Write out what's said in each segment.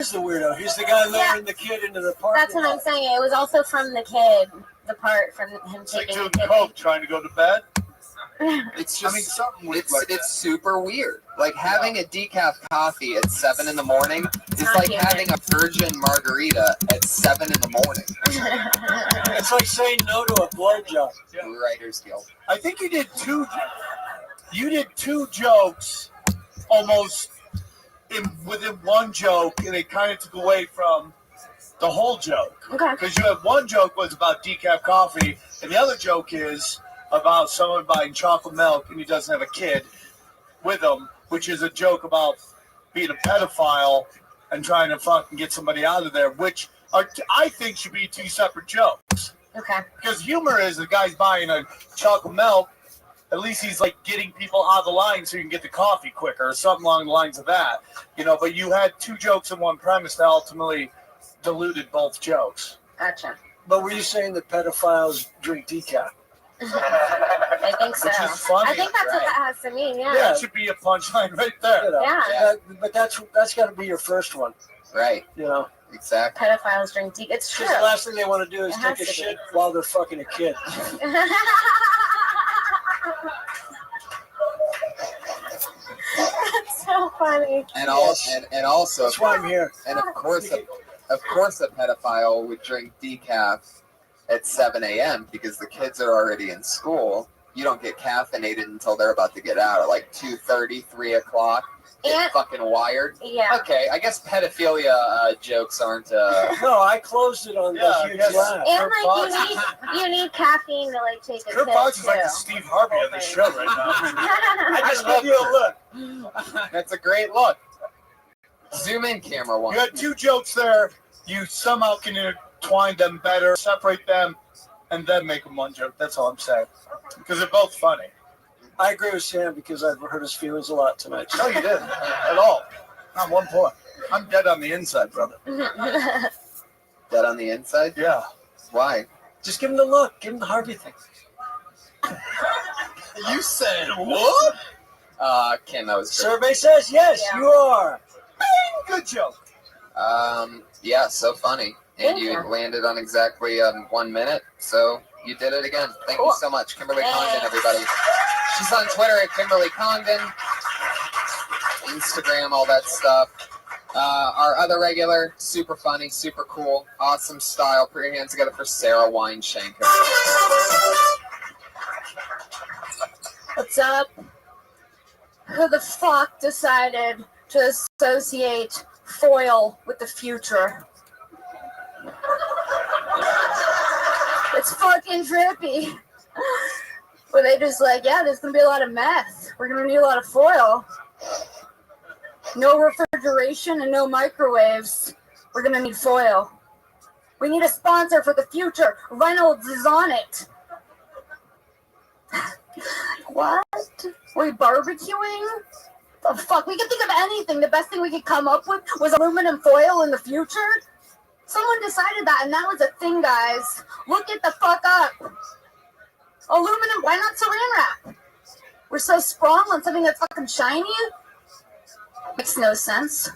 He's the weirdo. He's the guy lowering the kid into the park. That's what I'm saying. It was also from the kid, the part from him taking the kid. Coke trying to go to bed. It's just, it's super weird. Like having a decaf coffee at 7 in the morning is like having a virgin margarita at 7 in the morning. It's like saying no to a blowjob. Yeah. Writers Guild. I think you did two jokes almost within one joke, and it kind of took away from the whole joke. Okay. Because you have one joke was about decaf coffee, and the other joke is about someone buying chocolate milk and he doesn't have a kid with him, which is a joke about being a pedophile and trying to fucking get somebody out of there, which I think should be two separate jokes. Okay. Because humor is the guy's buying a chocolate milk, at least he's like getting people out of the line so you can get the coffee quicker or something along the lines of that. You know, but you had two jokes in one premise that ultimately diluted both jokes. Gotcha. But were you saying that pedophiles drink decaf? I think so. Which is funny, I think that's what that has to mean, yeah. That should be a punchline right there. You know, Yeah. but that's got to be your first one. Right. You know. Exactly. Pedophiles drink decaf. It's true. Because the last thing they want to do is It take has a to shit while they're fucking a kid. That's so funny. And also, That's why I'm here. And of course, a pedophile would drink decaf at 7 a.m. because the kids are already in school. You don't get caffeinated until they're about to get out at like 2:30, 3 o'clock. Get fucking wired. Yeah. Okay, I guess pedophilia jokes aren't. No, I closed it on the huge laugh. And like you need caffeine to like take a Kurt pill Fox is too. like the Steve Harvey of the show right now. I just give you a look. That's a great look. Zoom in, camera one. You had two jokes there. You somehow can intertwine them better, separate them, and then make them one joke. That's all I'm saying. Because they're both funny. I agree with Sam because I've hurt his feelings a lot tonight. No, you didn't at all. Not one point. I'm dead on the inside, brother. Dead on the inside? Yeah. Why? Just give him the look. Give him the Harvey thing. You said what? Kim, that was good. Survey says yes, you are. Bing! Good joke. Yeah, so funny. And you landed on exactly 1 minute, so you did it again. Thank you so much. Kimberly Condon, everybody. She's on Twitter at Kimberly Condon, Instagram, all that stuff. Our other regular, super funny, super cool, awesome style. Put your hands together for Sarah Weinshank. What's up? Who the fuck decided to associate foil with the future? It's fucking trippy. Where they just like, yeah, there's gonna be a lot of meth. We're gonna need a lot of foil. No refrigeration and no microwaves. We're gonna need foil. We need a sponsor for the future. Reynolds is on it. What? We're barbecuing? The fuck? We could think of anything. The best thing we could come up with was aluminum foil in the future. Someone decided that, and that was a thing, guys. Look it the fuck up. Aluminum, why not saran wrap? We're so sprung on something that's fucking shiny. Makes no sense.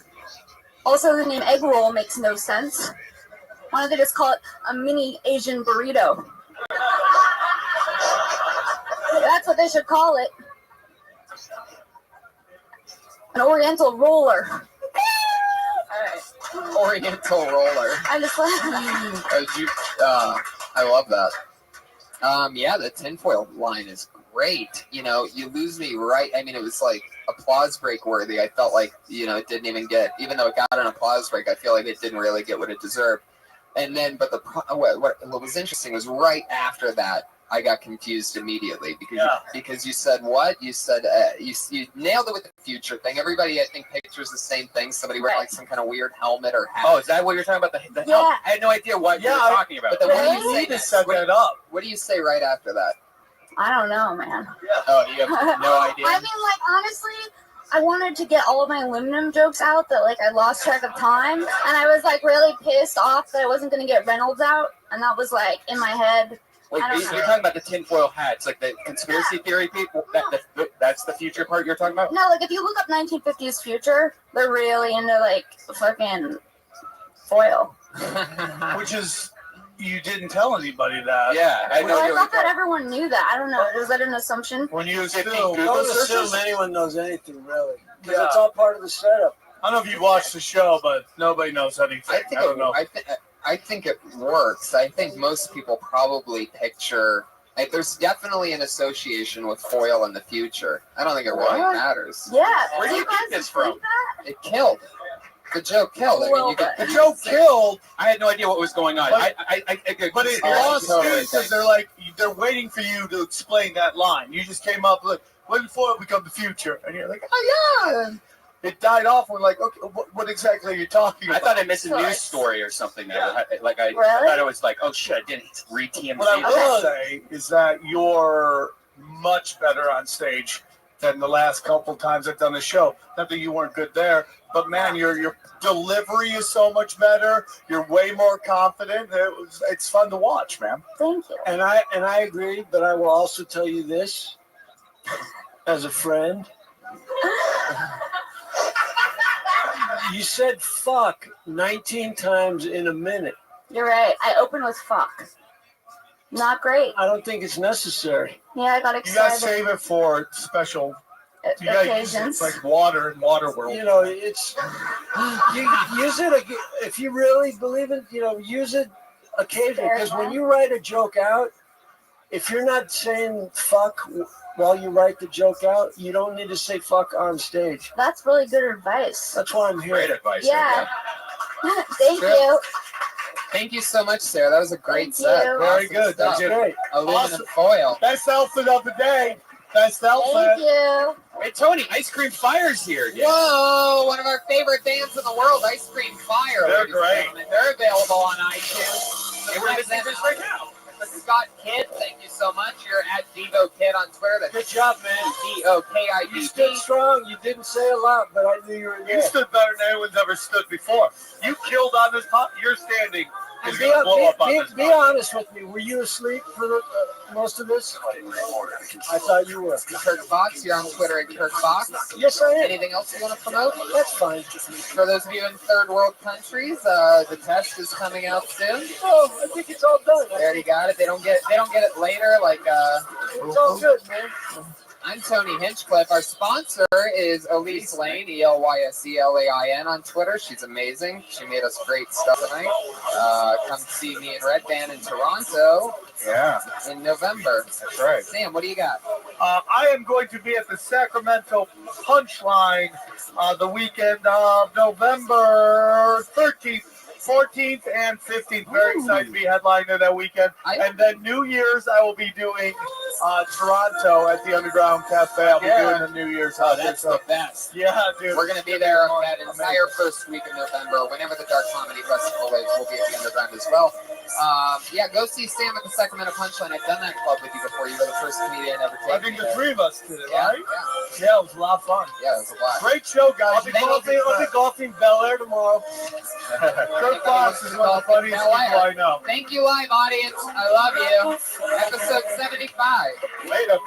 Also, the name egg roll makes no sense. Why don't they just call it a mini Asian burrito? That's what they should call it. An oriental roller. All right. Oriental roller. I just I love that. Yeah, the tinfoil line is great. You know, you lose me right. I mean, it was like applause break worthy. I felt like, you know, it didn't even get, even though it got an applause break, I feel like it didn't really get what it deserved. And then, but what was interesting was right after that, I got confused immediately because you said what? You said you nailed it with the future thing. Everybody, I think, pictures the same thing. Somebody wearing like some kind of weird helmet or hat. Oh, is that what you're talking about? The helmet? I had no idea what you were talking about. But then what do you say? To set that up. What do you say right after that? I don't know, man. Yeah. Oh, you have no idea? I mean, like, honestly, I wanted to get all of my aluminum jokes out that, like, I lost track of time. And I was, like, really pissed off that I wasn't going to get Reynolds out. And that was, like, in my head. Wait, you're talking about the tinfoil hats, like the conspiracy theory people? That's the future part you're talking about? No, like, if you look up 1950s future, they're really into, like, fucking foil. Which is, you didn't tell anybody that. Yeah, I know Well, I you thought that everyone knew that. I don't know. Was that an assumption? When you Still, Google don't searches, assume anyone knows anything, really. Because Yeah. it's all part of the setup. I don't know if you watched the show, but nobody knows anything. I don't know. I think it works. I think most people probably picture. Like, there's definitely an association with foil in the future. I don't think it really matters. Yeah. Where do you guys get this believe from? that? It killed. The joke killed. I mean, you could, The joke killed, I had no idea what was going on. But- But it Oh, lost totally. steam because they're waiting for you to explain that line. You just came up with, when will foil become the future? And you're like, oh yeah. And it died off. We're like, okay, what exactly are you talking I about? thought I missed a news story or something. I Really? thought it was like, oh shit, I didn't read TMZ. What I will say is that you're much better on stage than the last couple times I've done the show. Not that you weren't good there, but man, your delivery is so much better. You're way more confident. It's fun to watch, man. Thank you. And I agree, but I will also tell you this as a friend. You said fuck 19 times in a minute. You're right. I opened with fuck. Not great. I don't think it's necessary. Yeah, I got You excited. gotta save it for special. You gotta use it. Occasions. It's like water in Waterworld. You know, it's you use it if you really believe it. You know, use it occasionally because when you write a joke out, if you're not saying fuck while you write the joke out, you don't need to say fuck on stage. That's really good advice. That's why I'm Great here. advice. Yeah. Thank Sure. you. Thank you so much, Sarah. That was a great Thank set. you. Very Awesome good. stuff. That's That's great. Aluminum Awesome. foil. Best outfit of the day. Best outfit. Thank you. Hey Tony, Ice Cream Fire's here again. Whoa! One of our favorite bands in the world, Ice Cream Fire. They're ladies and great. gentlemen. They're available on iTunes. Hey, we're listening to this right now. Scott Kidd, thank you so much. You're at Devo Kid on Twitter. That's Good job, man. You DOKIDD. stood strong. You didn't say a lot, but I knew you were You there. stood better than anyone's ever stood before. You killed on this pot. You're standing. And Is be, gonna blow up on be, this be pot. honest with me. Were you asleep for most of this? I thought you were. Kirk Fox, you're on Twitter at Kirk Fox. Yes, I am. Anything else you want to promote? That's fine. For those of you in third world countries, the test is coming out soon. Oh, I think it's all done. They already got it. They don't get it later. Like It's all good, man. I'm Tony Hinchcliffe. Our sponsor is Elise Lane, ELYSELAIN on Twitter. She's amazing. She made us great stuff tonight. Come see me in Red Band in Toronto Yeah, in November. that's right. Sam, what do you got? I am going to be at the Sacramento Punchline the weekend of November 13th, 14th, and 15th. Very excited to be headliner that weekend. And then New Year's, I will be doing Toronto at the Underground Cafe. I'll be doing the New Year's. Oh, that's the best. Yeah, dude. We're going to be there that entire first week of November. Whenever the Dark Comedy Festival is, we'll be at the Underground as well. Yeah, go see Sam at the Sacramento Punchline. I've done that club with you before. You were the first comedian ever I taken think me the there. three of us did it, Yeah, right? yeah. Yeah, it was a lot of fun. Yeah, it was a lot. Great show, guys. I'll be golfing Bel Air tomorrow. Kirk Fox is one of the funniest people I know. Thank you, live audience. I love you. Episode 75. Later.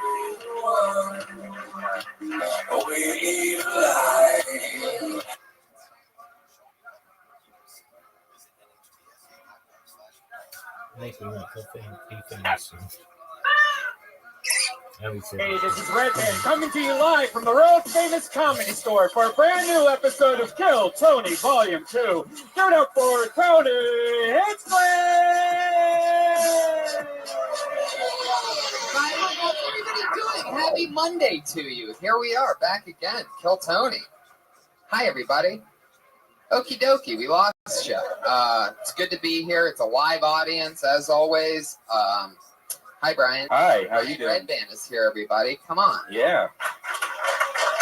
Hey, this is Redman coming to you live from the world famous comedy store for a brand new episode of Kill Tony Volume 2. Give it up for Tony Hinchcliffe! How's everybody doing? Happy Monday to you. Here we are, back again. Kill Tony. Hi, everybody. Okie dokie, we lost you. It's good to be here. It's a live audience, as always. Hi, Brian. Hi, how you doing? Red Band is here, everybody. Come on. Yeah.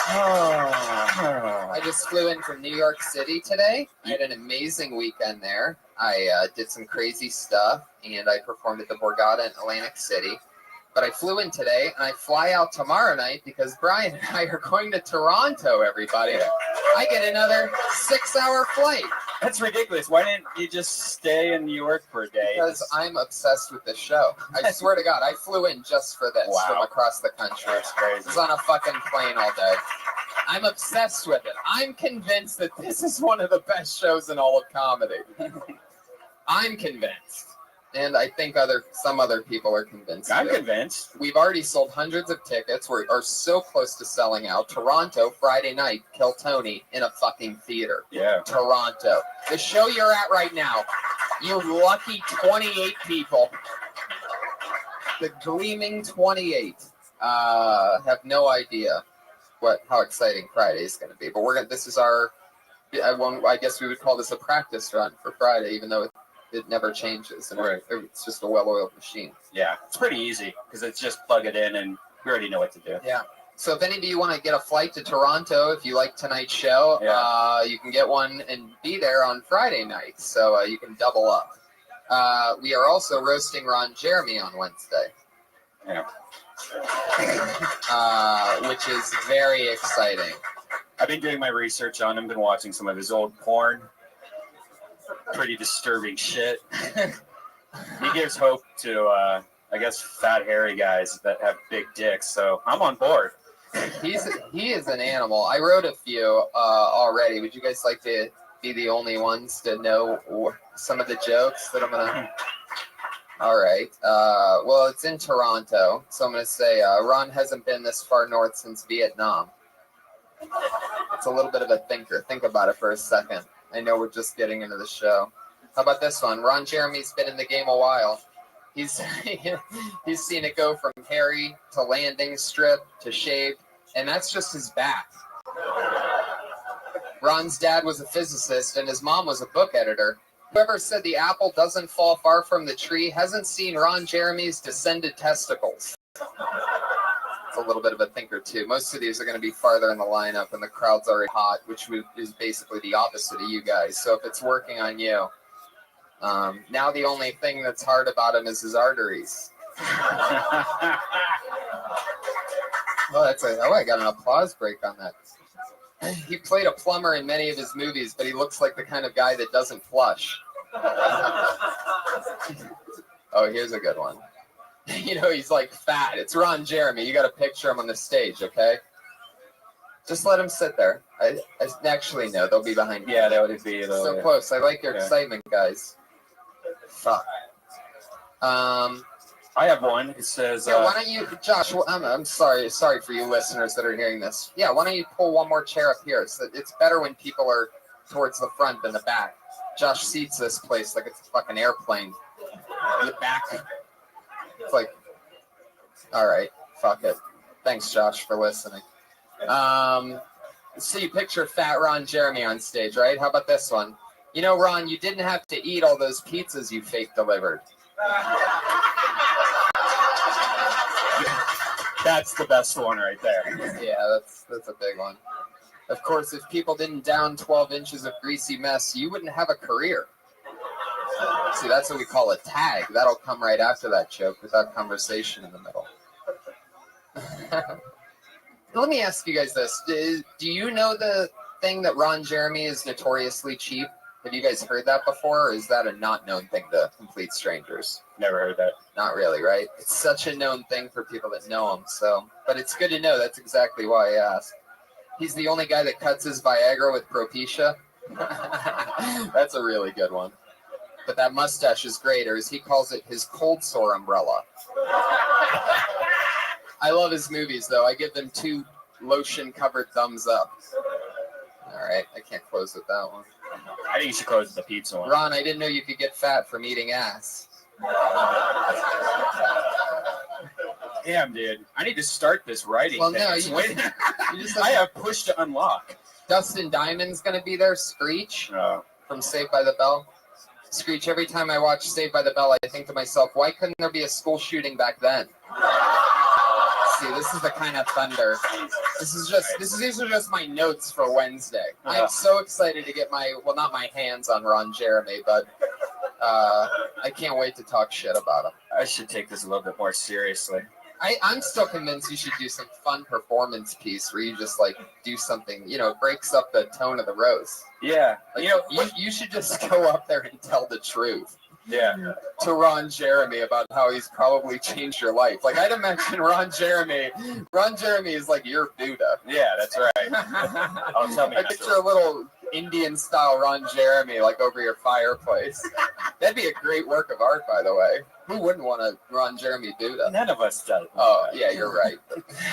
I just flew in from New York City today. I had an amazing weekend there. I did some crazy stuff, and I performed at the Borgata in Atlantic City. But I flew in today, and I fly out tomorrow night because Brian and I are going to Toronto, everybody. I get another 6-hour flight. That's ridiculous. Why didn't you just stay in New York for a day? Because I'm obsessed with this show. I swear to God, I flew in just for this from across the country. That's crazy. I was on a fucking plane all day. I'm obsessed with it. I'm convinced that this is one of the best shows in all of comedy. I'm convinced. And I think some other people are convinced. I'm too. convinced. We've already sold hundreds of tickets. We are so close to selling out. Toronto, Friday night, Kill Tony in a fucking theater. Yeah. Toronto. The show you're at right now, you lucky 28 people. The gleaming 28 have no idea how exciting Friday is going to be. But this is our, I guess we would call this a practice run for Friday, even though it never changes. And Right. It's just a well-oiled machine. Yeah. It's pretty easy because it's just plug it in and we already know what to do. Yeah. So if any of you want to get a flight to Toronto, if you like tonight's show, you can get one and be there on Friday night. So you can double up. We are also roasting Ron Jeremy on Wednesday. Yeah. Which is very exciting. I've been doing my research on him, been watching some of his old porn. Pretty disturbing shit. He gives hope to, I guess, fat, hairy guys that have big dicks, so I'm on board. He is an animal. I wrote a few already. Would you guys like to be the only ones to know some of the jokes that I'm going to... All right. Well, it's in Toronto, so I'm going to say Ron hasn't been this far north since Vietnam. It's a little bit of a thinker. Think about it for a second. I know we're just getting into the show. How about this one? Ron Jeremy's been in the game a while. He's seen it go from hairy to landing strip to shaved, and that's just his back. Ron's dad was a physicist, and his mom was a book editor. Whoever said the apple doesn't fall far from the tree hasn't seen Ron Jeremy's descended testicles. It's a little bit of a thinker, too. Most of these are going to be farther in the lineup, and the crowd's already hot, which is basically the opposite of you guys. So if it's working on you, now the only thing that's hard about him is his arteries. I got an applause break on that. He played a plumber in many of his movies, but he looks like the kind of guy that doesn't flush. Oh, here's a good one. He's like fat. It's Ron Jeremy. You got to picture him on the stage, okay? Just let him sit there. I actually, no, they'll be behind you. Yeah, that would be so close. I like your excitement, guys. Fuck. I have one. It says... why don't you, Josh, I'm sorry for you listeners that are hearing this. Yeah, why don't you pull one more chair up here? It's better when people are towards the front than the back. Josh seats this place like it's a fucking airplane. The back. It's like, all right, fuck it. Thanks, Josh, for listening. So you picture fat Ron Jeremy on stage, right? How about this one? Ron, you didn't have to eat all those pizzas you fake delivered. That's the best one right there. Yeah, that's a big one. Of course, if people didn't down 12 inches of greasy mess, you wouldn't have a career. See, that's what we call a tag. That'll come right after that joke without conversation in the middle. Let me ask you guys this. Do you know the thing that Ron Jeremy is notoriously cheap? Have you guys heard that before, or is that a not known thing to complete strangers? Never heard that. Not really, right? It's such a known thing for people that know him, but it's good to know. That's exactly why I asked. He's the only guy that cuts his Viagra with Propecia. That's a really good one. But that mustache is great, or as he calls it, his cold sore umbrella. I love his movies, though. I give them 2 lotion-covered thumbs up. All right, I can't close with that one. I think you should close the pizza one. Ron, I didn't know you could get fat from eating ass. Damn, dude. I need to start this writing Well, thing. no, You just I have push to unlock. Dustin Diamond's going to be there, Screech, Oh. from Saved by the Bell. Screech, every time I watch Saved by the Bell, I think to myself, why couldn't there be a school shooting back then? See, this is the kind of thunder. These are just my notes for Wednesday. I'm so excited to get not my hands on Ron Jeremy, but I can't wait to talk shit about him. I should take this a little bit more seriously. I'm still convinced you should do some fun performance piece where you just do something, it breaks up the tone of the roast. Yeah. You should just go up there and tell the truth. Yeah. to Ron Jeremy about how he's probably changed your life. Like, I'd imagine Ron Jeremy is like your Buddha. Yeah, that's right. I'll tell me I picture a little Indian-style Ron Jeremy, like, over your fireplace. That'd be a great work of art, by the way. Who wouldn't want a Ron Jeremy Buddha? None of us does. Oh, yeah, you're right.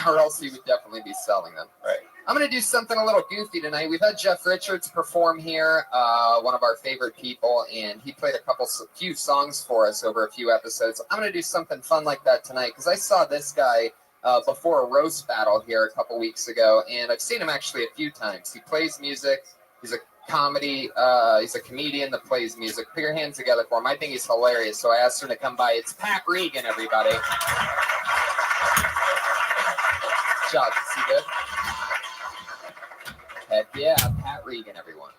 Or else he would definitely be selling them. Right. I'm going to do something a little goofy tonight. We've had Jeff Richards perform here, one of our favorite people, and he played a few songs for us over a few episodes. I'm going to do something fun like that tonight because I saw this guy before a roast battle here a couple weeks ago, and I've seen him actually a few times. He plays music. He's a he's a comedian that plays music. Put your hands together for him. I think he's hilarious, so I asked him to come by. It's Pat Regan, everybody. Good job. Is he good? Heck yeah, Pat Regan, everyone.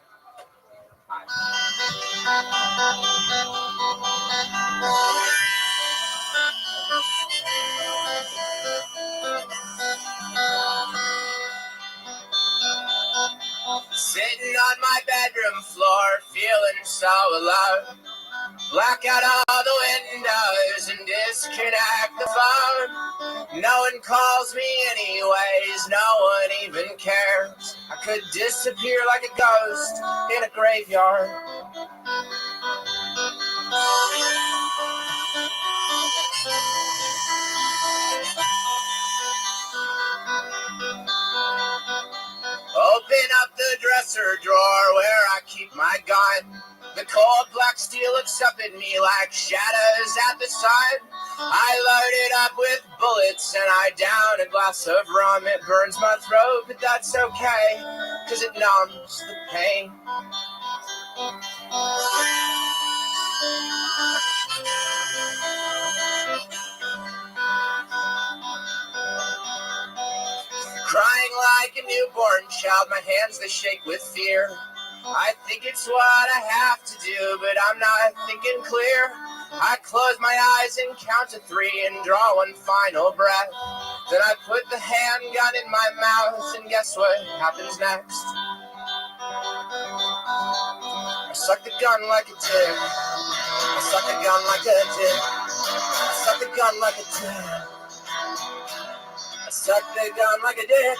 Sitting on my bedroom floor, feeling so alone. Black out all the windows and disconnect the phone. No one calls me anyways, no one even cares. I could disappear like a ghost in a graveyard. Open up the dresser drawer where I keep my gun. The cold black steel looks up at me like shadows at the sun. I load it up with bullets and I down a glass of rum. It burns my throat, but that's okay, 'cause it numbs the pain. Crying like a newborn child, my hands they shake with fear. I think it's what I have to do, but I'm not thinking clear. I close my eyes and count to 3 and draw one final breath. Then I put the handgun in my mouth, and guess what happens next? I suck the gun like a dick. I suck the gun like a dick. I suck the gun like a dick. I suck the gun like a dick.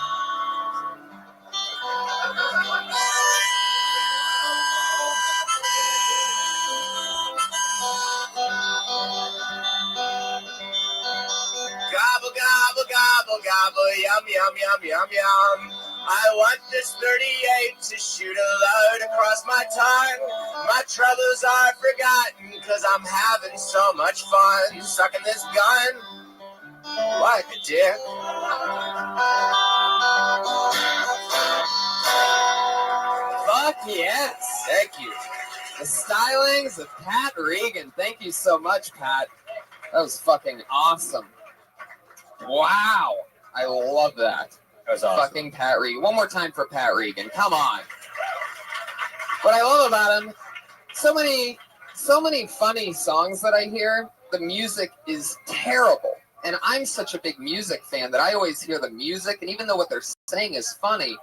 Gobble, gobble, gobble, gobble, yum, yum, yum, yum, yum. I want this 38 to shoot a load across my tongue. My troubles are forgotten, 'cause I'm having so much fun sucking this gun like a dick. Fuck yes. Thank you. The stylings of Pat Regan. Thank you so much, Pat. That was fucking awesome. Wow. I love that. That was awesome. Fucking Pat Regan. One more time for Pat Regan. Come on. What I love about him, so many funny songs that I hear. The music is terrible. And I'm such a big music fan that I always hear the music, and even though what they're saying is funny,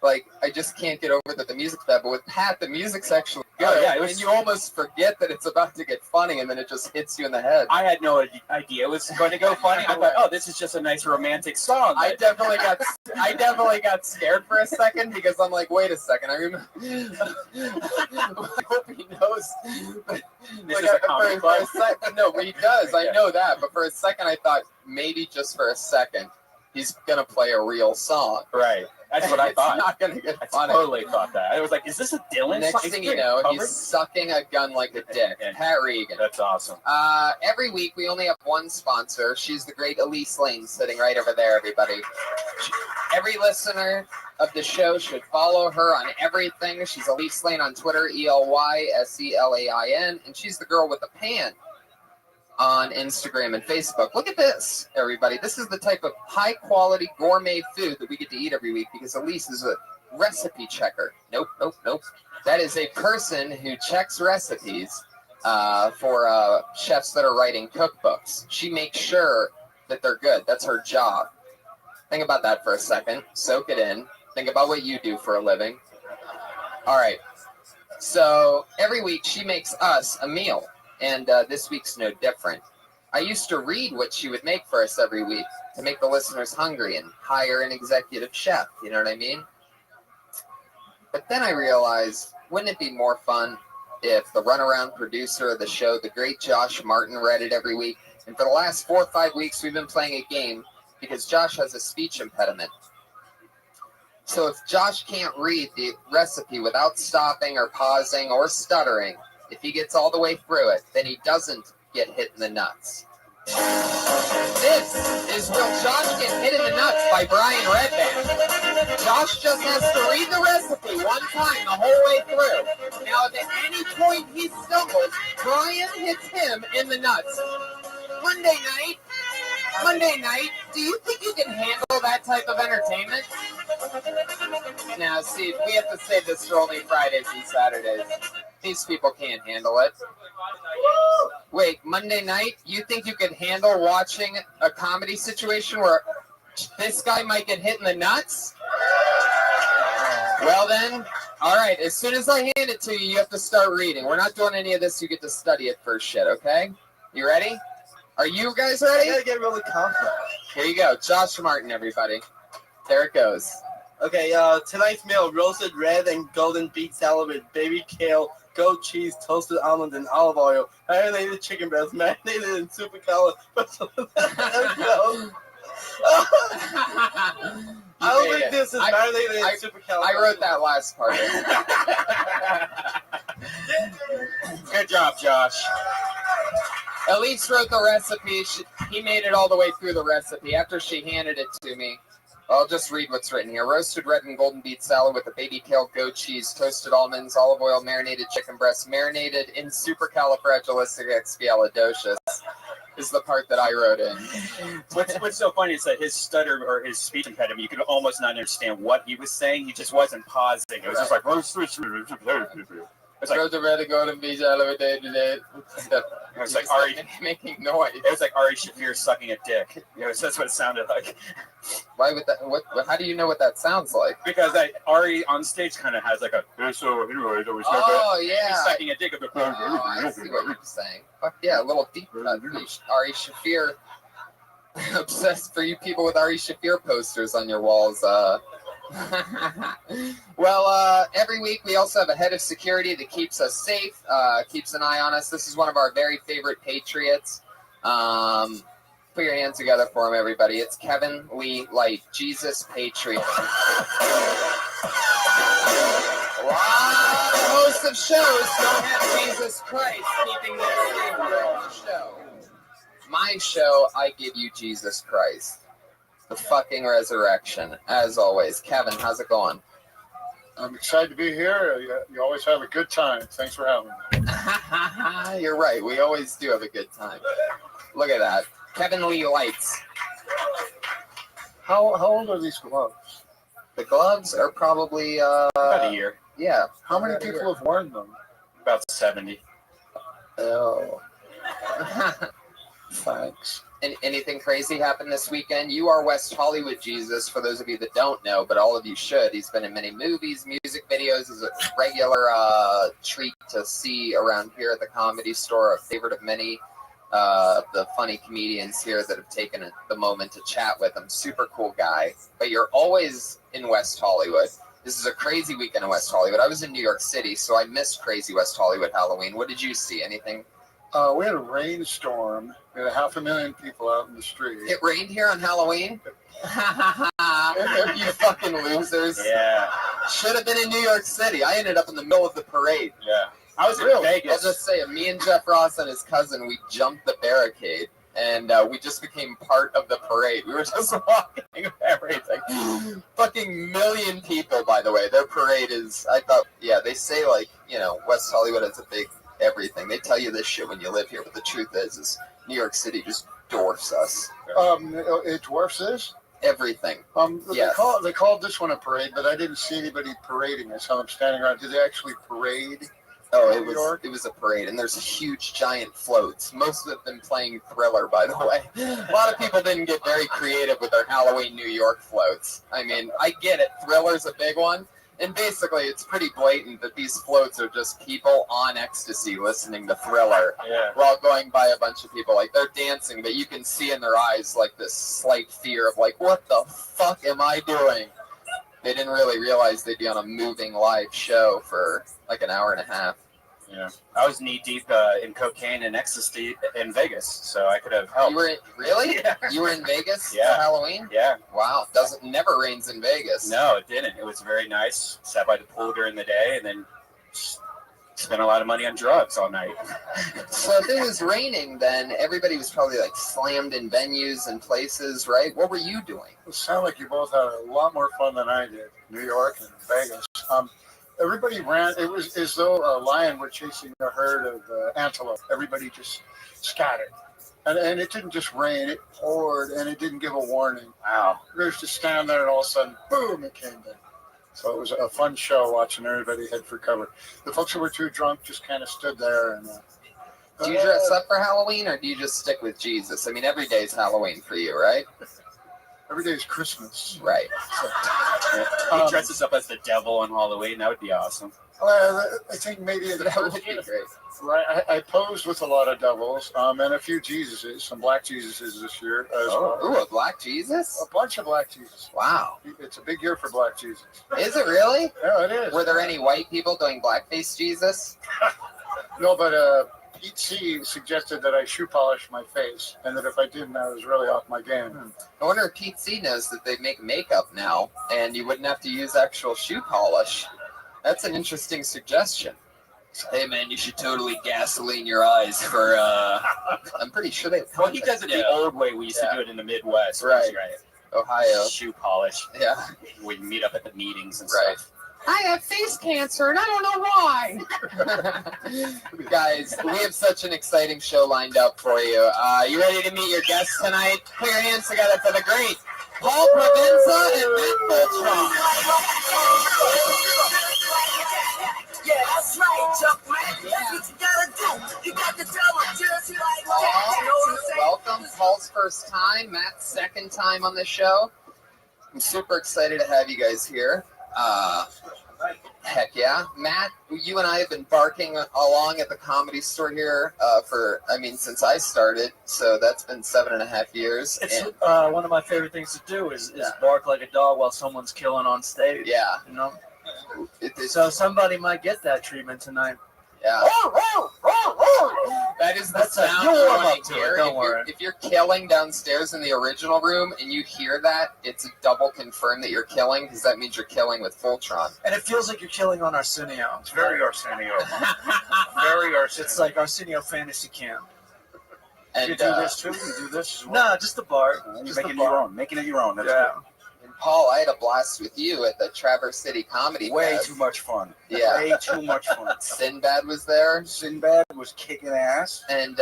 like, I just can't get over that the music's bad. But with Pat, the music's actually good. Oh, yeah, it was- and you almost forget that it's about to get funny, and then it just hits you in the head. I had no idea it was going to go funny. I thought, oh, this is just a nice romantic song. I definitely got scared for a second because I'm like, wait a second. I remember. I hope he knows. This is a comedy for a club. second, no, he does. I Yeah. know that. But for a second, I thought maybe just for a second, he's gonna play a real song. Right. That's what I thought. It's not gonna get I funny. totally thought that. I was like, is this a Dylan Next song? thing Is you it know, covered? he's sucking a gun like a dick. And- Pat Regan. That's awesome. Every week we only have one sponsor. She's the great Elise Lane, sitting right over there, everybody. Every listener of the show should follow her on everything. She's Elise Lane on Twitter, ELYSELAIN, and she's the girl with the pan on Instagram and Facebook. Look at this, everybody. This is the type of high-quality gourmet food that we get to eat every week because Elise is a recipe checker. Nope. That is a person who checks recipes for chefs that are writing cookbooks. She makes sure that they're good. That's her job. Think about that for a second. Soak it in. Think about what you do for a living. All right. So every week she makes us a meal. and this week's no different. I used to read what she would make for us every week to make the listeners hungry and hire an executive chef, you know what I mean? But then I realized, wouldn't it be more fun if the runaround producer of the show, the great Josh Martin, read it every week? And for the last 4 or 5 weeks, we've been playing a game because Josh has a speech impediment. So if Josh can't read the recipe without stopping or pausing or stuttering, if he gets all the way through it, then he doesn't get hit in the nuts. This is Will Josh Get Hit in the Nuts by Brian Redband. Josh just has to read the recipe one time the whole way through. Now, if at any point he stumbles, Brian hits him in the nuts. Monday night, do you think you can handle that type of entertainment? Now, see, we have to say this for only Fridays and Saturdays. These people can't handle it. Wait, Monday night, you think you could handle watching a comedy situation where this guy might get hit in the nuts? Well then, all right, as soon as I hand it to you, you have to start reading. We're not doing any of this. You get to study it first shit, okay? You ready? Are you guys ready? I gotta get really confident. Here you go. Josh Martin, everybody. There it goes. Okay, tonight's meal, roasted red and golden beet salad with baby kale, goat cheese, toasted almonds, and olive oil, marinated chicken breast, marinated in super color. I don't think this is marinated in super color. I wrote that last part. Good job, Josh. Elise wrote the recipe. He made it all the way through the recipe. After she handed it to me, I'll just read what's written here. Roasted red and golden beet salad with a baby kale, goat cheese, toasted almonds, olive oil, marinated chicken breast, marinated in supercalifragilisticexpialidocious is the part that I wrote in. What's so funny is that his stutter or his speech impediment, you could almost not understand what he was saying. He just wasn't pausing. It was just like, it's like, roasted red and golden beet salad with it was like Ari making noise. It was like Ari Shafir sucking a dick. You know, that's what it sounded like. Why would that? What? How do you know what that sounds like? Because Ari on stage kind of has like a. Oh yeah. He's sucking a dick. Oh, I see what you're saying. Fuck yeah, a little deep cut. Ari Shafir. Obsessed for you people with Ari Shafir posters on your walls. Well, every week we also have a head of security that keeps us safe, keeps an eye on us. This is one of our very favorite patriots. Put your hands together for him, everybody. It's Kevin Lee Light, Jesus Patriot. A lot of hosts of shows don't have Jesus Christ keeping their savior on the show. My show, I give you Jesus Christ. The fucking resurrection, as always. Kevin, how's it going? I'm excited to be here. You always have a good time. Thanks for having me. You're right. We always do have a good time. Look at that. Kevin Lee Lights. How old are these gloves? The gloves are probably... about a year. Yeah. How many people have worn them? About 70. Oh. Thanks. Anything crazy happened this weekend? You are West Hollywood Jesus, for those of you that don't know, but all of you should. He's been in many movies, music videos. He's a regular treat to see around here at the Comedy Store, a favorite of many of the funny comedians here that have taken the moment to chat with him. Super cool guy. But you're always in West Hollywood. This is a crazy weekend in West Hollywood. I was in New York City, so I missed crazy West Hollywood Halloween. What did you see? Anything? We had a rainstorm. We had 500,000 people out in the street. It rained here on Halloween? You fucking losers. Yeah. Should have been in New York City. I ended up in the middle of the parade. Yeah. I was in Vegas. I'll just say it. Me and Jeff Ross and his cousin, we jumped the barricade. And we just became part of the parade. We were just walking everything. Fucking million people, by the way. Their parade is, I thought, yeah, they say like, you know, West Hollywood is a big everything. They tell you this shit when you live here, but the truth is New York City just dwarfs us. It dwarfs this? Everything. Yes. They called this one a parade, but I didn't see anybody parading it, so I'm standing around. Did they actually parade? Oh, it was a parade, and there's huge, giant floats. Most of them playing Thriller, by the way. A lot of people didn't get very creative with their Halloween New York floats. I mean, I get it. Thriller's a big one, And basically, it's pretty blatant that these floats are just people on ecstasy listening to Thriller while going by a bunch of people. Like, they're dancing, but you can see in their eyes, like, this slight fear of, like, what the fuck am I doing? They didn't really realize they'd be on a moving live show for, like, an hour and a half. Yeah, I was knee deep in cocaine and ecstasy in Vegas, so I could have helped. You were really? Yeah. You were in Vegas for Yeah. Halloween? Yeah. Wow, never rains in Vegas. No, it didn't. It was very nice. Sat by the pool during the day, and then spent a lot of money on drugs all night. So if it was raining, then everybody was probably like slammed in venues and places, right? What were you doing? It sounded like you both had a lot more fun than I did. New York and Vegas. Everybody ran. It was as though a lion were chasing a herd of antelope. Everybody just scattered. And it didn't just rain. It poured, and it didn't give a warning. Wow. We were just standing there, and all of a sudden, boom, it came down. So it was a fun show watching everybody head for cover. The folks who were too drunk just kind of stood there. And Do you dress up for Halloween, or do you just stick with Jesus? I mean, every day's Halloween for you, right? Every day is Christmas. Right. He dresses up as the devil on Halloween. That would be awesome. I think maybe in the That would first be year. great. Right, I posed with a lot of devils and a few Jesuses, some black Jesuses this year as well. Ooh, a black Jesus? A bunch of black Jesus. Wow. It's a big year for black Jesus. Is it really? Yeah, it is. Were there any white people doing blackface Jesus? No, but Pete C suggested that I shoe polish my face, and that if I didn't, I was really off my game. I wonder if Pete C knows that they make makeup now, and you wouldn't have to use actual shoe polish. That's an interesting suggestion. Hey man, you should totally gasoline your eyes for I'm pretty sure they Well, he does it the old way. We used to do it in the Midwest. Right. Ohio. Shoe polish. Yeah. We meet up at the meetings and Right. stuff. I have face cancer and I don't know why. Guys, we have such an exciting show lined up for you. You ready to meet your guests tonight? Put your hands together for the great Paul Provenza and Matt Fultron. Yeah, that's right, Chuck, man. That's what you gotta do. You got to tell them just like that. You know what I'm saying? Welcome, Paul's first time, Matt's second time on the show. I'm super excited to have you guys here. Heck yeah. Matt, you and I have been barking along at the Comedy Store here since I started, so that's been 7.5 years. It's one of my favorite things to do is bark like a dog while someone's killing on stage. Yeah. You know? So somebody might get that treatment tonight. Yeah. That is the That's sound you'll you warm want up to to hear. it, don't worry. If you're killing downstairs in the original room and you hear that, it's a double confirm that you're killing, because that means you're killing with Fultron. And it feels like you're killing on Arsenio. It's very Arsenio. Very Arsenio. It's like Arsenio Fantasy Camp. And You do this too? You do this as well? No, just the bark. You're Just making the it your bark. own. Making it your own. That's Yeah. And Paul, I had a blast with you at the Traverse City Comedy Way Fest. too much fun. Yeah. Way too much fun. Sinbad was there, Sinbad was kicking ass. and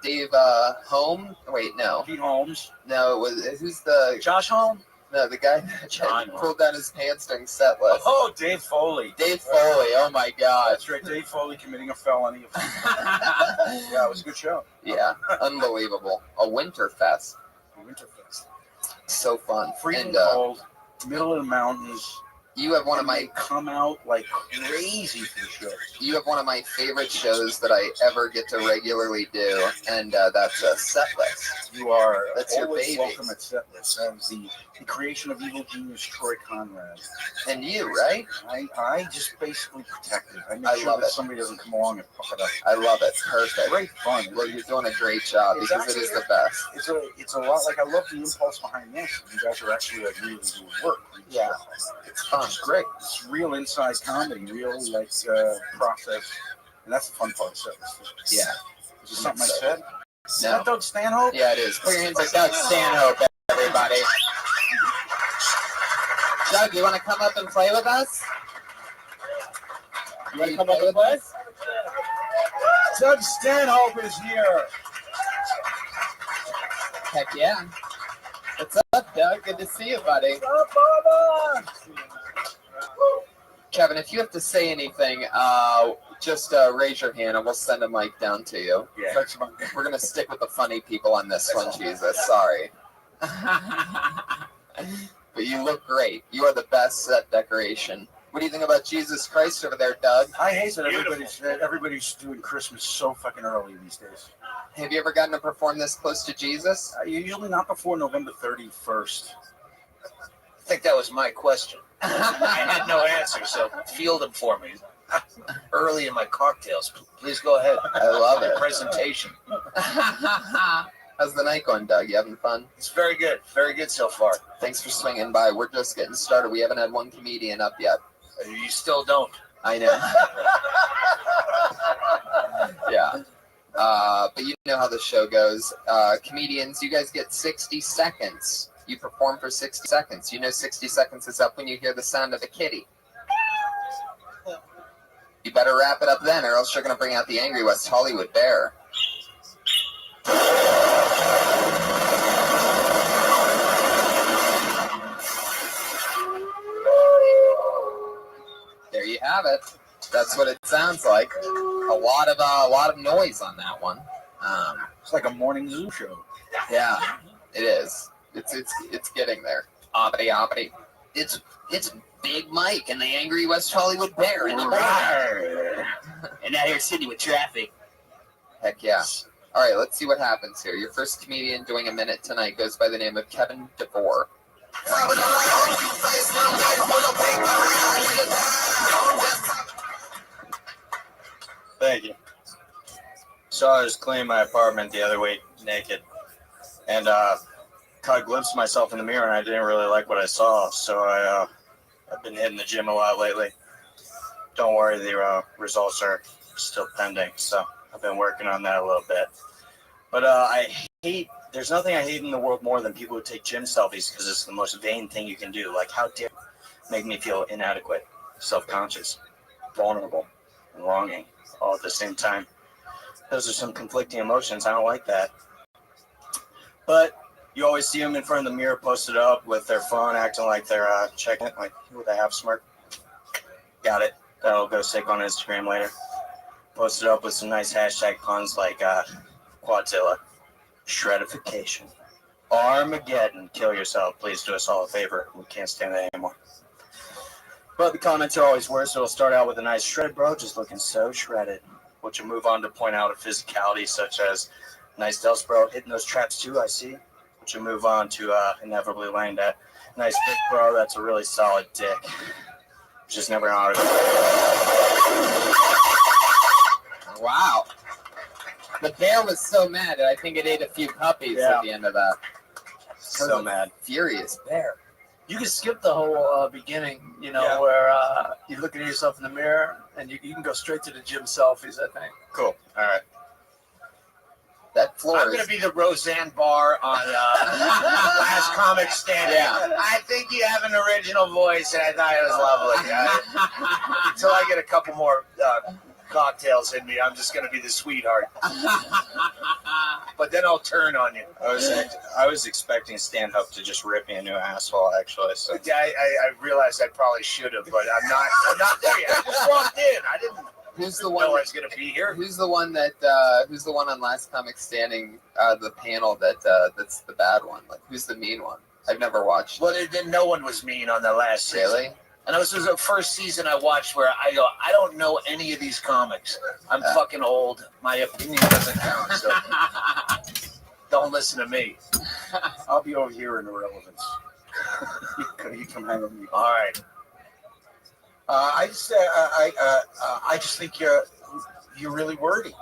Dave Holm. Wait, no, Pete Holmes. no, it was who's the Josh Holm? no the guy that John. pulled down his pants during set list. Oh, Dave Foley. Dave Foley. Oh my God. That's right. Dave Foley committing a felony. Yeah, it was a good show. Yeah, unbelievable. A Winterfest. Winterfest. So fun. Freezing And cold, middle of the mountains. you have one of And they my come out like crazy for the show. you have one of my favorite shows that I ever get to regularly do, and that's Set List. You are That's your always baby. welcome at Setlist. That was the creation of evil genius Troy Conrad. And you, right? I just basically protect it. I make I sure love that it. somebody doesn't come along and fuck it up. I love it. Perfect. Great fun. Well, you're doing a great job because it is the best. It's a lot like I love the impulse behind this. You guys are actually like really doing work. Yeah. It's fun. It's great. It's real inside comedy, real like process, and that's the fun part of Setlist. Yeah. Is this something I said? Is No. that Doug Stanhope? Yeah, it is. Put your hands like Doug Stanhope, everybody. Doug, you want to come up and play with us? You want to come up and play? Doug Stanhope is here. Heck yeah. What's up, Doug? Good to see you, buddy. What's up, Bubba? Kevin, if you have to say anything, just raise your hand and we'll send a mic down to you. Yeah. Thanks, man. We're going to stick with the funny people on this one, Jesus. Sorry. But you look great. You are the best set decoration What do you think about Jesus Christ over there, Doug? I hate that everybody's doing Christmas so fucking early these days. Have you ever gotten to perform this close to Jesus? Usually not before November 31st. I think that was my question. I had no answer, so field them for me. Early in my cocktails. Please go ahead. I love it. Presentation. How's the night going, Doug? You having fun? It's very good. Very good so far. Thanks for swinging by. We're just getting started. We haven't had one comedian up yet. You still don't. I know. Yeah. But you know how the show goes. Comedians, you guys get 60 seconds. You perform for 60 seconds. You know 60 seconds is up when you hear the sound of a kitty. You better wrap it up then, or else you're going to bring out the angry West Hollywood bear. There you have it. That's what it sounds like. A lot of noise on that one. It's like a morning zoo show. Yeah, it is. It's getting there. Oppity. It's Big Mike and the angry West Hollywood bear in the bar. And now you're sitting with traffic. Heck yeah. All right, let's see what happens here. Your first comedian doing a minute tonight goes by the name of Kevin DeVore. Thank you. So I was cleaning my apartment the other week naked, and caught a glimpse of myself in the mirror, and I didn't really like what I saw. So I've been hitting the gym a lot lately. Don't worry, the results are still pending. So I've been working on that a little bit. But there's nothing I hate in the world more than people who take gym selfies, because it's the most vain thing you can do. Like, how dare make me feel inadequate, self-conscious, vulnerable, and longing all at the same time. Those are some conflicting emotions. I don't like that. But you always see them in front of the mirror posted up with their phone, acting like they're checking it, like with a half smirk. Got it. That'll go sick on Instagram later. Posted up with some nice hashtag puns like Quadzilla, Shreddification, Armageddon, kill yourself. Please do us all a favor. We can't stand that anymore. But the comments are always worse, so it'll start out with a nice shred, bro, just looking so shredded. Which will move on to point out a physicality such as, nice Dels, bro, hitting those traps too, I see. Which will move on to inevitably laying that nice dick, bro, that's a really solid dick. Just never an article. Wow. The bear was so mad that I think it ate a few puppies at the end of that. So mad. Furious bear. You can skip the whole beginning, where you're looking at yourself in the mirror, and you can go straight to the gym selfies, I think. Cool. All right. That floor I'm going to be the Roseanne Barr on Last Comic Standing. Yeah. I think you have an original voice, and I thought it was lovely. Until I get a couple more cocktails in me, I'm just going to be the sweetheart. But then I'll turn on you. I was expecting stand-up to just rip me a new asshole, actually. So. Yeah, I realized I probably should have, but I'm not there yet. I just walked in. I didn't know I was going to be here. Who's the one on Last Comic Standing, the panel that's the bad one? Like, who's the mean one? I've never watched. Well, no one was mean on the last season. Really? And this was the first season I watched where I go, I don't know any of these comics. I'm fucking old. My opinion doesn't count. So don't listen to me. I'll be over here in Irrelevance. You come hang with me. All right. I just think you're really wordy.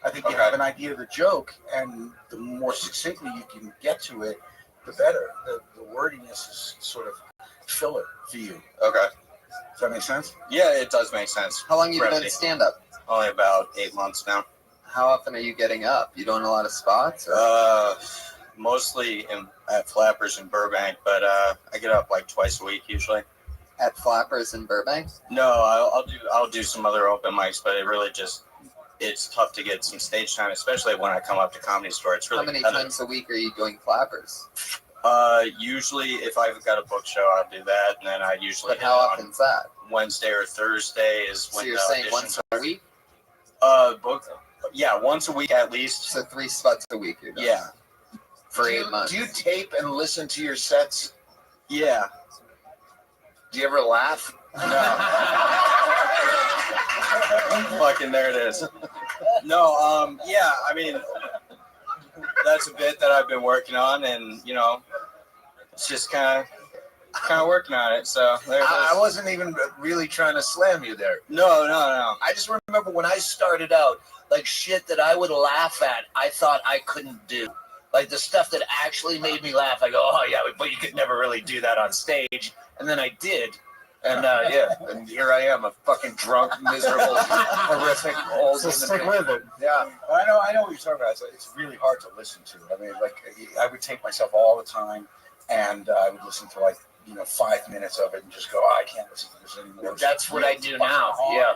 I think you have an idea of the joke, and the more succinctly you can get to it, the better. The wordiness is sort of filler for you. Okay. Does that make sense? Yeah, it does make sense. How long you been doing stand-up? Only about 8 months now. How often are you getting up? You doing a lot of spots? Mostly at Flappers in Burbank, but I get up like twice a week usually. At Flappers in Burbank? No, I'll do some other open mics, but it's tough to get some stage time, especially when I come up to Comedy Store. It's really How many times a week are you doing Flappers? Usually, if I've got a book show, I'll do that, and then I usually. But how often is that? Wednesday or Thursday is when. So you're saying once a week? Yeah, once a week at least. So 3 spots a week you're doing. Yeah. For 8 months. Do you tape and listen to your sets? Yeah. Do you ever laugh? Fucking there it is. No, yeah, I mean, that's a bit that I've been working on, and you know, it's just kind of working on it. So there it is. I wasn't even really trying to slam you there. No. I just remember when I started out, like shit that I would laugh at, I thought I couldn't do. Like the stuff that actually made me laugh, I go, oh yeah, but you could never really do that on stage. And then I did. And and here I am, a fucking drunk, miserable, horrific old So human stick being. with it. Yeah, I know what you're talking about. It's really hard to listen to. I mean, like I would take myself all the time, and I would listen to 5 minutes of it and just go, oh, I can't listen to this anymore. That's what I do now. Yeah.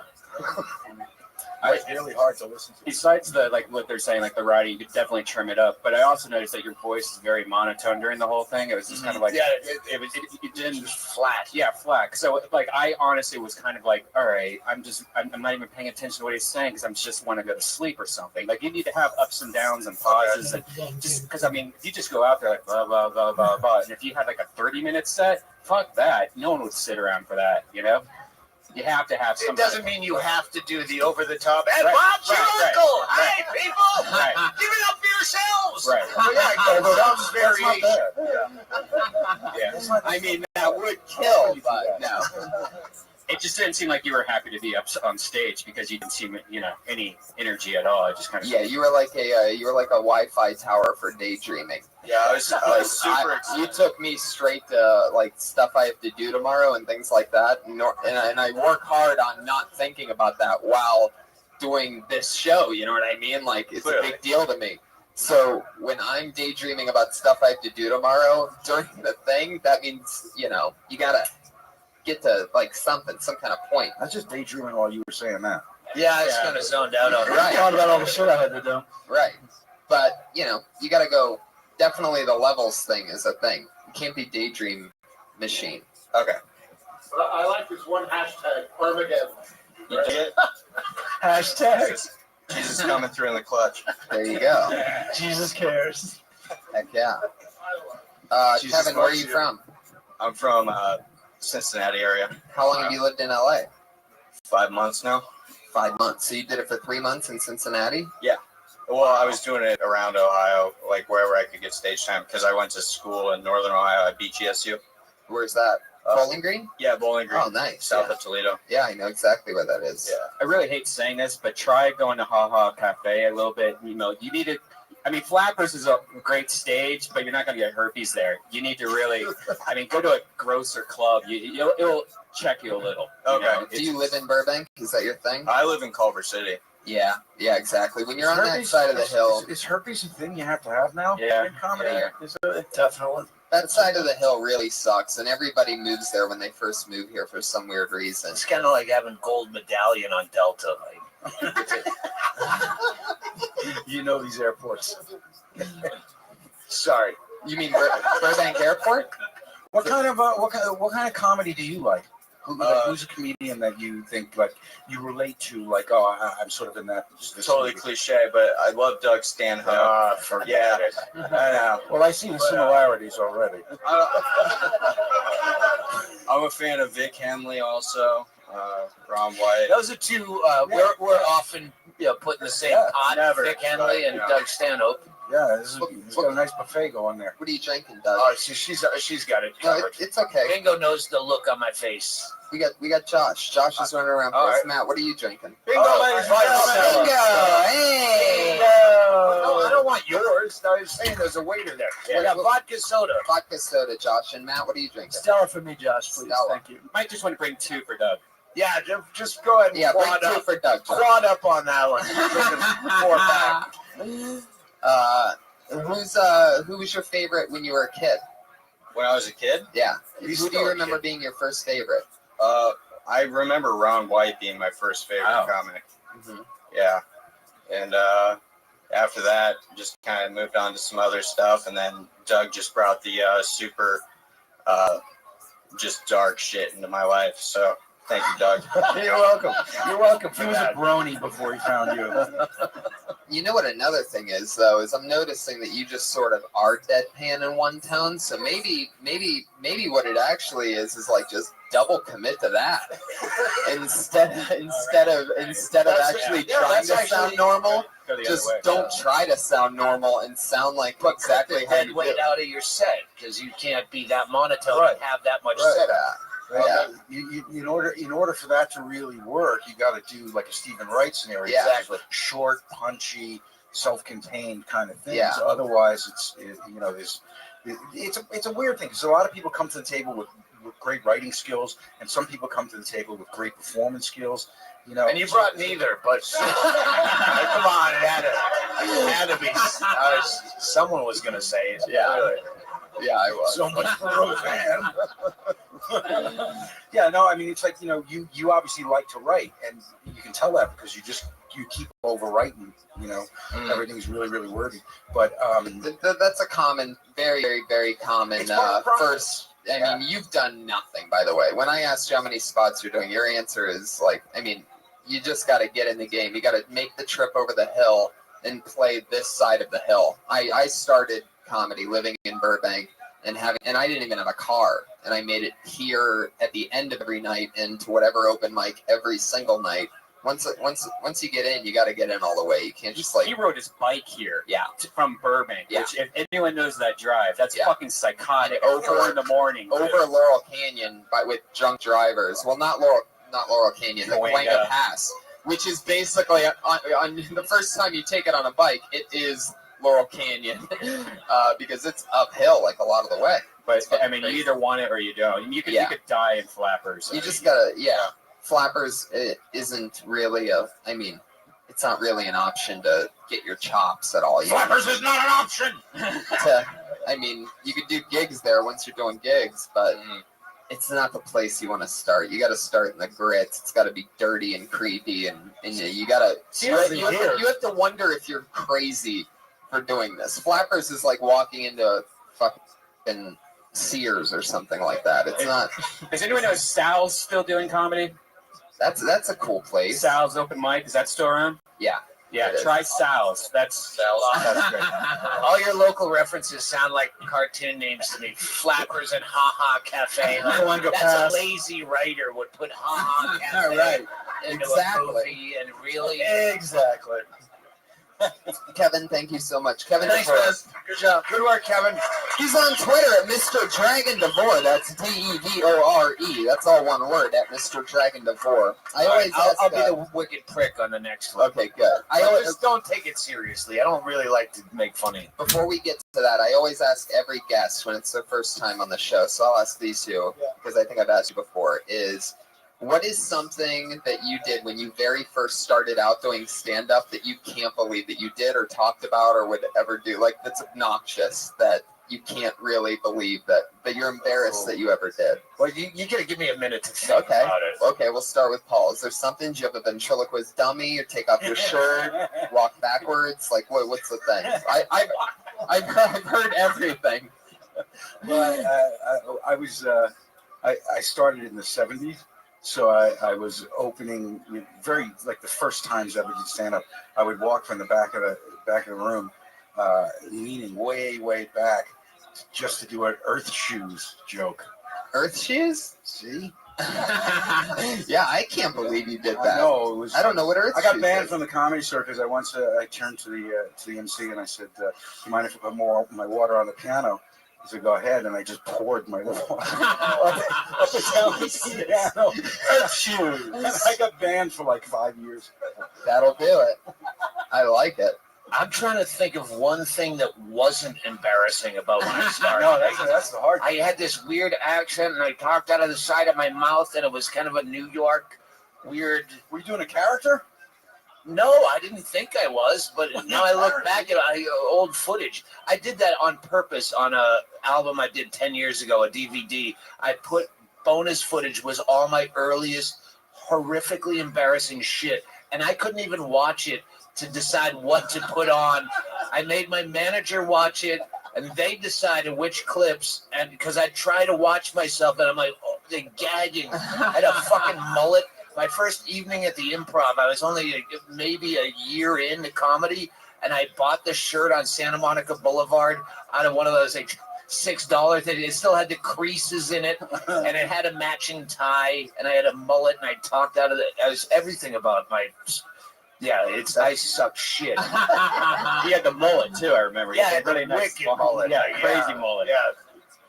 It's really hard to listen to. Besides what they're saying, like the writing, you could definitely trim it up. But I also noticed that your voice is very monotone during the whole thing. It was just kind of like it didn't just flat. Yeah, flat. So I honestly was kind of like, all right, I'm not even paying attention to what he's saying because I'm just want to go to sleep or something. Like you need to have ups and downs and pauses, and just because I mean, if you just go out there like blah blah blah blah blah, and if you had like a 30-minute set, fuck that. No one would sit around for that, you know. You have to have some. It doesn't mean you have to do the over the top. And Right, Bob's your right, uncle. right, Hey, people, Right. give it up for yourselves. Right. Oh, yeah, Bob's variation. Yeah. I mean, that would kill, but no. It just didn't seem like you were happy to be up on stage because you didn't seem, any energy at all. It just kind of. Yeah, you were like a Wi-Fi tower for daydreaming. Yeah, I was super excited. You took me straight to like stuff I have to do tomorrow and things like that, and I work hard on not thinking about that while doing this show. You know what I mean? Like it's a big deal to me. So when I'm daydreaming about stuff I have to do tomorrow during the thing, that means you gotta get to like some kind of point. I was just daydreaming while you were saying that. Yeah, I just kind of zoned out on it. Right. Thought about all the shit I had to do. Right. But, you got to go. Definitely the levels thing is a thing. You can't be daydream machine. Okay. I like this one hashtag, Armageddon. You did? Hashtag. Jesus coming through in the clutch. There you go. Jesus cares. Heck yeah. Jesus Kevin, where are loves you you. from? I'm from Cincinnati area. How long have you lived in LA? 5 months now. 5 months. So you did it for 3 months in Cincinnati? Well, I was doing it around Ohio, like wherever I could get stage time, because I went to school in Northern Ohio at BGSU. Where's that? Bowling Green? Yeah, Bowling Green. Oh, nice. South Yeah. of Toledo. Yeah, I know exactly where that is. Yeah. I really hate saying this, but try going to Ha Ha Cafe a little bit. You need to. I mean, Flappers is a great stage, but you're not going to get herpes there. You need to really, go to a grosser club. It'll check you a little. Okay. Do you live in Burbank? Is that your thing? I live in Culver City. Yeah, exactly. When you're on that side of the hill, Is herpes a thing you have to have now? Yeah. In comedy? Yeah. Is it definitely? that side of the hill really sucks, and everybody moves there when they first move here for some weird reason. It's kind of like having gold medallion on Delta. You know these airports. Sorry. You mean Burbank Airport? What kind of comedy do you like? Who's a comedian that you think you relate to? I'm sort of in that. Totally cliche, but I love Doug Stanhope. Forget it. I know. Well, I see the similarities already. I'm a fan of Vic Henley also. Ron White. Those are two. We're often put in the same pot. Vic Henley and Doug Stanhope. Yeah, he's got a nice buffet going there. What are you drinking, Doug? Oh, she's got it No, covered. it's okay. Bingo knows the look on my face. We got Josh. Josh is running around. all right. Matt, what are you drinking? Bingo, ladies and gentlemen. Hey! No, I don't want yours. I was saying there's a waiter there. Yeah. We got vodka soda. Vodka soda, Josh. And Matt, what are you drinking? Stella for me, Josh, please. Stella. Thank you. Might just want to bring 2 for Doug. Yeah, just go ahead and Yeah, bring quad 2 up. for Doug. Josh. Quad up on that one. Drinking 4-pack. Who was your favorite when you were a kid? When I was a kid, Yeah. He's Who do still you a remember kid. being your first favorite? I remember Ron White being my first favorite Wow. comic. Mm-hmm. Yeah, and after that, just kind of moved on to some other stuff, and then Doug just brought the super, just dark shit into my life. So thank you, Doug. You're welcome. You're welcome. He was a brony before he found you. You know what another thing is, though, is I'm noticing that you just sort of are deadpan in one tone. So maybe what it actually is like just double commit to that instead of actually trying to sound normal. Just don't try to sound normal and sound like exactly how you do. Weight out of your set because you can't be that monotone and have that much set out. Right. In order for that to really work, you got to do like a Stephen Wright scenario. Yeah. Exactly. Short, punchy, self-contained kind of thing. Yeah. So otherwise, it's a weird thing because a lot of people come to the table with great writing skills, and some people come to the table with great performance skills. And you brought neither, but come on, it had to be. Someone was going to say it. Yeah. Yeah, I was. So much for Roseanne. Yeah, no, I mean, it's like, you obviously like to write, and you can tell that because you keep overwriting, everything's really, really wordy. But that's a common, very, very, very common first. I mean, you've done nothing, by the way. When I asked you how many spots you're doing, your answer is you just got to get in the game. You got to make the trip over the hill and play this side of the hill. I started comedy living in Burbank and I didn't even have a car, and I made it here at the end of every night and to whatever open mic every single night. Once you get in, you got to get in all the way. You can't just He rode his bike here. Yeah. From Burbank. Yeah. Which, if anyone knows that drive, that's fucking psychotic. Over 4 in the morning. Over Laurel Canyon, with drunk drivers. Well, not Laurel Canyon, the Cahuenga Pass, which is basically on the first time you take it on a bike, it is Laurel Canyon because it's uphill like a lot of the way. But I mean, you either want it or you don't. You could die in flappers. You just gotta Flappers isn't really it's not really an option to get your chops at all. Flappers is not an option. You could do gigs there once you're doing gigs, but it's not the place you want to start. You got to start in the grits. It's got to be dirty and creepy, and you got to. You have to wonder if you're crazy for doing this. Flappers is like walking into fucking Sears or something like that. It's not. Does anyone know Sal's still doing comedy? That's a cool place. Sal's open mic, is that still around? Yeah. Yeah, try Sal's. That's great. All your local references sound like cartoon names to me. Flappers and Ha Ha Cafe. That's a lazy writer would put Ha Ha Cafe right. into a movie and really. Exactly. Kevin, thank you so much. Kevin, thanks, man. Good job. Good work, Kevin. He's on Twitter at Mr. Dragon Devore. That's DEVORE. That's all one word, at Mr. Dragon Devore. I'll be the wicked prick on the next one. Okay, good. Just don't take it seriously. I don't really like to make funny. Before we get to that, I always ask every guest when it's their first time on the show, so I'll ask these two, because I think I've asked you before, what is something that you did when you very first started out doing stand-up that you can't believe that you did or talked about or would ever do? Like, that's obnoxious that you can't really believe that you're embarrassed that you ever did. Well, you got to give me a minute to think about it. Okay, we'll start with Paul. Is there something? Do you have a ventriloquist dummy or take off your shirt, walk backwards? Like, what's the thing? I've heard everything. Well, I started in the 70s. So I was opening very, like the first times I ever did stand up, I would walk from the back of the room, leaning way, way back just to do an Earth Shoes joke. Earth Shoes? See? Yeah, I can't believe you did that. No, it was. I don't know what Earth Shoes I got banned from the Comedy Store because I turned to the MC and I said, "Do you mind if I put more my water on the piano?" He said, "Go ahead," and I just poured my water up and down the piano. Earth Shoes. I got banned for like 5 years. That'll do it. I like it. I'm trying to think of one thing that wasn't embarrassing about when I started. No, that's the hard thing. I had this weird accent, and I talked out of the side of my mouth, and it was kind of a New York weird. Were you doing a character? No, I didn't think I was, but now I look back at old footage. I did that on purpose on a album I did 10 years ago, a DVD. I put bonus footage, was all my earliest horrifically embarrassing shit, and I couldn't even watch it to decide what to put on. I made my manager watch it, and they decided which clips, and because I try to watch myself, and I'm like, oh, they're gagging. I had a fucking mullet. My first evening at the Improv, I was only maybe a year into comedy, and I bought this shirt on Santa Monica Boulevard out of one of those like $6 thing. It still had the creases in it, and it had a matching tie, and I had a mullet, and I talked out of it. I was everything about my. Yeah, I suck shit. He had the mullet too. I remember. He Yeah, had a really the nice wicked mullet. Yeah, crazy mullet. Yeah.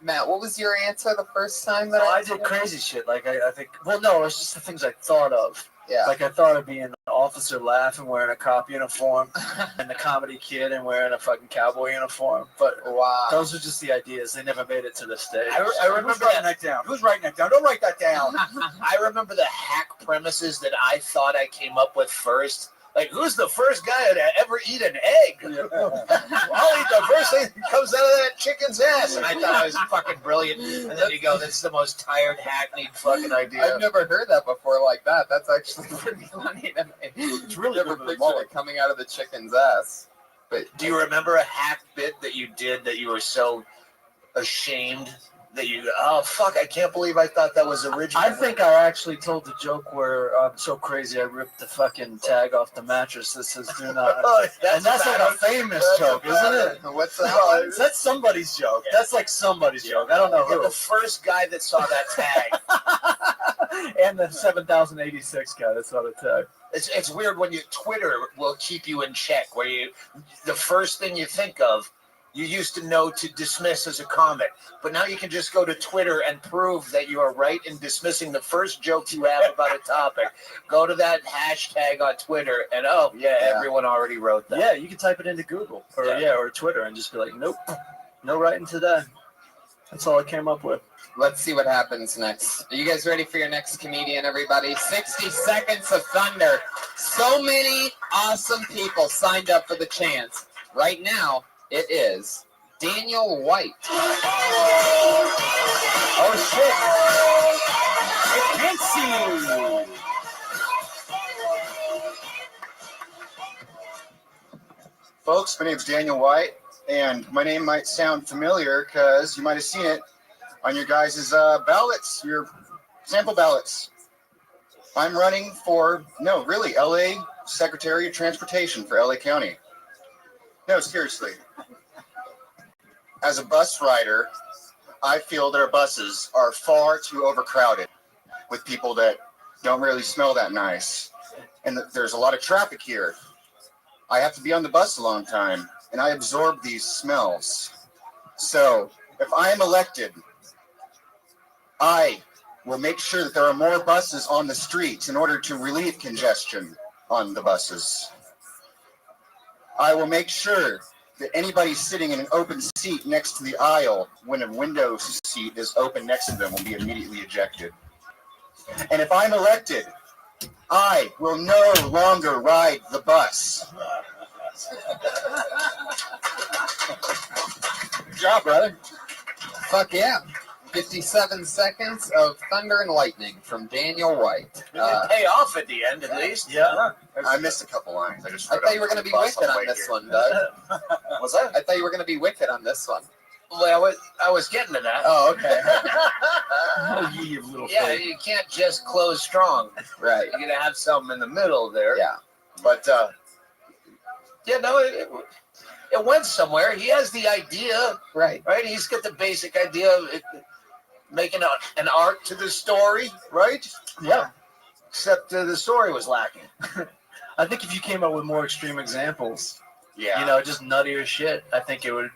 Matt, what was your answer the first time that I did crazy shit. Like I think. Well, no, it's just the things I thought of. Yeah. Like I thought of being an officer laughing wearing a cop uniform, and the comedy kid and wearing a fucking cowboy uniform. But wow, those are just the ideas. They never made it to the stage. I remember writing that down. Who's writing that down? Don't write that down. I remember the hack premises that I thought I came up with first. Like, who's the first guy to ever eat an egg? I'll eat the first thing that comes out of that chicken's ass. And I thought I was fucking brilliant. And then you go, that's the most tired, hackneyed fucking idea. I've never heard that before like that. That's actually pretty funny to me. It's really never pictured it coming out of the chicken's ass. But do you remember a hack bit that you did that you were so ashamed that you, oh, fuck, I can't believe I thought that was original? I think I actually told the joke where I'm so crazy I ripped the fucking tag off the mattress that says "Do not." And that's like a famous joke, isn't it? What's that? That's somebody's joke. That's like somebody's joke. I don't know You're who. the first guy that saw that tag. And the 7086 guy that saw the tag. It's weird when Twitter will keep you in check, where the first thing you think of, you used to know to dismiss as a comic, but now you can just go to Twitter and prove that you are right in dismissing the first joke you have about a topic. Go to that hashtag on Twitter, and everyone already wrote that. Yeah, you can type it into Google or Twitter and just be like, nope, no writing today. That's all I came up with. Let's see what happens next. Are you guys ready for your next comedian, everybody? 60 Seconds of Thunder. So many awesome people signed up for the chance. Right now, it is Daniel White. Oh, shit. I can't see. Folks, my name's Daniel White, and my name might sound familiar because you might have seen it on your guys' ballots, your sample ballots. I'm running for, LA Secretary of Transportation for LA County. No, seriously. As a bus rider, I feel that our buses are far too overcrowded with people that don't really smell that nice. And there's a lot of traffic here. I have to be on the bus a long time, and I absorb these smells. So, if I am elected, I will make sure that there are more buses on the streets in order to relieve congestion on the buses. I will make sure that anybody sitting in an open seat next to the aisle when a window seat is open next to them will be immediately ejected. And if I'm elected, I will no longer ride the bus. Good job, brother. Fuck yeah. 57 seconds of thunder and lightning from Daniel White. It did pay off at the end, at least. Yeah. I missed a couple lines. I thought you were going to be wicked on this one, Doug. What's that? I thought you were going to be wicked on this one. Well, I was getting to that. Oh, okay. Oh, you little Yeah, freak. you can't just close strong. Right. You're gonna have something in the middle there. Yeah. But it went somewhere. He has the idea, right? He's got the basic idea of making an arc to the story, right? Yeah. Except the story was lacking. I think if you came up with more extreme examples, yeah, just nuttier shit, I think it'd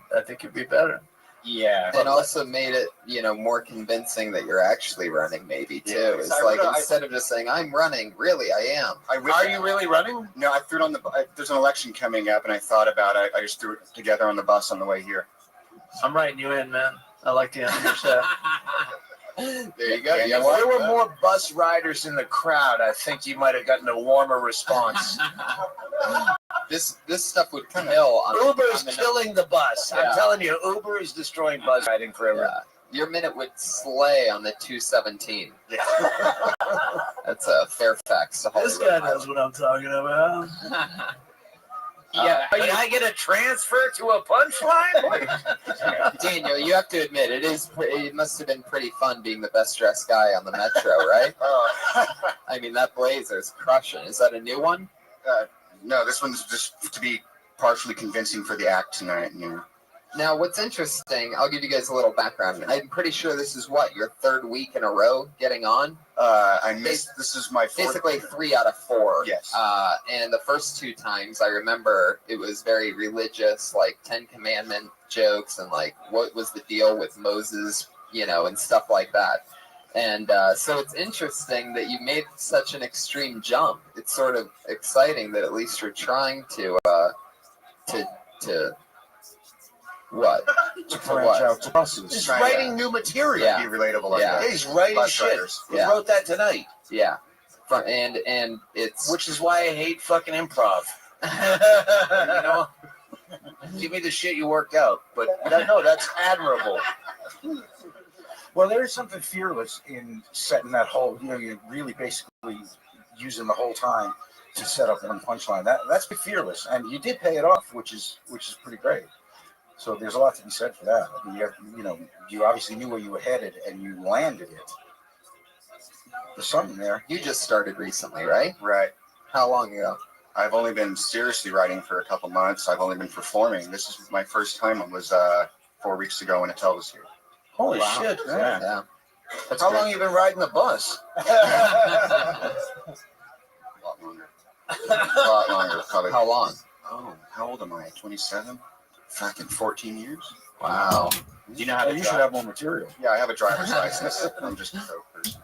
be better. Yeah. And also made it, more convincing that you're actually running, maybe, too. Yeah, It's like, instead of just saying, I'm running, really, I am. Are you really running? No, I threw it on there's an election coming up, and I thought about it. I just threw it together on the bus on the way here. I'm writing you in, man. I like the end of your set. There you go. If there were more bus riders in the crowd, I think you might have gotten a warmer response. This stuff would kill. Uber's killing the bus. I'm telling you, Uber is destroying bus riding forever. Yeah. Your minute would slay on the 217. Yeah. That's a Fairfax to This Hollywood. guy knows what I'm talking about. Yeah, can I get a transfer to a punchline? Daniel, you have to admit, it must have been pretty fun being the best dressed guy on the Metro, right? I mean, that blazer's crushing. Is that a new one? No, this one's just to be partially convincing for the act tonight. Now, what's interesting, I'll give you guys a little background. I'm pretty sure this is your third week in a row getting on. I missed. This is my fourth. Basically 3 out of 4. Yes. And the first 2 times I remember it was very religious, like 10 Commandment jokes and like what was the deal with Moses, and stuff like that. And so it's interesting that you made such an extreme jump. It's sort of exciting that at least you're trying to what? To branch out to buses. He's writing new material. Yeah. Be relatable. Yeah. He's writing Bus shit. riders. He Yeah. wrote that tonight. Yeah. And it's Which is why I hate fucking improv. Give me the shit you worked out. But that's admirable. Well, there is something fearless in setting that whole. You're really basically using the whole time to set up one punchline. That's fearless, and you did pay it off, which is pretty great. So there's a lot to be said for that. I mean, you obviously knew where you were headed, and you landed it. There's something there. you just started recently, right? Right. How long ago? I've only been seriously writing for a couple months. I've only been performing. This is my first time. It was 4 weeks ago when Attell was here. Holy shit. Yeah. That's How great. long you been riding the bus? A lot longer. A lot longer. Probably. How long? Oh, how old am I? 27? Fucking 14 years? Wow. Do you know how to You should drive? have more material. Yeah, I have a driver's license. I'm just a dope person.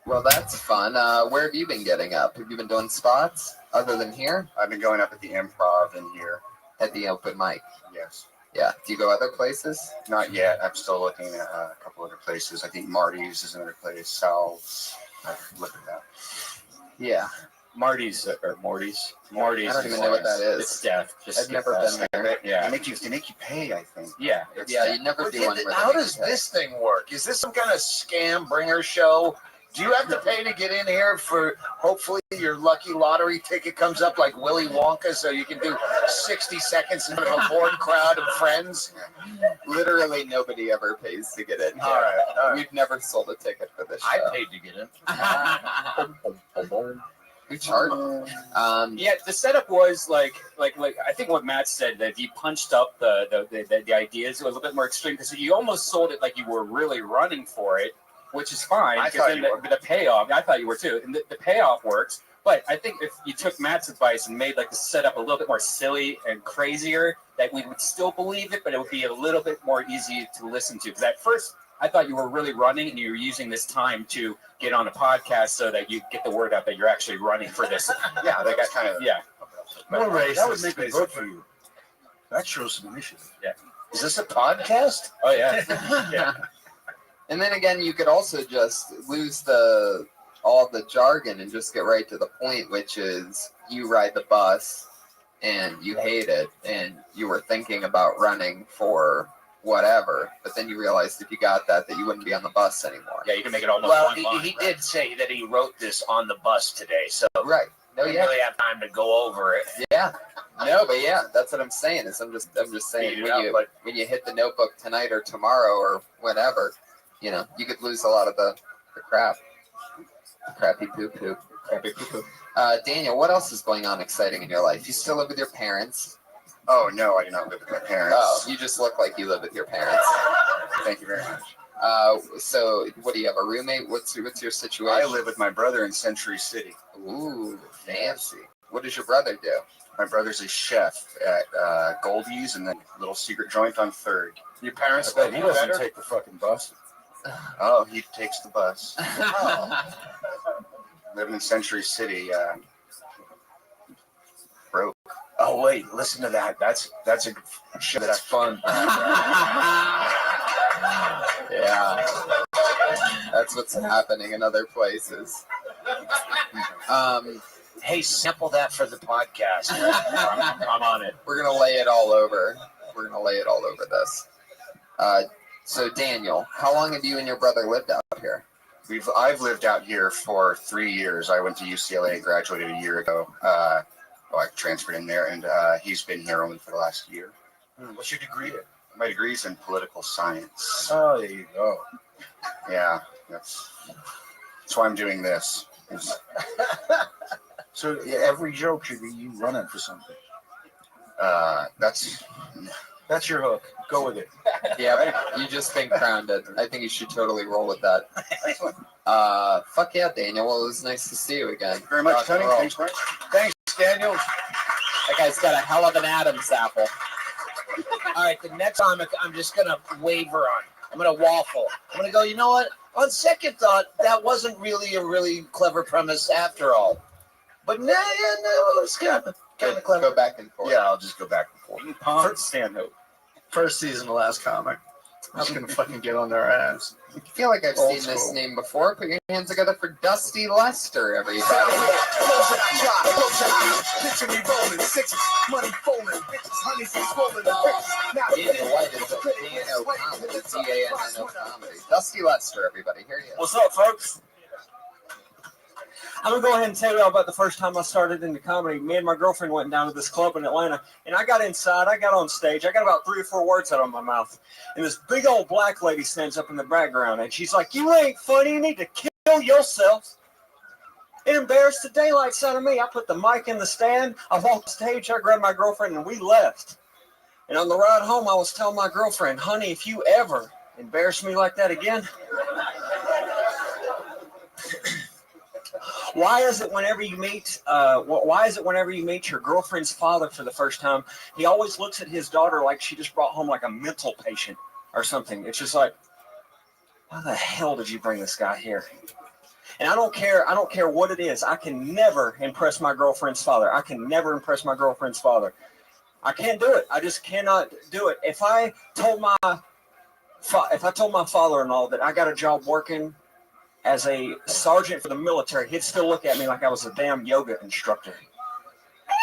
Well, that's fun. Where have you been getting up? Have you been doing spots other than here I've been going up at the Improv in here. at the open mic? Yes. Yeah. Do you go other places? Not yet. I'm still looking at a couple other places. I think Marty's is another place. Sal's. I've looked at that. Yeah. Marty's or Morty's. Morty's. I don't even know what that is. It's death. Just I've skip never that. been there. Yeah. They make you pay, I think. Yeah. It's Yeah, death. you never do one. where they How make does you pay. this thing work? Is this some kind of scam bringer show? Do you have to pay to get in here for hopefully your lucky lottery ticket comes up like Willy Wonka so you can do 60 seconds in front of a bored crowd of friends? Literally nobody ever pays to get in here. All right. We've never sold a ticket for this show. I paid to get in. We charge. Yeah, the setup was like I think what Matt said, that you punched up the ideas a little bit more extreme because you almost sold it like you were really running for it, which is fine. I Because thought then you were. the payoff, I thought you were too, and the payoff works. But I think if you took Matt's advice and made like the setup a little bit more silly and crazier, that we would still believe it, but it would be a little bit more easy to listen to. Because at first, I thought you were really running and you were using this time to get on a podcast so that you get the word out that you're actually running for this. Yeah, that's kind of. Yeah. More racist, that would make me vote basically. for you. That shows some initiative. Is this a podcast? Oh yeah. Yeah. And then again, you could also just lose all the jargon and just get right to the point, which is you ride the bus and you hate it and you were thinking about running for whatever, but then you realized if you got that you wouldn't be on the bus anymore. Yeah, you can make it almost Well, one line. he did say that he wrote this on the bus today, so Right. No, we yeah. really have time to go over it. Yeah. No, but yeah, that's what I'm saying. Is I'm just saying Speed it up, when you hit the notebook tonight or tomorrow or whenever, you could lose a lot of the crap. The crappy poo poo. Crappy poo-poo. Daniel, what else is going on exciting in your life? You still live with your parents? Oh no, I do not live with my parents. Oh, you just look like you live with your parents. Thank you very much. So what do you have, a roommate? What's your situation? I live with my brother in Century City. Ooh, fancy. What does your brother do? My brother's a chef at Goldie's and then a little secret joint on 3rd. Your parents I bet he live doesn't better? take the fucking bus. Oh, he takes the bus. Oh. Living in Century City, broke. Oh wait, listen to that. That's a shit. That's fun. Yeah. That's what's happening in other places. Hey, sample that for the podcast. I'm on it. We're gonna lay it all over. This. So Daniel, how long have you and your brother lived out here? I've lived out here for 3 years. I went to UCLA, graduated a year ago. I transferred in there, and he's been here only for the last year. What's your degree in? My degree's in political science. Oh, there you go. Yeah, that's why I'm doing this. So yeah, every joke should be you running for something. That's That's your hook. Go with it. Yeah, you just been crowned it. I think you should totally roll with that. Fuck yeah, Daniel. Well, it was nice to see you again. Very much, Rock and Tony. roll. Thanks, Brett. Thanks, Daniel. That guy's got a hell of an Adam's apple. All right, the next comic I'm just going to waver on. I'm going to waffle. I'm going to go, you know what? On second thought, that wasn't really a really clever premise after all. But no, it's kind of clever. Go back and forth. Yeah, I'll just go back and forth. Stanhope. First season, the last comic. I'm just gonna fucking get on their ass. I feel like I've Old seen this school. name before. Put your hands together for Dusty Lester, everybody. Picture me rolling, sixes, money folding, bitches, honeys, and swollen. What is it? D-A-N-O comedy. D-A-N-N-O comedy. Dusty Lester, everybody. Here he is. What's up, folks? I'm going to go ahead and tell you about the first time I started into comedy. Me and my girlfriend went down to this club in Atlanta, and I got inside. I got on stage. I got about 3 or 4 words out of my mouth. And this big old black lady stands up in the background, and she's like, "You ain't funny. You need to kill yourself." It embarrassed the daylights out of me. I put the mic in the stand. I walked the stage. I grabbed my girlfriend, and we left. And on the ride home, I was telling my girlfriend, "Honey, if you ever embarrass me like that again..." Why is it whenever you meet your girlfriend's father for the first time, he always looks at his daughter like she just brought home like a mental patient or something? It's just like, why the hell did you bring this guy here? And I don't care what it is. I can never impress my girlfriend's father. I can never impress my girlfriend's father. I can't do it. I just cannot do it. If I told my father-in-law that I got a job working as a sergeant for the military, he'd still look at me like I was a damn yoga instructor.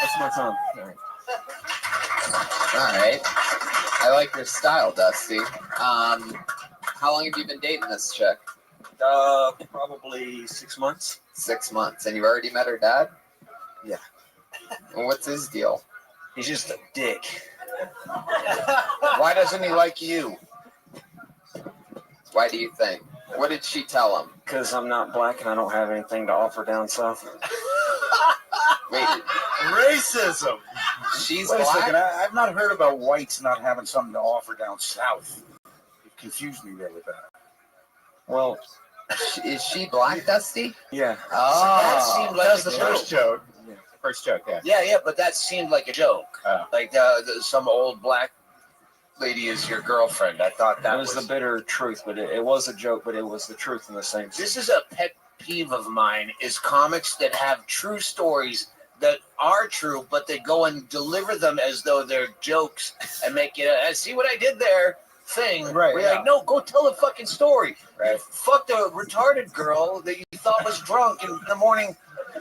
That's my time. All right. I like your style, Dusty. How long have you been dating this chick? Probably 6 months. 6 months. And you've already met her dad? Yeah. And what's his deal? He's just a dick. Why doesn't he like you? Why do you think? What did she tell him? Because I'm not black and I don't have anything to offer down south. Wait, Racism. she's Wait a black? second. I've not heard about whites not having something to offer down south. You confused me there with that. Well, Is she black, Dusty? yeah. Oh, That seemed like That's a the joke. first joke. Yeah. First joke, yeah. Yeah, but that seemed like a joke. Oh. Like some old black lady is your girlfriend. I thought that That was the bitter truth, but it was a joke, but it was the truth in the same sense. This is a pet peeve of mine, is comics that have true stories that are true, but they go and deliver them as though they're jokes and make it a, see what I did there thing. Right, We're yeah. like, no, go tell the fucking story. Right. You fucked a retarded girl that you thought was drunk in the morning.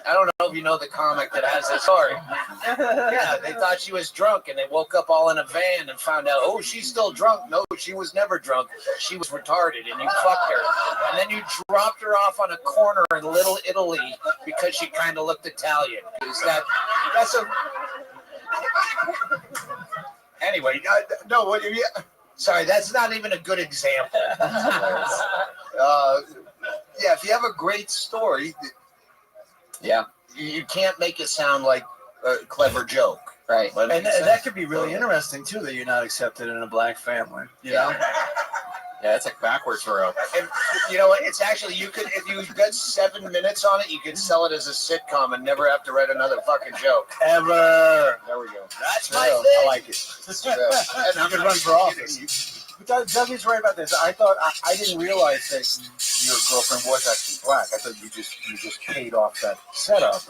I don't know if you know the comic that has this story. Yeah, they thought she was drunk and they woke up all in a van and found out, oh, she's still drunk. No, she was never drunk. She was retarded and you fucked her. And then you dropped her off on a corner in Little Italy because she kind of looked Italian. That's a... Anyway, no, what you... Sorry, that's not even a good example. Yeah, if you have a great story... yeah, You can't make it sound like a clever joke. right. But And that could be really interesting, too, that you're not accepted in a black family. You know? Yeah, it's like backwards row. And you know what? It's actually, you could, if you got 7 minutes on it, you could sell it as a sitcom and never have to write another fucking joke. Ever. There we go. That's my I thing. like it. And You could run for office. But Dougie's right about this. I thought I didn't realize that your girlfriend was actually black. I thought you just paid off that setup.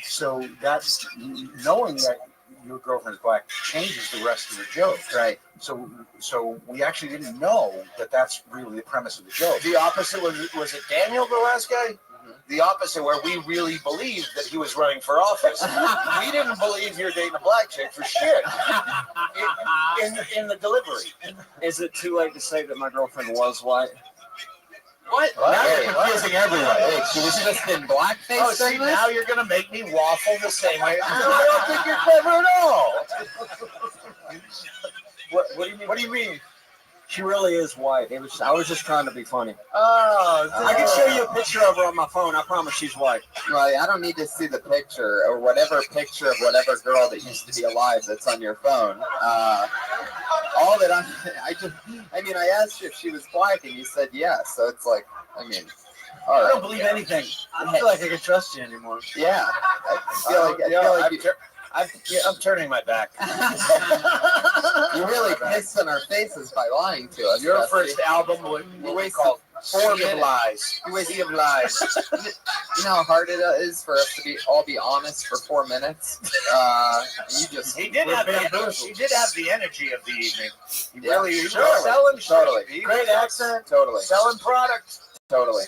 So that's knowing that your girlfriend's black changes the rest of the joke. Right. So we actually didn't know that that's really the premise of the joke. The opposite was it Daniel, the last guy? Mm-hmm. The opposite, where we really believed that he was running for office. We didn't believe you're dating a black chick for shit. In the delivery. Is it too late to say that my girlfriend was white? What? Now you're confusing everyone. Wait, she was just in blackface. Oh, see, during this? now you're going to make me waffle the same way. No, I don't think you're clever at all. What do you mean? What do you mean? She really is white. I was just trying to be funny. Oh, I can show you a picture of her on my phone. I promise she's white. Well, I don't need to see the picture or whatever picture of whatever girl that used to be alive that's on your phone. all that I mean, I asked you if she was black, and you said yeah. So it's like, I mean, all right. I don't believe anything. I don't feel like I can trust you anymore. Yeah, I feel like I'm turning my back. you really pissed in our faces by lying to us. Your Dusty. first album will be called Sea of Lies. Sea of Lies. You know how hard it is for us to all be honest for 4 minutes. You just He did have the energy of the evening. He Yeah, really he sure. was selling shit. Totally. Great accent. Totally. Selling product. Totally.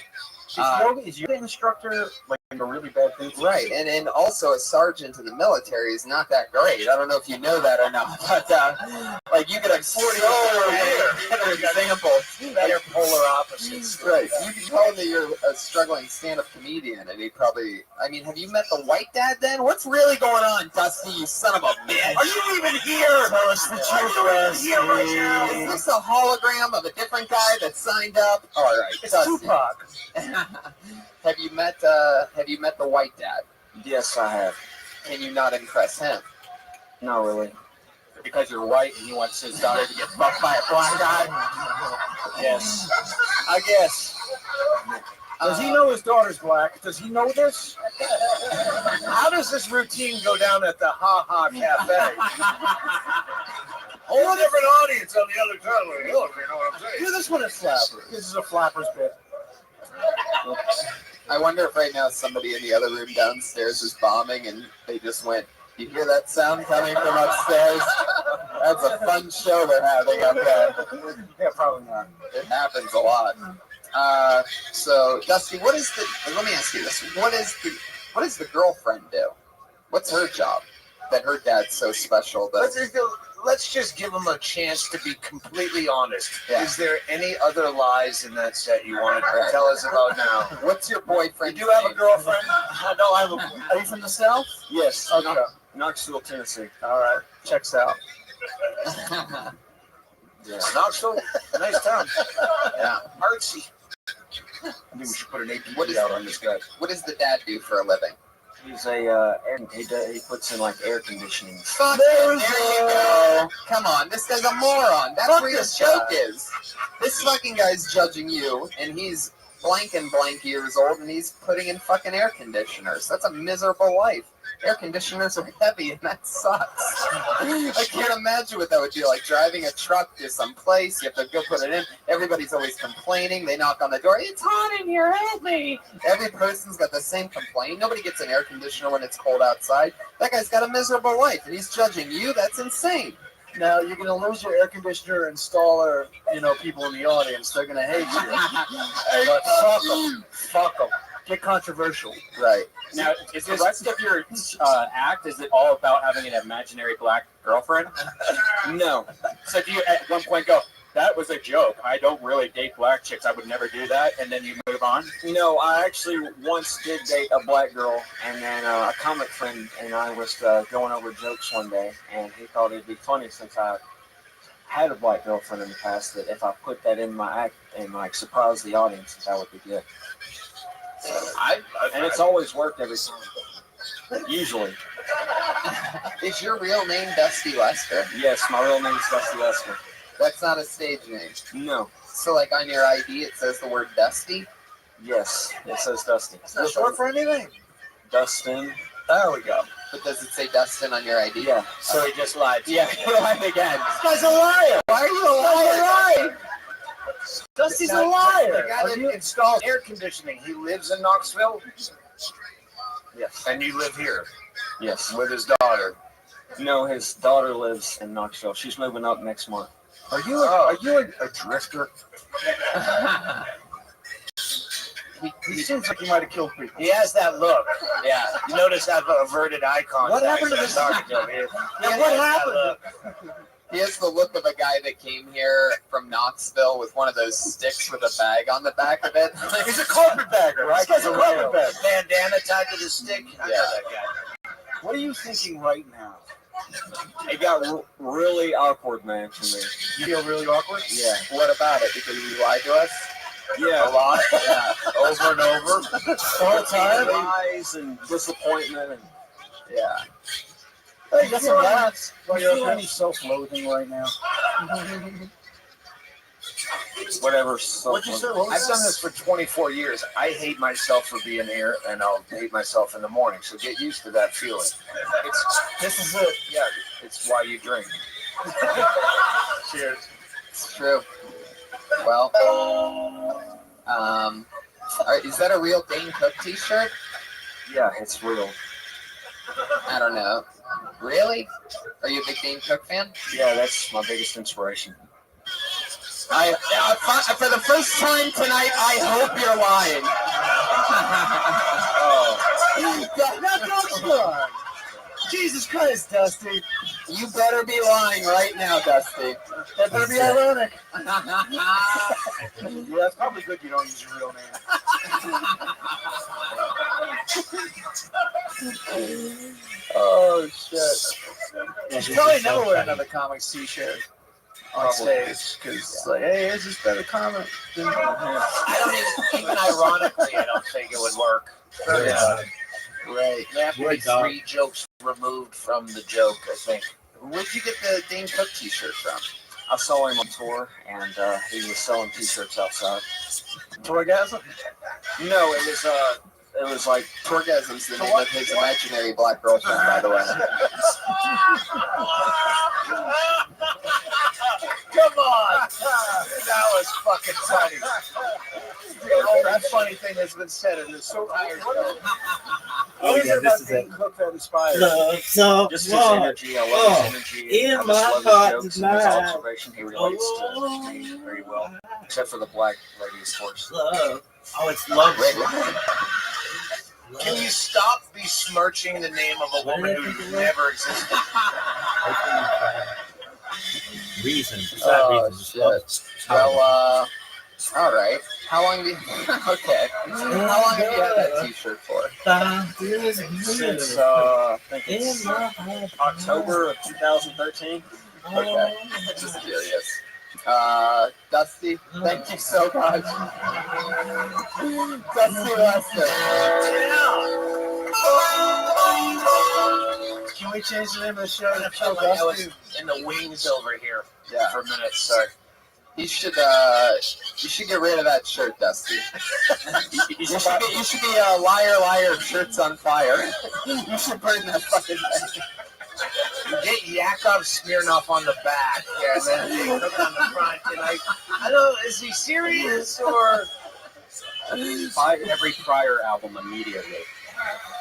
Is yoga instructor like a really bad thing? Right, and also a sergeant in the military is not that great. I don't know if you know that or not, but like you could have 40 better examples. Better polar opposites. Right, you can tell him that you're a struggling stand-up comedian, and he probably. I mean, have you met the white dad? Then what's really going on, Dusty? You son of a bitch! Are you even here? Tell us the truth, Rusty. Right now? Is this a hologram of a different guy that signed up? All right, It's Dusty. Tupac. Have you met the white dad? Yes, I have. Can you not impress him? Not really. Because you're white and he wants his daughter to get fucked by a black guy. Yes. I guess. Does he know his daughter's black? Does he know this? How does this routine go down at the Ha Ha Cafe? Whole different audience on the other side of the hill, if you know what I'm saying. Do this one is Flapper. This is a Flapper's bit. I wonder if right now somebody in the other room downstairs is bombing and they just went, you hear that sound coming from upstairs? That's a fun show they're having up there. Yeah, probably not. It happens a lot. So, Dusty, let me ask you this. What does the girlfriend do? What's her job that her dad's so special that... Let's just give him a chance to be completely honest. Yeah. Is there any other lies in that set you want to tell us about now? What's your boyfriend? You do have a girlfriend? No, I have a... Are you from the South? Yes. Okay. Knoxville, Tennessee. All right. Checks out. Yeah. Knoxville, nice town. Yeah. Artsy. I think we should put an APP What is- out on this guy. What does the dad do for a living? He's he puts in like air conditioning. Fuck, there you go. Come on, this guy's a moron. That's Fuck where your this joke guy. is. This fucking guy's judging you, and he's blank and blank years old, and he's putting in fucking air conditioners. That's a miserable life. Air conditioners are heavy, and that sucks. I can't imagine what that would be like, driving a truck to some place. You have to go put it in. Everybody's always complaining. They knock on the door. It's hot in here. Help me. Every person's got the same complaint. Nobody gets an air conditioner when it's cold outside. That guy's got a miserable life, and he's judging you. That's insane. Now you're gonna lose your air conditioner installer. People in the audience. They're gonna hate you. But fuck them. Fuck them. Get controversial. Right. Now, is the rest of your act, is it all about having an imaginary black girlfriend? No. So do you at one point go, that was a joke. I don't really date black chicks. I would never do that. And then you move on? No, I actually once did date a black girl, and then a comic friend and I was going over jokes one day, and he thought it'd be funny since I had a black girlfriend in the past that if I put that in my act and like surprise the audience, that would be good. And it's always worked every time. Usually. Is your real name Dusty Lester? Yes, my real name is Dusty Lester. That's not a stage name. No. So, like on your ID, it says the word Dusty? Yes, it says Dusty. It's not short for anything. Dustin. There we go. But does it say Dustin on your ID? Yeah. So he just lied. Yeah, you lied again. This guy's a liar. Why are you a liar? Dusty's a The liar. guy that installs air conditioning. He lives in Knoxville, Yes. and you live here Yes. with his daughter. No, his daughter lives in Knoxville. She's moving up next month. Are you a drifter? He seems like he might have killed people. He has that look. Yeah. You notice I have averted eye contact. What happened to this? Talking to him. Yeah, what happened? He has the look of a guy that came here from Knoxville with one of those sticks with a bag on the back of it. He's a carpetbagger, right? This guy's a carpetbagger. Bandana tied to the stick. I know Yeah. that guy. What are you thinking right now? It got really awkward, man, for me. You feel really awkward? Yeah. What about it? Because you lied to us? Yeah. A lot. Yeah. Over and over. The whole time. Lies and disappointment. And, Yeah. hey, you got some laughs. Are you feeling any self-loathing right now? Whatever. What'd you say? I've done this for 24 years. I hate myself for being here, and I'll hate myself in the morning. So get used to that feeling. This is it. Yeah, it's why you drink. Cheers. It's true. Well, is that a real Dane Cook t-shirt? Yeah, it's real. I don't know. Really? Are you a big Dane Cook fan? Yeah, that's my biggest inspiration. For the first time tonight, I hope you're lying. Oh. Jesus Christ, Dusty. You better be lying right now, Dusty. That better be ironic. Yeah, it's probably good you don't use your real name. Oh, shit. You should probably never wear another comics t-shirt on stage, because it's like, hey, it's just better comic than I don't even ironically, I don't think it would work. Yeah. Right. There have to be 3 jokes removed from the joke, I think. Where'd you get the Dane Cook t-shirt from? I saw him on tour, and he was selling t-shirts outside. Tourgasm? No, it was like Torgasm's the name of his imaginary black girlfriend, by the way. Come on! That was fucking funny. That funny thing has been said in this so tired. What is it about Dane Cook that inspires? So Just his energy. I love his energy. in I just my love heart his jokes and his tonight. observation. He relates to me very well, except for the black lady, of course. Love. Oh, it's love. Can you stop besmirching the name of a woman who never existed? Reason. Oh, shit. Well, all right. How long do you... Okay. How long have you had that t-shirt for? Since, I think it's October of 2013. Okay. Just curious. Dusty, thank you so much. Dusty Lester. Can we change the name of the show to I felt like I was in the wings over here for a minute. Sorry. You should get rid of that shirt, Dusty. you should be liar, liar, shirts on fire. You should burn that fucking thing. Get Yakov Smirnoff on the back, and then Dane Cook on the front. And I don't know, is he serious or? Buy every Pryor album immediately.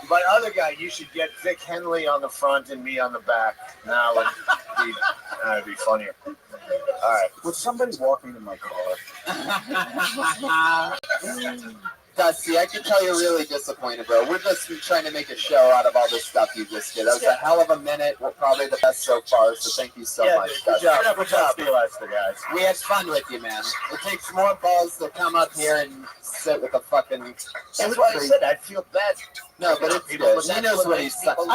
My other guy, you should get Vic Henley on the front and me on the back. Now that'd be funnier. All right. Was somebody walking in my car? Dusty, I can tell you're really disappointed, bro. We're just trying to make a show out of all this stuff you just did. That was a hell of a minute. We're probably the best so far, so thank you so much, Good Dusty. job. Good job, Lester, guys. We had fun with you, man. It takes more balls to come up here and sit with a fucking... That's what I said. I'd feel bad. No, but it's good. He knows what he's signing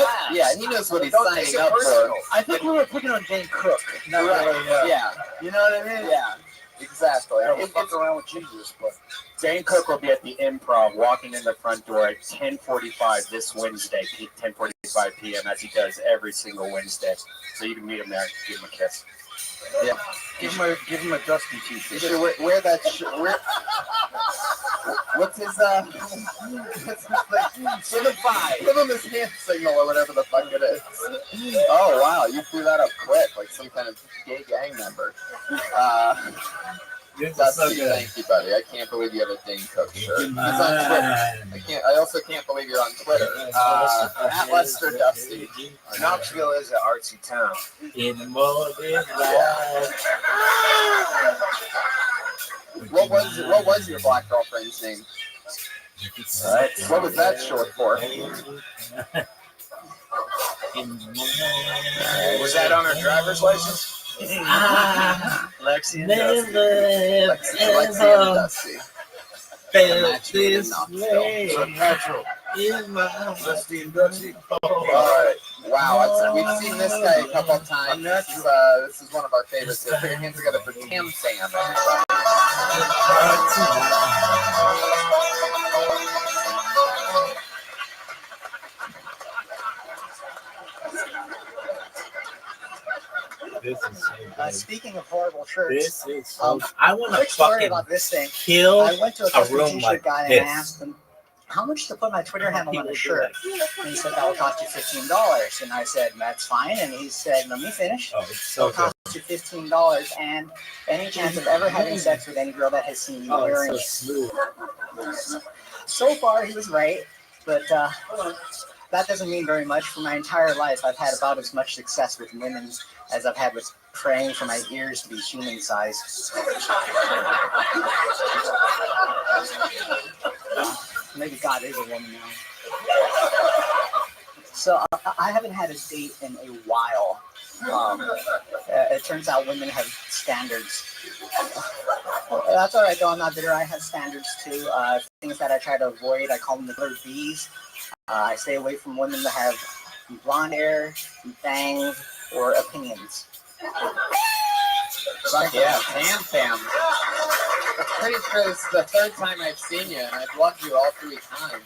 he knows what he's signing up for. I think we were picking on Dane Cook. Not Right. really, Yeah. You know what I mean? Yeah. Exactly. I don't fuck around with Jesus, but Dane Cook will be at the Improv, walking in the front door at 10:45 this Wednesday, 10:45 p.m. as he does every single Wednesday. So you can meet him there, give him a kiss. Yeah. give him a Dusty t-shirt. You should wear that shirt. What's his give him his hand signal or whatever the fuck it is. Oh wow, you threw that up quick, like some kind of gay gang member. Dusty, thank you, buddy. I can't believe you have a Dane Cook shirt. He's on Twitter. I also can't believe you're on Twitter. At Lester Dusty. Knoxville is an artsy town. In the morning What was your black girlfriend's name? What was that short for? Was that on her driver's license? Lexi and Dusty. Lexi and Dusty. felt this way. So natural. In my Dusty and Dusty. All right. Wow. We've seen this guy a couple of times. This is one of our favorites. Put your hands together for Tim Sam. This is so good. Speaking of horrible shirts, This is so. I want to quick story fucking about this thing. kill I went to a a custom room t-shirt like guy and this. asked him how much to put my Twitter handle on a People do shirt. And he said that will cost you $15. And I said that's fine. And he said, let me finish. Oh, it's so It'll good. cost you $15 and any chance of ever having sex with any girl that has seen me Oh, wearing it's so smooth. it. So far, he was right, but that doesn't mean very much. For my entire life, I've had about as much success with women as I've had with praying for my ears to be human-sized. Maybe God is a woman now. So I haven't had a date in a while. It turns out women have standards. That's all right, though. I'm not bitter. I have standards, too. Things that I try to avoid, I call them the letter B's. I stay away from women that have blonde hair, bangs, or opinions. Fuck yeah, Pam. I'm pretty sure this is the third time I've seen you, and I've loved you all 3 times.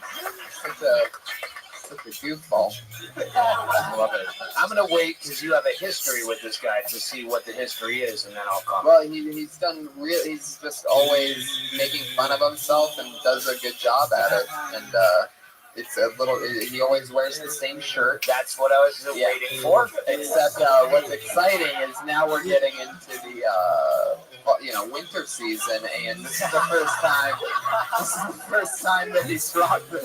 Such a goofball. I love it. I'm gonna wait because you have a history with this guy to see what the history is, and then I'll comment. Well, he's done real. He's just always making fun of himself and does a good job at it. And it's a little. He always wears the same shirt. That's what I was waiting for. Except what's exciting is now we're getting into the winter season, and this is the first time. This is the first time that he's rocked the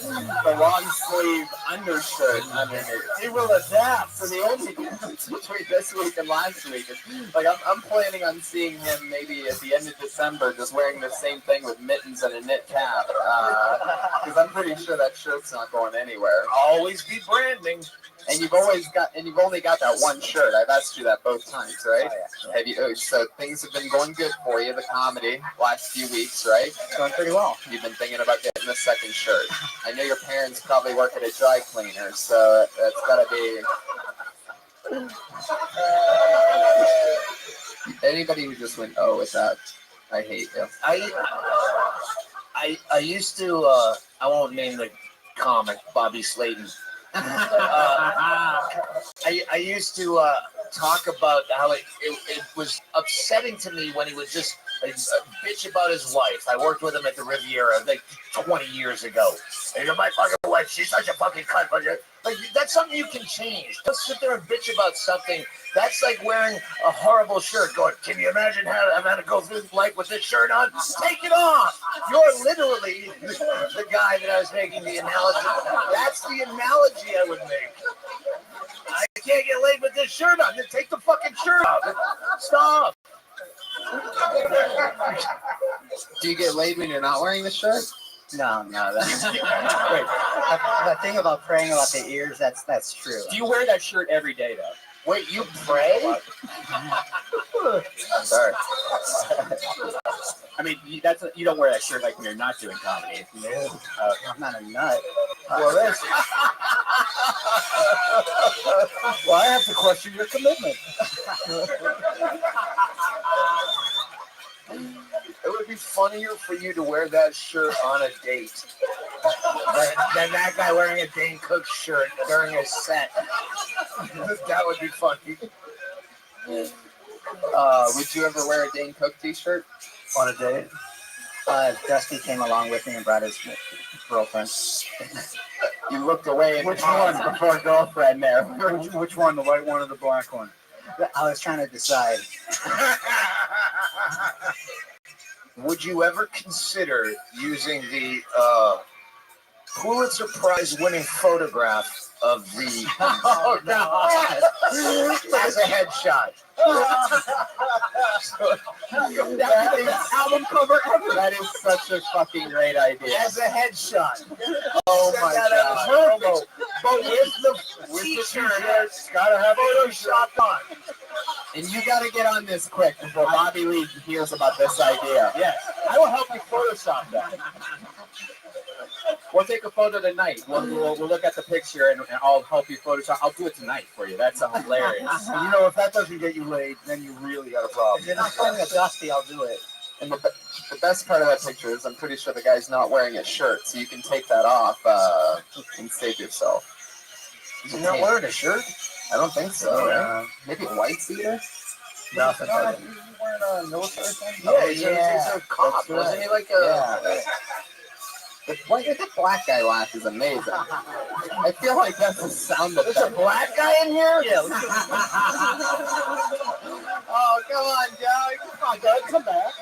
long sleeve undershirt underneath. He will adapt. So the only difference between this week and last week is, like, I'm planning on seeing him maybe at the end of December just wearing the same thing with mittens and a knit cap, because I'm pretty sure that shirt's not going anywhere. Always be branding. And you've only got that one shirt. I've asked you that both times, right? Oh, yeah. Have you? So things have been going good for you, the comedy, last few weeks, right? It's going pretty well. You've been thinking about getting a second shirt. I know your parents probably work at a dry cleaner, so that's gotta be. Anybody who just went, oh, with that, I hate you. I used to. I won't name the comic, Bobby Slayton. I used to talk about how it was upsetting to me when he would just bitch about his wife. I worked with him at the Riviera like 20 years ago. And my fucking wife, she's such a fucking cunt. Like, that's something you can change. Don't sit there and bitch about something. That's like wearing a horrible shirt going, can you imagine how I'm going to go through life with this shirt on? Take it off. You're literally the guy that I was making the analogy. That's the analogy I would make. I can't get laid with this shirt on. Then take the fucking shirt off. Stop. Do you get laid when you're not wearing the shirt? No, that's wait. The thing about praying about the ears, that's true. Do you wear that shirt every day, though? Wait, you pray? Sorry. I mean, you don't wear that shirt like when you're not doing comedy. No, I'm not a nut. Well, that's... well, I have to question your commitment. It would be funnier for you to wear that shirt on a date than that guy wearing a Dane Cook shirt during his set. That would be funny. Would you ever wear a Dane Cook t-shirt? On a date? Dusty came along with me and brought his girlfriend. You looked away. Which one? Before girlfriend there. Which one? The white one or the black one? I was trying to decide. Would you ever consider using the Pulitzer Prize winning photograph of the as a headshot? That is album cover ever. That is such a fucking great idea. As a headshot. Oh my god. But with the t-shirt, it's gotta have Photoshop on. And you gotta get on this quick before Bobby Lee hears about this idea. Yes, I will help you Photoshop that. We'll take a photo tonight. We'll look at the picture and I'll help you Photoshop. I'll do it tonight for you. That's hilarious. You know, if that doesn't get you laid, then you really got a problem. If you're not calling a Dusty, I'll do it. And the best part of that picture is I'm pretty sure the guy's not wearing a shirt, so you can take that off and save yourself. He's not wearing a shirt? I don't think so. Maybe a white beater? Nothing. You weren't a military thing? Yeah, he's a cop. Wasn't he like a... The black guy laugh is amazing. I feel like that's a sound effect. There's a black guy in here? Yeah. Oh, come on, Doug. Come on, Doug. Come back.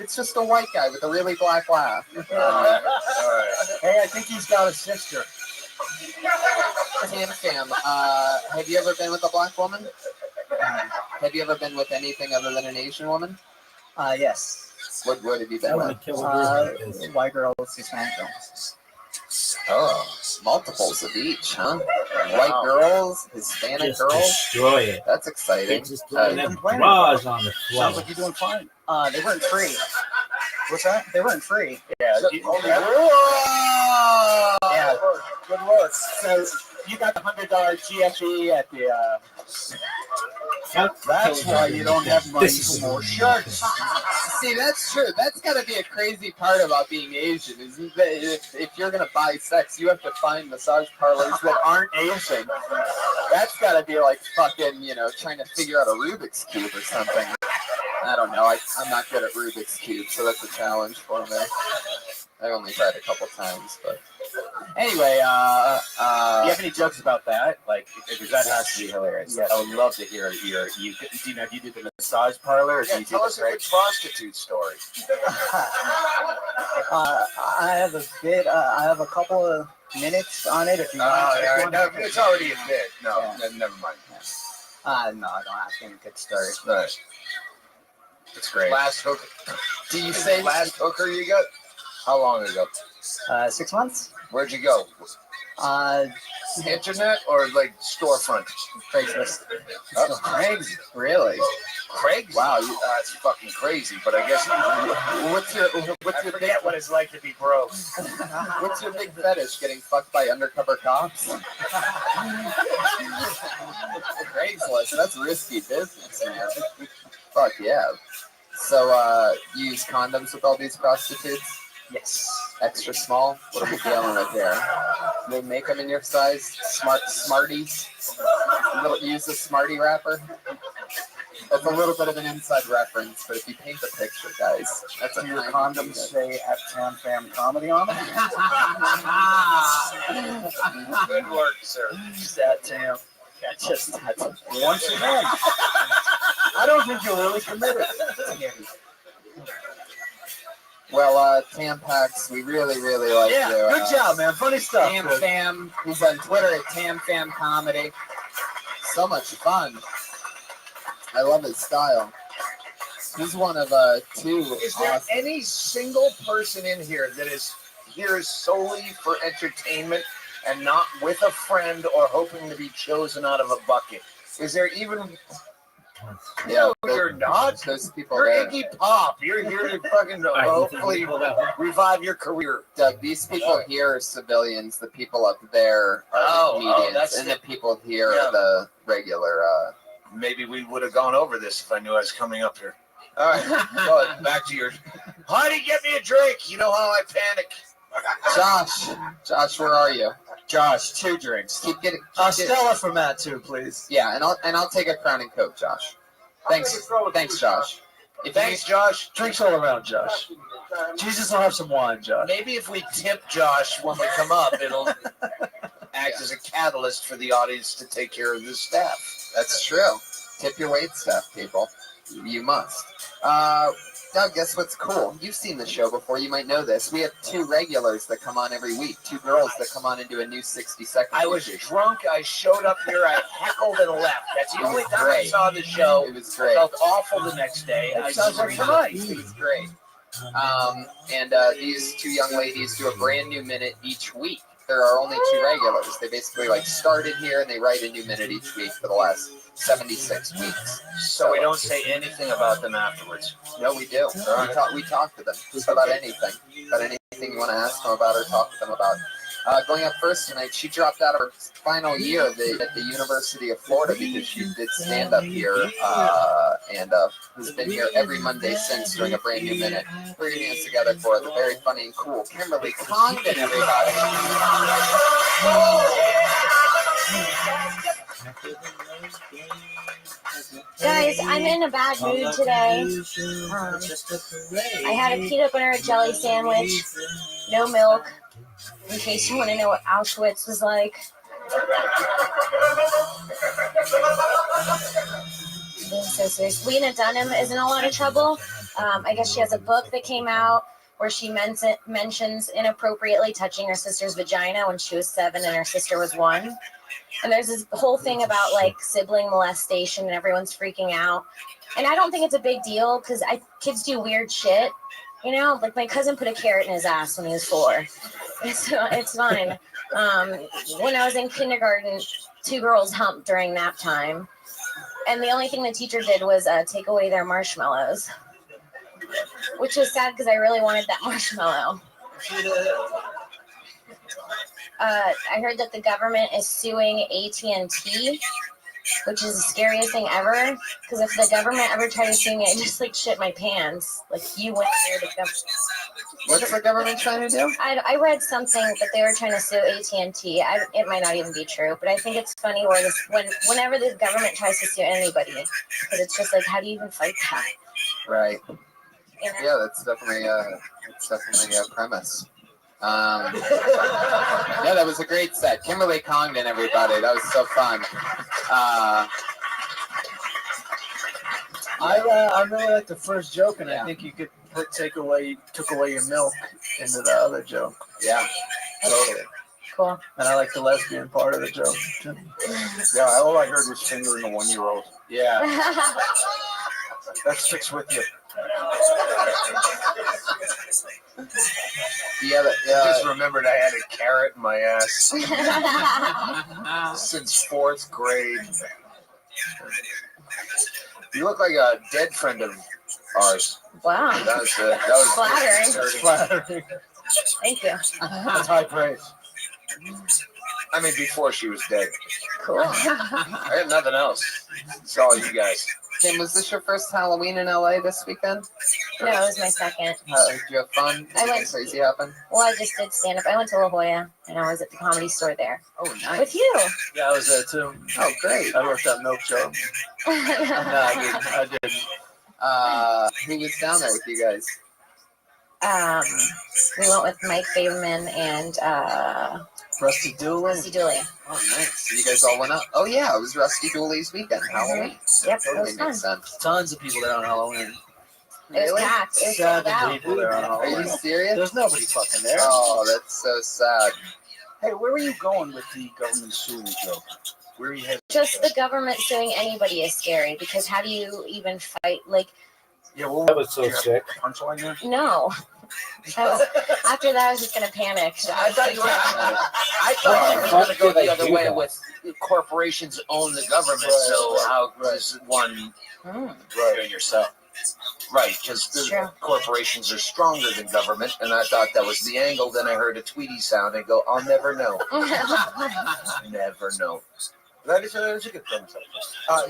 It's just a white guy with a really black laugh. All right. Hey, I think he's got a sister. Tam, have you ever been with a black woman? Have you ever been with anything other than an Asian woman? Yes. What have you been with? White girls, Hispanic girls. Oh, multiples of each, huh? White girls, Hispanic Just girls. destroy it. That's exciting. Just throwing them bras on the floor. Sounds like you're doing fine. They weren't free. What's that? They weren't free. Yeah. Yeah. Good looks. So you got the $100 GFE at the. That's why you don't have money for more shirts. See, that's true. That's got to be a crazy part about being Asian. Is that if you're gonna buy sex, you have to find massage parlors that aren't Asian. That's got to be like fucking, trying to figure out a Rubik's cube or something. I don't know. I'm not good at Rubik's cube, so that's a challenge for me. I only tried a couple times, but anyway, you have any jokes about that? Like, because that has to be hilarious. Yes. I would love to hear your. Do you know if you did the massage parlor? Or do you Tell do us the a good prostitute story. I have a bit. I have a couple of minutes on it. If you want. No, it's already a bit. No, never mind. No, I don't have any good story. Right. It's great. Last hooker. do you say Last hooker you got? How long ago? 6 months. Where'd you go? Internet or like storefront? Craigslist. Oh, Craig's. really? Craig's? Wow, that's fucking crazy. But I guess What's your I forget what it's like to be broke. What's your big fetish? Getting fucked by undercover cops? Craigslist. That's risky business, man. Fuck yeah. So, you use condoms with all these prostitutes? Yes. Extra small? What are we dealing with here? They make them in your size? Smarties? Use a Smartie wrapper? That's a little bit of an inside reference, but if you paint the picture, guys, that's a Your tiny condoms unit. say at Tam Fam Comedy on them? good work, sir. That Tam. Just Once again, I don't think you're really committed. Well, Tampax, we really, really like Yeah, you. good job, man. Funny stuff. Tam Fam, who's on Twitter at Tam Fam Comedy. So much fun. I love his style. He's one of two. Is there any single person in here that is here solely for entertainment and not with a friend or hoping to be chosen out of a bucket? Is there even... No, you're not. Those people You're there. Iggy Pop. You're here to fucking hopefully revive your career. Doug, these people here are civilians. The people up there are comedians. That's and the people here are the regular... Maybe we would have gone over this if I knew I was coming up here. All right, go ahead. Back to your... Honey, get me a drink. You know how I panic. Josh, where are you? Josh, 2 drinks. Keep getting... Stella from that too, please. Yeah, and I'll take a Crown and Coke, Josh. Thanks, Josh. Thanks, Josh. Drinks all around, Josh. Jesus will have some wine, Josh. Maybe if we tip Josh when we come up, it'll act as a catalyst for the audience to take care of the staff. That's true. Tip your wait staff, people. You must. Doug, guess what's cool? You've seen the show before. You might know this. We have 2 regulars that come on every week. 2 girls that come on and do a new 60 seconds. I was drunk. I showed up here. I heckled and left. That's the only time I saw the show. It was great. I felt awful the next day. It sounds like nice. It was great. And these 2 young ladies do a brand new minute each week. There are only 2 regulars. They basically started here and they write a new minute each week for the last 76 weeks. So we don't say anything about them afterwards. No, we do. We talk to them just about anything. About anything you want to ask them about or talk to them about. Going up first tonight, she dropped out of her final year at the University of Florida because she did stand up here and has been here every Monday since doing a brand new minute. We're going to dance together for the very funny and cool Kimberly Condon, everybody. Guys, I'm in a bad mood today. I had a peanut butter and jelly sandwich, no milk, in case you want to know what Auschwitz was like. Being so serious. Lena Dunham is in a lot of trouble. I guess she has a book that came out where she mentions inappropriately touching her sister's vagina when she was 7 and her sister was 1. And there's this whole thing about like sibling molestation and everyone's freaking out. And I don't think it's a big deal because kids do weird shit. You know, like my cousin put a carrot in his ass when he was 4. It's fine. When I was in kindergarten, 2 girls humped during nap time. And the only thing the teacher did was take away their marshmallows. Which was sad because I really wanted that marshmallow. I heard that the government is suing AT&T, which is the scariest thing ever. Because if the government ever tried to sue me, I just like shit my pants. Like you went there to government. What's the government trying to do? I read something that they were trying to sue AT&T. It might not even be true, but I think it's funny whenever the government tries to sue anybody, because it's just like, how do you even fight that? Right. You know? Yeah, that's definitely a premise. Yeah, that was a great set. Kimberly Congdon, everybody. That was so fun. I really like the first joke, and I think you could took away your milk into the other joke. Yeah, totally. Cool. And I like the lesbian part of the joke too. Yeah, all I heard was fingering a 1-year-old. Yeah. That sticks with you. I just remembered I had a carrot in my ass since 4th grade. You look like a dead friend of ours. Wow. That was Flattering. Thank you. That's high praise. I mean, before she was dead. Cool. I had nothing else. It's all you guys. Kim, was this your first Halloween in LA this weekend? No, it was my second. Did you have fun? Anything crazy happen? Well, I just did stand up. I went to La Jolla and I was at the Comedy Store there. Oh, nice. With you. Yeah, I was there too. Oh, great. I worked that milk joke. No, I didn't. Who was down there with you guys? We went with Mike Faberman and Rusty Dooley. Oh, nice. You guys all went up? Oh, yeah, it was Rusty Dooley's weekend, Halloween. Yep, Totally it was makes fun. sense. Tons of people there on Halloween. It was packed. It was sold 7 out. people there on Are Halloween. you serious? There's nobody fucking there. Oh, that's so sad. Hey, where were you going with the government suing joke? Where are you headed? Just the government suing anybody is scary because how do you even fight? Like, Yeah, well, That was so do you have sick. a punchline there? no. After that, I was just gonna panic. I thought you were going to go the other way with corporations own the government. So how does one doing yourself? Right, because the Sure. corporations are stronger than government, and I thought that was the angle. Then I heard a Tweety sound and go, "I'll never know, never know." That is a good premise.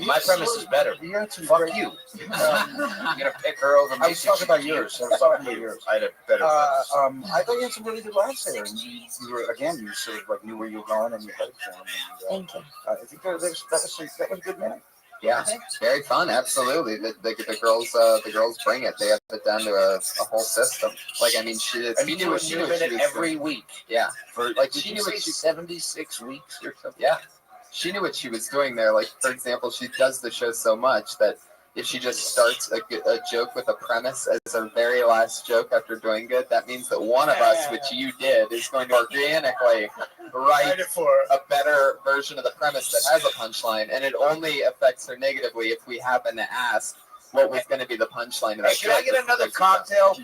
My premise is better. You had some Fuck great- you. You're gonna pick her over me. I was talking about yours. I was talking about yours. I had a better premise. I thought you had some really good laughs there, and you were again. You sort of like knew where you were going, and you headed for them. Thank you. I think that was a good minute. Yeah, very fun. Absolutely. The girls bring it. They have it down to a whole system. Like, I mean, she And knew you what do she a knew new what she minute was every doing. week. Yeah. For Like, did she you knew say what she 76 weeks or something? Yeah. She knew what she was doing there. Like, for example, she does the show so much that if she just starts a joke with a premise as her very last joke after doing good, that means that one of us, which you did, is going to organically write a better version of the premise that has a punchline, and it only affects her negatively if we happen to ask what was going to be the punchline of that Hey, can I joke. get another cocktail?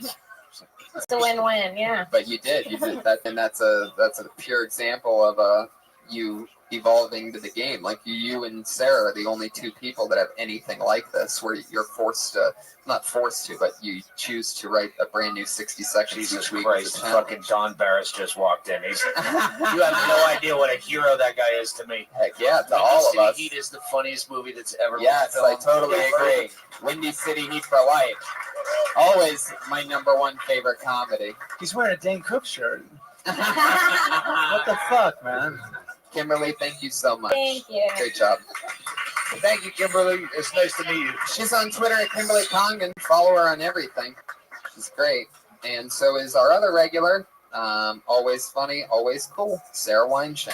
It's a win-win, yeah. But you did that, and that's a pure example of you evolving to the game. Like you and Sarah are the only 2 people that have anything like this, where you're not forced to, but you choose to write a brand new 60 seconds Jesus each week. Christ, fucking Don Barris just walked in. You have no idea what a hero that guy is to me. Heck yeah, to all of us. Heat is the funniest movie that's ever Yes, been I filmed. totally agree. Windy City Heat for life. Always my #1 favorite comedy. He's wearing a Dane Cook shirt. What the fuck, man? Kimberly, thank you so much. Thank you. Great job. Thank you, Kimberly. It's nice to meet you. She's on Twitter at Kimberly Congdon. Follow her on everything. She's great. And so is our other regular, always funny, always cool, Sarah Weinstein.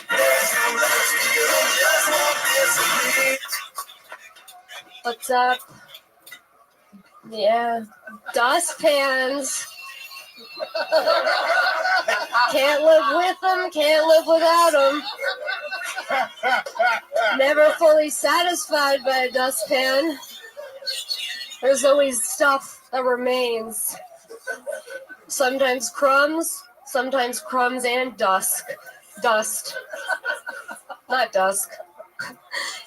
What's up? Yeah. Dustpans. Can't live with them, can't live without them. Never fully satisfied by a dustpan. There's always stuff that remains. Sometimes crumbs and dust. Not dusk.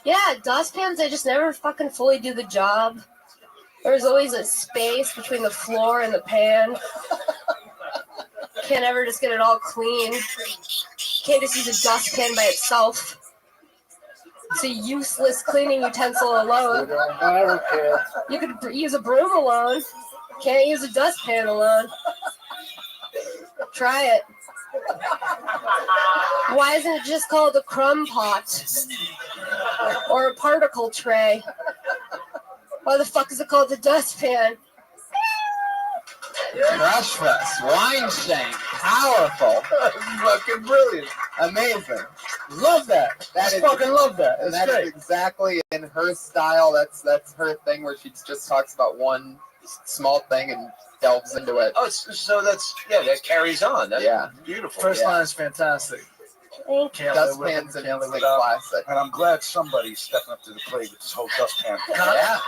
Yeah, dustpans, they just never fucking fully do the job. There's always a space between the floor and the pan. Can't ever just get it all clean. Can't just use a dustpan by itself. It's a useless cleaning utensil alone. I don't care. You could use a broom alone. Can't use a dustpan alone. Try it. Why isn't it just called a crumb pot? Or a particle tray? Why the fuck is it called a dustpan? Brush Fest, Weinstein, powerful. Fucking brilliant. Amazing. Love that. That is, fucking love that. and That's that great. is exactly in her style. That's her thing where she just talks about one small thing and delves into it. Oh, so that carries on. That's beautiful. First Yeah. line is fantastic. Thank you. Can't live with Dustpans them, and can't live big without them. classic. And I'm glad somebody's stepping up to the plate with this whole dustpan thing. Yeah.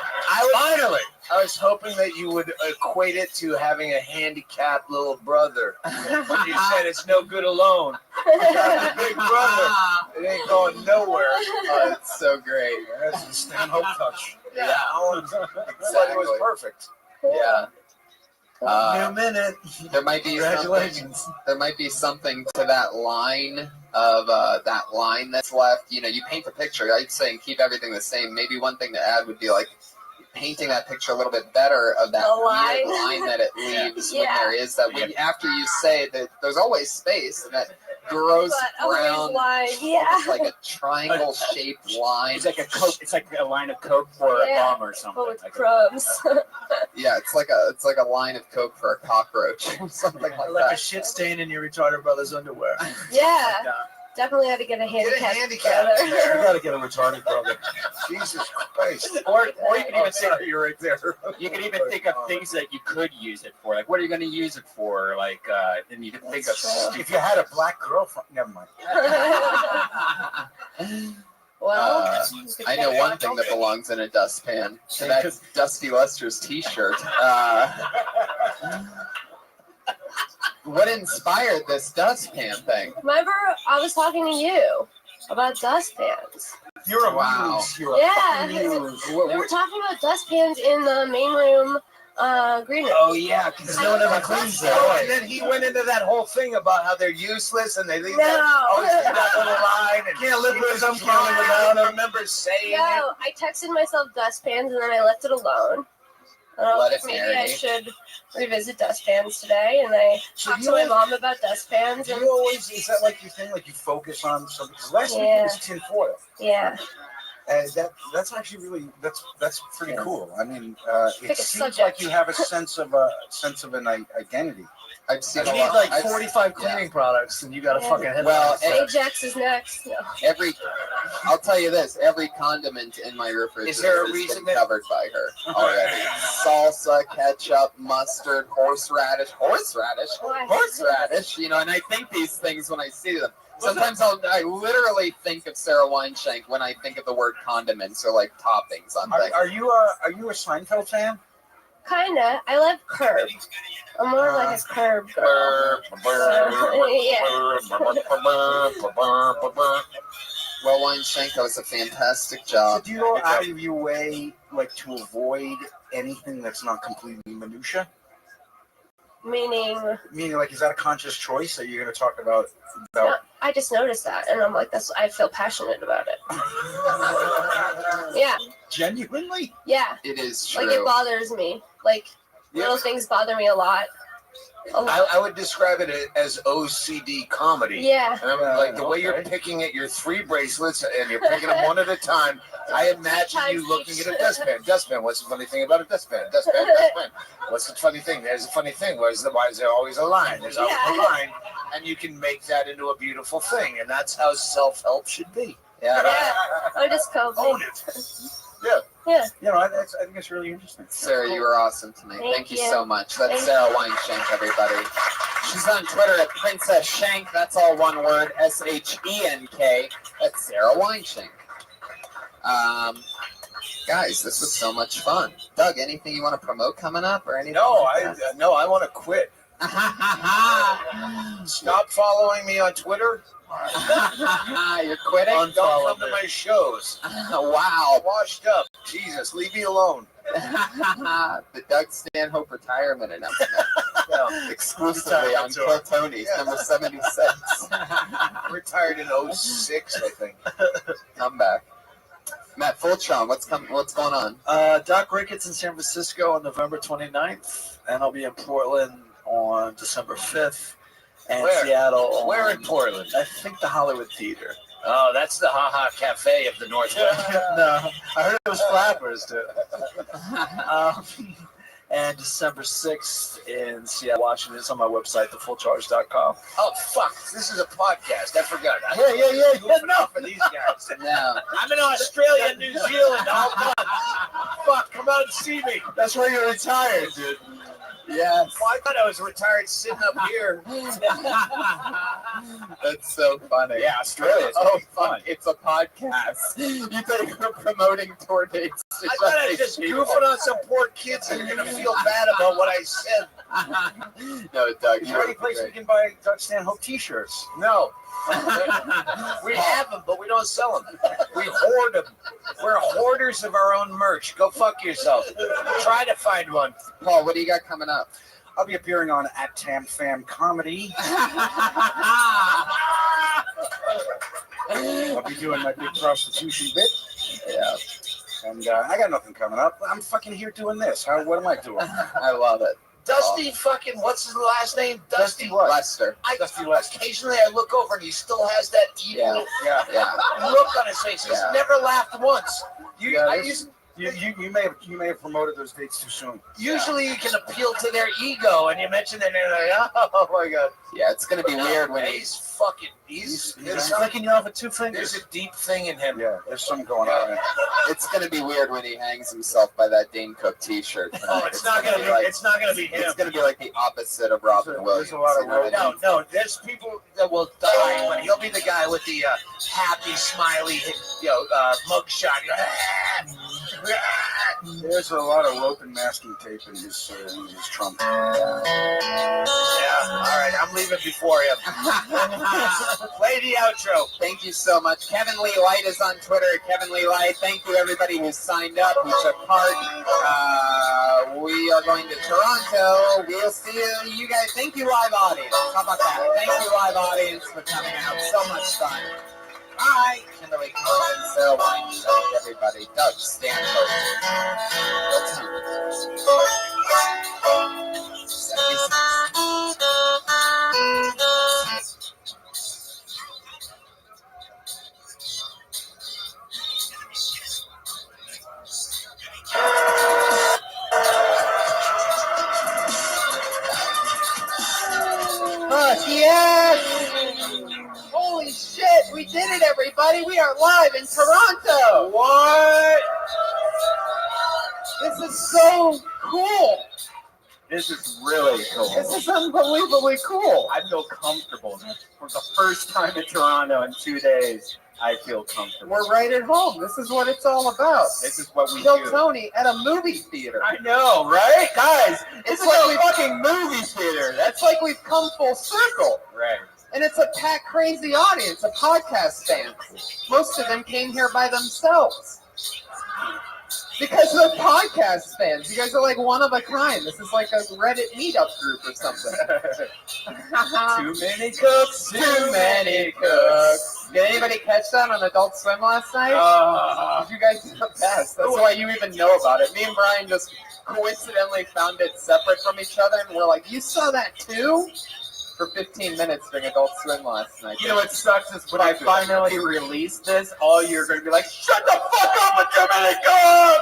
Finally, I was hoping that you would equate it to having a handicapped little brother. But you said it's no good alone. You got the big brother. It ain't going nowhere. Oh, it's so great. That's the Stanhope touch. Yeah, it was perfect. Yeah. New minute. There might be Congratulations. something. There might be something to that line of that line that's left. You know, you paint the picture. I'd say keep everything the same. Maybe one thing to add would be like painting that picture a little bit better of that The line. weird line that it leaves when Yeah. there is that. When after you say that, there's always space and that gross But brown, always line. Yeah. almost like a triangle-shaped line. It's like a Coke. It's like a line of Coke for a Yeah. bomb or something. But with Like crumbs. Yeah, it's like a line of Coke for a cockroach, something like Like a that. shit stain in your retarded brother's underwear. Yeah. Like that. Definitely had to get a handicap. handicap. You gotta get a retarded brother. Jesus Christ. Or you can even say You're right there. you can even think of things that you could use it for. Like, what are you going to use it for? Like, and you can think of. If you had a black girlfriend, never mind. Well, I know one thing that belongs in a dustpan. And that's Dusty Lester's T-shirt. What inspired this dustpan thing? remember I was talking to you about dustpans. You're a Wow. muse. You're a Yeah. fucking muse. We were talking about dustpans in the main room green room. Oh yeah, because no one ever cleans that. Oh, and then he went into that whole thing about how they're useless and they leave No. that, always leave that little line and Can't live with them, can't can't live without I them. remember saying it. No, I texted myself dustpans and then I left it alone. And I was Let like, it maybe I marinate. should revisit dustpans today. And I So talked you to my always- mom about dustpans. Do And you always, is that like your thing? Like you focus on something? 'Cause last week Yeah. it was tinfoil. yeah, And that's actually really that's pretty cool. I mean, Pick it a seems subject. like you have a sense of an identity. I've seen You a need lot. like I've- 45 cleaning products, and you got to Yeah. fucking hit Well, them. Ajax is next. No. I'll tell you this: every condiment in my refrigerator Is there a has reason been covered by her already. Salsa, ketchup, mustard, horseradish. You know, and I think these things when I see them. Sometimes I literally think of Sarah Weinstein when I think of the word condiments or like toppings on things. Are you a Seinfeld fan? Kinda. I love Curb. I'm more like a Curb girl. Well, Weinstein does a fantastic So job. do you go out of your way like to avoid anything that's not completely minutia? Meaning, Meaning, like, is that a conscious choice that you're going to talk about? I just noticed that, and I'm like, I feel passionate about it. Yeah, Genuinely? yeah. It is true. Like it bothers me. Like little things bother me a lot. I would describe it as OCD comedy. Yeah. And I'm like, the way you're picking at your 3 bracelets and you're picking them one at a time, I imagine you looking at a dustpan. Dustpan, what's the funny thing about a dustpan? Dustpan, dustpan. What's the funny thing? There's a funny thing. Why is there always a line? There's always a line. And you can make that into a beautiful thing. And that's how self-help should be. Yeah. I just coping. Own it. Yeah. You know, I think it's really interesting. Sarah, you were awesome tonight. Thank you you. so much. That's Thank Sarah Weinshank, everybody. She's on Twitter at Princess Shank. That's all one word, SHENK. That's Sarah Weinshank. Guys, this was so much fun. Doug, anything you want to promote coming up or anything? I want to quit. Stop following me on Twitter. You're quitting? Don't come to my shows. Wow. Washed up. Jesus, leave me alone. The Doug Stanhope retirement announcement. Exclusively on Kill Tony's, number 76. Retired in 06, I think. Come back. Matt Fultron, what's going on? Doc Ricketts in San Francisco on November 29th, and I'll be in Portland on December 5th, and Seattle. Where in Portland? I think the Hollywood Theater. Oh, that's the Ha Ha Cafe of the Northwest. No, I heard it was flappers too. And December 6th in Seattle, Washington. It's on my website, thefullcharge.com. Oh, fuck. This is a podcast. I forgot. Yeah. Enough for these guys. No. I'm in Australia and New Zealand all month. Fuck, come out and see me. That's where you're retired, dude. Yes. Well, I thought I was retired sitting up here. That's so funny. Yeah, Australia. Oh, fuck. It's a podcast. You thought you were promoting tour dates. I thought I was just goofing on some poor kids and you're going to feel bad about what I said. No, Doug. Is there any place we can buy Doug Stanhope t-shirts? No. We have them, but we don't sell them. We hoard them. We're hoarders of our own merch. Go fuck yourself. Try to find one. Paul, what do you got coming up? I'll be appearing on @TamFam Comedy. I'll be doing my big prostitution bit. Yeah. And I got nothing coming up. I'm fucking here doing this. What am I doing? I love it. Dusty fucking, what's his last name? Dusty what? Lester. Dusty Lester. Occasionally I look over and he still has that evil Yeah. look on his face. He's never laughed once. You may have promoted those dates too soon. Usually you can appeal to their ego and you mention that and they're like, oh my god. Yeah, it's gonna be weird when he's fucking He's flicking you off with 2 fingers. There's a deep thing in him. Yeah, there's something going on. It's gonna be weird when he hangs himself by that Dane Cook T-shirt. Oh, it's not gonna be him. It's gonna be like the opposite of Robin Williams. There's a lot of No, there's people that will die, but he'll be the guy with the happy, smiley, mugshot. There's a lot of rope and masking tape in his trunk. Yeah. All right, I'm leaving before him. Play the outro. Thank you so much. Kevin Lee Light is on Twitter. Kevin Lee Light. Thank you everybody who signed up, who took part. We are going to Toronto. We'll see you guys. Thank you, live audience. How about that? Thank you, live audience, for coming out. So much fun. Bye. Kimberly Collins, Sarah Weinstein, everybody. Doug Stanhope. What's Yes! Holy shit, we did it, everybody. We are live in Toronto. What? This is so cool. This is really cool. This is unbelievably cool. I feel comfortable. For the first time in Toronto in 2 days, I feel comfortable. We're right at home. This is what it's all about. This is what we Kill do. Tony at a movie theater. I know, right? Guys, It's like a fucking movie theater. That's like we've come full circle. Right. And it's a packed, crazy audience of podcast fans. Most of them came here by themselves. Because they're podcast fans. You guys are like one of a kind. This is like a Reddit meetup group or something. Too many cooks. Too many cooks. Did anybody catch that on Adult Swim last night? You guys are the best. That's why you even know about it. Me and Brian just coincidentally found it separate from each other, and we're like, "You saw that too?" For 15 minutes during Adult Swim last night. You know what sucks is when I finally release this, all you're going to be like, shut the fuck up with too many guns!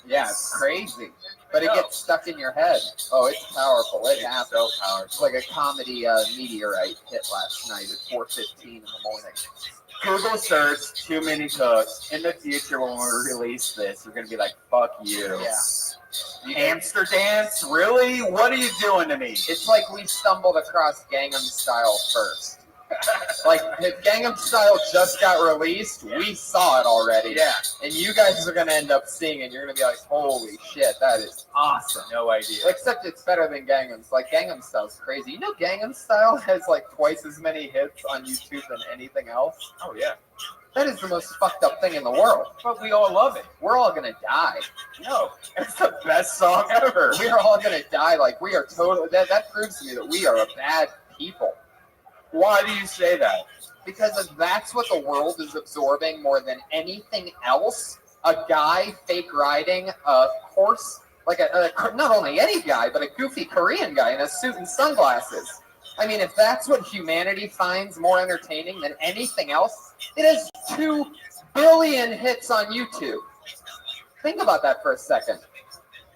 Yeah, it's crazy. But it gets stuck in your head. Oh, it's powerful. It happens. So powerful. It's like a comedy meteorite hit last night at 4:15 in the morning. Google search too many cooks. In the future, when we release this, you're going to be like, fuck you. Yeah. Hamster dance? Really? What are you doing to me? It's like we stumbled across Gangnam Style first. Like, if Gangnam Style just got released, we saw it already. Yeah. And you guys are going to end up seeing it. You're going to be like, holy shit, that is awesome. No idea. Except it's better than Gangnam's. Like, Gangnam Style's crazy. You know Gangnam Style has, like, twice as many hits on YouTube than anything else? Oh, yeah. That is the most fucked up thing in the world. But we all love it. We're all going to die. No. It's the best song ever. We are all going to die. Like, we are totally... That proves to me that we are a bad people. Why do you say that? Because if that's what the world is absorbing more than anything else, a guy fake riding a horse, like not only any guy, but a goofy Korean guy in a suit and sunglasses. I mean, if that's what humanity finds more entertaining than anything else, it has 2 billion hits on YouTube. Think about that for a second.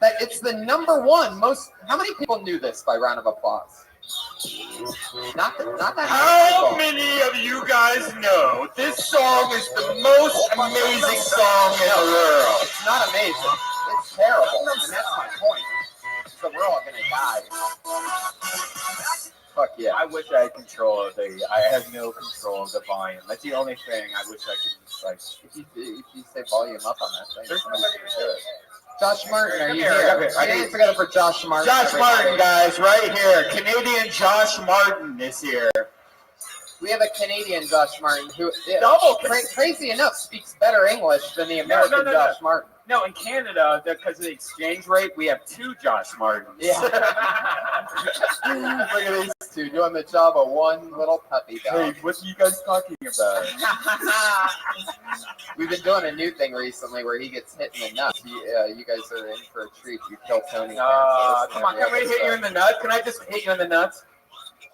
That it's the #1 most. How many people knew this by round of applause? Not that. How many of you guys know this song is the most amazing song in the world? It's not amazing. It's terrible, and that's my point. So we're all gonna die. Fuck yeah! I wish I had control of I have no control of the volume. That's the only thing I wish I could like. If you say volume up on that thing, There's nobody to do it. Josh Martin, are you Here, here? I didn't forget it for Josh Martin. Josh Martin, guys, right here. Canadian Josh Martin is here. We have a Canadian Josh Martin who, Double. Crazy enough, speaks better English than the American Josh Martin. No, in Canada, because of the exchange rate, we have 2 Josh Martins. Yeah. Look at these two doing the job of one little puppy dog. Hey, what are you guys talking about? We've been doing a new thing recently where he gets hit in the nuts. You guys are in for a treat. You kill Tony. Come on, can we hit you in the nuts? Can I just hit you in the nuts?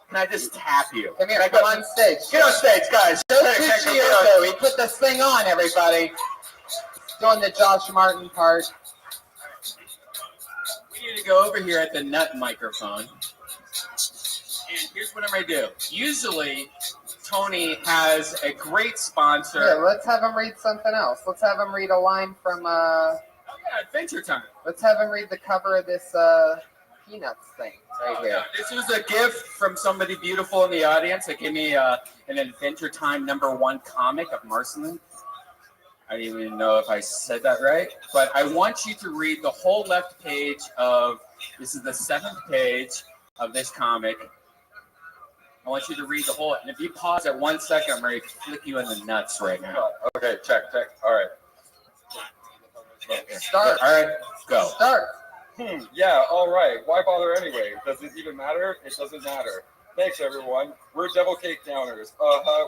Can I just tap you? Come here, come on stage. Get on stage, guys. He put this thing on, everybody. Doing the Josh Martin part. We need to go over here at the nut microphone. And here's what I'm going to do. Usually, Tony has a great sponsor. Yeah, let's have him read something else. Let's have him read a line from... Adventure Time. Let's have him read the cover of this Peanuts thing right here. Yeah. This was a gift from somebody beautiful in the audience that gave me an Adventure Time #1 comic of Marceline. I don't even know if I said that right, but I want you to read the whole left page of, this is the 7th page of this comic. I want you to read the whole, and if you pause at 1 second, I'm ready to flick you in the nuts right now. Okay, check. All right. Start. All right, go. Start. Yeah, all right. Why bother anyway? Does it even matter? It doesn't matter. Thanks, everyone. We're Devil Cake Downers.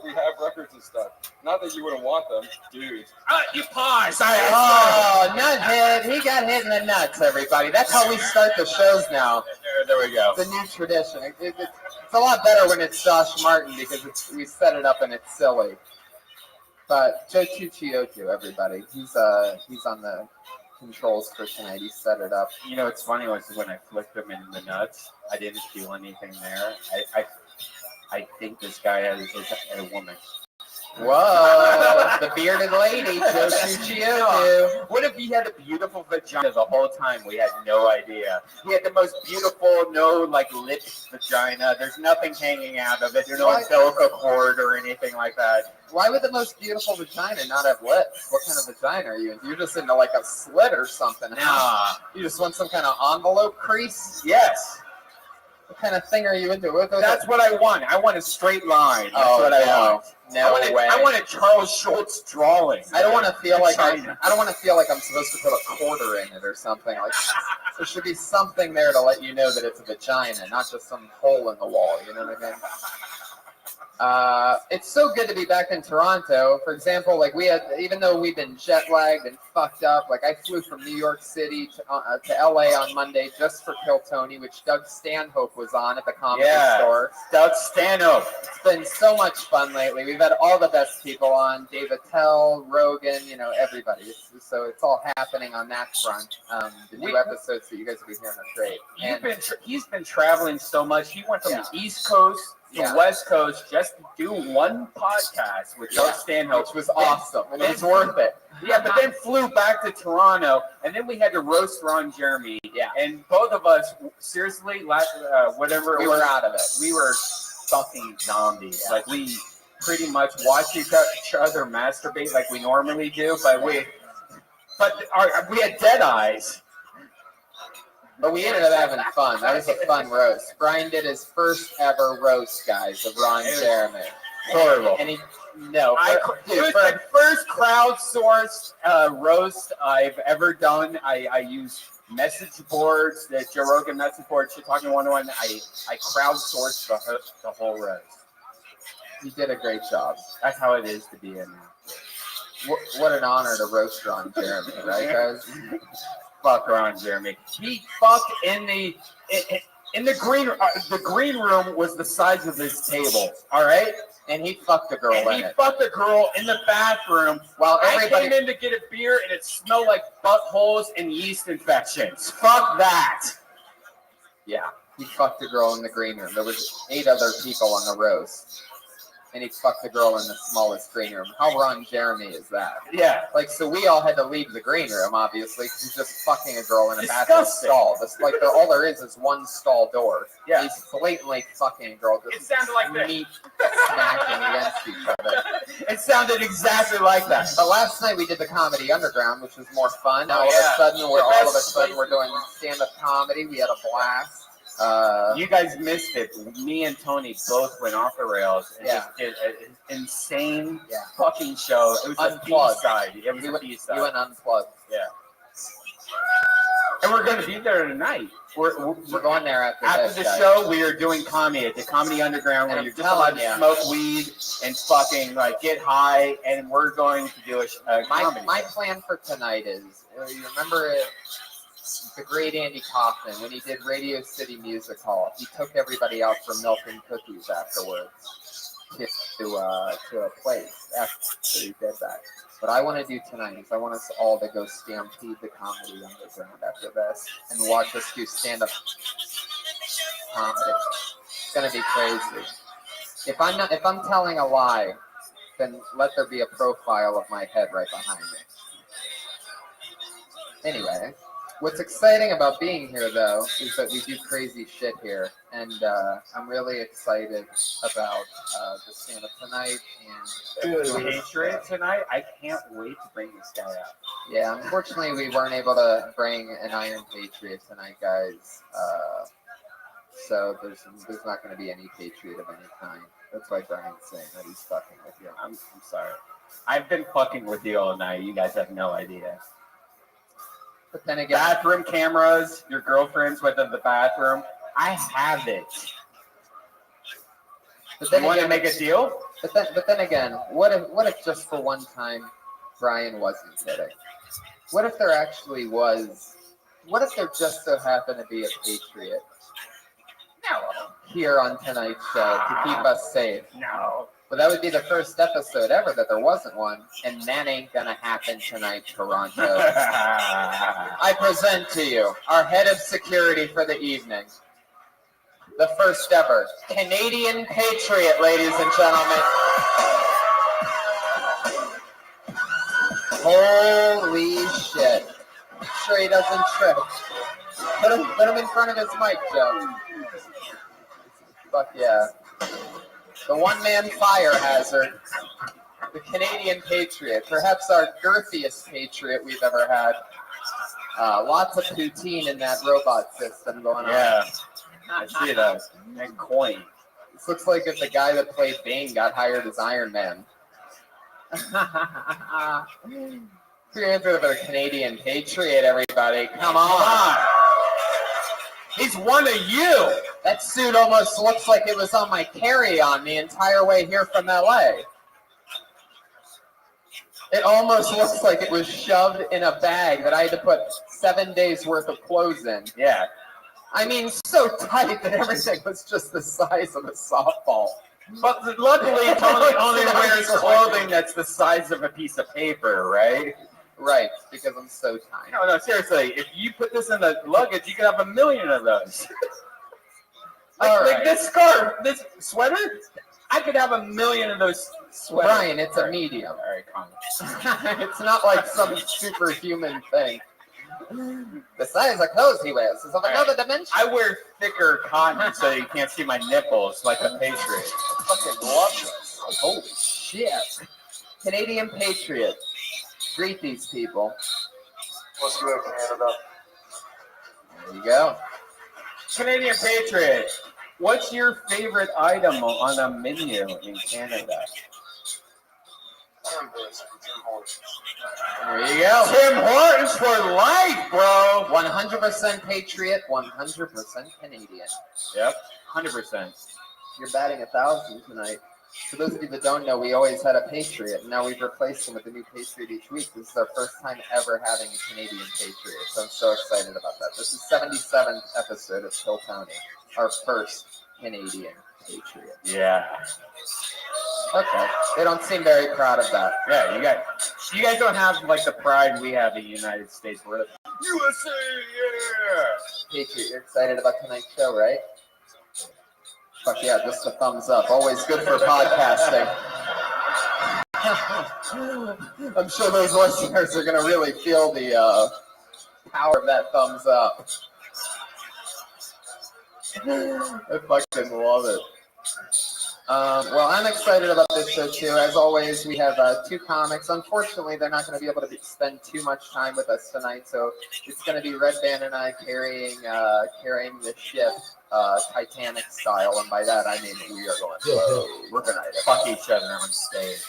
We have records and stuff. Not that you wouldn't want them, dude. You pause. Oh, nut hit. He got hit in the nuts, everybody. That's how we start the shows now. There we go. It's a new tradition. It's a lot better when it's Josh Martin because we set it up and it's silly. But Joe Chuchiotu, everybody. He's on the controls for tonight. He set it up. You know, what's funny was when I flicked him in the nuts, I didn't feel anything there. I think this guy is a woman. Whoa, the bearded lady, Joe Chuchiotu. What if he had a beautiful vagina the whole time? We had no idea. He had the most beautiful, lipped vagina. There's nothing hanging out of it. There's no umbilical cord or anything like that. Why would the most beautiful vagina not have lips? What kind of vagina are you into? You're just into like a slit or something. Nah. You just want some kind of envelope crease? Yes. What kind of thing are you into? That's what I want. I want a straight line. That's what I want. No way. I want a Charles Schultz drawing. I don't want to feel like I'm supposed to put a quarter in it or something. Like there should be something there to let you know that it's a vagina, not just some hole in the wall. You know what I mean? It's so good to be back in Toronto. For example, like we had, even though we've been jet lagged and fucked up, like I flew from New York City to LA on Monday just for Kill Tony, which Doug Stanhope was on at the Comedy Store. Doug Stanhope. It's been so much fun lately. We've had all the best people on: Dave Attell, Rogan, everybody. So it's all happening on that front. The new episodes that you guys will be hearing are great. He's been traveling so much. He went from the East Coast to West Coast just to do one podcast with Doug Stanhope, which was awesome. And it was worth it. Yeah, but then flew back to Toronto, and then we had to roast Ron Jeremy. Yeah, and both of us, seriously, whatever we were out of it. We were fucking zombies. Yeah. Like we pretty much watched each other masturbate like we normally do, but we had dead eyes. But we ended up having fun. That was a fun roast. Brian did his first ever roast, guys, of Ron Jeremy. Horrible. And it was the first crowdsourced roast I've ever done. I used message boards, the Joe Rogan message board, Shit Talking 101. I crowdsourced the whole roast. You did a great job. That's how it is to be in. What an honor to roast Ron Jeremy, right, guys? Fuck Ron Jeremy. He fucked in the green. The green room was the size of this table. All right, and he fucked a girl. He fucked a girl in the bathroom while I came in to get a beer, and it smelled like buttholes and yeast infections. Fuck that. Yeah, he fucked a girl in the green room. There was 8 other people on the roast. And he fucked the girl in the smallest green room. How Ron Jeremy is that? Yeah. Like, so we all had to leave the green room, obviously, because he's just fucking a girl in a bathroom stall. All there is one stall door. Yeah. He's blatantly fucking a girl. It sounded like meat smacking against each other. It sounded exactly like that. But last night we did the Comedy Underground, which was more fun. All of a sudden we're doing stand-up comedy. We had a blast. You guys missed it. Me and Tony both went off the rails and just did an insane fucking show. It was unplugged. A B-side. It was a B-side. We went unplugged. Yeah. And we're going to be there tonight. We're going there after the show. We are doing comedy at the Comedy Underground, where you're just allowed to smoke weed and fucking get high. And we're going to do a comedy. My plan for tonight is, you remember the great Andy Kaufman, when he did Radio City Music Hall, he took everybody out for milk and cookies afterwards to a place after he did that. What I want to do tonight is I want us all to go stampede the Comedy Underground after this and watch us do stand-up comedy. It's gonna be crazy. If I'm telling a lie, then let there be a profile of my head right behind me. Anyway. What's exciting about being here, though, is that we do crazy shit here, and I'm really excited about the stand-up tonight and Patriot tonight. I can't wait to bring this guy up. Yeah, unfortunately, we weren't able to bring an Iron Patriot tonight, guys. So there's not going to be any Patriot of any kind. That's why Brian's saying that he's fucking with you. I'm sorry. I've been fucking with you all night. You guys have no idea. But then again, bathroom cameras, your girlfriend's within the bathroom. I have it. But then you want to make a deal? But then again, what if just for one time Brian wasn't kidding? What if there actually was? What if there just so happened to be a Patriot? No. Here on tonight's show to keep us safe. No. But that would be the first episode ever that there wasn't one, and that ain't gonna happen tonight, Toronto. I present to you our head of security for the evening, the first ever Canadian Patriot, ladies and gentlemen. Holy shit! I'm sure he doesn't trip. Put him in front of his mic, Joe. Fuck yeah. The one-man fire hazard, the Canadian Patriot, perhaps our girthiest Patriot we've ever had. Lots of poutine in that robot system going on. Yeah, I see that. And coin. This looks like if the guy that played Bane got hired as Iron Man. Put your hands up for the Canadian Patriot, everybody. Come on. He's one of you. That suit almost looks like it was on my carry-on the entire way here from LA. It almost looks like it was shoved in a bag that I had to put 7 days worth of clothes in. Yeah. I mean, so tight that everything was just the size of a softball. But luckily, Tony only wears clothing that's the size of a piece of paper, right? Right, because I'm so tiny. No, seriously. If you put this in the luggage, you could have 1 million of those. Like this scarf, this sweater, I could have 1 million of those sweaters. Brian, it's a medium. All right, calm down. It's not like some superhuman thing. The size of clothes he wears is of another dimension. I wear thicker cotton so you can't see my nipples like a Patriot. I fucking love this. Holy shit. Canadian Patriot. Greet these people. What's good, Canada? There you go. Canadian Patriot. What's your favorite item on a menu in Canada? There you go. Tim Hortons for life, bro. 100% Patriot, 100% Canadian. Yep, 100%. You're batting 1,000 tonight. For those of you that don't know, we always had a Patriot, and now we've replaced him with a new Patriot each week. This is our first time ever having a Canadian Patriot, so I'm so excited about that. This is 77th episode of Kill Tony, our first Canadian Patriot. Yeah. Okay. They don't seem very proud of that. Yeah, you guys don't have like the pride we have in the United States. We're the USA, yeah. Patriot, you're excited about tonight's show, right? Fuck yeah, just a thumbs up. Always good for podcasting. I'm sure those listeners are going to really feel the power of that thumbs up. I fucking love it. Well, I'm excited about this show too. As always, we have 2 comics. Unfortunately, they're not going to be able to spend too much time with us tonight, so it's going to be Red Band and I carrying the ship, Titanic style, and by that I mean we are going to we're going to fuck each other on stage.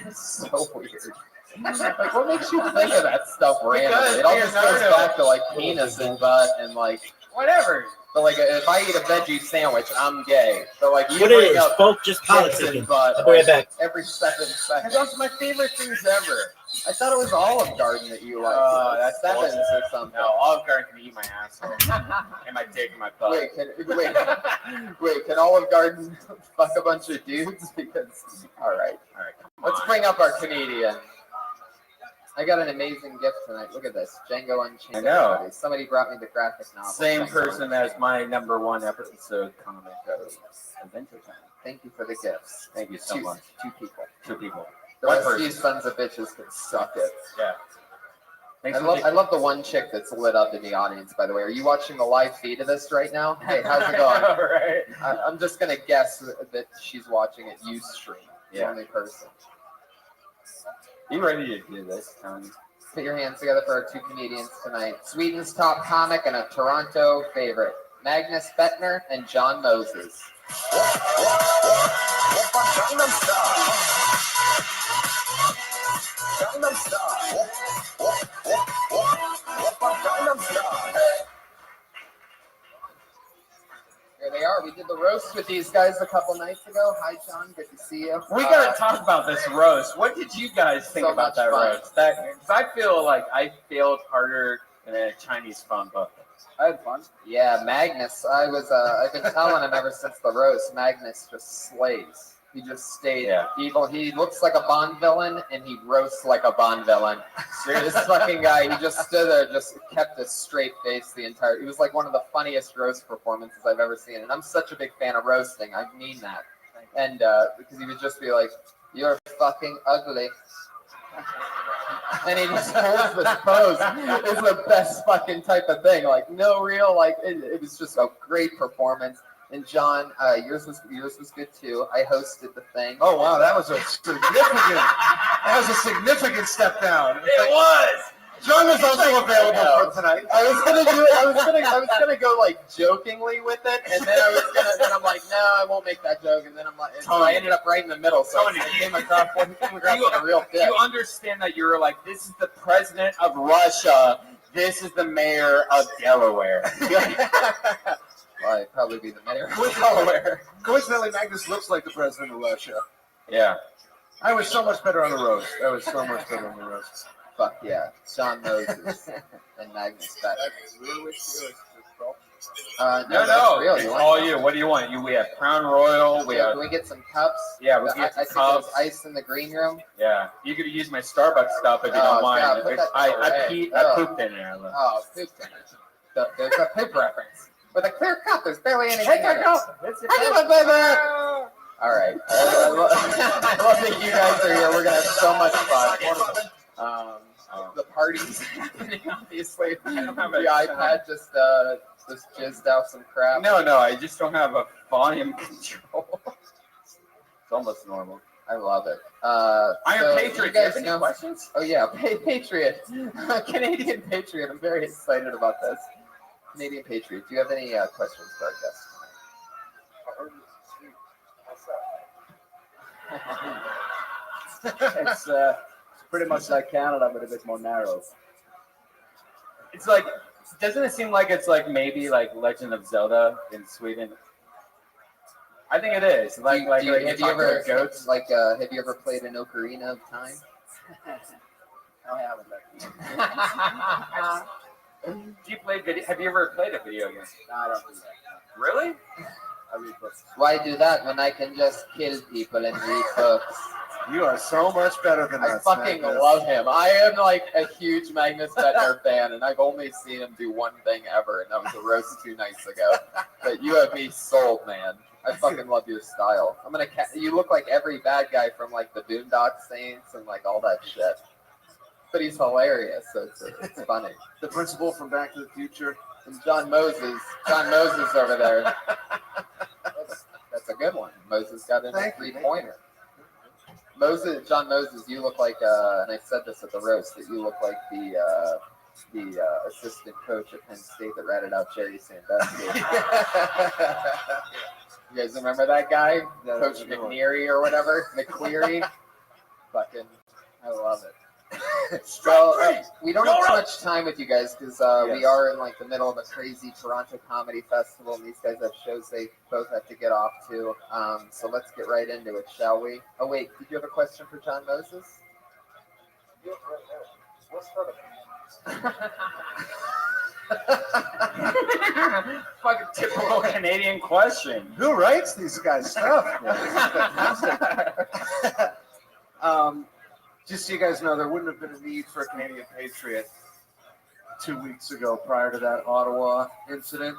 It's so weird. Like, what makes you think of that stuff randomly? It all just goes back to like penis and butt and like whatever. But like, if I eat a veggie sandwich, I'm gay. So like, you what bring it is, up folks, just politicking. I'll be right back. Every second. That's my favorite things ever. I thought it was Olive Garden that you liked. That's Sevens or something. No, Olive Garden can eat my asshole and my dick and my butt. Wait, can Olive Garden fuck a bunch of dudes? Because all right. Let's bring up our Canadian. I got an amazing gift tonight. Look at this. Django Unchained. I know. Everybody. Somebody brought me the graphic novel. Same person as my #1 episode comic of Adventure Time. Thank you for the gifts. Thank you so much. 2 people. 2 people. The rest of you sons of bitches can suck it. Yeah. I love the one chick that's lit up in the audience, by the way. Are you watching the live feed of this right now? Hey, how's it going? All right. I'm just going to guess that she's watching it Ustream. The only person. You ready to do this, Tony? Put your hands together for our 2 comedians tonight. Sweden's top comic and a Toronto favorite. Magnus Bettner and John Moses. Here they are. We did the roast with these guys a couple nights ago. Hi, John. Good to see you. We got to talk about this roast. What did you guys think about that roast? Because I feel like I failed harder than a Chinese phone book. I had fun. Yeah, Magnus. I've been telling him ever since the roast. Magnus just slays. He just stayed evil. He looks like a Bond villain, and he roasts like a Bond villain. This fucking guy, he just stood there, just kept a straight face the entire. It was like one of the funniest roast performances I've ever seen. And I'm such a big fan of roasting. I mean that. And because he would just be like, "You're fucking ugly." And he just holds this pose. It's the best fucking type of thing. Like, no real, like, it was just a great performance. And John, yours was good too. I hosted the thing. Oh wow, that was a significant step down. It was. John was also available for tonight. I was gonna go like jokingly with it, and then I'm like, no, I won't make that joke. And then I'm like, so I ended up right in the middle. So I came across with a real fit. You understand that you're like, this is the president of Russia. This is the mayor of Delaware. I'd probably be the mayor of Delaware. Coincidentally, Magnus looks like the president of Russia. Yeah. I was so much better on the roast. I was so much better on the roast. Fuck yeah, John Moses and Magnus Beck. No, that's real. it's You want all some? you. What do you want? We have Crown Royal. We have. Can we get some cups? Yeah, we can get I some think there's cups. ice in the green room. Yeah, you could use my Starbucks stuff if you Oh, don't mind. yeah, put that I away. I pooped in there. Oh, poop in it. There's a poop reference. With a clear cup, there's barely anything Take in a it. cup. It's your I give a baby. All right. I love that you guys are here. We're gonna have so much fun. The party's happening, obviously. The iPad just jizzed out some crap. No, I just don't have a volume control. It's almost normal. I love it. Iron Patriot, you you guys have any know questions? Oh yeah, Patriot, Canadian Patriot. I'm very excited about this. Canadian Patriot. Do you have any questions for our guests tonight? It's pretty much like Canada, but a bit more narrow. It's like, doesn't it seem like it's like maybe like Legend of Zelda in Sweden? I think it is. Like, have you talking ever about goats. have you ever played an Ocarina of Time? I haven't. Do you play video? Have you ever played a video game? No, I don't do that. Really? I read books. Why do that when I can just kill people and read books? You are so much better than I us. fucking Magnus. love him. I am like a huge Magnus Bettner fan, and I've only seen him do one thing ever, and that was a roast 2 nights ago. But you have me sold, man. I fucking love your style. You look like every bad guy from like the Boondock Saints and like all that shit. But he's hilarious, so it's funny. The principal from Back to the Future. And John Moses over there. That's a good one. Moses got in a 3-pointer. John Moses, you look like, and I said this at the roast, that you look like the assistant coach at Penn State that ratted out Jerry Sandusky. You guys remember that guy? Coach McNeary or whatever? McCleary? Fucking, I love it. Well, we don't have too much time with you guys because we are in like the middle of a crazy Toronto Comedy Festival, and these guys have shows they both have to get off to. So let's get right into it, shall we? Oh wait, did you have a question for John Moses? Fucking typical Canadian question. Who writes these guys' stuff? Just so you guys know, there wouldn't have been a need for a Canadian Patriot 2 weeks ago prior to that Ottawa incident.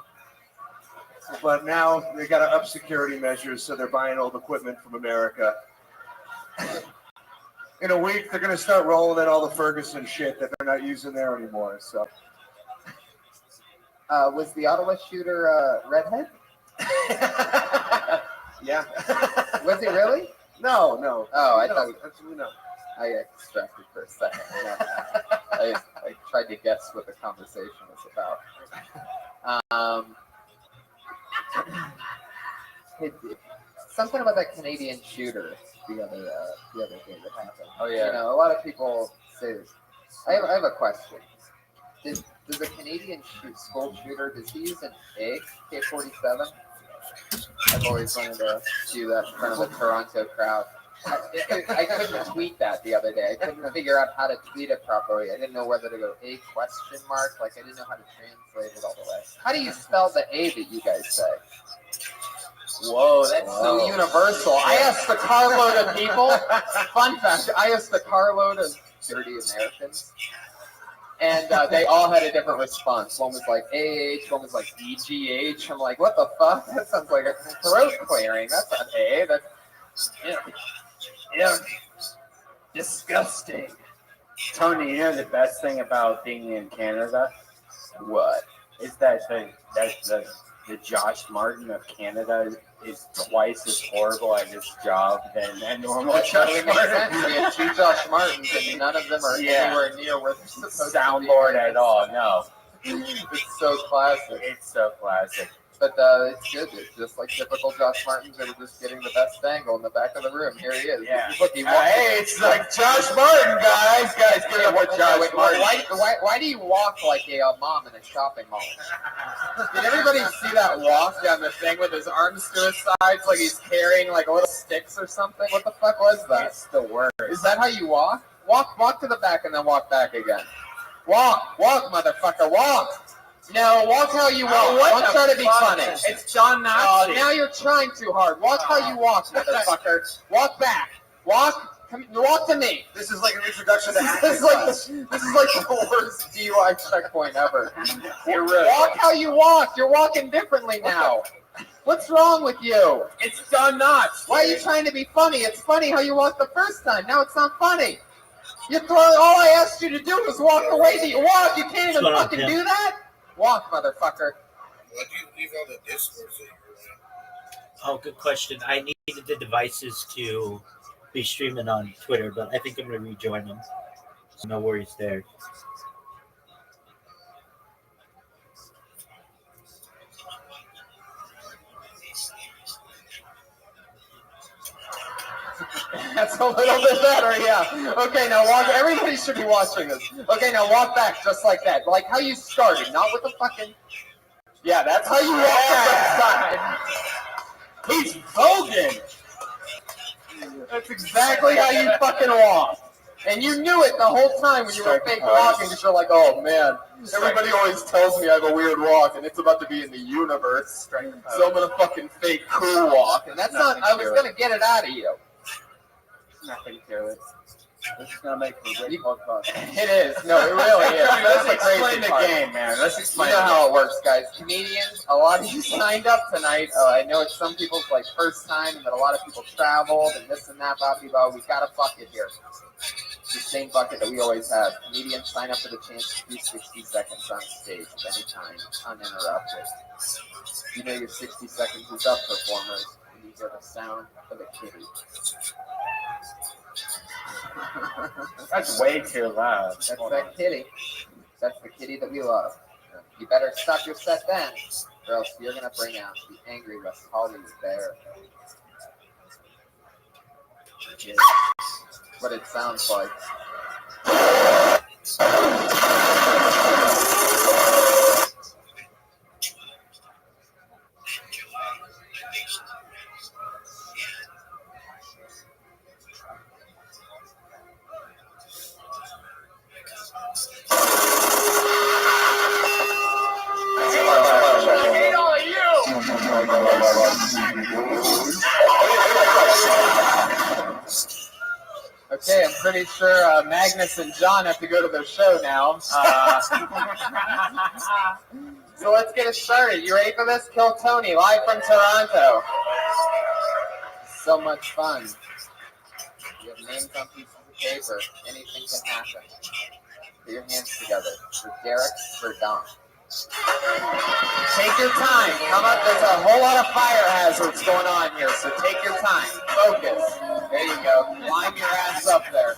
But now they got to up security measures, so they're buying old equipment from America. In a week, they're going to start rolling in all the Ferguson shit that they're not using there anymore. So, was the Ottawa shooter redhead? Yeah. Was he really? No. Oh, I No, thought. absolutely not. I got distracted for a second. I tried to guess what the conversation was about. Something about that Canadian shooter the other day that happened. Oh yeah. You know, a lot of people say this. I have a question. Does a Canadian school shooter, does he use an AK-47? I've always wanted to do that in front of a Toronto crowd. I couldn't tweet that the other day. I couldn't figure out how to tweet it properly. I didn't know whether to go A question mark. Like I didn't know how to translate it all the way. How do you spell the A that you guys say? Whoa, that's so universal. I asked the carload of people. Fun fact, I asked the carload of 30 Americans. And they all had a different response. One was like AH, one was like EGH. I'm like, what the fuck? That sounds like a throat clearing. That's not A. That's Yeah. Disgusting. Tony, you know the best thing about being in Canada? What? Is that the Josh Martin of Canada is twice as horrible at his job than a normal Josh Martin. We have 2 Josh Martins, and none of them are anywhere near where they're supposed Soundboard to be. at all, no. It's so classic. It's so classic. But it's good. It's just like typical Josh Martins that are just getting the best angle in the back of the room. Here he is. Yeah. Look, he Hey, it's like Josh Martin, guys. Guys, give it up for Josh Martin. Why do you walk like a mom in a shopping mall? Did everybody see that walk down the thing with his arms to his sides like he's carrying like little sticks or something? What the fuck was that? It's the worst. Is that how you walk? Walk to the back and then walk back again. Walk, motherfucker, walk. No, walk how you walk. Don't try to be funny. It's John Nazi. Now you're trying too hard. Walk how you walk, motherfucker. Walk back. Walk to me. This is like an introduction to acting This is like class. the worst DUI checkpoint ever. You're really Walk how you walk. You're walking differently now. What's wrong with you? It's John Knotts. Why are you trying to be funny? It's funny how you walked the first time. Now it's not funny. All I asked you to do was walk the way that you walk. You can't even fucking do that? Walk, motherfucker. What do you leave all the discourse that you're Oh, good question. I needed the devices to be streaming on Twitter, but I think I'm going to rejoin them. So no worries there. That's a little bit better, yeah. Okay, now walk. Everybody should be watching this. Okay, now walk back just like that. Like how you started, not with the fucking... Yeah, that's how you walk the first time. He's Hogan. That's exactly how you fucking walk. And you knew it the whole time when you were fake walking because you're like, oh man, everybody always tells me I have a weird walk and it's about to be in the universe. So I'm gonna fucking fake cool walk. And that's not, I was gonna get it out of you. Nothing to it. This is gonna make for a great podcast. It is. No, it really is. Let's That's the crazy explain the part. game, man. Let's explain. You know the how game. it works, guys. Comedians, a lot of you signed up tonight. I know it's some people's like first time, and that a lot of people traveled and this and that, blah, blah, blah. We got a bucket here. The same bucket that we always have. Comedians sign up for the chance to do 60 seconds on stage at any time, uninterrupted. You know your 60 seconds is up, performers, when you hear the sound of a kitty. That's way too loud. That's that kitty. That's the kitty that we love. You better stop your set then, or else you're gonna bring out the angry West Hollywood bear. Which is what it sounds like. Okay, I'm pretty sure Magnus and John have to go to their show now. So let's get it started. You ready for this? Kill Tony, live from Toronto. So much fun. You have names on pieces of paper. Anything can happen. Put your hands together for Derek Verdon. Take your time. Come up. There's a whole lot of fire hazards going on here, so take your time. Focus. There you go. Climb your ass up there.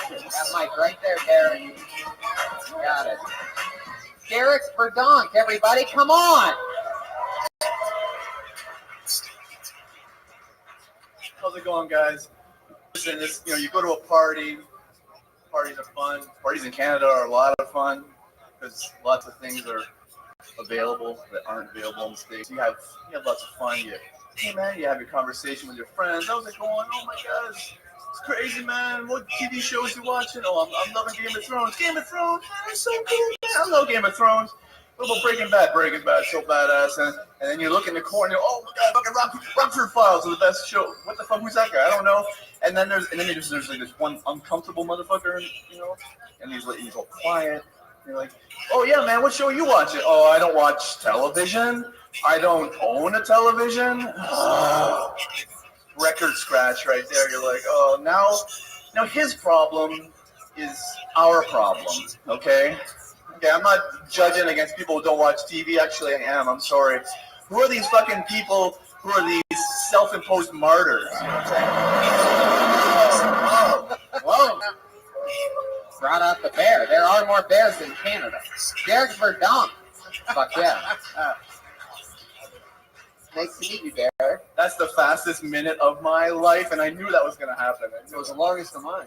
That mic right there, Derek. Got it. Derek Verdon, everybody, come on. How's it going, guys? Listen, you go to a party. Parties are fun. Parties in Canada are a lot of fun because lots of things are available that aren't available in the States. You have lots of fun. Hey man, you have your conversation with your friends. How's it going? Oh my God, it's crazy, man. What TV shows you watching? Oh, I'm loving Game of Thrones. Game of Thrones, man, it's so cool, man. I love Game of Thrones. What about Breaking Bad? Breaking Bad, so badass. And then you look in the corner, oh my God, fucking Rothschild Files are the best show. What the fuck was that guy? I don't know. And then there's like this one uncomfortable motherfucker, and he's all quiet. You're like, oh yeah, man, what show are you watching? Oh, I don't watch television. I don't own a television. Record scratch right there. You're like, oh, now his problem is our problem. Okay, I'm not judging against people who don't watch TV. Actually, I am. I'm sorry. Who are these fucking people? Who are these self-imposed martyrs? You know what I'm saying? Whoa. Brought out the bear. There are more bears in Canada. Derek Verdon. Fuck yeah. Nice to meet you, Derek. That's the fastest minute of my life, and I knew that was going to happen. It was the longest of mine.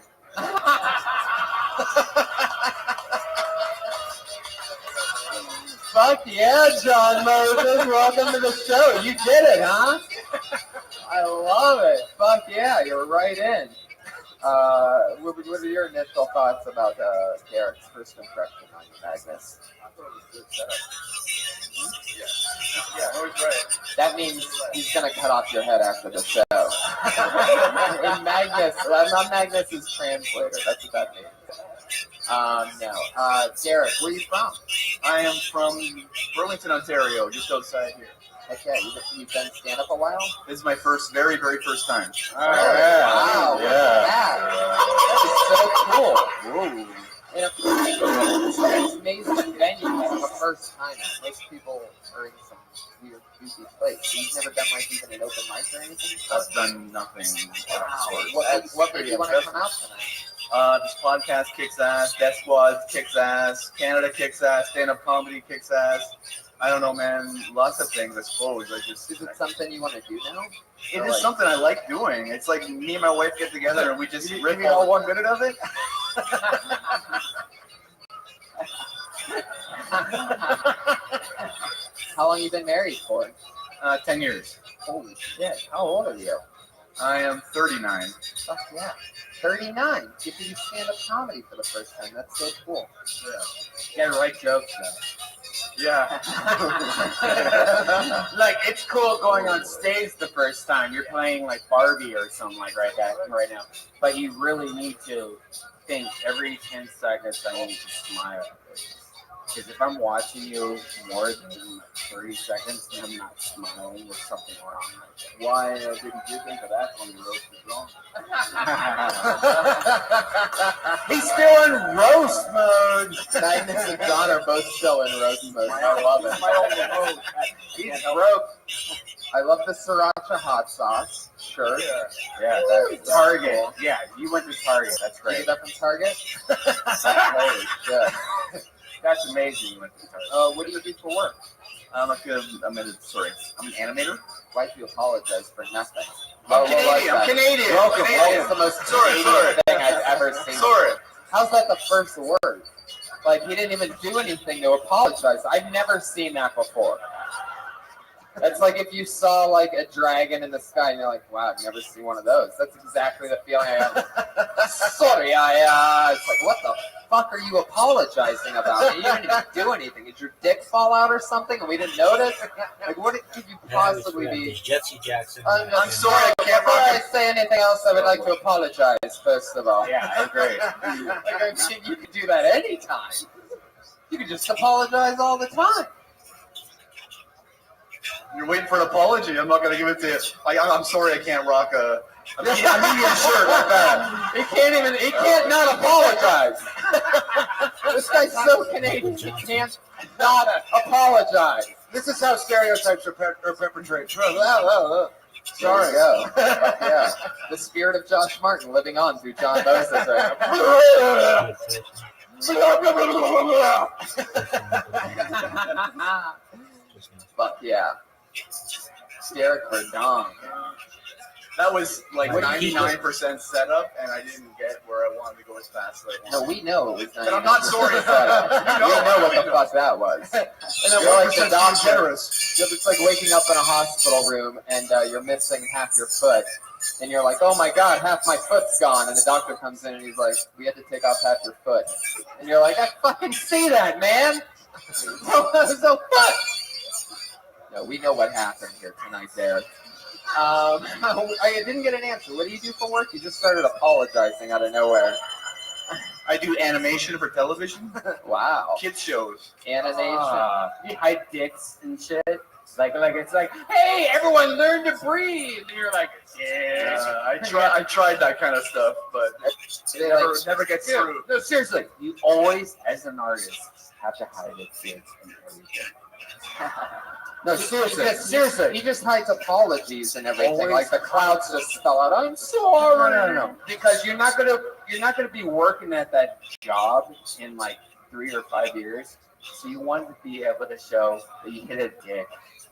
Fuck yeah, John Moses. Welcome to the show. You did it, huh? I love it. Fuck yeah, you're right in. What are your initial thoughts about Derek's first impression on you, Magnus? I thought it was a good setup. Yeah, always right. That means he's gonna cut off your head after the show. And Magnus, I'm not Magnus's translator. That's what that means. No. Derek, where are you from? I am from Burlington, Ontario, just outside here. Okay, you've done stand-up a while? This is my very, very first time. Wow, Yeah. look at that. That is so cool. Whoa. And it's amazing venue for the first time. Most people are in some weird, goofy place. You've never done like even an open mic or anything? I've done nothing. What made you want to come out tonight? This podcast kicks ass. Death Squad kicks ass. Canada kicks ass. Stand-up comedy kicks ass. I don't know, man. Lots of things, I suppose. Is it something you want to do now? It is something I like doing. It's like me and my wife get together and we just rip all 1 minute of it? How long you been married for? 10 years. Holy shit. How old are you? I am 39. Fuck yeah. 39. Get to do stand-up comedy for the first time. That's so cool. Yeah. Gotta write jokes though. Yeah. Like, it's cool going on stage the first time. You're playing like Barbie or something like right now. But you really need to think every 10 seconds I need to smile. Because if I'm watching you more than 30 seconds and I'm not smiling, there's something wrong. Why didn't you think of that when you wrote the song? He's still in roast mode. Magnus and John are both still in roast mode. I love it. My only mode. He's broke. I love the sriracha hot sauce. Sure. Yeah, that's Target. Cool. Yeah, you went to Target. That's You great. get that from Target? Holy shit. That's amazing. You went to Target. What do you do for work? I'm an animator. Why do you apologize for nothing? I'm Canadian. Welcome. Canadian. It's the most Sorry. Canadian thing I've ever seen. Sorry. How's that the first word? Like, he didn't even do anything to apologize. I've never seen that before. That's like if you saw like a dragon in the sky and you're like, wow, I've never seen one of those. That's exactly the feeling I have. Sorry, it's like, what the fuck are you apologizing about? You didn't even do anything. Did your dick fall out or something and we didn't notice? Like, what could you possibly be? Jesse Jackson. I'm sorry, I can't Before I say anything else, I would like to apologize, first of all. Yeah, I agree. Like, you could do that anytime. You could just apologize all the time. You're waiting for an apology. I'm not going to give it to you. I'm sorry, I can't rock a medium shirt like that. He can't not apologize. This guy's so Canadian, he can't not apologize. This is how stereotypes are perpetrated. Sorry. Go. Yeah. The spirit of Josh Martin living on through John Moses right now. Fuck yeah. Derek Verdon. That was like What do you 99% setup, and I didn't get where I wanted to go as fast as I wanted. No, we know it was 99%. But I'm not sorry. You know what the fuck that was. And then You're like 1% the doctor. generous. It's like waking up in a hospital room and you're missing half your foot. And you're like, oh my God, half my foot's gone. And the doctor comes in and he's like, we had to take off half your foot. And you're like, I fucking see that, man. So fuck. No, we know what happened here tonight, Derek. I didn't get an answer. What do you do for work? You just started apologizing out of nowhere. I do animation for television. Wow. Kids shows. Animation. You hide dicks and shit. Like it's like, hey, everyone, learn to breathe. And you're like, yeah. I tried that kind of stuff, but it never gets through. No, seriously, you always, as an artist, have to hide it kids and everything. No, seriously. He just hides apologies and everything. Always. Like the clouds just spell out, I'm sorry. No. Because you're not gonna be working at that job in like 3 or 5 years So you wanted to be able to show that you hit a dick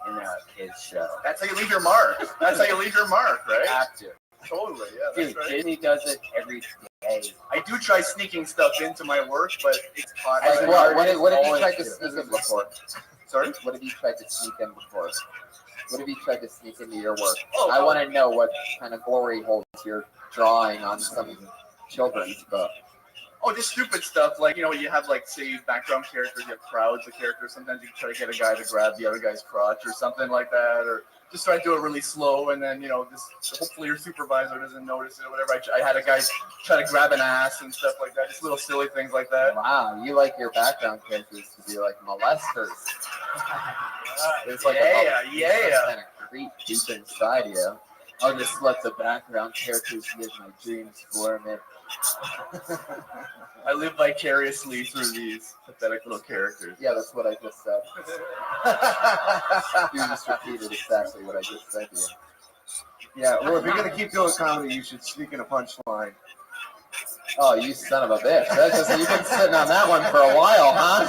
in a kid's show. That's how you leave your mark. That's how you leave your mark, right? Have to. Totally, yeah. Dude, That's right. Disney does it every day. I do try sneaking stuff into my work, but it's hard. Like what? What have you tried to sneak in before? Sorry? What have you tried to sneak in before? What have you tried to sneak into your work? Oh, I want to know what kind of glory holes you're drawing on some children's book. Oh, just stupid stuff. Like, you know, you have, like, say, background characters, you have crowds of characters. Sometimes you try to get a guy to grab the other guy's crotch or something like that, or just try to do it really slow, and then, you know, just hopefully your supervisor doesn't notice it or whatever. I had a guy try to grab an ass and stuff like that, just little silly things like that. Wow, you like your background characters to be like molesters. There's like Yeah, a yeah. kind of creep deep inside you. I'll just let the background characters live my dreams for me. I live vicariously through these pathetic little characters. Yeah, that's what I just said. You just repeated exactly what I just said to you. Yeah, well, if you're going to keep doing comedy, you should sneak in a punchline. Oh, you son of a bitch. That's just, you've been sitting on that one for a while, huh?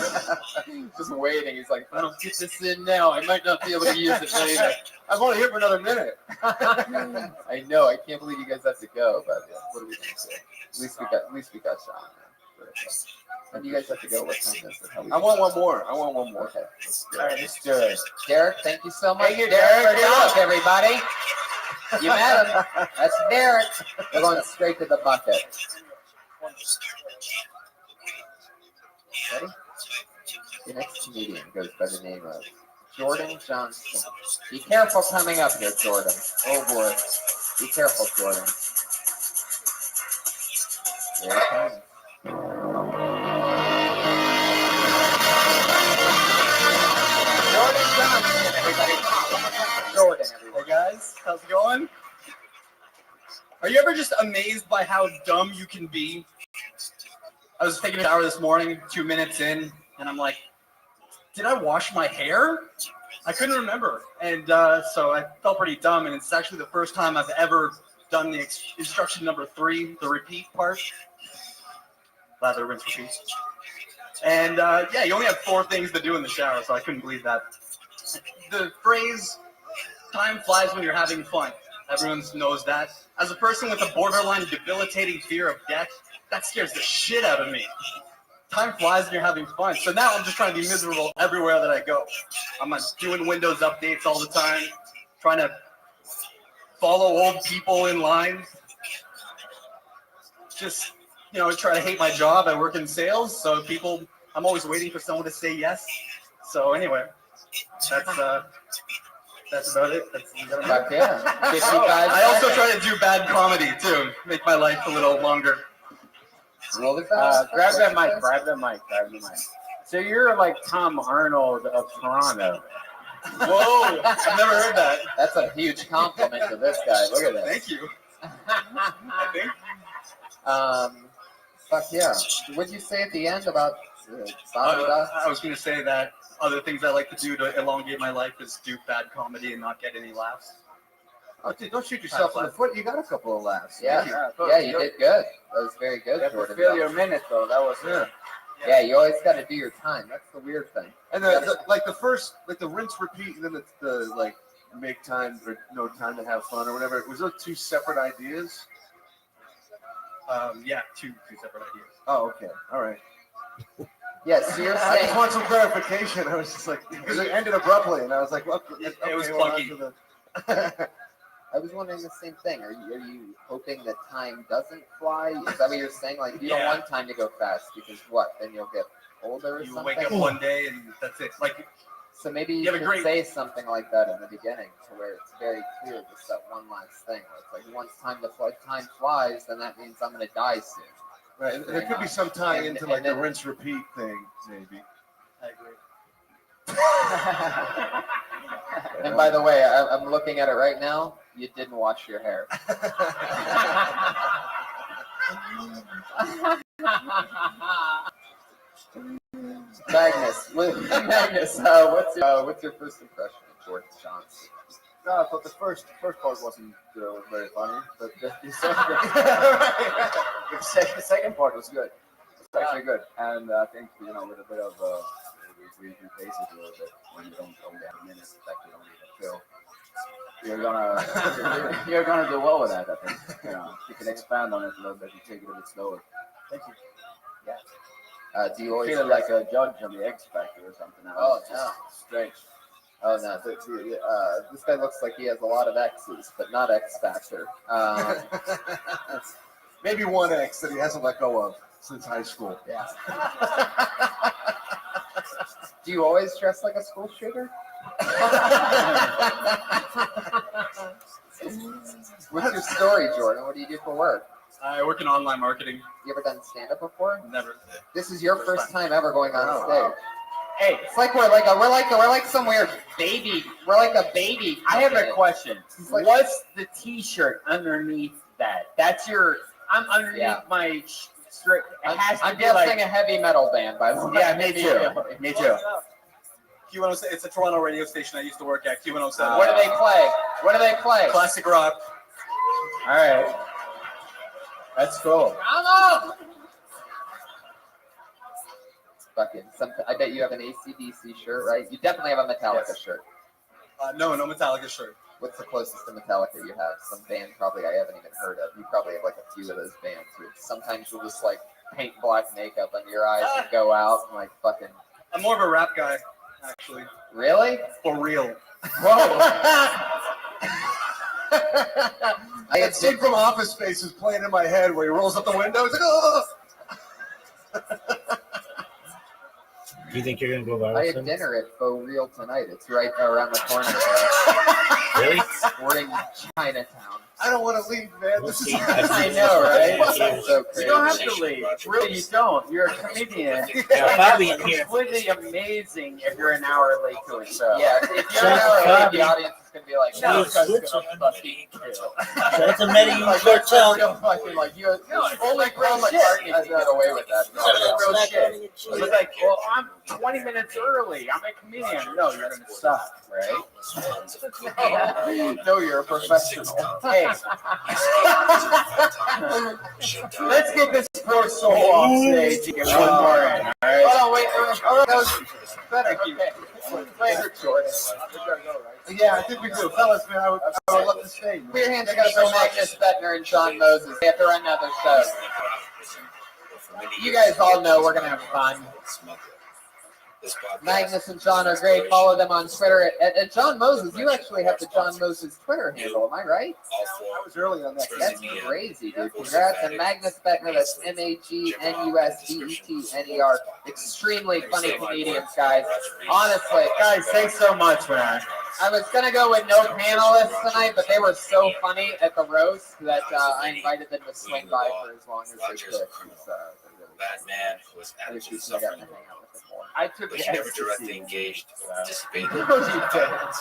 Just waiting. He's like, if I don't get this in now, I might not be able to use it later. I'm only here for another minute. I know. I can't believe you guys have to go, but yeah, what are we going to do? At least we got Sean. And you guys have to go. What time is it? I want one more. Okay. All right, let's do it. Derek, thank you so much. Thank you, Derek. Derek. Look, everybody. You met him. That's Derek. We're going straight to the bucket. Ready? The next comedian goes by the name of Jordan Johnson. Be careful coming up here, Jordan. Oh boy. Be careful, Jordan. Here it comes. Jordan Johnson, everybody. Jordan, everybody. Hey guys, how's it going? Are you ever just amazed by how dumb you can be? I was taking a shower this morning, 2 minutes in, and I'm like, did I wash my hair? I couldn't remember. And so I felt pretty dumb, and it's actually the first time I've ever done the instruction number 3, the repeat part. Lather, rinse, repeat. And yeah, you only have 4 things to do in the shower, so I couldn't believe that. The phrase, time flies when you're having fun. Everyone knows that. As a person with a borderline debilitating fear of death, that scares the shit out of me. Time flies when you're having fun. So now I'm just trying to be miserable everywhere that I go. I'm doing Windows updates all the time, trying to follow old people in line. Just, you know, I try to hate my job. I work in sales, so I'm always waiting for someone to say yes. So anyway, that's about it. Fuck yeah. 55 I also seconds. try to do bad comedy too, make my life a little longer. Roll it Grab that mic. Grab the mic. So you're like Tom Arnold of Toronto. Whoa, I've never heard that. That's a huge compliment to this guy. Look at that. Thank you. Fuck yeah. What'd you say at the end about I was going to say that other things I like to do to elongate my life is do bad comedy and not get any laughs. Oh, dude, don't shoot yourself in the foot. You got a couple of laughs. Yeah, you did good. That was very good, You have to Jordan. fill your minute though. That was Yeah, you always got to do your time. That's the weird thing. And like the first, like the rinse, repeat, and then the like make time or no time to have fun or whatever. Was those 2 separate ideas? Yeah, two separate ideas. Oh, okay. All right. Yes, so you're I saying. just want some clarification. I was just like, because it ended abruptly, and I was like, well, It was well, on clunky. to I was wondering the same thing. Are you hoping that time doesn't fly? Is that what you're saying? Like you don't Yeah. want time to go fast because what? Then you'll get older or You something. wake up one day and that's it. Like, So maybe you You have a should great- say something like that in the beginning, to where it's very clear, just that one last thing. Where it's like once time flies, then that means I'm gonna die soon. Right. And there could be some tying And- into like and the then- rinse, repeat thing, maybe. I agree. And by the way, I'm looking at it right now. You didn't wash your hair. Magnus, what's your first impression of Jordan Johnson? No, I thought the first part wasn't very funny, but the second part was good. It's actually good, and I think with a bit of you're gonna do well with that. I think. You know, you can expand on it a little bit and take it a bit slower. Thank you. Yeah. Do you always Feeling like a judge on the X Factor or something? Oh, It's no. just strange. Oh no, this guy looks like he has a lot of X's, but not X Factor. Maybe one X that he hasn't let go of since high school. Yeah. Do you always dress like a school shooter? What's your story, Jordan? What do you do for work? I work in online marketing. You ever done stand-up before? Never. This is your first time ever going on stage. wow. Hey, it's like we're like some weird baby. We're like a baby. I have a question. Like, What's the T-shirt underneath that? That's your. I'm underneath my straight. I'm guessing a heavy metal band, by the way. Yeah, me too. Me too. Q107. It's a Toronto radio station I used to work at. Q107. What do they play? What do they play? Classic rock. All right. That's cool. Fucking something. I bet you have an AC/DC shirt, right? You definitely have a Metallica shirt. No Metallica shirt. What's the closest to Metallica you have? Some band probably I haven't even heard of. You probably have like a few of those bands who sometimes you'll just like paint black makeup under your eyes and go out and like fucking. I'm more of a rap guy, actually. Really? For real. I had scene from Office Space is playing in my head where he rolls up the window. He's like, oh! Do you think you're gonna go viral? I had soon? dinner at Faux Real tonight. It's right around the corner. Really? We're in Chinatown. I don't want to leave, man. This is. I know, right? So You don't have to leave. Really, you don't. You're a comedian. Yeah, Bobby in here. It's completely amazing if you're an hour late to a show. Yeah, if you're an hour late, the audience is gonna be like, No, "This guy's gonna fucking kill." That's a Medellin cartel. Real fucking like you. Only Paul shit. McCartney can get away with that. Real shit. It was like, well, I'm 20 minutes early. I'm a comedian. No, you're gonna stop, right? No, you're a professional. Hey, let's get this poor soul off stage and get one more in. All right. Hold on, wait. Oh, that was better. Okay. Later, Jordan. Yeah, I think we do. Fellas, man, I would love to stay. Put your hands together for Magnus Bettner and John Moses. They have to run another show. You guys all know we're going to have fun. Magnus and John are great. Follow them on Twitter. At John Moses, you actually have the John Moses Twitter handle. Am I right? I was early on that. That's crazy, dude. Congrats. And Magnus Bettner, that's MAGNUSBETNER. Extremely funny comedians, guys. Honestly. Guys, thanks so much, man. I was going to go with no panelists tonight, but they were so funny at the roast that I invited them to swing by for as long as they could. Bad man who was actively suffering. I took But the he never ecstasy. directly engaged or participated in No, his you violence.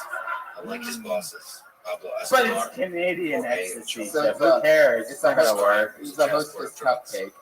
Unlike his bosses, Pablo But Escobar, it's Canadian Jorge ecstasy, Ochoa, so who cares? It's not gonna work. He's a hostess cupcake.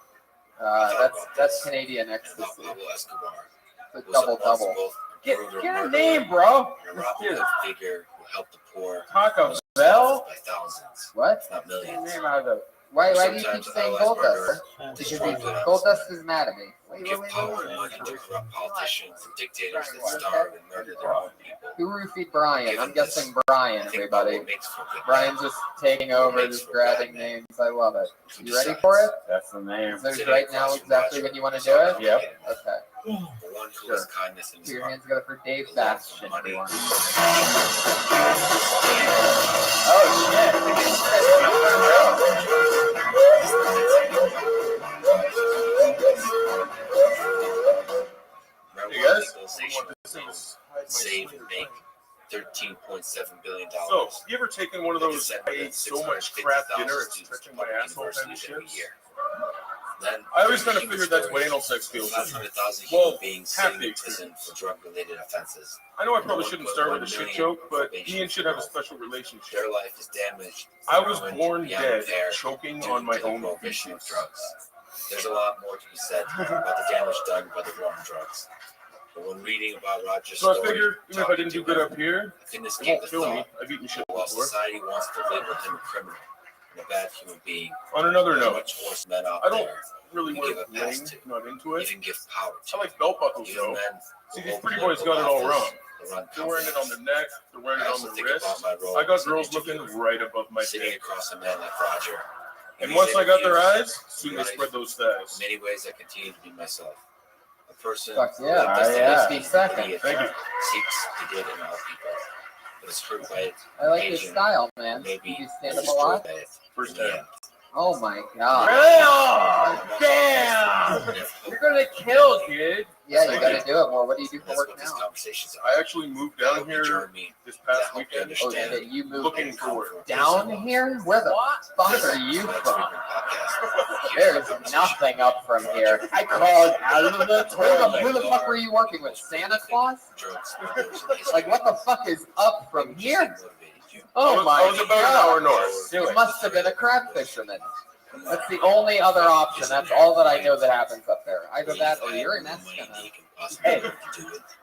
That's Canadian ecstasy. Pablo Escobar The was double. responsible Get for a murder name, bro. and a Robin Hood figure who helped the poor Taco Bell. by thousands, What? not Get a millions. name out of the. Why do you keep Sometimes saying allies Gold Dust? murder, Because destroy good Gold Dust is mad at me. give power and money to corrupt politicians and dictators that starve and murder their own people. Who roofied Brian? I'm guessing Brian, I think everybody. what makes for good Brian's just taking over, just grabbing names. I love it. You ready for it? That's the name. Is this right now exactly when you want to do it? Yep. Okay. The one who has kindness in Put his your heart. hands together for Dave Bastian, everyone. You guys? Save and make $13.7 billion. So, you ever taken one of those, I ate so much crap dinner, it's stretching my asshole kind of shit? Then, I always kind of figured that's what anal sex feels like. 500,000 Well, human beings half sitting the in prison for drug-related offenses. I know I probably shouldn't start with a shit joke, but me and shit have a special relationship. Their life is damaged. I was ruined born beyond dead, repair choking due on my to the own prohibition of feces. drugs. There's a lot more to be said about the damage done by the war on drugs. But when reading about Roger's So I story, figured, even if I didn't do good up here, I couldn't it escape won't the kill me. thought I've eaten shit while before. society wants to label him a criminal and a bad human being, On another there are note, much worse men out I don't there really we wear give a pass bling, to, not into it. even give power to. I like belt buckles Even though. men See, who these hold pretty boys got it political all wrong. office They're wearing it on the neck. They're wearing it on the wrist. I got girls looking right above my sitting dick. across a man like Roger. And once I got their eyes, soon they spread those thighs. In many ways, I continue to be myself. A person Fuck yeah. that doesn't Yeah. speak Second. idiot Thank you. seeks to get in all people. But it's hurt by it. I like your occasion, style, man. Maybe You stand up a destroyed lot? by it. First In the time. end. Oh my god. Damn! You're gonna kill, dude. Yeah, you gotta do it more. What do you do for That's work what these now? conversations are. I actually moved down here this past weekend. Oh shit, you moved Looking for work. down here? Where the fuck are you from? There's nothing up from here. I crawled out of the toilet. Who the fuck were you working with? Santa Claus? Like, what the fuck is up from here? Oh my I was about an hour north. You must have been a crab fisherman. That's the only other option. That's all that I know that happens up there. Either that or you're in Eskimo.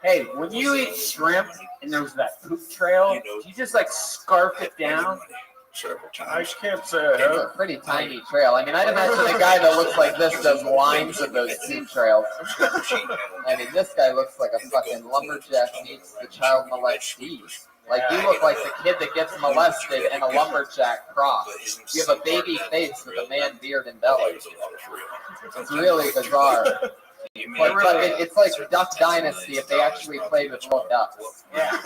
Hey, when you eat shrimp and there's that poop trail, you just like scarf it down. I can't say I It's have. a pretty tiny trail. I mean, I'd imagine a guy that looks like this does lines of those sea trails. I mean, this guy looks like a fucking lumberjack meets the child molestee. Like, you look like the kid that gets molested and a lumberjack cross. You have a baby face with a man beard and belly. It's really bizarre. It's like Duck Dynasty if they actually played with little ducks. Yeah.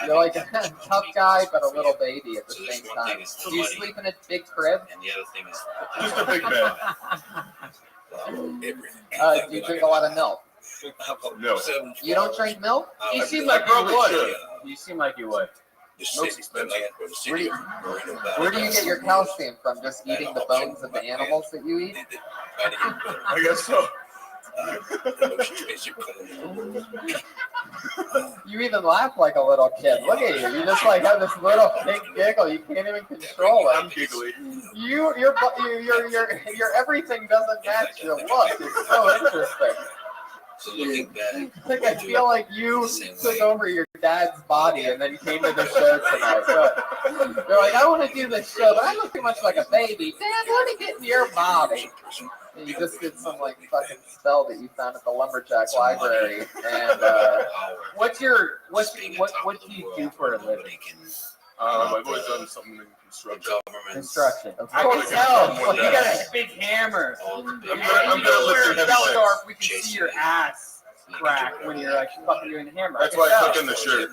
You're like a tough guy, but a little baby at the same time. Do you sleep in a big crib? And the other thing is Just a big bed. Do you drink a lot of milk? No. You don't drink milk? You seem like you would. You seem like you would. Milk's expensive. Where do you get your calcium from? Just eating the bones of the animals that you eat? I guess so. You even laugh like a little kid. Look at you. You just like have this little big giggle. You can't even control it. I'm giggly. Your everything doesn't match your look. It's so interesting. So looking back, Like I feel like you took over your dad's body and then came to the show tonight. But you're like, I want to do this show, but I look too much like a baby. Dad, let me get in your body. And you just did some like fucking spell that you found at the lumberjack library. And what do you do for a living? I've always done something in construction. Construction. I can tell. You got a big hammer. I'm You gonna know where lift it's your heavy dark, we can see your ass crack when you're like fucking doing the hammer. That's why I took in the shirt.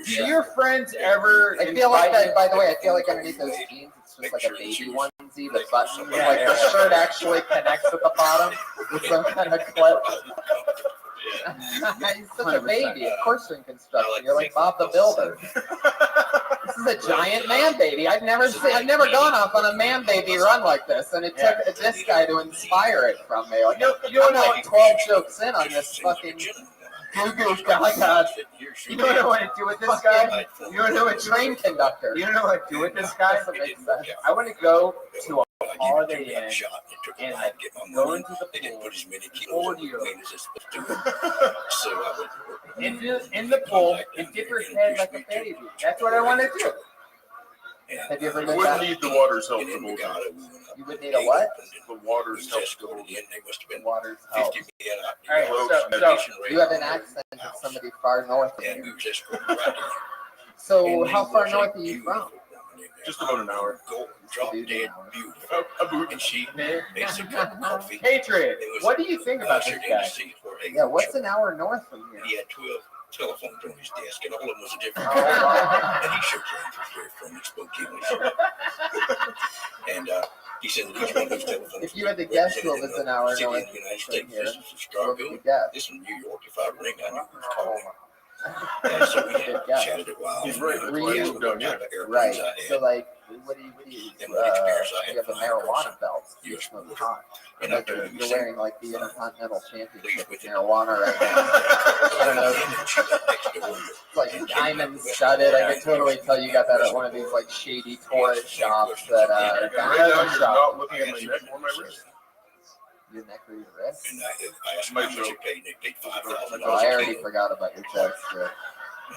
Do your friends ever? I feel like invite that, by the way, I feel like underneath those jeans, it's just like a baby onesie. The button, like the shirt actually connects at the bottom with some kind of clip. He's such a baby. Of course you're in construction. You're like Bob the Builder. This is a giant man baby. I've never gone off on a man baby run like this, and it took this guy to inspire it from me. Like, I'm like 12 jokes in on this fucking goo goo gaga. You know what I want to do with this guy? You don't know a train conductor. You know what I do with this guy? That makes sense. I want to go to a Holiday Inn and like go into the pool, 40 year in the pool and dip your head like a baby. That's what I want to do. Have you ever You done wouldn't that? need the water's help to hold it. You would need a what? The water's help to hold it. The water's help. All right, so You have an accent of somebody far north of you. So how far north are you from? Just about an hour. Patriot, what do you think about this guy? Yeah, what's an hour north from here? He had 12 telephones on his desk, and all of them was a different Oh, wow. And he shook hands with very friendly, spoke English. And he said that each one of those telephones. If you had to guess who was an hour City north of the United from States, here, this is what would Chicago. you guess? This is New York. If I ring, I knew who was calling. And so we Good guess. chatted a while. He's right. Were you- Right. Right. So like, what do you you have a marijuana belt. You smoke pot. Like you're wearing like the Intercontinental Championship with marijuana right now. I don't know. It's like diamond studded. I can totally tell you got that at one of these like shady tourist shops that Right now, you're not looking at my neck or my wrist. Your neck or your wrist? And I asked him how much he paid, and they paid $5,000. Oh, I already forgot about your chest.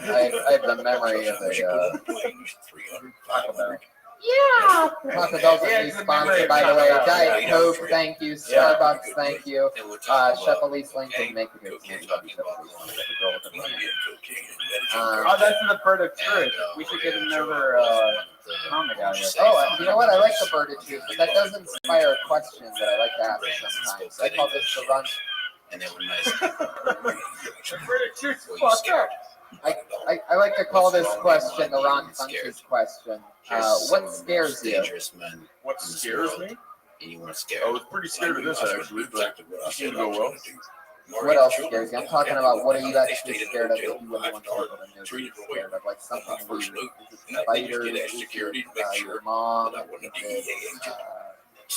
I have the memory of a Taco Bell. Yeah. Taco Bell's a new sponsor, by the way. Diet Coke, thank you. Starbucks, thank you. Chef Elise Lincoln, make a good movie. Chef Elise Lincoln, the girl with the money. Oh, that's the Bird of Truth. We should get another comic out here. Oh, you know what? I like the Bird of Truth, but that does inspire a question that I like to ask sometimes. I call this the run. And they were nice. Bird of Truth fucked up. I like to call this question the Ron Funches question. What scares you? What scares me? And you weren't scared. I was pretty scared of this actually, but it seemed to go well. What else scares you? I'm talking about what are you actually scared of that you wouldn't want people to know you're scared of? Like something weird. Is it spiders? Is it your mom? Is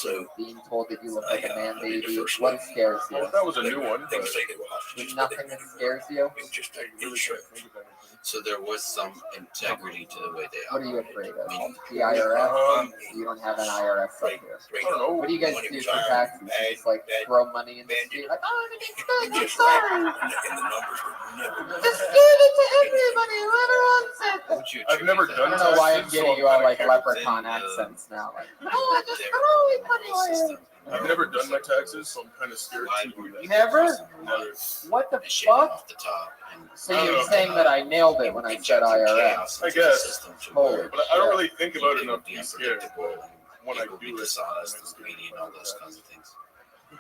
it being told that you look like a man baby? What scares you? Well, that was a new one. But There's nothing that scares you? So there was some integrity to the way they What are you operated. afraid of? The IRS? You don't have an IRS up here. I don't know. What do you guys do for taxes? You just like throw money in the street? Like, oh, I'm sorry. Just give it to everybody. Whoever wants it. I've never done I don't know why I'm taxes, getting so you all like I'm leprechaun accents now. Like, oh, just throw money away. I've never done my taxes, so I'm kind of scared to do that. You never? What the fuck? So you're saying that I nailed it when I said IRS? I guess. Holy But I don't really think about it enough to be scared. When I People be do it, dishonest and greedy and all those kinds of things.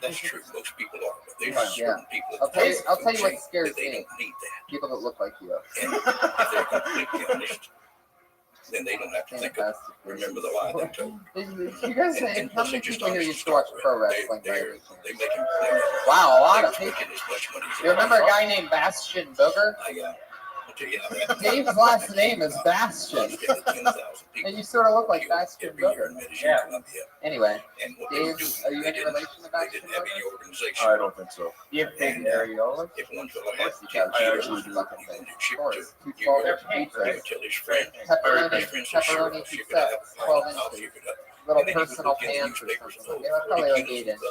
That's true. Most people are, but there's Yeah. certain people. I'll tell you what think scares that they me. don't need that. People that look like you. And if they're completely honest, then they don't have to think of remember the lie they told. You guys say, how many people here used to watch pro wrestling? They make him clear. Wow, a lot of They people. making as much money as You remember a guy named Bastion Booger? I'll tell you how that. Dave's last name is Bastion. And you sort of look like Bastion Booger. Yeah. Anyway, And what Dave, they do, are you they any didn't- relation to they Bastion didn't have Booger? any organization. I don't think so. You have big areolas? If one fellow had I actually do. Fucking thing. Of course. Two you go 12-inch he pizzas. would tell his friend, Pepperoni pizza, 12 inches. Little personal pants or something. They were probably like 8 inches.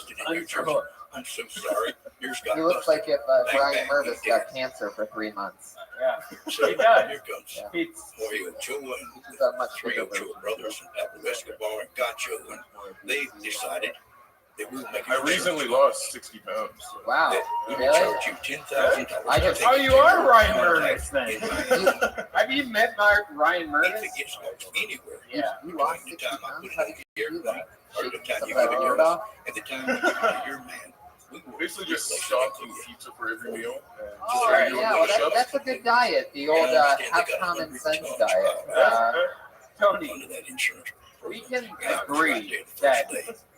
I'm so sorry. Yours got He looks busted. like if Brian Mervis got cancer for 3 months. Yeah. So He does. here comes Yeah. Pizza. Mario Joe and He's a much three bigger of Joe version. brothers and Pablo Escobar and Gacho, and they decided that we will make I recently lost 60 pounds. So. Wow. that we will Really? charge you $10,000. I just- Oh, you are Ryan Murvis then. Have you met Ryan If Murvis? it gets lost anywhere, Yeah. You lost the 60 time I pounds? put How it did in you your do that? or the Shake time some you of give that it load yours, off? at the time you give it your man, we will Basically just stop eating pizza for every meal. Oh, right, yeah, well, that's a good diet. The old have common sense diet. Tony, under that insurance. we can agree that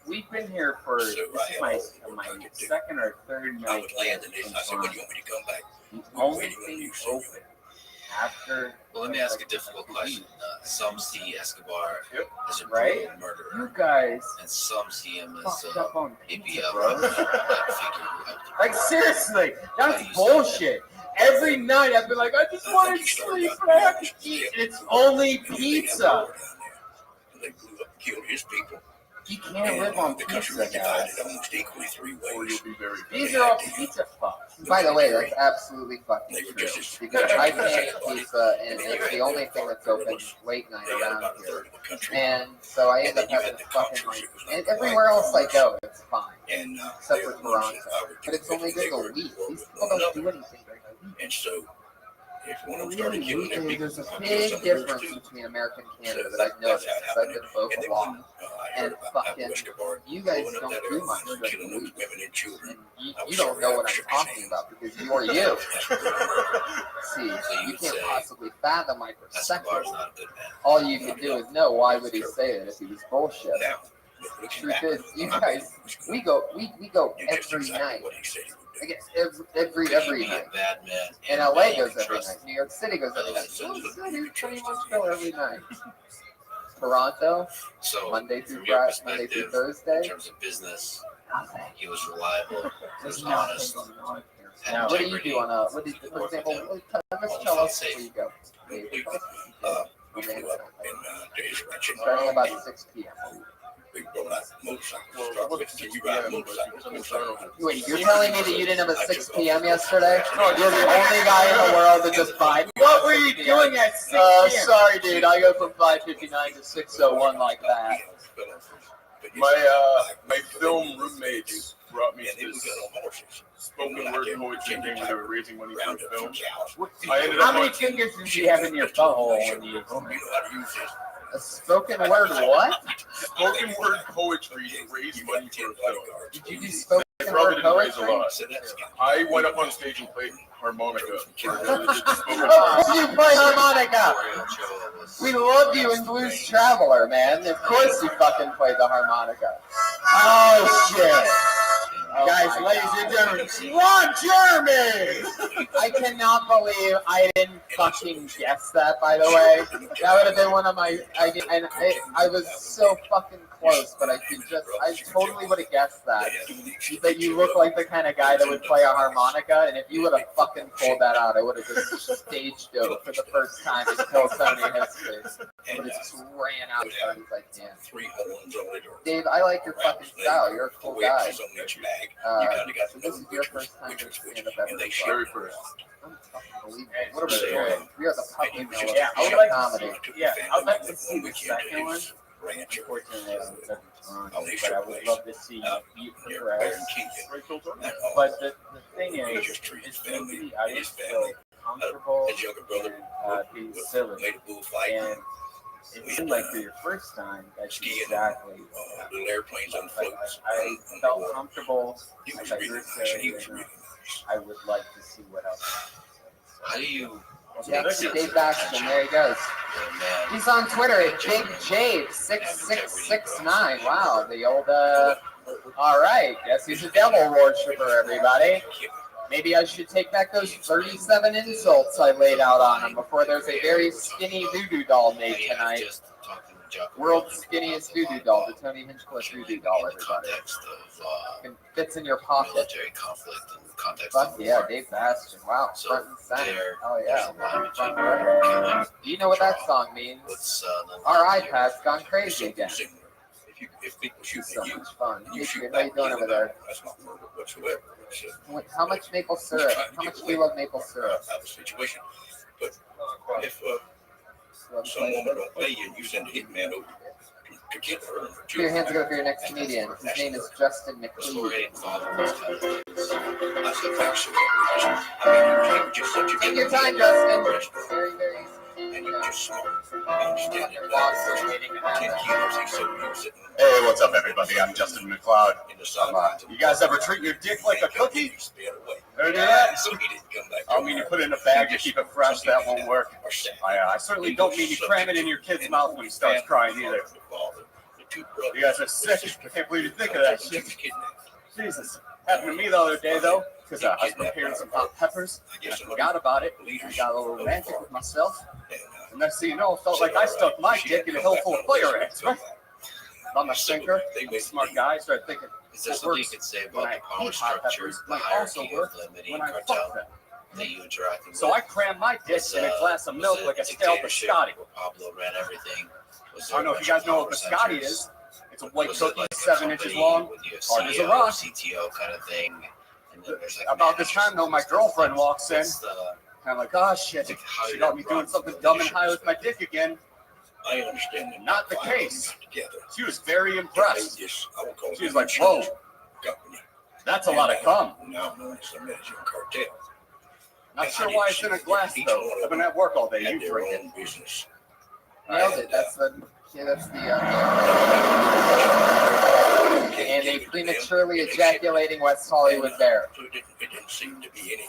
we've been here for this is my second or third I night. would land in this. I said, when do you want me to come back? The only thing open after. Well, let me ask a difficult question. Some see Escobar as a Right? brutal murderer, You guys and some see him as fucked a up on maybe pizza, a bro. figure who helped him. Like seriously, that's bullshit. Every night I've been like, I just want to sleep, but I have to eat. And it's only pizza. And they blew up and killed his people. You can't live on The country pizza, was divided guys. almost equally three Or ways. you'll be very These are all pizza fucks. By the way, that's absolutely fucking They were true. just as Because I can't eat pizza, and it's the only thing that's open late night they had around about a here. third of the country. And so I end up having to fucking like, and everywhere else I go, it's fine. And Except they for were the ones Toronto. that I would But it's only they good were to week. at war These with people one don't do another. anything during the week. And so, if one of them Really, started killing their people, there's a I'd kill big some of theirs difference too. between America and So Canada that I've noticed that's because how I've it been happened. both And a then lot. when I And heard about fucking, Pablo Escobar you guys blowing up don't that do area much and during killing the those week. women and children, You, I was you don't sorry know I what I'm shook his talking hand. about because you're you. See, So you you'd can't say possibly fathom my perspective. Escobar's not a good man. All you can do is know why would he say it if he was bullshit. Now, The looking truth back, is, you I'm guys, not- we go You're just every exactly night. what he said he would do. I guess every Could he be night. a bad man And and LA man you goes can every trust? night. New York City goes every Well, night. it's New a- York City pretty much go every night. Toronto, So, Monday through from your Friday, Monday through perspective, in Thursday. terms of business, Nothing. he was reliable, he There's was nothing honest, going on here. had What do you integrity, do on a? What do you, for example, just tell us before you go. we flew up in days wretched. Starting about 6 p.m. We rode out motorcycles. Start with, can you ride motorcycles? Wait, you're telling me that you didn't have a 6 p.m. yesterday? You're the only guy in the world that just vibed. What were you doing at 6 p.m.? Sorry, dude. I go from 5:59 to 6:01 like that. My film roommates brought me And they to would this get on horses. spoken word poetry thing when they were raising money for the film. How many fingers did you have in your butthole when you? A spoken word what? Spoken word poetry to raise money for a film. Did you do spoken It probably word didn't raise a poetry? lot. I went up on stage and played harmonica. You play harmonica. We loved you in Blues Traveler, man. Of course you fucking played the harmonica. Oh shit. Guys, ladies and gentlemen, Ron Jeremy! I cannot believe I didn't fucking guess that, by the way. That would have been one of my... I was so fucking close, but I totally would have guessed that. That you look like the kind of guy that would play a harmonica, and if you would have fucking pulled that out, I would have just stage dove for the first time in Tony history. I would have just ran out there. He's like, damn. Dave, I like your fucking style. You're a cool guy. So this is your first time to stand up ever. Very first. Unbelievable. What are we doing? We are the puppy mill Yeah, I would of like comedy. I'd like to see the second one. Unfortunately, I was at the time, but I would love to see you progress. But the thing is for me, I just feel comfortable being silly. And it seemed like for your first time, that's exactly what I felt comfortable. I thought you were silly, and I would like to see what else. How do you? Yeah, Dave Bastion, there he goes. He's on Twitter at Big Jade 6669. Wow, the old all right, guess he's a devil worshiper, everybody. Maybe I should take back those 37 insults I laid out on him before there's a very skinny voodoo doll made tonight. World's skinniest voodoo doll, the Tony Hinchcliffe voodoo doll, everybody. It fits in your pocket. Fuck yeah, Dave Bastion. Wow, front and center. Oh yeah. Front and right. Do you know what that song means? Our iPad's gone crazy again. So much fun. Adrian, how you doing over there? How much maple syrup? How much do you love maple syrup? But if someone don't pay you, you send a hitman over to kill her. Put your hands together for your next comedian. His name is Justin McLeod. Take your time, Justin. Very, very easy. Hey, what's up, everybody? I'm Justin McLeod. You guys ever treat your dick like a cookie? Ever do that? I mean, you put it in a bag to keep it fresh. That won't work. I certainly don't mean you cram it in your kid's mouth when he starts crying either. You guys are sick. I can't believe you think of that shit. Jesus. Happened to me the other day, though, because I was preparing some hot peppers, and I forgot about it. I got a little romantic with myself. And next thing you know, it felt like I stuck my dick in a hill full of fire ants, right? On my sinker, I'm a smart guy, started thinking, is there something you can say about the power structure, the hierarchy of the Medellin cartel that you interacted with? So I crammed my dick in a glass of milk like a stale biscotti. Pablo ran everything. I don't know if you guys know what biscotti is. It's a white cookie, 7 inches long, hard as a rock. CTO kind of thing. And then there's like about this time, though, my girlfriend walks in. I'm like, oh shit, she got me doing something dumb and high with my dick again. I understand. Not the case. She was very impressed. She was like, whoa, that's a lot of cum. Now known as the Medellin cartel. Not sure why it's in a glass, though. I've been at work all day. You drink it. Nailed it. That's the and a prematurely ejaculating West Hollywood bear. It didn't seem to be any.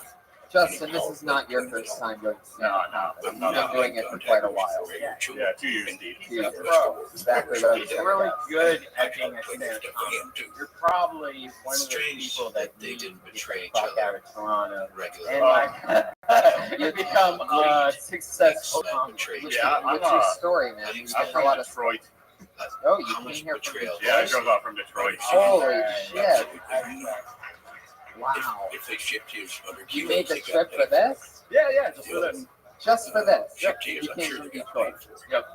Justin, this is not your first time doing this. No. You've been doing it for quite a while. Yeah, 2 years indeed. Exactly what I was You're really good at being a stand-up. You're probably one of the people that they didn't betray each fuck other out of Toronto. Regularly. You become a successful comic. What's your story, man? You I'm from Detroit. Oh, you came here from Detroit? Yeah, I drove out from Detroit. Holy shit. Wow. If they shipped you under You made the trip for this? Yeah, just for this. Just for this? Shipped to you, You I'm came sure from they got Detroit? Yep.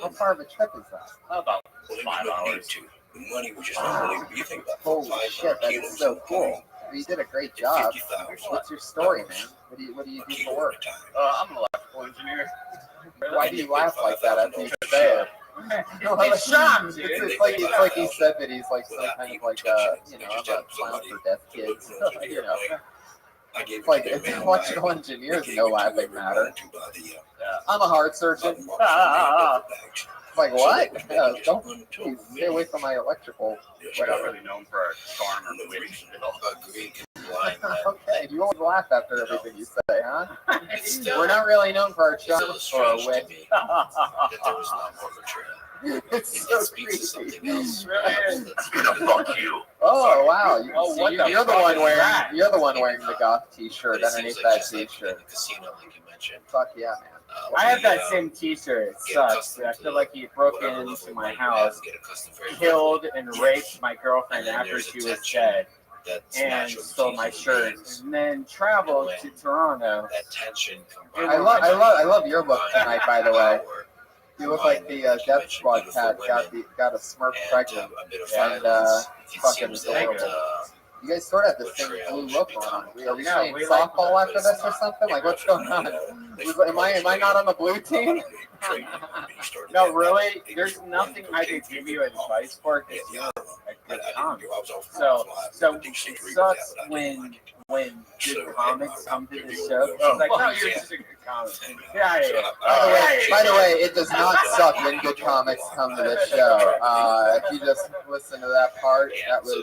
How far of a trip is that? About Well, 5 hours. The money was just unbelievable. You think about Holy 500 shit, that kilos is so of cool. You did a great job. 50,000. What's your story, man? What do you do for work? I'm an electrical engineer. Why do you laugh like that after you say it? It's shocked, dude. It's like he said that he's like some kind of like I'm a clown for deaf kids. It's like electrical engineers no laughing matter. I'm a heart surgeon. Like what? Don't please stay away from my electrical. We're not really known for our charm or wit. Okay, you always laugh after everything you say, huh? We're not really known for our charm or our wit. It's so creepy. Fuck you. Oh wow! You're the one wearing the goth T-shirt underneath that T-shirt. Fuck yeah, man. I have that same T-shirt. It sucks. I feel like he broke into my house, killed and raped my girlfriend after she was dead, and stole my shirt, and then traveled to Toronto. I love your look tonight, by the way. You look like the Death Squad cat got a Smurf pregnant, and it's fucking adorable. You guys sort of have the same blue look going on. Are we playing softball after this or something? Like, what's going on? Am I not on the blue team? No, really. There's nothing I could give you advice for because you're a good comic. So it sucks when good comics come to the show. It's like, no, you're just a good comic. Yeah. By the way, it does not suck when good comics come to the show. If you just listen to that part, that was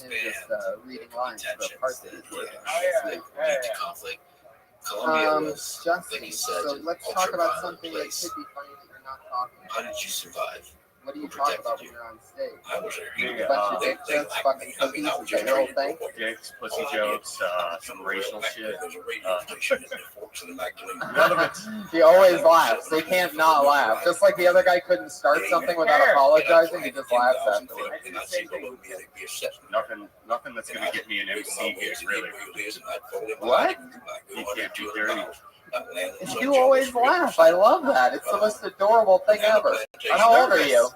him just reading lines for a part that Justin, so let's talk about something that could be funny that you're not talking about. How did you survive? What do you talk about when you're on stage? I was there. A bunch of dick jokes, fucking cookies, is that your whole thing? Dicks, pussy jokes, some racial shit. None of it. He always laughs. They can't not laugh. Just like the other guy couldn't start something without apologizing, he just laughs afterwards. Nothing that's gonna get me an MC gig, really. What? You can't do dirty. You always laugh. I love that. It's the most adorable thing ever. How old are you?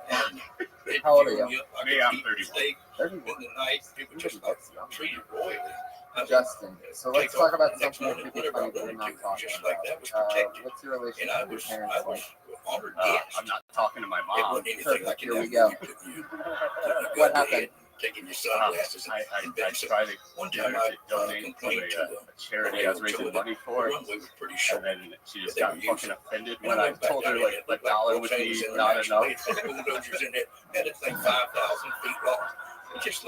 How old are you? Me, I'm 31. 31. Justin, so let's talk about something that could be funny that we're not talking about. What's your relationship with your parents like? I'm not talking to my mom. Perfect. Here we go. What happened? Taking your sunglasses. I tried to donate to a charity I was raising money for, and then she just got fucking offended when I told her like $1 would be not enough. Bulldozers in it, and it's like 5,000 feet long. Just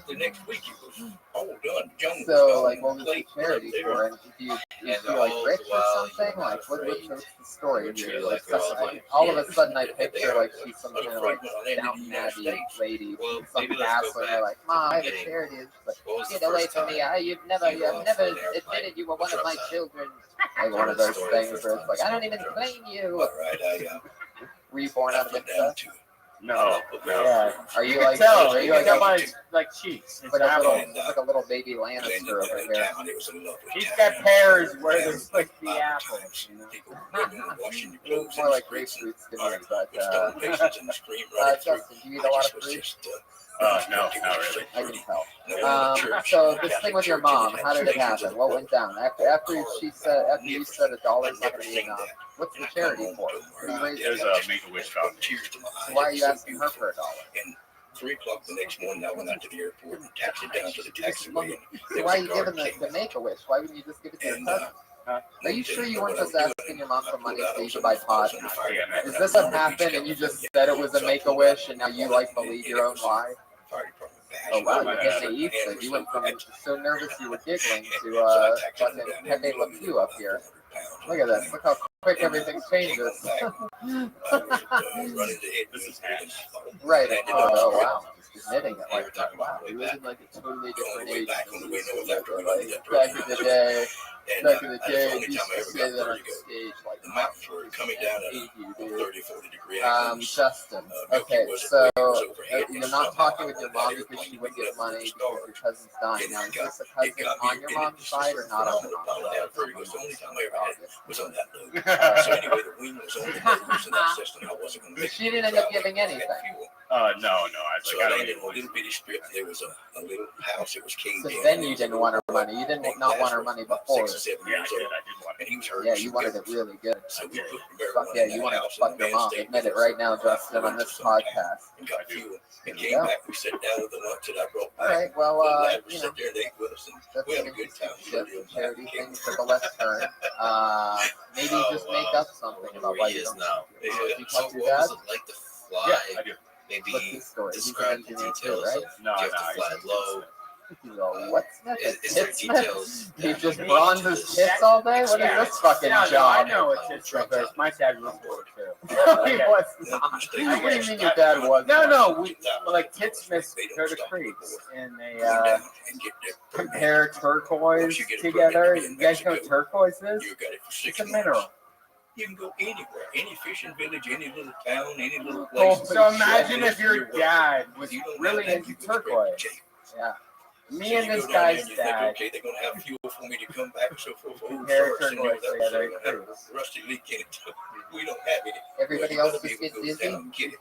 the next week it was all done. So like, what was the charity for? And do you feel like rich or something? Like, what's the story here? Like, all of a sudden I picture like she's some kind of like Downton Abbey lady, some castle, and they're like, "Mom, I have a charity." It's like, "Get away from me! You've never admitted you were one of my children." Like one of those things where it's like, "I don't even claim you." Were you born out of incest? No. Yeah. Are you like? Are you like cheeks? Like a little baby Lannister over here. He's got pears where there's like the apples. More like grapefruits to me, but Justin, do you eat a lot of fruit? No, not really. I can tell. So this thing with your mom, how did it happen? What went down? After you said $1's not going to be enough. What's the charity for? There's a Make-A-Wish Foundation. So why are you asking her for $1? 3 o'clock the next morning, I went out to the airport and taxied down to the taxiway. So why are you giving the Make-A-Wish? Why wouldn't you just give it to your cousin? Are you sure you weren't just asking your mom for money so you could buy pot? Is this what happened and you just said it was a Make-A-Wish and now you like believe your own lie? Oh wow, you're getting naive. So you went from so nervous you were giggling to fucking Pepe Le Pew up here. Look at this. Look how quick everything changes. Right. Oh wow. Admitting it like that. Wow. He was in like a totally different age. Back in the day, he used to say that on stage like, the mountains were coming down at 30, 40 degrees. Justin. Okay, so you're not talking with your mom because she wouldn't get money because your cousin's dying. Now, is this a cousin on your mom's side or not on your mom's side? The only time I ever had was on that load. So anyway, the wing was only using that system. I wasn't going to make. She didn't end up giving anything. No. So I don't even. A little bitty strip. There was a little house. It was caved in. So then you didn't want her money. You didn't not want her money before. 6 or 7 years old. And he was hurt. Yeah, you wanted it really good. So we put Fuck yeah, you wanted to fuck your mom. Admit it right now, Justin, on this podcast. and got fuel and There you came go. back. We sat down with the lunch that I brought All back. right, well, We you sat know, there and ate with us, and that's we an had a good interesting time. shift. The charity thing took a left turn. Maybe just make up something about why you don't now. Did you So talk to your what dad? was it like to fly? Yeah, I do. Maybe What's his story? He's an describe the engineer too, details right? of No, you have no, to fly he's low. You go, what Smith? Is there Tit Smith? details? He that just make bronzes to his this tits all day? What is Yeah. this fucking No, I job? know what tit stuff is. My dad was poor too. He was not. What do you mean your dad was? No, we like tit smiths go to creeks and they compare turquoise together. You guys know what turquoise is? You got it for 6 It's a months. mineral. You can go anywhere, any fishing village, any little town, any little Cool. place. So imagine if your dad was You don't really have that, into you go straight to turquoise. jail. Yeah. Me So and you this go down there guy's and you think, dad okay, they're gonna have fuel for me to come back. So for compare first, and you know, turquoise that together. was a rusty leak in it. We don't have any. Everybody Well, you else gotta just be get able to go dizzy. down and get it.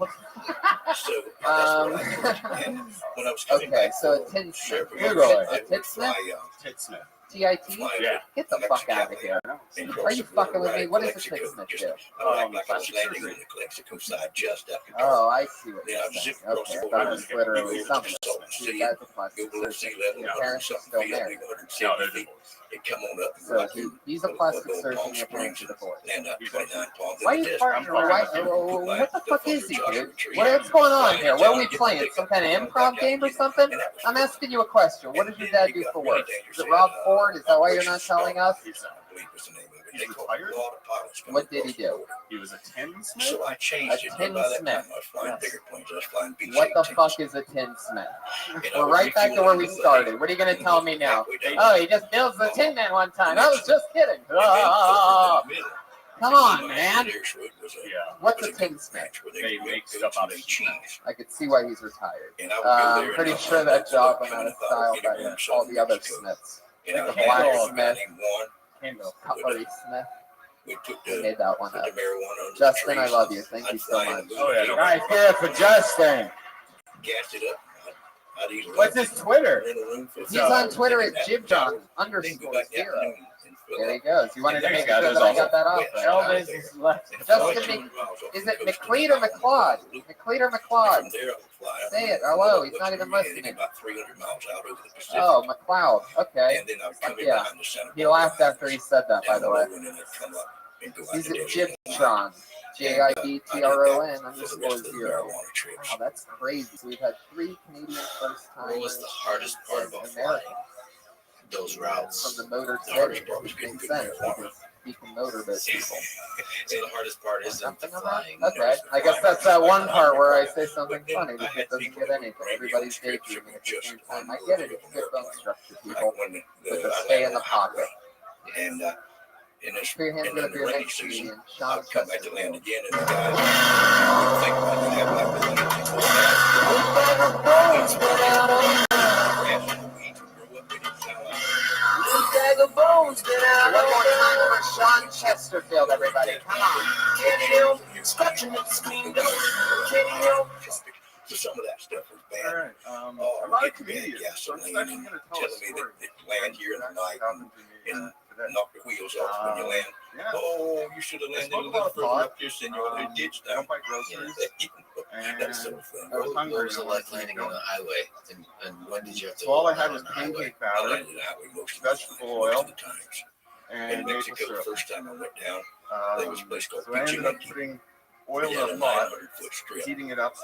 So that's what I did. And when I was coming Okay, back so a for tin Smith. several Google years, it. I A would tit Smith? fly, Tit Smith. T-I-T? Yeah. Get the fuck out of here. and Are cross you the fucking border with me? right What at is a Tit Mexico. Smith Just, do? I like I was plastic landing surgery. on the Mexico side just after dark. Oh, I see what Yeah, you're I was saying. zipping across Okay, the I border. thought it was literally You go something. to the Salt You Sea, guys are go plastic below sea surgeons. level, Your parents are still 100 feet, married. No, 170 they're feet. divorced. They come on up and So like he's a plastic surgeon. Your parents are divorced. land out 29 palms. Why are you farting? What the fuck is he, dude? What's going on here? What are we playing? Some kind of improv game or something? I'm asking you a question. What does your dad do for work? Is it Rob Ford? Is that why you're not telling us? He's retired. What did he do? He was a tin smith. So I changed it. A tin By that smith. time, I was flying Yes. bigger planes. I was flying B-17s. What the fuck is a tin smith? And I We're would right back to where we refuel started. What are you going to tell me now? halfway down. Oh, he just builds the tin man one time. I was just kidding. Ah. Come on, man. Yeah. What's a tin smith? They make stuff out of cheese. I could see why he's retired. And I would go there I'm and pretty I'll sure find that out job what went out of kind style of by anywhere in all the other Mexico. smiths. And I The had a guy blacksmith, named Juan. Handle. cutlery smith. We put I the made that one up. marijuana under Justin, the I trees. love you. Thank you I'd so fly in much. the Oh, yeah, booth, Nice, yeah, for Justin. gassed it up. I'd eat What's his Twitter? in a room for He's on Twitter at Jibjon _0. There he goes. You wanted to make sure that I got that off. Right? Elvis is left. Justin, is it McLeod or McLeod? McLeod or McLeod? Say it. Hello. He's not even listening. About 300 miles out over the Pacific. Oh, McLeod. Okay. And then I would come in Yeah. behind the center. He laughed after he said that, by down the way. low, and then I'd come up and go out He's the at desert. Jibtron. JIBTRON For the rest of the _0. marijuana trips. Wow, that's crazy. So we've had 3 Canadian first timers. What was the hardest part about flying those routes? From the motor The hardest city, part was which getting makes good sense marijuana. because you can motor those people. So the hardest part isn't the Something on flying. that? Okay, I guess that's that one part where I say something funny because it doesn't get anything. Everybody's daydreaming at the same time. I get it. It's good bone structure, people. When But just stay in the pocket. And in this, Put your hands and up then if the you're a rainy mixed season, comedian. Sean I'd come back to Chesterfield. land again, and the guys would think about it, have like the little people One more time for Sean Chesterfield, everybody. Come on. So some of that stuff was bad. All right. Oh, A lot of getting bad comedians. So I'm gasoline actually and going to tell a telling me story. that land here in the night Happened to me and today. knock the wheels off when you land. Yeah. Oh, you should have I landed a smoke a little lot of further pot. up this and you'll ditch I down. don't buy groceries. And That sort of thing. I was What hungry. was it and I wanted like to landing keep on the going. highway? And when did you have to? So all I had land was on the highway? pancake I batter landed that way most of the vegetable time, oil, most of the times. and In maple Mexico, the syrup. first time I went down, there was a place called So I ended up Pichimeque. putting oil It in had a a pot, 900-foot strip. heating it up,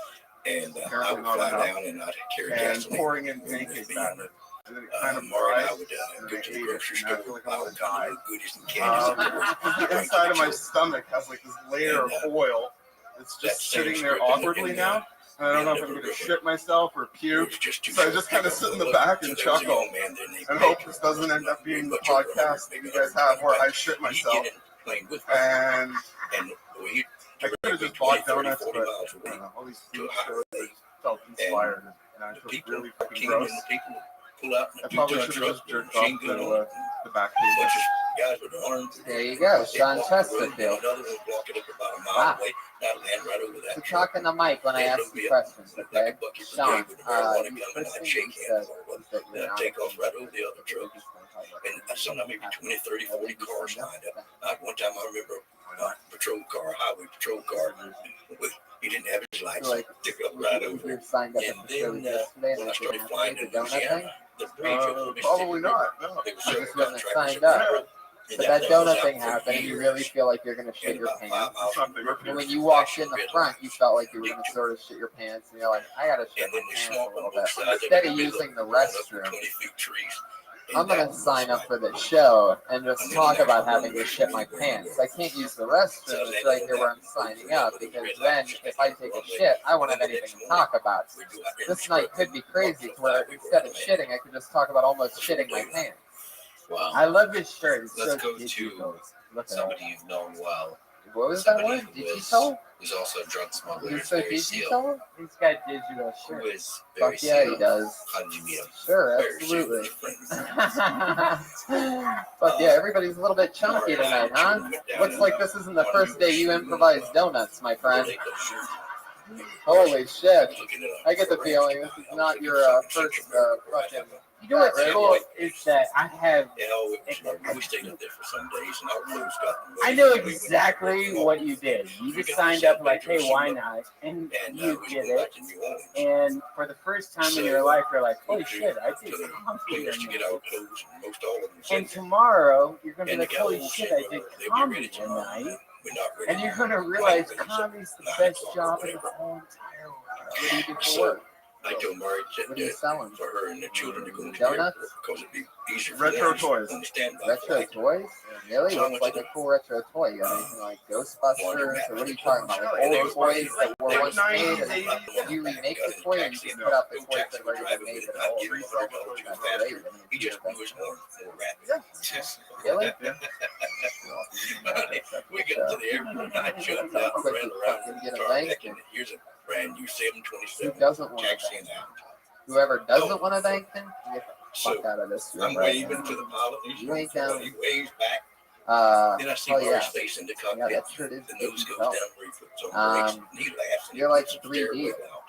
And I apparently would not fly enough, down and I'd carry and gasoline. pouring in with pancake me. batter. And then it kind of Mara and I fried, would and go I to the ate it, grocery and I store, feel like buy I all want to kinds die. of goodies and candies. Because the inside of my stomach has like this layer of oil that's just sitting there awkwardly now. And I don't know if I'm going to shit myself or puke. So I just kind of sit in the back and chuckle and hope this doesn't end up being the podcast that you guys have where I shit myself. And I could have just bought donuts, but I don't know, all these food stores felt inspired. And I feel really fucking gross. I probably should have just jerked off to the back page. guys with the arms. There you go, Sean Chesterfield. Another one walking up about a mile Wow. away. Now land right over that. So talk in the mic when I ask you questions, okay? Sean, you first thing you said was that Then you're I not take off right over the other truck. And sometimes maybe 20, 30, 40 cars lined up. One time I remember a patrol car, a highway patrol car. He didn't have his lights. Like, Took up right over. you're signed up And at the show then yesterday, when I and started you flying didn't to have to do the donut thing? Louisiana, the bridge over the Mississippi Probably River, not. No. there was You several just wouldn't have contractors signed that up. were- But that donut thing happened, and you really feel like you're going to shit And your about 5 pants. miles from the river, And when you walked in the front, you felt like you were going to sort of shit your pants, and you're like, I got to shit and my then the pants a swamp little on bit. both sides. Instead of using the restroom, 20 feet trees. I'm going to sign up for the show and just talk about having to shit my pants. I can't use the restroom. It's right here where I'm signing up, because then if I take a shit, I won't have anything to talk about. This night could be crazy to where instead of shitting, I could just talk about almost shitting my pants. Wow. I love his shirt. It's Let's so go digital. to somebody you've known well. What was that Somebody one? who was- Digital? Who's also a drug smuggler. He's so Barry Seal. digital? He's got digital Who shirt. is Barry Fuck yeah, Seal? he does. How did you meet him? Sure, Barry Seal absolutely. was your friend. Fuck yeah, everybody's a little bit chunky tonight, huh? Looks like this isn't the first day you improvised donuts, my friend. Holy shit. I get the feeling this is not your first fucking... You know what's cool is that I have. Yeah, we stayed up there for some days, and our clothes got. I know exactly what you did. You just signed up like, hey, why not? And you did it. And for the first time in your life, you're like, holy shit, I did comedy tonight. And tomorrow, you're going to be like, holy shit, I did comedy tonight. And you're going to realize comedy's the best job in the whole entire world. What do you do for work? I told Mary What are you selling? for her and the children to go to the Donuts? airport because it'd be easier for Retro them to toys. understand by Retro flight. toys? Really? What's like a cool retro toy? You got anything like Ghostbusters? Or what are you talking about? Like old toys that were once made and you remake the toy, or you just put out the toys that were already made but old? That's great. He just blew his horn more rapid. Really? We got to the airport and I jumped out and ran around and started thinking, here's a brand new Who 727 doesn't want taxi to and bank? out. Whoever doesn't want to bank then, get the So fuck out of this room I'm right waving now. to the pilot. He's You ain't down. He waves back. Then I see Oh Murray's yeah. face in the Yeah, cockpit. that shirt is The good nose as goes hell. down where he puts on brakes. And he laughs. And You're he like puts some 3D. stairwell out.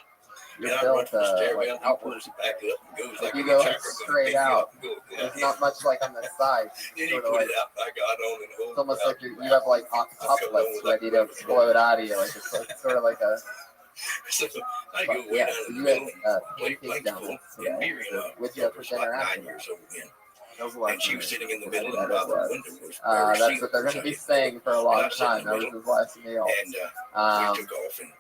You're And I run built for the stairwell. like He outward. pulls it back up and goes Like like you a go hitchhiker. straight out. There's not much like on the side. Then he Sort of put like, it out. I got on and it's almost like you have like octuplets ready to explode out of you. Like it's like, sort of like a. So I But go way yeah, down so in you the had middle. pancake Blank donuts full. today. Mary and I What'd you have for was dinner like after 9 that? years old then. And she was sitting in the middle, That and by is the what- window was Mary That's what they're going to be saying for a long time. That was his last meal. And Um, we took off, and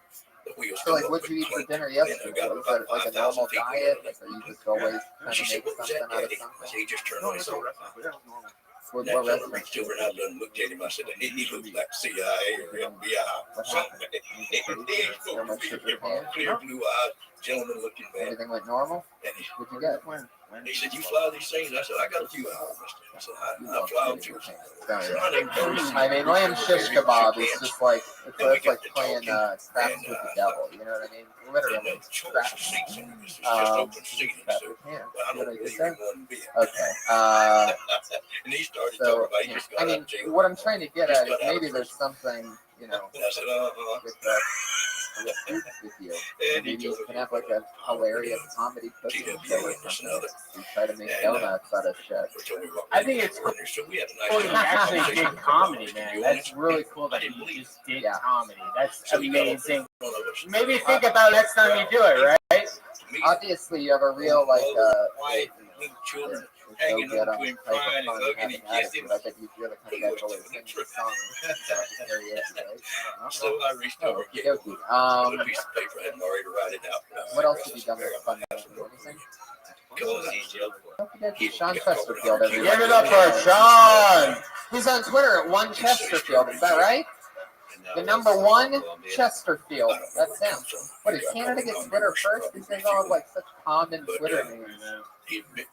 the wheels So like, come up what'd you with eat for clunk. dinner And then I yesterday? got Was about it like a 5,000 normal feet diet? away. Like, are you just always And trying she to said, make what was something that, out of Daddy? something? He just turned on his own. What And that fella restaurant? reached over and I looked at him. I said, he looked like CIA or FBI. Something. He So much clear sugar pan? blue eyes, gentleman looking man. Everything went normal? And he, What'd you get? he said, you fly these things? I said, I got a few hours, mister. I said, I fly them too. I mean, lamb shish kebab is just like it's like playing craps with the devil. You know what I mean? Literally, craps. What I just said? Okay. And he started talking So about he just I got out mean, of jail. what I'm trying to get at is maybe there's something, you know, And I said, with with you. And he Maybe you told can me, have like a hilarious comedy cooking show or something. You try to make donuts out of shit. I think it's cool you actually did comedy, man. That's really cool that you just did comedy. That's amazing. Maybe think about next time you do it, right? Obviously, you have a real like wife and little children so hanging good on on to him, type of crying and fun hugging having and kissing. attitude. I bet you're the kind of guy that always sings the song about the karaoke, right? So I reached over and gave him Okey-dokey. a piece of paper. I had Murray to write it out. What else have you done with fun? Anything? Okey-dokey. Sean Chesterfield, everybody. Give it up for Sean. He's on Twitter at one Chesterfield. Is that right? The number one Chesterfield. That's him. What did Canada get Twitter first? These guys all have like such common Twitter names.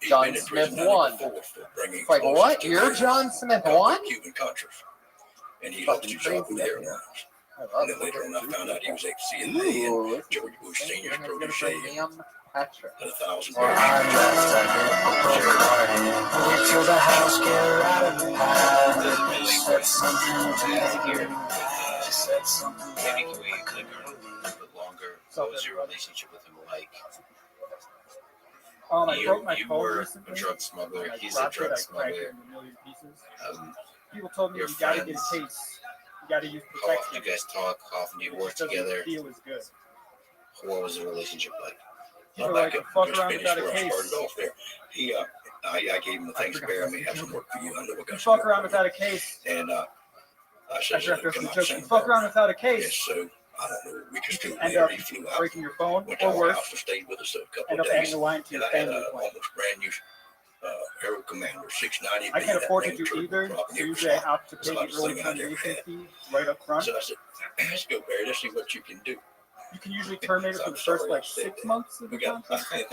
John Smith won. It's like, what? You're John Smith won? Cuban countries. And he Fucking lost his job crazy with up airlines. here. And then later on, I found out he was ex-CIA and George Bush Sr.'s protege. Liam Patrick. At 1,000 Well, I'm left under till the house get out of the pie. She said something to me. She said something. Maybe can we linger a little bit longer? What was your relationship with him like? I broke my You phone were recently. a drug smuggler. I He's a dropped it, drug I cracked it smuggler. in a million pieces. People told me your you gotta get friends. a case. You gotta use How often protection. do you guys talk? How often do you It work just doesn't together? feel as good. What was the relationship like? People like to fuck around without a where I case. started off there. I gave him the thanks, Bear. I may have some work for you. I know I got You some fuck around without a case. And I said, After come some out jokes, you Santa fuck Barbara. around without a Yes, case. so I don't know. We just two End later up he flew out. breaking your phone, Went to or our worse, house and stayed with us a couple end of up adding days. the wine to And your I had family a plan. almost brand new Aero Commander 690. I can't That afford to thing do turned either, prop so never usually I stopped. have to It's pay the the largest early thing I ever termination had. fee right up front. So I said, let's go, Barry. Let's see what you can do. You can usually terminate it for I'm the first sorry, like I said 6 that. months of We the got contract.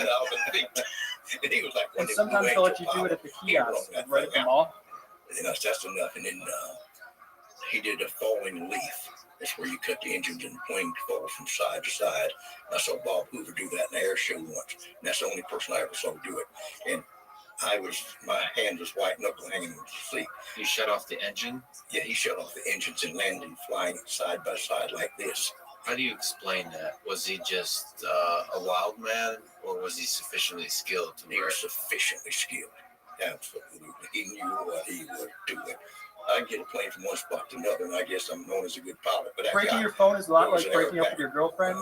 and he was like, And sometimes they'll let you do it at the kiosk, like right at the mall. And I that's enough. And then he did a falling leaf. That's where you cut the engines and the plane falls from side to side. And I saw Bob Hoover do that in the air show once. And that's the only person I ever saw do it. And my hand was white knuckle hanging in the seat. You shut off the engine? Yeah, he shut off the engines and landed flying side by side like this. How do you explain that? Was he just a wild man, or was he sufficiently skilled to He was sufficiently skilled. Absolutely. He knew what he was doing. I can get a plane from one spot to another, and I guess I'm known as a good pilot. But Breaking your phone is a lot like breaking up with your girlfriend.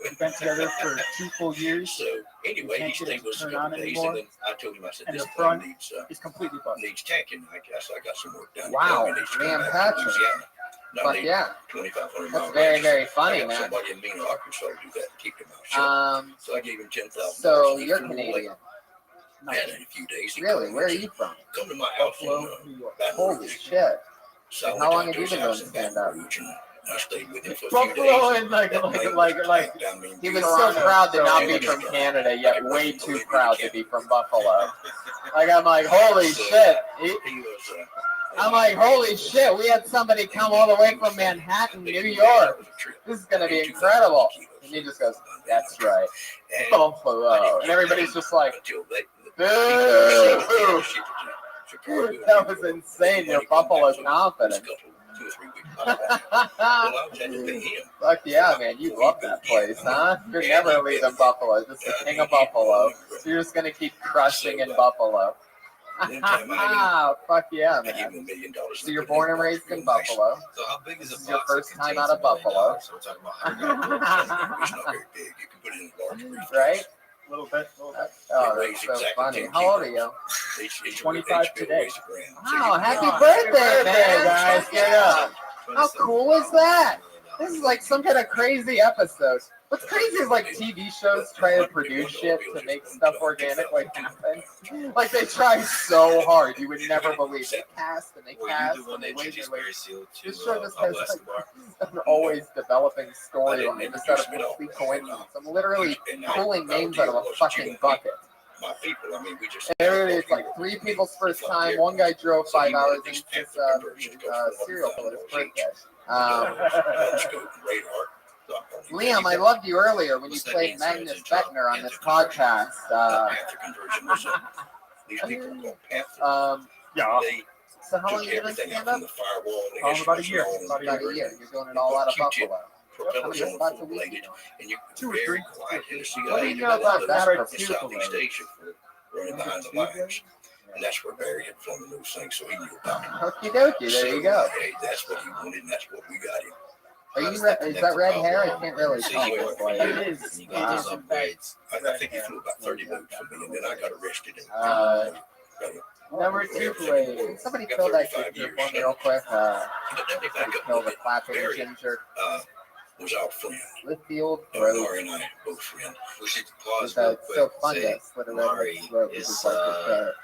You've been together for 2 full years. So anyway, he stayed with us a turn couple on days, anymore. and then I told him, I said, And this the plane front is completely busted. needs tanking. I guess I got some work done. Wow, He needs to come man, back to Patrick. Louisiana. Now, Fuck they- yeah. 2,500 That's mile very, range. very funny, I got man. somebody in Mena, Arkansas to do that to keep him out shut. So I gave him $10,000. So and he you're flew away. Canadian. And in a few days, he Really? called Where are me and you said, from? come to my house in Baton Holy Rouge. shit. So I And went how long down have to you his been house doing in Baton stand-up? Rouge, and I stayed with him for a few Buffalo days. and like That plane was packed. I mean, He was Toronto, so proud to not be Toronto, from Canada, yet way too believe me, proud you to be from Buffalo. Like, I'm like, holy shit. He was, I'm like, holy shit, we had somebody come all the way from Manhattan, New York. This is going to be incredible. And he just goes, that's right. Buffalo. And everybody's just like, boo. That was insane, your Buffalo confidence. Fuck yeah, man, you love that place, huh? You're never leaving Buffalo, just the king of Buffalo. So you're just gonna keep crushing in Buffalo. Fuck yeah, man. So you're born and raised in Buffalo. So how big is This a is your box that first time contains out of $1 million? Buffalo. So we're talking about how It's not very big. You can put it in a large briefcase. Right? A little bit. Oh, It that's weighs so exactly funny. 10 How old are kilos. you? Each 25 bill today. weighs a gram. So Wow, you happy can- birthday, man! guys. Get up. How cool is that? This is like some kind of crazy episode. What's crazy is like TV shows try to produce shit to make stuff organically happen. Like they try so hard, you would never believe. They cast and they Were cast you the one and they that wait introduced and wait. Barry Seal to This show just Pablo has Escobar? like an always developing storyline just out of complete coincidence. I'm literally pulling names out of a fucking bucket. My people, I mean, we just. And literally, it's like 3 people's first time. One guy drove 5 hours into his cereal for his birthday. Liam, I loved you earlier when you played Magnus Beckner on this podcast. These people are called Panther. Yeah. They So how long took you been everything stand out up? from the firewall. They About a issued year. us About all About a year. You're doing it all out of Q-tip Buffalo. How propellers many on spots a full week? bladed, and you 2 or very 3. quiet in the What do you CIA know about in that Southeast Asia for running behind the lines. And that's where Barry had flown those things, so he knew about it. Okie dokie, there you go. Hey, that's what he wanted, and that's what we got him. Are you is that red hair? I can't really So tell. he worked for you, It is. and you got those It is, in fact. upgrades. I think he flew about 30 moves for me, and then I got arrested. Number 2, please. Can somebody kill that ginger for me real quick? Kill the clapping ginger. Was our friend. With the old Mari throat. and I both friends. We should pause With real that quick. silk Say, fungus with a red Mari throat. is, It's like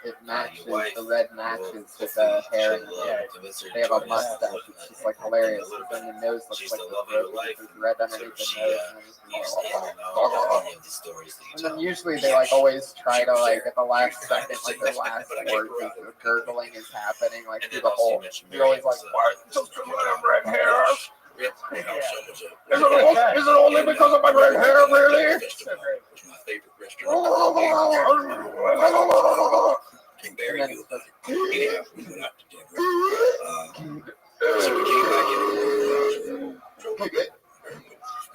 it matches, your wife. the red matches with the hair. And Convince her to they have a join us. mustache. It's just like hilarious. And the nose looks She's like the the love of your throat. life. There's red So underneath the she nose. leaves in and out of any of the stories that you And tell. then usually they like always try to like at the last second, like their last word, the gurgling is happening like through the whole. You're always like, what? Just because I have red hair. So we came back in.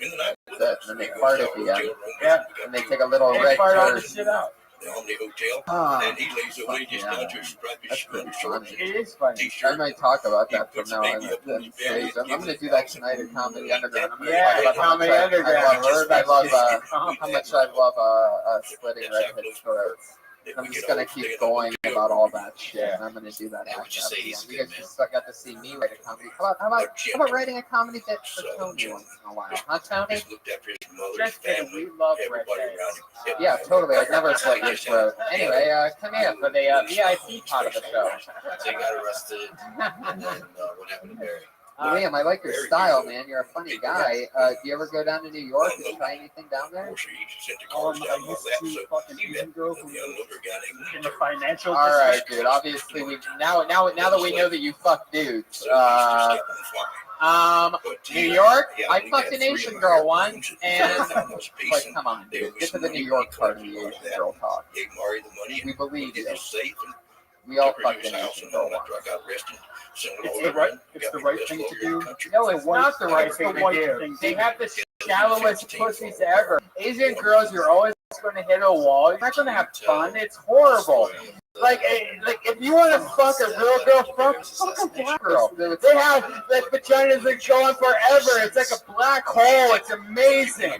In the night with us. And they fart at the end. Hotel room. Yeah. And they take a little They red fart all turd. the shit out. The Omni Hotel. Ah, And he lays away just yeah. down to his striped That's pretty shorts. funny. It is funny. I T-shirt. might talk about that He from puts now a on. baby up on his belly, I'm going to do that tonight at Comedy Underground. I'm going to Yeah, talk about how much Comedy Underground. I love Uh-huh. how much I love splitting redhead throats. I'm just going to keep going about all that shit, and I'm going to do that Would after. you say he's a You good guys man? just got to see me write a comedy. How about writing a comedy bit for Tony once in a while? Huh, Tony? Just looked after his mother, his Just kidding. family, We love everybody redheads. around him. Yeah, totally. I'd never slit your throat. Anyway, come here for the VIP part of the show. So you got arrested, and then what happened to Barry? Liam, I like your style, man. You're a funny guy. Do you ever go down to New York and try anything down there? He sent the cars I down my used lap, to so fucking he Asian met girl the who unloader guy named in the financial All right, district. dude. Obviously, we now that we know that you fuck dudes. New York. I fucked an Asian girl once, and like, come on, dude. Get to the New York part of the Asian girl talk. Gave Mari the money. We believe you. Safe and We all took her to fucked his an house, Asian and girl then once. after I got arrested, sent it It's all the over right. and It's got the me right best thing lawyer to in the do. country. No, it's not the right It's the thing to right do. thing to They do. have the shallowest pussies ever. Asian girls, you're always going to hit a wall. You're not going to have fun. It's horrible. Like if you want to fuck a real girl, fuck a black girl. They have like vaginas that go on forever. It's like a black hole. It's amazing.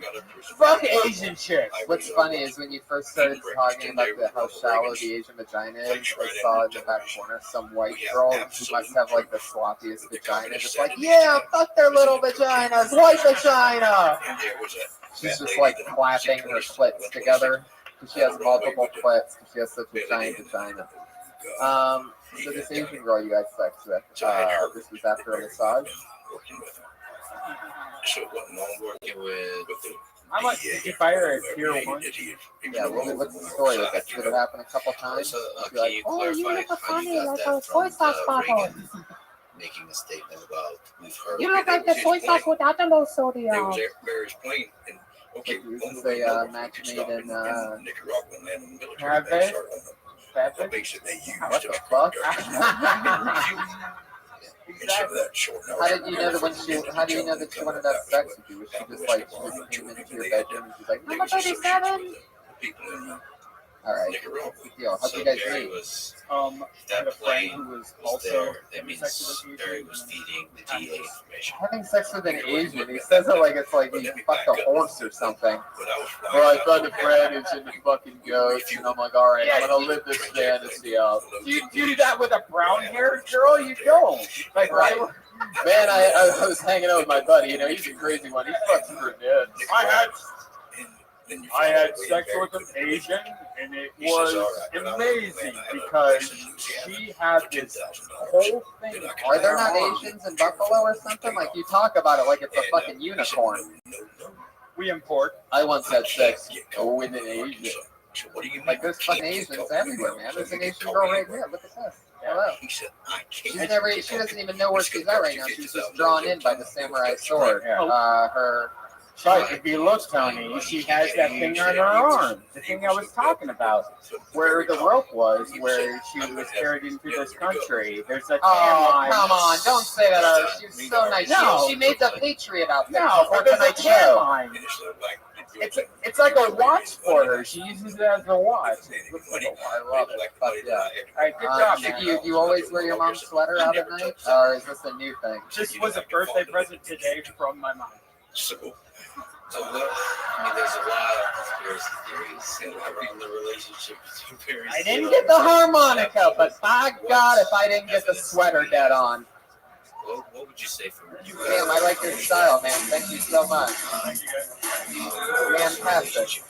Fuck Asian chicks. What's funny is when you first started talking about how shallow the Asian vagina is, I saw in the back corner some white girl who must have like the sloppiest vagina, just like, yeah, fuck their little vaginas, white vagina. She's just like clapping her clits together. She has multiple clits. She has such a giant vagina. So this Asian girl you had sex with, this was after a massage? So it wasn't long working with the How much did you fire at tier 1? Yeah, what's the story with that? Did it happen a couple times? So, You'd be can like, you oh, you clarify look a how funny, you got like that a soy from sauce bottle. Reagan making a statement about we've heard? You look like the soy sauce without the low sodium. There was Barry's plane, and okay, This is a match made in Nicaragua, and then military Have base they? are on the base that they used. What the fuck? And so that short How did you know that how do you know that she wanted to have sex with you? Was she just like, she just came into your bedroom and she's like, number 37? All right. Yo, how'd you guys meet? Had a friend who was also That having means sex with an Barry Asian was and feeding the DA information. Having sex with an Asian, he says it like it's like he fucked a horse or something. Well, I found a friend who's into fucking goats, and I'm like, all right, I'm gonna live this fantasy out. You do that with a brown-haired girl? You don't. Like, right? Man, I was hanging out with my buddy, you know, he's a crazy one. He fucks for dead. I had sex with an Asian, and it was amazing because she had this whole thing. Are there not Asians in Buffalo or something? Like, you talk about it like it's a fucking unicorn. We import. I once had sex with an Asian. Like, there's fucking Asians everywhere, man. There's an Asian girl right here. Look at this. Hello. She doesn't even know where she's at right now. She's just drawn in by the samurai sword. But if you look, Tony, she has that thing on her arm. The thing I was talking about, where the rope was, where she was carried into this country. There's a Oh, tan line. come on. Don't say that. She's so nice. No. She made the Patriot out there. No, for but there's a tonight's tan show. line. It's like a watch for her. She uses it as a watch. I love it. Fuck yeah. All right, good job, man. Do you always wear your mom's sweater out at night? Or is this a new thing? This was a birthday present today from my mom. So what? I mean, there's a lot of conspiracy theories around the relationship between Barry. I didn't get the harmonica, but by God, if I didn't get the sweater dead on. What would you say from you? Damn, I like your style, man. Thank you so much. Fantastic.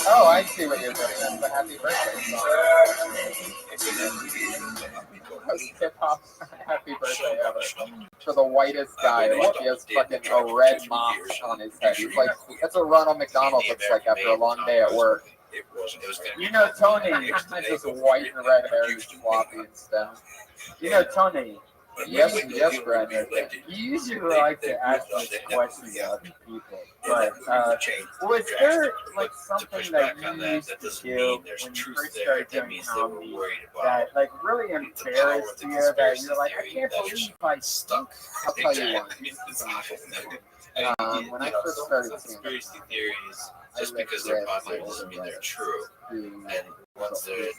Oh, I see what you're doing. That's the happy birthday song. Hip hop happy birthday ever. For the whitest guy. Like he has fucking a red mop on his head. He's like, that's what Ronald McDonald looks like after a long day at work. You know, Tony, Just white and red hair, sloppy and stuff. You know, Tony, Yes, Brad. You usually like to ask these questions of other people, but was there like something that you used to do when you first started doing comedy that like really embarrassed you? That you're like, I can't believe I stunk. I'll tell you one. When I first started conspiracy theories, just because they're popular doesn't mean they're true. And ones that,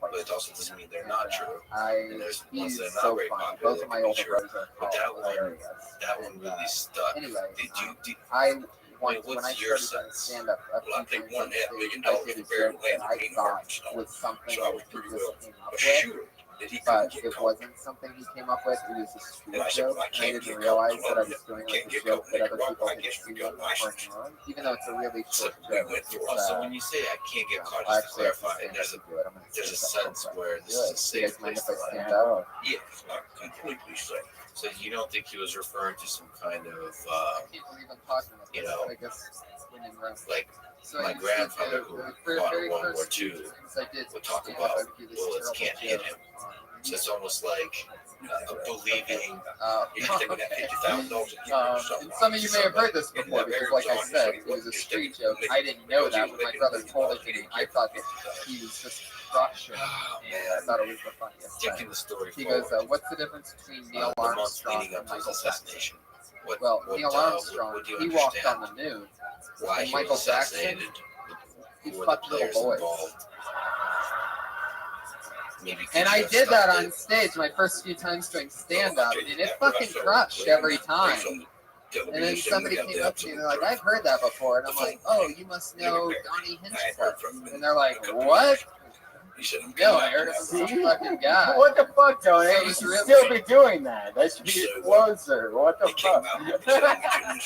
but it also doesn't mean they're not true. And there's ones that are not very popular. Both of my older brothers are but that one really stuck. Anyway, when I your started sense? stand up, Well, I think $1.5 million I did a for very joke that I land thought was something so I was that pretty he well just came up assured with, that he but couldn't get it caught. wasn't something he came up with. It was a And street I said, joke, well, I and I can't didn't get realize caught. that I was doing Can't like a get joke caught. that other Rock, people I could guess see we got or license. know, even though it's a really So short we joke. went through. It's, So when you say I can't get caught, I just to actually have to clarify, stand there's up to do it. I'm gonna a stand up sense for it. where this is a You safe guys mind place if to I stand lie. up? Yeah, it's not completely safe. So you don't think he was referring to some kind of, I can't believe I'm talking about you this, know, but I guess winning round. like So my I used to grandfather do- who the fought very in World War first II things I did would talk stand about up, I would do this bullets can't terrible hit joke. him. So it's almost like believing you're taking that $50,000 And some of you may have heard this before because, like I said, it was a street joke. I didn't know that when my brother told it to me. I thought that he was just crushing, and I thought it was the funniest taking thing. the story He goes, forward. "What's the difference between Neil The months Armstrong leading up and to his Michael Jackson?" assassination. What, Well, what, Neil Armstrong, what do you he walked understand? on the moon, Why and he Michael was Jackson, assassinated? he Who were the fucked little players boys. involved? Maybe And I did that on stage my first few times doing stand-up, and it fucking crushed every time. And then somebody came up to me and they're like, "I've heard that before," and I'm like, "Oh, you must know Donnie Hinchcliffe." And they're like, "What?" No, I heard it from some fucking guy. What the fuck, Tony? So it You was should really- still be doing that. That should be closer. What the fuck?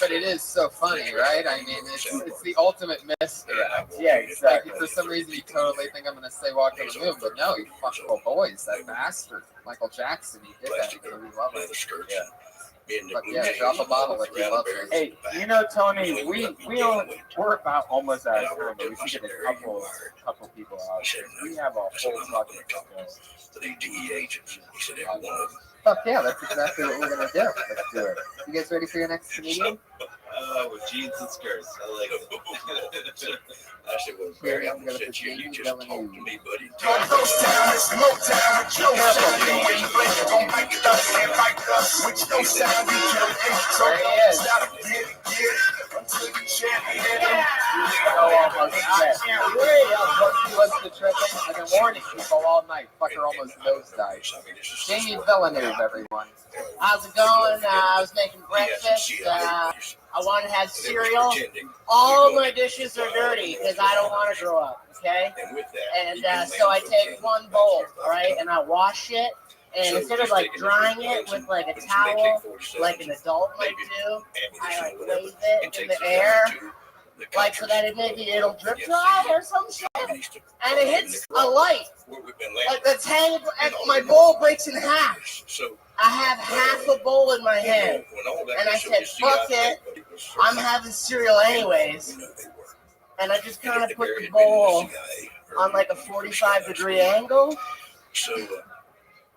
But it is so funny, right? I mean, it's the ultimate misdirect. Yeah, exactly. Like, for some reason, you totally think I'm gonna say "Walk on the Moon," but no, he fucked little boys. That bastard, Michael Jackson, he did that. And we love it. Yeah. But yeah, drop a bottle if you love it. Hey, you know, Tony, we're about almost out of time, but we should get a couple people out. We have a whole fucking The DEA agents. He said every one of them. Fuck yeah, that's exactly what we're gonna do. Let's do it. You guys ready for your next comedian? With jeans and skirts. I like it. I said, well, Here, Barry, I'm I'm gonna going to put sit here. You Jamie just talk Villeneuve. to me, buddy. There he is. What's the tripping? I've been warning people all night. Fucker almost nosedived. Jamie Villeneuve, everyone. How's it going? I was making breakfast. I want to have cereal. All my dishes are dirty because I don't want to grow up. Okay? And so I take one bowl, right, and I wash it. And instead of like drying it with like a towel, like an adult might do, I like wave it in the air, like so that it'll drip dry or some shit. And it hits a light. Like that's hanging, and my bowl breaks in half. I have half a bowl in my hand, and I said, "Fuck it, I'm having cereal anyways." And I just kind of put the bowl on like a 45-degree angle.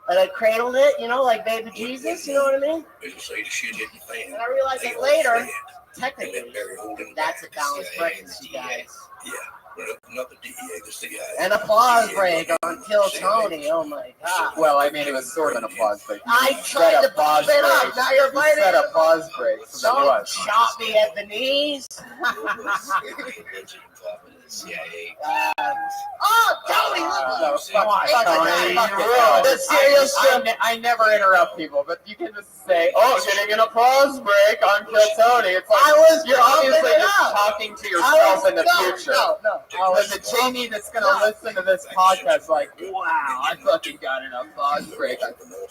And I cradled it, you know, like baby Jesus, you know what I mean? And I realized that later, technically, that's a balanced breakfast, you guys. Yeah. Not the DEA, the CIA. An applause break on Kill Tony, oh my god. Well, I mean, it was sort of an applause break. I tried to pause it up, now you're biting Set it. a pause break. So that Don't was. chop me at the knees. CIA. Tony, The serious I never interrupt people, but you can just say, "Oh, getting an applause break on Kill Tony." It's like you're obviously just talking to yourself in the future. No. There's a Jamie that's gonna listen to this podcast, like, "Wow, I fucking got an applause break."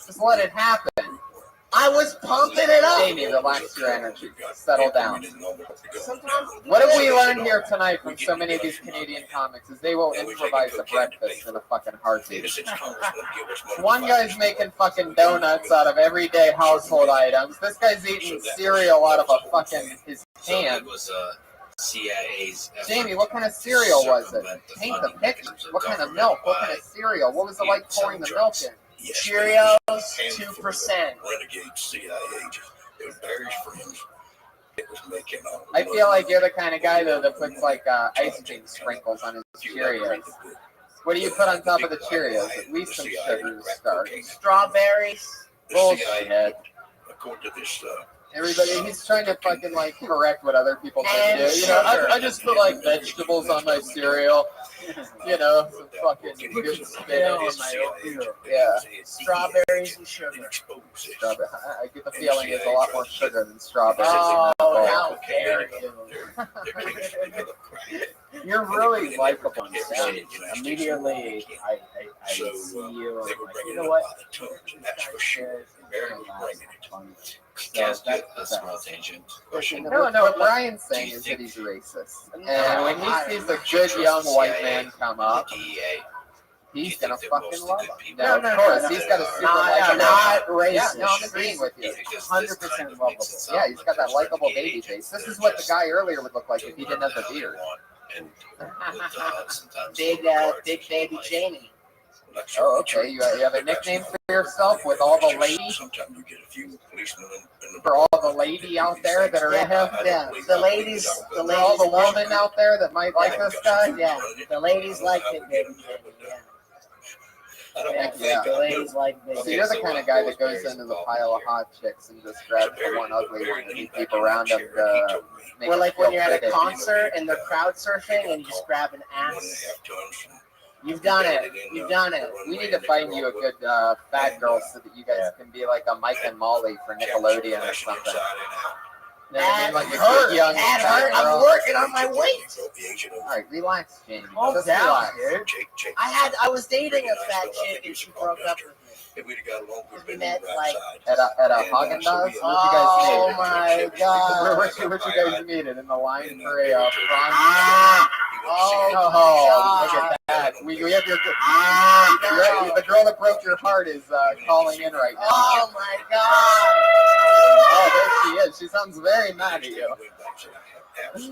Just let it happen. I was pumping it up. Jamie, relax your energy. Settle down. Sometimes What have we learned here tonight from so many of these Canadian comics is they will improvise a breakfast in a fucking heartbeat. One guy's making fucking donuts out of everyday household items. This guy's eating cereal out of a fucking his hand. CIA's. Jamie, what kind of cereal was it? Paint the picture. What kind of milk? What kind of cereal? What was it like pouring the milk in? Cheerios, 2%. Renegade CIA agents. It was Barry's friends. It was making all I feel like you're the kind of guy though that puts like ice cream sprinkles on his Cheerios. What do you put on top of the Cheerios? At least some sugar to start. Strawberries. Bullshit. According to this, Everybody, he's trying to fucking like correct what other people can do. You know, I just put like vegetables on my cereal. You know, some fucking good spinach. Yeah. Strawberries and sugar. Strawberry. I get the feeling there's a lot more sugar than strawberries. Oh, how dare you. You're really likable. Immediately, I see you. And like, you know what? That's a small tangent. No, what Brian's saying is that he's racist. And when he sees a good young white man come up, he's gonna fucking love him. No, of course, he's got a super likable. Not racist. Yeah, no, I'm agreeing with you. 100% lovable. Yeah, he's got that likable baby face. This is what the guy earlier would look like if he didn't have the beard. Big baby Jamie. Oh, okay. You have a nickname for yourself with all the ladies? Sometimes you get a few policemen For all the lady out there that are in him? Yeah, the ladies For all the women out there that might like this guy? Yeah, the ladies like Big Baby Jamie. Yeah, the ladies like Big So Baby. you're the kind of guy that goes into the pile of hot chicks and just grabs the one ugly one and you keep around him to make Or him like feel when you're at a pretty. concert and they're crowd surfing and you just grab an ass. You've done it. You've done it. We need to find you a good fat girl so that you guys can be like a Mike and Molly for Nickelodeon or something. You know what I mean? Like a good young fat girl. I'm working on my weight. All right, relax, Jamie. Calm Just down, relax. dude. I was dating a fat chick and she broke up with me. We met like At a Haagen-Dazs? Where'd you guys oh meet? my god. Where'd you guys meet? In the line for a prawn? Oh, look at that. We have the girl that broke your heart is calling in right now. Oh my god. Oh, there she is. She sounds very mad at you. She's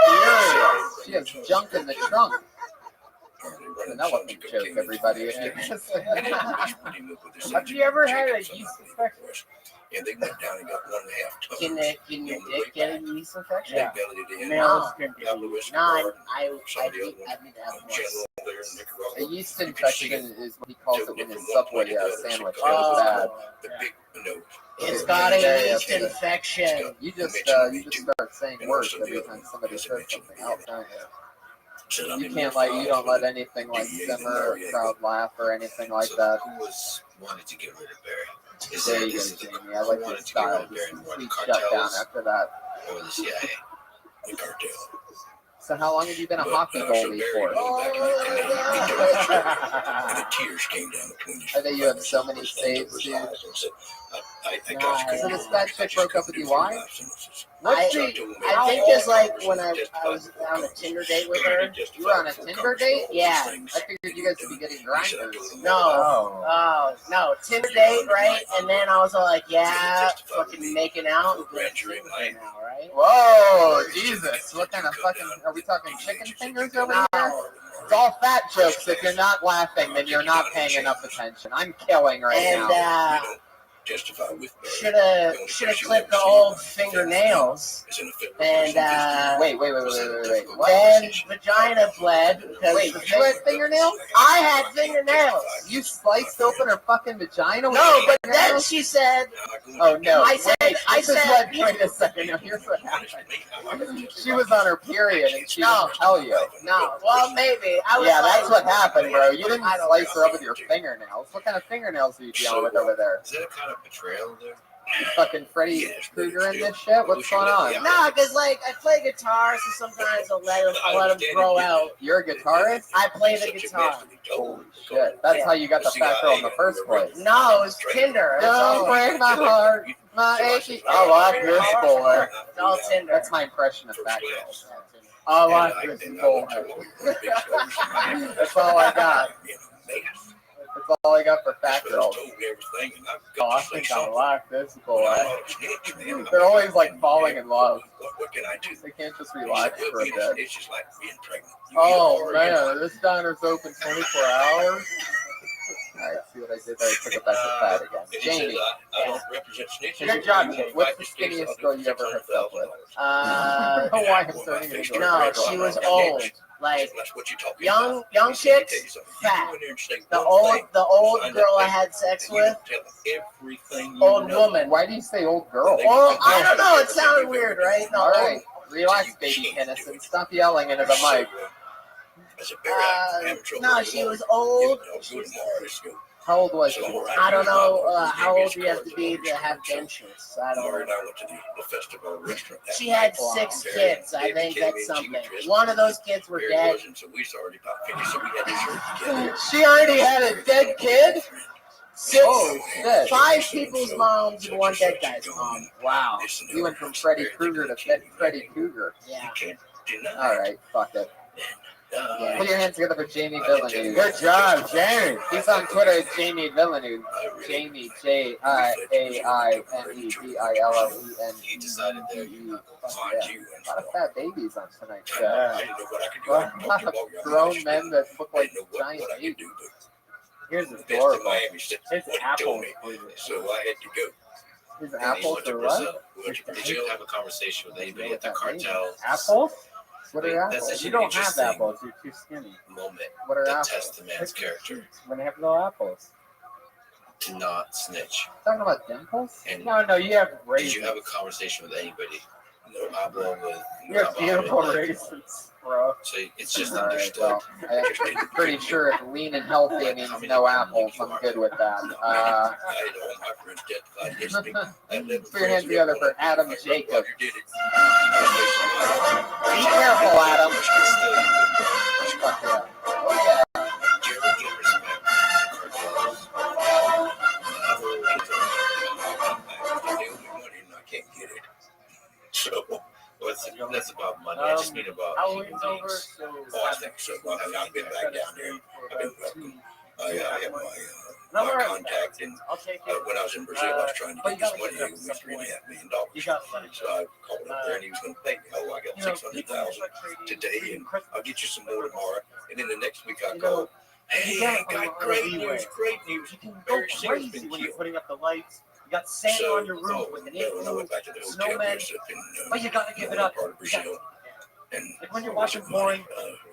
furious. She has junk in the trunk. An elephant joke, everybody. Have you ever had a yeast infection? And they went down and got 1.5 tons. Can your dick get a yeast infection? Yeah. They No, bellied it in. I need to have one. A yeast infection is what he calls it when his Subway sandwich goes bad. It's got a yeast infection. You just start saying words every time somebody says something else, don't you? You can't you don't let anything like simmer or crowd laugh or anything like that. Who wanted to get rid of Barry? There you go, Jamie. I like your style. Please shut down after that. Or the CIA? The cartel. So how long have you been a hockey goalie for? And the tears came down between his I bet you have so many saves, dude. So this fat chick broke up with you. Why? I think it's like when I was on a Tinder date with her. You were on a Tinder date? Yeah. I figured you guys would be getting grinders. No, Tinder date, right? And then I was all like, yeah, fucking making out. Right now, right? Whoa, Jesus! What kind of fucking? Are we talking chicken fingers over here? It's all fat jokes. If you're not laughing, then you're not paying enough attention. I'm killing right now. Should have clipped the old fingernails. And wait. Then vagina bled. Wait, you had fingernails? I had fingernails. You sliced open her fucking vagina? No, but then she said. Oh no! I said. Wait a second. Now here's what happened. She was on her period and she didn't tell you. No. Well, maybe. That's what happened, bro. You didn't slice her up with your fingernails. What kind of fingernails are you dealing with over there? Is that a kind of betrayal there? Fucking Freddy Krueger in this shit? What's going on? No, because like I play guitar, so sometimes I'll let them grow out. You're a guitarist? I play the guitar. Holy shit. That's how you got the fat girl in the first place. No, it was Tinder. Don't break my heart, my achy. I like this boy. It's all Tinder. That's my impression of fat girls. I like this boy. That's all I got. That's all I got for fat girls. Oh, I think I like this boy. They're always like falling in love. What can I do? They can't just relax for a bit. It's just like being pregnant. Oh man, this diner's open 24 hours. Alright, See what I did there? I took it back to fat again. And he said, Jamie. I don't represent snitches. Good job, Jamie. What's the skinniest girl you ever hooked up with? Uh, Oh, why I'm turning it into no, she was old. Like That's what you talking young about. young He said, let me tell chicks, you something. You fat. go in there and say The one old thing, the old find girl out I later had sex that you with, don't tell them everything you old know. woman. Why do you say old girl? Well, I don't know. It sounded weird, right? No, All right, relax, baby Kennison. Stop yelling into the mic. As a bear, no, she was old. I'll go tomorrow. Let's go. How old was she? I don't know how old you have to be to have dentures. I don't Maury and know. I went to the festival restaurant. that She had night. 6 Barry kids. I David think came that's in, she something. was dressed One of up. those kids were Barry dead. wasn't, so we was already about finished, so we had dessert together. She already had a dead kid. 6, Oh, shit. 5 people's moms and 1 dead guy's mom. Wow. You went from Freddy Krueger to Freddy Cougar. Yeah. All right, fuck it. Yeah. Put your hands together for Jamie Villeneuve. Good job, Jamie. He's on Twitter as Jamie Villeneuve. Jamie, JAIAIMEVILLENEUVE. He decided there, you know, A lot of fat babies on tonight's show. I didn't know what I could do. A I lot could of walk around grown men that look like giant what I could apes. do, but Here's the best adorable. in Miami said It's what he apple. told me, so I had to go. His And he apples went to or Brazil. what? We went to Did Brazil. you have a conversation with anybody at the cartel Apples? What Wait, are that's apples? such You an don't have interesting apples. You're too skinny. moment What are that apples? tests the man's character When they have no apples. to not snitch. Talking about dimples? And No, you have did raisins. you have a conversation with anybody? No, hablo with You have about beautiful it, like, raisins, bro. so it's just All right, understood. well, I'm pretty sure if lean and healthy means no apples, I'm good with that. I had all my friends testified against me. I had 11 Put your hands friends together that for Adam went, Jacob. Roger did it. Be careful, Adam. Fuck yeah. Oh, yeah. Jared get respect from cartels. They owe me money and I can't get it. So, That's about money. I just mean about human Halloween's over, beings. so I think so. I've been back down there. I've been welcome. I have my contact, and I'll take it. when I was in Brazil, I was trying to get this money. It was $3.5 million. You got money. So I called up there, and he was going to pay me. Oh, I got 600,000 today, and I'll get you some more tomorrow. And then the next week, I called. Hey, I got great news! Great news! You can go Barry Singer's crazy been when you're killed. putting up the lights. You got Santa on your roof with an igloo, snowman. But you gotta give it up. Part of Brazil. And Like when you're watching porn, you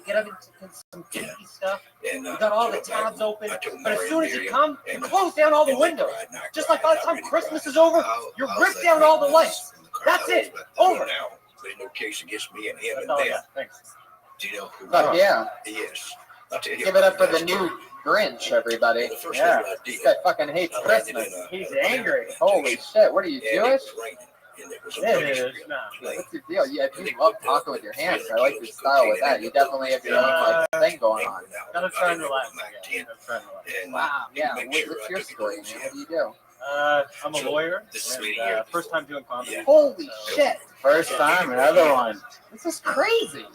get up into some kinky stuff. and You got all the tabs open, but as soon as you come, you close down all the windows. Just like by the time Christmas is over, you rip down all the lights. That's it. Over. Now, there's no case against me and him That's and all I them. got. Thanks. Do you know who? Fuck yeah. Yes. I'll tell you. Give it up for the new Grinch, everybody. The first Yeah. thing I This did, guy fucking hates I landed Christmas. in a- He's angry. Holy shit, what are you, and Jewish? It was raining, and it was a It British is. Nah. plane. What's your deal? Yeah, you love talking with your hands. I like your style with that. You definitely have your own like thing going on. Gotta try and relax. again. Gotta try and relax. And Wow, yeah. make What's sure I your took it story, over man? to What do him. you do? I'm a lawyer. This is and, meeting here. first time doing comedy. Yeah. Holy shit. First time, another one. This is crazy.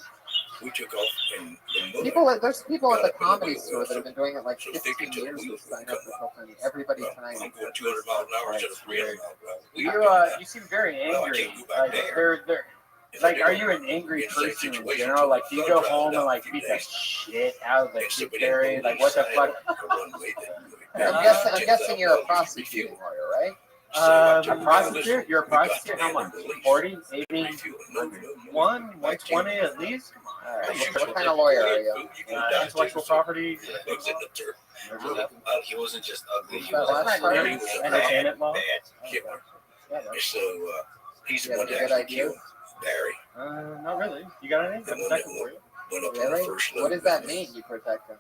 We took off and the There's people at the comedy store that have been doing it like So 15 thinking years we to were sign coming up for something. Everybody tonight. I'm going 200 miles an hour instead of 300 miles an hour. You seem very Well, I angry. can't go back there. They're If I like, do, are you an angry in the same person in situation, general? Like, do you go sun home drives and it like out beat a the few shit out of the And so kid we Barry? didn't Like, what the leave fuck? a runway that- I'm guessing you're a prosecuting lawyer, right? A prostitute? You're a prostitute? How much? 40, 80, 120 at least? All right. What kind of lawyer are you? Intellectual property. He wasn't just ugly. He That was last part? He was a Entertainment law. bad killer. Yeah, that's So he's the You one have a that good actually idea? killed Barry. Not really. You got anything? The Got a one second that for you? went up on really? the first What load does that with mean? You protect him?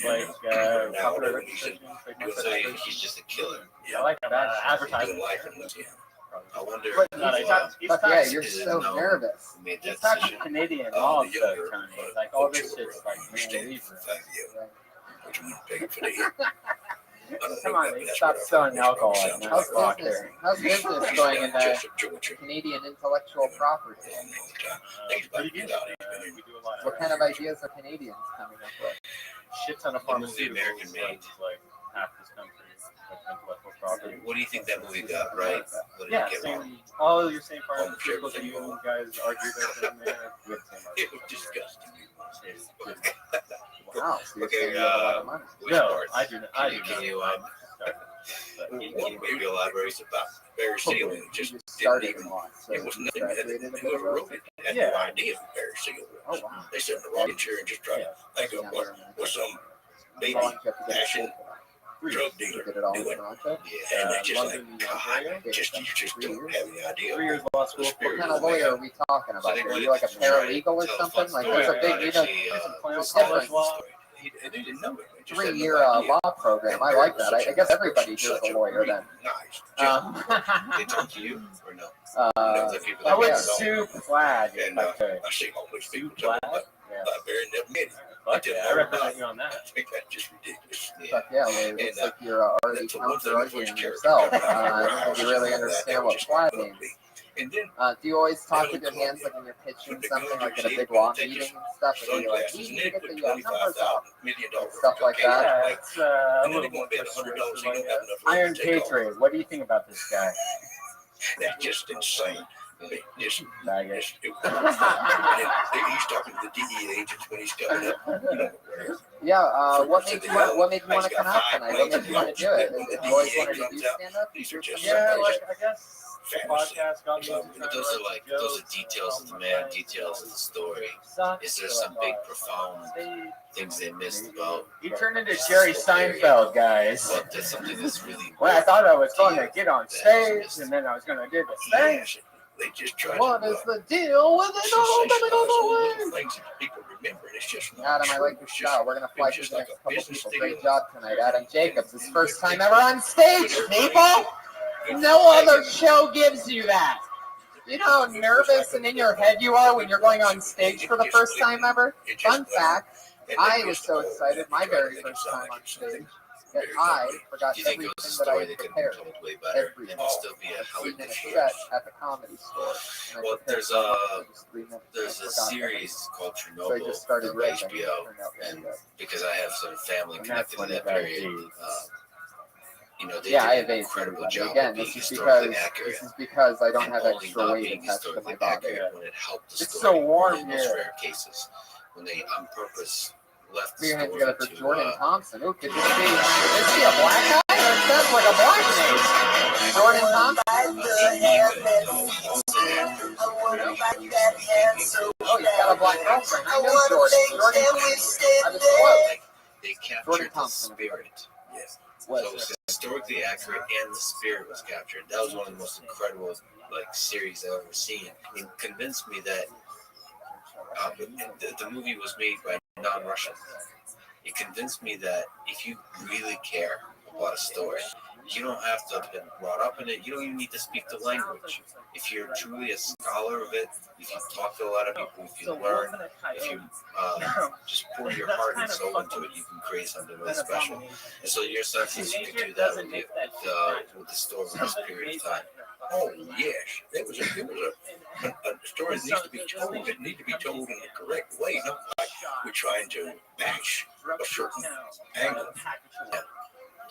Like, Now, popular when he said, registration, doing trademark So registration. he's just a killer. I like that. doing Advertising. life in Louisiana. I wonder But who, he's Fuck talking, yeah, you're is it so known nervous. who made he's that talking decision. Canadian Oh, law the stuff, younger, Tony. Like, all this children, shit's like, understand man, for 5 years, which one paid for the come on, they stop selling alcohol like 9 o'clock there. How's business going in Georgia. Canadian intellectual property? Pretty good. We do a lot. What kind of ideas are Canadians coming up with? Shit ton of The movie pharmaceuticals. American Made. Like half this country is like intellectual property. What do you think that movie got right? What did Yeah, it get wrong? same. All your same pharmaceuticals that you guys argue that in there. We have the same It was disgusting. Wow, so you're Okay, saying you have a lot of money. which No, parts? I do not. I do Can not. you can you maybe elaborate about Barry Seal? It just You didn't started even. a lot, so It was you nothing. graduated a bit Whoever ago. wrote it had Yeah. no idea who Barry Seal was. Oh wow. They sat in the rocking chair and just tried to think of what some baby How long did you have to get passion for that? drug You dealer did it all in doing. Toronto? Yeah, and it's just like London, God, Ontario. you just don't have any idea. 3 years law school. What kind of lawyer are we talking So about they here? Are wanted you like a to try paralegal or tell a something? fun Like there's a story big, about you know, actually, there's Polish different law. They didn't know it. They just had no 3-year idea. law program. I like that. I guess everybody here's Such a lawyer then. Nice. Um, They talk to you or no? The people I that would know. sue Plaid if And I could. I see all these people talking about Barry never met him. Fuck yeah, I represent you on I that. think that's just ridiculous. but yeah, well, it looks like you're already For one thing, counter-arguing which yourself. character- Do you really understand what plaid means? And then Do you always talk with your hands like when you're pitching something, like in a big law meeting and stuff? And you're like, we sunglasses need and to they get put the numbers up. $25,000 million Stuff like that. Yeah, it's a And then little they're more gonna bet $100 they don't have enough Iron to take off. Patriot, what do you think about this guy? That's just insane. They just, Faggot. he's talking to the DEA agents when he's coming up. You know, Yeah, what made you want to come out tonight? What made you want to do it? If you always wanted to do stand-up? These are just Yeah, like, I guess the fantasy. podcast got me into But those are like those are details of the man, details of the story. Is there some big profound things they missed about? He turned into Jerry Seinfeld, guys. But there's something that's really. When I thought I was going to get on stage, and then I was going to do the thing. They just try What to. is the deal with it all coming on the way? Things that people remember, and it's just not Adam, I true. like your It's just- style. We're gonna fly it's through just the like next a couple business people. deal. Great job tonight, Adam Jacobs. His first time ever on stage, people. No other show gives you that. You know how nervous and in your head you are when you're going on stage for the first time ever? Fun fact, I was so excited my very first time on stage that I forgot Do you think it was a everything that I story had that could be prepared. told way better Every and still be a hell of scene in a a show? set at the Comedy Store. And I Well, prepared there's so much a for just 3 minutes. there's I a forgot series called everything. So I Chernobyl just started on ripping. HBO, and because I have sort of family connected to that period, you know, they Yeah, I did have an AIDS. incredible everybody. job Again, of being this is historically because accurate. this is because I don't And have only extra not weight being attached to my historically body. accurate when it helped the It's story. so warm in those here. rare cases when they on purpose left Put the your hands story together for to Jordan Thompson. Oh, could this be a black guy? It sounds like a black name. Jordan Thompson. Oh, he's got a black girlfriend. I know Jordan. Jordan. I was close. they captured Jordan the Thompson. spirit. Yes. What? So it was historically accurate and the spirit was captured. That was one of the most incredible series I've ever seen. It convinced me that the movie was made by non-Russians. It convinced me that if you really care about a story, you don't have to have been brought up in it. You don't even need to speak the language. If you're truly a scholar of it, if you talk to a lot of people, if you learn, if you just pour your heart and soul into it, you can create something really special. And so your sense is you can do that with the story of this period of time. Oh yes, there was a story that needs to be told. It needs to be told in the correct way, not like we're trying to bash a certain angle.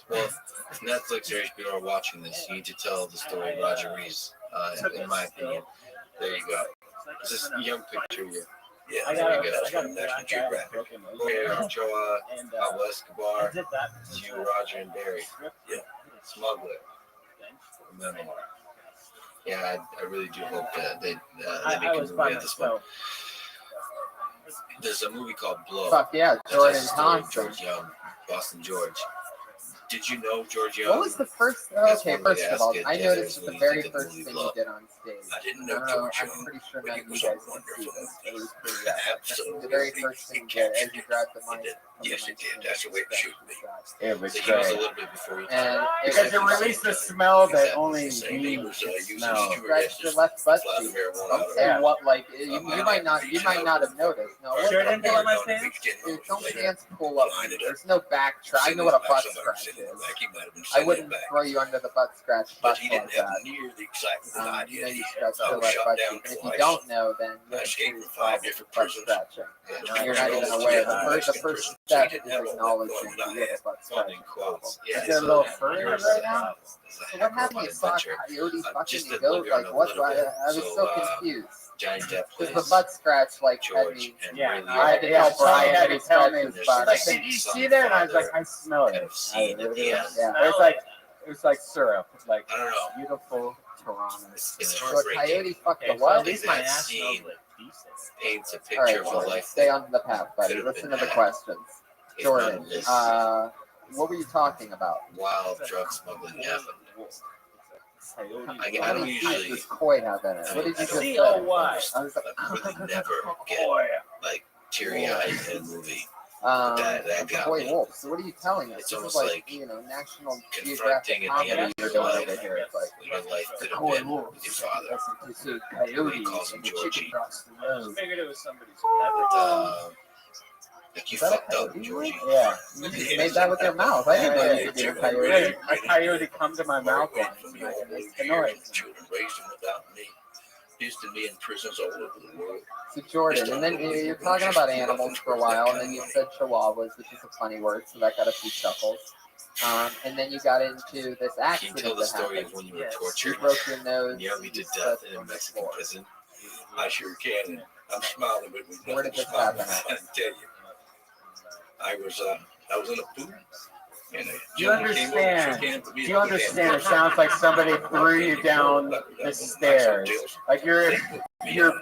Well, if Netflix or HBO are watching this, you need to tell the story of Roger Rees, in my opinion. There you go. It's just a young picture here. Yeah, there you go. that's from National Geographic. Here, Ochoa, Pablo Escobar, it's you, Roger, and Barry. Yeah. Smuggler. Memoir. Yeah, I really do hope that they make a movie of this one. There's a movie called Blow. Fuck yeah, That Jordan tells the story of Thompson. George Young, Boston George. Did you know George Young? What was the first? That's Okay, one way to first of ask all, it. I Yeah, noticed there's the when very you think of the first movie thing Blow. you did on stage. I didn't know I don't know, George I'm Young, pretty sure but none it of you was guys a can see wonderful this. It movie. was pretty Absolutely. the very first thing you did as you grabbed the mic. Yes, it did. That's the way it should be. It was So he was a great. little bit before you. And Because it released a smell that only He we was could using smell. scratched your stewardesses left butt flat cheek. marijuana out of And what, like, you might not have noticed. No, Sure look, didn't feel my Dude, pants? dude, don't pants pull up. There's no back scratch. I know what a butt scratch is. I wouldn't throw you under the butt scratch But butt he like didn't have that. near the excitement that I You know, did. you scratch I your was left shot butt down cheek. And if you twice. don't know, then I you're escaped from 5 5 different butt prisons. scratching. Yeah, You're not even aware. The first step is acknowledging that you have a butt scratching problem. Yeah, Is there a little further right now? So what happened? You saw Coyote fucking just you a go living like on a what? little bit. I was so confused. Johnny Depp Because plays the butt scratch like had George, me. and Yeah, Ray Liotta I had to tell Brian Brian had that to he tell scratched me. his There's butt. Like, some did you son see that? And I was like, father I smell kind it. of scene at the end. Yeah. It was like syrup, like I don't know. beautiful Toronto. It's So a heartbreaking. coyote fucked Okay, the so what? at least my That ass scene smells like decent. paints a All picture right, of a Jordan, life stay that on the path, buddy. could have Listen been to the had questions. if Jordan, none of this what were you talking about? wild drug smuggling happened. I How don't many usually. C's does koi have in it? I What mean, did you I just don't say? C-O-Y. I was like, I really never get like teary-eyed in a movie. That got Koi me. wolf. So what are you telling us? It's This is almost like, like National confronting Geographic at the end comedy of you're your doing life over here. It's like what your life could have koi been wolf. with your father. Listen to He coyotes calls him and the Georgie. chicken across the I road. figured it was somebody's Like you Is that a fucked up, coyote? Georgie. Yeah. You just made that with your mouth. I didn't know you could do a coyote. A coyote come to my mouth once and I can make the noise. Children raised him without me. Used to be in prisons all over the world. So Jordan, and then you're talking about animals for a while, and then you said chihuahuas, which is a funny word, so that got a few chuckles. And then you got into this Can you accident tell the that story happened. of when you were You tortured broke your nose. and nearly to you death slept in a on the Mexican floor. prison? I sure can. And I'm smiling, but with Where nothing did to this smile happen about, at? I can tell you. I was in a booth. And Do you understand? Do you understand? It sounds like somebody threw you down the stairs. Like you're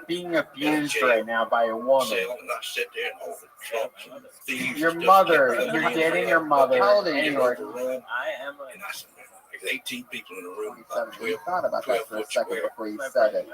being abused right now by a woman. Your mother, you're dating your mother. How old are you, and Jordan? I am And I said, there's 18 people in the room. 27. You thought about 12 that for a foot second square. before you said it.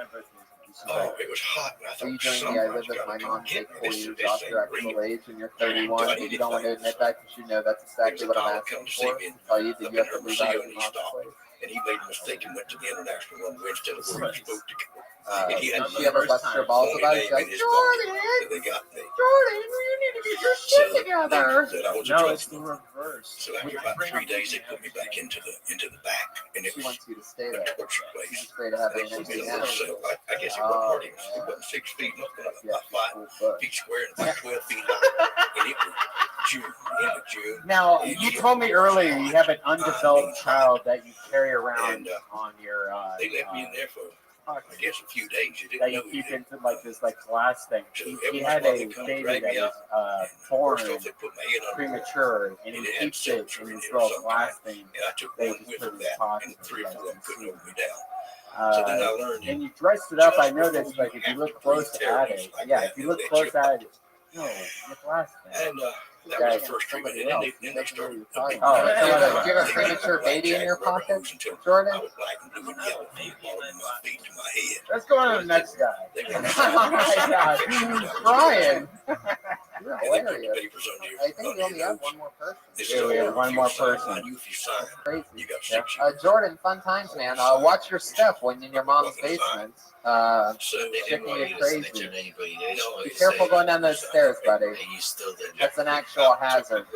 Oh, it was hot. And I Are thought, you doing somebody's the I live with gotta my come mom, get take me. 4 years This off your ain't real. actual age, and you're 31, but you don't want to admit that because you know that's exactly what I'm asking for. Tell you that you have to leave out of your mom's place. And he made a mistake and went to the international runway instead of where he was supposed to go. Did she ever bust your balls about it? She's like, Jordan, They got me. Jordan, you need to get your shit together. Said I was a No, drug it's the smuggler. reverse. So after about 3 days, they put me back into the back, and it She was wants you to stay a there. torture She's place. afraid of having They an put me empty in a little nest. cell. I guess it wasn't hard. It wasn't 6 feet, nothing, about 5 feet square and about 12 feet high. And it was June, the end of June. Now, you told me earlier you have an undeveloped child that you carry around And, on your They left me in there for, I guess, a few days. You that didn't you know keep it. into like this like glass thing. So He every had once in a while a they come baby drag that me was up. born First off, they put my head under premature, and he it had keeps it silver in in this it or little some glass kind. thing. And I took They one just whiff put of in his that, pocket and so 3 or you 4 of guys them can couldn't see. hold me down. So then I learned And you dressed it up. I noticed, like, if you look to close breathe at terrorists it, like yeah, that if you and look let close you at it, no, the glass thing. And that was the first treatment. And then they started. Oh, do you have a premature baby in your pocket, Jordan? I was black and blue and yellow from the bottom of my feet to my head. Let's go on to the next guy. They were Oh my God, Brian! You're And they put the hilarious. papers under your, I think we under only your have nose. one more person. This Yeah, is we have all one if more you sign. person. I knew if you sign, Crazy. you got 6 years. Jordan, fun times, man. Watch your step when in your mom's basement. Shaking you crazy. Be careful going down those stairs, buddy. That's an actual hazard.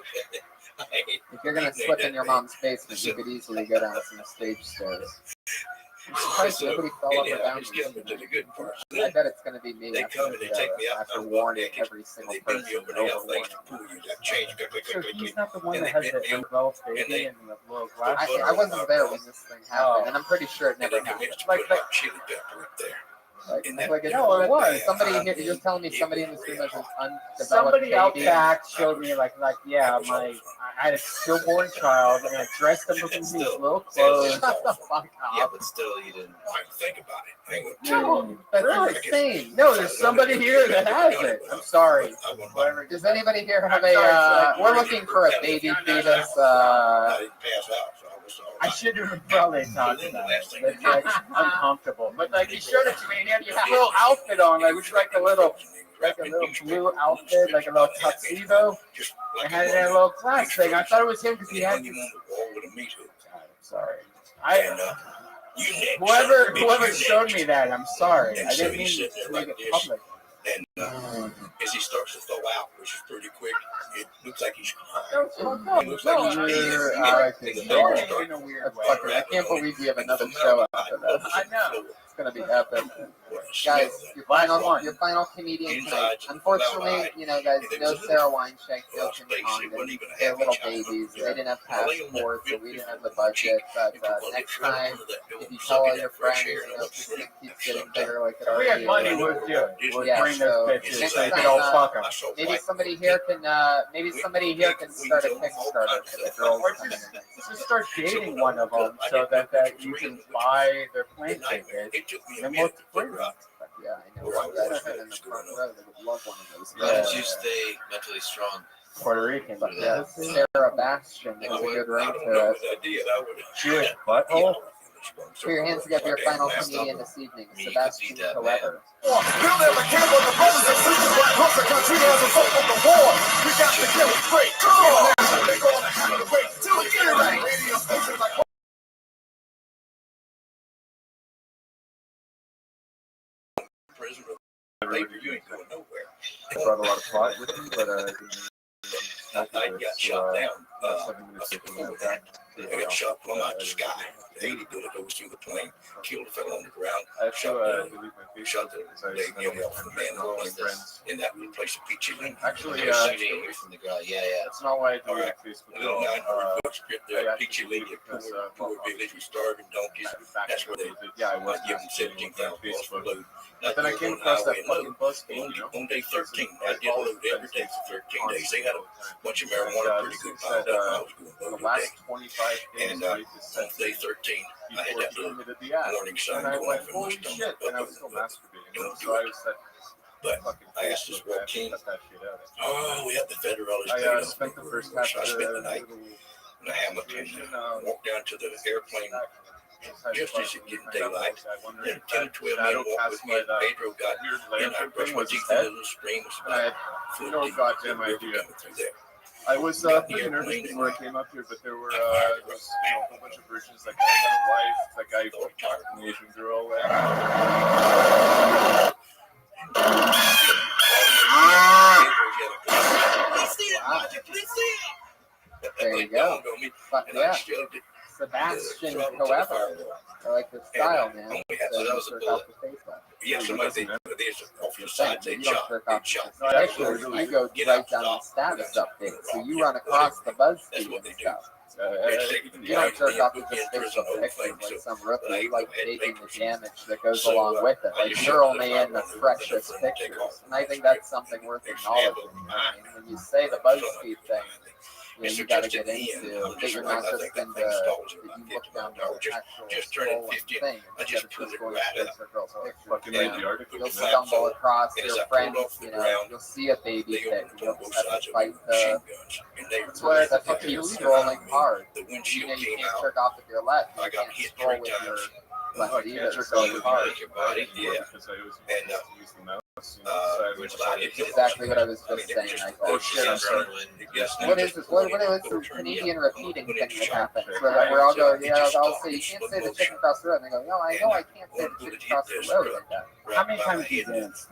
If you're gonna slip in your mom's basement, you could easily go down some stage stairs. I'm surprised nobody fell up or down. Just get to the good part. I bet it's gonna be me. They after come and they this, take me out. after I'm warning naked. every single They bend person. me over. They have Overwarning. things to pull you. That change. So he's not the one And that they has bent the me over. enveloped And baby they- and the little glass. I wasn't there when this thing happened, and I'm pretty sure it And never they happened. convinced to put hot chili pepper up there. Like, And that- like No, it was. somebody here. You're telling me somebody in this room has an undeveloped Somebody out baby. back showed me like yeah, I had a stillborn child and I dressed him in these little clothes. Shut the fuck Yeah, up. but still, you didn't. I think about it. I ain't gonna tell you. No, That's really? insane. No, there's somebody here that has it. I'm sorry. Whatever. Does anybody here have I'm sorry, a? it's like- We're looking for a baby fetus. I didn't pass out, so I was all I right. should have probably talked about it. It's like uncomfortable. But like he showed it to me and he had this little outfit on, like which like a little blue outfit, like a little tuxedo. And had it in a little glass thing. I thought it was him because he had hung him this. on the wall with a meat hook. Sorry. And you next. Whoever showed me that, I'm sorry. And I so didn't he's mean sitting to there make like it this. public. And as he starts to thaw out, which is pretty quick, it looks like he's crying. That's fucked up. It looks like he's You're peeing. out of The control. baby in a weird That's way. fucking. I can't believe you have another show after this. I know. It's gonna be epic. Guys, your final comedian tonight. Unfortunately, you know, guys, no Sarah Weinshank, no Tim Condon. They're little babies. They didn't have passports, so we didn't have the budget. But next time, if you tell all your friends, you know, this thing keeps getting bigger like it If we had already money, is. we'd do it. We'd Yeah, bring so those bitches next so you time, could all fuck 'em. maybe somebody here can start a Kickstarter for the girls coming in. Just start dating one of them so that you can buy their plane ticket. And we'll bring them. Yeah, I know one guy sitting in the front row that would love one of those. How did you stay mentally strong? Puerto Rican. But yeah, Sarah Bastion has a good ring to it. Jewish butthole. Put your hands together for your final comedian this evening, Sebastian Coever. You ain't going nowhere. I brought a lot of plot with me, but I got shot down. I got shot from out the sky. The 80 bullet goes through the plane, killed a fellow on the ground. Shot the leg nearly off the man in that place of Peachy Lane. Actually, away from the guy. Yeah. that's not why I do Alright. Facebook. Little 900-foot strip there, Peachy Lane, poor village with starving donkeys. That's where they give them 17,000 for load. But then I came across that fucking BuzzFeed, you know? On day 13, I did load every day for 13 days. They had a bunch of marijuana pretty good piled up. I was going to The load last every day. 25 days, And I just on day 13, I had that little committed the act. warning sign And I going went, off in my holy stomach. shit, and I was still masturbating. You know? Don't So do I it. was like, But fucking I asked this Facebook, walk king, cut that shit out. oh, we have the Federalist I paid off. spent the first So half I of spent the the night in the Hamilton, walked down to the airplane just as it getting daylight. Then 10 or 12 men walked with me, and Pedro got in. I brushed my teeth with a little stream. It was I had about no goddamn idea. coming through there. I was pretty nervous before I came up here, but there were a whole bunch of virgins. Like I had a wife, that guy from the Asian girl. There you go. Fuck yeah. Sebastian Coever. I like the style, man. So that was a bullet. Yeah, somebody there's off your side, they shot. Actually, I go right down the status update, so you run across the BuzzFeed and stuff. You don't jerk off to just Facebook pictures like some rookie. You like taking the damage that goes along with it. Like you're only in the freshest pictures, and I think that's something worth acknowledging. You know what I mean? When you say the BuzzFeed thing, you got to get into that you're not just into that you look down the actual thing instead of just going to boys or girls pictures. You'll stumble across your friends, you know, you'll see a baby pic, and you'll just have to fight the. That's why I have to keep scrolling hard. You know, you can't jerk off with your left. You can't scroll with your left either. So it's hard. Exactly what I was just saying. I thought. Oh shit! I'm sorry. What is this? What is this Canadian repeating thing that happens? Where I'll go, I'll say, you can't say the chicken across the road. And they go, no, I know I can't say the chicken across the road like that. How many times have you danced?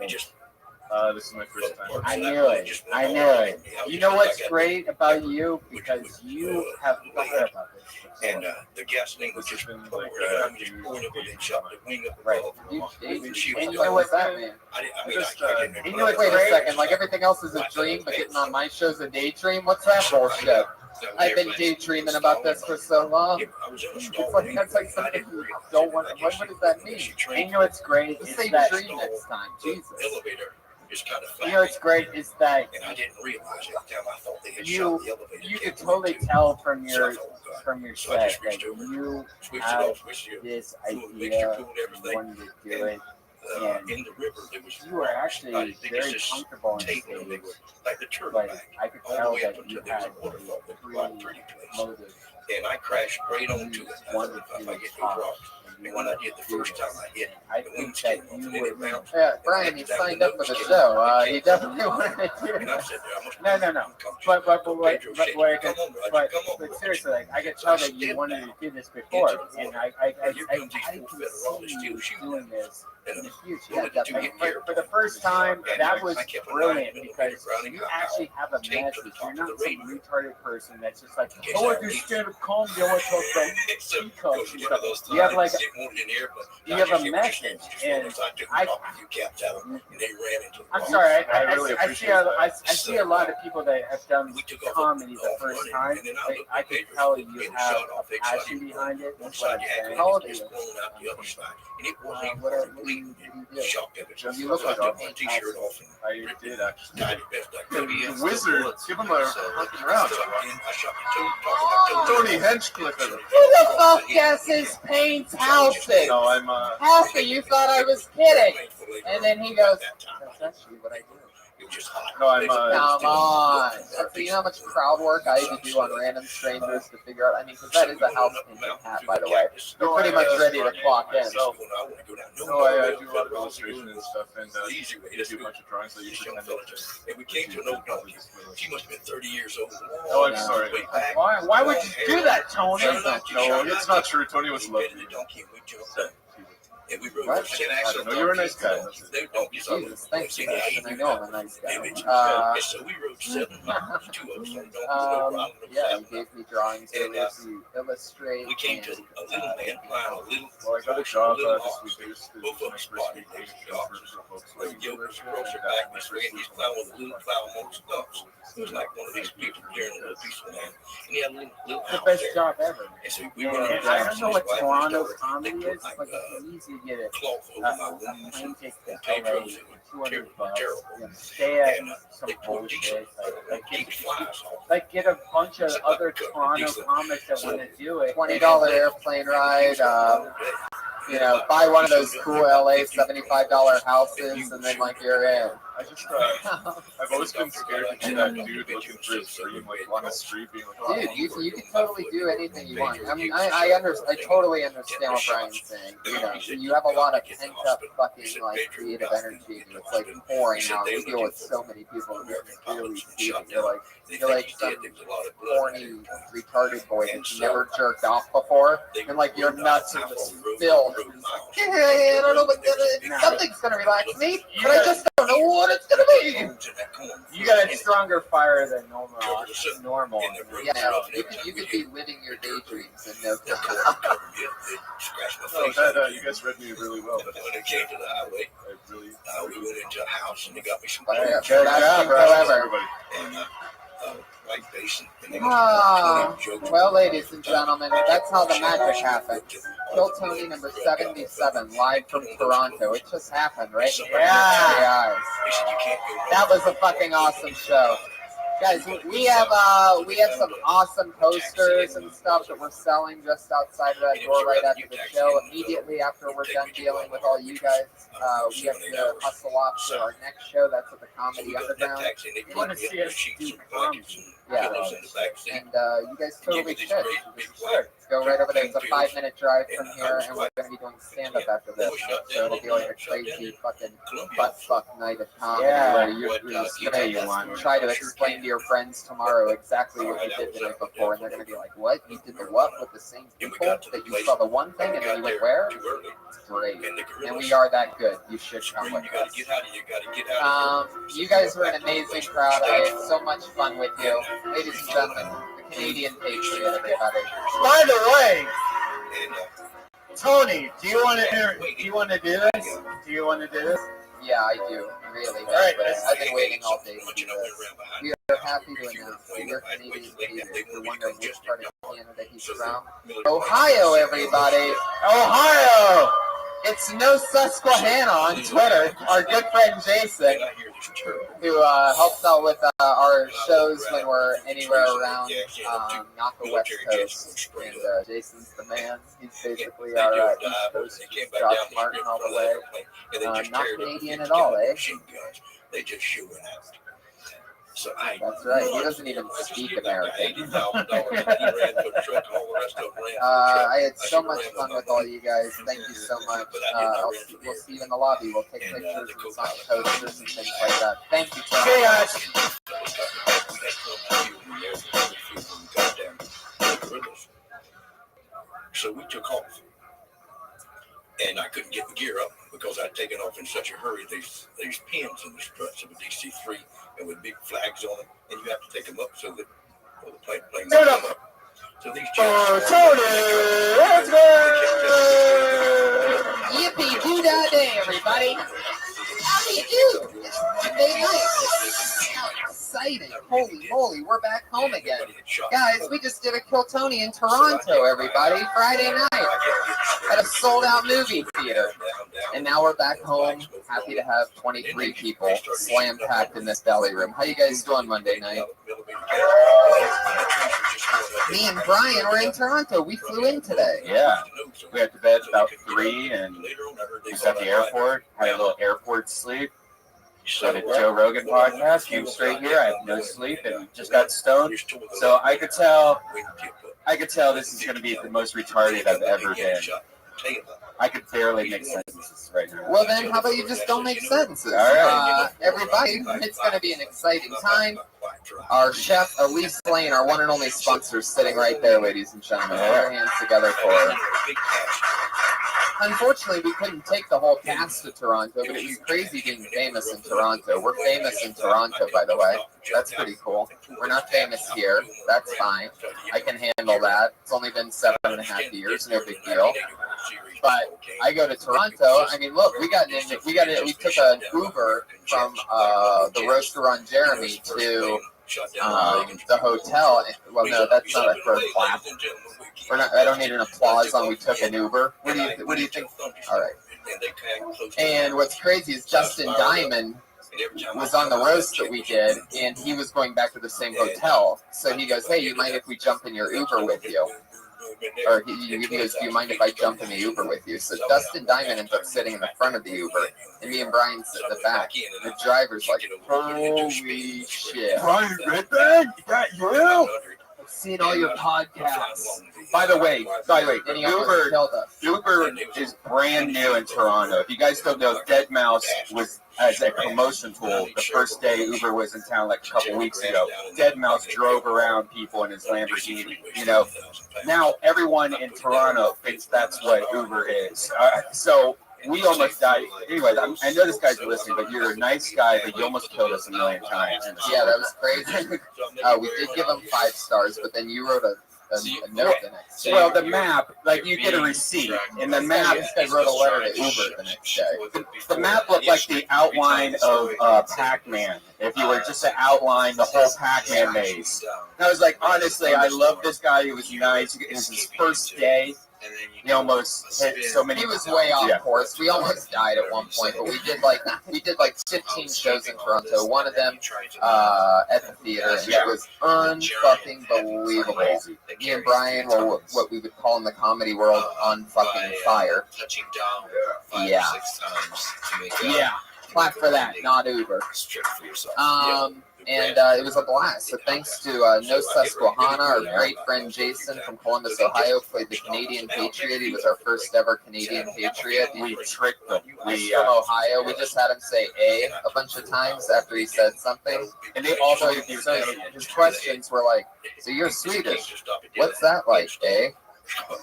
This is my first time. I knew it. I knew it. You know what's great about you? Because you have thought about this. And the gasoline was just pouring out, just pouring up, and then shot the wing up above. And you know what's that, man? I Wait a second. Like everything else is a dream, but getting on my show's a daydream. What's that bullshit? I've been daydreaming about this for so long. That's like something you don't want. What does that mean? And you know what's great? Just Is say that, dream next time. Jesus. you know what's great is that And I didn't realize it until I thought they had you shot the elevator. you could totally tell from your set that you have this idea you wanted to do it. And in the river, there was you were actually very comfortable in tape stage, them. They were like the turtle but bag. I could All the tell way up that until you there was had a waterfall that a was pretty place. motive. And I crashed straight onto it. I thought, if I get those rocks. And when I did the first time I hit, I the think wings that came off you and then it would. bounced. Yeah, Brian, he signed up for the show. He definitely wanted to do And I it. said, I must No. But seriously, like I could tell that you wanted to do this before, and I can see you doing this in the future. But for the first time, that was brilliant because you actually have a message. You're not some retarded person that's just like, oh, I do stand up comedy. I want to talk about peacocks and stuff. You have like you have a message, and I'm sorry, I see a lot of people that have done comedy the first time. I can tell you have a passion behind it. That's what I'm saying. How old are you? You look like a T-shirt off and I did actually. The Wizard, give him a fucking round. Tony Henchcliffe. Who the fuck guesses paints houses? No, I'm Half of you thought I was kidding. And then he goes, that's actually what I do. No, I'm Come on. So you know how much crowd work I had to do on random strangers to figure out? I mean, because that is a house painting hat, by the way. You're pretty much ready to clock in. No, I do a lot of illustration and stuff, and I do a bunch of drawings. I usually kind of. And we came to an old donkey. She must have been 30 years old. Oh, I'm sorry. Why would you do that, Tony? No, it's not true. Tony was lovely. And we rode I don't know. You're a nice guy. Jesus, thanks for that. And I know I'm a nice guy. So we rode 7 miles, 2 of us. Yeah, you gave me drawings to illustrate. We came to a little man plowing a little. Well, I got a job this week. Both of us spotted these dogs. The yoke was across her back. He's plowing a little plow amongst ducks. It was like one of these people carrying a little piece of land. And he had a little The house best there. job ever. And so we went And I don't know what Toronto comedy is, but it's easy to get a plane ticket to LA for $200. Stay at some bullshit. Get a bunch of other Toronto comics that want to do it. $20 airplane ride. Buy one of those cool LA $75 houses, and then you're in. I just, I've always been scared to be that dude looking for his dream, on the street, being like, dude, you can totally do anything you want. I mean, I totally understand what Brian's saying. You have a lot of pent up fucking creative energy, and it's pouring out. We deal with so many people who really see it. You're like some corny, retarded boy that's never jerked off before, and your nuts are just filled. I don't know what something's gonna relax me, but I just don't know what it's gonna be. You got a stronger fire than normal. Yeah, you could be living your daydreams and no. You guys read me really well. But when it came to the highway, we went into a house and they got me some. Good job, forever. And white basin. Well, ladies and gentlemen, that's how the magic happened. Kill Tony number 77, live from Toronto. It just happened, right? Yeah. That was a fucking awesome show. Guys, we have some awesome posters and stuff that we're selling just outside of that door right after the show. Immediately after we're done dealing with all you guys, we have to hustle off to our next show. That's at the Comedy Underground. You want to see us do comedy? Yeah, and you guys totally should. Go right over there. It's a 5-minute drive from here, and we're going to be doing stand-up after this. So it'll be like a crazy fucking butt-fuck night of comedy where you're just going to try to explain to your friends tomorrow exactly what you did the night before, and they're going to be like, what? You did the what with the same people? That you saw the one thing, and then you went where? Great. And we are that good. You should come with us. You guys were an amazing crowd. I had so much fun with you. Ladies and gentlemen, the Canadian Patriot, everybody. By the way, Tony, do you want to do this? Do you want to do this? Yeah, I do. Really. All right, I've been waiting all day to do this. We are happy to announce that your Canadian Patriot, you're wondering which part of Canada he's from. Ohio, everybody. Ohio! It's no Susquehanna on Twitter. Our good friend Jason, who helps out with our shows when we're anywhere around not the West Coast. And Jason's the man. He's basically our East Coast Josh Martin all the way. Not Canadian at all, eh? They just shooing out. So that's right. He doesn't even speak American. I had so much fun with all you guys. Thank you so much. We'll see you in the lobby. We'll take pictures and sign posters and things like that. Thank you, Tom. Okay, guys. So we took off. And I couldn't get the gear up because I'd taken off in such a hurry. These pins in the struts of a DC-3 and with big flags on them, and you have to take them up so that the plane Turn up. So these Tony, let's go! everybody. How do you do? It's Monday night. How exciting. Holy moly, we're back home again. Guys, we just did a Kill Tony in Toronto, everybody. Friday night at a sold-out movie theater. And now we're back home. Happy to have 23 people slam-packed in this belly room. How you guys doing Monday night? Me and Brian were in Toronto. We flew in today. Yeah. We had to bed about 3 and we was at the airport. Had a little airport sleep. Did a Joe Rogan podcast. Came straight here. I had no sleep and just got stoned. So I could tell this is going to be the most retarded I've ever been. I could barely make sentences right now. Well, then, how about you just don't make sentences? All right. Everybody, it's going to be an exciting time. Our chef, Elise Lane, our one and only sponsor, is sitting right there, ladies and gentlemen. Put our hands together for her. Unfortunately, we couldn't take the whole cast to Toronto, but it was crazy being famous in Toronto. We're famous in Toronto, by the way. That's pretty cool. We're not famous here. That's fine. I can handle that. It's only been 7.5 years. No big deal. But I go to Toronto. I mean, look, we took an Uber from the Roaster on Jeremy to the hotel. Well, no, that's not a first clap. I don't need an applause on we took an Uber. What do you think? All right. And what's crazy is Justin Diamond was on the roast that we did, and he was going back to the same hotel. So he goes, "Hey, you mind if we jump in your Uber with you?" Or he goes, "Do you mind if I jump in the Uber with you?" So Dustin Diamond ends up sitting in the front of the Uber, and me and Brian sit in the back. The driver's like, "Holy shit. Brian Redband? Is that you? I've seen all your podcasts." By the way, And he almost killed us. Uber is brand new in Toronto. If you guys don't know, Dead Mouse was as a promotion tool the first day Uber was in town like a couple weeks ago. Dead Mouse drove around people in his Lamborghini. You know, now everyone in Toronto thinks that's what Uber is. So we almost died. Anyway, I know this guy's listening, but you're a nice guy, but you almost killed us a million times. Yeah, that was crazy. We did give him 5 stars, but then you wrote a note the next day. Well, the map, like you get a receipt, and the map. This guy wrote a letter to Uber the next day. The map looked like the outline of Pac-Man. If you were just to outline the whole Pac-Man maze. And I was like, honestly, I love this guy. He was nice. It was his first day. He almost hit so many. He was way off course. We almost died at one point, but we did like 15 shows in Toronto. One of them at the theater, and it was unfucking believable. Me and Brian were what we would call in the comedy world on fucking fire. Yeah. Yeah. Clap for that, not Uber. And it was a blast. So thanks to No Susquehanna, our great friend Jason from Columbus, Ohio, played the Canadian Patriot. He was our first ever Canadian Patriot. We tricked him. He's from Ohio. We just had him say A bunch of times after he said something. And they also, his questions were like, "So you're Swedish. What's that like, A?"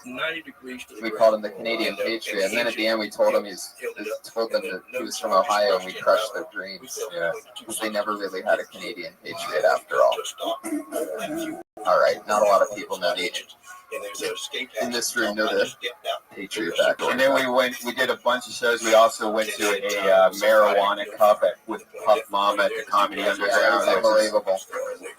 90 degrees to the We called him the Canadian Patriot, and then at the end we told them that he was from Ohio, and we crushed their dreams. Yeah, because they never really had a Canadian Patriot after all. All right, not a lot of people know the in this room know the Patriot back. And then we did a bunch of shows. We also went to a marijuana cup with Puff Mama at the Comedy Underground. That was unbelievable.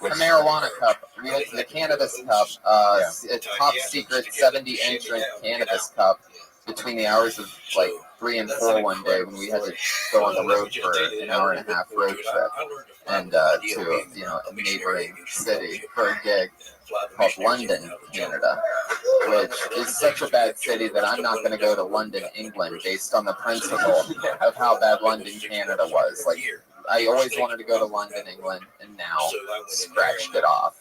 The marijuana cup. We went to the cannabis cup, a top secret 70 entrant cannabis cup between the hours of like 3 and 4 one day when we had to go on the road for an hour and a half road trip and to a neighboring city for a gig called London, Canada, which is such a bad city that I'm not going to go to London, England, based on the principle of how bad London, Canada was. Like, I always wanted to go to London, England, and now scratched it off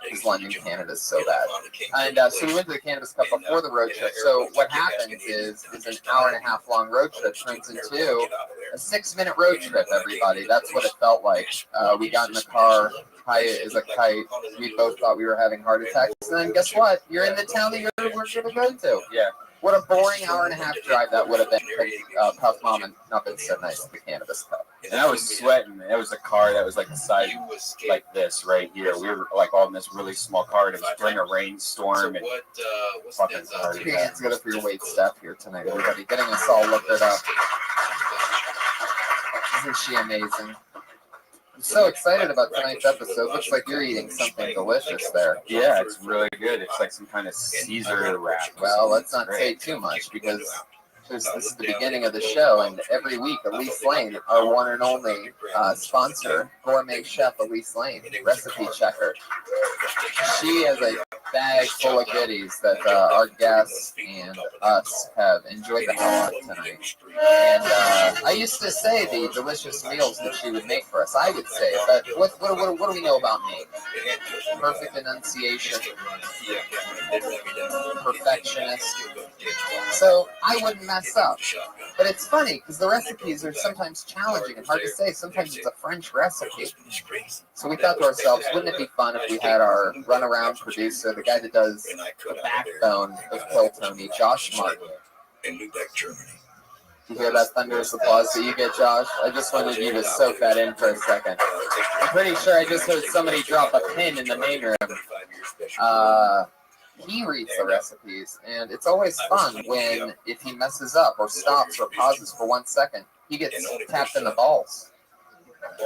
because London, Canada is so bad. And so we went to the Cannabis Cup before the road trip. So what happens is an hour and a half long road trip turns into a 6-minute road trip, everybody. That's what it felt like. We got in the car, high as a kite. We both thought we were having heart attacks. And then guess what? You're in the town that we're going to go to. Yeah. What a boring hour and a half drive that would have been. Puff Mom and not been so nice at the Cannabis Cup. And I was sweating. It was a car that was like the size like this right here. We were like all in this really small car. And it was during a rainstorm and fucking hard. It's good for your wait staff here tonight, everybody. Getting us all looking up. Isn't she amazing? I'm so excited about tonight's episode. Looks like you're eating something delicious there. Yeah, it's really good. It's like some kind of Caesar wrap. Well, let's not say too much because this is the beginning of the show, and every week Elise Lane, our one and only sponsor, gourmet chef Elise Lane, recipe checker. She has a bag full of goodies that our guests and us have enjoyed the hell out of tonight. And I used to say the delicious meals that she would make for us. I would say, but what do we know about me? Perfect enunciation, perfectionist. So I wouldn't mess up. But it's funny because the recipes are sometimes challenging and hard to say. Sometimes it's a French recipe. So we thought to ourselves, wouldn't it be fun if we had our runaround producer, the guy that does the backbone of Kill Tony, Josh Martin. In Lubeck, Germany. You hear that thunderous applause that you get, Josh? I just wanted you to soak that in for a second. I'm pretty sure I just heard somebody drop a pin in the main room. He reads the recipes, and it's always fun when, if he messes up or stops or pauses for 1 second, he gets tapped in the balls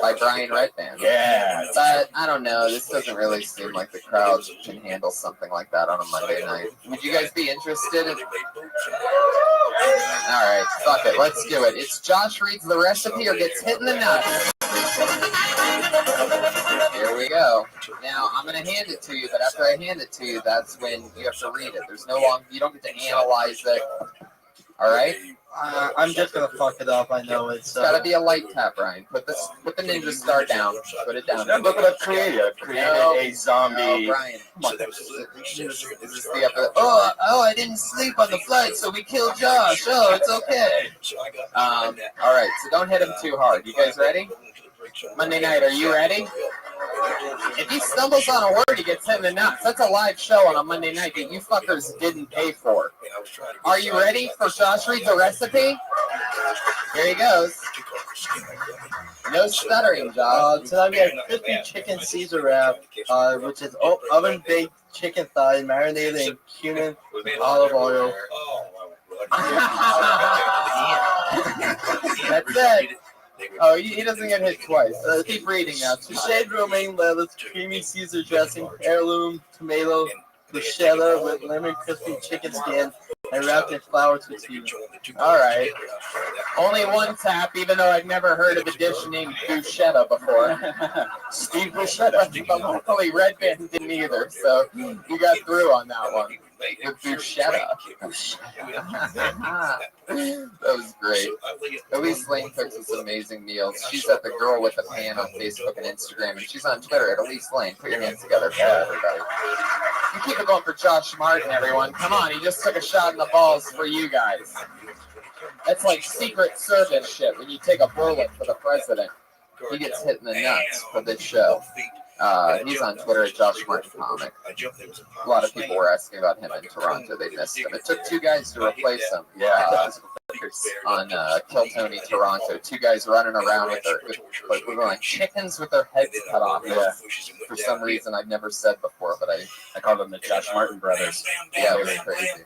by Brian Redband. Yeah. But I don't know. This doesn't really seem like the crowd can handle something like that on a Monday night. Would you guys be interested in? All right, fuck it. Let's do it. It's Josh reads the recipe or gets hit in the nuts. Here we go. Now, I'm going to hand it to you, but after I hand it to you, that's when you have to read it. There's no long, you don't get to analyze it. All right? I'm just going to fuck it up. I know it's got to be a light tap, Ryan. Put the ninja star down. Put it down. Yeah, look what I've created. Created a zombie. No, Brian. Come on. Is this the episode? Oh, I didn't sleep on the flight, so we killed Josh. Oh, it's okay. All right, so don't hit him too hard. You guys ready? Monday night, are you ready? If he stumbles on a word, he gets hit in the nuts. That's a live show on a Monday night that you fuckers didn't pay for. Are you ready for Josh Reads a Recipe? Here he goes. No stuttering, Josh. Tonight we have crispy chicken Caesar wrap, which is oven-baked chicken thigh marinated in cumin with olive oil. That's it. Oh, he doesn't get hit twice. Keep reading now. Shaved romaine lettuce, creamy Caesar dressing, heirloom tomato, bruschetta with lemon crispy chicken skin, and wrapped in flour tortilla. All right. Only one tap, even though I've never heard of a dish named bruschetta before. Steve Bruschetta. But luckily Redband didn't either, so you got through on that one. With bruschetta. That was great. Elise Lane cooks us amazing meals. She's at the Girl with the Pan on Facebook and Instagram, and she's on Twitter at Elise Lane. Put your hands together for everybody. You keep it going for Josh Martin, everyone. Come on, he just took a shot in the balls for you guys. That's like Secret Service shit when you take a bullet for the president. He gets hit in the nuts for this show. He's on Twitter at Josh Martin Comic. A lot of people were asking about him in Toronto. They missed him. It took two guys to replace him. On Kill Tony Toronto. Two guys running around with chickens with their heads cut off. Yeah. For some reason I've never said before, but I call them the Josh Martin brothers. Yeah, it was crazy.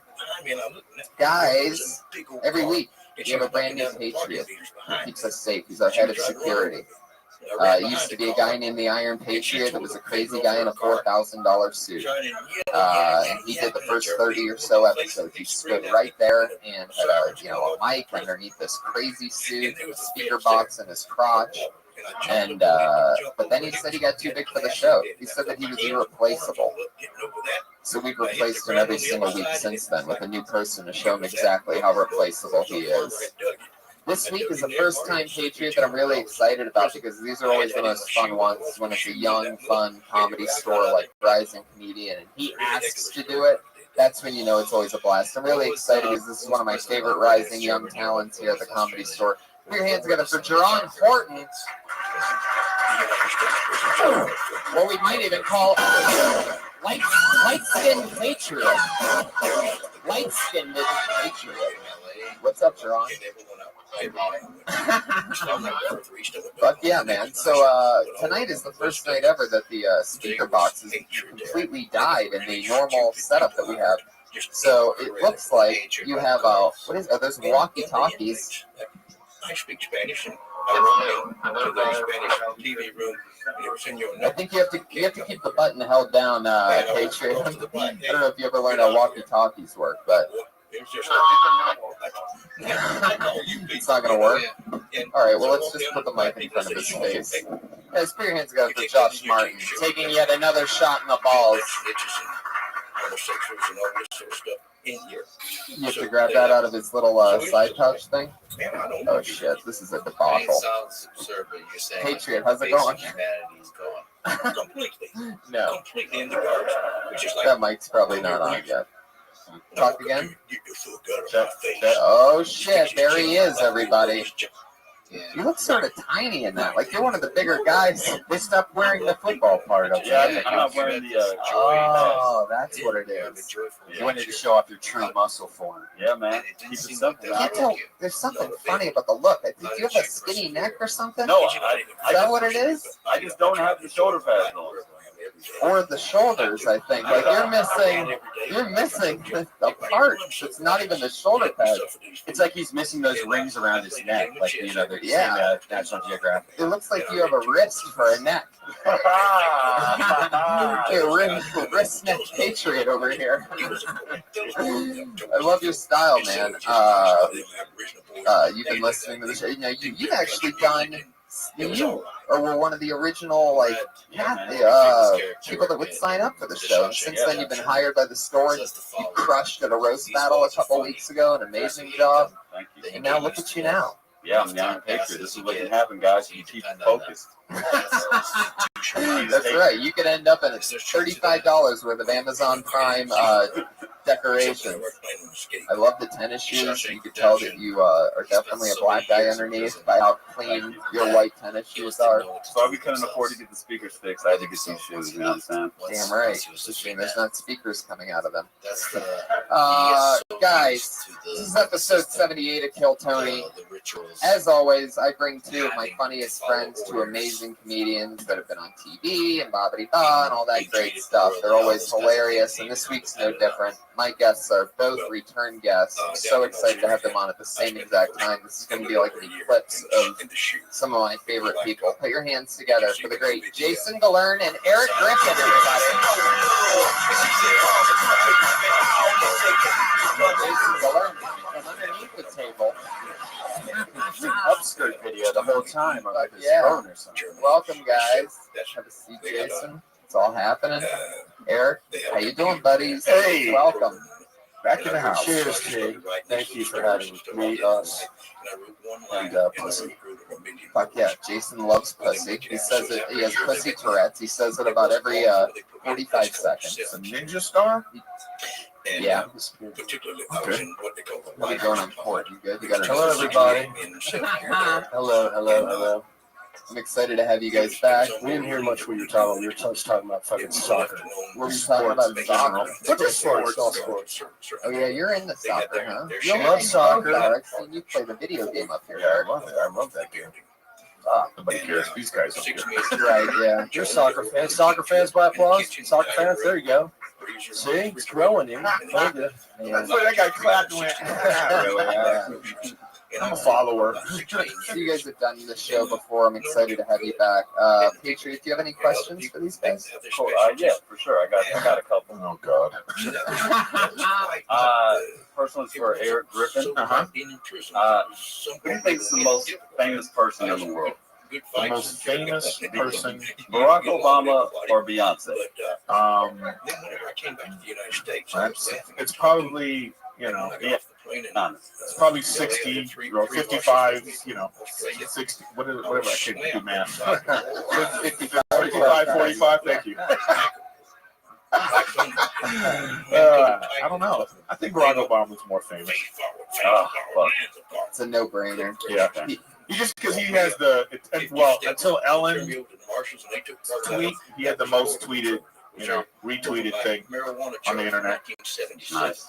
Guys, every week we have a brand new patriot who keeps us safe. He's our head of security. Used to be a guy named the Iron Patriot that was a crazy guy in a $4,000 suit. And he did the first 30 or so episodes. He stood right there and had a mic underneath this crazy suit, a speaker box in his crotch. And but then he said he got too big for the show. He said that he was irreplaceable. So we've replaced him every single week since then with a new person to show him exactly how replaceable he is. This week is the first time Patriot that I'm really excited about because these are always the most fun ones when it's a young, fun comedy store like Rising Comedian and he asks to do it. That's when you know it's always a blast. I'm really excited because this is one of my favorite rising young talents here at the Comedy Store. Put your hands together for Jerron Horton. What we might even call light-skinned Patriot. Light-skinned Patriot. What's up, Jerron? Fuck yeah, man. So tonight is the first night ever that the speaker box is completely died in the normal setup that we have. So it looks like you have those walkie-talkies. I speak Spanish and to the Spanish TV room. And it was in your I think you have to keep the button held down, Patriot. I don't know if you ever learned how walkie-talkies work, but it was just it's not gonna work. All right, well let's just put the mic in front of his face. Guys, put your hands together for Josh Martin, taking yet another shot in the balls. homosexuals and all this sort of stuff in here. You have to grab that out of his little side pouch thing. Oh shit, this is a debacle. It sounds absurd, but you're saying Patriot, how's it going? humanity's going. Completely. No. Completely in the garbage. Which is like, That mic's probably not on yet. Talk again? Check. Oh shit, there he is, everybody. You look sort of tiny in that. Like you're one of the bigger guys. They stopped wearing the football part of it. I'm not wearing the Oh, that's what it is. You wanted to show off your true muscle form. Yeah, man. Keep it simple. I can't tell. There's something funny about the look. Do you have a skinny neck or something? No, Is that what it is? I just don't have the shoulder pads on. Or the shoulders, I think. Like you're missing the part. It's not even the shoulder pad. It's like he's missing those rings around his neck, like you know, the National Geographic. It looks like you have a wrist for a neck. Wrist neck Patriot over here. I love your style, man. You've been listening to the show. You know, you've actually done. You were one of the original people that would sign up for the show. Since then, you've been hired by the store. You crushed at a roast battle a couple weeks ago. An amazing job. And now look at you now. Yeah, I'm down on Patriot. This is what can happen, guys. You keep focused. That's right. You could end up in $35 worth of Amazon Prime decorations. I love the tennis shoes. You could tell that you are definitely a black guy underneath by how clean your white tennis shoes are. So we couldn't afford to get the speakers fixed. I had to get these shoes. You understand? Damn right. It's a shame there's not speakers coming out of them. Guys, this is episode 78 of Kill Tony. As always, I bring two of my funniest friends, two amazing comedians that have been on TV and Bobbity-Ba and all that great stuff. They're always hilarious, and this week's no different. My guests are both return guests. I'm so excited to have them on at the same exact time. This is going to be like an eclipse of some of my favorite people. Put your hands together for the great Jason Galern and Eric Griffin, everybody. Jason Galern from underneath the table. Upskirt video the whole time on like his phone or something. Welcome, guys. Have a seat, Jason. It's all happening. Eric, how you doing, buddies? Hey. Welcome. Back in the house. Cheers, Jay. Thank you for having me, us, and pussy. Fuck yeah, Jason loves pussy. He says it. He has pussy Tourette's. He says it about every 45 seconds. A ninja star? Yeah. Particularly, okay. What are you going on court? You good? You got Hello, everybody. Hello. I'm excited to have you guys back. We didn't hear much what you were talking about. We were just talking about fucking soccer. We're talking about soccer. What's sports? All sports. Oh yeah, you're into soccer, huh? You love soccer. I've seen you play the video game up here. Yeah, I love it. I love that game. Nobody cares. These guys don't care. Right, yeah. You're soccer fans. Soccer fans by applause. Soccer fans, there you go. See, it's growing, you. That's why that guy clapped and went, I'm a follower. So you guys have done this show before. I'm excited to have you back. Patriot, do you have any questions for these guys? Cool. Yeah, for sure. I got a couple. Oh God. First one's for Eric Griffin. Who do you think is the most famous person in the world? The most famous person, Barack Obama or Beyonce? It's probably, it's probably 60 or 55, 60, whatever I can do math. 55, 45, thank you. I don't know. I think Barack Obama was more famous. It's a no-brainer. Yeah. He just because he has until Ellen tweet, he had the most tweeted, retweeted thing on the internet. Nice.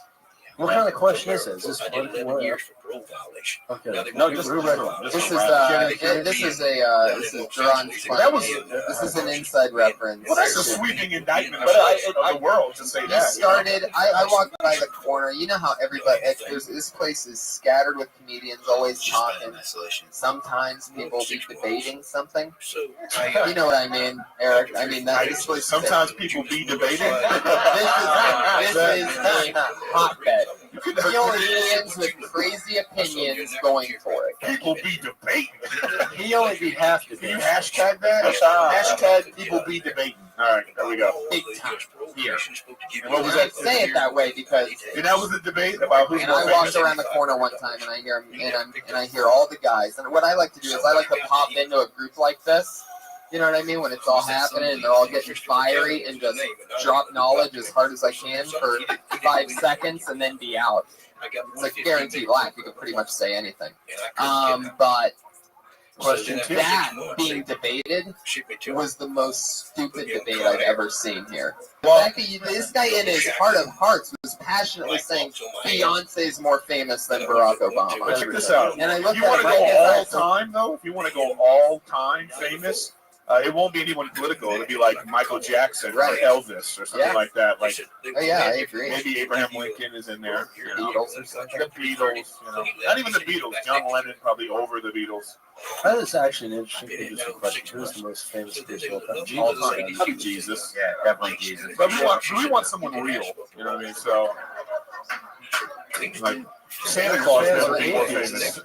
What kind of question is this? Is this I did 11 what? years for parole violation. Okay. Now they No, want just me to regular. parole. This is Duran's That was this is an inside reference. Well, that's a sweeping indictment of the world to say He that. started. I walked by the corner. You know how everybody. This place is scattered with comedians, always talking. Sometimes people be debating something. You know what I mean, Eric? I mean that. This place. Sometimes people be debating. This is a hotbed. Comedians with crazy opinions going for it. People be debating. He only be half the Can you hashtag that? Hashtag people be debating. All right, there we go. Big time. Here. And what was that? Say it that way because. And that was a debate about who's And more I walked famous. around the corner one time, and I hear and I hear all the guys. And what I like to do is I like to pop into a group like this. You know what I mean? When it's all happening and they're all getting fiery and just drop knowledge as hard as I can for 5 seconds and then be out. It's a guaranteed laugh. You can pretty much say anything. But that being debated was the most stupid debate I've ever seen here. The fact that this guy in his heart of hearts was passionately saying Beyonce is more famous than Barack Obama. Check this out. And I If looked you at want him to go right all time, though, if you want to go all time famous, it won't be anyone political. It'll be like Michael Jackson or Elvis or something like that. Like, oh, yeah, I agree. Maybe Abraham Lincoln is in there. The Beatles or something. The Beatles, you know. Not even the Beatles. John Lennon probably over the Beatles. That is actually an interesting question. Who's the most famous person of all time? All time. Probably Jesus. Yeah, definitely Jesus. But we want someone real. You know what I mean? So, like, Santa Claus is never be more famous.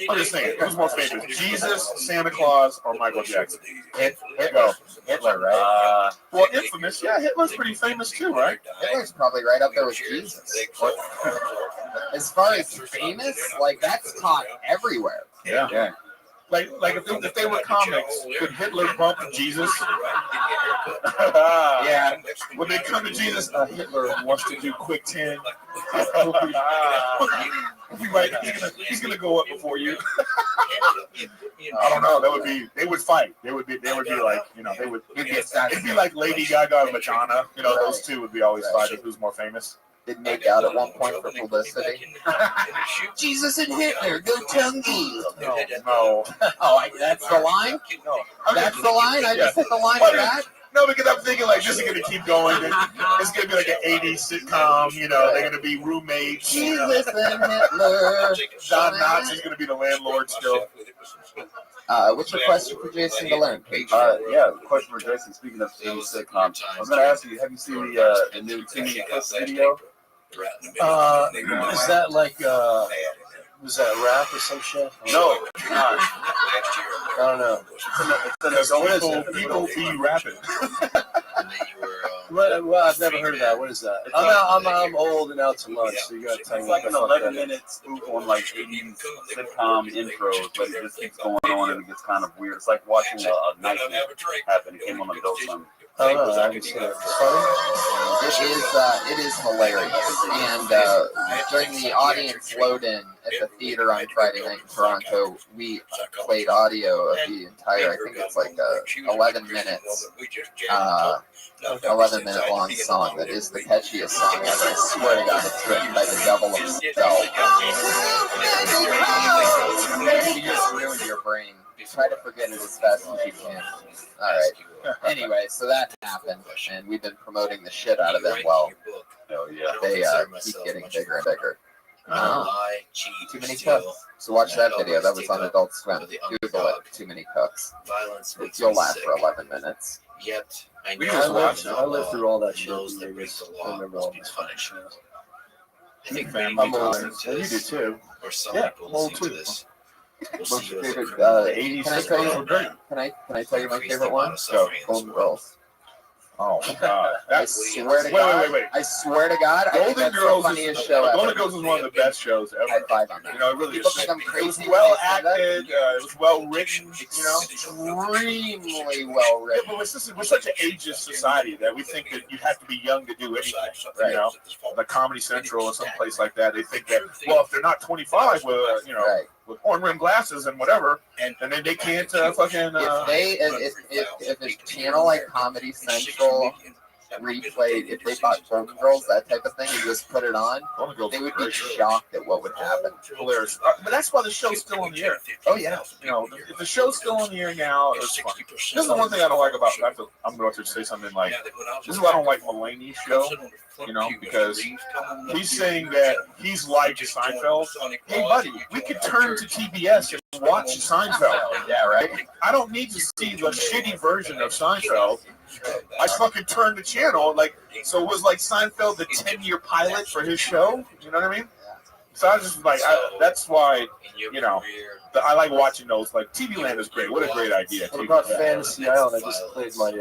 I'm just saying, who's more famous? Jesus, Santa Claus, or Michael Jackson? Hitler, right? Well, infamous. Yeah, Hitler's pretty famous too, right? Hitler's probably right up there with Jesus. As far as famous, like that's taught everywhere. Yeah. Like if they were comics, could Hitler bump Jesus? Yeah. When they come to Jesus, Hitler wants to do quick 10. He's gonna go up before you. I don't know. They would fight. They would be like, you know, it'd be like Lady Gaga and Madonna. You know, those two would be always fighting who's more famous. Did make out at one point for publicity. Jesus and Hitler, go Tungies. No. Oh, that's the line? No. That's the line? I just hit the line of that? No, because I'm thinking like this is gonna keep going. It's gonna be like an '80s sitcom. You know, they're gonna be roommates. Jesus and Hitler. John Nazi's gonna be the landlord still. What's your question for Jason to learn? Yeah, question for Jason. Speaking of 80s sitcoms, I was gonna ask you, have you seen the new Too Many Cooks video? Is that like was that rap or some shit? No, not. I don't know. People be rapping. Well, I've never heard of that. What is that? I'm old and out to lunch, so you gotta tell me. It's like an 11-minute spoof on like 80s sitcom intros, but it just keeps going on and it gets kind of weird. It's like watching a nightmare happen. It came on Adult Swim. I haven't seen it. It is hilarious. And during the audience load-in at the theater on Friday night in Toronto, we played audio of the entire, I think it's like 11 minutes, 11-minute long song that is the catchiest song ever. I swear to God, it's written by the devil himself. You just ruined your brain. Try to forget it as fast as you can. All right. Anyway, so that happened, and we've been promoting the shit out of them. Well, they keep getting bigger and bigger. Too Many Cooks. So watch that video. That was on Adult Swim. Google it. Too Many Cooks. You'll laugh for 11 minutes. Yet I I lived through all that shit. I remember all these funny shows. I think I'm old. You do too. Or some Yeah, people old listen to too. this. What's your favorite? Can I tell you my favorite one? Go. Golden Girls. Oh my God! I swear to God. Wait. I swear to God. I think Golden that's Girls the funniest is show ever. Golden Girls is one of the best shows ever. High five on that. You know, it really People is. think I'm It crazy. was well acted. It was well written. You know, Extremely well written. Yeah, but we're such an ageist society that we think that you have to be young to do anything. Right. You know, like Comedy Central or someplace like that, they think that if they're not 25 with with horn-rimmed glasses and whatever, and then they can't fucking. If a channel like Comedy Central replayed, if they bought Golden Girls, that type of thing, and just put it on, they would be shocked at what would happen. Hilarious. But that's why the show's still on the air. Oh yeah. You know, if the show's still on the air now, it's fun. This is the one thing I don't like about. I'm going to say something like, this is why I don't like Mulaney's show. You know, because he's saying that he's like Seinfeld. Hey, buddy, we could turn to TBS and watch Seinfeld. Yeah, right. I don't need to see the shitty version of Seinfeld. I fucking turned the channel. Like, so it was like Seinfeld, the 10-year pilot for his show. You know what I mean? So I was just like, that's why, you know, I like watching those. Like, TV Land is great. What a great idea. What about Fantasy Island? I just played my.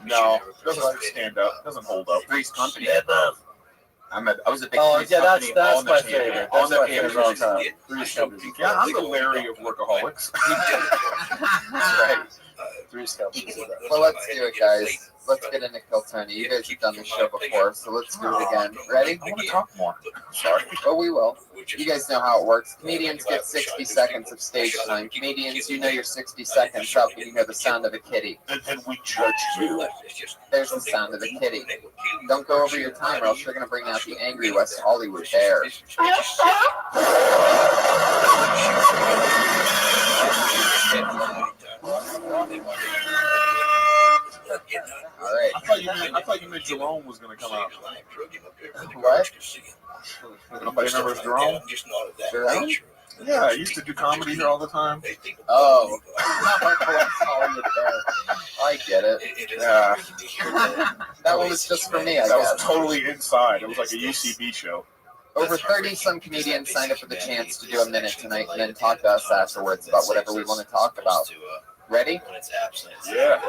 No, doesn't stand up. Doesn't hold up. Three's Company. I was a big Oh, Three's yeah, Company that's on the my channel. favorite. On That's the my favorite channel. all time. Three's Company. Yeah, I'm the Larry of workaholics. Right. Three's Company. Well, let's do it, guys. Let's get into Kill Tony. You guys have done this show before, so let's do it again. Ready? I want to talk more. Sorry. Oh, we will. You guys know how it works. Comedians get 60 seconds of stage time. Comedians, you know you're 60 seconds up when you hear the sound of a kitty. And then we judge you. There's the sound of the kitty. Don't go over your time or else you're going to bring out the angry West Hollywood bear. All right. I thought you meant Jerome was going to come out. What? Nobody remembers Jerome? Jerome? Yeah, I used to do comedy here all the time. Oh. I get it. Yeah. That one was just for me, I That guess. was totally inside. It was like a UCB show. Over 30-some comedians signed up for the chance to do a minute tonight and then talk to us afterwards about whatever we want to talk about. Ready? Yeah.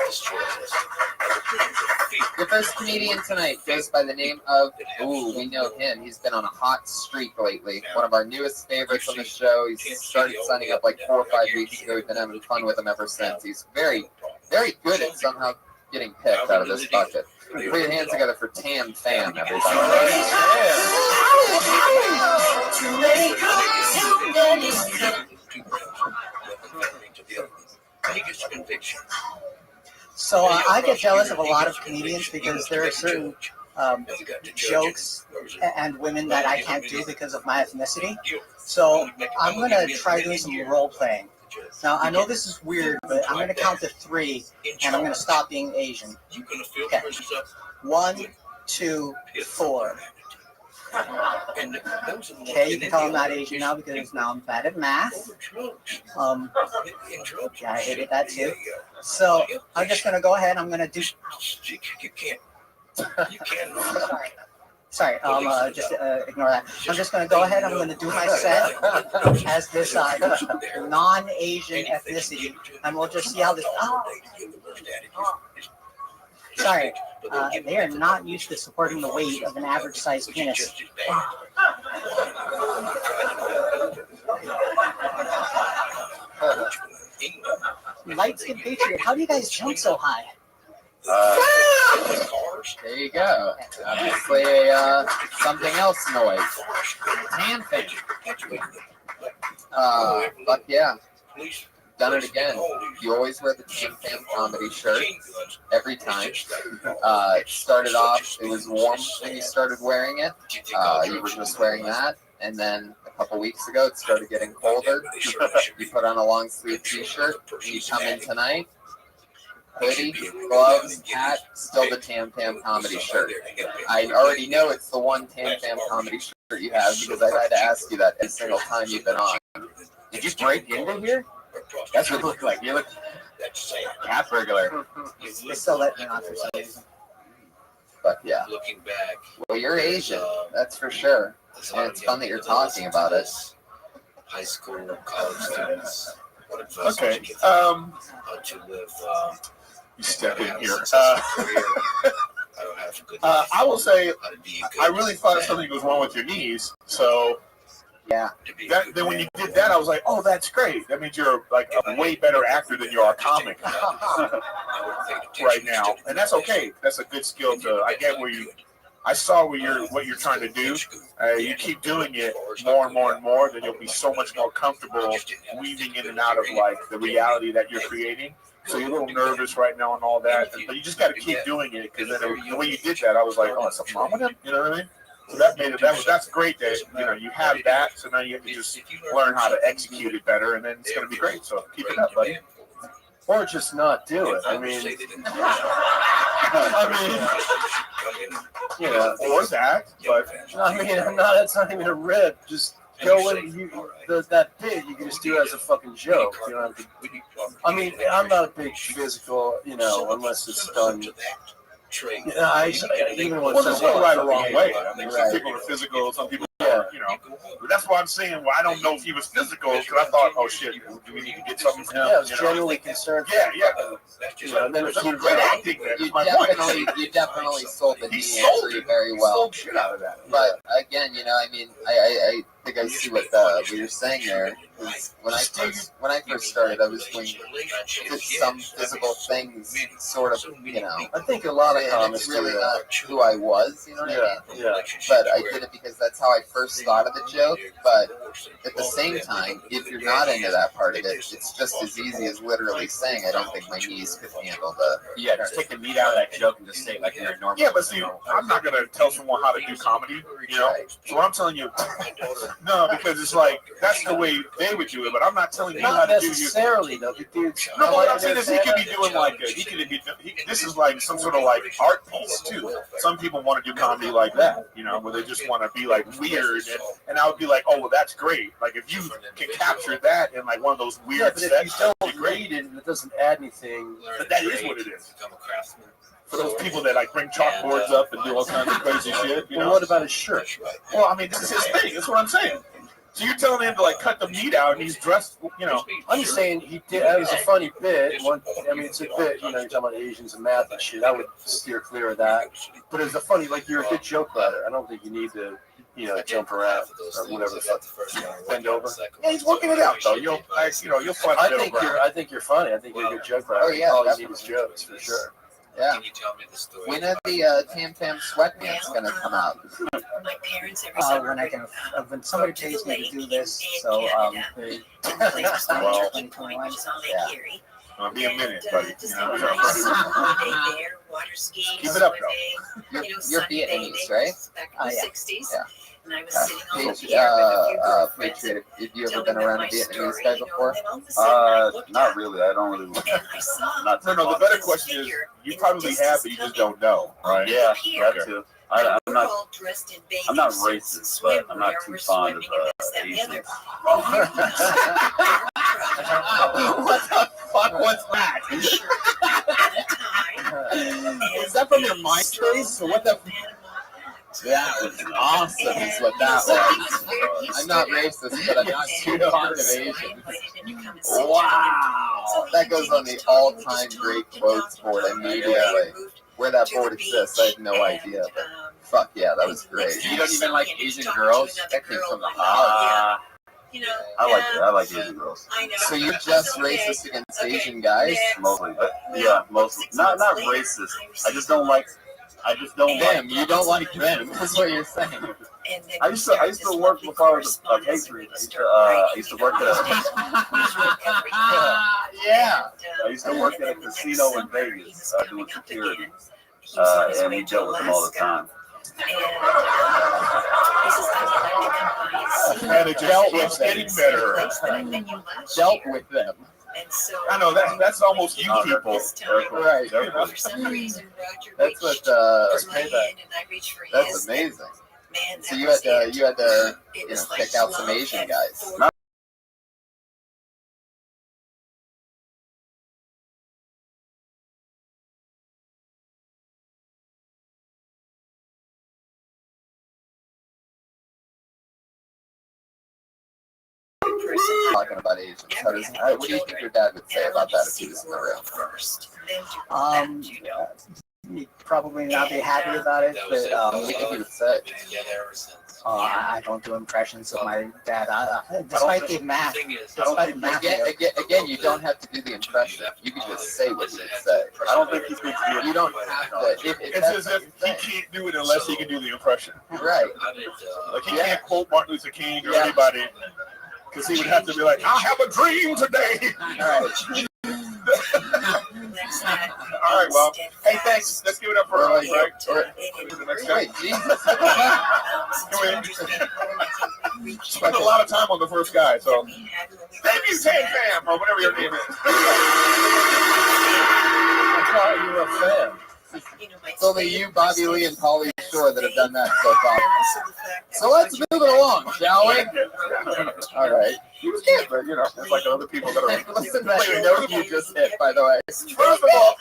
Your first comedian tonight goes by the name of, we know him. He's been on a hot streak lately. One of our newest favorites on the show. He's started signing up like 4 or 5 weeks ago. We've been having fun with him ever since. He's very, very good at somehow getting picked out of this bucket. Put your hands together for Tam Fam, everybody. So I get jealous of a lot of comedians because there are certain jokes and women that I can't do because of my ethnicity. So I'm going to try doing some role playing. Now, I know this is weird, but I'm going to count to 3, and I'm going to stop being Asian. Okay. 1, 2, 4. Okay, you can tell I'm not Asian now because now I'm bad at math. Yeah, I hated that too. So I'm just going to go ahead. I'm going to do. Sorry, just ignore that. I'm just going to go ahead. I'm going to do my set as this non-Asian ethnicity, and we'll just see how this. Sorry, they are not used to supporting the weight of an average-sized penis. Light-skinned Patriot, how do you guys jump so high? There you go. Obviously, something else noise. Tan thing. Fuck yeah. Done it again. You always wear the Tam Fam comedy shirt every time. It started off, it was warm when you started wearing it. You were just wearing that. And then a couple weeks ago, it started getting colder. You put on a long sleeve t-shirt. You come in tonight. Hoodie, gloves, hat, still the Tam Fam comedy shirt. I already know it's the one Tam Fam comedy shirt you have because I had to ask you that every single time you've been on. Did you break into here? That's what it looked like. You look cat burglar. They still let me on for some reason. But yeah. Looking back, well, you're Asian, that's for sure. And it's fun that you're talking about it. High school, college students. Okay. How to live. You step in here. I I will say, I really thought something was wrong with your knees. So, yeah. Then when you did that, I was like, oh, that's great. That means you're like a way better actor than you are a comic right now, and that's okay. That's a good skill to. I get where you. I saw what you're trying to do. You keep doing it more and more and more, then you'll be so much more comfortable weaving in and out of like the reality that you're creating. So you're a little nervous right now and all that, but you just got to keep doing it because then the way you did that, I was like, oh, is something wrong with him? You know what I mean? So that made it. That's great that you have that. So now you have to just learn how to execute it better, and then it's going to be great. So keep it up, buddy. Or just not do it. I mean, or that. But I mean, it's not even a rip. Just go in. That bit you can just do it as a fucking joke. You don't have to. I mean, I'm not a big physical, unless it's done. Even when there's no right or wrong way. I mean, some people are physical, some people are, But that's why I'm saying, well, I don't know if he was physical, because I thought, oh shit, do we need to get something from him? Yeah, I was genuinely concerned. Yeah. And then it's great acting. You definitely sold the knee injury very well. Sold shit out of that. But again, I mean, I think I see what you're saying there. When I first started, I was doing some physical things, sort of, I think a lot of comics really not who I was, you know what I mean? Yeah. But I did it because that's how I first thought of the joke. But at the same time, if you're not into that part of it, it's just as easy as literally saying, I don't think my knees could handle the... Yeah, just take the meat out of that joke and just say it like you're normal. Yeah, but see, I'm not going to tell someone how to do comedy, So what I'm telling you, no, because it's like, that's the way they would do it, but I'm not telling you how to do it. Not necessarily, though. No, what I'm saying is he could be doing this is like some sort of like art piece too. Some people want to do comedy like that, where they just want to be like weird, and I would be like, oh, well, that's great. Like if you can capture that in like one of those weird but if you don't read it and it doesn't add anything, but that is what it is. For those people that like bring chalkboards up and do all kinds of crazy shit, Well, what about his shirt? Well, I mean, this is his thing. That's what I'm saying. So you're telling him to like cut the meat out, and he's dressed, I'm just saying he did. That was a funny bit. It's a bit. You're talking about Asians and math and shit. I would steer clear of that. But it's a funny, like you're a good joke writer. I don't think you need to, jump around or whatever. Bend over. Yeah, he's working it out though. You'll find. I think you're funny. I think you're a good joke writer. Oh yeah, all you need is jokes for sure. Yeah. Can you tell me the story? When are the Tam Tam sweatpants gonna come out? My parents when somebody pays me to do this, so they well, 2021. It'll be a minute, buddy. Keep it up, though. You're Vietnamese, right? Yeah. And I was sitting on the Patriot, have you ever been around a Vietnamese guy before? Not really. I don't really. No. The better question is, you probably have, but you just don't know, right? Yeah, that too. I'm not racist, but I'm not too fond of Asians. What the fuck was that? Is that from your MySpace? Or what the? That was awesome, is what that was. I'm not racist, but I'm not too fond of Asians. Wow. That goes on the all-time great quotes board immediately. Where that board exists, I have no idea, but fuck yeah, that was great. You don't even like Asian girls? That came from the heart. I like Asian girls. So you're just racist against Asian guys? Mostly, but yeah, mostly. Not racist. I just don't like them. You don't like them. That's what you're saying. I used to work before I was a Patriot. I used to work at I used to work at a casino in Vegas doing security, and we dealt with them all the time. And it just keeps getting better. Dealt with them. I know that's almost you people, right? That's what that's amazing. So you had to pick out some Asian guys. Talking about Asians. What do you think your dad would say about that if he was in the room? He'd probably not be happy about it, but what do you think he would say? I don't do impressions of my dad. Despite the math. Again, you don't have to do the impression. You can just say what you would say. I don't think he's going to do it. You don't have to. It's as if he can't do it unless he can do the impression. Right. Like he can't quote Martin Luther King or anybody. Because he would have to be like, I have a dream today. Right. All right, well, hey, thanks. Let's give it up for Rob, right? Wait, Jesus. Spent a lot of time on the first guy, so maybe Tan Fam or whatever your name is. I thought you were a fan. It's only you, Bobby Lee, and Pauly Shore that have done that so far. So let's move it along, shall we? All right. He was good, but you know, there's like other people that are. Listen to that note you just hit, by the way. First of all,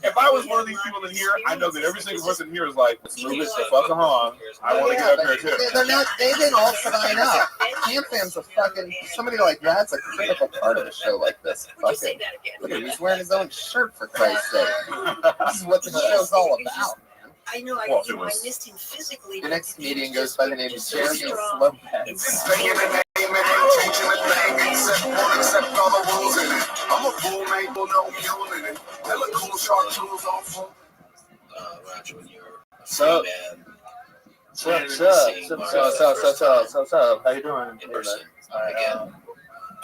if I was one of these people in here, I know that every single person here is like, move it the fuck along. I want to get up here too. They're not. They didn't all sign up. Camp Fam's a fucking somebody like that's a critical part of a show like this. Fucking look at him. He's wearing his own shirt for Christ's sake. This is what the show's all about. I know I missed him physically. The next comedian goes by the name of Jeremy Lopez. Roger, when you're So, what's up? How you doing?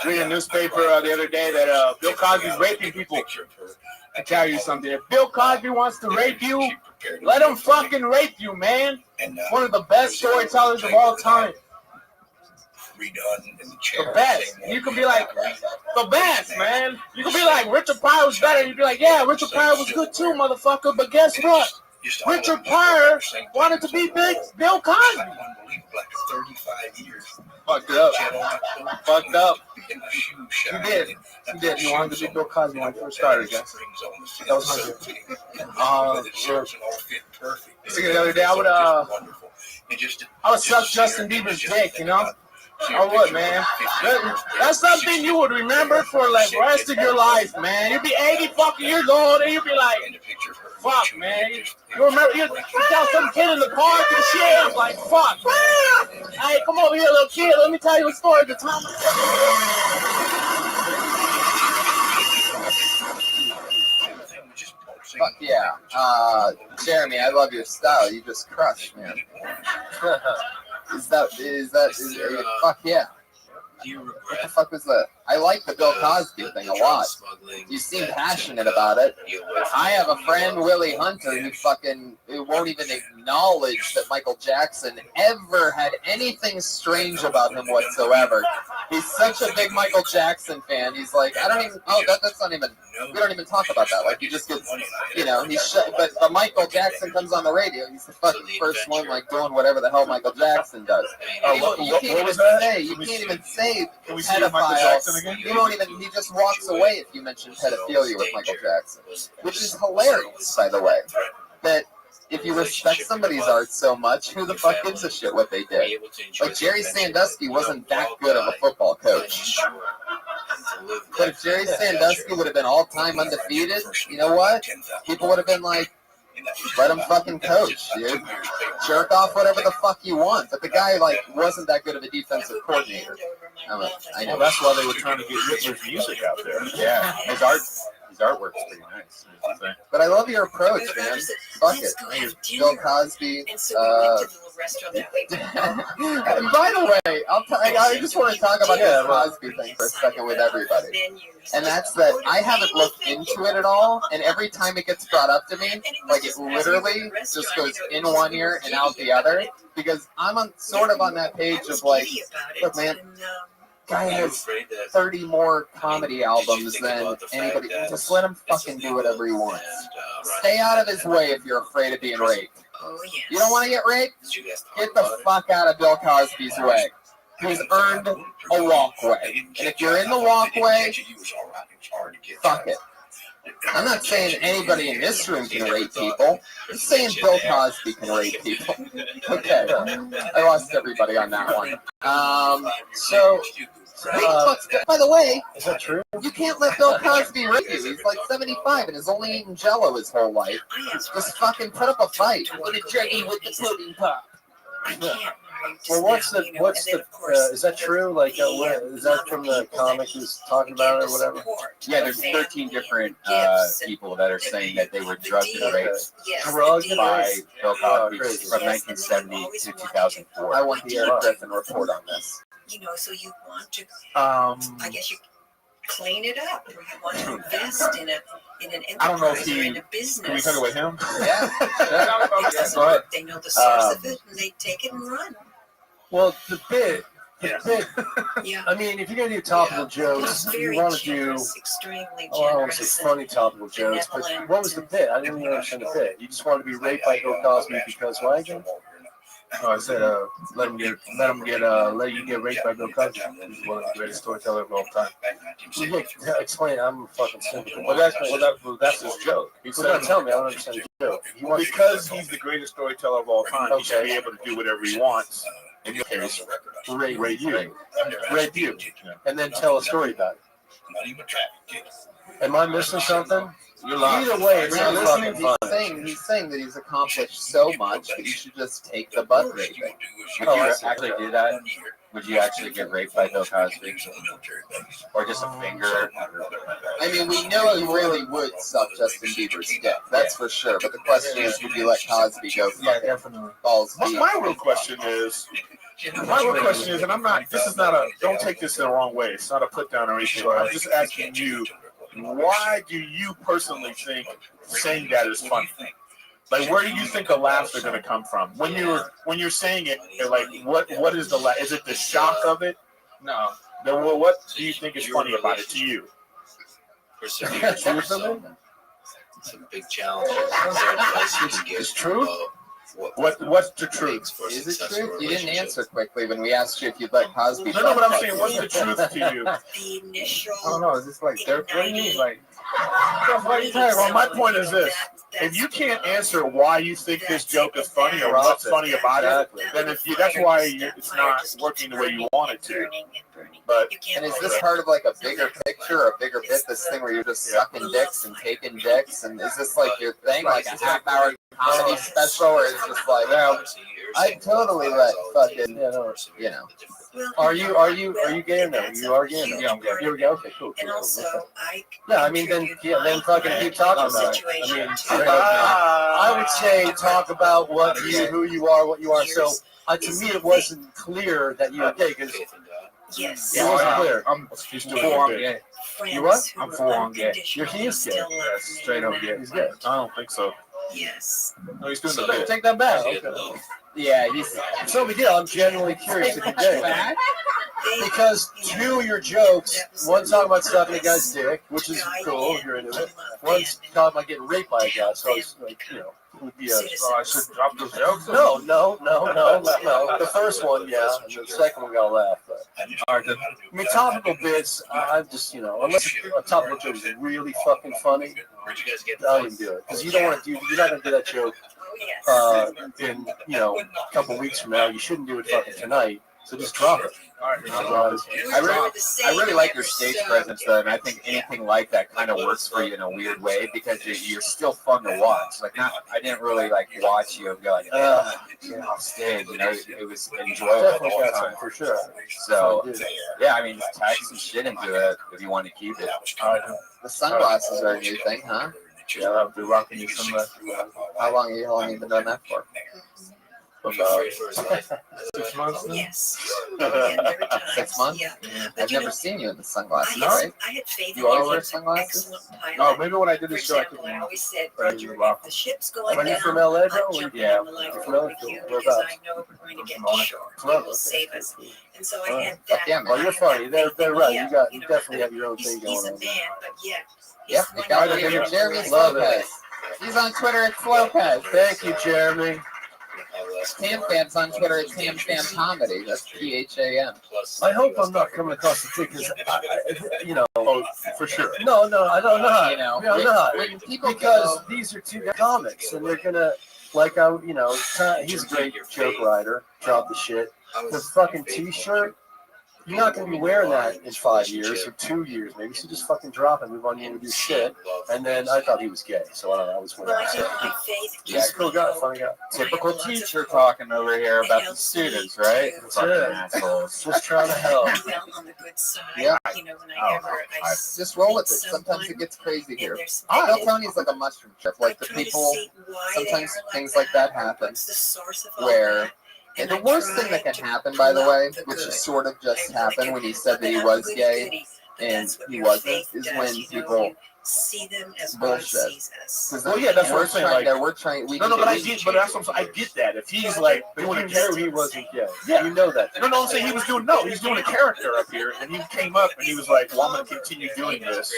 Reading a newspaper the other day that Bill Cosby's raping people. I tell you something. If Bill Cosby wants to rape you, let him fucking rape you, man. One of the best storytellers of all time. The best. You could be like, the best, man. You could be like, Richard Pryor was better. You'd be like, yeah, Richard Pryor was good too, motherfucker. But guess what? Richard Pryor wanted to be big Bill Cosby. 35 years. Fucked up. Fucked up. You did. You did. You wanted to be Bill Cosby when I first started, guys. That was 100. The other day, I would suck Justin Bieber's dick, you know? I would, man. That's something you would remember for like the rest of your life, man. You'd be 80 fucking years old and you'd be like, fuck, man. You remember, you tell some kid in the park and shit. I'm like, fuck, man. Hey, come over here, little kid. Let me tell you a story. The time. Fuck yeah. Jeremy, I love your style. You just crush, man. Fuck yeah. What the fuck was that? I like the Bill Cosby thing a lot. You seem passionate about it. I have a friend, Willie Hunter, who won't even acknowledge that Michael Jackson ever had anything strange about him whatsoever. He's such a big Michael Jackson fan. He's like, that's not even, we don't even talk about that. Like, he just gets, but the Michael Jackson comes on the radio. He's the fucking first one, like, doing whatever the hell Michael Jackson does. You can't even say pedophile. He won't even. He just walks away if you mention pedophilia with Michael Jackson, which is hilarious, by the way. That if you respect somebody's art so much, who the fuck gives a shit what they did? Like Jerry Sandusky wasn't that good of a football coach, but if Jerry Sandusky would have been all-time undefeated, you know what? People would have been like, let him fucking coach, dude. Jerk off whatever the fuck you want. But the guy, wasn't that good of a defensive coordinator. I know. Well, that's why they were trying to get Hitler's music out there. Yeah. His artwork's pretty nice. But I love your approach, man. Fuck it. Bill Cosby. And by the way, I just want to talk about this Cosby thing for a second with everybody. And that's that I haven't looked into it at all, and every time it gets brought up to me, it literally just goes in one ear and out the other, because I'm on that page of look, man, guy has 30 more comedy albums than anybody. Just let him fucking do whatever he wants. Stay out of his way if you're afraid of being raped. You don't want to get raped? Get the fuck out of Bill Cosby's way. He's earned a walkway. And if you're in the walkway, fuck it. I'm not saying anybody in this room can rape people. I'm saying Bill Cosby can rape people. Okay. I lost everybody on that one. By the way, is that true? You can't let Bill Cosby rape you. He's like 75 and has only eaten Jello his whole life. Just fucking put up a fight. I'm gonna drag you with the protein pop. Well, is that true? Is that from the comic who's talking about it or whatever? Yeah, there's 13 different people that are saying that they were drugged and raped by Bill Cosby from 1970 to 2004. I want the Eric Griffin report on this. So you want to. I guess you. clean it up. You want to invest in an I don't know if enterprise or in he. a business. Can we talk about him? Yeah. It doesn't Go ahead. work. They know the source of it, and they take it and run. Well, the bit. Yeah. I mean, if you're gonna do topical jokes, you want to do. Extremely Oh, I don't want to say funny topical jokes, but what was the bit? I didn't even understand the bit. You just wanted to be raped by Bill Cosby because why again? Oh, I said, let you get raped by Bill Cosby. He's one of the greatest storytellers of all time. Well, look, explain. I'm fucking simple. Well, that's his joke. He Well, don't tell me. I don't understand the joke. Because he's the greatest storyteller of all time, he should be able to do whatever he wants. In your case, rape you, and then tell a story about it. Am I missing something? Either way, it's not fucking fun. He's saying that he's accomplished so much that you should just take the butt raping. Would you actually do that? Would you actually get raped by Bill Cosby? Or just a finger? I mean, we know he really would suck Justin Bieber's dick. That's for sure. But the question is, would you let Cosby go fucking balls deep? My real question is, and I'm not, this is not a, don't take this in the wrong way. It's not a put down or anything. I'm just asking you, why do you personally think saying that is funny? Like, where do you think the laughs are going to come from? When you're saying it, like, what is the laugh? Is it the shock of it? No. Then what do you think is funny about it to you? For some big challenges. It's true. What's the truth? Is it true? You didn't answer quickly when we asked you if you'd let Cosby. No, but I'm saying, what's the truth to you? The initial. I don't know. Is this like dirt brainy? Like, well, my point is this: if you can't answer why you think this joke is funny or what's funny about it, then that's why it's not working the way you want it to. But and is this part of like a bigger picture or a bigger bit? This thing where you're just sucking dicks and taking dicks, and is this like your thing, like a half-hour comedy special, or is it just like, I totally let fucking, you know. Are you gay or no? You are gay or no? Yeah, I'm gay. You're gay. Okay, cool. And also, then fucking keep talking about it. I mean, I would say talk about who you are, what you are. So to me, it wasn't clear that you were gay because yes, it wasn't clear. I'm full on gay. You what? I'm full on gay. He is gay. Yeah, straight up gay. He's gay. I don't think so. Yes. No, he's doing the bit. Take that back. Okay. Yeah, he's. So we did. I'm genuinely curious if you're gay. Because two of your jokes, one talking about sucking a guy's dick, which is cool if you're into it. One's talking about getting raped by a guy. So it's like, it would be a. So I should drop those jokes? No. The first one, yeah, and the second one got a laugh. But I mean, topical bits. I'm just, unless a topical joke is really fucking funny, I wouldn't do it because you don't want to do. You're not gonna do that joke. In a couple weeks from now, you shouldn't do it fucking tonight. So just drop it. I really like your stage presence though, and I think anything like that kind of works for you in a weird way because you're still fun to watch. Like, I didn't really like watch you and go like, off stage. It was enjoyable the whole time for sure. So yeah, I mean, just tack some shit into it if you want to keep it. The sunglasses are a new thing, huh? Yeah, I'll be rocking you sunglasses. How long have you been doing that for? 6 months now? Yes. 6 months? Yeah. I've never seen you in the sunglasses, I right? had faith You always in wear an sunglasses? excellent pilot. No, maybe when I did this show, I For took example, I always said, Right, Roger, you're if welcome. the ship's going Are you down, from LA, bro? I'm jumping Yeah. on the life From LA, with you whereabouts? because I know we're going to get to shore. You will save us. And so I had that. Well, you're funny. They're right. You definitely have your own thing He's going a on. man, but yet. Yep, we got Jeremy Love Lopez. it. He's on Twitter at Lopez. Thank you, Jeremy. Tam Fam's on Twitter at Tam Fam Comedy. That's PHAM. I hope I'm not coming across the thing because, Oh, for sure. No, I don't know. I'm not. when people Because these are two comics, and they're gonna, he's a great joke writer. Drop the shit. The fucking T-shirt. You're not going to be wearing that in 5 years or 2 years, maybe. So just fucking drop it, move on, you do shit. And then I thought he was gay, so I don't know. I was wearing that. He's a cool guy, funny guy. Typical teacher talking over here about the students, right? Fucking assholes. Just trying to help. On the good side, Yeah. I Just roll with it. Sometimes it gets crazy here. Bill Tony's like a mushroom trip. Like the people, sometimes things like that happen. Where and the worst thing that can happen, by the way, which is sort of just happened when he said that he was gay, and that's what he your wasn't, faith is does, when you know, people you see them as God bullshit. sees us. Well, yeah, that's what I'm saying. Like, we're trying. We no, need but to I get, but that's what I'm saying. I get that. If he's like doing a character, he wasn't gay. yeah, You know that. No, I'm saying he was doing he's doing a character up here, and he came up and he was like, "Well, I'm going to continue doing this,"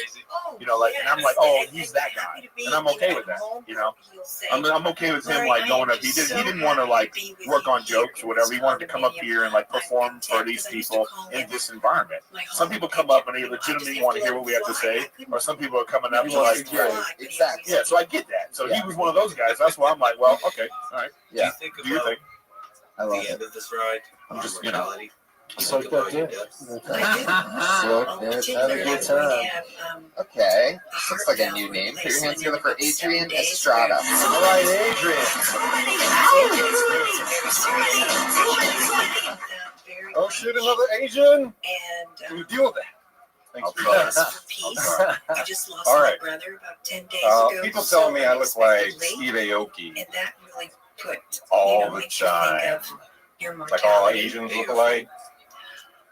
you know, like, and I'm like, "Oh, he's that guy," and I'm okay with that, you know. I'm okay with him like going up. He didn't want to like work on jokes or whatever. He wanted to come up here and like perform for these people in this environment. Some people come up and they legitimately want to hear what we have to say, or some people are coming up and like, exactly. Yeah, so I get that. So he was one of those guys. That's why I'm like, well, okay, all right. Yeah. Do your thing. I love the end of this ride, I'm just, you know. Suck that dick. Have a good time. Okay, this looks like a new name. Put your hands together for Adrian Estrada. All right, Adrian. Oh shit, another Asian. And you deal with that. Thanks for that. I just lost All my right. brother about 10 days ago. People tell me I look like Steve Aoki And that really put all the makes you think time. of your Like all mortality. Asians look alike.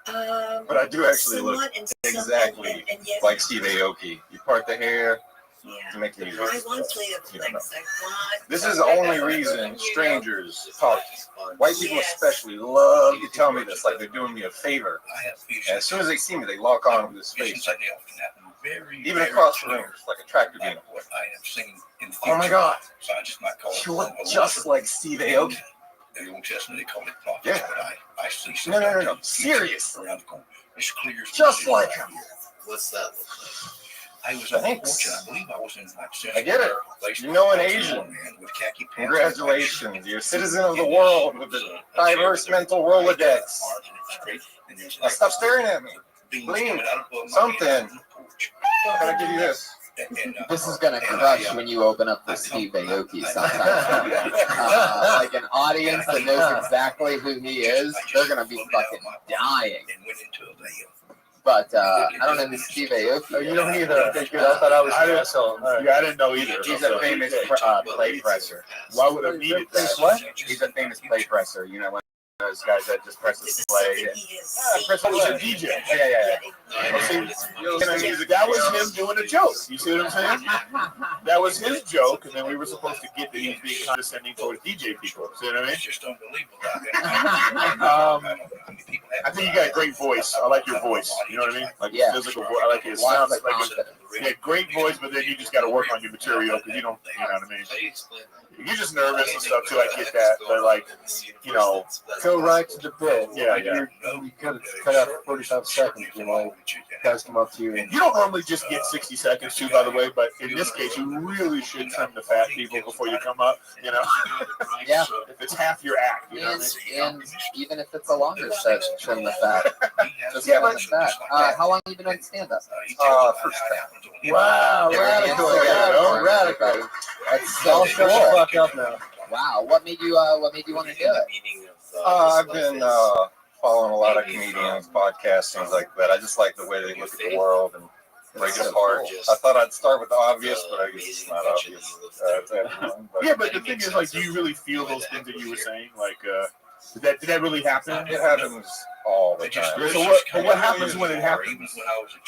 But I do actually look somewhat and exactly and yet like Steve Aoki. You part the hair yeah. to make music. I want to live things I want. This is the only reason strangers talk. White people especially love to tell me this, like they're doing me a favor. And as soon as they see me, they lock on with this face. Like, even across the room, it's like a tractor beam. Oh my God, you look just like Steve Aoki. In the Old Testament, they call it prophet. Yeah. But I see No. Serious. around the corner. It's clear as Just like him. What's that? I was Thanks. unfortunate. I believe I was in like I get it. You know an Asian. Congratulations. You're a citizen of the world with a diverse mental Rolodex. Now stop staring at me. Blink. Something. Can I give you this? This is gonna crush when you open up the Steve Aoki sometime. Like an audience that knows exactly who he is, they're gonna be fucking dying. But I don't know who Steve Aoki. Oh, you don't either. Okay, good. I thought I was an asshole. Right. Yeah, I didn't know either. He's a famous play presser. Why would I need it? What? He's a famous play presser. You know, one of those guys that just presses play. Press was a DJ. Yeah. That was him doing a joke. You see what I'm saying? That was his joke, and then we were supposed to get that he was being condescending towards DJ people. See what I mean? It's just unbelievable. I think you got a great voice. I like your voice. You know what I mean? Like Yeah. physical voice. I like it. It sounds like a great voice, but then you just got to work on your material because you don't. You know what I mean? You're just nervous and stuff too. I get that, but like, you know, Go right to the bit. Yeah. You could cut out 45 seconds, you know, guys come up to you. You don't normally just get 60 seconds too, by the way, but in this case, you really should trim the fat people before you come up, you know? Yeah. If it's half your act, you know what I mean? And even if it's a longer set, trim the fat. Just Yeah, trim the fat. How long have you been on stand-up? First time. Wow, radical. Radical. That's I'll so shut the cool. fuck up now. Wow, what made you want to do it? I've been following a lot of comedians, podcasts, things like that. I just like the way they look at the world and break it apart. I thought I'd start with the obvious, but I guess it's not obvious. Yeah, but the thing is, like, do you really feel those things that you were saying? Like, did that really happen? It happens all the time. So what happens when it happens?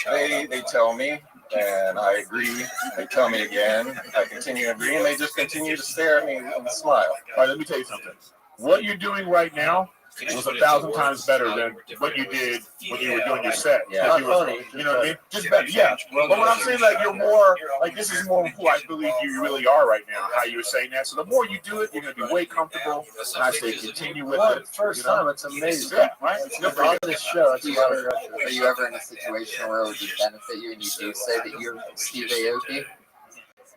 They tell me, and I agree. They tell me again. I continue to agree, and they just continue to stare at me and smile. All right, let me tell you something. What you're doing right now was 1,000 times better than what you did when you were doing your set. Yeah. You know what I mean? Just better, yeah. But when I'm saying that you're more, like, this is more who I believe you really are right now, how you were saying that. So the more you do it, you're going to be way comfortable. And I say continue with it. First time, it's amazing. Yeah, right? It's good for On you. this show, it's Are you ever in a situation where it would benefit you and you do say that you're Steve Aoki?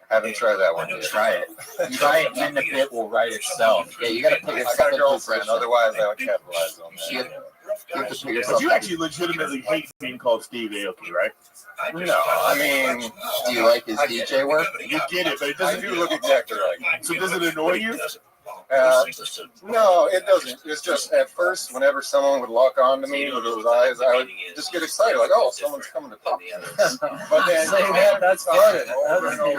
Haven't tried that one yet. Try it. Try it, and then the bit will write itself. Yeah, you got to put I yourself got a in girlfriend, position. otherwise I would capitalize on You that. have to put But yourself you in. actually legitimately hate being called Steve Aoki, right? No, I mean, Do you like his DJ work? You get it, but it I doesn't do look exactly like. So does it annoy you? No, it doesn't. It's just at first, whenever someone would lock on to me with those eyes, I would just get excited, like, oh, someone's coming to talk to me. But then, Say that, that's funny.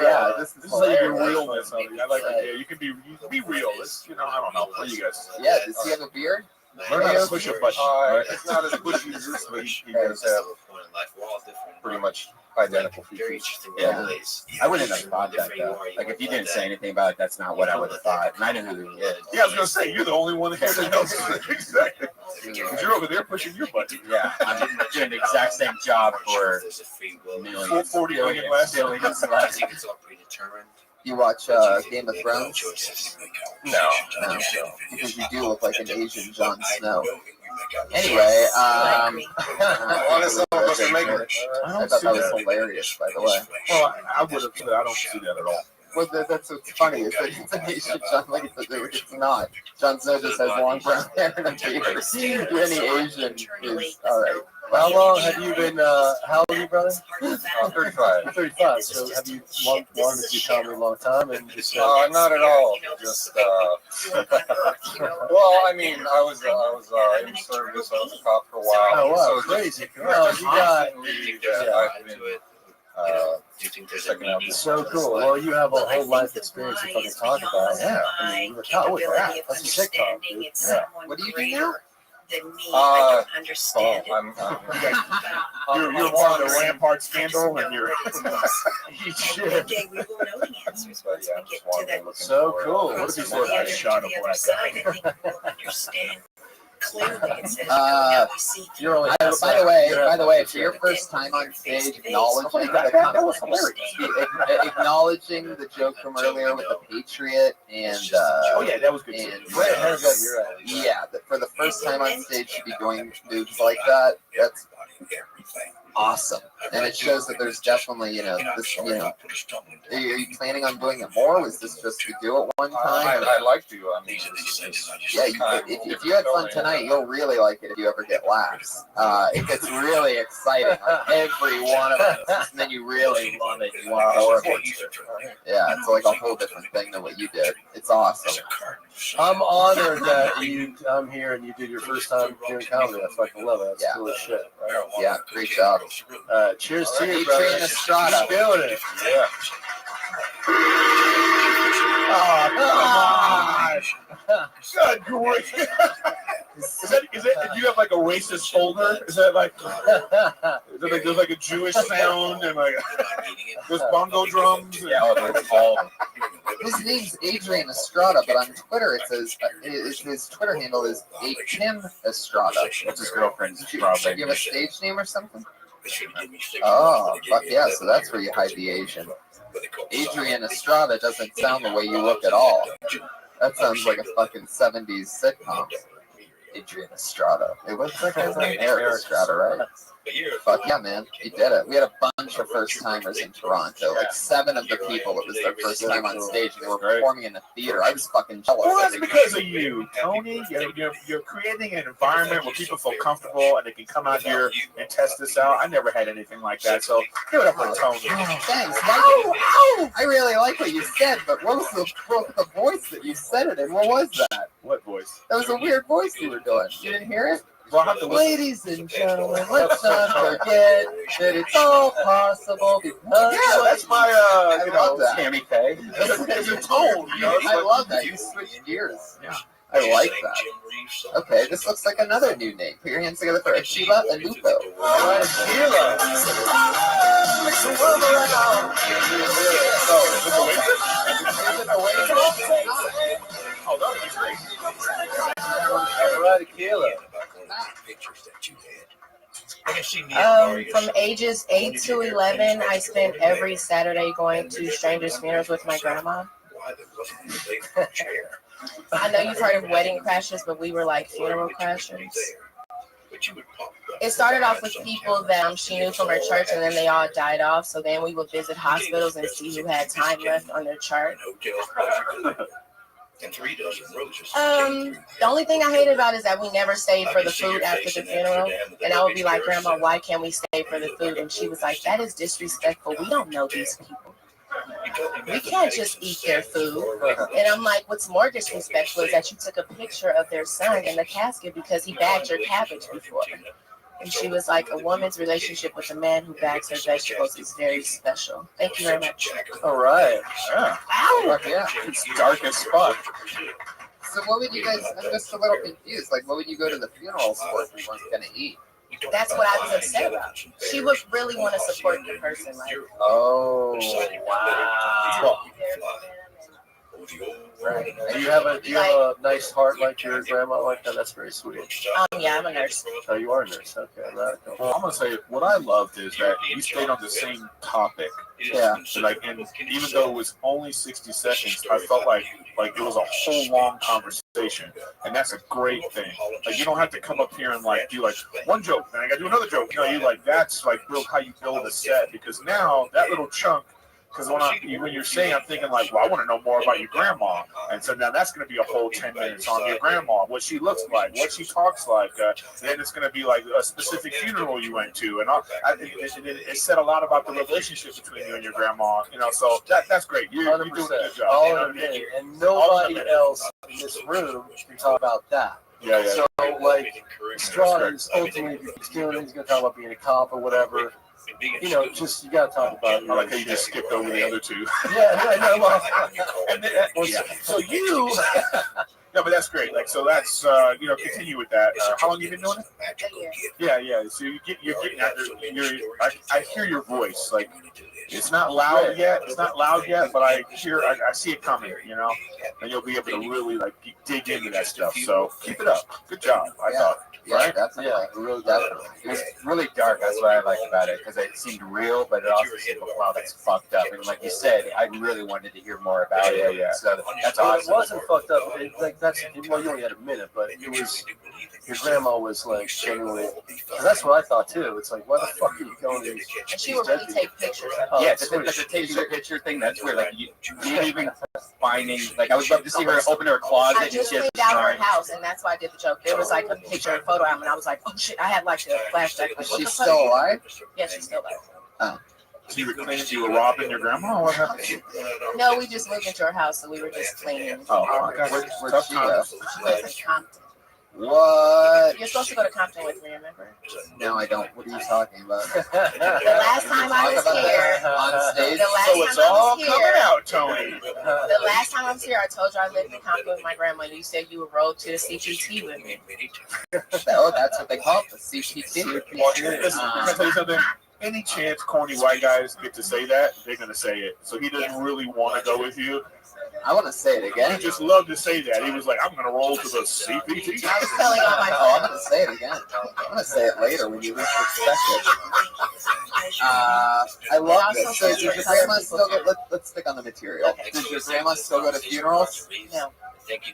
Yeah, this is like your realness. I like it. Yeah, you can be real. It's, you know, I don't know. What do you guys? Yeah, does he have a beard? Learn how to push a button. it's not as bushy as this, but he does have. pretty much identical Very features. interesting Yeah. ways. I wouldn't have thought that though. Like if you didn't say anything about it, that's not what I would have thought. And I knew who he is. Yeah, I was gonna say you're the only one here that knows exactly. Because you're over there pushing your button. Yeah, I'm doing the exact same job for millions. 40 million less. Billions I less. think it's all predetermined. You watch Game of Thrones? No. No, because you do look like an Asian Jon Snow. Anyway, Want to sell what they're making? I thought that was hilarious, by the way. Well, I would have said I don't see that at all. Well, that's what's funny is that it's an Asian Jon. Like it's not. Jon Snow just has long brown hair and a beard. Any Asian is all right. How long have you been? How old are you, brother? 35. You're 35. So have you wanted to do comedy a long time? And just Not at all. Just well, I mean, I was in service. I was a cop for a while. Oh wow, So crazy! just Well, you got constantly that I've been Do you think there's a checking out meaning? so cool. Well, you have a whole life experience to fucking talk about. Yeah, I mean, you're a cop with that. That's a sick cop, dude. Yeah. What do you do now? Than me, I don't understand it. You're part of the Rampart scandal, and you're. One day we will know the answers once we get to that. So cool. What if you said I shot a black guy? I think we'll understand clearly. It says, now we see You're only. By the way, for your first time on stage, acknowledging acknowledging the joke from earlier with the Patriot and Oh yeah, that was good. and Right, hands up, you're right. yeah, for the first time on stage to be doing moves like that, that's awesome. And it shows that there's definitely, this, are you planning on doing it more? Was this just to do it one time? I like to. I mean, Yeah, if you had fun tonight, you'll really like it if you ever get laughs. It gets really exciting on every one of us, and then you really love it. You want more of it. Yeah, it's like a whole different thing than what you did. It's awesome. I'm honored that I'm here and you did your first time doing comedy. I fucking love it. That's cool as shit. Right? Yeah, great job. Cheers to you, Adrian brother. Estrada. Keep doing it. Yeah. Oh, come on. Good grief. Is that? Do you have like a racist folder? Is that like? There's like a Jewish sound and like there's bongo drums. And, His name's Adrian Estrada, but on Twitter it says his Twitter handle is Tim Estrada. That's his girlfriend's Do you problem. have a stage name or something? Oh, fuck yeah! So that's where you hide the Asian. Adrian Estrada doesn't sound the way you look at all. That sounds like a fucking 70s sitcom. Adrian Estrada. Hey, what's that guy's name? Eric Estrada, right? Fuck yeah, man. He did it. We had a bunch of first timers in Toronto. Like 7 of the people, it was their first time on stage. And they were performing in the theater. I was fucking jealous. well, that's because of you, Tony. You're creating an environment where people feel comfortable and they can come out here and test this out. I never had anything like that, so give it up for Tony. Oh, thanks. I really like what you said, but what was the voice that you said it in? What was that? What voice? That was a weird voice you were doing. You didn't hear it? Well, I have to listen. Ladies and gentlemen, let's not forget that it's all possible because that's my I love that. Tammy Faye. It's a tone, I love that. You switched gears. Yeah. I like that. Okay, this looks like another new name. Put your hands together for Akiva Anupo. Sheila. Mix the world around. Oh, that would be great. All right, Akiva. From ages 8 to 11, I spent every Saturday going to strangers' funerals with my grandma. I know you've heard of wedding crashers, but we were like funeral crashers. It started off with people that she knew from her church, and then they all died off. So then we would visit hospitals and see who had time left on their chart. And 3 dozen roses. The only thing I hated about it is that we never stayed for the food after the funeral. And I would be like, Grandma, why can't we stay for the food? And she was like, that is disrespectful. We don't know these people. We can't just eat their food. And I'm like, what's more disrespectful is that you took a picture of their son in the casket because he bagged your cabbage before. And she was like, a woman's relationship with a man who bags her vegetables is very special. Thank you very much. All right. Yeah. Ow! Yeah. It's dark as fuck. So what would you guys, I'm just a little confused. Like, what would you go to the funerals for if you weren't going to eat? That's what I was upset about. She would really want to support the person. Like, Oh, wow. Right. Do you have a nice heart like your grandma like that? That's very sweet. Yeah, I'm a nurse. Oh, you are a nurse. Okay. Radical. Well, I'm gonna say what I loved is that we stayed on the same topic. Yeah. So like, and even though it was only 60 seconds, I felt like it was a whole long conversation, and that's a great thing. Like you don't have to come up here and like do like one joke, then I gotta do another joke. You know, you like that's like real how you build a set because now that little chunk. Because when you're saying, I'm thinking like, well, I want to know more about your grandma, and so now that's going to be a whole 10 minutes on your grandma, what she looks like, what she talks like. Then it's going to be like a specific funeral you went to, and it said a lot about the relationship between you and your grandma. You know, so that's great. You're doing a good job. All of it, and nobody else in this room can talk about that. Yeah. So like, Straw is ultimately he's going to talk about being a cop or whatever. You know, just you gotta talk about it. I like how you just skipped over the other two. Yeah, I know. And then, so you, no, but that's great. Like, so that's continue with that. How long you been doing it? Yeah. So you're getting out there. I hear your voice. Like, it's not loud yet. But I see it coming. You know, and you'll be able to really like dig into that stuff. So keep it up. Good job. I thought. Right? Really definitely. It was really dark. That's what I liked about it because it seemed real, but it also seemed like, wow, that's fucked up. And like you said, I really wanted to hear more about it. Yeah. So that's Well, awesome. it wasn't fucked up. Well, you only had a minute, but it was. Your grandma was like genuinely. That's what I thought too. It's like, why the fuck are you going to these? And she would really take pictures. The taking the picture thing, that's weird. Like you even finding, like I would love to see her open her closet. I just cleaned out her house, and that's why I did the joke. There was like a picture, a photo album, and I was like, oh shit, I had like a flashback. Like, She's still alive? Yeah, she's still alive. Oh. So you were robbing your grandma? Or what happened? No, we just moved into her house, so we were just cleaning. Oh, okay. Where'd she go? She lives in Compton. What? You're supposed to go to Compton with me, remember? No, I don't. What are you talking about? The last time I was here, on stage. So it's all coming out, Tony. The last time I was here, I told you I lived in Compton with my grandma. You said you would roll to the CPT with me. Oh, that's what they call it, the CPT. Listen, can I tell you something? Any chance corny white guys get to say that, they're going to say it. So he doesn't really want to go with you. I want to say it again. He just loved to say that. He was like, I'm going to roll to the CPT. I was telling all my I'm going to say it again. I'm going to say it later when you least expect it. I love this. So does your grandma still go, let's stick on the material. Does your grandma still go to funerals? No.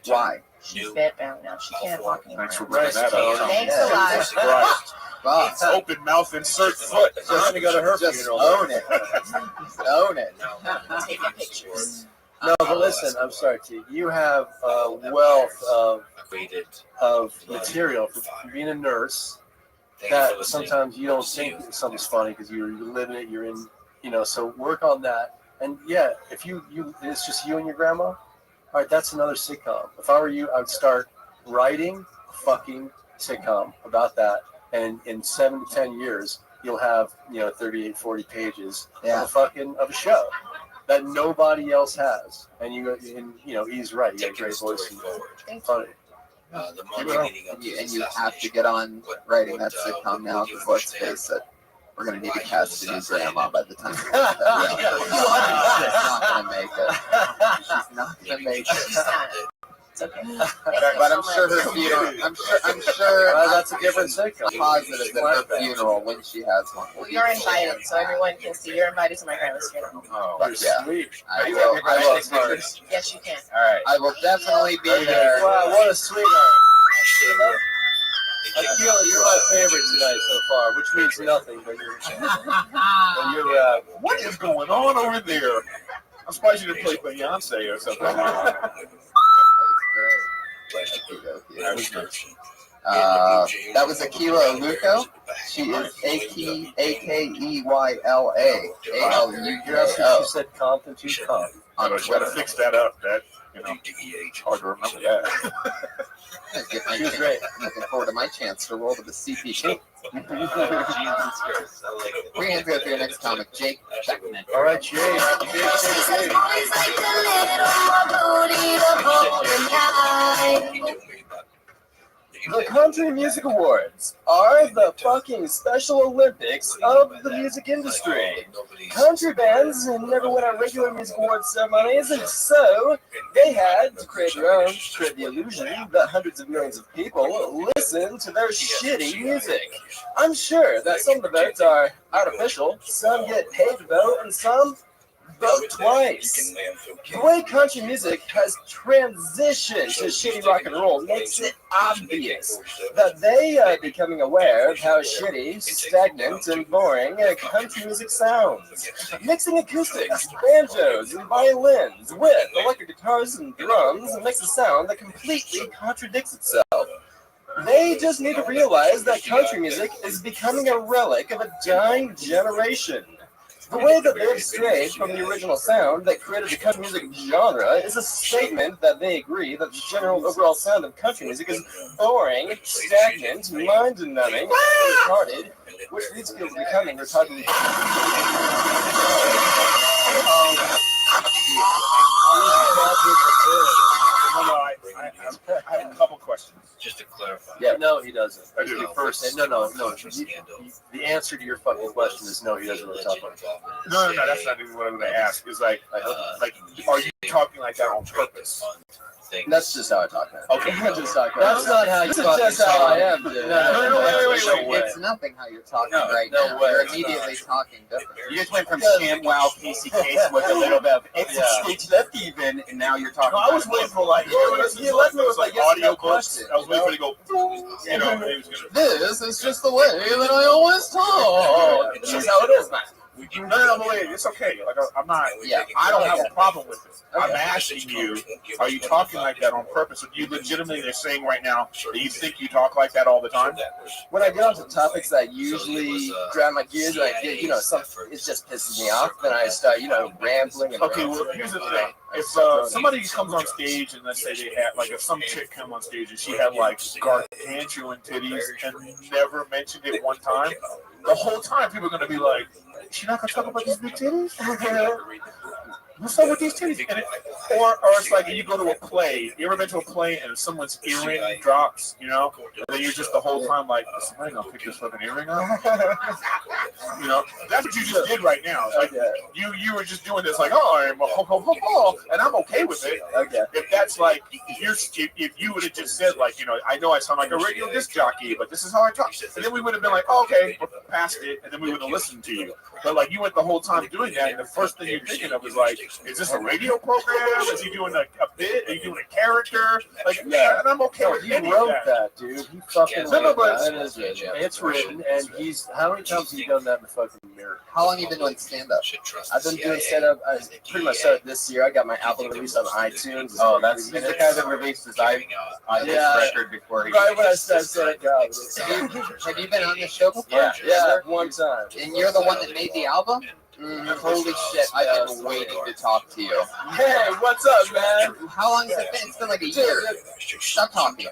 Why? She's bedbound now. She can't walk anymore. Thanks for bringing that up. Thanks a lot. Jesus Christ. Wow. Open mouth, insert foot. Just going to go to her Just funeral. own it. Just own it. Taking pictures. No, but listen, I'm sorry, T. You have a wealth of material from being a nurse that sometimes you don't think something's funny because you're living it, you're in, so work on that. And yeah, if you it's just you and your grandma, all right, that's another sitcom. If I were you, I would start writing a fucking sitcom about that. And in 7 to 10 years, you'll have, 38, 40 pages of a show that nobody else has. And he's right. You got a great voice and funny. And you have to get on writing that sitcom now because let's face it, we're going to need to cast a new grandma by the time. She's not going to make it. She's not going to make it. But I'm sure her funeral. I'm sure that's a different sitcom. Positive that her funeral when she has one. Well, you're invited, so everyone can see. You're invited to my grandma's funeral. Oh, yeah. Sweet. I will. Yes, you can. All right. I will definitely be there. Wow, what a sweetheart. I feel like you're my favorite tonight so far, which means nothing, but you're what is going on over there? I'm surprised you didn't play Beyonce or something. That was Akila Luko. She is AKEYLA. She said Compton, she's Compton. I got to fix that up. That hard to remember that. She was great. I'm looking forward to my chance to roll to the CPT. We're going to go through your next comic, Jake Beckman. All right, Jake. The Country Music Awards are the fucking Special Olympics of the music industry. Country bands never win at regular music awards ceremonies, and so they had to create their own, to create the illusion that hundreds of millions of people listen to their shitty music. I'm sure that some of the votes are artificial, some get paid to vote, and some vote twice. The way country music has transitioned to shitty rock and roll makes it obvious that they are becoming aware of how shitty, stagnant, and boring country music sounds. Mixing acoustics, banjos, and violins with electric guitars and drums makes a sound that completely contradicts itself. They just need to realize that country music is becoming a relic of a dying generation. The way that they have strayed from the original sound that created the country music genre is a statement that they agree that the general overall sound of country music is boring, stagnant, mind-numbing, retarded, which leads people to becoming retarded. I have a couple questions. Just to clarify. Yeah, no, he doesn't. I do. First, no. The answer to your fucking question is no, he doesn't really talk like that. No, that's not even what I'm going to ask. Is like, are you talking like that on purpose? That's just how I talk now. Okay, just how I That's not how you talk. That's just how I am, dude. No, wait. It's nothing how you're talking right no now. way. You're immediately talking different. You just went from ShamWow, Casey Case with a little bit of exit stage left even, and now you're talking. No, I was waiting for like, you left me with like audio clips. I was waiting for it to go, you know. This is just the way that I always talk. This is how it is, man. No, but wait, it's okay. Like, I'm not. Yeah, I don't have a problem with it. I'm asking you: are you talking like that on purpose? Or do you legitimately, they're saying right now that you think you talk like that all the time? When I get onto topics that usually drive my gears, I get, it just pisses me off. Then I start, rambling. Okay, well, here's the thing. If somebody comes on stage and let's say they had, like, if some chick come on stage and she had, like, gargantuan titties and never mentioned it one time, the whole time people are going to be like, she's not going to talk about these big titties? What's up with these titties? Or it's like you go to a play. You ever been to a play and someone's earring drops, and then you're just the whole time like, is somebody going to pick this fucking earring up? That's what you just did right now. Like, you were just doing this like, oh, I'm and I'm okay with it. Okay. If that's like, if you would have just said like, I know I sound like a radio disc jockey, but this is how I talk. And then we would have been like, oh, okay, we're past it, and then we would have listened to you. But like, you went the whole time doing that, and the first thing you're thinking of is like, is this a radio program? Is he doing a bit? Are you doing a character? Like, yeah, and I'm okay with he any wrote of that, dude. He fucking No, wrote but that. It's written, and he's. How many times have you done that in the fucking mirror? How long have you been doing stand-up? I've been doing stand-up. I pretty much started this year. I got my album released on iTunes. Oh, that's he's the guy that released his record before he. Right when I started stand-up. Have you been on the show before? Yeah, one time. And you're the one that made the album? Holy shit, I've been waiting to talk to you. Hey, what's up, man? How long has it been? It's been like a year. Stop talking.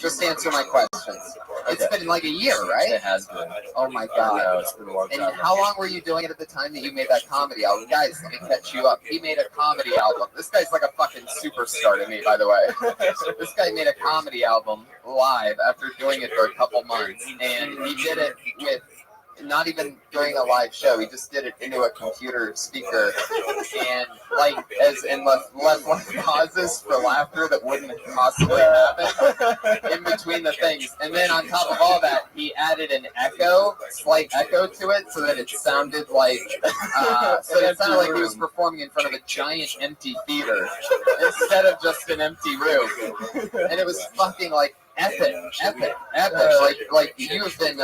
Just answer my questions. It's been like a year, right? It has been. Oh my god. It's been a long time. And how long were you doing it at the time that you made that comedy album? Guys, let me catch you up. He made a comedy album. This guy's like a fucking superstar to me, by the way. This guy made a comedy album live after doing it for a couple months. And he did it with not even during a live show. He just did it into a computer speaker and like as in left pauses for laughter that wouldn't possibly happen in between the things. And then on top of all that, he added an slight echo to it so that it sounded like like he was performing in front of a giant empty theater instead of just an empty room. And it was fucking like epic. Like you have been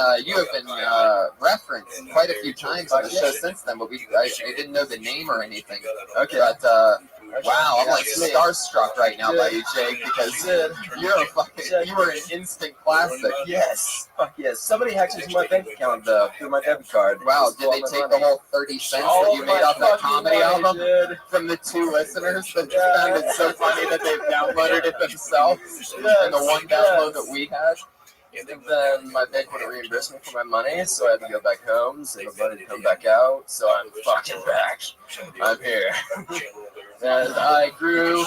referenced quite a few times on the show since then, but I didn't know the name or anything. Okay, but wow, I'm like starstruck right now by you, Jake, because you were an instant classic. Yes, fuck yes. Somebody hacked into my bank account through my debit card. Wow, did they take the whole 30 cents that you made off that comedy album from the 2 listeners that found it so funny that they've downloaded it themselves? And the one download that we had? And then my bank wouldn't reimburse me for my money, so I had to go back home, save my money to come back out. So I'm fucking back. I'm here. And I grew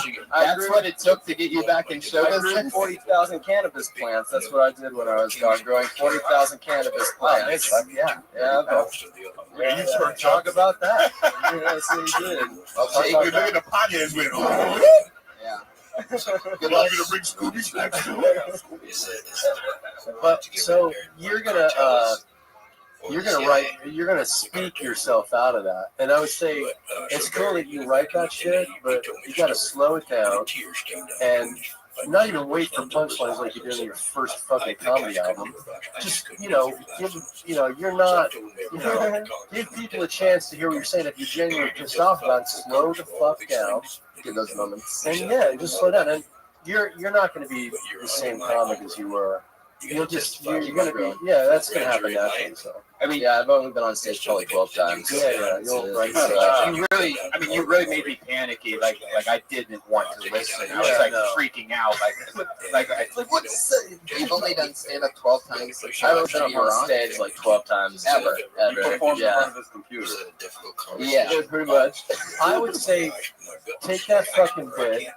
what it took to get you back in show I grew business. 40,000 cannabis plants. That's what I did when I was gone, growing 40,000 cannabis plants. Yeah. Yeah, you start talk about that. Yes, we did. I'll tell you, look at the potheads with. Yeah. Good luck. You're gonna bring Scooby snacks too. But so you're gonna speak yourself out of that, and I would say it's cool that you write that shit, but you gotta slow it down and not even wait for punchlines like you did in your first fucking comedy album. Just give people a chance to hear what you're saying. If you're genuinely pissed off about it, slow the fuck down. Get those moments. And yeah, just slow down. And you're not going to be the same comic as you were. You're going to be, yeah, that's going to happen naturally. So I mean, yeah, I've only been on stage probably 12 times. Yeah, you'll right. You really made me panicky. Like I didn't want to listen. I was freaking out. What's You've only done stand up 12 times. Since I've been on stage like 12 times ever. Yeah. In front of his computer. Yeah, pretty much. I would say take that fucking bit,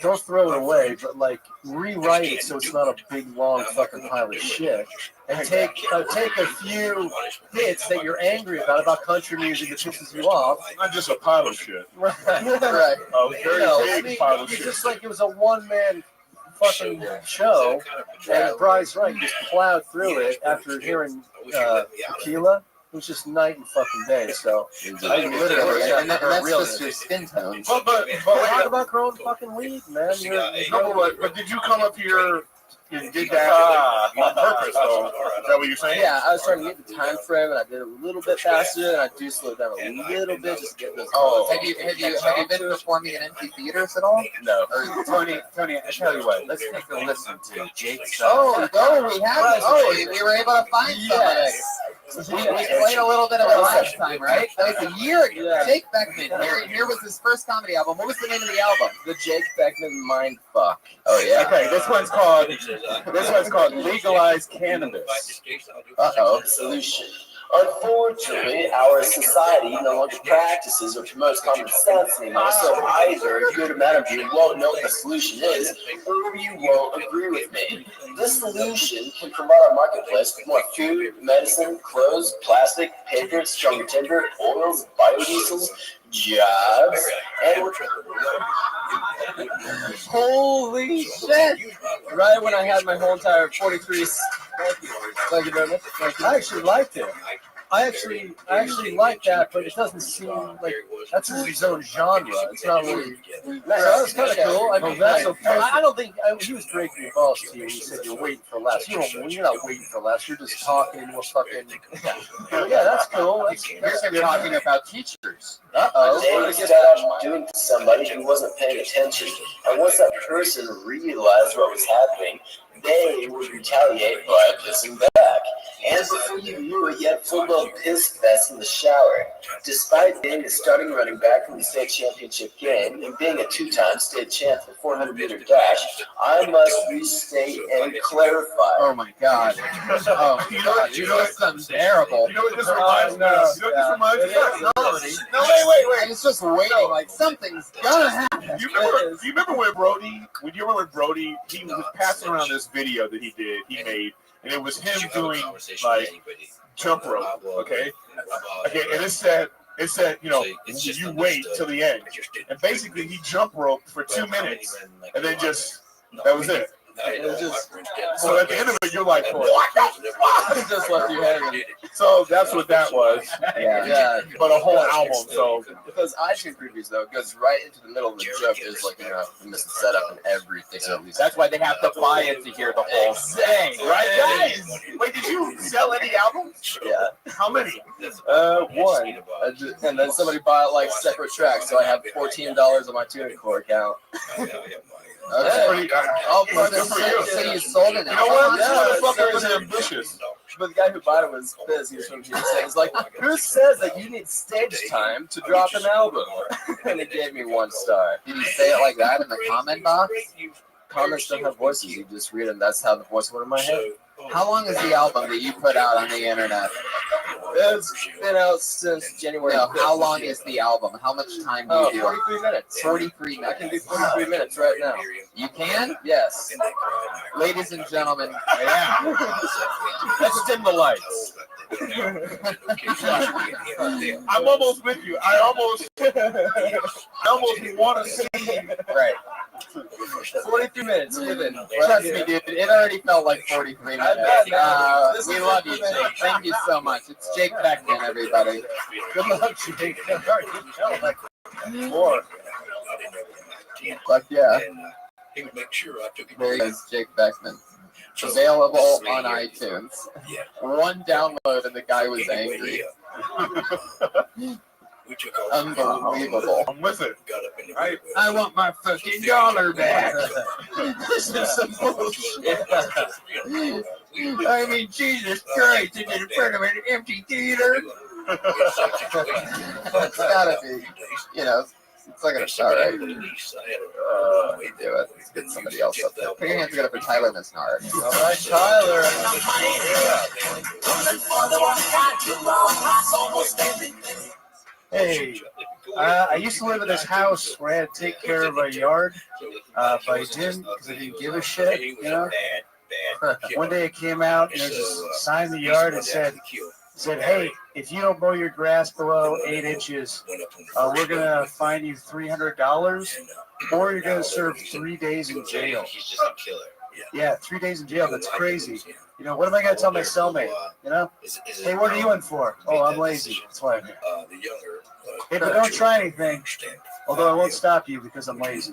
don't throw it away, but like rewrite it so it's not a big long fucking pile of shit. And take a few bits that you're angry about country music that pisses you off. Not just a pile of shit. Right. Right. A very big pile of It's shit. just like it was a one-man fucking show, and Bryce Wright just plowed through it after hearing Tequila. It was just night and fucking day. So I literally, and that's just your skin tone. But talk about growing fucking weed, man. But did you come up here? You did that on purpose, though. Is that what you're saying? Yeah, I was trying to get the time frame, and I did it a little bit faster, and I do slow down a little bit just to get those. Have you been performing in empty theaters at all? No. Tony, I tell you what, let's take a listen to Jake's. We have. We were able to find somebody. We played a little bit of it last time, right? That was a year ago. Yeah. Jake Beckman. Here was his first comedy album. What was the name of the album? The Jake Beckman Mind Fuck. Oh yeah. Okay, this one's called Legalized Cannabis. Solution. Unfortunately, our society no longer practices or promotes common sense anymore, so either a good amount of you won't know what the solution is, or you won't agree with me. This solution can provide our marketplace with more food, medicine, clothes, plastic, paper, stronger timber, oils, biodiesels, jobs, and holy shit! Right when I had my whole entire 43. Thank you very much. I actually liked it. I actually like that, but it doesn't seem like that's his own genre. It's not really. That's kind of cool. I mean, that's okay. I don't think he was breaking your balls to you when he said you're waiting for less. You're not waiting for less. You're just talking. We're fucking. Yeah, that's cool. You're talking about teachers. They would stop doing to somebody who wasn't paying attention, and once that person realized what was happening, they would retaliate by pissing back. And before you knew it, you had full-blown piss fest in the shower. Despite being a starting running back from the state championship game and being a two-time state champ in the 400-meter dash, I must restate and clarify. Oh my God. Oh, you know something terrible. You know what this reminds me of? You know what this reminds me of? No, wait. I was just waiting, like something's gonna happen. Do you remember when Brody, he was passing around this video that he made, and it was him doing like jump rope, okay, and it said, you wait till the end, and basically he jump roped for 2 minutes, and then that was it. So at the end of it, you're like, what? Just left you hanging. So that's what that was. Yeah. But a whole album. So because iTunes previews though, it goes right into the middle of the joke. There's like the missing setup and everything. So that's why they have to buy it to hear the whole thing, right, guys? Wait, did you sell any albums? Yeah. How many? One. And then somebody bought like separate tracks, so I have $14 on my TuneCore account. Okay. So you sold it. You know what? This motherfucker is ambitious. But the guy who bought it was pissed. He was from GSA. He's like, who says that you need stage time to drop an album? And he gave me 1 star. Did you say it like that in the comment box? Comments don't have voices. You just read them. That's how the voice went in my head. How long is the album that you put out on the internet? It's been out since January. No, 5th how this long year. is the album? How much time do Oh, you do? 43 minutes. 43 I minutes. can do 43 minutes right now. You can? Yes. Ladies and gentlemen. Yeah. Let's dim the lights. I'm almost with you. I almost want to see. Right. 43 minutes. Given. Trust me, dude. It already felt like 43 minutes. We love you, Jake. Thank you so much. It's Jake Beckman, everybody. Good luck, Jake. More. Fuck yeah. He would make sure I took it. There he is, Jake Beckman. Available on iTunes. One download and the guy was angry. Unbelievable. I'm with it. I want my fucking dollar back. This is some bullshit. I mean, Jesus Christ, is it in front of an empty theater? It's gotta be, you know, it's like a star, right? We do it. Let's get somebody else up there. Put your hands together for Tyler Misnar. All right, Tyler. Hey, I used to live in this house where I had to take care of a yard, but I didn't because I didn't give a shit, you know? One day it came out and there's a sign in the yard that said, hey, if you don't mow your grass below 8 inches, we're going to fine you $300 or you're going to serve 3 days in jail. He's just a killer. Yeah, 3 days in jail. That's crazy. You know, what am I going to tell my cellmate? You know? Hey, what are you in for? Oh, I'm lazy. That's why I'm here. Hey, but don't try anything. Although I won't stop you because I'm lazy.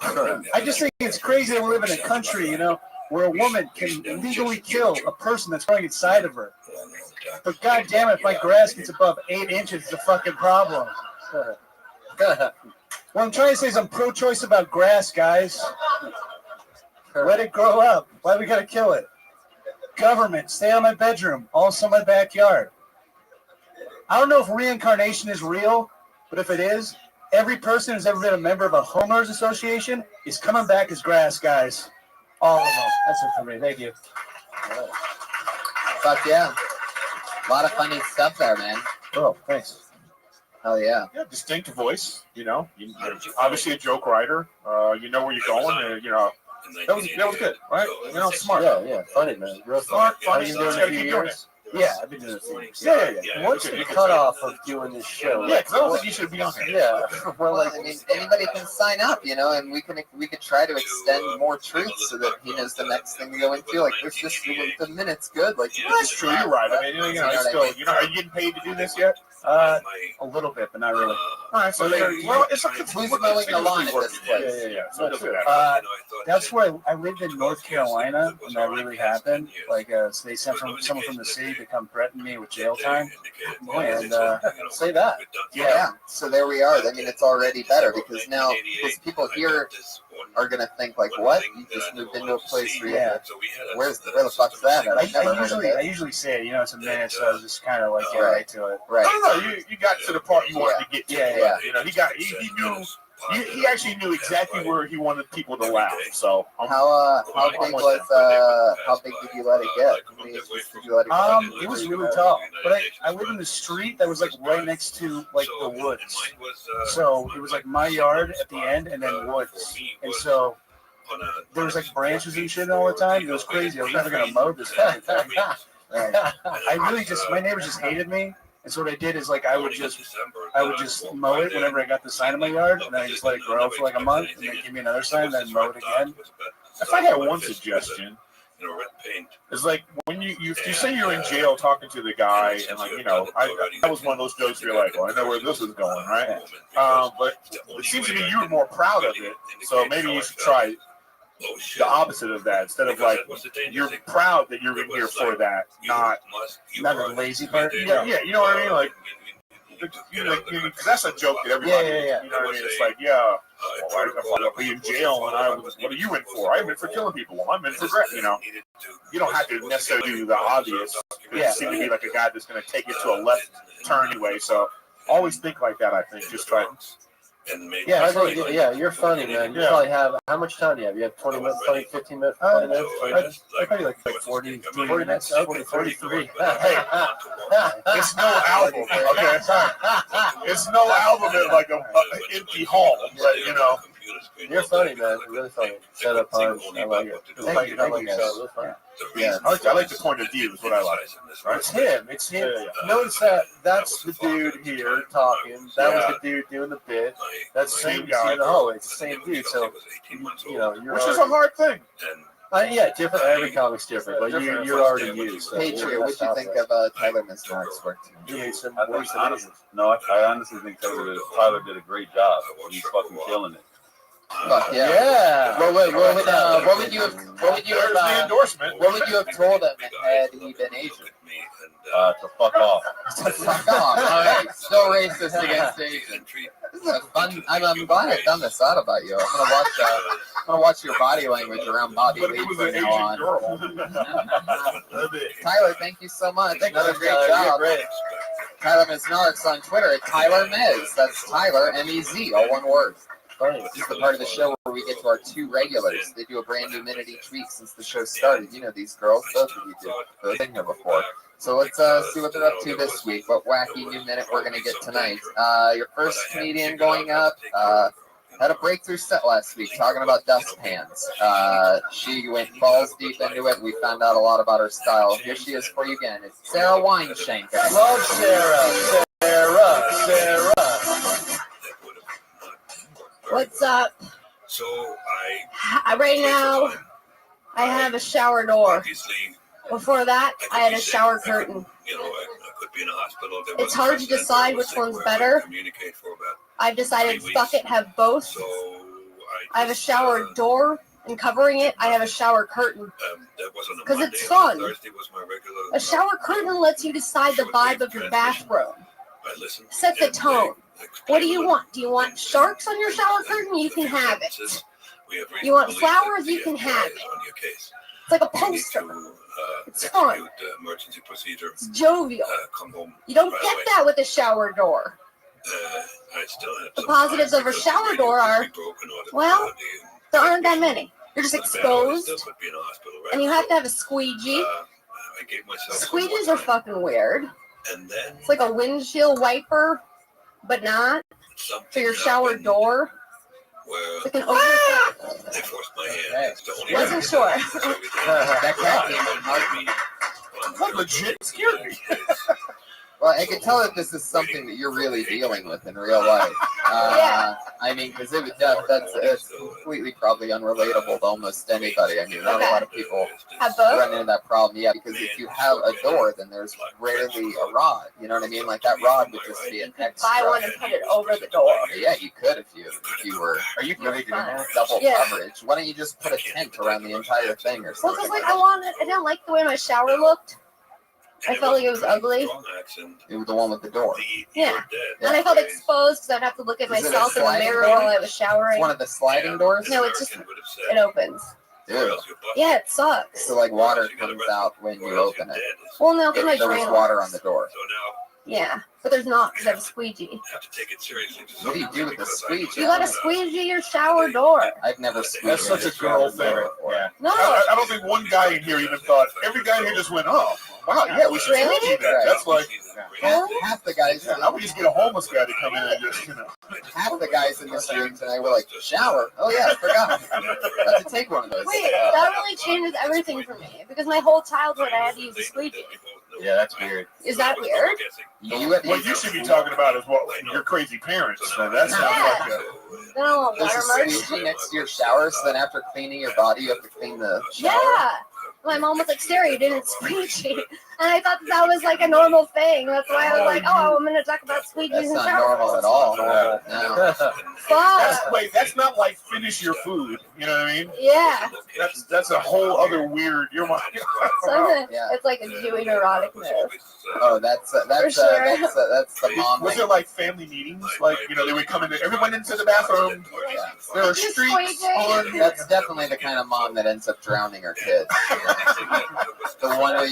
I just think it's crazy that we live in a country, you know, where a woman can legally kill a person that's growing inside of her. But God damn it, if my grass gets above 8 inches, it's a fucking problem. What I'm trying to say is I'm pro-choice about grass, guys. Let it grow up. Why we gotta kill it? Government, stay out of my bedroom, also my backyard. I don't know if reincarnation is real, but if it is, every person who's ever been a member of a homeowners association is coming back as grass, guys. All of them. That's it for me. Thank you. Fuck yeah. A lot of funny stuff there, man. Oh, thanks. Hell yeah. Yeah, distinct voice, you know. You're obviously a joke writer. You know where you're going, you know. That was good, right? You know, smart. Yeah, funny, man. Real smart, funny. funny. How you doing Gotta a few keep doing years? Yeah, I've been doing it for years. Yeah. What's the cutoff of doing this show? Yeah, because I don't think you should be on here. Yeah. Well, I mean, anybody can sign up, you know, and we could try to extend more truths so that he knows the next thing to go into. Like, there's just the minute's good. Like, That's true. You're right. I mean, you know, it's still, you know, are you getting paid to do this yet? A little bit, but not really. All right, so well, it's like who's mowing the lawn at this place? Yeah. So it doesn't matter. That's where I lived in North Carolina when that really happened. Like, so they sent someone from the city to come threaten me with jail time, and say that. Yeah. So there we are. I mean, it's already better because now people here are gonna think like, what? You just moved into a place where where the fuck's that? I usually say it. You know, it's a minute, so I was just kind of like get right to it. Right. No, you got to the part you wanted to get to. Yeah. You know, he knew. He actually knew exactly where he wanted people to laugh. So how big did you let it get? How many inches did you let it get? It was really tough. But I lived in the street that was like right next to like the woods. So it was like my yard at the end and then woods. And so there was like branches and shit all the time. It was crazy. I was never gonna mow this fucking thing. My neighbors just hated me. And so what I did is like I would just mow it whenever I got the sign in my yard, and then I just let it grow for like a month, and then give me another sign, and then mow it again. If I had one suggestion, it's like when you say you're in jail talking to the guy, and like, you know, that was one of those jokes where you're like, well, I know where this is going, right? But it seems to me you were more proud of it, so maybe you should try the opposite of that. Instead of like you're proud that you're in here for that, not the lazy part. Yeah, you know what I mean? Like, that's a joke that everybody. Yeah. You know what I mean? It's like, well, I'll be in jail, and what are you in for? I'm in for killing people. Well, I'm in for you know. You don't have to necessarily do the obvious. You seem to be like a guy that's going to take it to a left turn anyway. So always think like that. I think just try. And maybe Yeah, you're funny, man. You probably have, how much time do you have? You have 20 minutes, 20, 15 minutes, 20 minutes? I probably like 40 minutes. 43. It's no album. Okay, sorry. It's no album in like an empty hall, but you know. You're funny, man. You're really funny. Set up punch. I like it. Thank you. Really funny. Yeah, I like the point of view. Is what I like. Right? It's him. It's him. Notice that's the dude here talking. That was the dude doing the bit. That's the same guy in the hallway. It's the same dude. So, you know, you're which is a hard thing. Yeah, different. Every comic's different, but you're already used. So Patriot, what do you think of Tyler Mismark's work? You need some I worse honestly, no, I honestly think Tyler did a great job. He's fucking killing it. Fuck yeah. What would you have told him had he been Asian? To fuck off. To fuck off. All right. Still racist against Asian. This is a fun. I'm glad I found this out about you. I'm gonna watch your body language around Bobby Lee from now on. Tyler, thank you so much. Another great job. Tyler Misnarks on Twitter at Tyler Miz. That's Tyler M-E-Z, all one word. This is the part of the show where we get to our two regulars. They do a brand new minute each week since the show started. You know these girls, both of you do. They've been here before. So let's see what they're up to this week. What wacky new minute we're going to get tonight. Your first comedian going up had a breakthrough set last week talking about dustpans. She went balls deep into it. We found out a lot about her style. Here she is for you again. It's Sarah Weinshank. Love Sarah. Sarah. What's up? So right now, I have a shower door. Before that, I had a shower curtain. You know, I could be in a hospital. It's hard to decide which one's better. I've decided, fuck it, have both. I have a shower door, and covering it, I have a shower curtain. Because it's fun. A shower curtain lets you decide the vibe of your bathroom. Set the tone. What do you want? Do you want sharks on your shower curtain? You can have it. You want flowers? You can have it. It's like a poster. It's fun. It's jovial. You don't get that with a shower door. The positives of a shower door are, well, there aren't that many. You're just exposed, and you have to have a squeegee. Squeegees are fucking weird. It's like a windshield wiper, but not for your shower door. It's like an Wasn't sure. That cat legit scared me. Well, I can tell that this is something that you're really dealing with in real life. I mean, because it's completely probably unrelatable to almost anybody. I mean, not a lot of people run into that problem. Yeah, because if you have a door, then there's rarely a rod. You know what I mean? Like that rod would just be an extra. Buy one and put it over the door. Yeah, you could if you were. Are you really doing that? Double coverage. Why don't you just put a tent around the entire thing or something? Well, because like I didn't like the way my shower looked. I felt like it was ugly. It was the one with the door. Yeah. And I felt exposed because I'd have to look at myself in the mirror while I was showering. It's one of the sliding doors? No, it opens. Dude. Yeah, it sucks. So like water comes out when you open it. Well, no, because there was water on the door. Yeah, but there's not because I have a squeegee. What do you do with the squeegee? You gotta squeegee your shower door. I've never squeegeed. That's such a girl thing. Yeah. No. I don't think one guy in here even thought. Every guy in here just went, oh, wow, yeah, we should Really? do that. That's like, half the guys. I would just get a homeless guy to come in and just, Half the guys in this room tonight were like, shower? Oh yeah, I forgot. I have to take one of those. Wait, that really changes everything for me because my whole childhood I had to use a squeegee. Yeah, that's weird. Is that weird? What you should be talking about is what your crazy parents. So that sounds like a. No, There's a squeegee next to your shower, so then after cleaning your body, you have to clean the shower. Yeah. My mom was like, Sarah, you didn't squeegee. And I thought that was like a normal thing. That's why I was like, oh, I'm going to talk about squeegees That's and not showers. normal at all. No. Fuck. That's not like finish your food. You know what I mean? Yeah. That's a whole other weird. You're my. It's like a Jewy erotic move. Oh, that's the mom. Was it like family meetings? Like, they would come in, everyone into the bathroom. Yeah. There were streaks on. That's definitely the kind of mom that ends up drowning her kids. The one where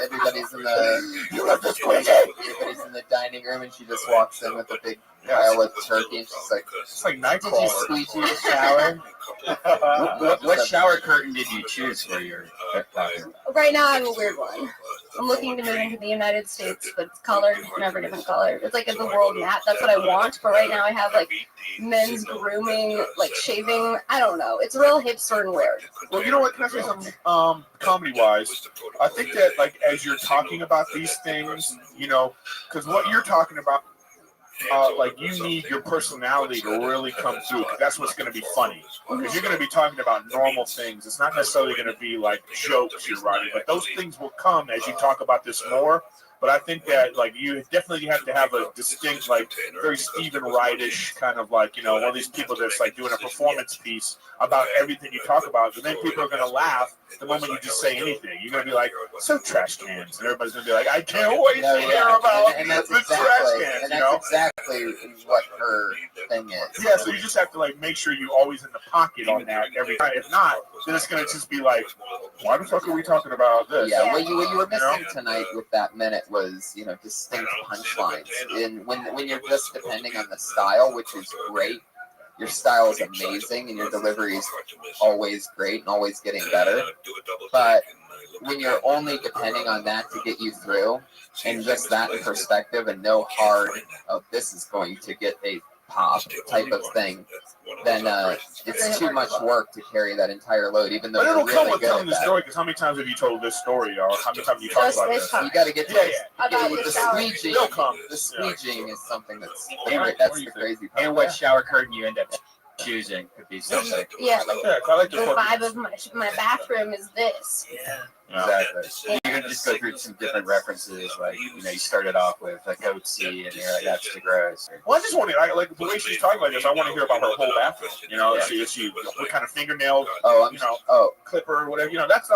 everybody everybody's in the everybody's in the dining room, and she just walks in with a big pile of turkey, and she's like, It's like "Did you Nightcrawler. squeegee the shower?" What shower curtain did you choose for your bathroom? Right now, I have a weird one. I'm looking to move into the United States, but it's colored, never different color. It's like the world map. That's what I want. But right now, I have like men's grooming, like shaving. I don't know. It's real hipster and weird. Well, you know what? Can I say something? Comedy-wise, I think that like as you're talking about these things, you know, because what you're talking about, like you need your personality to really come through. 'Cause that's what's going to be funny. Because you're going to be talking about normal things. It's not necessarily going to be like jokes you're writing, but those things will come as you talk about this more. But I think that like you definitely have to have a distinct, like very Stephen Wright-ish kind of like, you know, one of these people that's like doing a performance piece about everything you talk about. And then people are going to laugh the moment you just say anything. You're going to be like, so trash cans. And everybody's going to be like, I can't wait to hear about and that's the exactly, trash cans, and you that's know? exactly what her thing is. Yeah, so you just have to like make sure you're always in the pocket on that every time. If not, then it's going to just be like, why the fuck are we talking about this? Yeah, what you were missing tonight with that minute was, you know, distinct punchlines. And when you're just depending on the style, which is great, your style is amazing and your delivery is always great and always getting better. But when you're only depending on that to get you through, and just that in perspective, and no hard, oh, this is going to get a pop type of thing, then it's too much work to carry that entire load, even though But it'll you're come really with good telling at the that. story, because how many times have you told this story, or how many times have you talked about this? You got to get to the squeegee. They'll come. The squeeging is something that's And that's the crazy part. And what shower curtain you end up choosing could be something. Yeah, I like the vibe of my bathroom is this. Exactly. You can just go through some different references, like, you know, you started off with a goatee, and you're like, that's too gross. Well, I just want to, like the way she's talking like this, I want to hear about her whole bathroom. You know, she what kind of fingernail, clipper, whatever. You know, that's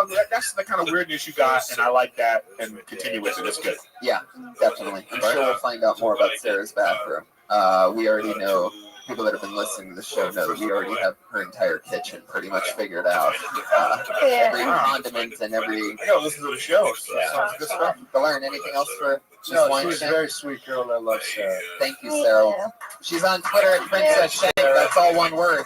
the kind of weirdness you got, and I like that, and continue with it. It's good. Yeah, definitely. I'm sure we'll find out more about Sarah's bathroom. We already know. People that have been listening to the show know that we already have her entire kitchen pretty much figured out. Every condiment and every. I gotta listen to the show. Sounds good stuff. To learn anything else for No, Wine she's a Shank? very sweet girl. I love Sarah. Thank you, Sarah. She's on Twitter at Princess Shank. That's all one word,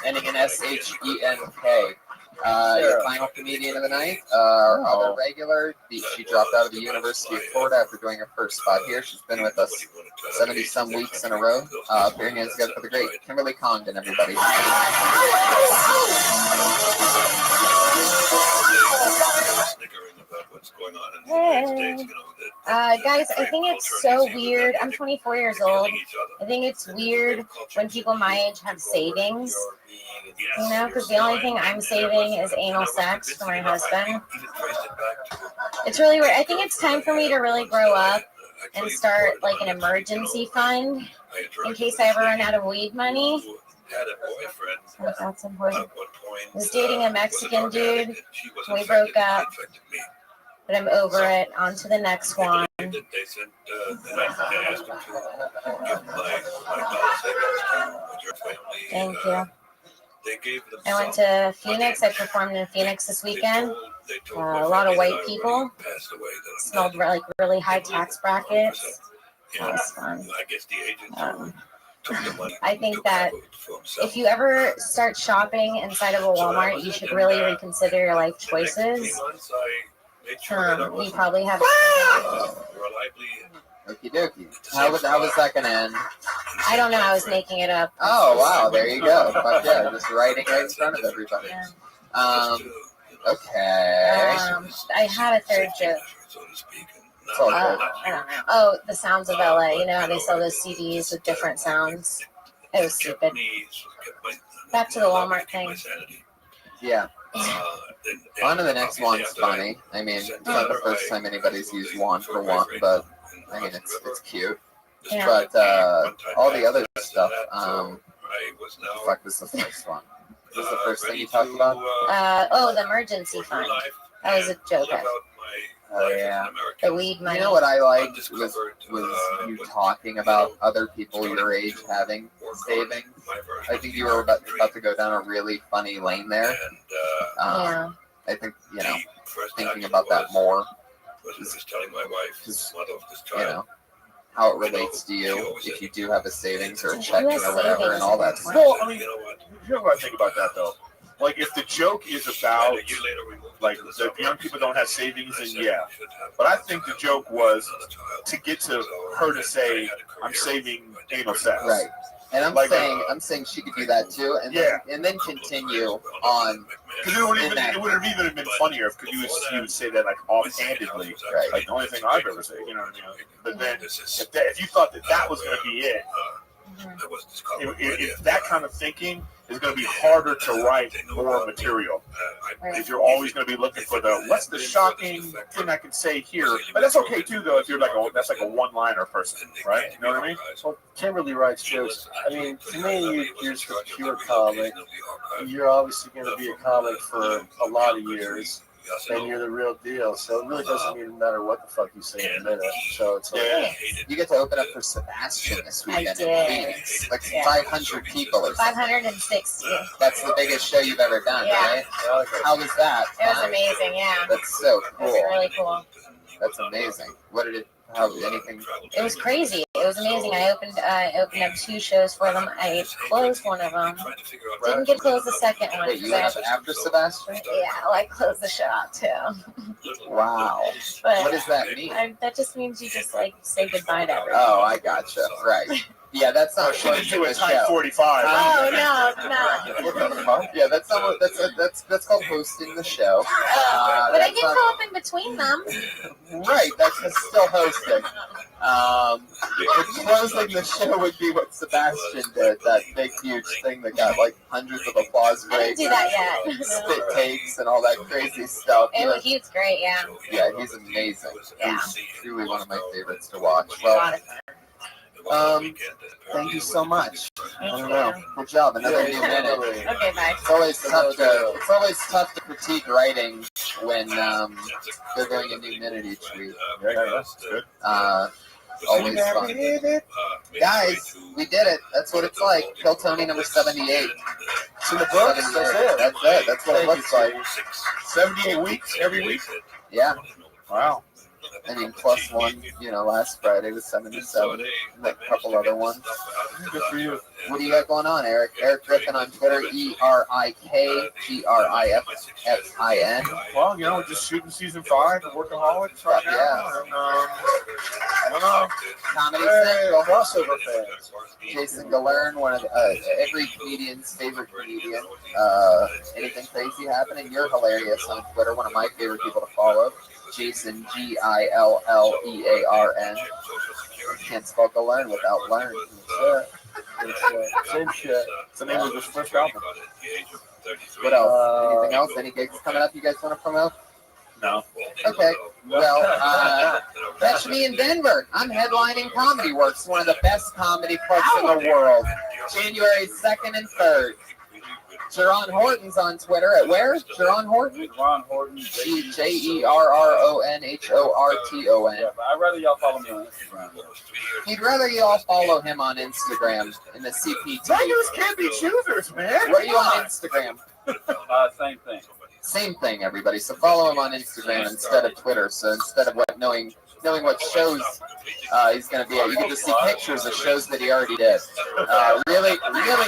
ending in SHENK. Your final comedian of the night, our other regular. She dropped out of the University of Florida after doing her first spot here. She's been with us 70-some weeks in a row. Put your hands together for the great Kimberly Congdon, everybody. Hey. Guys, I think it's so weird. I'm 24 years old. I think it's weird when people my age have savings. You know, because the only thing I'm saving is anal sex for my husband. It's really weird. I think it's time for me to really grow up and start like an emergency fund in case I ever run out of weed money. So that's important. I was dating a Mexican dude. We broke up, but I'm over it. On to the next one. Thank you. I went to Phoenix. I performed in Phoenix this weekend. A lot of white people. Smelled like really high tax brackets. That was fun. I think that if you ever start shopping inside of a Walmart, you should really reconsider your life choices. You probably have. Okie dokie. How was that going to end? I don't know. I was making it up. Oh, wow. There you go. Fuck yeah. Just writing right in front of everybody. Okay. I had a third joke. I don't know. Oh, the sounds of LA. You know how they sell those CDs with different sounds? It was stupid. Back to the Walmart thing. Yeah. On to the next one's funny. I mean, it's not the first time anybody's used one for one, but I mean, it's cute. Yeah. But all the other stuff, fuck, this is the first one. This is the first thing you talked about? The emergency fund. That was a joke. Oh, yeah. The weed money. You know what I liked was you talking about other people your age having savings. I think you were about to go down a really funny lane there. Yeah. I think, you know, thinking about that more Just telling my wife, mother of this child. You know, how it relates to you if you do have a savings or a check or whatever and all that stuff. Well, I mean, here's what I think about that though. Like, if the joke is about, like, the young people don't have savings, then yeah. But I think the joke was to get to her to say, I'm saving anal sex. Right. And I'm Like, saying she could do that too, and then continue on. Because it would have even been funnier if you would say that like offhandedly, right? Like the only thing I've ever said, you know what I mean? But then if you thought that was going to be it, if that kind of thinking is going to be harder to write more material. If you're always going to be looking for what's the shocking thing I can say here, but that's okay too though if you're that's like a one-liner person, right? You know what I mean? Well, Kimberly writes jokes. I mean, to me, you're just a pure comic. You're obviously going to be a comic for a lot of years, and you're the real deal. So it really doesn't even matter what the fuck you say in a minute. So it's like, you get to open up for Sebastian this weekend in Phoenix. Like 500 people or something. 560. That's the biggest show you've ever done, right? How was that? It was amazing, yeah. That's so cool. It was really cool. That's amazing. What did it? How anything? It was crazy. It was amazing. I opened up 2 shows for them. I closed one of them. Didn't get to close the second one. Wait, you went up after Sebastian? Yeah, I closed the show out too. Wow. But what does that mean? That just means you just say goodbye to everyone. Oh, I gotcha. Right. Yeah, that's not she didn't do a Type 45. Oh no. Yeah, that's not what that's called hosting the show. But I did go up in between them. Right, that's still hosting. Closing the show would be what Sebastian did, that big huge thing that got like hundreds of applause I didn't breaks, do that yet. spit takes and all that crazy stuff. He was great, yeah. Yeah, he's amazing. Yeah. He's truly one of my favorites to watch. Well, thank you so much. I don't know. Good job. Another new minute. Okay, bye. It's always tough to critique writing when they're doing a new minute each week. Always fun. Guys, we did it. That's what it's like. Kill Tony number 78. It's in the books. That's it. That's it. That's what it looks like. 78 weeks every week? Yeah. Wow. I mean, plus one, last Friday was 77. And a couple other ones. Good for you. What do you got going on, Eric? Eric Griffin on Twitter, ErikGriffin. Well, just shooting season 5 of Workaholics right now. Yeah. And, I don't know. Comedy Central. Crossover fans. Jason Galern, one of every comedian's favorite comedian. Anything crazy happening? You're hilarious on Twitter. One of my favorite people to follow. Jason Gilearn. Can't spell Galern without learn. Same shit. It's the name of his first album. What else? Anything else? Any gigs coming up you guys want to promote? No. Okay. Well, catch me in Denver. I'm headlining Comedy Works, one of the best comedy clubs in the world. January 2nd and 3rd. Jerron Horton's on Twitter at where? Jerron Horton? Ron Horton. Jerronhorton. Yeah, but I'd rather y'all follow me on Instagram. He'd rather you all follow him on Instagram in the CPT. Beggars can't be choosers, man. What are you on Instagram? Same thing. Same thing, everybody. So follow him on Instagram instead of Twitter. So instead of knowing what shows he's going to be at, you can just see pictures of shows that he already did. Really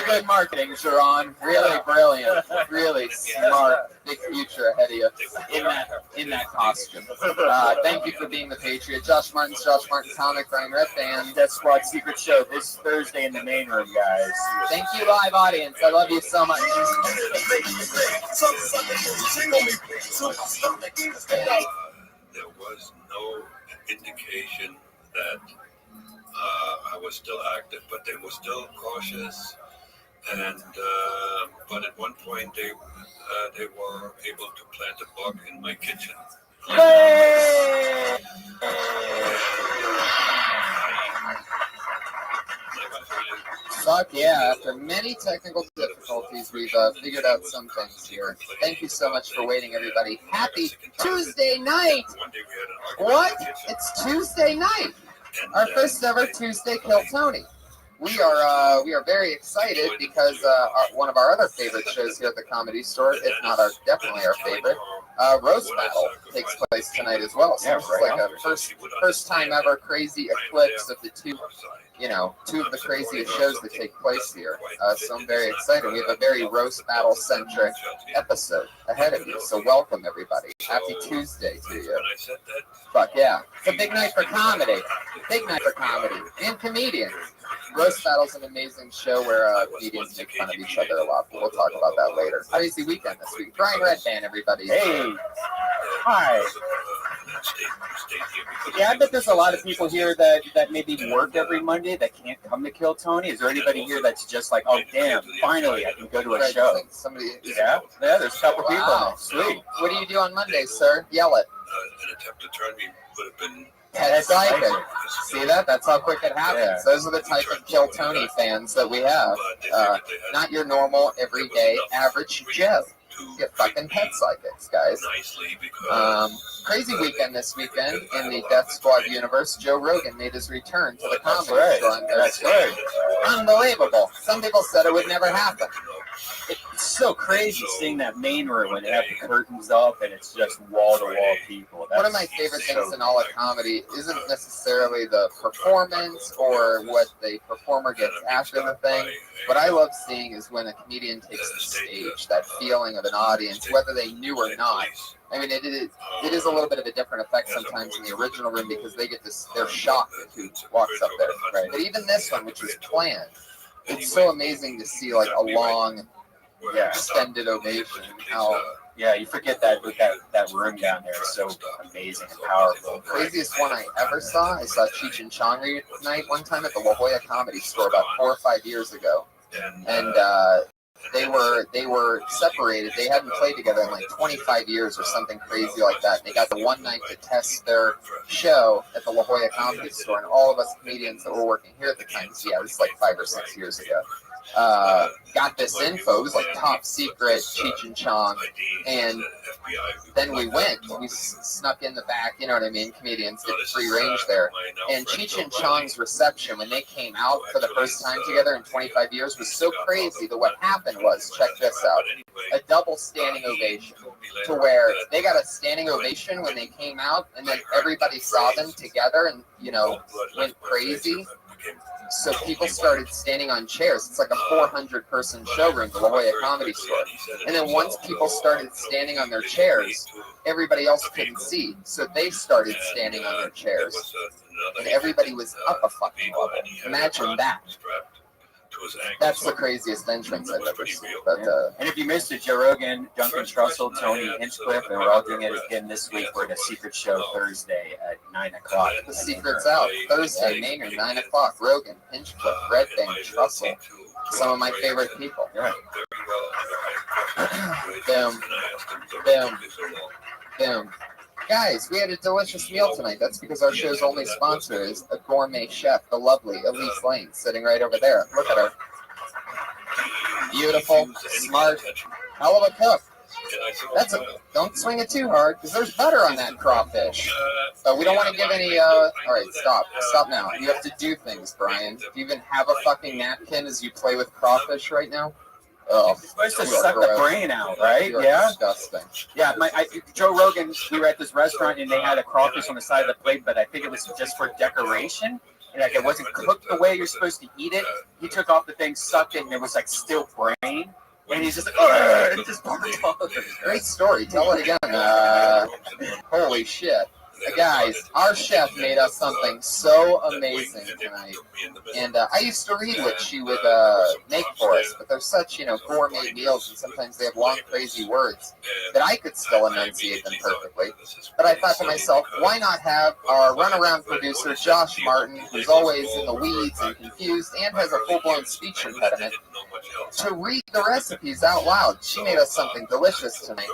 good marketing, Jerron. Really brilliant. Really smart. Big future ahead of you in that costume. Thank you for being the Patriot. Josh Martin Comic, Brian Rep, and Death Squad Secret Show this Thursday in the main room, guys. Thank you, live audience. I love you so much. There was no indication that I was still active, but they were still cautious. And but at one point they were able to plant a bug in my kitchen. Fuck yeah, after many technical difficulties, we've figured out some things here. Thank you so much for waiting, everybody. Happy Tuesday night! What? It's Tuesday night! Our first ever Tuesday Kill Tony. we are very excited because one of our other favorite shows here at the Comedy Store, if not definitely our favorite, Roast Battle takes place tonight as well. So it's like a first time ever crazy eclipse of the two of the craziest shows that take place here. So I'm very excited. We have a very Roast Battle centric episode ahead of you. So welcome everybody. Happy Tuesday to you. Fuck yeah. It's a big night for comedy. Big night for comedy and comedians. Roast Battle's an amazing show where comedians make fun of each other a lot, but we'll talk about that later. Crazy weekend this week. Brian Redband, everybody. Hey. Hi. Yeah, I bet there's a lot of people here that maybe work every Monday that can't come to Kill Tony. Is there anybody here that's just like, oh damn, finally I can go to a show? Somebody. Yeah, there's a couple people. Wow. Sweet. What do you do on Mondays, sir? Yell it. An attempt to turn me would have been. That's like it. See that? That's how quick it happens. Yeah. Those are the type of Kill Tony fans that we have. Not your normal, everyday, average Joe. Get fucking pet psychics, guys. Crazy weekend this weekend in the Death Squad universe. Joe Rogan made his return to the Comedy Store on Thursday. Unbelievable. Some people said it would never happen. It's so crazy seeing that main room when they have the curtains up and it's just wall-to-wall people. One of my favorite things in all of comedy isn't necessarily the performance or what the performer gets after the thing. What I love seeing is when a comedian takes the stage, that feeling of an audience, whether they knew or not. I mean, it is a little bit of a different effect sometimes in the original room because they're shocked at who walks up there. Right? But even this one, which was planned, it's so amazing to see like a long, extended ovation. Yeah, you forget that with that room down there is so amazing and powerful. Craziest one I ever saw, I saw Cheech and Chong night one time at the La Jolla Comedy Store about 4 or 5 years ago, and they were separated. They hadn't played together in like 25 years or something crazy like that. They got the one night to test their show at the La Jolla Comedy Store, and all of us comedians that were working here at the time, so yeah, it was like 5 or 6 years ago, got this info. It was like top secret, Cheech and Chong, and then we snuck in the back, you know what I mean? Comedians get free range there. And Cheech and Chong's reception when they came out for the first time together in 25 years was so crazy that what happened was, check this out, a double standing ovation, to where they got a standing ovation when they came out, and then everybody saw them together and, went crazy. So people started standing on chairs. It's like a 400-person showroom, the La Jolla Comedy Store. And then once people started standing on their chairs, everybody else couldn't see. So they started standing on their chairs. And everybody was up a fucking level. Imagine that. That's the craziest entrance I've ever seen. But, and if you missed it, Joe Rogan, Duncan Trussell, Tony Hinchcliffe, and we're all doing it again this week. We're at a secret show Thursday at 9 o'clock. The secret's out. Thursday, Maynard, 9 o'clock. Rogan, Hinchcliffe, Redband, Trussell. Some of my favorite people. Right. Boom. Boom. Boom. Guys, we had a delicious meal tonight. That's because our show's only sponsor is a gourmet chef, the lovely Elise Lane, sitting right over there. Look at her. Beautiful, smart, hell of a cook. Don't swing it too hard, because there's butter on that crawfish. So we don't want to give any, all right, stop. Stop now. You have to do things, Brian. Do you even have a fucking napkin as you play with crawfish right now? Oh, supposed to suck the brain out, right? Yeah, disgusting. Yeah, Joe Rogan. We were at this restaurant and they had a crawfish on the side of the plate, but I think it was just for decoration. Like it wasn't cooked the way you're supposed to eat it. He took off the thing, sucked it, and it was like still brain. And he's just like, ugh, it just barked all over. Great story. Tell it again. Holy shit. Guys, our chef made us something so amazing tonight. And I used to read what she would make for us, but they're such, gourmet meals, and sometimes they have long, crazy words that I could still enunciate them perfectly. But I thought to myself, why not have our runaround producer, Josh Martin, who's always in the weeds and confused and has a full-blown speech impediment, to read the recipes out loud. She made us something delicious tonight.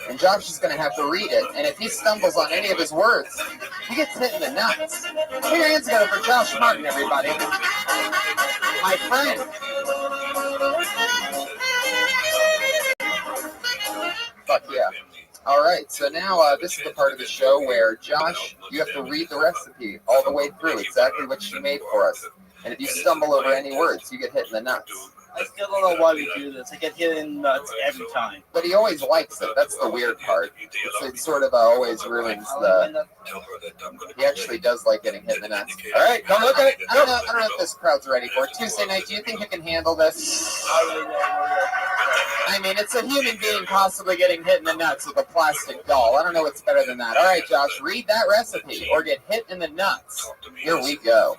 And Josh is going to have to read it. And if he stumbles on any of his words, he gets hit in the nuts. Put your hands together for Josh Martin, everybody. My friend. Fuck yeah. All right, so now this is the part of the show where, Josh, you have to read the recipe all the way through, exactly what she made for us. And if you stumble over any words, you get hit in the nuts. I still don't know why we do this. I get hit in nuts every time. But he always likes it. That's the weird part. It sort of always ruins the. He actually does like getting hit in the nuts. All right, come look at it. I don't know if this crowd's ready for it. Tuesday night. Do you think you can handle this? I mean, it's a human being possibly getting hit in the nuts with a plastic doll. I don't know what's better than that. All right, Josh, read that recipe or get hit in the nuts. Here we go.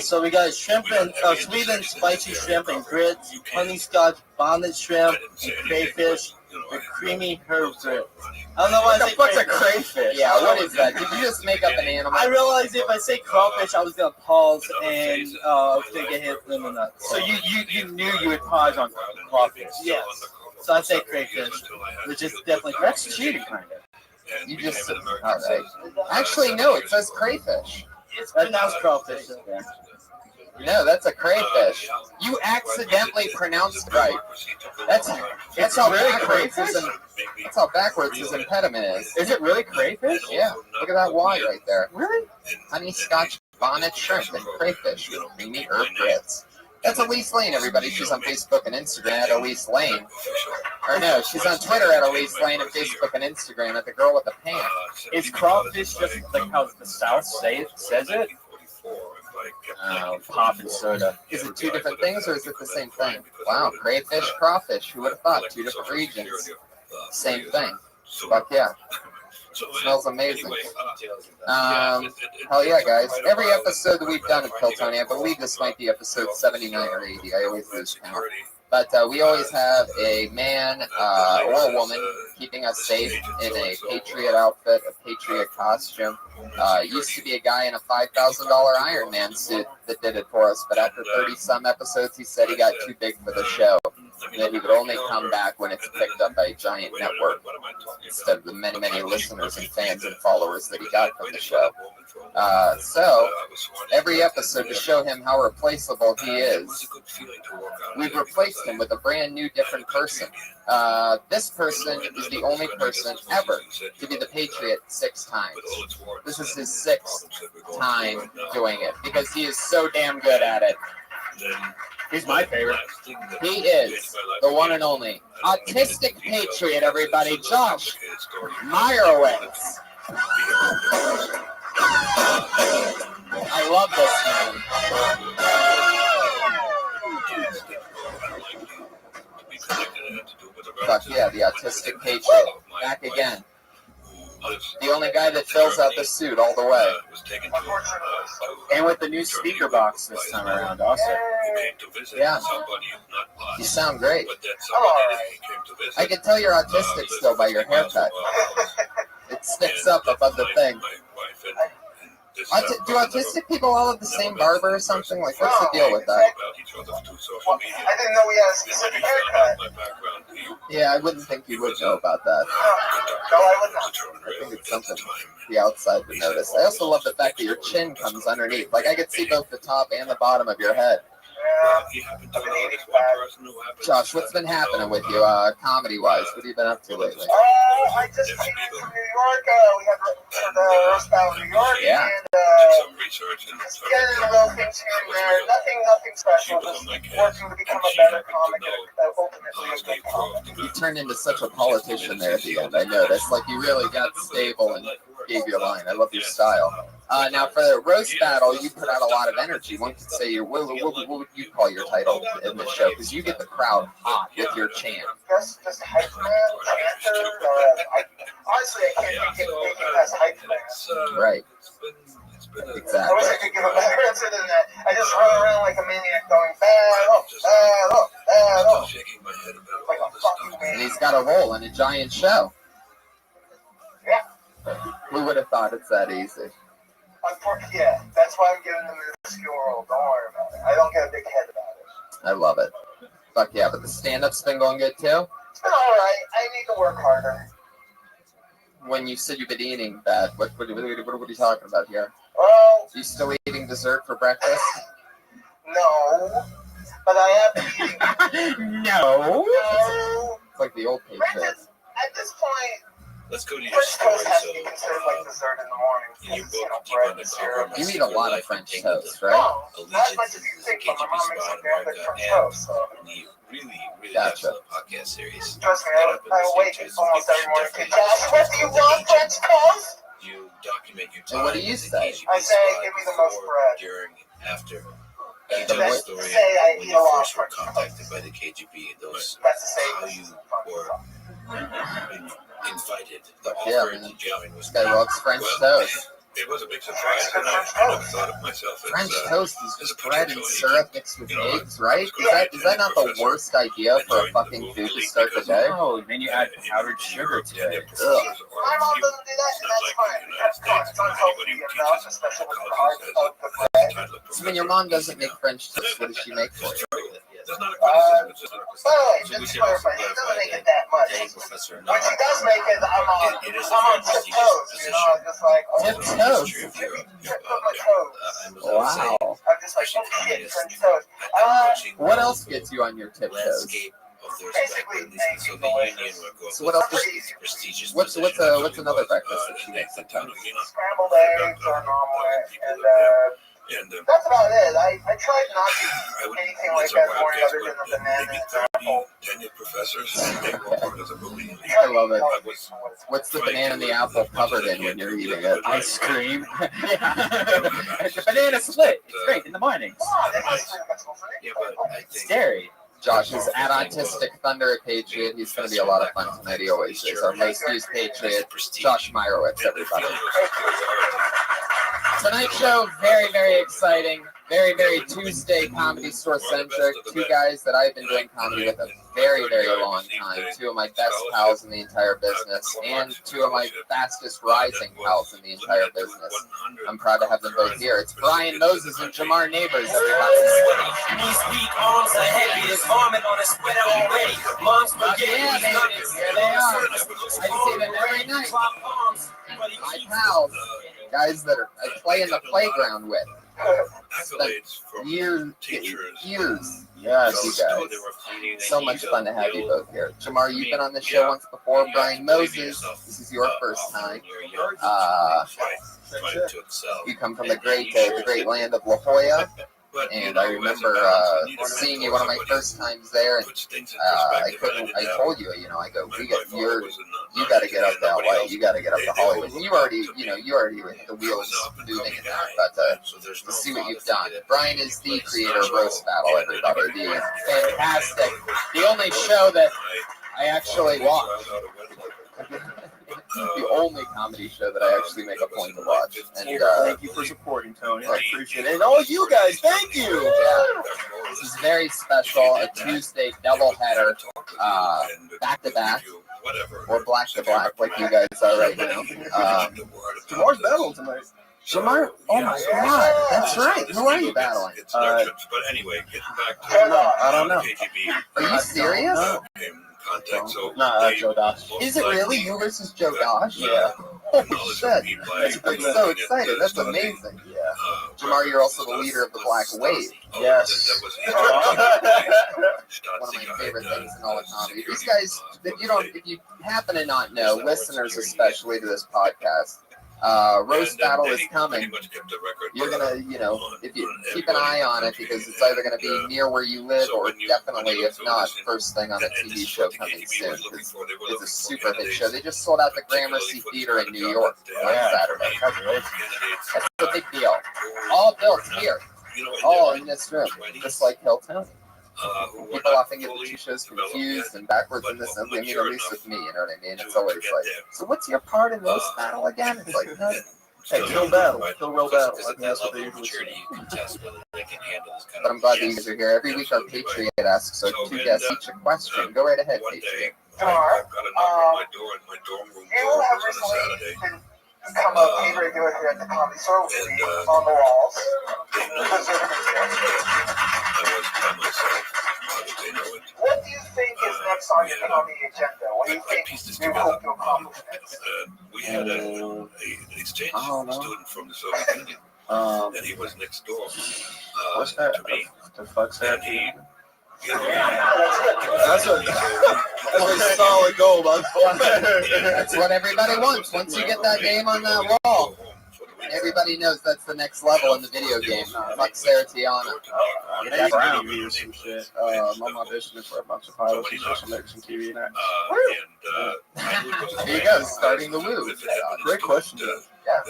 So we got shrimp and sweet and spicy shrimp and grits, honey scotch bonnet shrimp, and crayfish with creamy herb grits. I don't know why I say What's a crayfish? Yeah, what is that? Did you just make up an animal? I realized if I say crawfish, I was gonna pause and to get hit in the nuts. So you knew you would pause on crawfish. Yes. So I say crayfish, which is definitely That's cheating, kind of. You just all right. Actually, no. It says crayfish. It's pronounced crawfish. No, that's a crayfish. You accidentally pronounced it right. That's how backwards that's how backwards his impediment is. Is it really crayfish? Yeah. Look at that Y right there. Really? Honey scotch bonnet shrimp and crayfish with creamy herb grits. That's Elise Lane, everybody. She's on Facebook and Instagram at Elise Lane. Or no, she's on Twitter at Elise Lane and Facebook and Instagram at the girl with the pants. Is crawfish just like how the South says it? Pop and soda. Is it two different things or is it the same thing? Wow, crayfish, crawfish. Who would have thought? Two different regions. Same thing. Fuck yeah. Smells amazing. Hell yeah, guys. Every episode that we've done of Kill Tony, I believe this might be episode 79 or 80. I always lose count. But we always have a man or a woman keeping us safe in a Patriot outfit, a Patriot costume. Used to be a guy in a $5,000 Iron Man suit that did it for us, but after 30-some episodes, he said he got too big for the show. And that he would only come back when it's picked up by a giant network instead of the many, many listeners and fans and followers that he got from the show. So, every episode to show him how replaceable he is, we've replaced him with a brand new, different person. This person is the only person ever to be the Patriot 6 times. This is his 6th time doing it because he is so damn good at it. He's my favorite. He is the one and only autistic patriot, everybody. Josh Meyerowitz. I love this man. Fuck yeah, the autistic patriot. Back again. The only guy that fills out the suit all the way. And with the new speaker box this time around also. Yeah. You sound great. I can tell you're autistic still by your haircut. It sticks up above the thing. Do autistic people all have the same barber or something? Like, what's the deal with that? Well, I didn't know we had a specific haircut. Yeah, I wouldn't think you would know about that. No, I would not. I think it's something the outside would notice. I also love the fact that your chin comes underneath. Like, I could see both the top and the bottom of your head. Josh, what's been happening with you, comedy-wise? What have you been up to lately? I just came in from New York. We had the roast battle in New York. Yeah. And just getting little things here and there. Nothing special. Just working to become a better comic and ultimately a good comic. You turned into such a politician there at the end, I noticed. Like, you really got stable and gave you a line. I love your style. Now, for the roast battle, you put out a lot of energy. One could say, what would you call your title in the show? Because you get the crowd hot with your chant. Just hype man, chanter. Honestly, I can't think of anything past hype man. Right. Exactly. I wish I could give a better answer than that. I just run around like a maniac going, bad up. Like a fucking maniac. And he's got a role in a giant show. Yeah. Who would have thought it's that easy? Yeah, that's why I'm giving them the skill role. Don't worry about it. I don't get a big head about it. I love it. Fuck yeah, but the stand-up's been going good too? It's been alright. I need to work harder. When you said you've been eating bad, what are you talking about here? Well... You still eating dessert for breakfast? No. But I am eating... No. No. It's like the old Patriots. At this point, let's go to your French story. toast has to So, be considered like dessert in the morning. in your You know, book, Deep bread and Undercover, syrup. You eat a lot of French toast, right? No, not as much Allegiance as you is a think, but my KGB mom spy makes in some damn good America, French and toast. So. the really, really Gotcha. excellent podcast series. Trust me, Get Up and I Listen wake to. almost You every morning. definitely Josh, what do you want, French toast? You document your And time what do you as a say? KGB I say, spy give me the most before, bread. during, after. Then Tell the story say I when eat you a lot of first were French contacted toast. by the KGB. Those That's the how safest. you were invited. The Yeah, offer man. to join was This guy loves French Well, toast. it was a big surprise, and I never thought of myself as French toast is as a just bread and potential syrup mixed with You know, eggs, right? I was Is that not the professor. worst idea for a joined the fucking movie food to league start the because day? Oh, then you add powdered sugar to it. Ugh. My mom doesn't do that, and that's fine. That's fine. It's unhealthy enough, especially with the carbs of the bread. So when your mom doesn't make French toast, what does she make for you? That's not a criticism. It's just By the way, just to clarify, she doesn't make it that much. Professor, When she does make it, I'm on tip toes, you know, I'm just like, oh, Tip toast. tip of my toes. Wow. I'm just like, oh shit, French toast. What else gets you on your tip toes? Basically, So the union would go up So what else? with a prestigious What's position. another breakfast that she makes sometimes? scrambled eggs or an omelet, and that's about it. I tried not to eat anything like that morning other than a banana and an apple. Tenured professors, they were part of the movie. I love it. What's the banana and the apple covered in when you're eating it? Ice cream. It's a banana split. It's great in the mornings. Yeah, but I It's think dairy. Josh is at Autistic Thunder at Patriot. He's going to be a lot of fun tonight. He always is. Our most used Patriot, Josh Meyerowitz, everybody. Tonight's show, very, very exciting. Very, very Tuesday comedy store centric. Two guys that I've been doing comedy with a very, very long time. Two of my best pals in the entire business, and two of my fastest rising pals in the entire business. I'm proud to have them both here. It's Brian Moses and Jamar Neighbors, everybody. Yeah, baby. Here they are. I see them every night. My pals. Guys that I play in the playground with. Years. Yes, you guys. So much fun to have you both here. Jamar, you've been on the show once before. Brian Moses, this is your first time. You come from the great land of La Jolla. And I remember seeing you one of my first times there, and I told you, I go, you got to get up to LA, you got to get up to Hollywood. And you already hit the wheels moving in that, but to see what you've done. Brian is the creator of Roast Battle, everybody. The fantastic, the only show that I actually watch. The only comedy show that I actually make a point to watch. And thank you for supporting, Tony. I appreciate it. And all you guys, thank you. Yeah. This is very special. A Tuesday doubleheader, back to back, or black to black, like you guys are right now. Jamar's battle tonight. Jamar, oh my God, that's right. Who are you battling? But anyway, getting back to I don't know. Are you serious? Contact, so Joe Dosh. Is it really you versus Joe Dosh? Yeah. Holy shit. I'm so excited. That's amazing. Yeah. Jamar, you're also the leader of the Black Wave. Yes. One of my favorite things in all of comedy. These guys, if you happen to not know, listeners especially to this podcast, Roast Battle is coming. You're gonna, if you keep an eye on it, because it's either gonna be near where you live, or definitely, if not, first thing on a TV show coming soon. It's a super hit show. They just sold out the Gramercy Theater in New York on Saturday. That's a big deal. All built here, all in this room, just like Hilltown. People often get the two shows confused and backwards in this, and at least with me, you know what I mean? It's always like, so what's your part in Roast Battle again? It's like, no. Hey, kill battle. Kill real battle. I think that's what they usually say. But I'm glad that you guys are here. Every week our Patriot asks, so two guests each a question. Go right ahead, Patriot. You have recently become a paid regular here at the Comedy Store with me on the walls. What do you think is next on your comedy agenda? What do you think you hope to accomplish next? We had an exchange student from the Soviet Union, and he was next door What's that? to me. The fuck's that? And he, That's a That's a solid goal, by the way. That's what everybody wants. Once you get that game on that wall, everybody knows that's the next level in the video game. Fuck Sarah Tiana. That's Brown or some shit. I'm auditioning for a bunch of pilots and special makers and TV next. There you go, starting the woo. Great question. Yeah.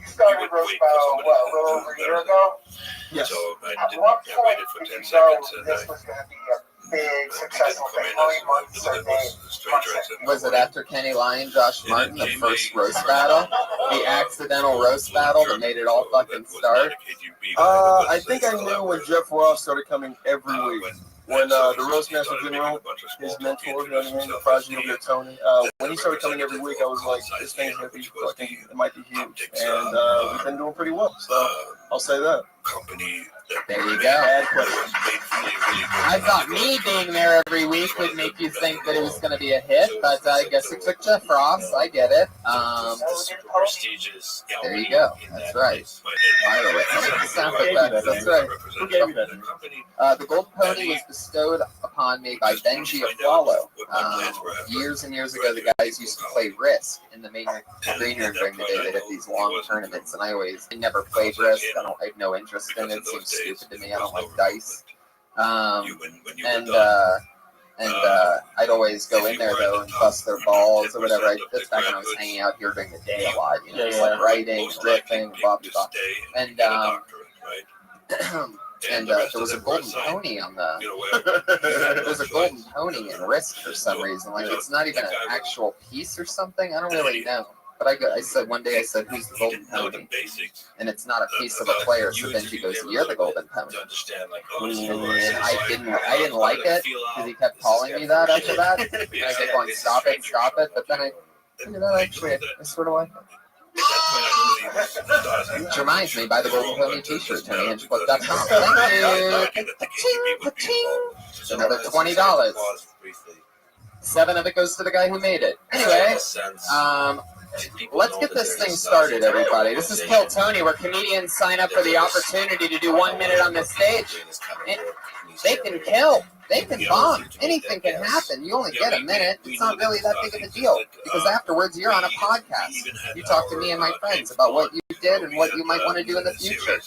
You started Roast Battle, what, a little over a year ago? Yes. So I At didn't. what I point waited for did 10 you know seconds and this I. was going to be a big, successful thing? How many months or days? Was it after Kenny Lyon, Josh Martin, the first roast battle? The accidental roast battle that made it all fucking start? I think I knew when Jeff Ross started coming every week. When the Roastmaster General, his mentor, you know what I mean, the progeny of Tony, when he started coming every week, I was like, this thing's going to be fucking, it might be huge. And we've been doing pretty well, so I'll say that. There you go. I thought me being there every week would make you think that it was going to be a hit, but I guess it took Jeff Ross. I get it. Prestigious. There you go. That's right. Sound effects. That's right. Who gave you that? The gold pony was bestowed upon me by Benji Aflalo. Years and years ago, the guys used to play Risk in the main green room during the day. They'd have these long tournaments, and I never played Risk. I have no interest in it. It seems stupid to me. I don't like dice. I'd always go in there though and bust their balls or whatever. That's back when I was hanging out here during the day a lot, you know, just like writing, riffing, blah blah blah. And there was a golden pony on the. There's a golden pony in Risk for some reason. Like it's not even an actual piece or something. I don't really know. But I said one day, I said, who's the golden pony? And it's not a piece of a player. So Benji goes, you're the golden pony. And I didn't like it because he kept calling me that after that. And I kept going, stop it. But then I figured out actually, I sort of like it. Which reminds me, buy the Golden Pony t-shirt, TonyHinchcliffe.com. Thank you. It's another $20. 7 of it goes to the guy who made it. Anyway, let's get this thing started, everybody. This is Kill Tony, where comedians sign up for the opportunity to do 1 minute on the stage. They can kill. They can bomb. Anything can happen. You only get a minute. It's not really that big of a deal. Because afterwards, you're on a podcast. You talk to me and my friends about what you did and what you might want to do in the future.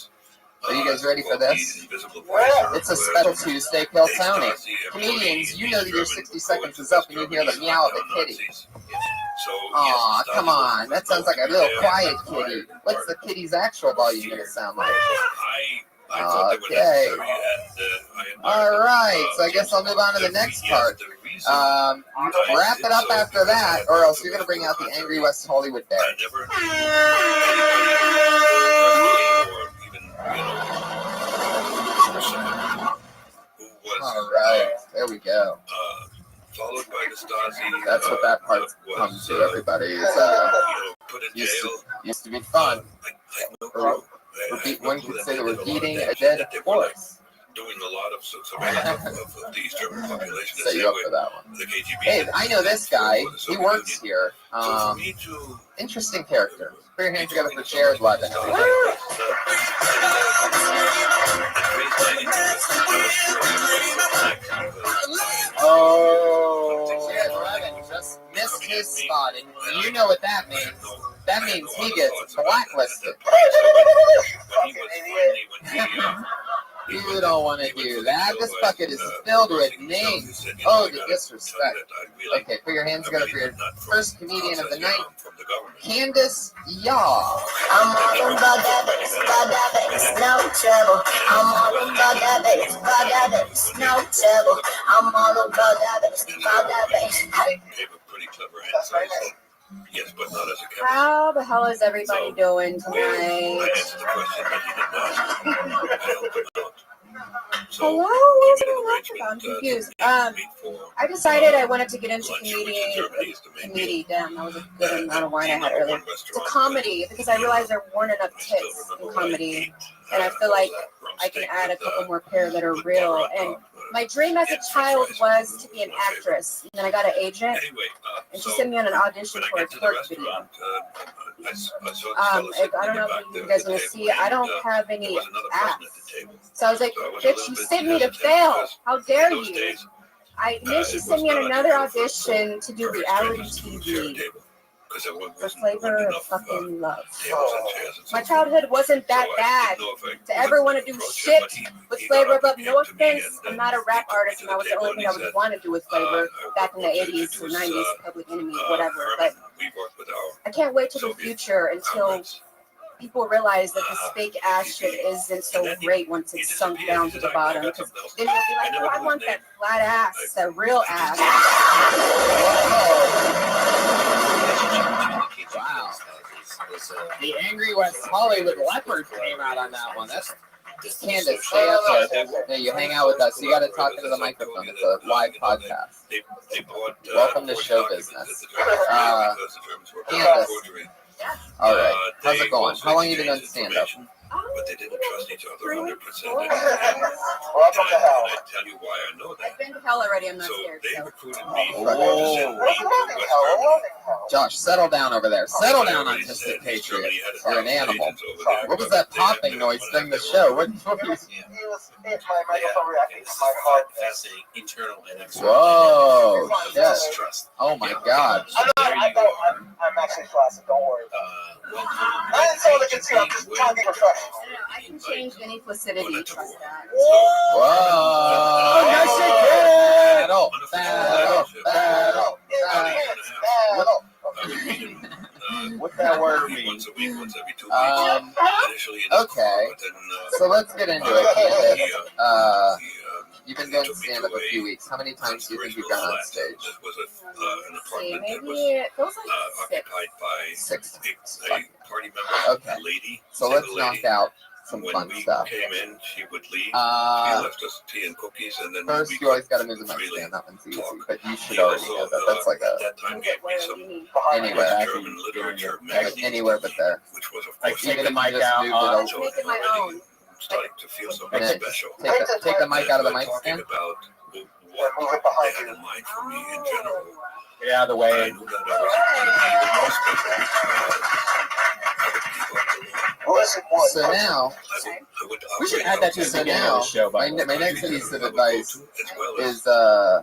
Are you guys ready for this? It's a special Tuesday, Kill Tony. Comedians, you know that your 60 seconds is up and you hear the meow of a kitty. Aw, come on. That sounds like a little quiet kitty. What's the kitty's actual volume going to sound like? Okay. All right. So I guess I'll move on to the next part. Wrap it up after that, or else you're going to bring out the angry West Hollywood bear. All right. There we go. That's what that part comes to, everybody. Used to be fun. One could say that we're beating a dead horse. Doing a lot of the East German population. Set you up for that one. Hey, I know this guy. He works here. Interesting character. Put your hands together for Jared Levin. Oh. Jared Levin just missed his spot, and you know what that means. That means he gets blacklisted. You don't want to do that. This bucket is filled with names. Oh, the disrespect. Okay, put your hands together for your first comedian of the night, Candace Yaw. I'm all about that bass, no trouble. I'm all about that bass, no trouble. I'm all about that bass. Pretty clever answer. Yes, but not as a chemist. How the hell is everybody doing tonight? I answered the question that he did not. I helped him out. Hello? What's going on? I'm confused. I decided I wanted to get into comedy. Damn, that was a good amount of wine I had earlier. To comedy, because I realized there weren't enough tits in comedy. and I feel like I can add a couple more pair that are real. And my dream as a child was to be an actress. And then I got an agent, and she sent me on an audition for a twerk video. I don't know if you guys want to see it. I don't have any ass. So I was like, bitch, you sent me to fail. How dare you? Then she sent me on another audition to do reality TV for Flavor of Fucking Love. My childhood wasn't that bad to ever want to do shit with Flavor of Love. No offense, I'm not a rap artist, and that was the only thing I would want to do with Flavor back in the 80s or 90s, Public Enemy, whatever. But I can't wait till the future until people realize that this fake ass shit isn't so great once it's sunk down to the bottom. Because then they'll be like, oh, I want that flat ass, that real ass. Wow. The Angry West Hollywood Leopard came out on that one. That's Candace, stay up there. Hey, you hang out with us. You got to talk into the microphone. It's a live podcast. Welcome to show business. Candace. All right. How's it going? How long have you been on stand-up? But they didn't trust each other 100%. Welcome to hell. I tell you why I know that. I've been to hell already. I'm not scared. They recruited me. Josh, settle down over there. Settle down, Autistic Patriot. You're an animal. What was that popping noise during the show? What was My microphone reacting to my heart. Fascinating internal and external. Whoa. Yes. Distrust. Oh my God. I'm actually flaccid. Don't worry. I didn't say what I can see. I'm just trying to be professional. I can change any placidity. Trust that. Whoa. Battle. What that word means? Once a week, once every 2 weeks. Okay. So let's get into it, Candace. You've been doing stand-up a few weeks. How many times do you think you've gone on stage? See, maybe it feels like Six. Party member, Okay. lady. So let's knock out some fun stuff. Came in, she would leave. She left us tea and cookies, and then First, you always got to move the mic stand. That one's easy, but you should already know that. That's like a that time gave me some anywhere, German literature magazine, anywhere but there. which was of Like course take the mic Just out. moved it over. so Making my own. starting to feel something And then special. take the mic out of the mic Talking stand. about what they had in mind for me in general. Get out of the I way. knew that I was going to be even more special So now, We should add that to the so beginning now, of the show. my By next piece of advice is I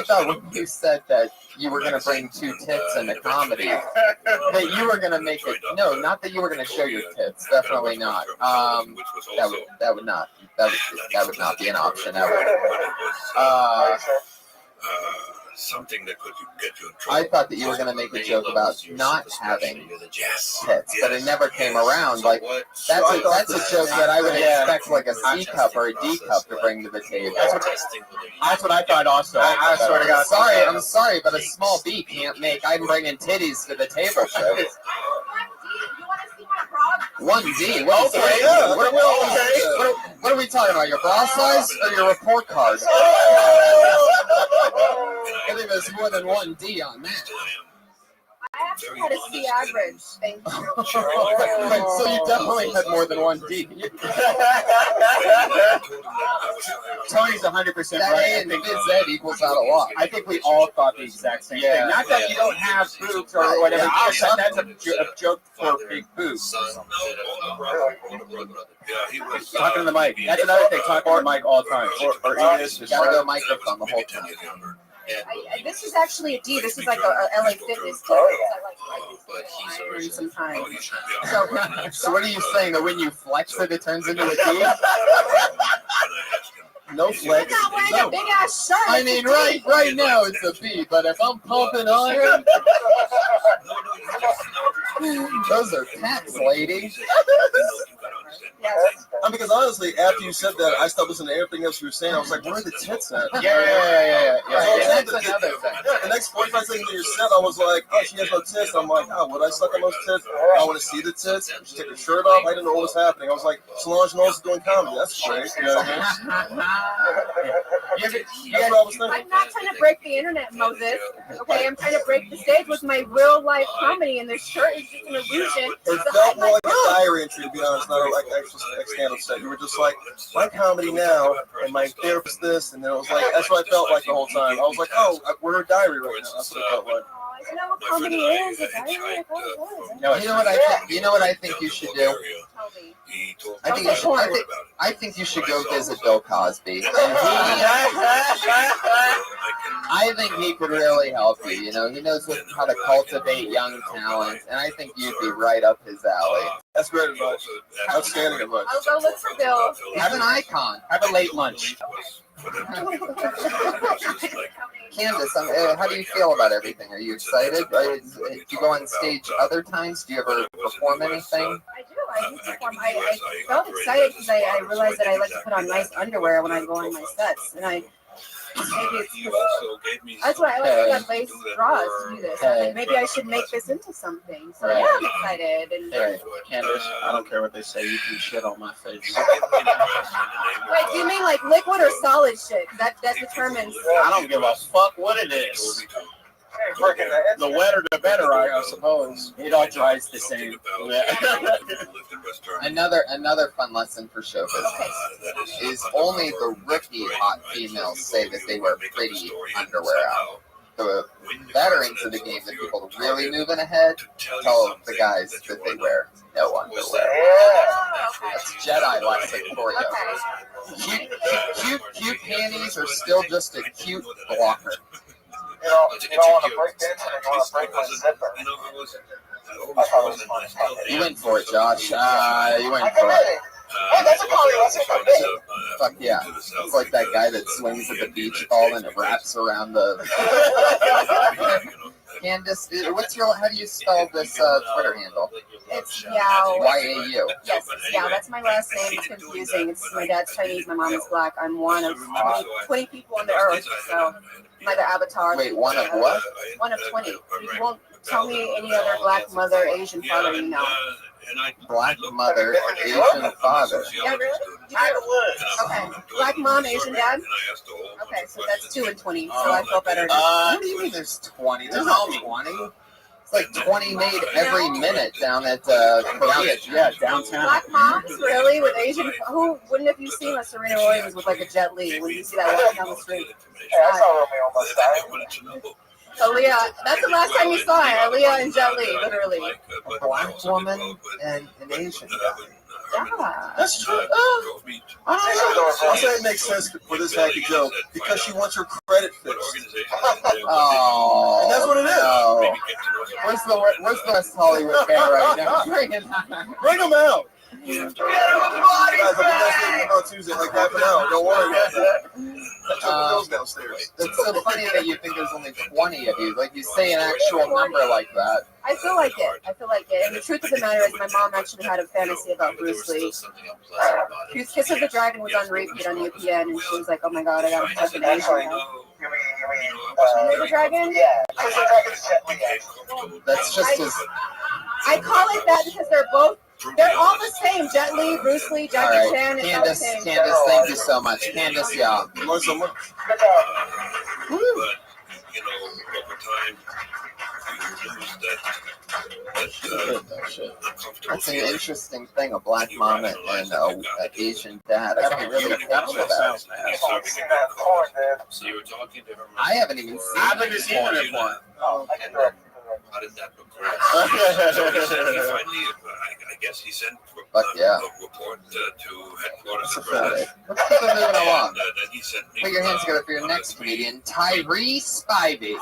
thought when you said that you were going to bring two tits into comedy, that you were going to make it. No, not that you were going to show your tits. Definitely not. That would not be an option ever. Something that could get you in trouble. I thought that you were going to make a joke about not having Yes. tits, but it never came around. Like that's a joke that I would expect like a C cup or a D cup to bring to the table. That's what I thought also. I swear to God. I'm sorry, but a small B can't make I'm bringing titties to the table show. 1D. What is Okay, that? yeah. What are we talking about? Your bra size or your report card? I think there's more than 1D on that. I actually had a C average. Thank you. So you definitely had more than 1D. Tony's 100% That right. A and Z equals out a lot. I think we all thought the exact same thing. Not that you don't have boobs or whatever. That's a joke for big boobs. Talking to the mic. That's another thing. Talking to the mic all the time. Or English. Gotta go microphone the whole time. This is actually a D. This is like a LA Fitness D. I learned some time. So what are you saying? That when you flex it, it turns into a D? No flex. I'm not wearing a big ass shirt. I mean, right now it's a B, but if I'm pumping iron, those are pecs, lady. Because honestly, after you said that, I stopped listening to everything else you were saying. I was like, where are the tits at? Yeah. That's another thing. The next 45 seconds of your set, I was like, oh, she has no tits. I'm like, oh, would I suck on those tits? I want to see the tits. She take her shirt off. I didn't know what was happening. I was like, Solange knows doing comedy. That's great. You know what I mean? That's what I was thinking. I'm not trying to break the internet, Moses. Okay, I'm trying to break the stage with my real life comedy, and this shirt is just an illusion. It felt more like a diary entry, to be honest, not like actual stand-up set. You were just like, my comedy now, and my therapist this, and then it was like, that's what I felt like the whole time. I was like, oh, we're a diary right now. That's what it felt like. Isn't that what comedy is? A diary? No, you know what I think you should do? I think you should go visit Bill Cosby. I think he could really help you. You know, he knows how to cultivate young talent, and I think you'd be right up his alley. That's great advice. Outstanding advice. I'll go look for Bill. Have an icon. Have a late lunch. Candace, how do you feel about everything? Are you excited? Do you go on stage other times? Do you ever perform anything? I do perform. I felt excited because I realized that I like to put on nice underwear when I go on my sets, and that's why I like to have lace bras to do this. Like, maybe I should make this into something. So yeah, I'm excited. And Candace, I don't care what they say. You can shit on my face. wait, do you mean like liquid or solid shit? That determines. I don't give a fuck what it is. The wetter the better, I suppose. It all dries the same. Another fun lesson for show business is only the rookie hot females say that they wear pretty underwear out. The veterans of the game, the people really moving ahead, tell the guys that they wear no underwear. That's Jedi lesson for you. Cute panties are still just a cute blocker. You don't want to break dancing, you want to break my zipper. You went for it, Josh. You went for it. Hey, that's a comedy lesson for me. Fuck yeah. It's like that guy that swings at the beach ball and it wraps around the... Candace, how do you spell this Twitter handle? It's Yao. Y-A-U. Yes, it's Yao. That's my last name. It's confusing. It's my dad's Chinese, my mom is black. I'm one of 20 people on the earth, so I'm like an avatar. Wait, one of what? One of 20. You won't tell me any other black mother, Asian father you know. Black mother, Asian father. Yeah, really? Okay. Black mom, Asian dad? Okay, so that's 2 and 20, so I feel better. What do you mean there's 20? There's not 20. It's like 20 made every minute down at Korea. Yeah, downtown. Black moms, really? With Asian? Who wouldn't have you seen a Serena Williams with like a Jet Li when you see that walking down the street? Yeah, I saw Romeo Mustang. Aaliyah, that's the last time you saw it. Aaliyah and Jet Li, literally. A black woman and an Asian guy. Yeah. That's true. I'll say it makes sense for this hacky joke because she wants her credit fixed. Oh, and that's what it is. No. Where's the West Hollywood fan right now? Bring it on. Bring them out. Guys, I'll be back on Tuesday, like half an hour. Don't worry about that. Downstairs. It's so funny that you think there's only 20 of you. Like you say an actual number like that. I feel like it. And the truth of the matter is my mom actually had a fantasy about Bruce Lee. Kiss of the Dragon was on repeat on UPN, and she was like, oh my god, I gotta touch an Asian guy. You mean, the Dragon? Yeah, Kiss of the Dragon is Jet Li. That's just as... I call it that because they're all the same. Jet Li, Bruce Lee, Jackie Chan, it's all the same. Candace, thank you so much. Candace, yeah. Good job. Woo. Over time, That's an interesting thing, a black mom and an Asian dad. I haven't really thought about that. So you were talking to her. I haven't even seen I've been seeing it one. How did that progress? I guess he sent a report to headquarters. Let's keep it moving along. Then he sent me. Put your hands together for your next comedian, Tyree Spivey.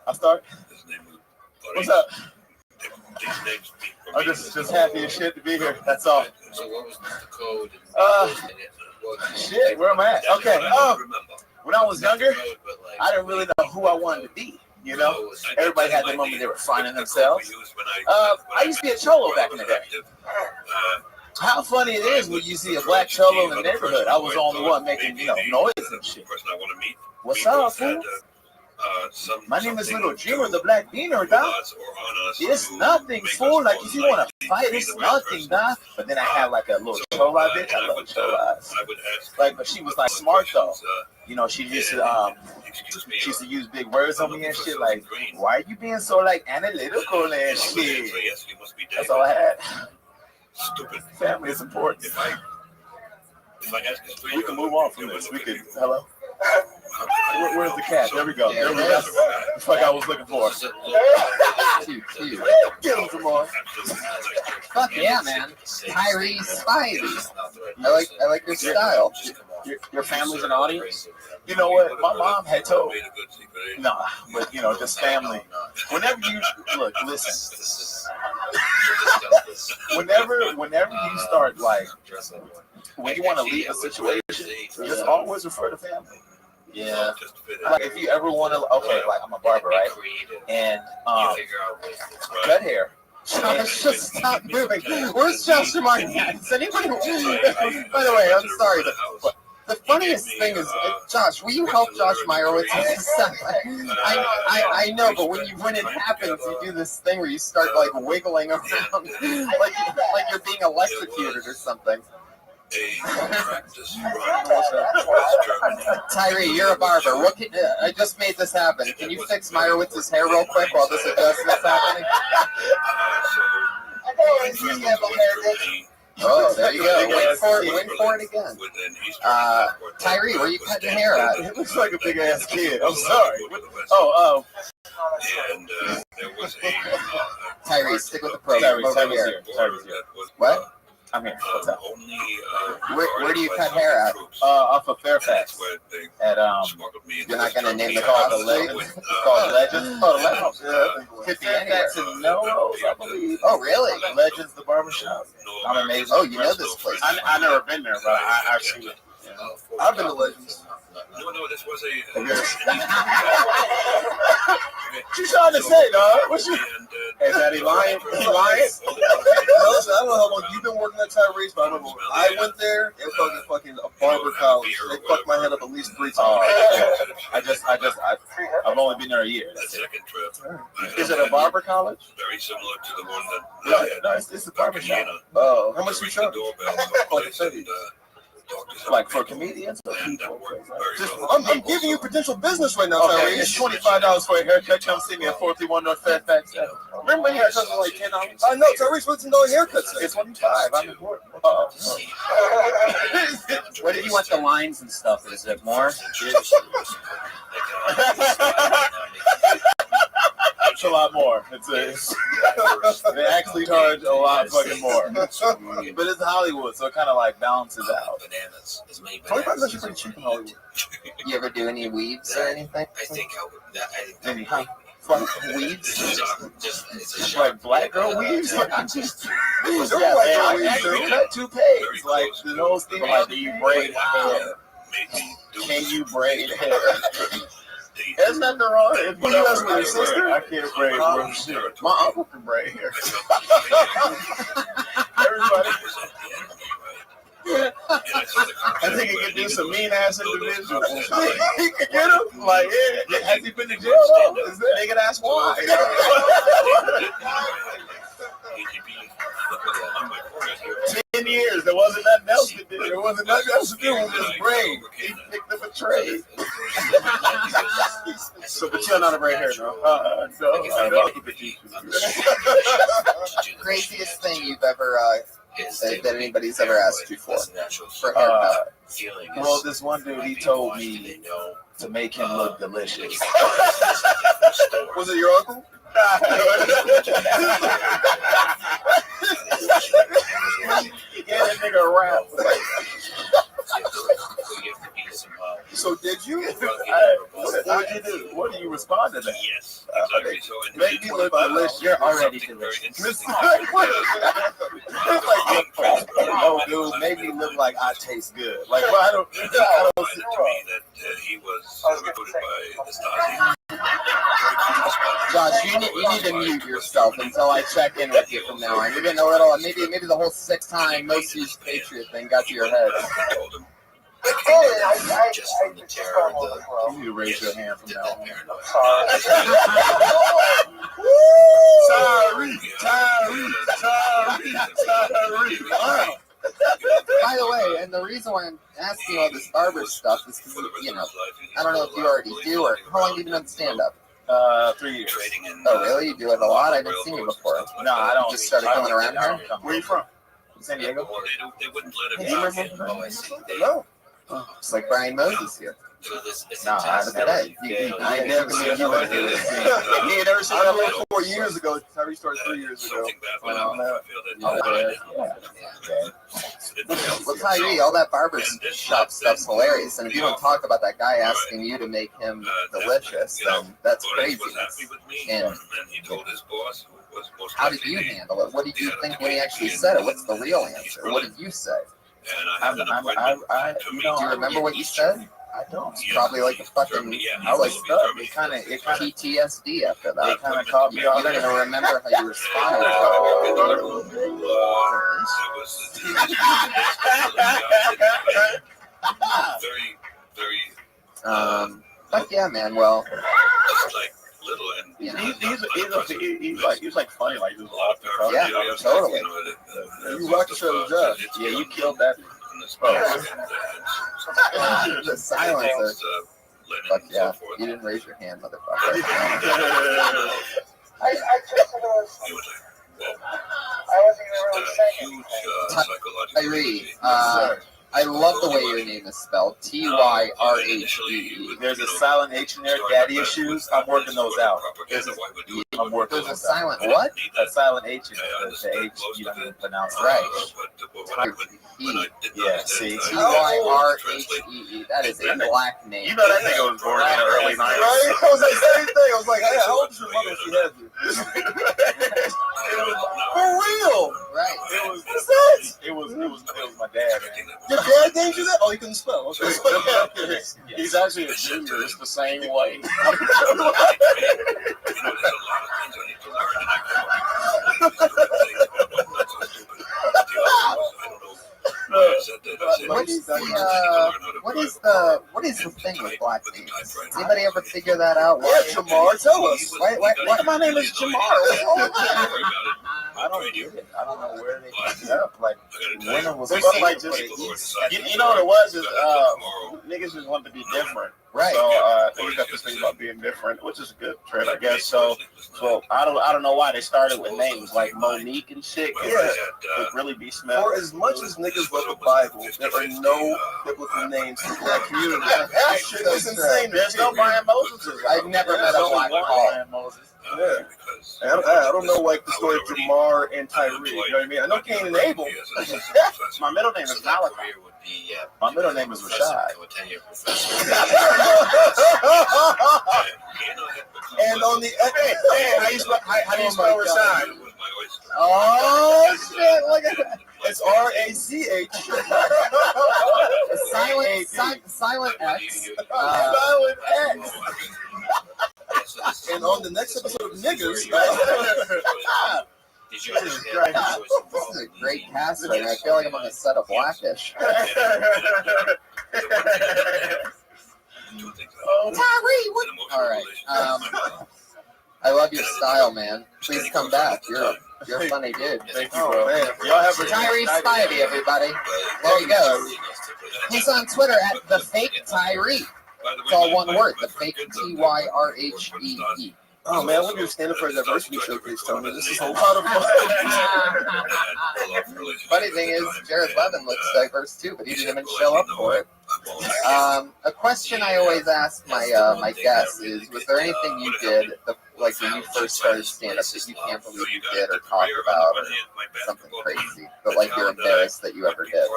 I'll start. What's up? I'm just happy as shit to be here. That's all. So what was the code? Shit, where am I at? Okay. When I was younger, I didn't really know who I wanted to be. You know, everybody had the moment they were finding themselves. I used to be a cholo back in the day. how funny it is when you see a black fellow in the neighborhood. I was the only one making, noise and shit. What's up, fool? My name is Little Jimmer, the Black Beaner, dog. It's nothing, fool. Like, if you want to fight, it's nothing, dog. But then I had like a little chola bitch. I love cholas. Like, but she was like smart though. She used to use big words on me and shit. Like, why are you being so like analytical and shit? That's all I had. Stupid. Family is important. We can move on from this. We could. Hello. Where's the cat? There we go. There we go. That's the fuck I was looking for. Get him some more. Fuck yeah, man. Tyree Spivey. I like your style. Your family's an audience? You know what? My mom had told. Nah, but just family. Whenever you look, listen. Whenever you start like, when you want to leave a situation, just always refer to family. Yeah. Like if you ever want to, like I'm a barber, right? And cut hair. Josh, just stop moving. Where's Josh Martin at? Is anybody? By the way, I'm sorry, but the funniest thing is, Josh, will you help Josh Meyerowitz? I know, but when it happens, you do this thing where you start like wiggling around, like you're being electrocuted or something. Tyree, you're a barber. I just made this happen. Can you fix Meyerowitz's hair real quick while this adjustment's happening? Oh, there you go. Wait for it again. Tyree, where you cutting your hair at? It looks like a big ass kid. I'm sorry. Tyree, stick with the program. Tyree's here. What? I'm here. What's up? Where do you cut hair at? Off of Fairfax. At You're not gonna name the call the Legend? It's called Legends. Oh, Legends. Could be Fairfax and Melrose, I believe. Oh, really? Legends, the barbershop. I'm amazing. Oh, you know this place? I've never been there, but I've seen it. I've been to Legends. No, this was a. What you trying to say, dog? What you? Is that he lying? He lying? Listen, I don't know how long you've been working at Tyrese, but I remember when I went there, it was fucking a barber college. They fucked my head up at least 3 times. I've only been there a year. That's it. Is it a barber college? Very similar to the one that. No, it's a barber shop. Oh, how much you charge? Like for comedians or people? I'm giving you potential business right now, Tyrese. It's $25 for a haircut. Come see me at 431 North Fairfax. Remember when haircuts were like $10? I know, Tyrese. What's $10 haircuts? It's 25. I'm important. What do you want the lines and stuff? Is it more? It's a lot more. They actually charge a lot fucking more. But it's Hollywood, so it kind of like balances out. 25 is actually pretty cheap in Hollywood. You ever do any weaves or anything? I think I would. Any weaves? Just like black girl weaves? They're I actually cut toupees. Like those things. Like, do you braid hair? Can you braid hair? There's nothing wrong. If you ask my sister, I can't braid hair. My uncle can braid hair. Everybody. I think he can do some mean ass individuals. He can get him. Like, yeah. Has he been to jail though? Is that nigga ask why? 10 years. There wasn't nothing else to do. There wasn't nothing else to do with his brain. He picked up a trade. So, but you're not a braid hair, no? No. Craziest thing you've ever that anybody's ever asked you for a haircut? Well, this one dude, he told me to make him look delicious. Was it your uncle? Yeah, that nigga rap. So did you? What did you do? What do you respond to that? Yes. Make me look delicious. You're already delicious. No, dude, make me look like I taste good. Like, well, I don't. To me that he was recruited by the Stasi. Josh, you need to mute yourself until I check in with you from now on. You're getting a little, maybe the whole 6-time most used Patriot thing got to your head. I just call him You need to raise your hand from now on. Tyree. Wow. By the way, and the reason why I'm asking all this barber stuff is because, you know, I don't know if you already do or how long have you been on stand-up? 3 years. Oh, really? You do it a lot? I haven't seen you before. No, I don't. You just started coming around here? Where are you from? San Diego? They wouldn't let Hey, him. do you remember? No. Oh, it's like Brian Moses here. No, I haven't today. I ain't never seen you. You ain't never seen that like 4 years ago. Tyree started 3 years ago. Well, Tyree, all that barber shop stuff's hilarious, and if you don't talk about that guy asking you to make him delicious, then that's craziness. And how did you handle it? What did you think when he actually said it? What's the real answer? What did you say? Do you remember what you said? I don't. It's probably like a fucking I was stuck. It kind of PTSD after that. It kind of caught me You off. don't even remember how you responded. But yeah, man. Well, you know, he's like funny, like he was off the cuff. Yeah, totally. You rocked the show, Josh. Yeah, you killed that. The silence. But yeah, you didn't raise your hand, motherfucker. I just I wasn't even really saying Tyree, I love the way your name is spelled. Tyree. There's a silent H in there. Daddy issues. I'm working those out. There's a silent what? A silent H in there. There's the H you don't even pronounce right. Yeah, see. Tyree. That is a black name. You know that nigga was born in the early 90s. Right? I was like, same thing. I was like, hey, how old is your mother when she had you? For real. Right. It was my dad. Your dad named you that? Oh, he couldn't spell. Okay. He's actually a junior. It's the same way. What is the thing with black names? Does anybody ever figure that out? Yeah, Jamar, tell us. Why my name is Jamar? I don't get it. I don't know where they picked it up. Like, when it was There's like just, just, you know what it was? Is niggas just wanted to be different. Right. So we got this thing about being different, which is a good trait, I guess. So I don't know why they started with names like Monique and shit. Yeah. It really be smelled. For as much as niggas love the Bible, there are no biblical names in that community. That shit is insane. There's no Brian Moses. I've never met a black Brian Moses. Yeah. I don't know like the story of Jamar and Tyree. You know what I mean? I know Cain and Abel. My middle name is Malachi. My middle name is Rashad. And on the how do you spell Rashad? Oh shit! Look at that. It's R-A-C-H. Silent X. Silent X. And on the next episode of Niggers, This is a great cast right now. I feel like I'm on the set of Blackish. Tyree, what? All right. I love your style, man. Please come back. You're a funny dude. Thank you, bro. Man. Y'all have a Tyree Spivey, everybody. There you go. He's on Twitter at the fake Tyree. It's all one word. The fake Tyree. Oh man, I want you to stand up for a diversity showcase, Tony. This is a lot of fun. Funny thing is, Jared Levin looks diverse too, but he didn't even show up for it. A question I always ask my guests is: was there anything you did, like when you first started stand-up, that you can't believe you did or talked about, or something crazy, but like you're embarrassed that you ever did?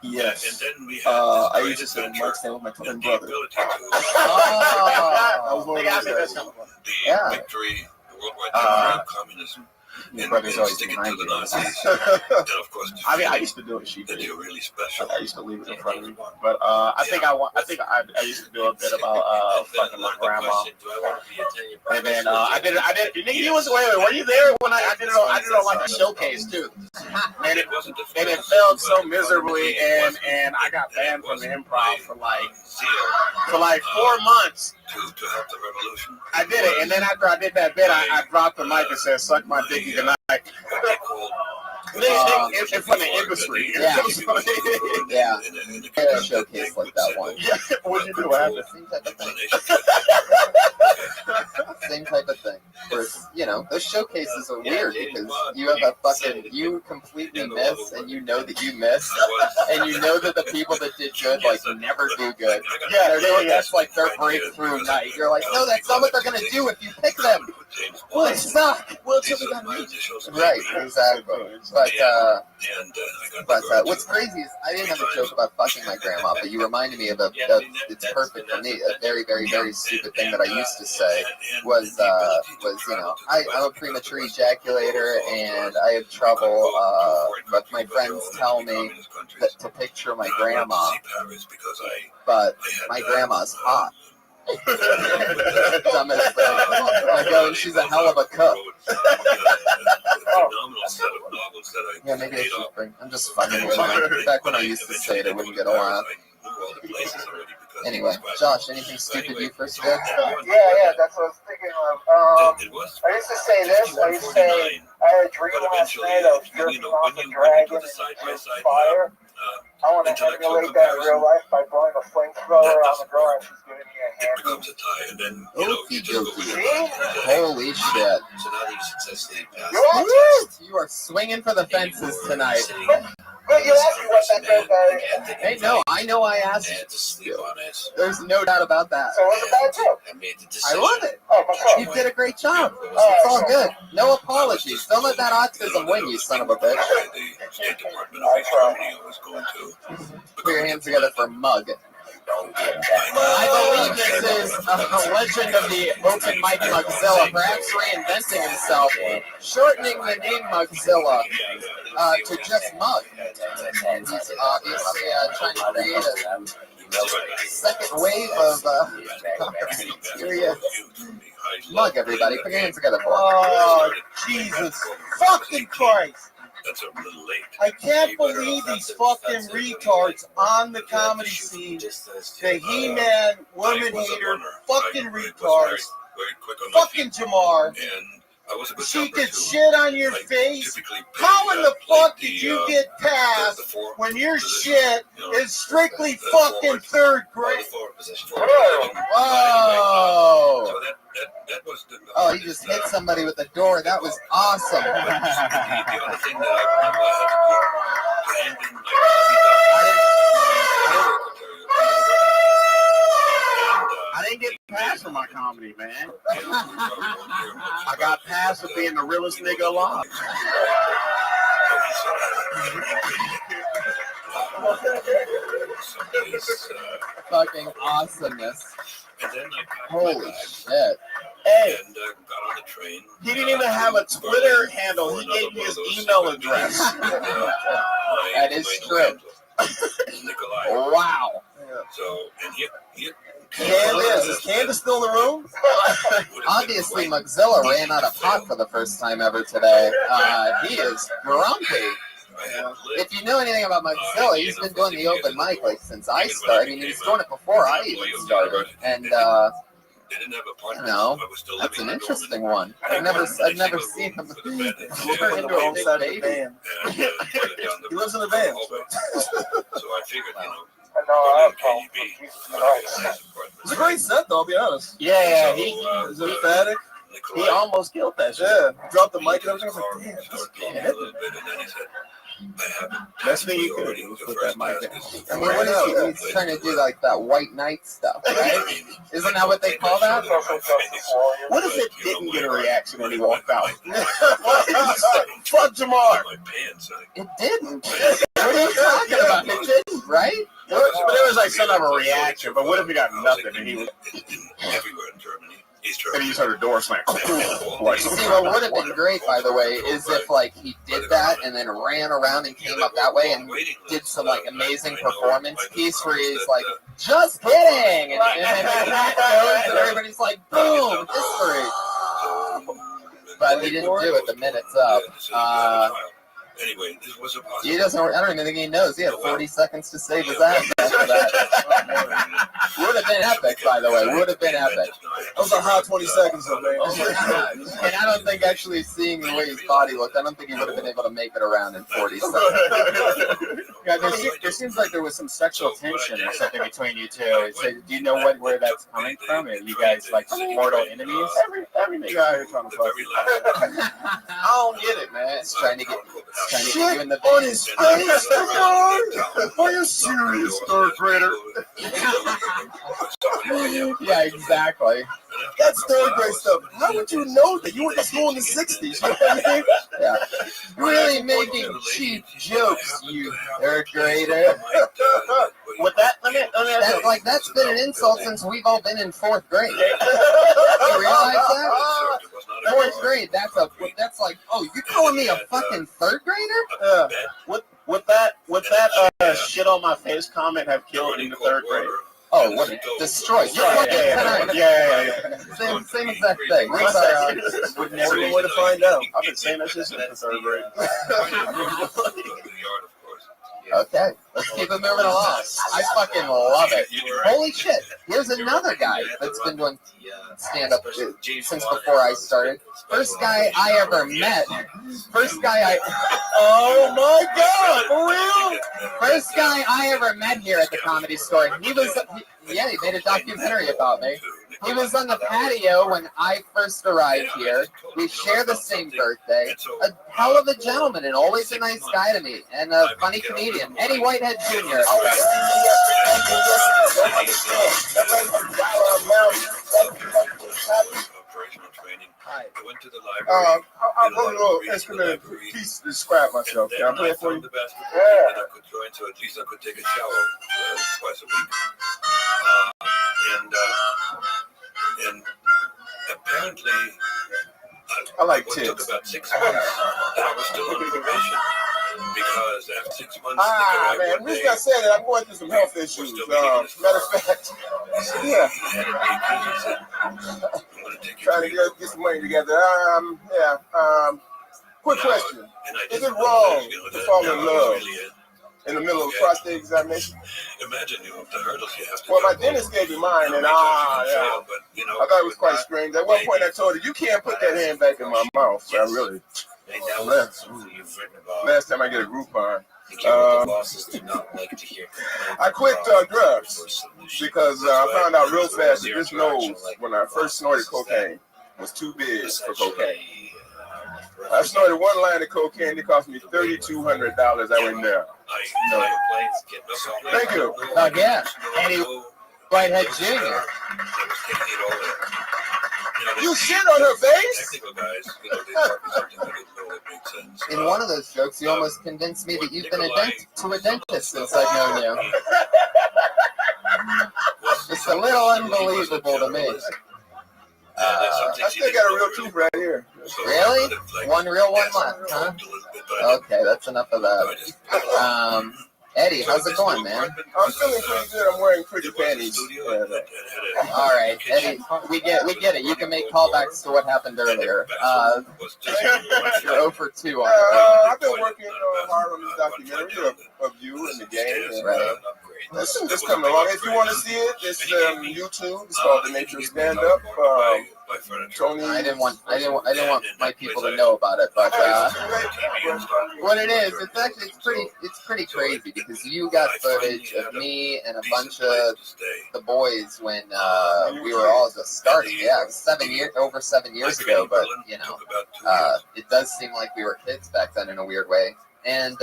Yes. I used to sit in mic stand with my twin brother. Oh, I was one of those guys. Yeah. Your brother's always behind you. I mean, I used to do it. She did. Really special. I used to leave it in front of me. But I used to do a bit about fucking my grandma. And then I did. Nigga, you was wait. Were you there when I did it? I did it on like a showcase too. And it failed so miserably, and I got banned from the improv for like 4 months. To help the revolution. I did it, and then after I did that bit, I dropped the mic and said, "Suck my dick, good night." In front of industry. Yeah. Yeah. I had a showcase like that one. Yeah. What'd you do? What happened? Same type of thing. Where, you know, those showcases are weird because you have a fucking, you completely miss, and you know that you missed, and you know that the people that did good, like, never do good. Yeah, that's like their breakthrough night. You're like, no, that's not what they're gonna do if you pick them. Well, they suck. Well, it's what we got me. Right, exactly. But what's crazy is I didn't have a joke about fucking my grandma, but you reminded me of it's perfect for me. A very, very, very stupid thing that I used to say was you know, I'm a premature ejaculator and I have trouble, but my friends tell me that to picture my grandma, but my grandma's hot. Dumbest thing. I go, and she's a hell of a cook. Yeah, maybe I should bring. I'm just fucking with you. Back when I used to say it, I wouldn't get a laugh. Anyway, Josh, anything stupid you first did? Yeah, that's what I was thinking of. I used to say this. I used to say I had a dream last night of jerking off a dragon in fire. I want to emulate that in real life by blowing a flamethrower on the girl and she's giving me a hand. Becomes a tie, and then Holy shit! So now that you successfully passed You are swinging for the fences tonight. But you asked me what that goes. Hey, no, I know I asked you. There's no doubt about that. So it was a bad joke. I love it. Oh, my God. You did a great job. It's all good. No apologies. Don't let that autism win, you son of a bitch. Put your hands together for Mug. I believe this is a legend of the open mic Mugzilla, perhaps reinventing himself, shortening the name Mugzilla to just Mug. And he's obviously trying to create a second wave of serious Mug, everybody. Put your hands together for him. Oh, Jesus fucking Christ. That's a little late. I can't believe these fucking retards on the comedy scene. The He-Man, woman hater, fucking retards. Fucking Jamar. She could shit on your face. How in the fuck did you get past when your shit is strictly fucking third grade? Whoa! Oh, he just hit somebody with the door. That was awesome. I didn't get past for my comedy, man. I got past for being the realest nigga alive. Fucking awesomeness. Holy shit. Hey, got on the train. He didn't even have a Twitter handle. He gave me his email address. That is true. Wow. So, and he Candace, is Candace still in the room? Obviously, Mugzilla ran out of pot for the first time ever today. He is grumpy. If you know anything about Mugzilla, he's been doing the open mic like since I started. I mean, he was doing it before I even started. And I don't know, that's an interesting one. I've never seen him turn into a big baby. He lives in a van. So I figured, It's a great set, though, I'll be honest. Yeah, he's emphatic. He almost killed that shit. Yeah, dropped the mic and everything. I was like, damn, this is best thing you could do was put that mic in. I mean, what is he? He's trying to do like that white knight stuff, right? Isn't that what they call that? What if it didn't get a reaction when he walked out? Fuck Jamar. It didn't. What are you talking about? It didn't, right? But there was like some type of reaction. But what if he got nothing and he was everywhere in Germany? And he just heard a door slam. Like, See, what would have been great, by the way, is if like he did that and then ran around and came up that way and did some like amazing performance piece where he's like, "Just kidding," and then and everybody's like, "Boom, history." But he didn't do it. The minute's up. Anyway, this was a He doesn't. I don't even think he knows. He had 40 seconds to save his ass after that. Would have been epic, by the way. Would have been epic. That was a hot 20 seconds, though, man. Oh my God. And I don't think actually seeing the way his body looked, I don't think he would have been able to make it around in 40 seconds. Yeah, there seems like there was some sexual tension or something between you two. So, do you know where that's coming from? Are you guys like mortal enemies? Every nigga out here trying to fuck. I don't get it, man. It's trying to get you in the on his face, are you serious, third grader? Yeah, exactly. That's third grade stuff. How would you know that? You went to school in the 60s. You know what I mean? Yeah. Really making cheap jokes, you third grader. With that, that's been an insult since we've all been in fourth grade. You realize that? Fourth grade, that's like, oh, you're calling me a fucking third grader? Would that shit on my face comment have killed in the third grade? Oh, what? Destroyed. Yeah. Same exact thing. Would never know where to find out. I've been saying that shit since the third grade. Okay, let's keep it moving along. I fucking love it. Holy shit. Here's another guy that's been doing stand-up since before I started. First guy I ever met. Oh my God, for real? First guy I ever met here at the Comedy Store. He made a documentary about me. He was on the patio when I first arrived here. We share the same birthday. A hell of a gentleman and always a nice guy to me. And a funny comedian. Eddie Whitehead Jr. I went to the library. I wrote a little instrumental piece to describe myself. Can I play it for you? The basketball game that I could join, so at least I could take a shower twice a week. And apparently, I like it tits. took about 6 months that I was still on probation because after 6 months, man, the reason I said that, I'm going through some health issues. Matter of fact, yeah. Trying to get some money together. Quick question: is it wrong to fall in love in the middle of a prostate examination? Imagine the hurdles you have to. Well, my dentist gave me mine, and I thought it was quite strange. At one point, I told her, "You can't put that hand back in my mouth." So I really. Last time I get a Groupon. I quit drugs because I found out real fast that this nose, when I first snorted cocaine, was too big for cocaine. I snorted one line of cocaine. It cost me $3,200. I went there. No. Thank you. Again, Eddie Whitehead Jr. You shit on her face? In one of those jokes, you almost convinced me that you've been to a dentist since I've known you. It's a little unbelievable to me. I still got a real tooth right here. Really? One real, one left, huh? Okay, that's enough of that. Eddie, how's it going, man? I'm feeling pretty good. I'm wearing pretty panties. All right, Eddie, we get it. You can make callbacks to what happened earlier. You're 0 for 2 on it. I've been working hard on this documentary of you and the game. And, it's coming along. If you want to see it, it's YouTube. It's called The Nature of Stand Up. Tony. I didn't want my people to know about it, but what it is, it's pretty crazy because you got footage of me and a bunch of the boys when we were all just starting. Yeah, it was over 7 years ago, but it does seem like we were kids back then in a weird way. And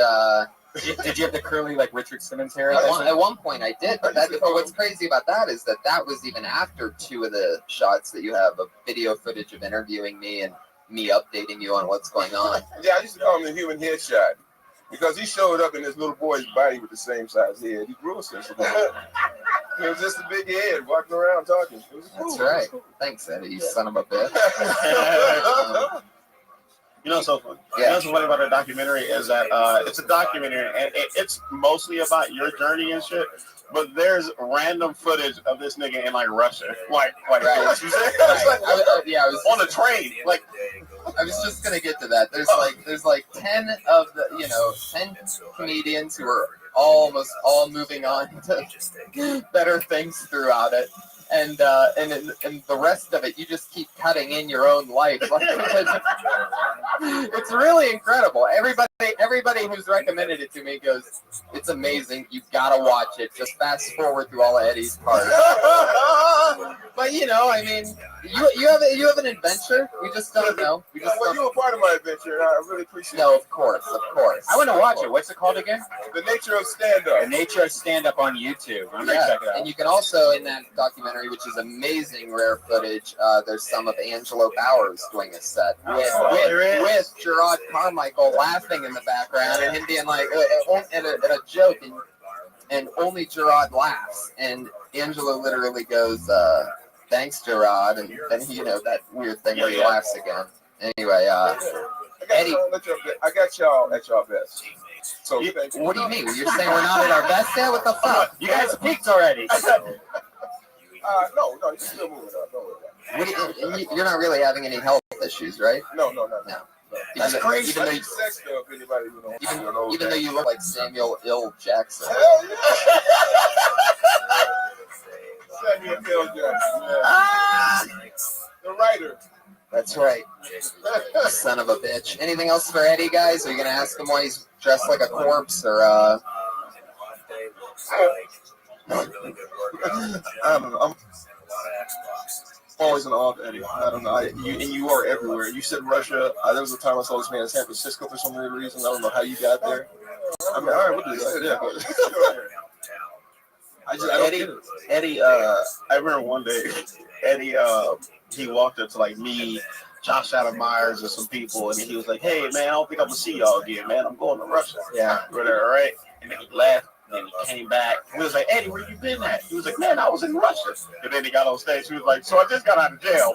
did you have the curly like Richard Simmons hair? At one point I did, but what's crazy about that is that was even after 2 of the shots that you have of video footage of interviewing me and me updating you on what's going on. Yeah, I used to call him the human headshot because he showed up in this little boy's body with the same size head. He grew a sense of that. It was just a big head walking around talking. It was cool. That's right. Thanks, Eddie, you son of a bitch. You know, so funny. Yeah. You know, what's funny about the documentary is that it's a documentary, and it's mostly about your journey and shit. But there's random footage of this nigga in like Russia, like Right. you know, I was on a train, like. I was just gonna get to that. There's like 10 of the 10 comedians who are almost all moving on to better things throughout it. And the rest of it, you just keep cutting in your own life. Like, it's really incredible. Everybody who's recommended it to me goes, it's amazing. You've got to watch it. Just fast forward through all of Eddie's parts. But you mean, you have an adventure. We just don't know. You were part of my adventure, and I really appreciate it. No, of course. I want to watch it. What's it called again? The Nature of Stand-Up. The Nature of Stand-Up on YouTube. I'm gonna check it out. And you can also, in that documentary, which is amazing rare footage, there's some of Angelo Bowers doing a set with Gerard Carmichael laughing in the background and him being like at a joke, and only Gerard laughs, and Angelo literally goes, "Thanks, Gerard," and then that weird thing where he laughs again. Anyway, Eddie, I got y'all at y'all best. So what do you mean? You're saying we're not at our best yet? What the fuck? You guys peaked already. No, you're still moving up. You're not really having any health issues, right? No. That's crazy. Even though you look like Samuel L. Jackson. Samuel L. Jackson. The writer. That's right. Son of a bitch. Anything else for Eddie, guys? Are you going to ask him why he's dressed like a corpse, or I don't know. I'm always in awe of Eddie. I don't know. You are everywhere. You said Russia. There was a time I saw this man in San Francisco for some weird reason. I don't know how you got there. I mean, all right, we'll do that. Yeah, Eddie, I remember one day, Eddie, he walked up to like me, Josh Adam Myers, and some people, and he was like, "Hey, man, I don't think I'm gonna see y'all again, man. I'm going to Russia." Yeah. Whatever, right? And then he left, and he came back. He was like, "Eddie, where you been at?" He was like, "Man, I was in Russia." And then he got on stage. He was like, "So I just got out of jail."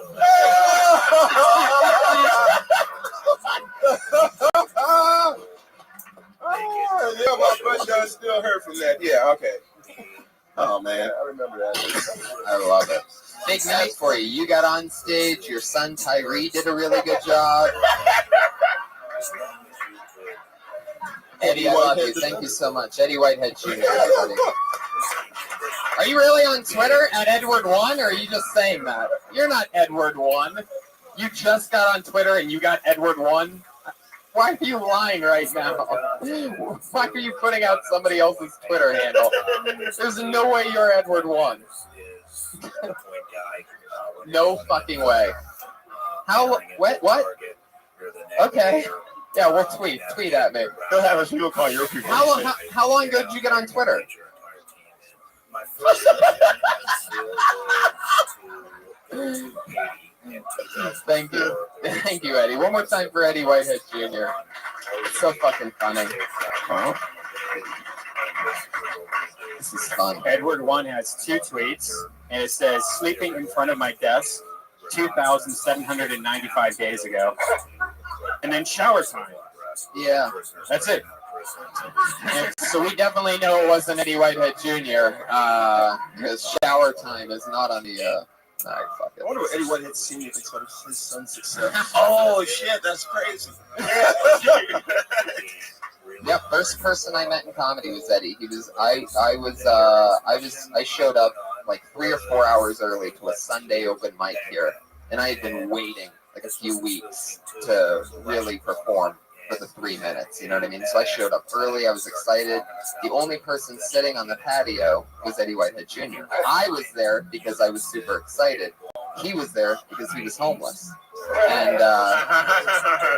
Yeah, my butt does still hurt from that. Yeah, okay. Oh man, I remember that. I love it. Big night for you. You got on stage. Your son Tyree did a really good job. Eddie, I love you. Thank you so much. Eddie Whitehead Jr. Everybody. Are you really on Twitter at Edward1, or are you just saying that? You're not Edward1. You just got on Twitter and you got Edward1. Why are you lying right now? Why are you putting out somebody else's Twitter handle? There's no way you're Edward1. No fucking way. How? What? Okay. Yeah, we'll tweet at me. They'll have us people call your people. How long ago did you get on Twitter? Thank you, Eddie. One more time for Eddie Whitehead Jr. It's so fucking funny. Huh? This is fun. Edward1 has 2 tweets, and it says, "Sleeping in front of my desk 2,795 days ago." And then shower time. Yeah. That's it. And so we definitely know it wasn't Eddie Whitehead Jr. Because shower time is not on the... fuck it. I wonder what Eddie Whitehead Sr. thinks about his son's success. Oh shit, that's crazy. Yeah, first person I met in comedy was Eddie. I showed up like 3 or 4 hours early to a Sunday open mic here, and I had been waiting like a few weeks to really perform for the 3 minutes, you know what I mean? So I showed up early, I was excited. The only person sitting on the patio was Eddie Whitehead Jr. I was there because I was super excited. He was there because he was homeless. And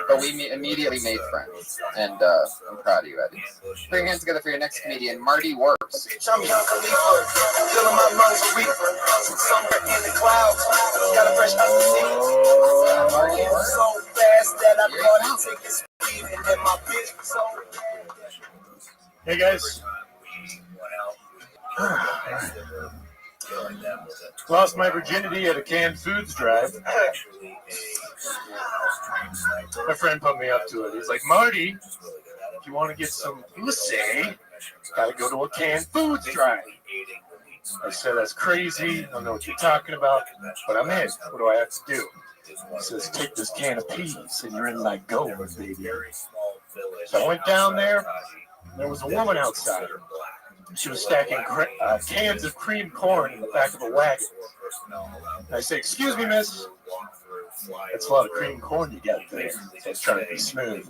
but we immediately made friends, and I'm proud of you, Eddie. Put your hands together for your next comedian, Marty Works. I'm Young Khalifa, filling my lungs with reefer. Somewhere in the clouds, got a fresh out the sea. So fast that I caught it, taking speed, and then my bitch was so. Hey guys. Lost my virginity at a canned foods drive. My friend put me up to it. He's like, Marty, if you want to get some pussy, gotta go to a canned foods drive. I said, that's crazy. I don't know what you're talking about, but I'm in. What do I have to do? He says, take this can of peas and you're in like gold, baby. So I went down there. There was a woman outside. She was stacking cans of cream corn in the back of a wagon. And I said, excuse me, miss. That's a lot of cream corn you got there. So I was trying to be smooth.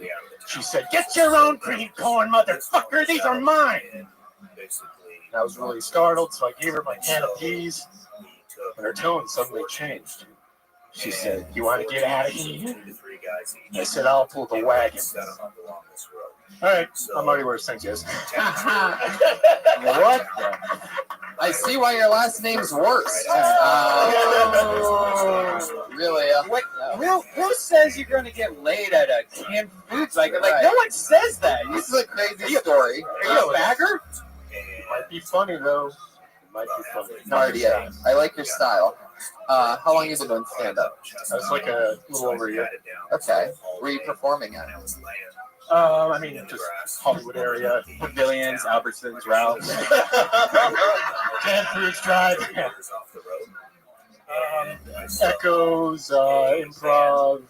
She said, get your own cream corn, motherfucker. These are mine. And I was really startled, so I gave her my can of peas. And her tone suddenly changed. She said, you want to get out of here? And I said, I'll pull the wagon. All right, I'm already where St. Joseph. What? I see why your last name's worse. Really? What? Who says you're going to get laid at a canned foods? Like no one says that. This is a crazy story. Are you a bagger? It might be funny, though. It might be funny. Marty, I like your style. How long have you been doing stand-up? It's like a little over a year. Okay. Where are you performing at? I mean, just Hollywood area. Pavilions, Albertsons, Ralph's. Canned Foods Drive. Echoes, Improv.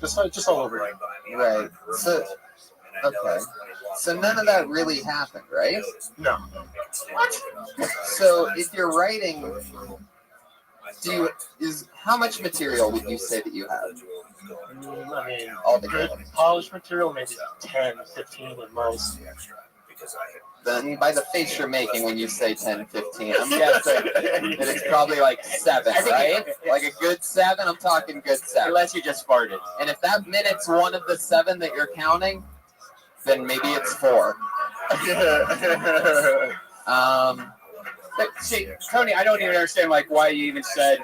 Just all over it. Right. So, okay. So none of that really happened, right? No. What? So if you're writing, how much material would you say that you have? I mean, all the good polished material, maybe 10, 15 at most. Then by the face you're making when you say 10, 15, I'm guessing that it's probably like 7, right? Like a good 7, I'm talking good 7. Unless you just farted. And if that minute's one of the 7 that you're counting, then maybe it's 4. But see, Tony, I don't even understand why you even said,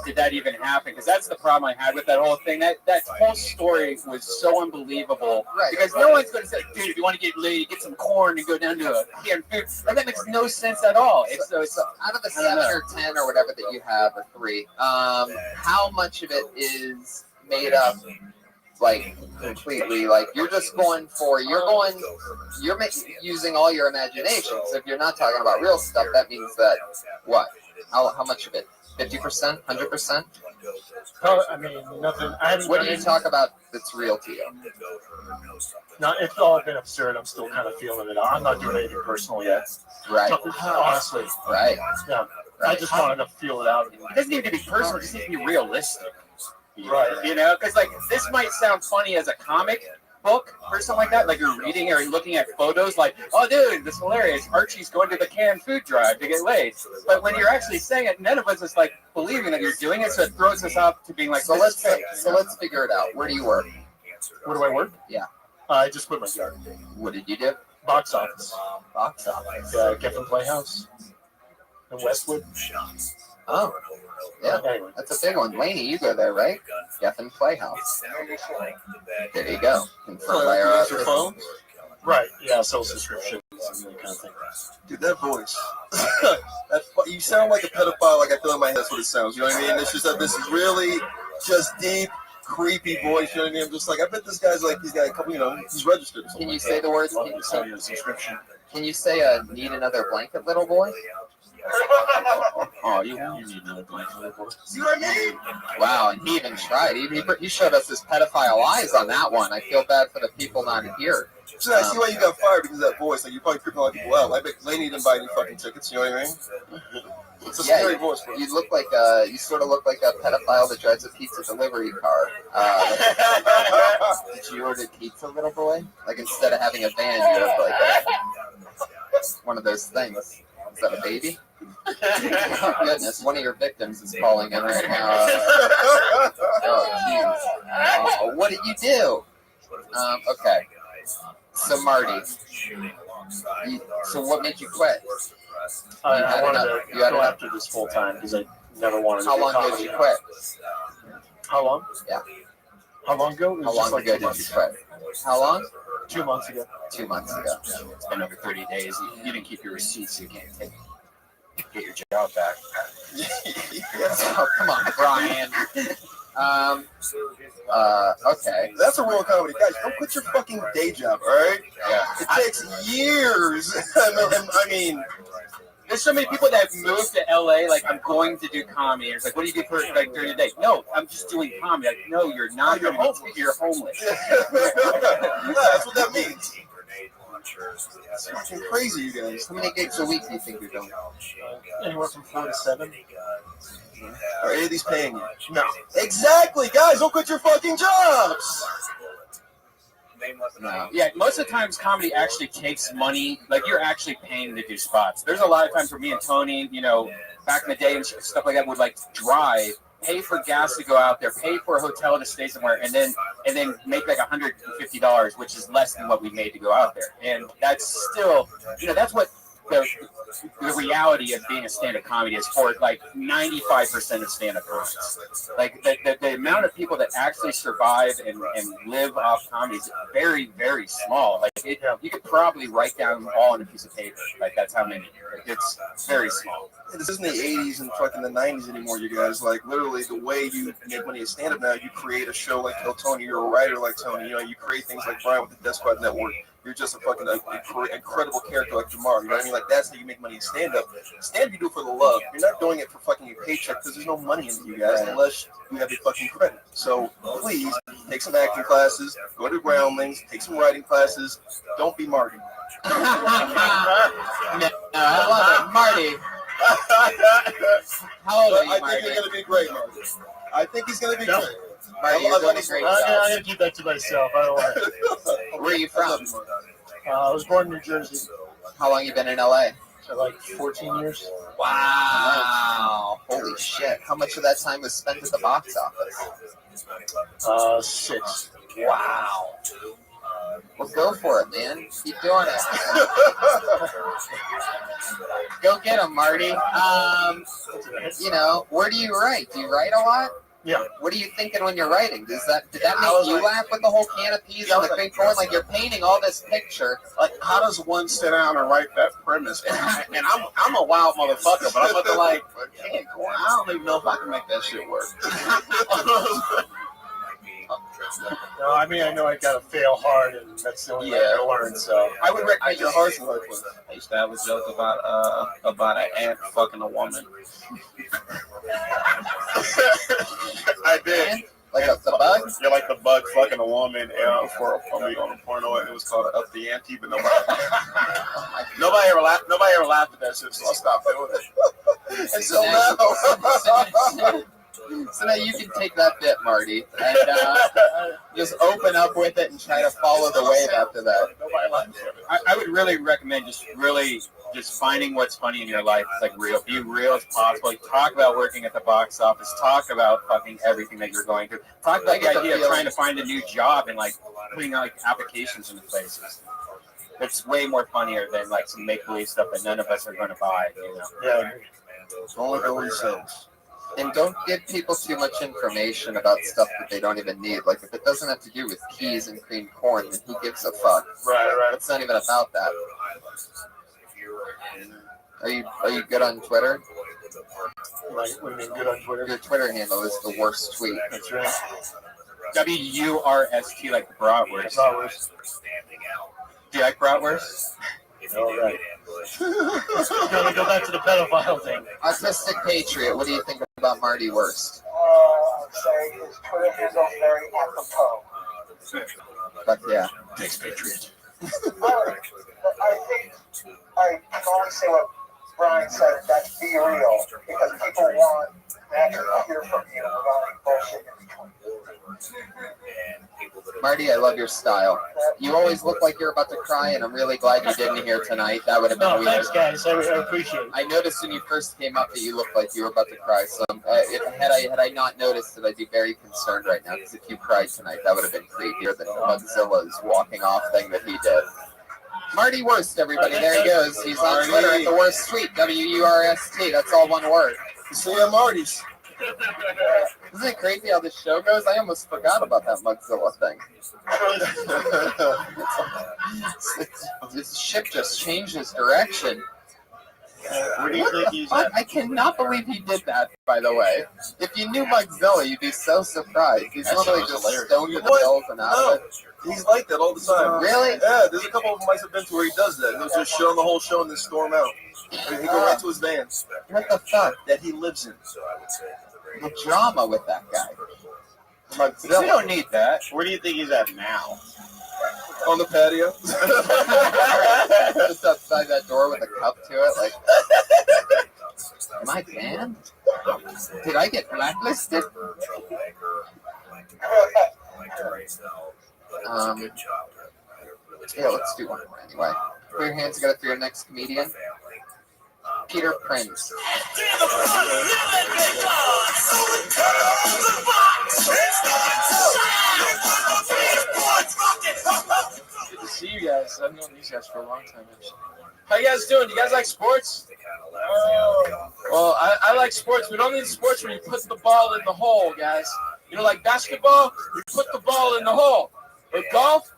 did that even happen? Because that's the problem I had with that whole thing. That whole story was so unbelievable. Right. Because no one's going to say, dude, if you want to get laid, get some corn and go down to a canned food. And that makes no sense at all. So out of the 7 or 10 or whatever that you have, or 3, how much of it is made up? Like completely, like you're using all your imagination. So if you're not talking about real stuff, that means that what? How much of it? 50%, 100%? I mean, nothing. What do you talk about that's real to you? No, it's all been absurd. I'm still kind of feeling it out. I'm not doing anything personal yet. Right. Honestly. Right. Yeah. I just wanted to feel it out. It doesn't need to be personal. It just needs to be realistic. Right. You know, because this might sound funny as a comic book or something like that. Like you're reading or looking at photos, like, oh, dude, this is hilarious. Archie's going to the canned food drive to get laid. But when you're actually saying it, none of us is like believing that you're doing it. So it throws us up to being like, so let's figure it out. Where do you work? Where do I work? Yeah. I just quit my job. What did you do? Box office. Box office. Geffen Playhouse in Westwood. Oh. Yeah, anyway. That's a big one. Laney, you go there, right? Geffen Playhouse. There you go. Confirmed by our phone. Right. Yeah, sell subscriptions and that kind of thing. Dude, that voice. You sound like a pedophile. Like I feel in my head. That's what it sounds. You know what I mean? It's just that this is really just deep, creepy voice. You know what I mean? I'm just like, I bet this guy's like, he's got a couple. You know, he's registered. Can you say the words? Can you sell you a subscription? Can you say "Need another blanket, little boy"? Oh, you need another blanket, little boy. See what I mean? Wow, and he even tried. He showed us his pedophile eyes on that one. I feel bad for the people not here. So I see why you got fired because of that voice. Like you're probably creeping a lot of people out. I bet Laney didn't buy any fucking tickets. You know what I mean? It's a scary voice. Bro. You look like you sort of look like a pedophile that drives a pizza delivery car. Did you order pizza, little boy? Like instead of having a van, you have like one of those things. Is that a baby? Oh, goodness, one of your victims is calling in right now. Oh, jeez. What did you do? Okay. So, Marty, so what made you quit? I wanted to go after this full time because I never wanted to. How long ago did you quit? How long? Yeah. How long ago? How long ago did you quit? How long? 2 months ago. 2 months ago. It's been over 30 days. You didn't keep your receipts. You can't take. Get your job back. Oh, come on, Brian. Okay. That's a real comedy. Guys, don't quit your fucking day job, all right? Yeah. It takes years. I mean, there's so many people that have moved to LA, like, I'm going to do comedy. And it's like, what do you do for, like, during the day? No, I'm just doing comedy. Like, no, you're not. You're homeless. That's what that means. It's fucking crazy, you guys. How many gigs a week do you think you're doing? Anywhere from 4 to 7. Are any of these paying you? No. Exactly, guys. Don't quit your fucking jobs. No. Yeah, most of the times comedy actually takes money. Like, you're actually paying to do spots. There's a lot of times where me and Tony, you know, back in the day and stuff like that, would like drive, pay for gas to go out there, pay for a hotel to stay somewhere, and then make like $150, which is less than what we made to go out there. And that's still, you know, that's what the reality of being a stand-up comedy is for like 95% of stand-up comics. Like the amount of people that actually survive and live off comedy is very, very small. Like you could probably write down all on a piece of paper. Like that's how many. Like, it's very small. This isn't the 80s and fucking the 90s anymore, you guys. Like, literally, the way you make money as stand-up now, you create a show like Tony, you're a writer like Tony, you know, you create things like Brian with the Death Squad Network. You're just a fucking incredible character like Jamar, you know what I mean? Like, that's how you make money in stand-up. Stand-up you do it for the love. You're not doing it for fucking your paycheck because there's no money in you guys unless you have your fucking credit. So, please, take some acting classes, go to Groundlings, take some writing classes. Don't be Marty. I love it. Marty. How old are you, I Marty? think you're going to be great, Marty. I think he's going to be great. Marty, you're doing a great job. I'm going to keep that to myself. I don't want it. Where are you from? I was born in New Jersey. How long you been in LA? For like 14 years. Wow. Holy shit. How much of that time was spent at the box office? 6. Wow. Well, go for it, man. Keep doing it. Go get him, Marty. You know, where do you write? Do you write a lot? Yeah. What are you thinking when you're writing? Did that make you laugh with the whole can of peas on the big board? Like, you're painting all this picture. Like, how does one sit down and write that premise? And I'm a wild motherfucker, but I'm about to like, I don't even know if I can make that shit work. No, I mean, I know I got to fail hard, and that's the only way to learn. So I would recommend your horse work with. I used to have a joke about an ant fucking a woman. I did. Like the bug? Yeah, like the bug fucking a woman for a week on a porno, and it was called Up the Ante, but nobody ever laughed at that shit, so I stopped doing it. And so now. So now you can take that bit, Marty, and just open up with it and try to follow the wave after that. I would really recommend just finding what's funny in your life. It's like real. Be real as possible. Talk about working at the box office. Talk about fucking everything that you're going through. Talk about the idea of trying to find a new job and like putting like applications into places. It's way more funnier than like some make-believe stuff that none of us are going to buy. You know? Yeah. Only Billy says. And don't give people too much information about stuff that they don't even need. Like, if it doesn't have to do with peas and creamed corn, then who gives a fuck? Right. It's not even about that. Are you good on Twitter? Right. What do you mean, good on Twitter? Your Twitter handle is the worst tweet. That's right. WURST, like the bratwurst. Bratwurst. Do you like bratwurst? All right. Gonna go back to the pedophile thing. Autistic Patriot, what do you think about Marty Wurst? I'd say his Twitter handle is very apropos. Fuck yeah. Thanks, Patriot. I think I can only say what Brian said, that's be real, because people want to actually hear from you without any bullshit in between. Marty, I love your style. You always look like you're about to cry, and I'm really glad you didn't here tonight. That would have been weird. Thanks, guys. I appreciate it. I noticed when you first came up that you looked like you were about to cry. So had I not noticed it, I'd be very concerned right now. Because if you cried tonight, that would have been creepier than Mugzilla's walking off thing that he did. Marty Wurst, everybody. There he goes. He's on Twitter at the worst tweet. WURST. That's all one word. See ya, Marty's. Isn't it crazy how this show goes? I almost forgot about that Mugzilla thing. This ship just changes direction. Where do you think he's at? I cannot believe he did that, by the way. If you knew Mugzilla, you'd be so surprised. He's normally just stoned to the hills and out of it. He's like that all the time. Really? Yeah, there's a couple of them I've been to where he does that. He'll just show the whole show and then storm out. And he go right to his van. What the fuck? That he lives in. The drama with that guy. Mugzilla. We don't need that. Where do you think he's at now? On the patio. Just outside that door with a cup to it, like. Am I banned? Did I get blacklisted? Yeah, let's do one more anyway. Put your hands together for your next comedian. Peter Prince. Good to see you guys. I've known these guys for a long time, actually. How you guys doing? Do you guys like sports? Well, I like sports. We don't need sports where you put the ball in the hole, guys. You know, like basketball, you put the ball in the hole. Or golf,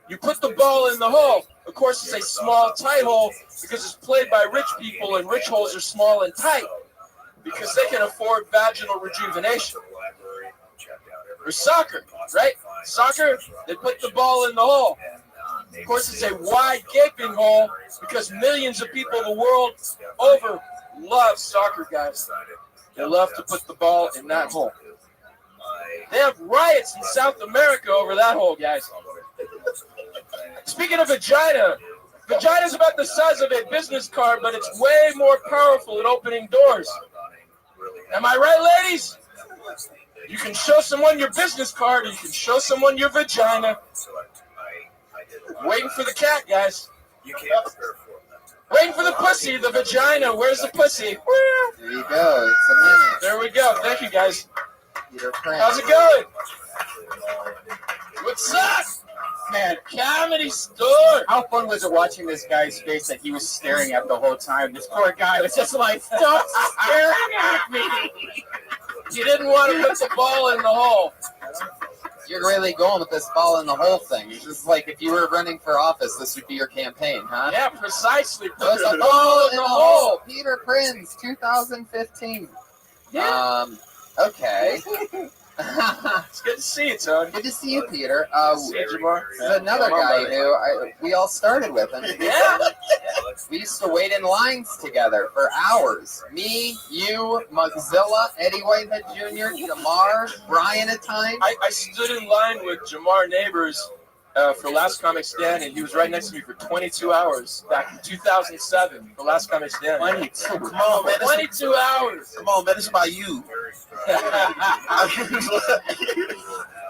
you put the ball in the hole. Of course, it's a small, tight hole because it's played by rich people, and rich holes are small and tight because they can afford vaginal rejuvenation. Or soccer, right? Soccer, they put the ball in the hole. Of course, it's a wide, gaping hole because millions of people the world over love soccer, guys. They love to put the ball in that hole. They have riots in South America over that hole, guys. Speaking of vagina, vagina's about the size of a business card, but it's way more powerful at opening doors. Am I right, ladies? You can show someone your business card, or you can show someone your vagina. Waiting for the cat, guys. Waiting for the pussy, the vagina. Where's the pussy? There you go. It's a minute. There we go. Thank you, guys. Peter Prince. How's it going? What's up? Man, Comedy Store. How fun was it watching this guy's face that he was staring at the whole time? This poor guy was just like, stop staring at me. You didn't want to put the ball in the hole. You're really going with this ball in the hole thing. It's just like if you were running for office, this would be your campaign, huh? Yeah, precisely. Put There's the a ball in the hole. Peter Prince, 2015. Yeah. Okay. It's good to see you, Tony. Good to see you, Peter. See you, Jamar. This is another guy who we all started with him. Yeah. We used to wait in lines together for hours. Me, you, Mugzilla, Eddie Whitehead Jr., Jamar, Brian at times. I stood in line with Jamar Neighbors for Last Comic Stand, and he was right next to me for 22 hours back in 2007. The Last Comic Stand. 22. Come on, man. 22 hours. Come on, man. This is about you.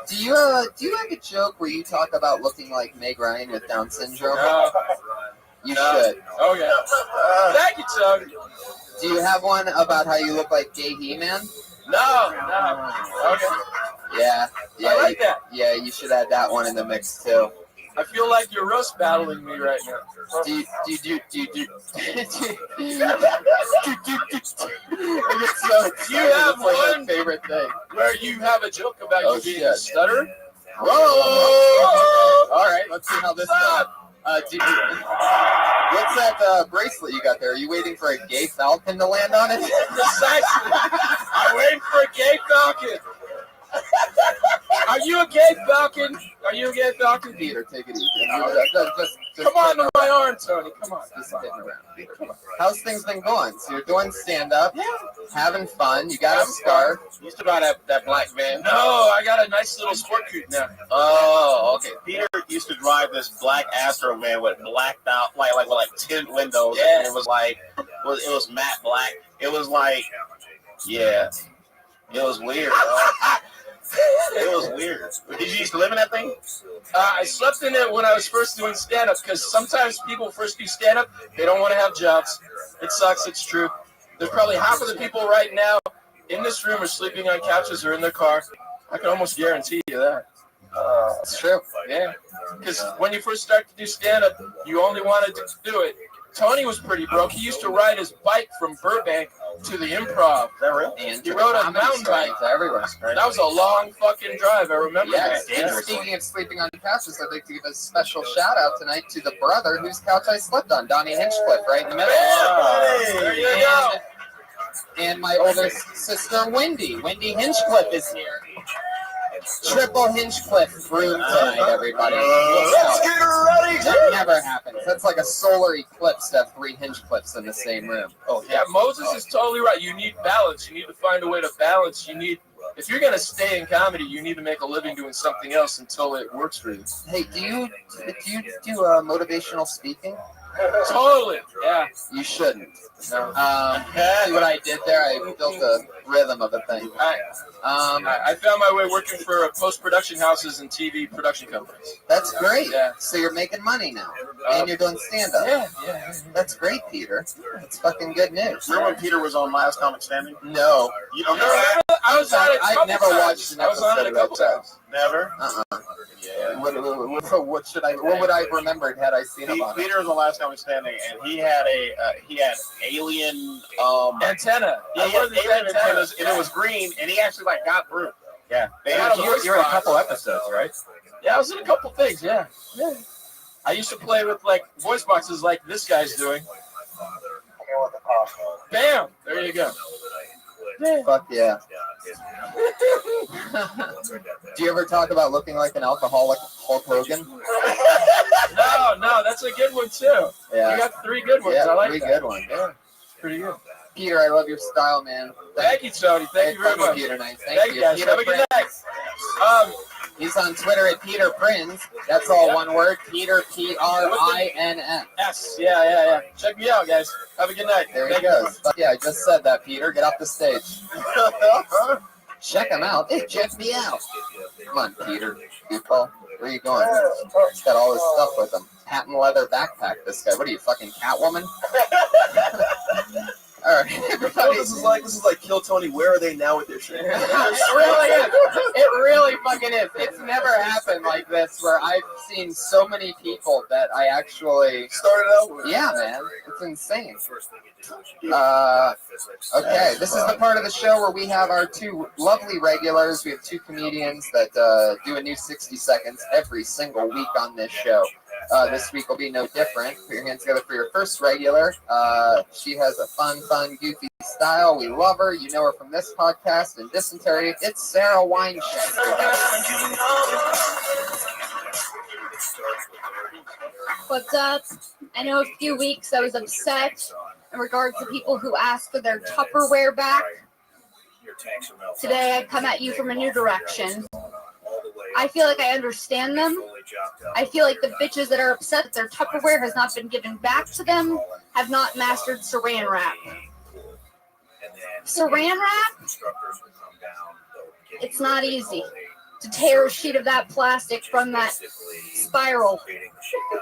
Do you have a joke where you talk about looking like Meg Ryan with Down syndrome? No. You should. Oh, yeah. Thank you, Tony. Do you have one about how you look like gay He-Man? No. Okay. Yeah. I like that. Yeah, you should add that one in the mix too. I feel like you're roast battling me right now. Do you have one favorite thing where you have a joke about you being a stutter? Whoa! All right, let's see how this goes. What's that bracelet you got there? Are you waiting for a gay falcon to land on it? Precisely. I'm waiting for a gay falcon. Are you a gay falcon? Are you a gay falcon? Peter, take it easy. Just come on to my arm, Tony. Come on. Just sitting around, Peter. Come on. How's things been going? So you're doing stand-up, having fun. You got a scarf. You used to buy that black van. No, I got a nice little sport coupe now. Oh, okay. Peter used to drive this black Astro van with blacked out, like tint windows. Yeah. And it was it was matte black. It was like, yeah, it was weird. It was weird. Did you used to live in that thing? I slept in it when I was first doing stand-up because sometimes people first do stand-up, they don't want to have jobs. It sucks. It's true. There's probably half of the people right now in this room are sleeping on couches or in their car. I can almost guarantee you that. It's true. Yeah. Because when you first start to do stand-up, you only wanted to do it. Tony was pretty broke. He used to ride his bike from Burbank to the Improv. Is that real? And He to the rode a Comedy mountain Store, bike. to everywhere. That was a long fucking drive. I remember Yes, that. and speaking of sleeping on couches, I'd like to give a special shout out tonight to the brother whose couch I slept on, Donnie Hinchcliffe, right in the middle. There you go. And my older sister, Wendy. Wendy Hinchcliffe is here. Triple Hinchcliffe room tonight, everybody. Let's get ready. That never happens. That's like a solar eclipse to have 3 Hinchcliffes in the same room. Oh yeah, Moses is totally right. You need balance. You need to find a way to balance. If you're gonna stay in comedy, you need to make a living doing something else until it works for you. Hey, do you do motivational speaking? Totally. Yeah. You shouldn't. No. See what I did there? I built a rhythm of a thing. I found my way working for post-production houses and TV production companies. That's great. Yeah. So you're making money now, and you're doing stand-up. Yeah. That's great, Peter. That's fucking good news. Remember when Peter was on Last Comic Standing? No. You don't remember? I was on it. I've never watched an I was on it episode a of couple that. times. Never? Yeah. What would I have remembered had I seen him on it? Peter was on Last Comic Standing, and he had alien antenna. Yeah, he had alien antennas, and it was green, and he actually got through. Yeah. You're in a couple episodes, right? Yeah, I was in a couple things. Yeah. I used to play with voice boxes like this guy's doing. Bam! There you go. Fuck yeah. Do you ever talk about looking like an alcoholic Hulk Hogan? No, that's a good one too. Yeah. You got 3 good ones. Yeah, I like 3 that. good ones. Yeah, pretty good. Peter, I love your style, man. Thank you, Tony. Thank you very much. Peter, nice. Thank you, guys. Peter Have a good Prince. night. He's on Twitter at Peter Prinz. That's all one word. Peter, P-R-I-N-N. Yes. Yeah. Check me out, guys. Have a good night. There he goes. Yeah, I just said that, Peter. Get off the stage. Check him out. Hey, check me out. Come on, Peter. People, where are you going? He's got all his stuff with him. Patent leather backpack, this guy. What are you, fucking Catwoman? All right, everybody. This is like Kill Tony. Where are they now with their shit? It really is. It really fucking is. It's never happened like this where I've seen so many people that I actually started out with. Yeah, man. It's insane. Okay, this is the part of the show where we have our 2 lovely regulars. We have 2 comedians that do a new 60 seconds every single week on this show. This week will be no different. Put your hands together for your first regular. She has a fun, goofy style. We love her. You know her from this podcast and Dysentery. It's Sarah Weinstein. What's up? I know a few weeks I was upset in regards to people who asked for their Tupperware back. Today I come at you from a new direction. I feel like I understand them. I feel like the bitches that are upset that their Tupperware has not been given back to them have not mastered saran wrap. Saran wrap? It's not easy to tear a sheet of that plastic from that spiral.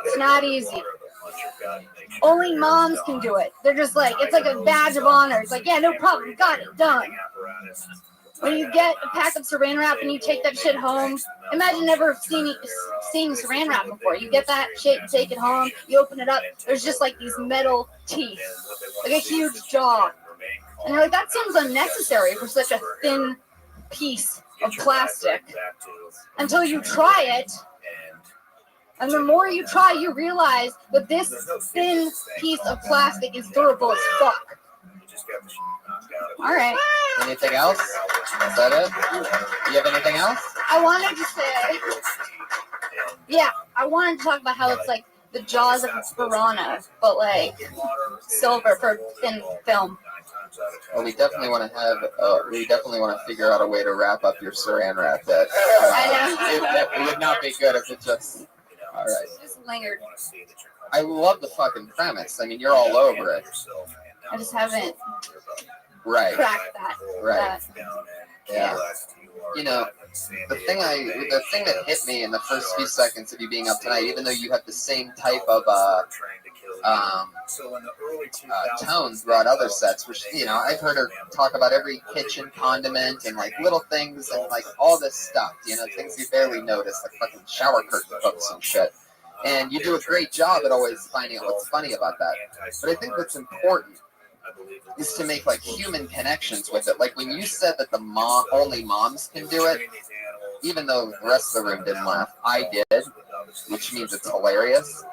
It's not easy. Only moms can do it. They're just like, it's like a badge of honor. It's like, yeah, no problem, got it, done. When you get a pack of saran wrap and you take that shit home, imagine never seeing saran wrap before. You get that shit, you take it home, you open it up, there's just like these metal teeth, like a huge jaw. And you're like, that seems unnecessary for such a thin piece of plastic. Until you try it, and the more you try, you realize that this thin piece of plastic is durable as fuck. All right. Anything else? Is that it? You have anything else? I wanted to say, I wanted to talk about how it's like the jaws of a piranha, but like silver for thin film. Well, we definitely want to figure out a way to wrap up your saran wrap. That it would not be good if it just. All right. Just lingered. I love the fucking premise. I mean, you're all over it. I just haven't cracked that. Right. Yeah. You know, the thing that hit me in the first few seconds of you being up tonight, even though you have the same type of tones throughout other sets, which, you know, I've heard her talk about every kitchen condiment and like little things and like all this stuff, you know, things you barely notice, like fucking shower curtain hooks and shit. And you do a great job at always finding out what's funny about that. But I think what's important is to make like human connections with it. Like when you said that only moms can do it, even though the rest of the room didn't laugh, I did, which means it's hilarious.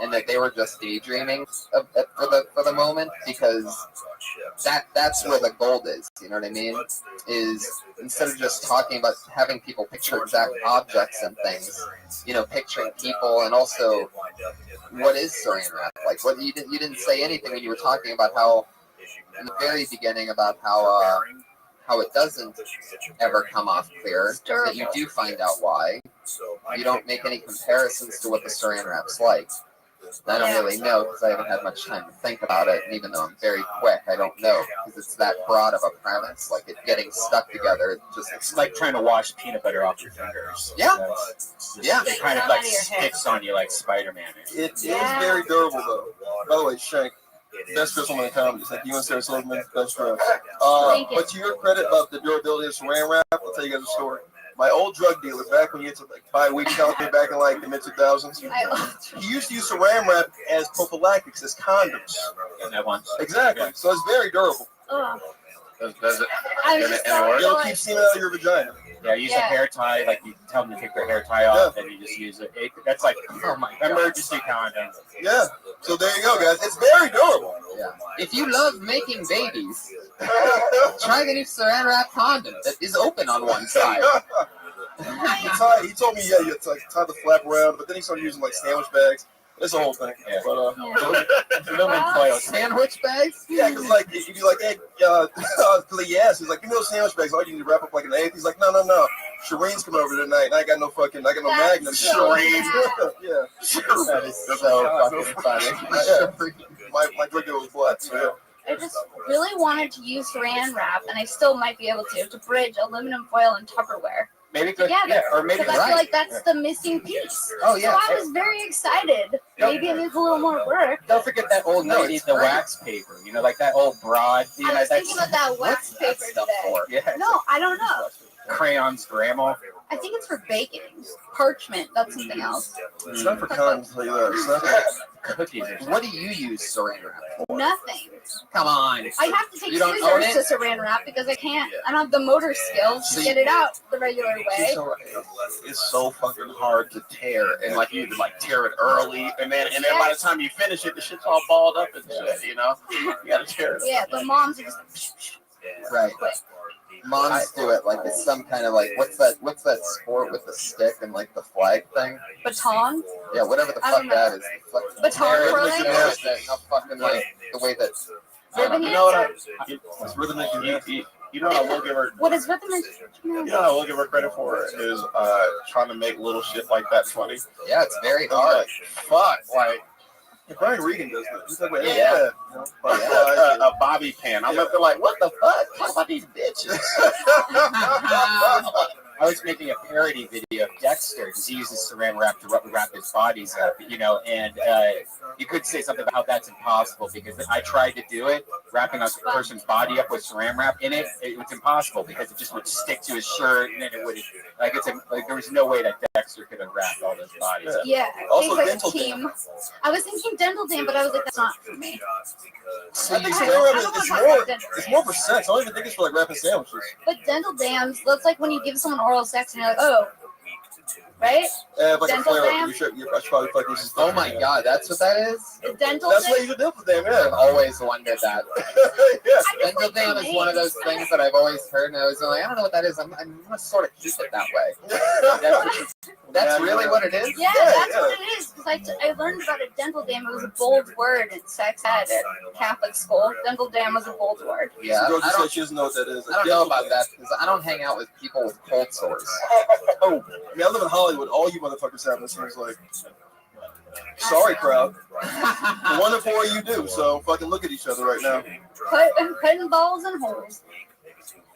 And that they were just daydreaming for the moment, because that's where the gold is. You know what I mean? Is instead of just talking about having people picture exact objects and things, you know, picturing people, and also what is saran wrap? Like, what you didn't say anything when you were talking about how in the very beginning about how it doesn't ever come off clear, that you do find out why. You don't make any comparisons to what the saran wrap's like. I don't really know because I haven't had much time to think about it, and even though I'm very quick, I don't know because it's that broad of a premise. Like it getting stuck together, it's like trying to wash peanut butter off your fingers. Yeah, yeah. It kind of like sticks on you like Spider-Man. It is very durable though. By the way, Shank, best dress woman in comedy. It's like you and Sarah Silverman, best dress. But to your credit about the durability of saran wrap, I'll tell you guys a story. My old drug dealer, back when you had to like buy weed counter back in like the mid 2000s, he used to use saran wrap as prophylactics, as condoms. Exactly. So it's very durable. Does it? It'll keep semen out of your vagina. Yeah, use a hair tie. Like you tell them to take their hair tie off, and you just use it. That's like emergency condom. Yeah. So there you go, guys. It's very durable. Yeah. If you love making babies, try the new saran wrap condom that is open on one side. He told me, yeah, you have to like, tie the flap around, but then he started using like sandwich bags. It's a whole thing. Yeah. But sandwich bags? Yeah, because like if you be like, hey, yes, he's like, give me those sandwich bags. Oh, you need to wrap up like an eighth. He's like, no. Shireen's coming over tonight, and I got no Magnum. Shireen. Yeah. That is so fucking funny. My drug dealer was black. So yeah. I just really wanted to use saran wrap, and I still might be able to bridge aluminum foil and Tupperware together. Yeah, or maybe because I feel like that's the missing piece. Oh, yeah. So I was very excited. Maybe it needs a little more work. Don't forget that old lady, the wax paper. You know, like that old broad. You I know, was thinking about that wax paper today. Yeah. No, I don't know. Crayons, grandma. I think it's for baking. Parchment, that's something else. It's not for condoms, I'll tell you that. It's not for cookies. What do you use saran wrap for? Nothing. Come on. I have to take You don't own scissors to saran wrap because I can't. I don't have the motor skills to get it out the regular way. It's so fucking hard to tear, and like you need to like tear it early, and then by the time you finish it, the shit's all balled up and shit. You know, you gotta tear it. Yeah, but moms are just right. Moms do it like it's some kind of like what's that sport with the stick and like the flag thing? Baton? Yeah, whatever the fuck that is. Baton twirling? Not fucking like the way that. You know what? It's rhythmic. You know what I will give her? What is rhythmic? You know what I will give her credit for is trying to make little shit like that funny. Yeah, it's very hard. Fuck, like. Brian Regan does that. He's like, yeah. A bobby pin. I'm up there like, what the fuck? Talk about these bitches. I was making a parody video of Dexter because he uses saran wrap to wrap his bodies up, you know, and you could say something about how that's impossible because I tried to do it, wrapping a person's body up with saran wrap in it. It was impossible because it just would stick to his shirt and then it would, there was no way that Dexter could have wrapped all those bodies. Yeah, Also, like dental a team. I was thinking dental dam, but I was like, that's not for me. I think it's more for sex. I don't even think it's for like wrapping sandwiches. But dental dams, that's like when you give someone oral sex and you're like, oh, right? Like dental a flare dam? I should probably fuck this. Oh my god, that's what that is? Dental That's dam? what you do for them, yeah. I've always wondered that. Yeah. Dental dam is one of those things that I've always heard, and I was like, I don't know what that is. I'm gonna sort of keep it that way. That's really what it is? Yeah, that's what it is. Because I learned about a dental dam. It was a bold word in sex ed at Catholic school. Dental dam was a bold word. Yeah, I don't. She doesn't know what that is. I don't know about that because I don't hang out with people with cold sores. Oh, I mean, I live in Hollywood. All you motherfuckers have this. Seems like. Sorry, crowd. 1 in 4 of you do. So fucking look at each other right now. Putting balls in holes.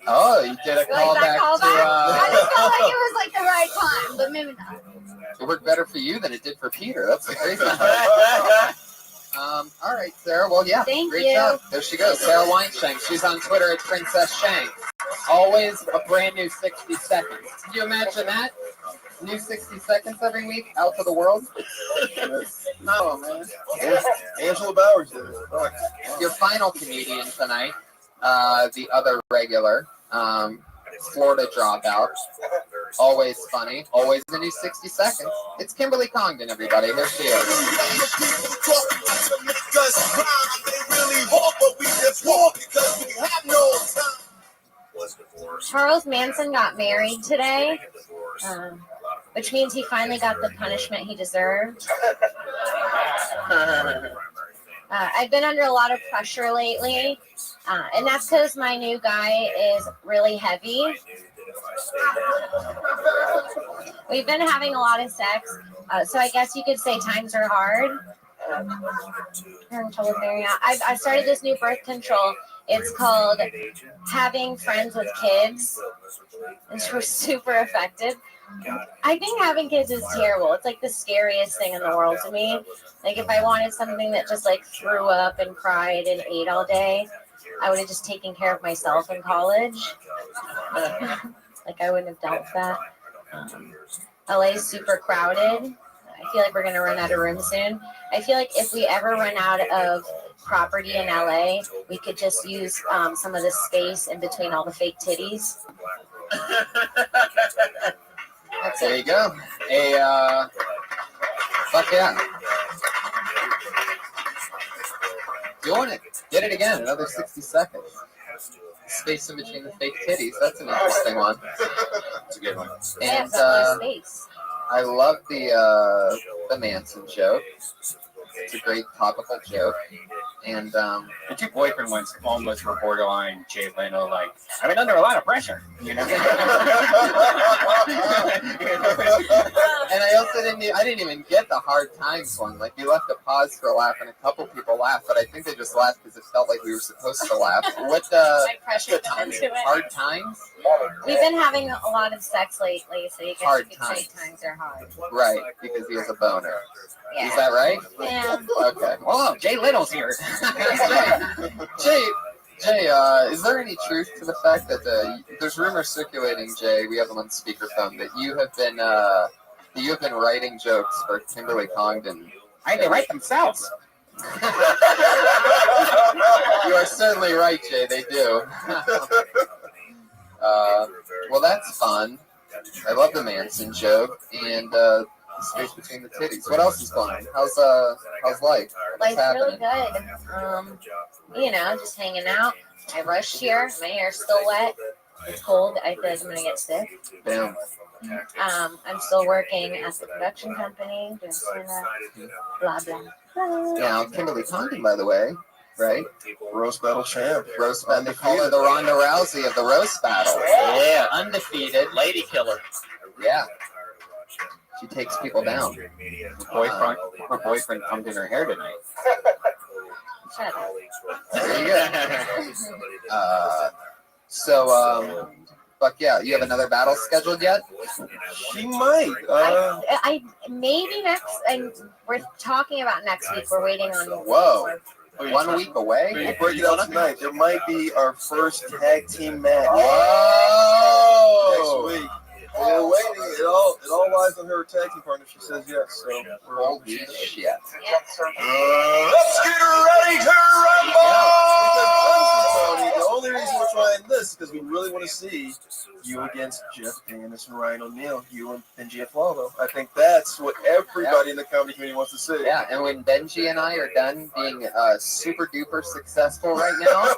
Oh, you did a callback to. I just felt like it was like the right time, but maybe not. It worked better for you than it did for Peter. That's the crazy thing. All right, Sarah. Well, yeah. Great job. There she goes, Sarah Weinshank. She's on Twitter at Princess Shank. Always a brand new 60 seconds. Can you imagine that? New 60 seconds every week out to the world. No, man. Angela Bowers did it. Fuck. Your final comedian tonight, the other regular, Florida dropout. Always funny, always in his 60 seconds. It's Kimberly Congdon, everybody. Here she is. Charles Manson got married today, which means he finally got the punishment he deserved. I've been under a lot of pressure lately, and that's because my new guy is really heavy. We've been having a lot of sex, so I guess you could say times are hard. I'm having trouble figuring out. I started this new birth control. It's called Having Friends with Kids. It's super effective. I think having kids is terrible. It's like the scariest thing in the world to me. Like if I wanted something that just like threw up and cried and ate all day, I would have just taken care of myself in college. Like I wouldn't have dealt with that. LA is super crowded. I feel like we're gonna run out of room soon. I feel like if we ever run out of property in LA, we could just use some of the space in between all the fake titties. There you go. Fuck yeah. Doing it. Did it again. Another 60 seconds. Space in between the fake titties. That's an interesting one. It's a good one. And I love the Manson joke. It's a great topical joke. And the two boyfriend ones almost were borderline Jay Leno, like, I've been under a lot of pressure, you know? And I also didn't even get the hard times one. Like, you left a pause for a laugh, and a couple people laughed, but I think they just laughed because it felt like we were supposed to laugh. What hard times? We've been having a lot of sex lately, so you guess Hard you could say times are hard. Right, because he has a boner. Yeah. Is that right? Yeah. Okay. Oh, Jay Leno's here. Jay, is there any truth to the fact that there's rumors circulating, Jay, we have them on speakerphone, that you have been writing jokes for Kimberly Congdon? They write themselves. You are certainly right, Jay, they do. Well, that's fun. I love the Manson joke, and the space between the titties. What else is going on? How's life? What's Life's really happening? good. You know, just hanging out. I rushed here. My hair's still wet. It's cold. I feel like I'm gonna get sick. Damn. I'm still working at the production company, doing stand-up, blah blah. Now, Kimberly Congdon, by the way, right? Roast battle champ. Roast battle. They call her the Ronda Rousey of the roast battle. Yeah, undefeated, lady killer. Yeah. She takes people down. Her boyfriend comes in her hair tonight. Shut up. There you go. Fuck yeah. You have another battle scheduled yet? She might. I maybe next, and we're talking about next week. We're waiting on. Whoa. 1 week away? We'll break it out tonight. There might be our first tag team match. Whoa! Next week. We're waiting. It all lies on her tag team partner. She says yes. So we're all shit. Let's get ready to rumble! The only reason we're trying this is because we really want to see you against Jeff Danis and Ryan O'Neal, you and Benji Aflalo. I think that's what everybody in the comedy community wants to see. Yeah, and when Benji and I are done being super duper successful right now,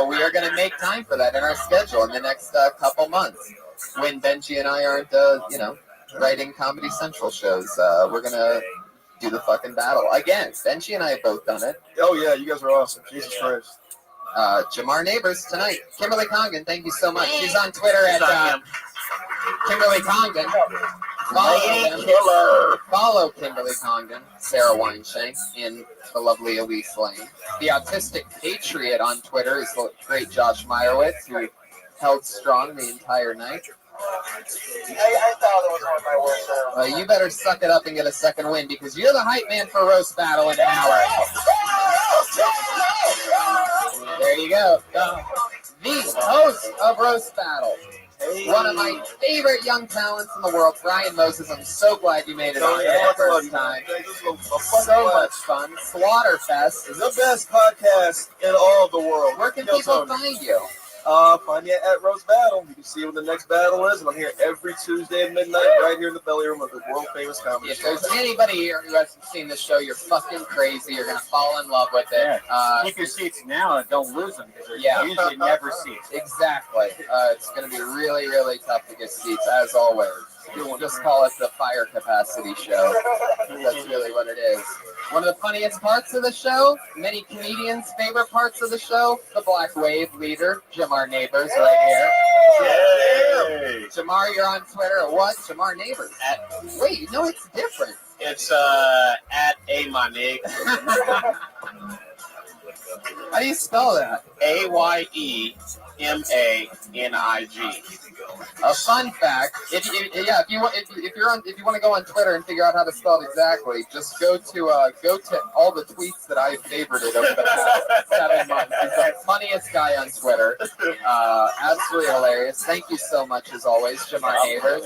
we are going to make time for that in our schedule in the next couple months. When Benji and I aren't, writing Comedy Central shows, we're going to do the fucking battle. Again, Benji and I have both done it. Oh, yeah, you guys are awesome. Jesus Christ. Jamar Neighbors tonight. Kimberly Congdon, thank you so much. She's on Twitter at Kimberly Congdon. Follow Kimberly Congdon, Sarah Weinshank, and the lovely Elise Lane. The Autistic Patriot on Twitter is the great Josh Meyerowitz, who held strong the entire night. I thought it was one of my worst. You better suck it up and get a second win, because you're the hype man for Roast Battle in an hour. There you go. The host of Roast Battle. One of my favorite young talents in the world, Brian Moses. I'm so glad you made it on the first time. So much fun. Slaughterfest The best podcast in all of the world. Where can people find you? Find me at Rose Battle. You can see when the next battle is, and I'm here every Tuesday at midnight, right here in the belly room of the world famous comedy If show. there's anybody here who hasn't seen this show, you're fucking crazy. You're gonna fall in love with it. Keep your seats now and don't lose them because there's Yeah. usually never seats. Exactly. It's gonna be really, really tough to get seats, as always. We'll just call it the fire capacity show. That's really what it is. One of the funniest parts of the show, many comedians' favorite parts of the show, the Black Wave leader, Jamar Neighbors, right here. Yay! Jamar, you're on Twitter at what? Jamar Neighbors. Wait, no, it's different. It's at Aymanig. How do you spell that? AYEMANIG. A fun fact: if you want to go on Twitter and figure out how to spell it exactly, just go to all the tweets that I've favorited over the past 7 months. He's the funniest guy on Twitter. Absolutely hilarious. Thank you so much as always, Jamar Neighbors.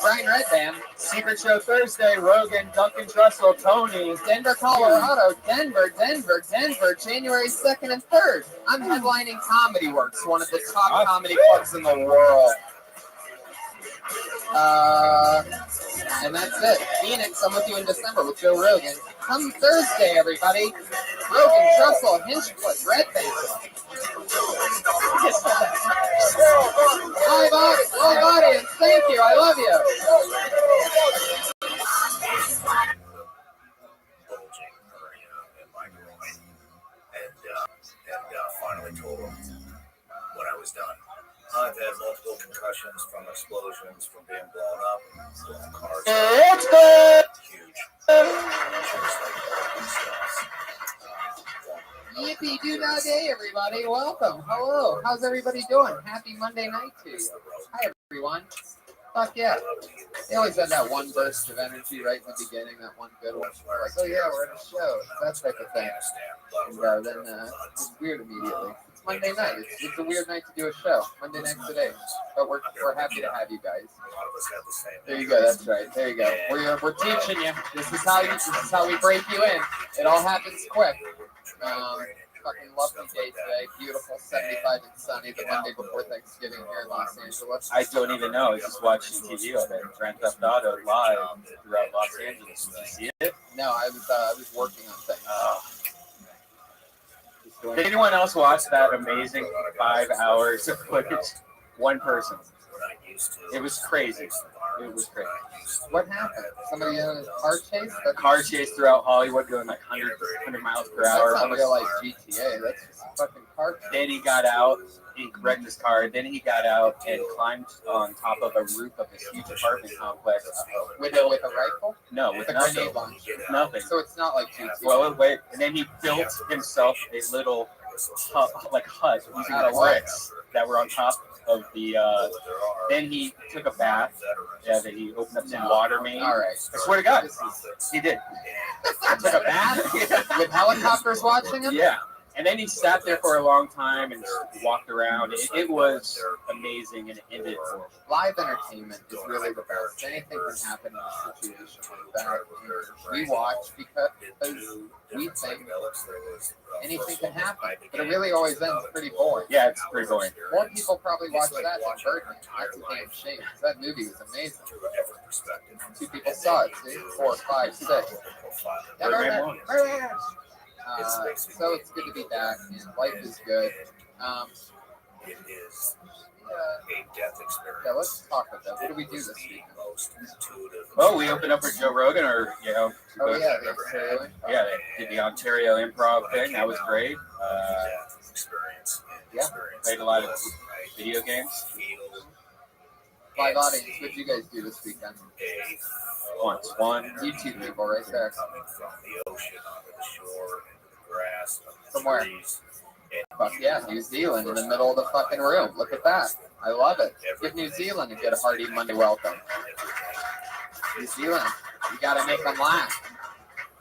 Brian Redband, Secret Show Thursday, Rogan, Duncan Trussell, Tony, Denver, Colorado, Denver, January 2nd and 3rd. I'm headlining Comedy Works, one of the top comedy clubs in the world. And that's it. Phoenix, I'm with you in December with Joe Rogan. Come Thursday, everybody. Rogan, Trussell, Hinchcliffe, Redband. Live audience, thank you. I love you. Finally told him when I was done. I've had multiple concussions from explosions, from being blown up, from cars. Huge. Yippee doo dah day, everybody. Welcome. Hello. How's everybody doing? Happy Monday night to you. Hi, everyone. Fuck yeah. They always have that one burst of energy right in the beginning, that one good one. They're like, oh yeah, we're at a show. That type of thing. And then it's weird immediately. It's Monday night. It's a weird night to do a show. Monday night today. But we're happy to have you guys. There you go. That's right. There you go. We're teaching you. This is how we break you in. It all happens quick. Fucking lovely day today. Beautiful, 75 and sunny. The Monday before Thanksgiving here in Los Angeles. I don't even know. I was just watching TV of it. Grand Theft Auto live throughout Los Angeles. Did you see it? No, I was working on things. Did anyone else watch that amazing 5 hours of footage? One person. It was crazy. It was crazy. What happened? Somebody in a car chase? A car chase throughout Hollywood going like 100 miles per hour. That's not real life GTA. That's just a fucking car chase. Then he got out. He wrecked his car. Then he got out and climbed on top of a roof of this huge apartment complex. With a rifle? No, with a nothing. grenade launcher. Nothing. So it's not like GTA. Well, wait. And then he built himself a little hut using the bricks that were on top of the. Then he took a bath. Yeah, then he opened up some water main. All right. I swear to God, he did. Took a bath with helicopters watching him. Yeah. And then he sat there for a long time and walked around. It was amazing, and it ended horrible. Live entertainment is really the best. Anything can happen in a situation like that. We watch because we think anything can happen, but it really always ends pretty boring. Yeah, it's pretty boring. More people probably watch that than Birdman. That's a damn shame. That movie was amazing. 2 people saw it. See? 4, 5, 6. So it's good to be back, and life is good. It is a death experience. Yeah, let's talk about that. What do we do this week? Oh, we opened up for Joe Rogan, or yeah, they did the Ontario Improv thing. That was great. Played a lot of video games. Live audience, what did you guys do this weekend? One. YouTube people right there. From where? Fuck yeah, New Zealand in the middle of the fucking room. Look at that. I love it. Give New Zealand a good hearty Monday welcome. New Zealand, you gotta make them laugh.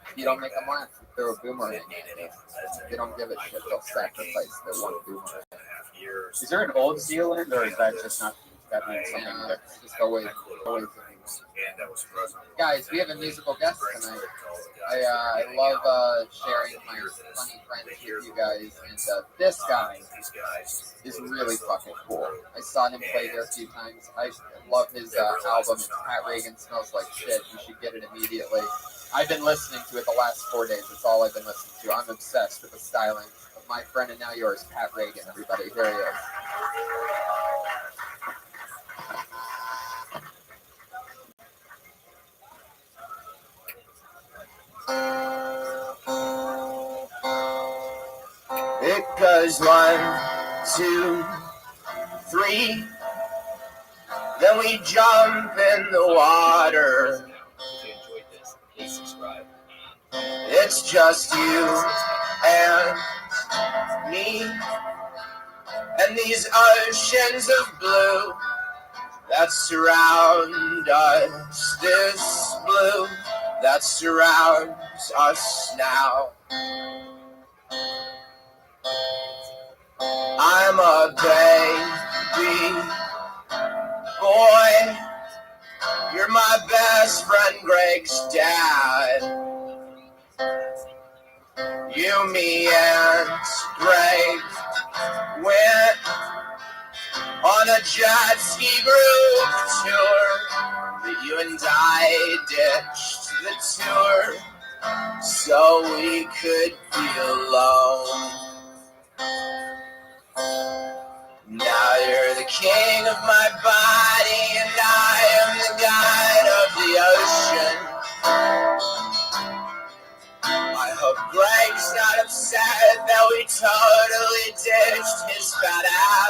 If you don't make them laugh, you throw a boomerang. If they don't give a shit, they'll sacrifice their one boomerang. Is there an Old Zealand, or is that just not? That means something Yeah, different. just go wait. Guys, we have a musical guest tonight. I love sharing my funny friends with you guys, and this guy is really fucking cool. I saw him play there a few times. I love his album. It's Pat Reagan Smells Like Shit. You should get it immediately. I've been listening to it the last 4 days. That's all I've been listening to. I'm obsessed with the styling of my friend and now yours, Pat Reagan. Everybody, here he is. It goes 1, 2, 3. Then we jump in the water. If you enjoyed this, please subscribe. It's just you and me and these oceans of blue that surround us. This blue that surrounds us now. I'm a baby boy. You're my best friend Greg's dad. You, me, and Greg went on a jet ski group tour. But you and I ditched the tour so we could be alone. Now you're the king of my body and I am the guide of the ocean. I hope Greg's not upset that we totally ditched his fat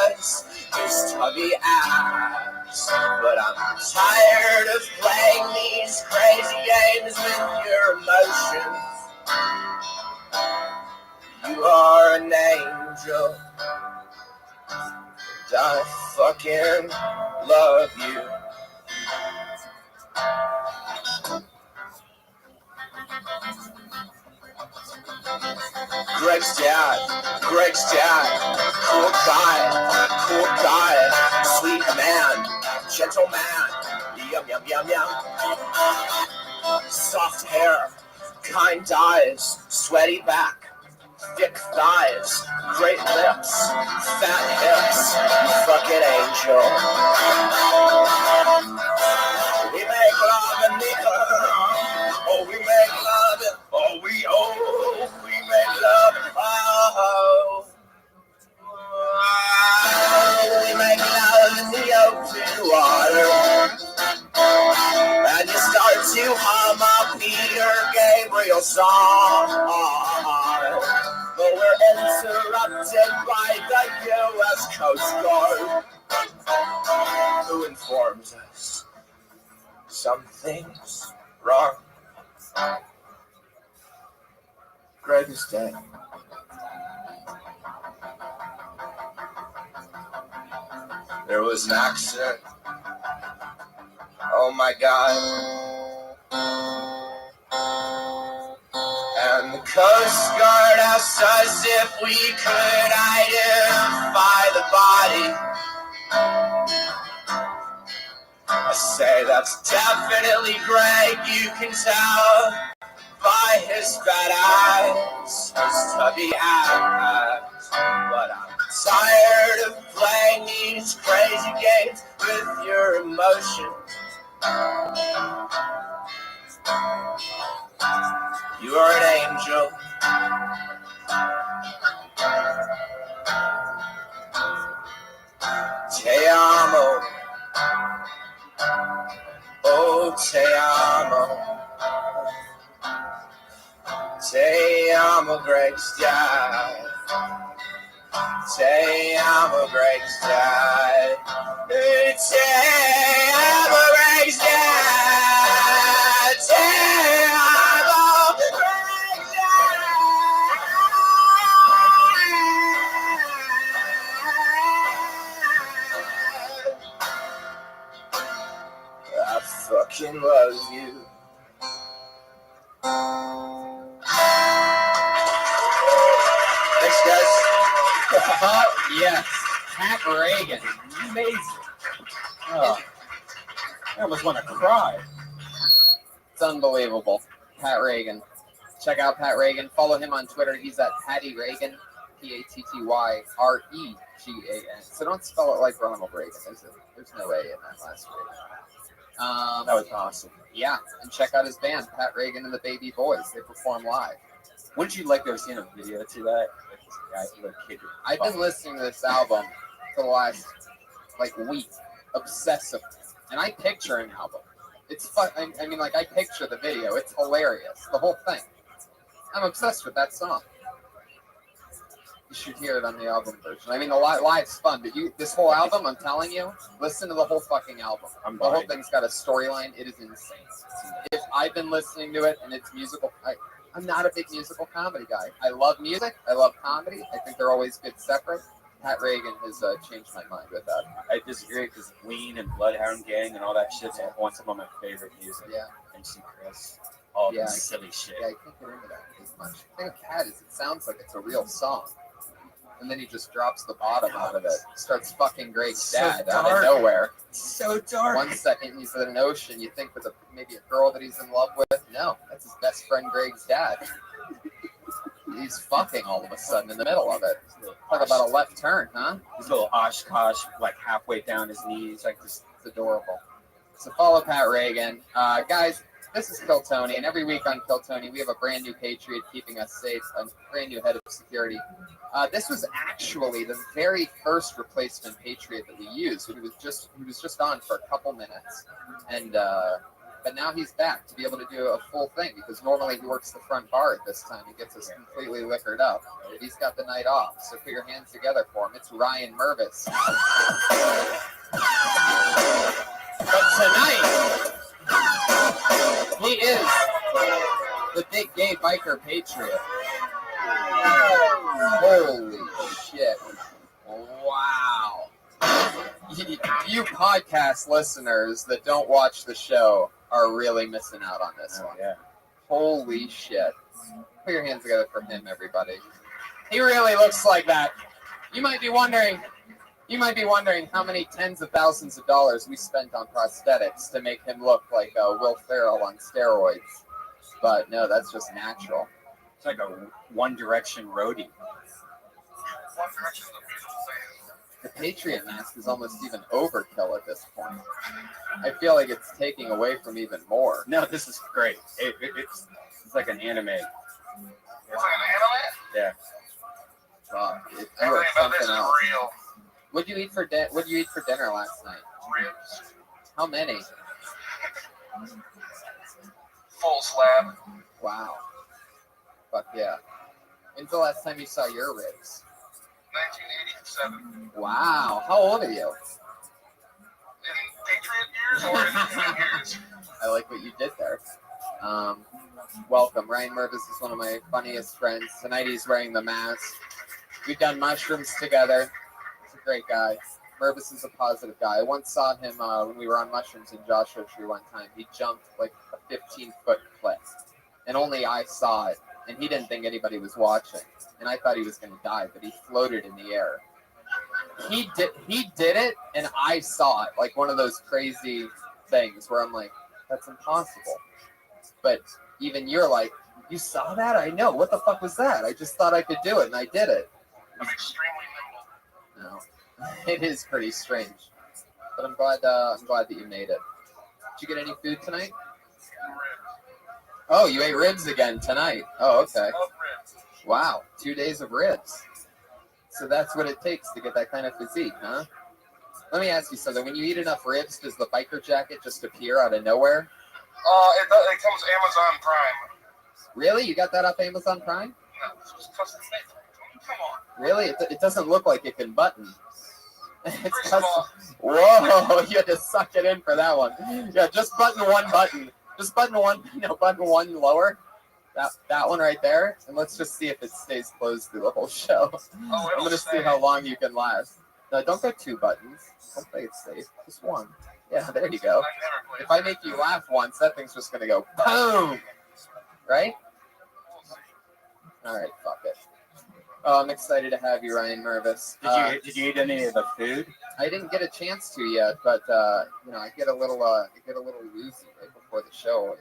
ass, his tubby ass. But I'm tired of playing these crazy games with your emotions. You are an angel. I fucking love you. Greg's dad, cool guy, sweet man, gentleman, yum. Soft hair, kind eyes, sweaty back, thick thighs, great lips, fat hips, fucking angel. We make love and we make love, we make love, we make love in the open water. And you start to hum a Peter Gabriel song. But we're interrupted by the U.S. Coast Guard, who informs us something's wrong. Greg is dead. There was an accident. Oh my God. And the Coast Guard asked us if we could identify the body. I say that's definitely Greg, you can tell by his fat ass, his tubby ass. But I'm tired of playing these crazy games with your emotions. You are an angel. Te amo. Oh, te amo. Te amo, Greg's dad. Te amo, Greg's dad. Te amo, Greg's dad. Te amo, Greg's dad. I fucking love you. Thanks, guys. Oh, yes. Pat Reagan. Amazing. Oh, I almost want to cry. It's unbelievable. Pat Reagan. Check out Pat Reagan. Follow him on Twitter. He's at Patty Reagan, PattyRegan. So don't spell it like Ronald Reagan, is it? There's no A in that last Reagan. That was awesome. Yeah, and check out his band, Pat Reagan and the Baby Boys. They perform live. Wouldn't you like to have seen a video to that? Like this guy, little kid. I've been listening to this album for the last week, obsessive, and I picture an album. It's fun. I mean, I picture the video. It's hilarious. The whole thing. I'm obsessed with that song. You should hear it on the album version. I mean, the live's fun, but this whole album, I'm telling you, listen to the whole fucking album. The whole thing's got a storyline. It is insane. If I've been listening to it and it's musical, I'm not a big musical comedy guy. I love music. I love comedy. I think they're always good separate. Pat Reagan has changed my mind with that. I disagree because Ween and Bloodhound Gang and all that shit's some of my favorite music. Yeah. MC Chris. All this silly shit. Yeah, I can't get into that as much. The thing with Pat is it sounds like it's a real song. And then he just drops the bottom out of it. Starts fucking Greg's dad out of nowhere. So dark. 1 second he's in an ocean. You think with maybe a girl that he's in love with. No, that's his best friend Greg's dad. He's fucking all of a sudden in the middle of it. Talk about a left turn, huh? His little Oshkosh, halfway down his knees, just it's adorable. So follow Pat Reagan, guys. This is Kill Tony, and every week on Kill Tony, we have a brand new Patriot keeping us safe, a brand new head of security. This was actually the very first replacement Patriot that we used. He was just on for a couple minutes, and but now he's back to be able to do a full thing because normally he works the front bar at this time. He gets us completely liquored up. He's got the night off, so put your hands together for him. It's Ryan Mervis. But tonight, he is the big gay biker patriot. Holy shit. Wow. You podcast listeners that don't watch the show are really missing out on this one. Yeah. Holy shit. Put your hands together for him, everybody. He really looks like that. You might be wondering how many tens of thousands of dollars we spent on prosthetics to make him look like Will Ferrell on steroids. But no, that's just natural. It's like a One Direction roadie. The Patriot mask is almost even overkill at this point. I feel like it's taking away from even more. No, this is great. It's like an anime. It's like an anime? Yeah. Fuck. Everything about this is real. What'd you eat for dinner last night? Ribs. How many? Full slab. Wow. Fuck yeah. When's the last time you saw your ribs? 1987. Wow. How old are you? In Patriot years or in years? I like what you did there. Welcome. Ryan Mervis is one of my funniest friends. Tonight he's wearing the mask. We've done mushrooms together. He's a great guy. Mervis is a positive guy. I once saw him when we were on mushrooms in Joshua Tree one time. He jumped like a 15-foot cliff. And only I saw it. And he didn't think anybody was watching. And I thought he was going to die, but he floated in the air. He did it, and I saw it. Like one of those crazy things where I'm like, that's impossible. But even you're like, you saw that? I know. What the fuck was that? I just thought I could do it, and I did it. I'm extremely nimble. No, it is pretty strange. But I'm glad that you made it. Did you get any food tonight? Oh, you ate ribs again tonight. Oh, okay. Wow, 2 days of ribs. So that's what it takes to get that kind of physique, huh? Let me ask you something. When you eat enough ribs, does the biker jacket just appear out of nowhere? It comes Amazon Prime. Really? You got that off Amazon Prime? No, it's just custom made. Come on. Really? It doesn't look like it can button. It's custom. Whoa, you had to suck it in for that one. Yeah, just button one button. Just button one lower. That one right there. And let's just see if it stays closed through the whole show. Oh, I'm going to see how long you can last. No, don't go 2 buttons. Don't play it safe. Just one. Yeah, there you go. If I make you laugh once, that thing's just going to go boom. Right? All right, fuck it. Oh, I'm excited to have you, Ryan Mervis. Did you eat any of the food? I didn't get a chance to yet, but I get a little woozy right before the show.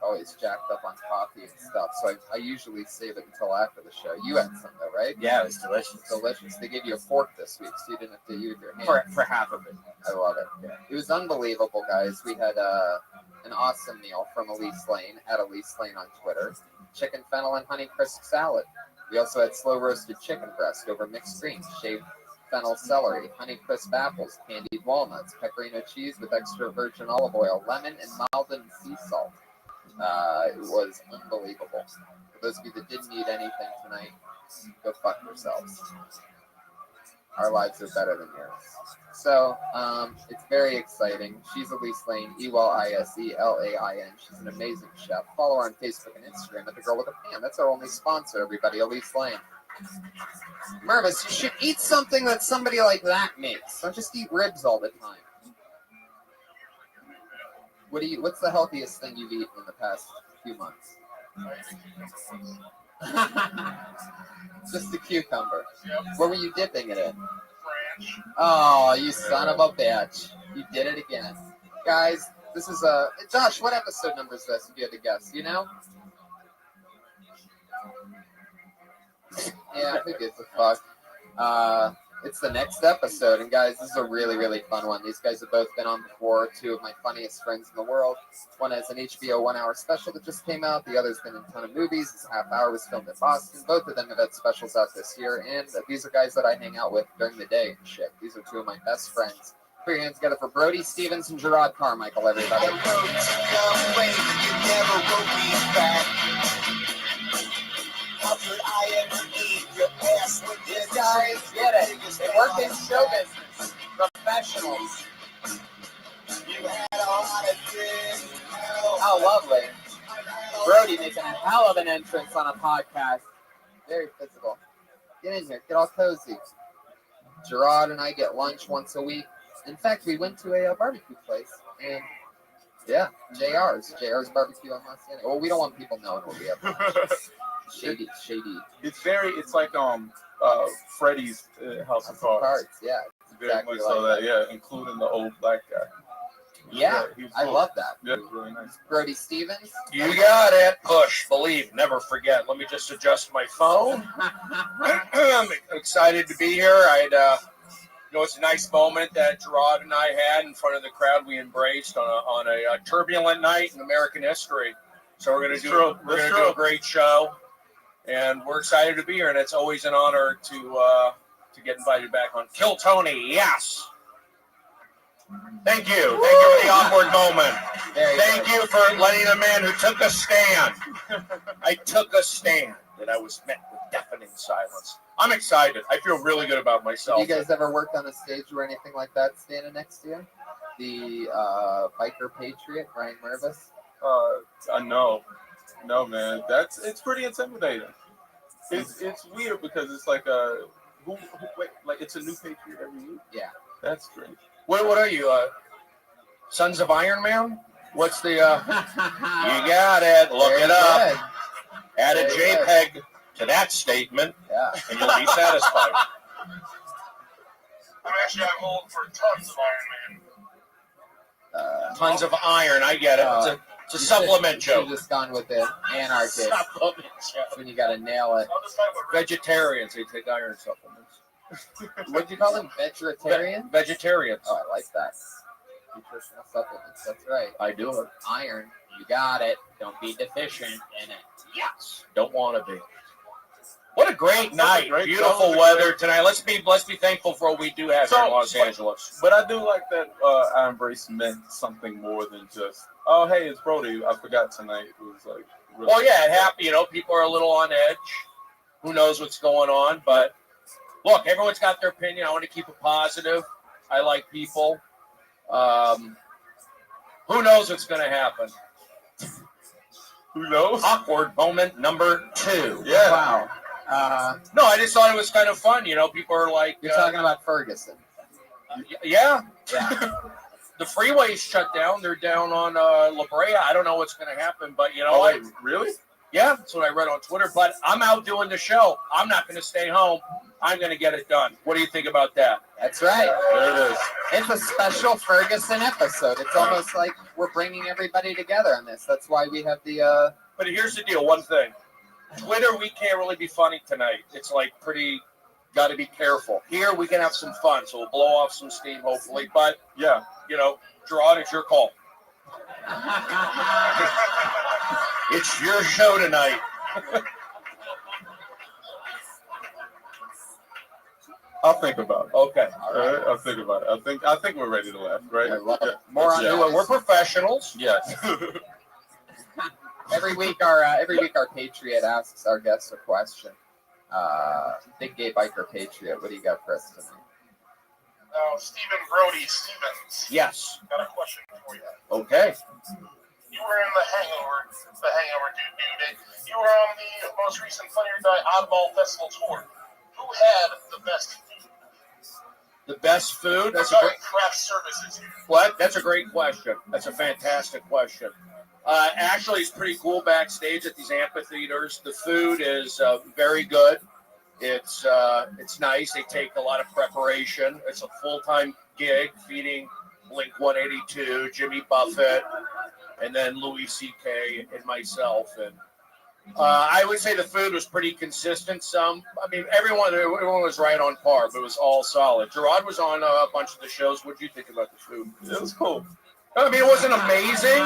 Always jacked up on coffee and stuff. So I usually save it until after the show. You had some though, right? Yeah, it was delicious. Delicious. They gave you a fork this week, so you didn't have to use your hand. For half of it. I love it. Yeah. It was unbelievable, guys. We had an awesome meal from Elise Lane at Elise Lane on Twitter. Chicken fennel and honey crisp salad. We also had slow roasted chicken breast over mixed greens, shaved fennel celery, honey crisp apples, candied walnuts, pecorino cheese with extra virgin olive oil, lemon, and Malden sea salt. It was unbelievable. For those of you that didn't eat anything tonight, go fuck yourselves. Our lives are better than yours. So, it's very exciting. She's Elise Lane, EYSELAIN. She's an amazing chef. Follow her on Facebook and Instagram at The Girl with a Pan. That's our only sponsor, everybody, Elise Lane. Mervis, you should eat something that somebody like that makes. Don't just eat ribs all the time. What's the healthiest thing you've eaten in the past few months? Just the cucumber. What were you dipping it in? Oh, you son of a bitch. You did it again. Guys, this is Josh, what episode number is this, if you had to guess? You know? Yeah, I think it's a fuck. It's the next episode, and guys, this is a really, really fun one. These guys have both been on before, two of my funniest friends in the world. One has an HBO 1 hour special that just came out. The other's been in a ton of movies. This half hour was filmed in Boston. Both of them have had specials out this year, and these are guys that I hang out with during the day and shit. These are two of my best friends. Put your hands together for Brody Stevens and Gerard Carmichael, everybody. How could I ever eat your ass with this? Guys, get it. They work in show business. Professionals. You had a lot of things. How lovely. Brody making a hell of an entrance on a podcast. Very physical. Get in here. Get all cozy. Gerard and I get lunch once a week. In fact, we went to a barbecue place. And yeah, JR's barbecue on Montana. Well, we don't want people knowing what we have. Shady. It's like Freddy's House of Cards. Yeah, Very much so that, yeah, including the old black guy. Yeah, I love that. Yeah, it was really nice. Brody Stevens. You got it. Push, believe, never forget. Let me just adjust my phone. I'm excited to be here. It's a nice moment that Gerard and I had in front of the crowd we embraced on a turbulent night in American history. So we're going to do a great show, and we're excited to be here. And it's always an honor to get invited back on Kill Tony. Yes. Thank you. Thank you for the awkward moment. Thank you for letting a man who took a stand. I took a stand, and I was met with deafening silence. I'm excited. I feel really good about myself. Have you guys ever worked on a stage or anything like that standing next to you? The biker patriot, Ryan Mervis? No, man. It's pretty intimidating. It's weird because it's like it's a new patriot every week. Yeah, that's great. What are you, Sons of Iron Man? What's the? You got it. Look it up. Add a JPEG to that statement, and you'll be satisfied. I'm old for Tons of Iron Man. Tons of iron. I get it. It's a supplement joke. You just gone with the anarchist. Supplement joke. When you got to nail it. Vegetarians, they take iron supplements. What do you call them? Vegetarian? Vegetarians. Oh, I like that. Nutritional supplements. That's right. I do it. Iron. You got it. Don't be deficient in it. Yes. Don't want to be. What a great night. Beautiful weather tonight. Let's be thankful for what we do have here in Los Angeles. But I do like that I Embrace meant something more than just, oh, hey, it's Brody. I forgot tonight. It was like, really well, yeah, it happened. People are a little on edge. Who knows what's going on? But look, everyone's got their opinion. I want to keep it positive. I like people. Who knows what's going to happen? Who knows? Awkward moment number 2. Yeah. Wow. No, I just thought it was kind of fun. People are like... You're talking about Ferguson. Yeah. The freeway's shut down. They're down on La Brea. I don't know what's going to happen, but you know what? Really? Yeah, that's what I read on Twitter. But I'm out doing the show. I'm not going to stay home. I'm going to get it done. What do you think about that? That's right. There it is. It's a special Ferguson episode. It's almost like we're bringing everybody together on this. That's why we have the. But here's the deal. One thing. Twitter, we can't really be funny tonight. It's like pretty. Got to be careful. Here, we can have some fun. So we'll blow off some steam, hopefully. But, yeah, Gerard, it's your call. It's your show tonight. I'll think about it. Okay. All right. I'll think about it. I think we're ready to laugh, right? I love it. More on you. We're professionals. Yes. Every week our Patriot asks our guests a question. Big Gay Biker Patriot, what do you got for us tonight? Stephen Brody Stevens. Yes. Got a question for you. Okay. You were in the Hangover dude. You were on the most recent Funny or Die Oddball Festival tour. Who had the best food? The best food? That's a great craft services here. What? That's a great question. That's a fantastic question. Actually, it's pretty cool backstage at these amphitheaters. The food is very good. It's nice. They take a lot of preparation. It's a full-time gig feeding Blink 182, Jimmy Buffett, and then Louis C.K. and myself. And I would say the food was pretty consistent. Everyone was right on par, but it was all solid. Gerard was on a bunch of the shows. What did you think about the food? It was cool. I mean, it wasn't amazing.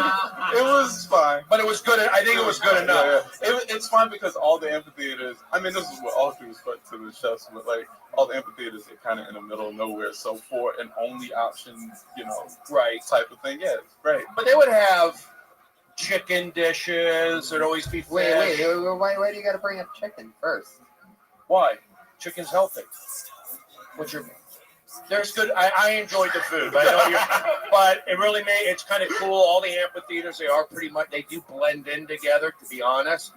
It was fine. But it was good. I think it was good enough. Yeah. It's fine because all the amphitheaters, this is what all due respect to the chefs, but like all the amphitheaters are kind of in the middle of nowhere. So for an only option, right type of thing, yeah, it's great. But they would have chicken dishes. There'd always be fish. Wait. Why do you got to bring up chicken first? Why? Chicken's healthy. There's good. I enjoyed the food, but it really it's kind of cool. All the amphitheaters, they are pretty much, they do blend in together, to be honest.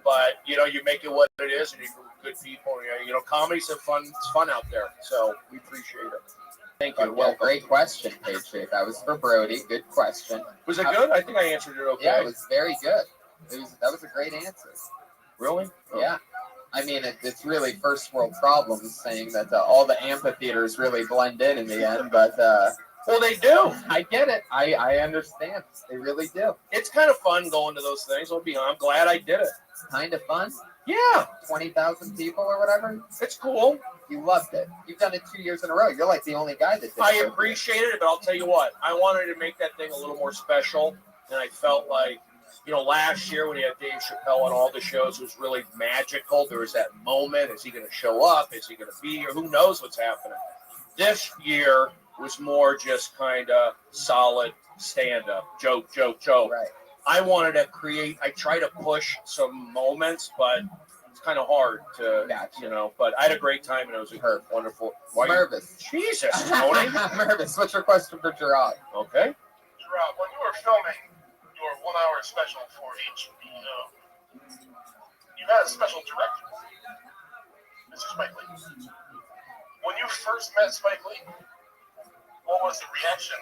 But you make it what it is, and you're good people. Comedy's fun. It's fun out there, so we appreciate it. Thank you. Well, great question, Patriot. That was for Brody. Good question. Was it good? I think I answered it okay. Yeah, it was very good. That was a great answer. Really? Yeah. I mean, it's really first world problems saying that all the amphitheaters really blend in the end, but well, they do. I get it. I understand. They really do. It's kind of fun going to those things. I'm glad I did it. Kind of fun. Yeah. 20,000 people or whatever. It's cool. You loved it. You've done it 2 years in a row. You're like the only guy that did it. I appreciated it, but I'll tell you what. I wanted to make that thing a little more special, and I felt like, last year when he had Dave Chappelle on all the shows, it was really magical. There was that moment. Is he going to show up? Is he going to be here? Who knows what's happening? This year was more just kind of solid stand-up, joke. Right. I wanted to I try to push some moments, but it's kind of hard to, but I had a great time, and it was wonderful. Mervis. Jesus, Tony. Mervis, what's your question for Gerard? Okay. Gerard, when you were filming your 1 hour special for HBO, you had a special director, Mr. Spike Lee. When you first met Spike Lee, what was the reaction?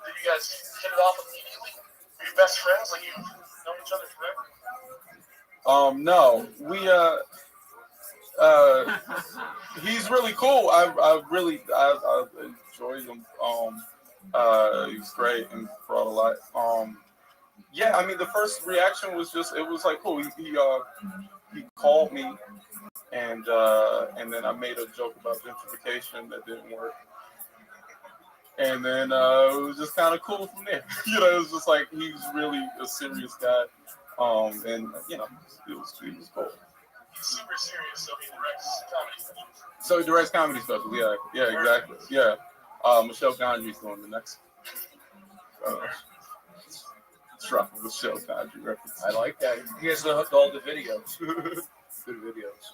Did you guys hit it off immediately? Were you best friends? Like you've known each other forever? No, we he's really cool. I enjoyed him. He was great and brought a lot. Yeah, the first reaction was it was like cool. He called me, and then I made a joke about gentrification that didn't work. And then it was just kind of cool from there. It was just like he's really a serious guy, and it was cool. He's super serious, so he directs comedy specials. So he directs comedy specials. Yeah, exactly. Yeah, Michelle Gondry's doing the next. Drop of Michelle Gondry reference. I like that. He has all the videos. Good videos.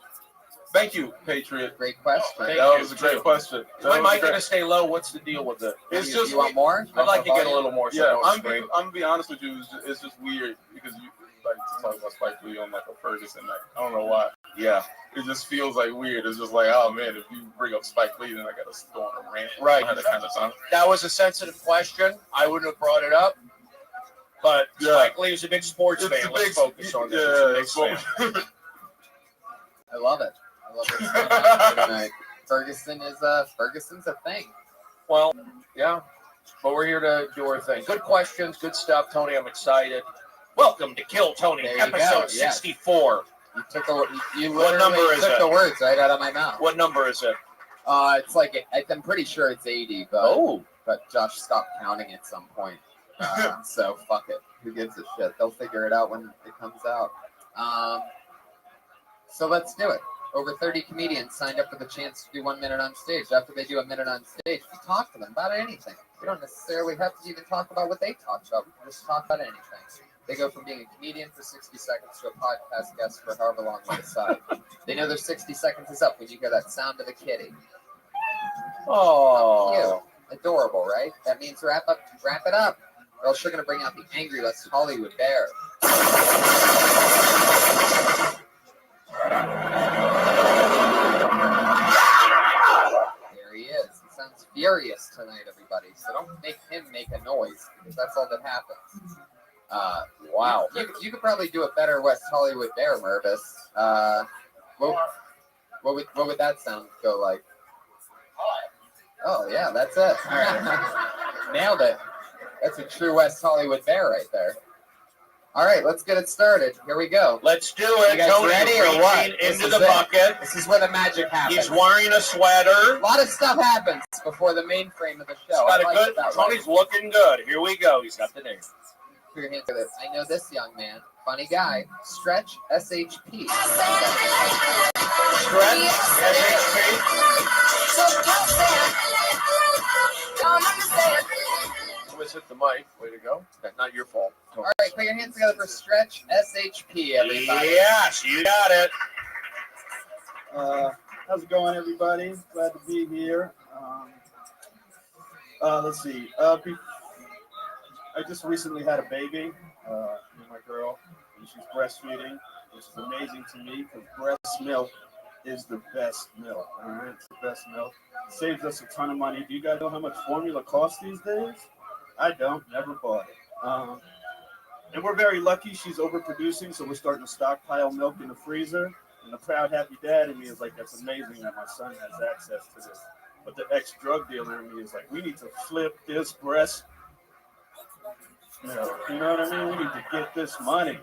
Thank you, Patriot. Great question. That was a great question. Is my mic going to stay low? What's the deal with it? It's you want more? I'd like to get a little more. Yeah, I'm gonna be honest with you. It's just weird because you like to talk about Spike Lee on like a Ferguson night. I don't know why. Yeah, it just feels like weird. It's just like, oh man, if you bring up Spike Lee, then I got to go on a rant. Right. That kind of time. That was a sensitive question. I wouldn't have brought it up. But Spike Lee's a big sports fan. Let's focus on that. He's a big fan. I love it. I love it. Ferguson's a thing. Well, yeah. But we're here to do our thing. Good questions, good stuff, Tony. I'm excited. Welcome to Kill Tony, episode 64. You took the what number is took it? the words right out of my mouth. What number is it? It's like I'm pretty sure it's 80, but Josh stopped counting at some point. So fuck it. Who gives a shit? They'll figure it out when it comes out. So let's do it. Over 30 comedians signed up for the chance to do 1 minute on stage. After they do a minute on stage, we talk to them about anything. We don't necessarily have to even talk about what they talk about. We can just talk about anything. They go from being a comedian for 60 seconds to a podcast guest for however long they decide. They know their 60 seconds is up when you hear that sound of a kitty. Oh, cute. Adorable, right? That means wrap it up. Or else you're going to bring out the angry West Hollywood bear. There he is. He sounds furious tonight, everybody. So don't make him make a noise, because that's all that happens. Wow. You could probably do a better West Hollywood bear, Mervis. What would that sound go like? Oh, yeah, that's it. All right. Nailed it. That's a true West Hollywood bear right there. All right, let's get it started. Here we go. Let's do it. You guys Tony, ready or what? Into the bucket. This is where the magic happens. He's wearing a sweater. A lot of stuff happens before the main frame of the show. Tony's looking good. Here we go. He's got the name. Put your hands to this. I know this young man. Funny guy. Stretch SHP. Stretch SHP. Always hit the mic. Way to go. Okay, not your fault. All right, put your hands together for Stretch SHP, everybody. Yes, you got it. How's it going, everybody? Glad to be here. Let's see. I just recently had a baby, with my girl, and she's breastfeeding, which is amazing to me because breast milk is the best milk. All right, it's the best milk. Saves us a ton of money. Do you guys know how much formula costs these days? I don't. Never bought it. And we're very lucky. She's overproducing, so we're starting to stockpile milk in the freezer. And the proud, happy dad in me is like, that's amazing that my son has access to this. But the ex-drug dealer in me is like, we need to flip this breast. You know what I mean? We need to get this money.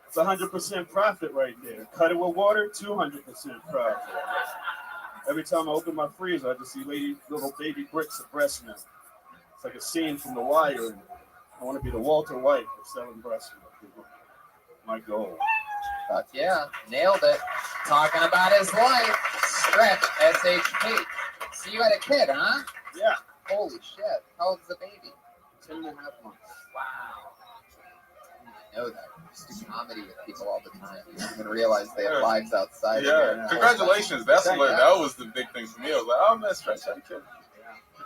It's 100% profit right there. Cut it with water, 200% profit. Every time I open my freezer, I just see little baby bricks of breast milk. It's like a scene from The Wire. I want to be the Walter White of selling breast milk. My goal. Fuck yeah, nailed it. Talking about his life. Stretch SHP. So you had a kid, huh? Yeah. Holy shit. How old is the baby? 10.5 months. Wow. I know that. I just do comedy with people all the time. You don't even realize they have lives outside. Yeah. Congratulations. That was the big thing for me. I was like, oh, man, Stretch had a kid.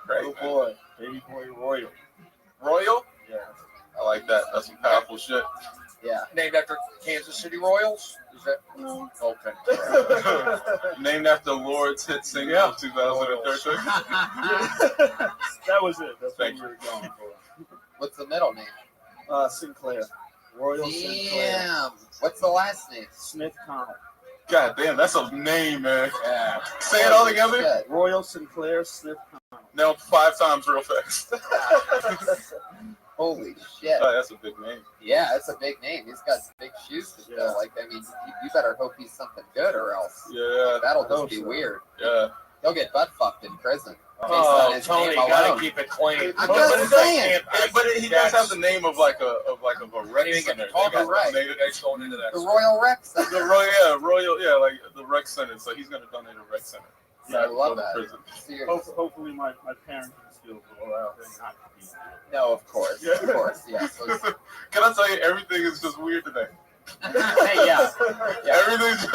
Great. Little boy. Baby boy Royal. Royal? Yeah. I like that. That's some powerful shit. Yeah. Named after Kansas City Royals? Is that? No. Okay. Named after Lord's hit single of 2013. That was it. That's what we were going for. What's the middle name? Sinclair. Royal Sinclair. Damn. What's the last name? Smith Connell. God damn, that's a name, man. Yeah. Say it all together. Shit. Royal Sinclair Smith Connell. Now 5 times real fast. Holy shit. Oh, that's a big name. Yeah, that's a big name. He's got big shoes to fill. Like, I mean, you better hope he's something good or else. Yeah. That'll just be weird. Yeah. He'll get butt fucked in prison. Oh, Tony, gotta keep it clean. I'm just saying. But he does have the name of like a rec center. Right. Guys going into that. The Royal Rec Center. The Royal, like the rec center. So he's gonna donate a rec center. Yeah, I love that. Hopefully my parents can still go out and not be. No, of course. Of course, yes. Can I tell you, everything is just weird today. Hey, yeah. Everything's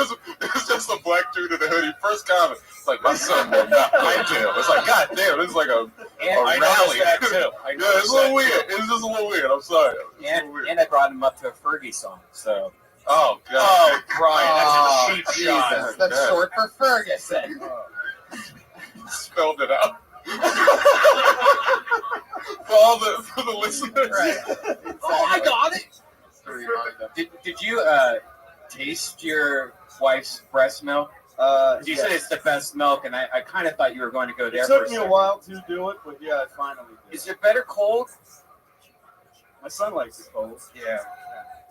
it's just a black dude in a hoodie. First comment, it's like, my son will not play jail. It's like, god damn, it's like a I rally. That too. Yeah, it's a little weird. It's just a little weird. I'm sorry. And I brought him up to a Fergie song, so. Oh, God. Oh, Brian, that's a cheap shot. Jesus, that's short for Ferguson. Spelled it out. For the listeners. Right. Oh, I got it. To remind them. Did you taste your wife's breast milk? You said it's the best milk, and I kind of thought you were going to go there. It took me a while to do it, but yeah, I finally did. Is it better cold? My son likes it cold. Yeah.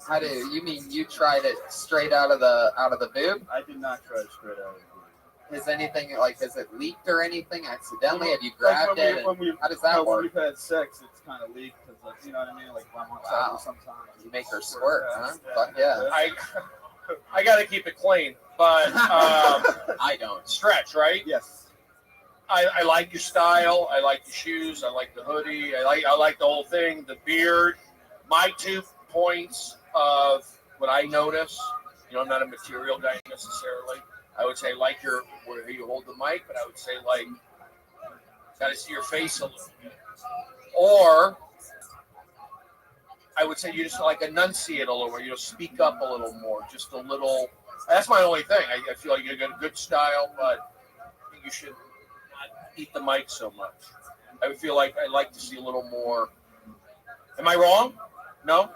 How do you mean you tried it straight out of the boob? I did not try it straight out of the boob. Is anything like, has it leaked or anything accidentally? Have you grabbed it? How does that work? When we've had sex, it's kind of leaked because, like, you know what I mean? Like, when I'm on top of sometimes. You make her squirt, huh? Fuck yeah. I got to keep it clean, but I don't. Stretch, right? Yes. I like your style. I like your shoes. I like the hoodie. I like the whole thing. The beard. My 2 points of what I notice. You know, I'm not a material guy necessarily. I would say like where you hold the mic, but I would say like got to see your face a little bit. Or I would say you just like enunciate a little more. You know, speak up a little more, just a little. That's my only thing. I feel like you got a good style, but you should not eat the mic so much. I would feel like I'd like to see a little more. Am I wrong? No.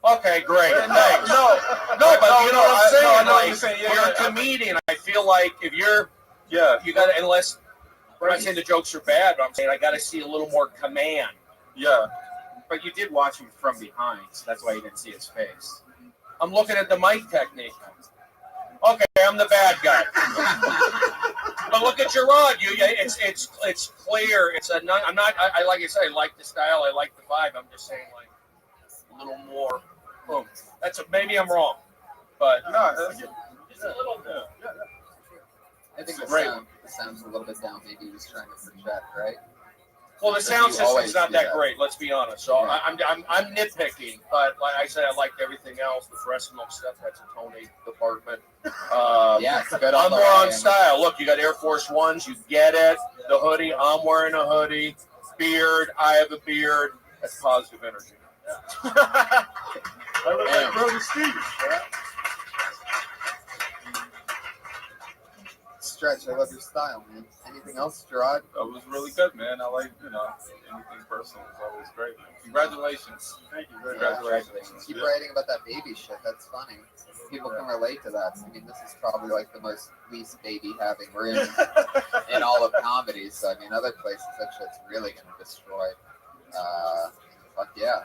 Okay, great. Thanks. No, but you know what I'm saying? I know what like, you're saying. you're a comedian. I feel like if you're, you got to, unless, I'm not saying the jokes are bad, but I'm saying I got to see a little more command. Yeah. But you did watch him from behind, so that's why you didn't see his face. I'm looking at the mic technique. Okay, I'm the bad guy. But look at your rod. It's clear. I'm not. I like I said. I like the style. I like the vibe. I'm just saying like a little more. Boom. Maybe I'm wrong, but no. Just a little bit. I think the sound's a little bit down. Maybe he was trying to project, right? Well, the sound system's not that great. Let's be honest. So I'm nitpicking, but like I said, I liked everything else. The breast milk stuff. That's a Tony department. Yeah, it's good. I'm more on style. Look, you got Air Force Ones. You get it. The hoodie. I'm wearing a hoodie. Beard. I have a beard. That's positive energy. I look like Brother Steve. Stretch, I love your style, man. Anything else, Gerard? That was really good, man. I like, anything personal is always great. Congratulations. Thank you very Yeah, much. congratulations. Keep writing about that baby shit. That's funny. People can relate to that. I mean, this is probably like the most least baby having room in all of comedy. So, I mean, other places, that shit's really going to destroy. Fuck yeah.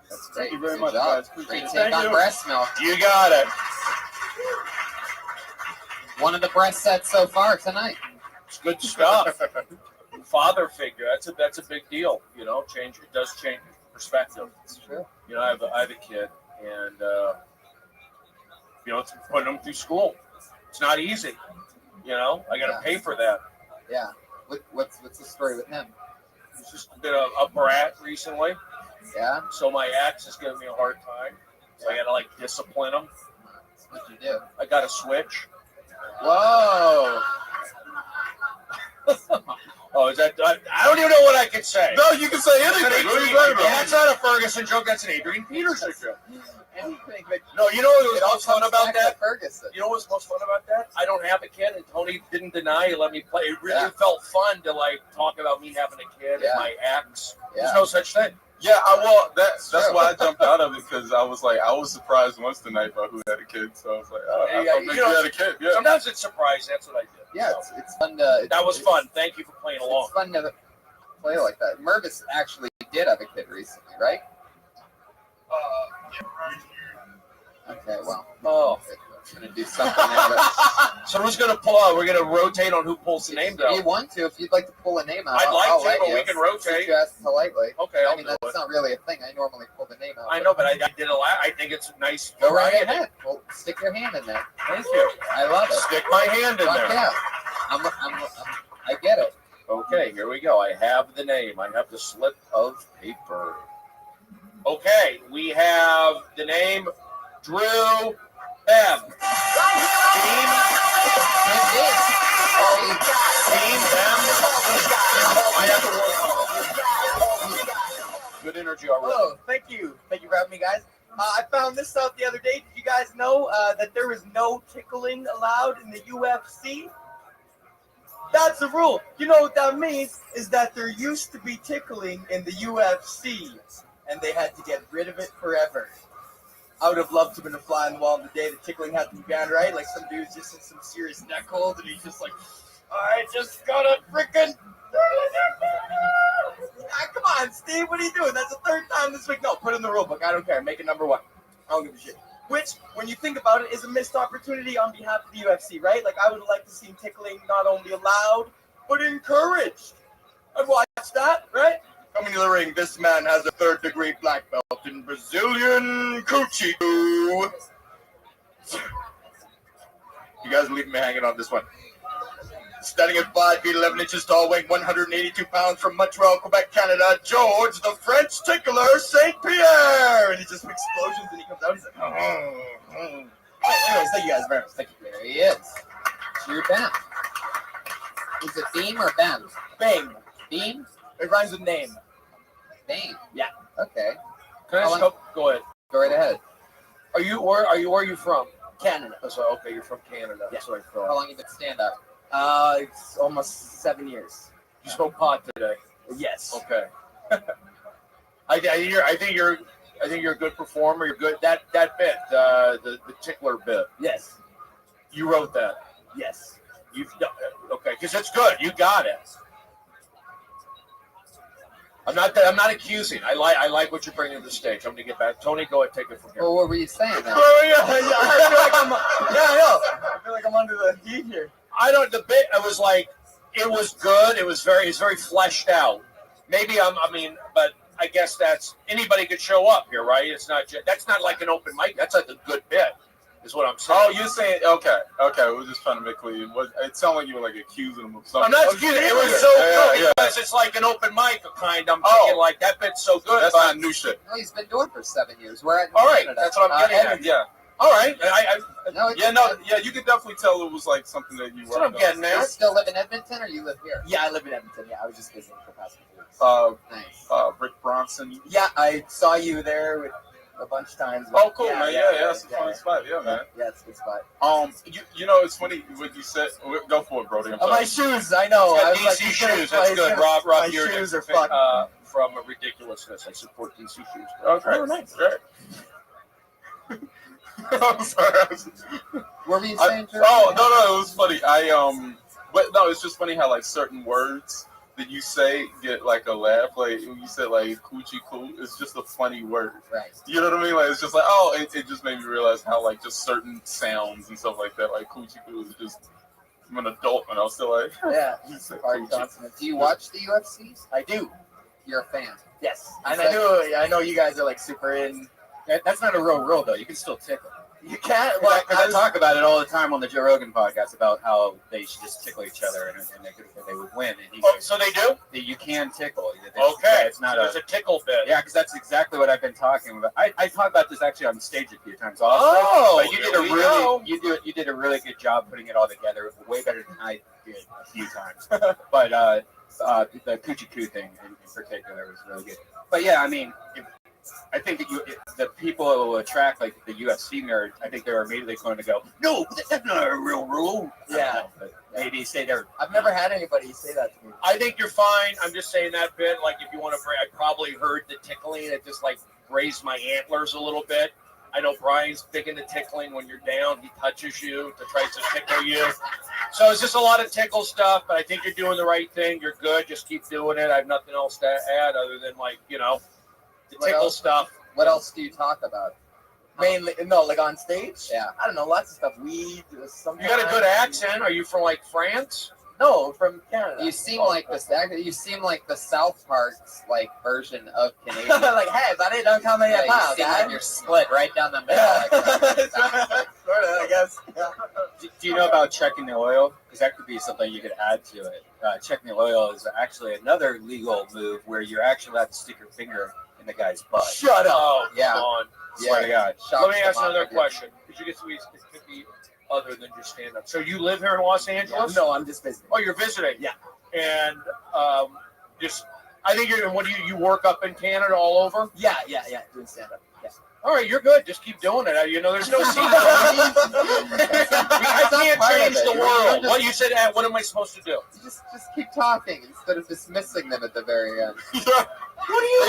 That's great. Thank you very Good much, job. guys. Great Appreciate it. take on breast milk. You got it. One of the breast sets so far tonight. It's good stuff. Father figure. That's a big deal. You know, it does change perspective. It's true. You know, I have a kid, and it's putting them through school. It's not easy. You know, I got to pay for that. Yeah. What's the story with him? He's just been a brat recently. Yeah. So my ex is giving me a hard time. So I got to discipline him. What'd you do? I got to switch. Whoa. Oh, is that? I don't even know what I could say. No, you can say anything. What are you talking about? That's not a Ferguson joke. That's an Adrian Peterson joke. Anything, but No, you know what was most fun about back to that? Ferguson. You know what's most fun about that? I don't have a kid, and Tony didn't deny he let me play. It really felt fun to talk about me having a kid and my ex. There's no such thing. Yeah, that's why I jumped out of it, because I was surprised once tonight by who had a kid. So I was like, I thought maybe you had a kid. Yeah. Sometimes it's surprising. That's what I did. Yeah, it's fun to. That was fun. Thank you for playing along. It's fun to play like that. Mervis actually did have a kid recently, right? Okay, well. Oh. I'm going to do something out of it. So who's going to pull out? We're going to rotate on who pulls the name If down. you want to, if you'd like to pull a name out, I'd like I'll to, let but you. we can rotate. You ask politely. Okay, I mean, that's not really a thing. I normally pull the name out. I know, but I did a lot. I think it's nice. Go right variety. ahead. Well, stick your hand in there. Thank you. I love it. Stick my hand in Fuck there. yeah. I get it. Okay, here we go. I have the name. I have the slip of paper. Okay, we have the name Drew M. Team Good energy already. Oh, thank you. Thank you for having me, guys. I found this out the other day. Did you guys know that there is no tickling allowed in the UFC? That's the rule. You know what that means is that there used to be tickling in the UFC. and they had to get rid of it forever. I would have loved to have been a fly on the wall on the day the tickling had to be banned, right? Like some dude's just in some serious neck hold, and he's just like, I just got a freaking. Come on, Steve, what are you doing? That's the third time this week. No, put it in the rule book. I don't care. Make it number one. I don't give a shit. Which, when you think about it, is a missed opportunity on behalf of the UFC, right? Like, I would like to see tickling not only allowed, but encouraged. I'd watch that, right? Coming to the ring, this man has a 3rd-degree black belt in Brazilian Coochie. You guys leave me hanging on this one. Standing at 5 feet 11 inches tall, weighing 182 pounds from Montreal, Quebec, Canada, George the French Tickler St. Pierre. And he just explosions and he comes out. He's like, Anyways, thank you guys very much. Thank you. There he is. It's your band. Is it Beam or Bam? Bang. Beam? It rhymes with name. Bang. Yeah. Okay. Can I just go ahead? Go right ahead. Where are you from? Canada. Oh, so okay, you're from Canada. Yeah. That's what I thought. How long you been stand up? It's almost 7 years. You smoked pot today. Yes. Okay. I think you're a good performer. You're good. That bit, the tickler bit. Yes. You wrote that. Yes. Okay, because it's good. You got it. I'm not accusing. I like what you're bringing to the stage. I'm gonna get back. Tony, go ahead, take it from here. Well, what were you saying then? I feel like I'm under the heat here. The bit. It was like, it was good. It's very fleshed out. Maybe but I guess that's anybody could show up here, right? It's not. That's not like an open mic. That's like a good bit. Is what I'm saying. Oh, you're saying okay. We're just trying to make clear. It sounded like you were like accusing him of something. I'm not accusing. It was so good because it's like an open mic kind. I'm thinking like that bit's so good. That's not new shit. No, he's been doing it for 7 years. We're at all right. Canada. That's what I'm getting at. Yeah. All right. You could definitely tell it was like something that you were. That's what I'm getting at. You still live in Edmonton, or you live here? Yeah, I live in Edmonton. Yeah, I was just visiting for the past few weeks. Nice. Rick Bronson. Yeah, I saw you there a bunch of times. Oh, cool, man. Yeah, it's a funny spot. Yeah, man. Yeah, it's a good spot. You know, it's funny what you said. Go for it, Brody. I'm sorry. My shoes, I know. I DC shoes. That's good. Rob, my your shoes are fucked. From Ridiculousness. I support DC shoes. Okay. Oh, nice. Great. I'm sorry. What were you saying? No, it was funny. It's just funny how like certain words that you say get like a laugh. Like when you said like coochie coo, it's just a funny word. Right. You know what I mean? Like it's just like it just made me realize how like just certain sounds and stuff like that. Like coochie coo is just. I'm an adult and I was still like Do you watch the UFC? I do. You're a fan. Yes. And I know you guys are like super in. That's not a real rule though. You can still tickle. You can't. Well, I talk about it all the time on the Joe Rogan podcast about how they should just tickle each other and they would win. And so they do? You can tickle. Okay. It's not there's a tickle bit. Yeah, because that's exactly what I've been talking about. I talked about this actually on stage a few times. Also, but you did you did a really good job putting it all together. Way better than I did a few times. But the Coochie Coo thing in particular was really good. But yeah, I mean. I think that the people who will attract like the UFC nerds, I think they're immediately going to go, no, that's not a real rule. Yeah, but maybe say they're. I've never had anybody say that to me. I think you're fine. I'm just saying that bit. Like if you want to, I probably heard the tickling. It just like raised my antlers a little bit. I know Brian's big into tickling. When you're down, he touches you to try to tickle you. So it's just a lot of tickle stuff. But I think you're doing the right thing. You're good. Just keep doing it. I have nothing else to add other than like the tickle stuff. What else do you talk about? Mainly, like on stage? Yeah. I don't know, lots of stuff. Weed, something. You got a good accent. Are you from like France? No, from Canada. You seem like this. You seem like the South Park's like version of Canadian. Like, hey, buddy, don't call me a pal, you seem guy. like you're split right down the middle. Yeah. Sort of, I guess. Yeah. Do you know about checking the oil? Because that could be something you could add to it. Checking the oil is actually another legal move where you're actually allowed to stick your finger in the guy's butt. Shut up. Oh, Yeah. come on. Swear to God. Let me ask another question. Could you get to it could be other than just stand up? So you live here in Los Angeles? No, I'm just visiting. Oh, you're visiting? Yeah. And I think you work up in Canada all over? Yeah, doing stand up. Yeah. All right, you're good. Just keep doing it. There's no secret. I can't change the world. What you said, what am I supposed to do? Just keep talking instead of dismissing them at the very end. What do you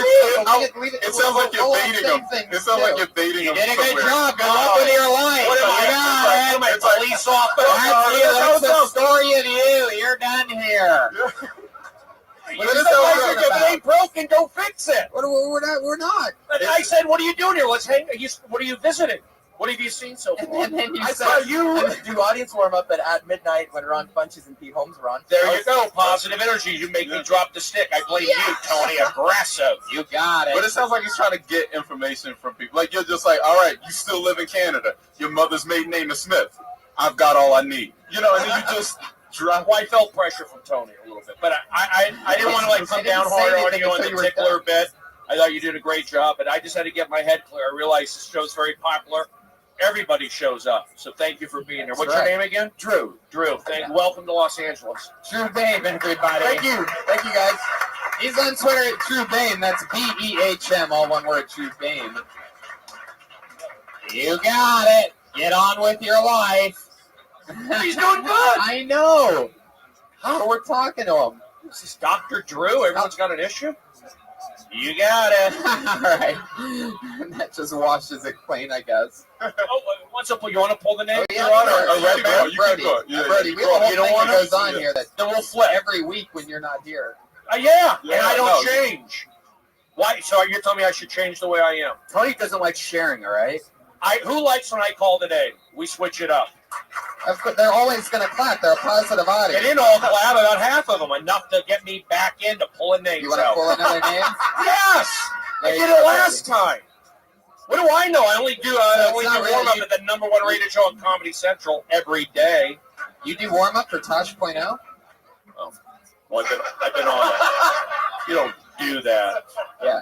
mean? It sounds like you're baiting him. It sounds like you're baiting him. You did a good somewhere. job. Good luck with your life. What am I, police officer? That's the story of you. You're done here. If it ain't broken, go fix it. We're not. I said, what are you doing here? Let's hang. What are you visiting? What have you seen so far? And then you I said- saw you do audience warm up at midnight when Ron Funches and Pete Holmes were on. There you go. Positive energy. You make me drop the stick. I blame you, Tony. Aggressive. You got it. But it sounds like he's trying to get information from people. Like, you're just like, all right, you still live in Canada. Your mother's maiden name is Smith. I've got all I need. You know, and then you just drop. Well, I felt pressure from Tony a little bit, but I didn't want to like come down hard on you on the tickler bit. I thought you did a great job, but I just had to get my head clear. I realized this show's very popular. Everybody shows up, so thank you for being here. What's your name again? Drew. Welcome to Los Angeles. Drew Bain, everybody. Thank you, guys. He's on Twitter at Drew Bain. That's BEHM, all one word, Drew Bain. You got it. Get on with your life. He's doing good. I know. How we're talking to him. This is Dr. Drew. Everyone's got an issue. You got it. All right. That just washes it clean, I guess. What's up? You want to pull the name? Oh, yeah, Brody. You We have a whole don't thing want that goes on Yeah. here that Then we'll flip. every week when you're not here. Yeah, Yeah, and I don't no. change. Why? So you're telling me I should change the way I am? Tony doesn't like sharing, all right? Who likes when I call today? We switch it up. They're always going to clap. They're a positive They audience. didn't all clap, about half of them, enough to get me back into pulling names You want to out. pull another name? Yes! I There you did go, it last time. What do I know? I only do not really- warm up at the #1 rated show on Comedy Central every day. You do warm up for Tosh.0? Well, I've been on that. You don't do that. Yeah.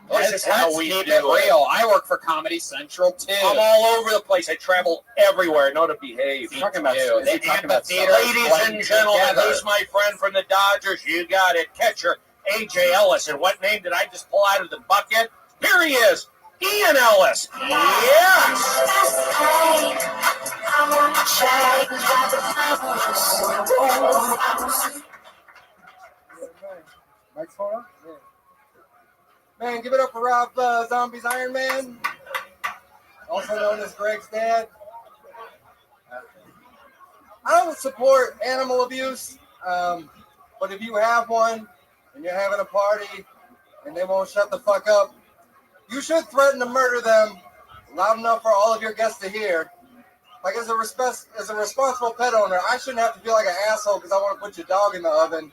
This is how we keep do it it. real. I work for Comedy Central too. I'm all over the place. I travel everywhere. I know to behave. He's talking about too. is he The talking about amphitheater. Ladies and gentlemen, together. who's my friend from the Dodgers? You got it. Catcher A.J. Ellis. And what name did I just pull out of the bucket? Here he is. Ian Ellis. Yes. Mike's phone up? Yeah. Man, give it up for Rob Zombie's Iron Man, also known as Greg's dad. I don't support animal abuse, but if you have one and you're having a party and they won't shut the fuck up, you should threaten to murder them loud enough for all of your guests to hear. Like, as a responsible pet owner, I shouldn't have to feel like an asshole because I want to put your dog in the oven.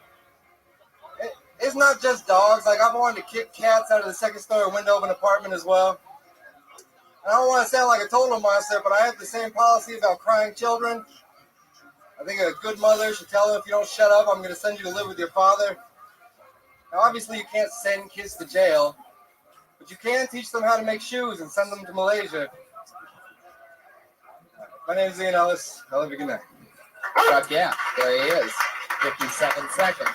It's not just dogs. Like, I've wanted to kick cats out of the second-story window of an apartment as well. I don't want to sound like a total monster, but I have the same policy about crying children. I think a good mother should tell them, if you don't shut up, I'm going to send you to live with your father. Now, obviously, you can't send kids to jail, but you can teach them how to make shoes and send them to Malaysia. My name is Ian Ellis. I love you. Good night. Fuck yeah. There he is. 57 seconds.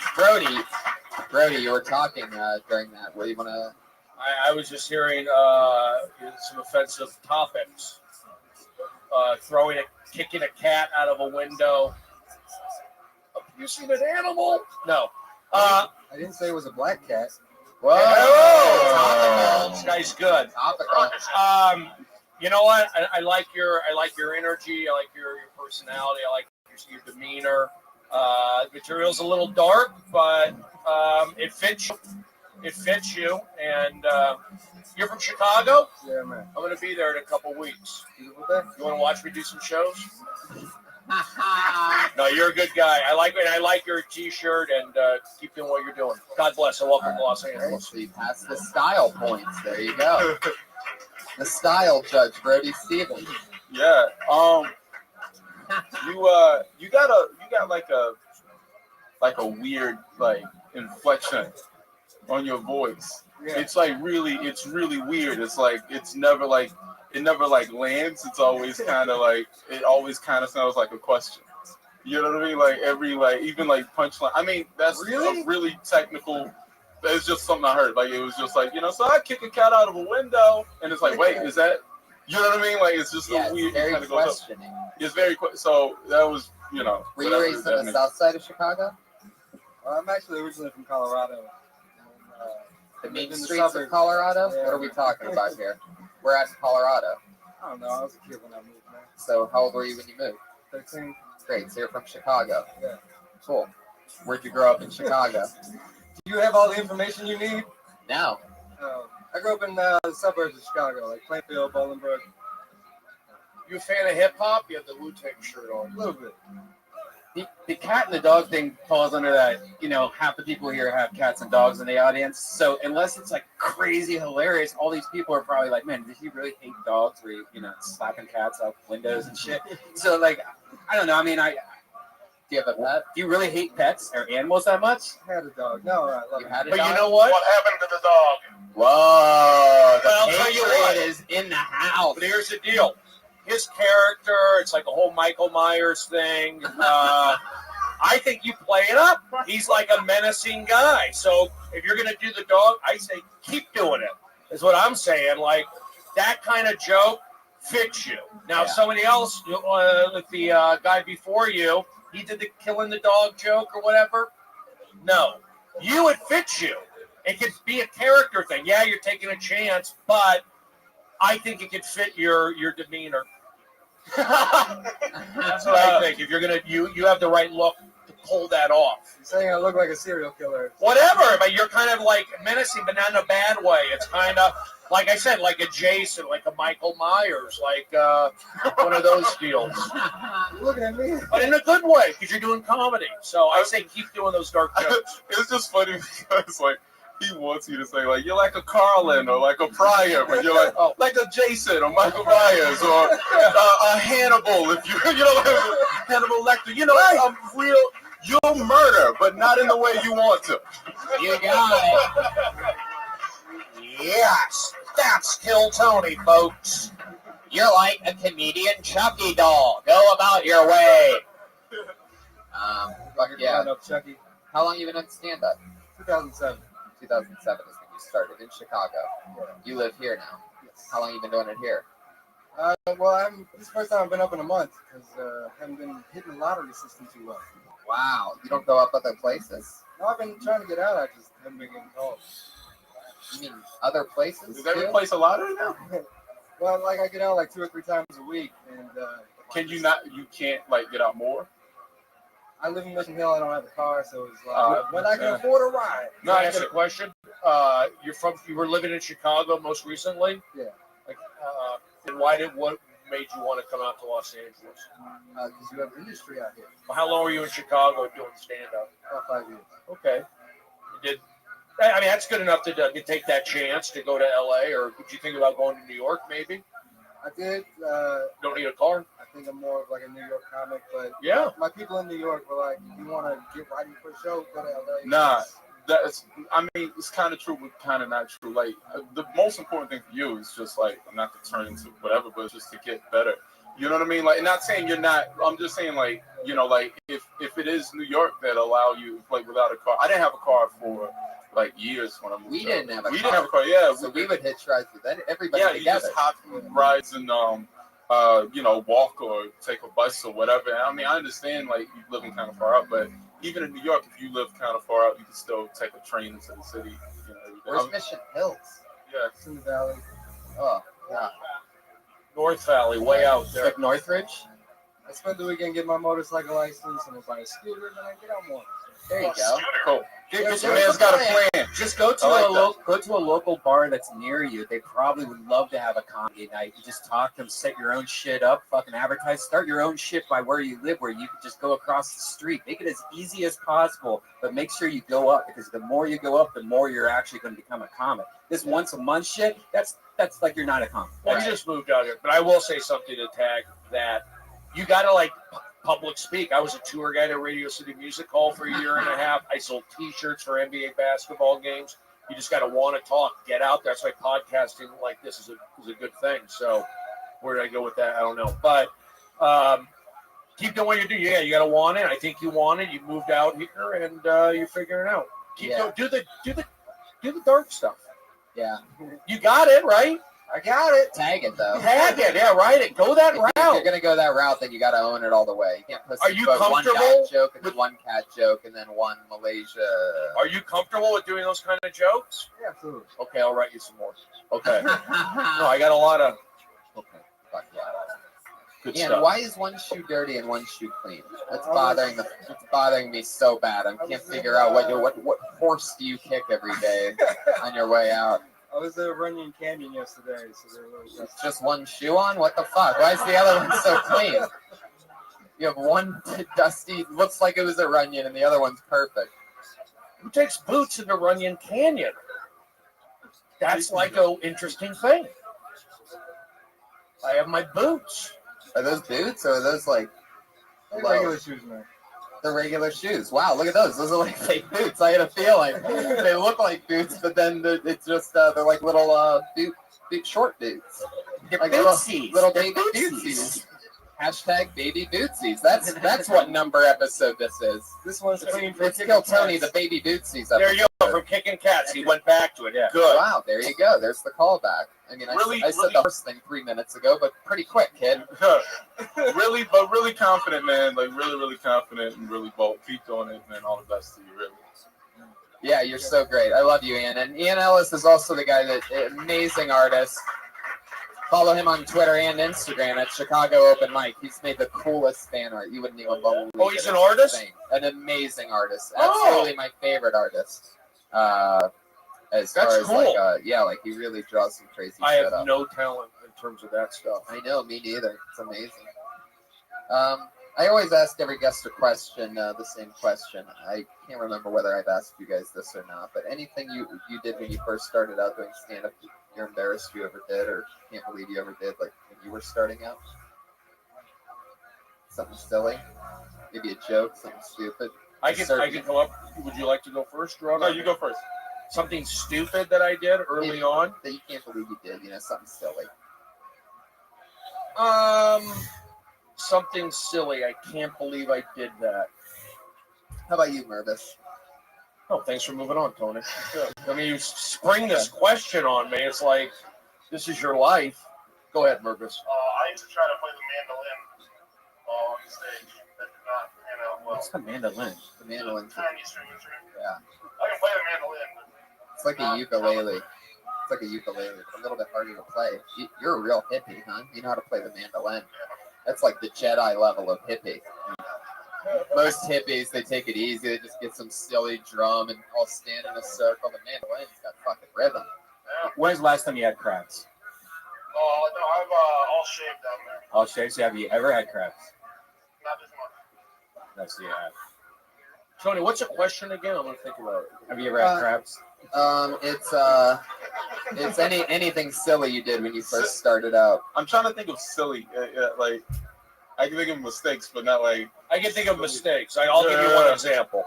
Brody, you were talking during that. What do you want to... I was just hearing some offensive topics. Kicking a cat out of a window. Abusing an animal? No. I didn't say it was a black cat. Whoa! This guy's good. You know what? I like your energy. I like your personality. I like your demeanor. The material's a little dark, but it fits you. It fits you. And you're from Chicago? Yeah, man. I'm going to be there in a couple weeks. You want to watch me do some shows? No, you're a good guy. I like your T-shirt, and keep doing what you're doing. God bless, and welcome to Los Angeles. So you passed the style points. There you go. The style judge, Brody Stevens. Yeah. You got like a weird like inflection on your voice. Yeah. It's really weird. It's like it never lands. It's always kind of like it always kind of sounds like a question. You know what I mean? Like even punchline. I mean, that's a really technical. It's just something I heard. Like it was just like, so I kick a cat out of a window, and it's like, wait, is that? You know what I mean? Like it's just Yeah, a weird. it's very kind of goes up. questioning. It's very so that was Were you raised on the south side of Chicago? I'm actually originally from Colorado. The main in the streets of suburbs. Colorado? Yeah. What are we talking about here? We're at Colorado. I don't know. I was a kid when I moved there. So how old were you when you moved? 13. Great. So you're from Chicago. Yeah. Cool. Where'd you grow up in Chicago? Do you have all the information you need? No. I grew up in the suburbs of Chicago, like Plainfield, Bolingbrook. You a fan of hip hop? You have the Wu-Tang shirt on. A little bit. The cat and the dog thing falls under that. Half the people here have cats and dogs in the audience. So unless it's like crazy hilarious, all these people are probably like, man, did he really hate dogs? Where slapping cats out windows and shit. So like, I don't know. I mean, do you have a pet? Do you really hate pets or animals that much? I had a dog. No, I love it. But you know what? What happened to the dog? Whoa! Well, I'll tell you what. is in the house. But here's the deal. His character, it's like a whole Michael Myers thing. I think you play it up. He's like a menacing guy. So if you're going to do the dog, I say keep doing it, is what I'm saying. Like, that kind of joke fits you. Now, somebody else, like the guy before you, he did the killing the dog joke or whatever. No. It fits you. It could be a character thing. Yeah, you're taking a chance, but I think it could fit your demeanor. That's what I think. If you're gonna, you have the right look to pull that off. You're saying I look like a serial killer. Whatever, but you're kind of like menacing, but not in a bad way. It's kind of like I said, like a Jason, like a Michael Myers, like one of those deals. Looking at me, but in a good way because you're doing comedy. So I say keep doing those dark jokes. It's just funny because like. He wants you to say like you're like a Carlin or like a Pryor, but you're like a Jason or Michael Myers or a Hannibal. If Hannibal Lecter, a real you'll murder, but not in the way you want to. You got it. Yes, that's Kill Tony, folks. You're like a comedian Chucky doll. Go about your way. Yeah. Chucky. How long you been on stand-up? 2007. 2007 is when you started in Chicago. You live here now. How long you been doing it here? Well, this is the first time I've been up in a month because I haven't been hitting the lottery system too well. Wow. You don't go up other places? No, I've been trying to get out. I just haven't been getting calls. You mean other places? Is every place a lottery now? Well, like I get out like 2 or 3 times a week, and You can't like get out more? I live in Mission Hill. I don't have a car, so it's like when I can afford a ride. No, I ask a question. You were living in Chicago most recently. Yeah. And what made you want to come out to Los Angeles? Because you have industry out here. Well, how long were you in Chicago doing stand-up? About 5 years. Okay. You did. I mean, that's good enough to take that chance to go to LA, or did you think about going to New York? Maybe. I did. Don't need a car. I think I'm more of like a New York comic, but yeah, my people in New York were like, if you want to get writing for a show, go to LA. Nah, it's kind of true, but kind of not true. Like, the most important thing for you is just like, not to turn into whatever, but just to get better. You know what I mean? Like, not saying you're not, I'm just saying like, like if it is New York that allow you, like without a car. I didn't have a car for like years when I moved. We didn't have a car. We didn't have a car, yeah. So we would hitch rides with everybody together. together. You just hop rides and walk or take a bus or whatever. I mean, I understand like you living kind of far out, but even in New York, if you live kind of far out, you can still take a train into the city. Where's Mission Hills? Yeah, it's in the valley. Oh, yeah. North Valley, way out there. Like Northridge? I spent the weekend getting my motorcycle license and if I scooter, then I get on one. There you go. Cool. Just man's got a plan. Just go to go to a local bar that's near you. They probably would love to have a comedy night. You just talk to them, set your own shit up, fucking advertise, start your own shit by where you live, where you could just go across the street. Make it as easy as possible, but make sure you go up because the more you go up, the more you're actually going to become a comic. This once a month shit, that's like you're not a comic. Well, you just moved out here, but I will say something to tag that you got to like public speak. I was a tour guide at Radio City Music Hall for a year and a half. I sold T-shirts for NBA basketball games. You just got to want to talk, get out there. That's why podcasting like this is a good thing. So where did I go with that? I don't know. But keep doing what you do. Yeah, you got to want it. I think you want it. You moved out here and you're figuring it out. Keep going. Do the dark stuff. Yeah. You got it, right? I got it. Tag it though. Tag it. Yeah, write it. Go that route. If you're gonna go that route, then you got to own it all the way. You can't put Are you one comfortable dog joke and then one cat joke and then one Malaysia. Are you comfortable with doing those kind of jokes? Yeah, absolutely. Okay, I'll write you some more. Okay. No, I got a lot of. Okay. Fuck yeah. Good Ian, stuff. why is one shoe dirty and one shoe clean? That's bothering me so bad. I can't figure out what horse do you kick every day on your way out. I was at Runyon Canyon yesterday, so they're a little dusty. Just one shoe on? What the fuck? Why is the other one so clean? You have one dusty, looks like it was a Runyon, and the other one's perfect. Who takes boots into Runyon Canyon? That's like an interesting thing. I have my boots. Are those boots or are those like Regular shoes, man. The regular shoes? Wow, look at those. Those are like fake boots. I had a feeling they look like boots, but then it's just they're like little big short boots. Like bootsies. Little baby bootsies. Hashtag baby bootsies. That's what number episode this is. This one's clean for It's Kill Tony, the baby bootsies episode. There you go, from Kicking Cats. He went back to it, yeah. Good. Wow, there you go. There's the callback. I mean, I said the first thing 3 minutes ago, but pretty quick, kid. really confident, man. Like really confident and really bold. Keep doing it, man. All the best to you, really. Yeah, you're so great. I love you, Ian. And Ian Ellis is also the guy that amazing artist. Follow him on Twitter and Instagram at Chicago Open Mic. He's made the coolest fan art. You wouldn't even believe it. Oh, he's an artist? An amazing artist. Absolutely my favorite artist. As far as cool. like he really draws some crazy I shit have up. no talent in terms of that stuff. I know, me neither. It's amazing. I always ask every guest a question, the same question. I can't remember whether I've asked you guys this or not, but anything you did when you first started out doing stand-up, you're embarrassed you ever did or can't believe you ever did, like when you were starting out? Something silly? Maybe a joke, something stupid? I can come up. Would you like to go first, Rob? No, you go first. Something stupid that I did early on? That you can't believe you did, something silly. Something silly. I can't believe I did that. How about you, Mervis? Oh, thanks for moving on, Tony. I mean, you spring this question on me. It's like, this is your life. Go ahead, Mervis. I used to try to play the mandolin on stage. That did not pan out well. What's the mandolin? The mandolin. Tiny string instrument. Yeah. I can play the mandolin. It's like a ukulele. It's like a ukulele, but a little bit harder to play. You're a real hippie, huh? You know how to play the mandolin. That's like the Jedi level of hippie. Most hippies, they take it easy. They just get some silly drum and all stand in a circle. The mandolin's got fucking rhythm. When's the last time you had crabs? Oh, no, I'm all shaved down there. All shaved. So have you ever had crabs? Not this month. That's yeah. Tony, what's the question again? I'm gonna think about it. Have you ever had crabs? It's anything silly you did when you first started out. I'm trying to think of silly, like I can think of mistakes, but not like. I can think of mistakes. I'll give you one example.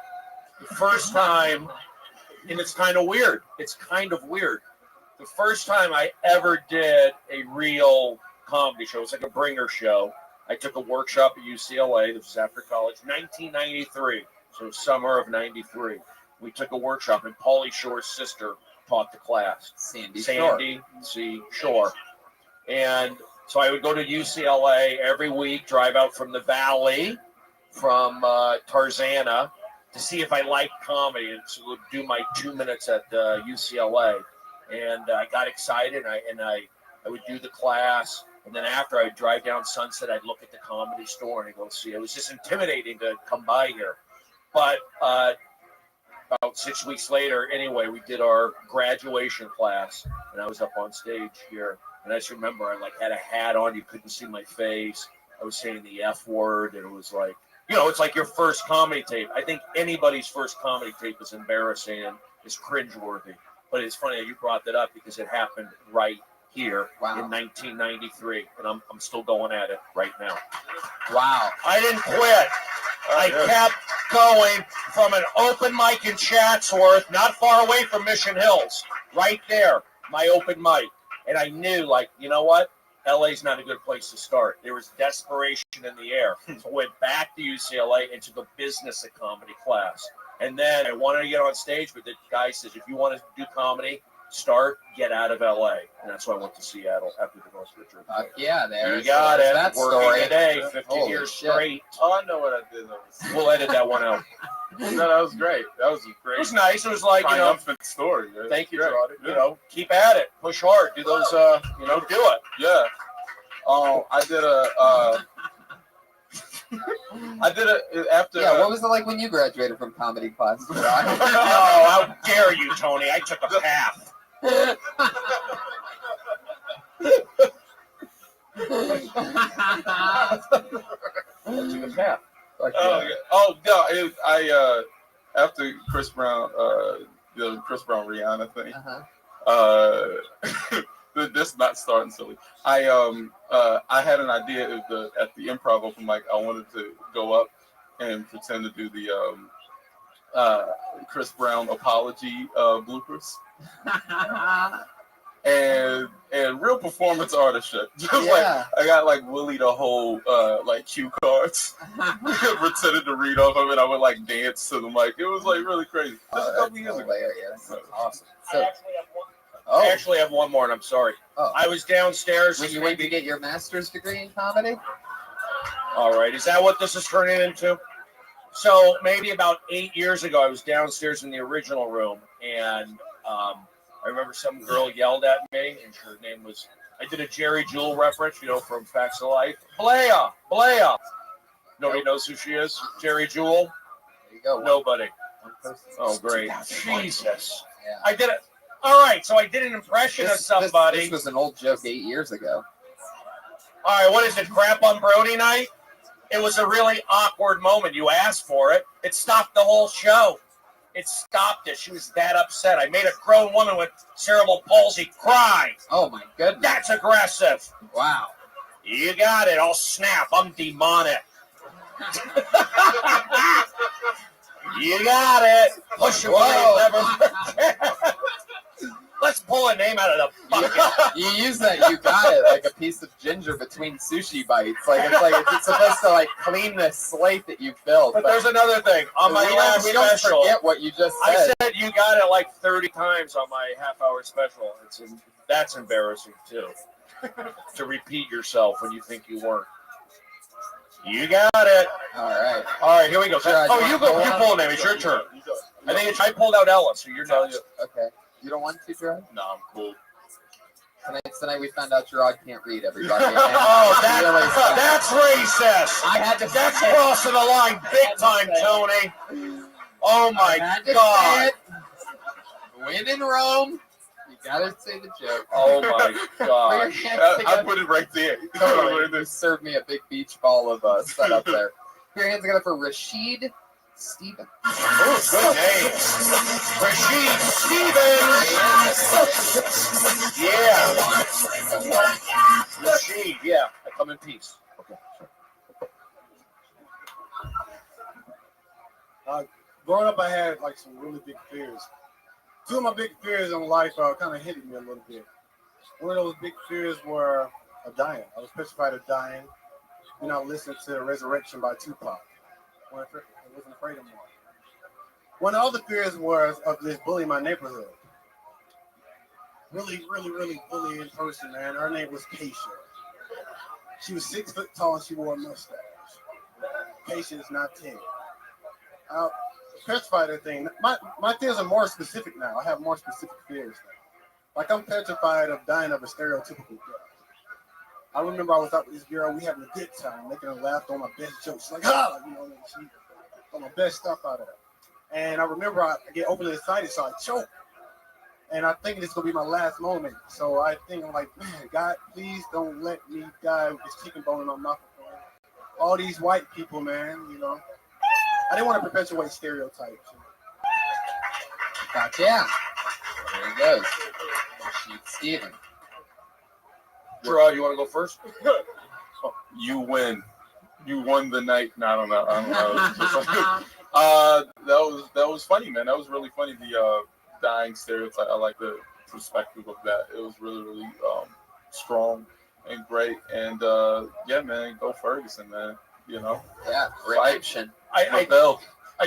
The first time, and it's kind of weird. The first time I ever did a real comedy show, it was like a bringer show. I took a workshop at UCLA. This was after college, 1993. So summer of '93. We took a workshop, and Pauly Shore's sister taught the class. Sandy C. Shore. And so I would go to UCLA every week, drive out from the Valley, from Tarzana, to see if I liked comedy, and so would do my 2 minutes at UCLA. And I got excited, and I would do the class. And then after I'd drive down Sunset, I'd look at the Comedy Store and I'd go see. It was just intimidating to come by here. But about 6 weeks later, anyway, we did our graduation class, and I was up on stage here. And I just remember I had a hat on. You couldn't see my face. I was saying the F word, and it was like, it's like your first comedy tape. I think anybody's first comedy tape is embarrassing and is cringeworthy. But it's funny that you brought that up because it happened right here in 1993, and I'm still going at it right now. Wow. I didn't quit. I kept going from an open mic in Chatsworth, not far away from Mission Hills, right there, my open mic. And I knew, you know what? LA's not a good place to start. There was desperation in the air. So I went back to UCLA and took a business and comedy class. And then I wanted to get on stage, but the guy says, if you want to do comedy, start, get out of LA. And that's why I went to Seattle after the Northridge. Yeah, there. You got it. That Working story. today, 15 Holy years shit. straight. Oh, I know what I did. We'll edit that one out. No, that was great. That was a great. It was nice. It was like, triumphant story. Man. Thank you, Great. Gerard. Yeah. Keep at it. Push hard. Do those, do it. Yeah. I did after. Yeah, what was it like when you graduated from comedy class? Oh, how dare you, Tony? I took a path. After Chris Brown, the Chris Brown Rihanna thing. This is not starting silly. I had an idea at the improv open mic. I wanted to go up and pretend to do the Chris Brown apology bloopers. And real performance artist shit. Just like I got like Willie to hold like cue cards, pretended to read off of it. I would like dance to the mic. It was like really crazy. Just a couple years ago. That's awesome. I actually have one more, and I'm sorry. I was downstairs. When you went to get your master's degree in comedy? All right. Is that what this is turning into? So maybe about 8 years ago, I was downstairs in the original room, and I remember some girl yelled at me, and her name was, I did a Jerry Jewell reference, from Facts of Life. Blea. Nobody knows who she is? Jerry Jewell? There you go. Nobody. Oh, great. Jesus. Yeah. I did it. All right, so I did an impression of somebody. This was an old joke 8 years ago. All right, what is it, crap on Brody night? It was a really awkward moment. You asked for it. It stopped the whole show. It stopped it. She was that upset. I made a grown woman with cerebral palsy cry. Oh, my goodness. That's aggressive. Wow. You got it. I'll snap. I'm demonic. You got it. Push it. Let's pull a name out of the bucket. You use that. You got it like a piece of ginger between sushi bites. It's supposed to like clean the slate that you built. But there's another thing on my last we don't special. Forget what you just said. I said you got it like 30 times on my half-hour special. That's embarrassing too. To repeat yourself when you think you weren't. You got it. All right, here we go. You go. You pull a name. It's your turn. I pulled out Ella, so you're next. Okay. You don't want to, Gerard? No, I'm cool. Tonight we found out Gerard can't read everybody. That's racist. That's crossing the line big time, Tony. Oh my God. When in Rome, you gotta say the joke. Oh my God. I put it right there. Totally. You served me a big beach ball of set up there. Put your hands together for Rashid Stevens. Oh, good name. Rashid Stevens. Yeah. Rashid, yeah. I come in peace. Okay. Growing up, I had like some really big fears. Two of my big fears in life kind of hit me a little bit. One of those big fears were of dying. I was petrified of dying. Listening to Resurrection by Tupac. I wasn't afraid anymore. One of the other fears was of this bully in my neighborhood. Really, really, really bullying person, man. Her name was Keisha. She was 6 foot tall and she wore a mustache. Keisha is not 10. Petrified of thing. My fears are more specific now. I have more specific fears now. Like I'm petrified of dying of a stereotypical death. I remember I was out with this girl, we having a good time, making her laugh on my best jokes. She's like, she got my best stuff out of her. And I remember I get overly excited, so I choke. And I think it's gonna be my last moment. So I'm like, man, God, please don't let me die with this chicken bone in my mouth. All these white people, man, I didn't want to perpetuate stereotypes. Gotcha. There he goes. Rashid Stevens. Gerard, you want to go first? You win. You won the night. No, I don't know. That was funny, man. That was really funny. The dying stereotype. I like the perspective of that. It was really, really strong and great. And yeah, man, go Ferguson, man. Yeah, redemption. I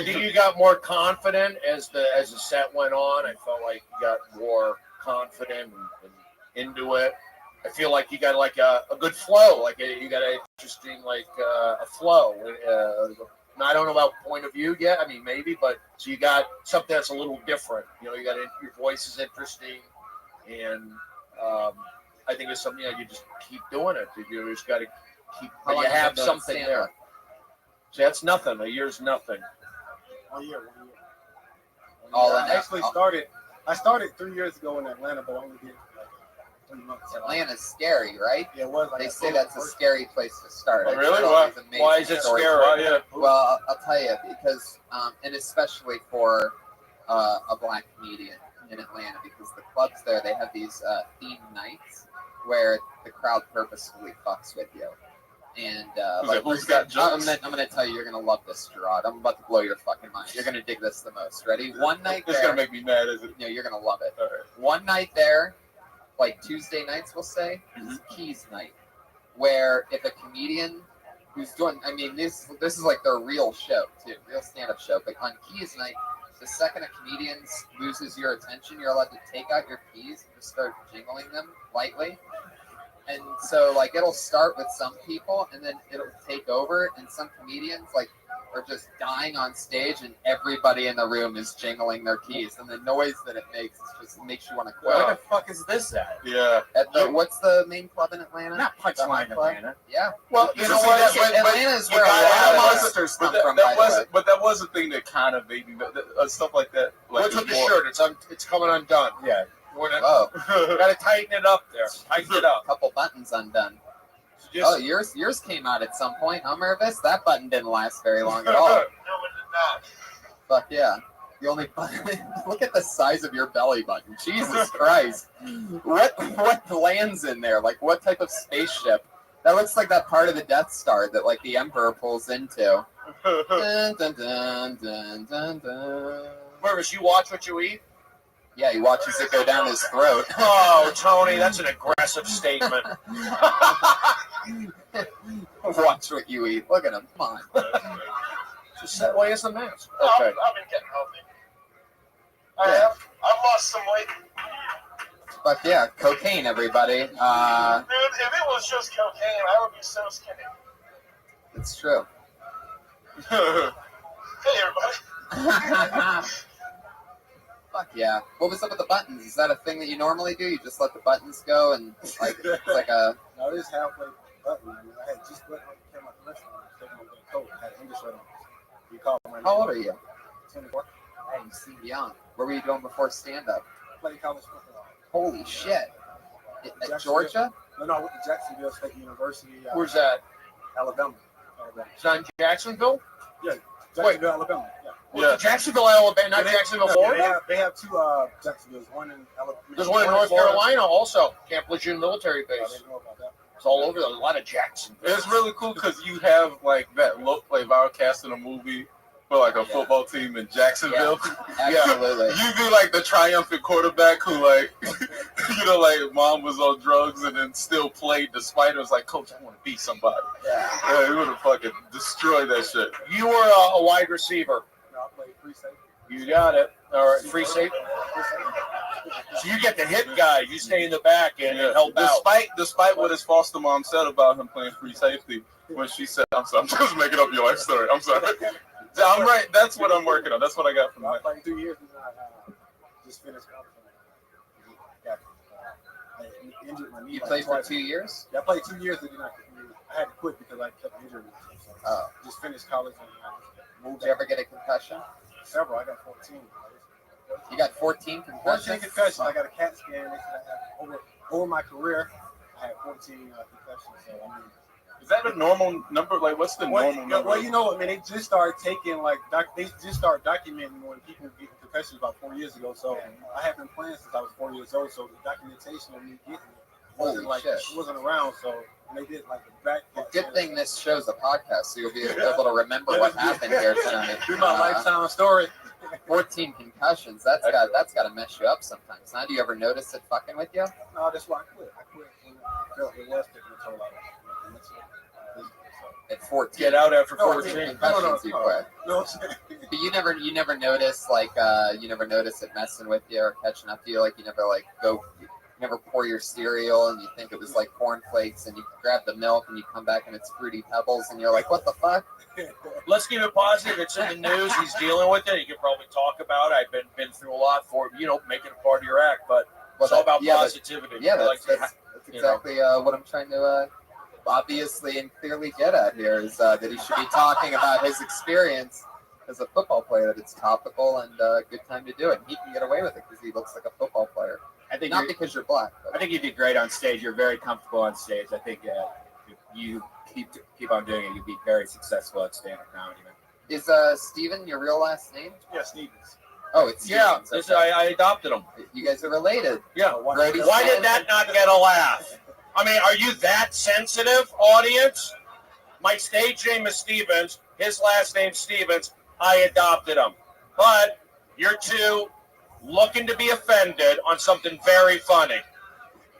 think you got more confident as the set went on. I felt like you got more confident and into it. I feel like you got like a good flow, like you got an interesting like a flow. I don't know about point of view yet. I mean, maybe, but so you got something that's a little different. You know, you got your voice is interesting, and I think it's something that you just keep doing it. You just got to keep. But you have something there. So that's nothing. A year's nothing. 1 year. I started 3 years ago in Atlanta, but I only did like 3 months. Atlanta's scary, right? Yeah, it was. Like they say that's a scary place to start. Oh, really? Why is it scary? Well, I'll tell you, because, and especially for a black comedian in Atlanta, because the clubs there, they have these theme nights where the crowd purposefully fucks with you. And like, who's got jokes? I'm gonna tell you, you're gonna love this, Gerard. I'm about to blow your fucking mind. You're gonna dig this the most. Ready? One night It's there. gonna make me mad, is it? No, you're gonna love it. All right. One night there, like Tuesday nights, we'll say, is Keys night, where if a comedian who's doing, I mean, this is like their real show too, real stand-up show. But on Keys night, the second a comedian loses your attention, you're allowed to take out your keys and just start jingling them lightly. And so, like, it'll start with some people, and then it'll take over, and some comedians, like, are just dying on stage, and everybody in the room is jingling their keys, and the noise that it just makes you want to quit. Where the fuck is this at? Yeah. At the, what's the main club in Atlanta? Not Punchline Atlanta. Yeah. Well, you know what? Atlanta is where a lot of monsters come from. But that was the thing that kind of made me stuff like that. Like What's with the shirt? It's coming undone. Yeah. Oh, got to tighten it up there. Tighten it up. Couple buttons undone. Just, oh, yours came out at some point, huh, Mervis? That button didn't last very long at all. No, it did not. Fuck yeah. The only button. Look at the size of your belly button. Jesus Christ. What lands in there? Like, what type of spaceship? That looks like that part of the Death Star that, like, the Emperor pulls into. Dun, dun, dun, dun, dun, dun. Mervis, you watch what you eat? Yeah, he watches it go down his throat. Oh, Tony, that's an aggressive statement. Watch what you eat. Look at him. Come on. Just that way as the mask. Okay. I've been getting healthy. I've lost some weight. But yeah, cocaine, everybody. Dude, if it was just cocaine, I would be so skinny. It's true. Hey, everybody. Fuck yeah. What was up with the buttons? Is that a thing that you normally do? You just let the buttons go and like it's like a. No, it is halfway button. I had just came out the restaurant. Taking off that coat. I had English right on. You called my name. How old are you? 24. Hey, you seem young. Where were you doing before stand-up? Played college football. Holy shit. At Georgia? No, I went to Jacksonville State University. Where's that? Alabama. It's not in Jacksonville? Yeah, Jacksonville, Alabama. Yeah. Well, Jacksonville, Alabama, not Jacksonville, Florida? They have two Jacksonvilles. One in Alabama. There's one in North Carolina also. Camp Lejeune military base. I didn't know about that. It's all over. There's a lot of Jacksonville. It's really cool because you have like that look, like if I were casting a movie for like a football team in Jacksonville. Yeah, absolutely. You be like the triumphant quarterback who like, like mom was on drugs and then still played despite it. Was like, coach, I want to be somebody. Yeah, he would have fucking destroyed that shit. You were a wide receiver. No, I played free safety. You got it. All right, free safety. So you get the hit guy. You stay in the back and help out. Despite what his foster mom said about him playing free safety, when she said, I'm just making up your life story. I'm sorry. I'm right. That's what I'm working on. That's what I got from that. I played 2 years and I just finished college. I injured my knee. You played for 2 years? Yeah, I played 2 years and then I had to quit because I kept injuring myself. So just finished college and I moved. Did you ever get a concussion? Several. I got 14. You got 14 concussions? 14 concussions. I got a CAT scan. They said I had over my career, I had 14 concussions. So I mean. Is that a normal number? Like, what's the normal number? Well, they just started taking they just started documenting when people get concussions about 4 years ago. So I have been playing since I was 4 years old. So the documentation of me getting it wasn't around. So they did like a back. Good thing this show's a podcast, so you'll be able to remember what happened here tonight. Do my lifetime story. 14 concussions. That's got to mess you up sometimes. Now, do you ever notice it fucking with you? No, that's why I quit. I quit when I felt it was taking a toll out of me. It's 14. Get out after No, 14. Concussions you quit. No, But you never notice like you never notice it messing with you or catching up to you. Like you never pour your cereal and you think it was like cornflakes and you grab the milk and you come back and it's Fruity Pebbles and you're like, what the fuck? Let's keep it positive. It's in the news. He's dealing with it. You can probably talk about it. I've been through a lot for make it a part of your act, but it's all about positivity. That's exactly what I'm trying to obviously and clearly get at here is that he should be talking about his experience as a football player, that it's topical and a good time to do it. And he can get away with it because he looks like a football player. I think not because you're black. I think you did great on stage. You're very comfortable on stage. I think if you keep on doing it, you'll be very successful at stand-up comedy, man. Is Steven your real last name? Yeah, Stevens. Oh, it's Stevens. Yeah. Okay. I adopted him. You guys are related. Yeah. Why did that not get a laugh? I mean, are you that sensitive, audience? My stage name is Stevens. His last name's Stevens. I adopted him. But you're two looking to be offended on something very funny.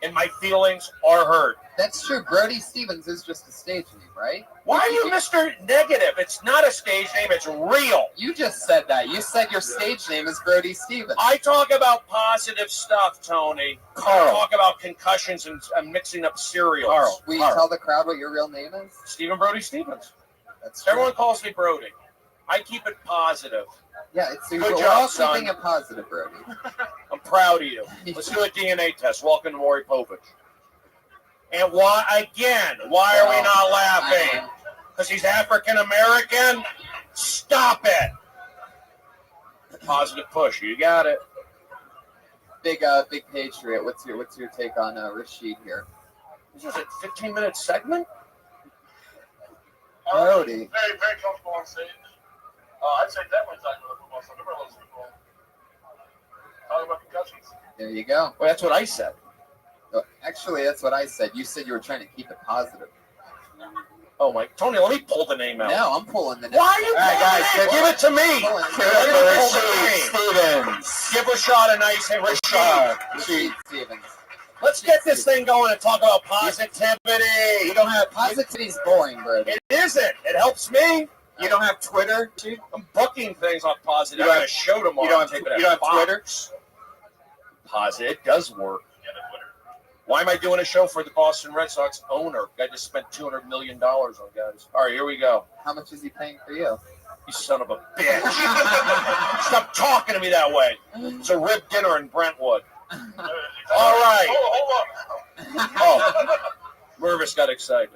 And my feelings are hurt. That's true. Brody Stevens is just a stage name, right? Why are you Mr. Negative? It's not a stage name. It's real. You just said that. You said your stage name is Brody Stevens. I talk about positive stuff, Tony. Carl. I talk about concussions and mixing up cereals. Carl. Will you tell the crowd what your real name is? Stephen Brody Stevens. That's true. Everyone calls me Brody. I keep it positive. Yeah, it's Good we're job, all son. keeping it positive, Brody. I'm proud of you. Let's do a DNA test. Welcome to Maury Povich. And why are we not laughing? Because he's African American? Stop it. Positive push. You got it. Big Patriot. What's your take on Rashid here? This is a 15-minute segment? Brody. Very, very comfortable on stage. I'd say definitely talking about football. So never loves football. Talking about concussions. There you go. Well, that's what I said. Actually, that's what I said. You said you were trying to keep it positive. Oh my, Tony, let me pull the name out. No, I'm pulling the name. Why are you pulling it? Give it to me. Stevens. Give Rashad a nice hit. Rashid Stevens. Let's get this thing going and talk about positivity. You don't have positivity's boring, bro. It isn't. It helps me. You don't have Twitter, Chief? I'm booking things on positive. I got a show tomorrow. You don't have Twitter? Positive. It does work. Why am I doing a show for the Boston Red Sox owner? Guy just spent $200 million on guys. All right, here we go. How much is he paying for you? You son of a bitch. Stop talking to me that way. It's a rib dinner in Brentwood. All right. Oh, Mervis got excited.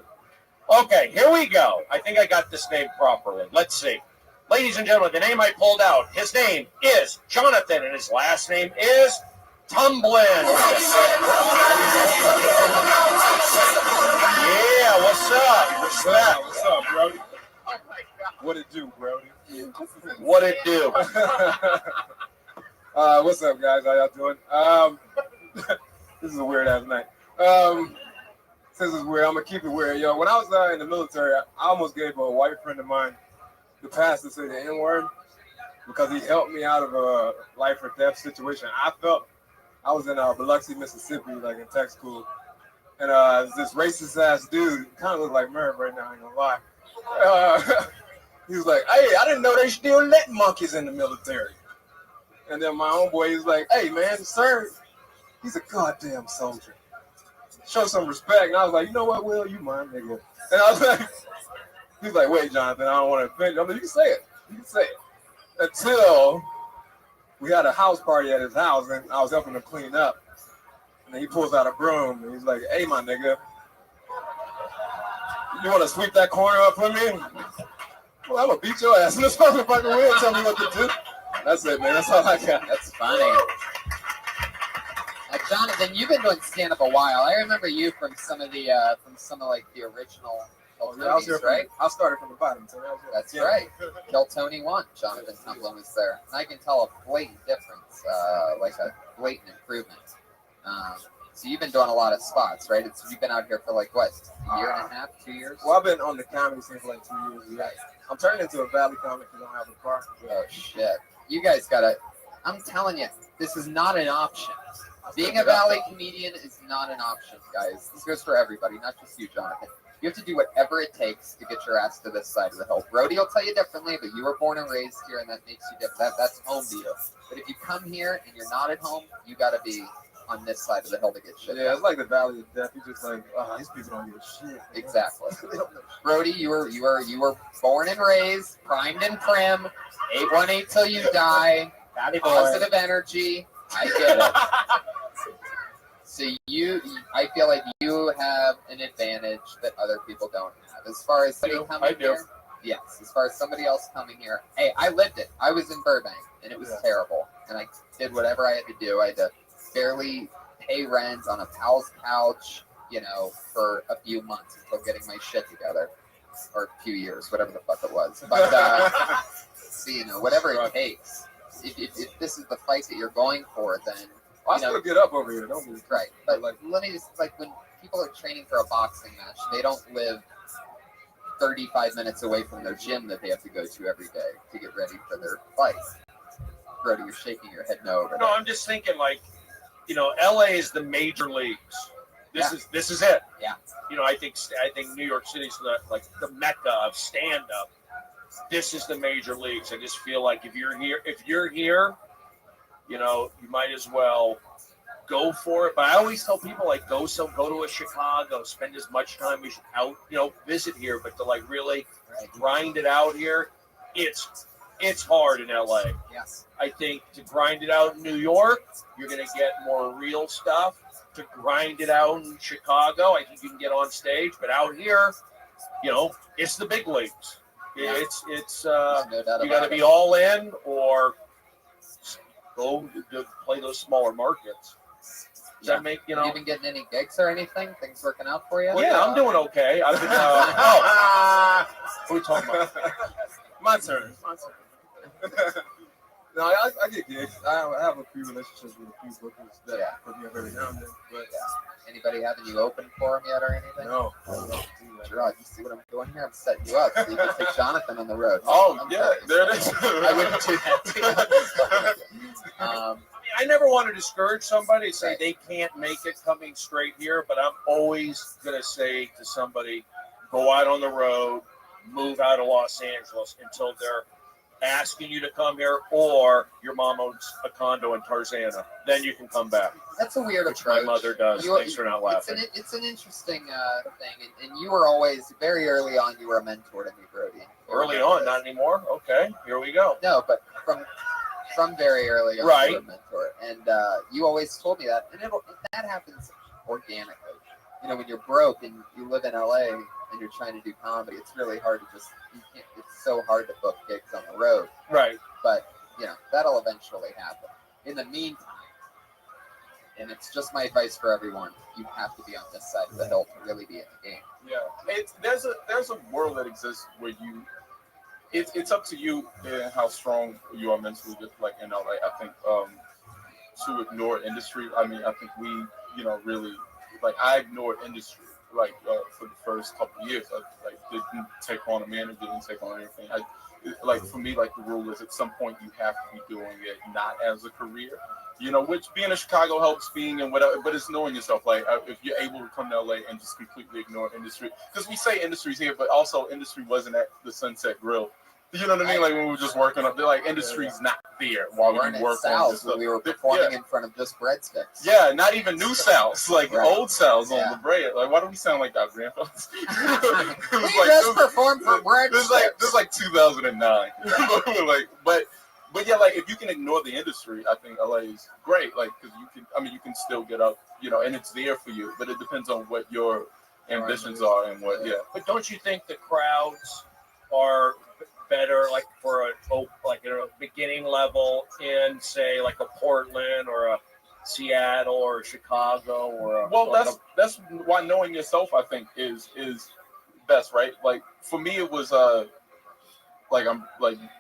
Okay, here we go. I think I got this name properly. Let's see. Ladies and gentlemen, the name I pulled out, his name is Jonathan, and his last name is Tumblin. Yeah, what's up? Respect. What's up, Brody? What it do, Brody? What it do? What's up, guys? How y'all doing? This is a weird ass night. Since it's weird, I'm gonna keep it weird. Yo, when I was in the military, I almost gave a white friend of mine the pass to say the N-word because he helped me out of a life or death situation. I felt I was in Biloxi, Mississippi, like in tech school, and this racist ass dude, kind of looked like Merv right now, I ain't gonna lie. He was like, "Hey, I didn't know they still let monkeys in the military." And then my homeboy, he's like, "Hey, man, sir, he's a goddamn soldier. Show some respect." And I was like, "You know what, Will? You mine, nigga." And I was like, he's like, "Wait, Jonathan, I don't want to offend you." I'm like, "You can say it. You can say it." Until we had a house party at his house, and I was helping him clean up. And then he pulls out a broom, and he's like, "Hey, my nigga, you want to sweep that corner up for me?" Well, I'm going to beat your ass in this fucking will. Tell me what to do. That's it, man. That's all I got. That's funny. Jonathan, you've been doing stand-up a while. I remember you from some of the original Kiltonies, right? I started from the bottom. So That's right. Kiltony 1. Jonathan Tumblin was there. And I can tell a blatant difference, like a blatant improvement. So you've been doing a lot of spots, right? You've been out here for like, what, a year and a half, 2 years? Well, I've been on the comedy scene for like 2 years. Yeah. I'm turning into a valley comic because I don't have a car. Oh, shit. You guys gotta, I'm telling you, this is not an option. Being a valley comedian is not an option, guys. This goes for everybody, not just you, Jonathan. You have to do whatever it takes to get your ass to this side of the hill. Brody will tell you differently, but you were born and raised here, and that makes you different. That's home to you. But if you come here and you're not at home, you got to be on this side of the hill to get shit. Yeah, it's like the Valley of Death. You're just like, oh, these people don't give a shit. Man. Exactly. Brody, you were born and raised, primed and prim, 818 till you die. Positive energy. I get it. So I feel like you have an advantage that other people don't have. As far as somebody coming here, yes. As far as somebody else coming here, hey, I lived it. I was in Burbank, and it was terrible. And I did whatever I had to do. I had to barely pay rent on a pal's couch, for a few months until getting my shit together, or a few years, whatever the fuck it was. But so, whatever it takes. If this is the fight that you're going for, then I still get up over here, don't we? Right, but let me just when people are training for a boxing match, they don't live 35 minutes away from their gym that they have to go to every day to get ready for their fight. Brody, you're shaking your head no. No, I'm just thinking LA is the major leagues. This is it. Yeah. I think New York City's the mecca of stand up. This is the major leagues. I just feel like if you're here, you might as well go for it. But I always tell people go to a Chicago, spend as much time as out, visit here, but to really grind it out here, it's hard in LA. Yes. I think to grind it out in New York, you're going to get more real stuff. To grind it out in Chicago, I think you can get on stage, but out here, it's the big leagues. It's no doubt you got to be all in or go to play those smaller markets. Does that make Have you been getting any gigs or anything? Things working out for you? Yeah, I'm doing okay. I've been. What are we talking about? My turn. No, I get gigs. I have a few relationships with a few bookers that put me up every now and then. But anybody having you open for them yet or anything? No. Gerard, you see what I'm doing here? I'm setting you up so you can take Jonathan on the road. Oh, there it is. I wouldn't do that too. I never want to discourage somebody, say they can't make it coming straight here, but I'm always going to say to somebody, go out on the road, move out of Los Angeles until they're asking you to come here, or your mom owns a condo in Tarzana. Then you can come back. That's a weird Which approach. my mother does. Thanks for not laughing. It's an interesting thing, and you were always, very early on, you were a mentor to me, Brody. Early on, not anymore? Okay, here we go. No, but from very early on, right. You were a mentor, and you always told me that, and that happens organically. When you're broke and you live in LA and you're trying to do comedy, it's really hard to it's so hard to book gigs on the road. Right. But, that'll eventually happen. In the meantime, and it's just my advice for everyone, you have to be on this side of the hill to really be in the game. Yeah. There's a world that exists where it's up to you and how strong you are mentally, just like in LA. I think to ignore industry, I think we, really, I ignored industry for the first couple of years. I didn't take on a manager, didn't take on anything. For me, the rule is at some point you have to be doing it not as a career, which being in Chicago helps being and whatever, but it's knowing yourself. If you're able to come to LA and just completely ignore industry, because we say industry's here, but also industry wasn't at the Sunset Grill. You know what I mean? When we were just working up, they're industry's not there while we work on this stuff. We were performing in front of just breadsticks. Yeah, not even new Souths, old Souths on the bread. Why do we sound like our grandfathers? We just performed for breadsticks. This is 2009. But yeah, if you can ignore the industry, I think LA is great. Because you can still get up, and it's there for you. But it depends on what your ambitions are and what. Yeah. But don't you think the crowds are better for a beginning level in say a Portland or a Seattle or a Chicago or that's why knowing yourself I think is best, right? For me it was I'm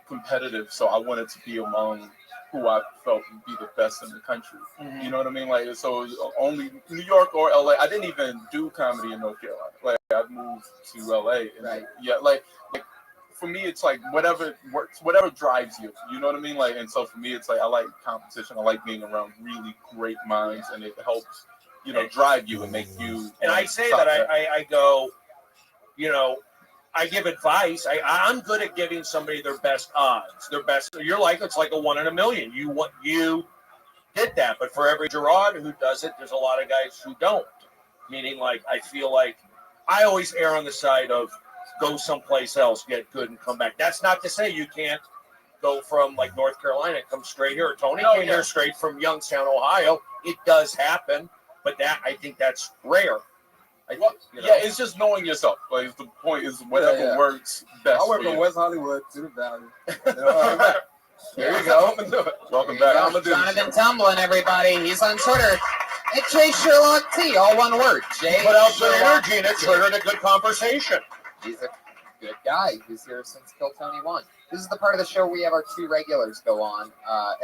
competitive, so I wanted to be among who I felt would be the best in the country. Mm-hmm. You know what I mean? So it was only New York or LA. I didn't even do comedy in North Carolina. I moved to LA and for me, it's whatever works, whatever drives you. You know what I mean? And so for me, it's I like competition. I like being around really great minds, and it helps, drive you and make you. And I say that I go, I give advice. I'm good at giving somebody their best odds, their best. You're like, it's like a 1 in a million. You did that, but for every Gerard who does it, there's a lot of guys who don't. Meaning, like, I feel like I always err on the side of go someplace else, get good, and come back. That's not to say you can't go from like North Carolina, come straight here. Tony came here straight from Youngstown, Ohio. It does happen, but I think that's rare. It's just knowing yourself. Like the point is whatever works best. I went for from you. West Hollywood to the Valley. There you go. Welcome back. Jonathan Tumblin, everybody. He's on Twitter. It's Jay Sherlock T, all one word. Jay Put out good Sherlock energy and it triggered a good conversation. He's a good guy. He's here since Kill Tony 1. This is the part of the show we have our 2 regulars go on.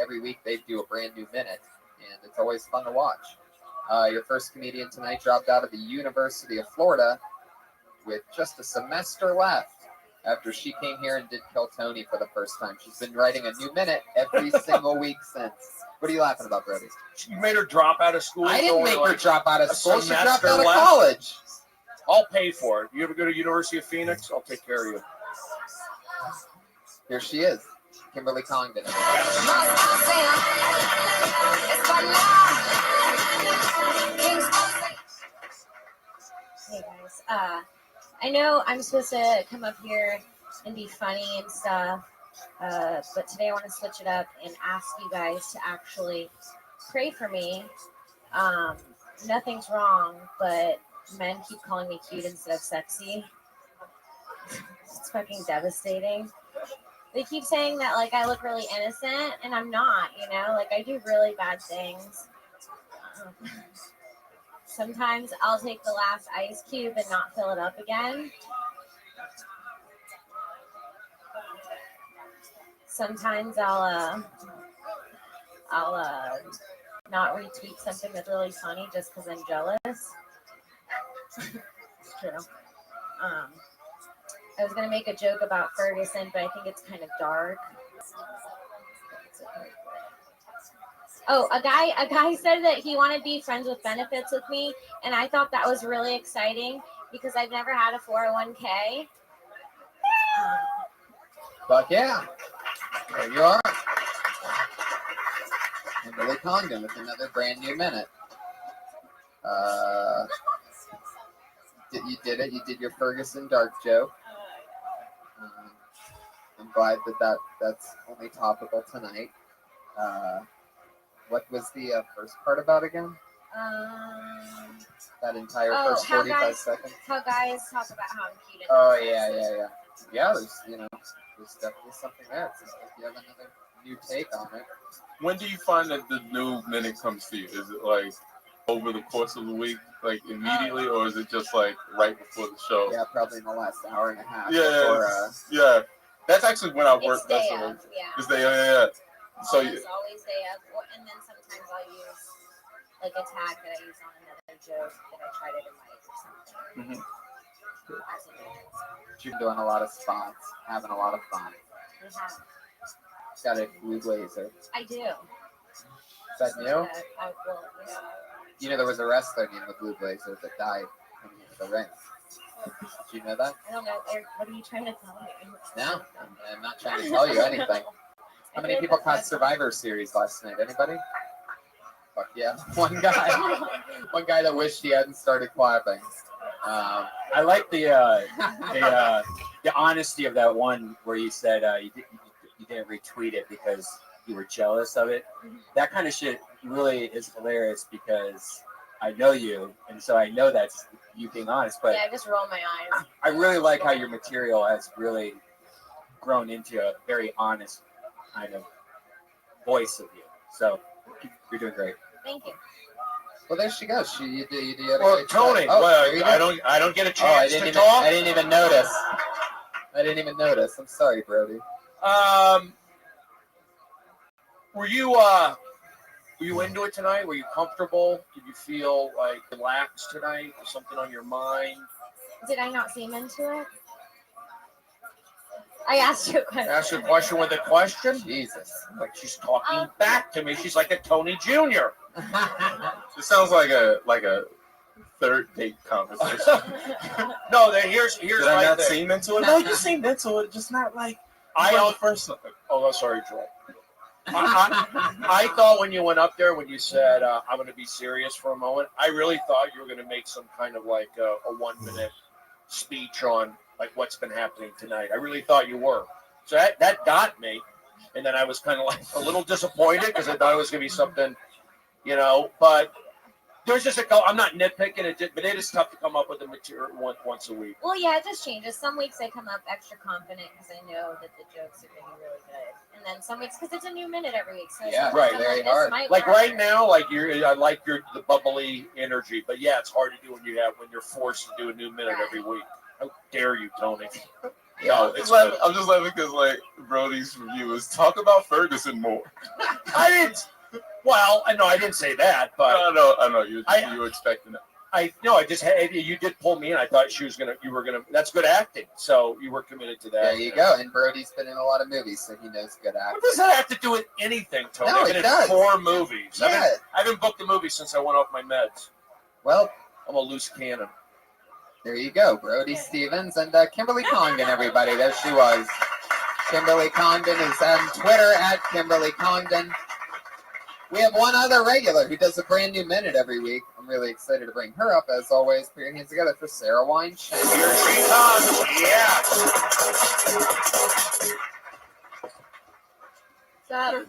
Every week they do a brand new minute, and it's always fun to watch. Your first comedian tonight dropped out of the University of Florida with just a semester left after she came here and did Kill Tony for the first time. She's been writing a new minute every single week since. What are you laughing about, Brody? You made her drop out of school. I didn't make her drop out of school. She dropped out of left. college. I'll pay for it. You ever go to University of Phoenix? I'll take care of you. Here she is, Kimberly Congdon. Hey guys, I know I'm supposed to come up here and be funny and stuff, but today I want to switch it up and ask you guys to actually pray for me. Nothing's wrong, but men keep calling me cute instead of sexy. It's fucking devastating. They keep saying that like I look really innocent, and I'm not, like I do really bad things. Sometimes I'll take the last ice cube and not fill it up again. Sometimes I'll not retweet something that's really funny just because I'm jealous. It's true. I was gonna make a joke about Ferguson, but I think it's kind of dark. Oh, a guy said that he wanted to be friends with benefits with me, and I thought that was really exciting because I've never had a 401k. But yeah, there you are. Kimberly Congdon with another brand new minute. You did it. You did your Ferguson dark joke. I'm glad that's only topical tonight. What was the first part about again? That entire first 45 seconds. How guys talk about how I'm cute. Oh yeah. Yeah, there's definitely something there. It seems like you have another new take on it. When do you find that the new minute comes to you? Is it like over the course of the week, like immediately, or is it just like right before the show? Yeah, probably in the last hour and a half. Yeah. That's actually when I work. It's day that's of, yeah. It's day of, yeah. So always day of, and then sometimes I'll use like a tag that I use on another joke that I tried it in my or something. You're doing a lot of spots, having a lot of fun. Got a blue blazer. I do. Is that new? You know, there was a wrestler named the Blue Blazer that died coming into the ring. Did you know that? I don't know. Eric, what are you trying to tell me? No, I'm not trying to tell you anything. How many people caught Survivor Series last night? Anybody? Fuck yeah. One guy that wished he hadn't started clapping. I like the honesty of that one where you said you didn't retweet it because you were jealous of it. That kind of shit really is hilarious because I know you, and so I know that's you being honest. But yeah, I just roll my eyes. I really like how your material has really grown into a very honest kind of voice of you. So you're doing great. Thank you. Well, there she goes. You did well, Tony, I don't get a chance to talk. I didn't even notice. I'm sorry, Brody. Were you into it tonight? Were you comfortable? Did you feel like relaxed tonight? Was something on your mind? Did I not seem into it? I asked you a question. Asked you a question with a question? Jesus. Like she's talking back to me. She's like a Tony Jr. It sounds like a third date conversation. No, here's Did I my not thing. seem into it? No, you seemed into it, just not like I the don't. first. Oh, sorry, Troy. I thought when you went up there, when you said, I'm going to be serious for a moment, I really thought you were going to make some kind of like a 1 minute speech on like what's been happening tonight. I really thought you were. So that got me. And then I was kind of like a little disappointed because I thought it was going to be something, but there's just I'm not nitpicking it, but it is tough to come up with the material once a week. Well, yeah, it just changes. Some weeks I come up extra confident because I know that the jokes are going to be really good, and then some weeks because it's a new minute every week. So Yeah, right. I'm very like, hard. Like Right now, like I like the bubbly energy, but yeah, it's hard to do when you're forced to do a new minute every week. How dare you, Tony? No, I'm just laughing because like Brody's review is talk about Ferguson more. I didn't. Well, I didn't say that, but I know you were expecting it. I just had you did pull me in. I thought you were gonna. That's good acting. So you were committed to that. There you go. And Brody's been in a lot of movies, so he knows good acting. What does that have to do with anything, Tony? No, I've been it in does. 4 movies. Yeah. I haven't booked a movie since I went off my meds. Well, I'm a loose cannon. there you go. Brody Stevens and Kimberly Congdon, everybody. There she was. Kimberly Congdon is on Twitter at Kimberly Congdon. We have one other regular who does a brand new minute every week. I'm really excited to bring her up, as always. Put your hands together for Sarah Weinstein. Here she comes. Yeah. What's up?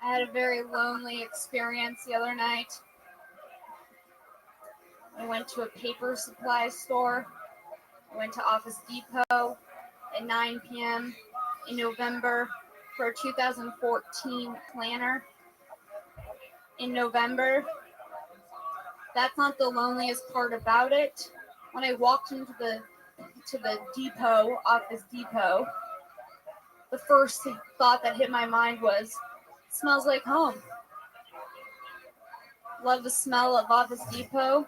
I had a very lonely experience the other night. I went to a paper supply store. I went to Office Depot at 9 p.m. in November for a 2014 planner. In November, that's not the loneliest part about it. When I walked into the depot, Office Depot, the first thought that hit my mind was, smells like home. Love the smell of Office Depot.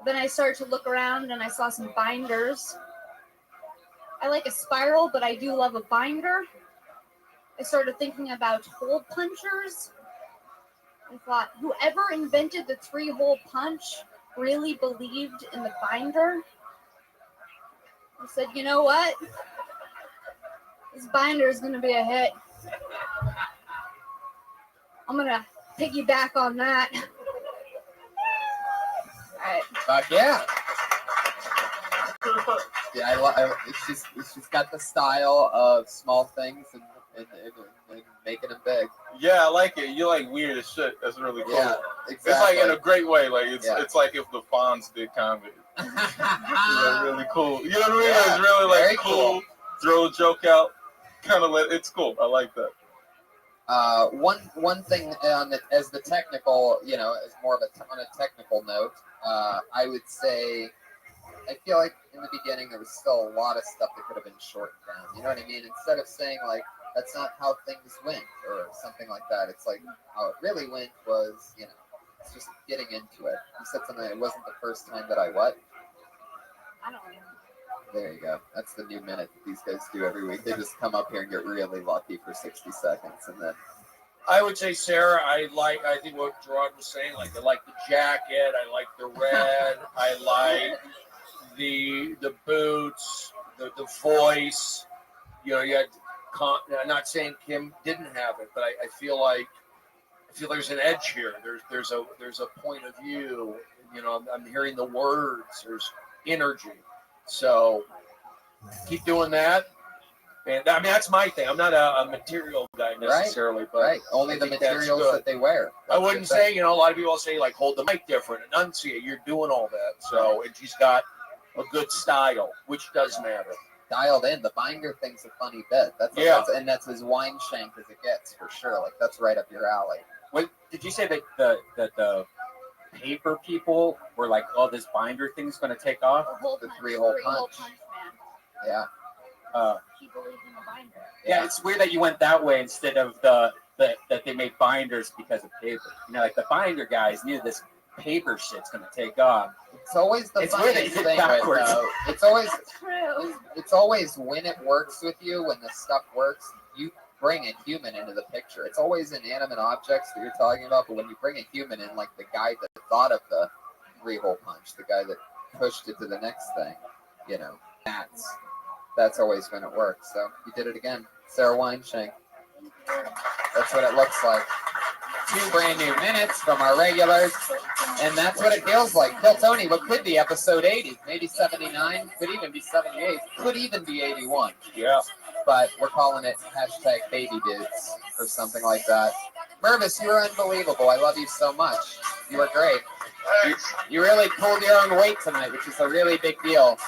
Then I started to look around and I saw some binders. I like a spiral, but I do love a binder. I started thinking about hole punchers. I thought, whoever invented the 3-hole punch really believed in the binder. I said, you know what? This binder is going to be a hit. I'm going to piggyback on that. All right. Fuck yeah. Yeah, she's got the style of small things and making them big. Yeah, I like it. You like weird as shit. That's really cool. Yeah, exactly. It's like in a great way. Like it's like if the Fonz did comedy. Really cool. You know what I mean? Yeah, it's really like very cool. Throw a joke out. Kind of it's cool. I like that. One thing as the technical, as more of on a technical note, I would say I feel like in the beginning there was still a lot of stuff that could have been shortened down. You know what I mean? Instead of saying like that's not how things went or something like that, it's like how it really went was, it's just getting into it. You said something. It wasn't the first time that I what? I don't know. There you go. That's the new minute that these guys do every week. They just come up here and get really lucky for 60 seconds, and then. I would say, Sarah, I think what Gerard was saying, like I like the jacket, I like the red, I like the boots, the voice. You had. I'm not saying Kim didn't have it, but I feel like there's an edge here. There's a point of view. I'm hearing the words. There's energy. So keep doing that. And I mean that's my thing. I'm not a material guy necessarily, but only the materials that they wear. I wouldn't say. A lot of people say like hold the mic different, enunciate. You're doing all that. So and she's got a good style, which does matter. Dialed in. The binder thing's a funny bit. That's as wine shank as it gets for sure. Like that's right up your alley. Wait, did you say that the paper people were like, "Oh, this binder thing's going to take off"? The 3-hole punch. Man. Yeah. He believed in the binder. Yeah, it's weird that you went that way instead of that they made binders because of paper. Like the binder guys knew this paper shit's going to take off. It's always the funniest thing. It's always when it works with you, when the stuff works. bring a human into the picture. It's always inanimate objects that you're talking about, but when you bring a human in, like the guy that thought of the 3-hole punch, the guy that pushed it to the next thing, you know, that's always when it works. So you did it again. Sarah Weinshank. That's what it looks like. 2 brand new minutes from our regulars, and that's what it feels like. Kill Tony, what could be episode 80, maybe 79, could even be 78, could even be 81. Yeah. But we're calling it hashtag baby dudes or something like that. Mervis, you are unbelievable. I love you so much. You are great. You really pulled your own weight tonight, which is a really big deal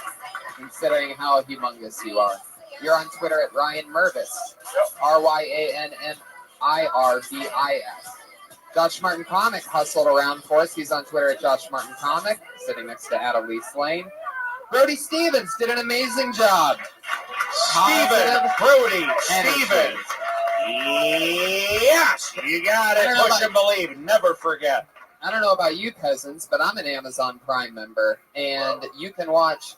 considering how humongous you are. You're on Twitter at Ryan Mervis, RyanMirbis. Josh Martin Comic hustled around for us. He's on Twitter at Josh Martin Comic, sitting next to Annalise Lane. Brody Stevens did an amazing job. Brody Stevens. Yes, you got it. Push and believe. Never forget. I don't know about you peasants, but I'm an Amazon Prime member, and you can watch